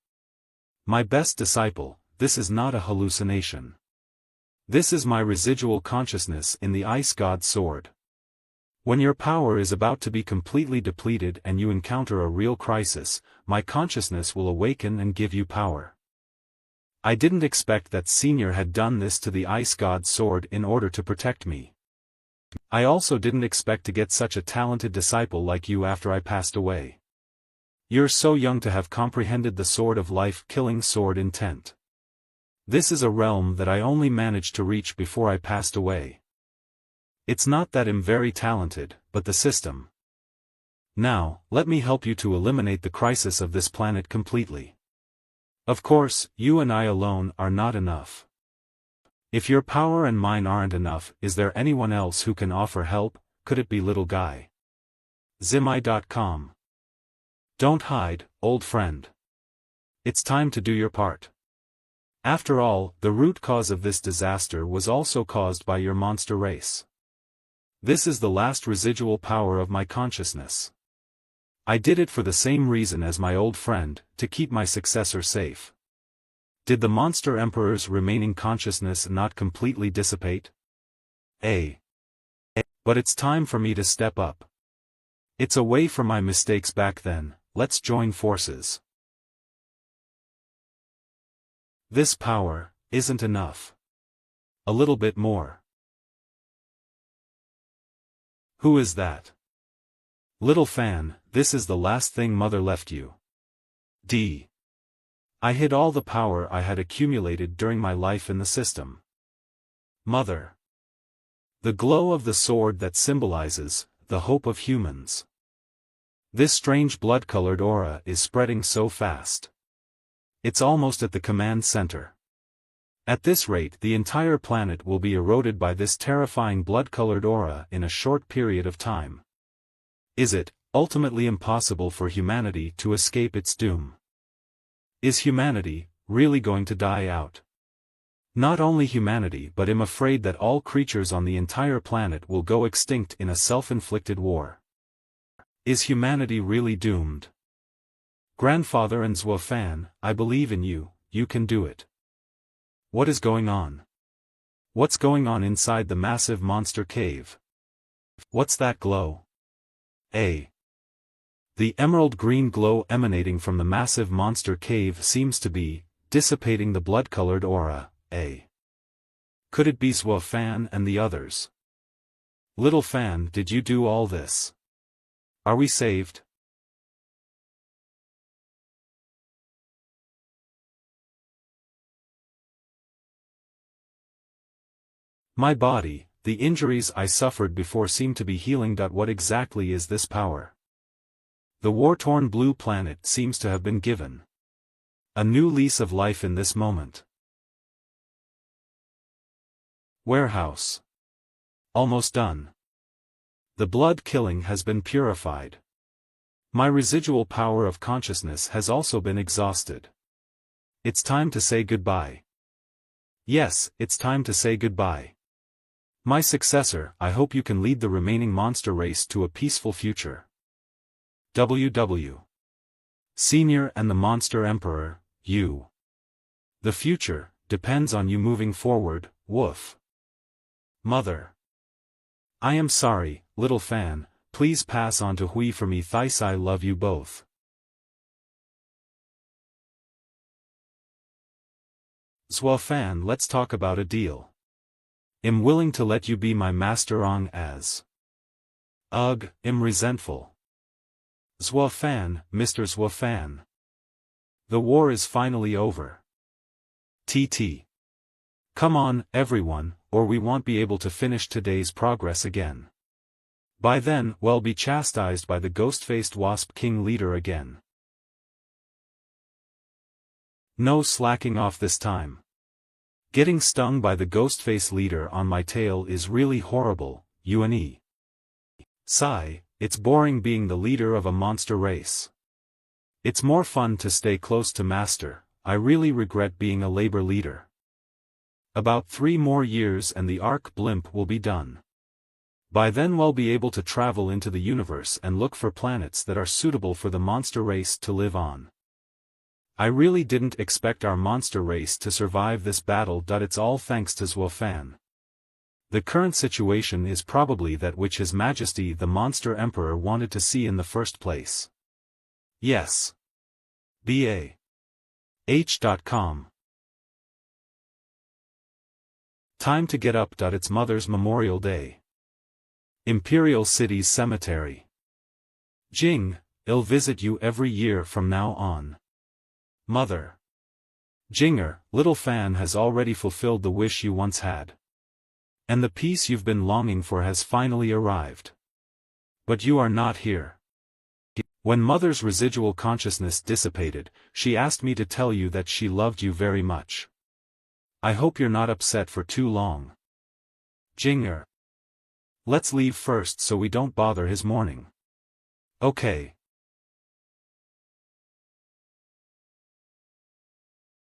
My best disciple, this is not a hallucination. This is my residual consciousness in the Ice God Sword. When your power is about to be completely depleted and you encounter a real crisis, my consciousness will awaken and give you power. I didn't expect that Senior had done this to the Ice God Sword in order to protect me. I also didn't expect to get such a talented disciple like you after I passed away. You're so young to have comprehended the Sword of Life killing sword intent. This is a realm that I only managed to reach before I passed away. It's not that I'm very talented, but the system. Now, let me help you to eliminate the crisis of this planet completely. Of course, you and I alone are not enough. If your power and mine aren't enough, is there anyone else who can offer help? Could it be little guy? Zimi.com. Don't hide, old friend. It's time to do your part. After all, the root cause of this disaster was also caused by your monster race. This is the last residual power of my consciousness. I did it for the same reason as my old friend, to keep my successor safe. Did the Monster Emperor's remaining consciousness not completely dissipate? But it's time for me to step up. It's away from my mistakes back then, let's join forces. This power isn't enough. a little bit more. Who is that? Little fan, this is the last thing mother left you. I hid all the power I had accumulated during my life in the system. Mother. The glow of the sword that symbolizes the hope of humans. This strange blood-colored aura is spreading so fast. It's almost at the command center. At this rate, the entire planet will be eroded by this terrifying blood-colored aura in a short period of time. Is it ultimately impossible for humanity to escape its doom? Is humanity really going to die out? Not only humanity, but I'm afraid that all creatures on the entire planet will go extinct in a self-inflicted war. Is humanity really doomed? Grandfather and Zhuofan, I believe in you, you can do it. What is going on? What's going on inside the massive monster cave? What's that glow? The emerald green glow emanating from the massive monster cave seems to be dissipating the blood-colored aura. Could it be Zhuofan and the others? Little fan, did you do all this? Are we saved? My body, the injuries I suffered before seem to be healing. What exactly is this power? The war-torn blue planet seems to have been given a new lease of life in this moment. Warehouse. Almost done. The blood killing has been purified. My residual power of consciousness has also been exhausted. It's time to say goodbye. Yes, it's time to say goodbye. My successor, I hope you can lead the remaining monster race to a peaceful future. WW. Senior and the Monster Emperor, you. The future depends on you moving forward, woof. Mother. I am sorry, little fan, please pass on to Hui for me. Thais, I love you both. Zhuofan, let's talk about a deal. I'm willing to let you be my master on as. Ugh, I'm resentful. Zhuofan, Mr. Zhuofan. The war is finally over. TT. Come on, everyone, or we won't be able to finish today's progress again. By then, we'll be chastised by the ghost-faced Wasp King leader again. No slacking off this time. Getting stung by the Ghostface leader on my tail is really horrible, UNE. Sigh, it's boring being the leader of a monster race. It's more fun to stay close to Master. I really regret being a labor leader. About 3 more years and the Arc Blimp will be done. By then we'll be able to travel into the universe and look for planets that are suitable for the monster race to live on. I really didn't expect our monster race to survive this battle. It's all thanks to Zhuofan. The current situation is probably that which His Majesty the Monster Emperor wanted to see in the first place. Yes. BA.H.com. Time to get up. It's Mother's Memorial Day. Imperial City's Cemetery. Jing, I'll visit you every year from now on. Mother. Jinger, little fan has already fulfilled the wish you once had. And the peace you've been longing for has finally arrived. But you are not here. When Mother's residual consciousness dissipated, she asked me to tell you that she loved you very much. I hope you're not upset for too long. Jinger. Let's leave first so we don't bother his mourning. Okay.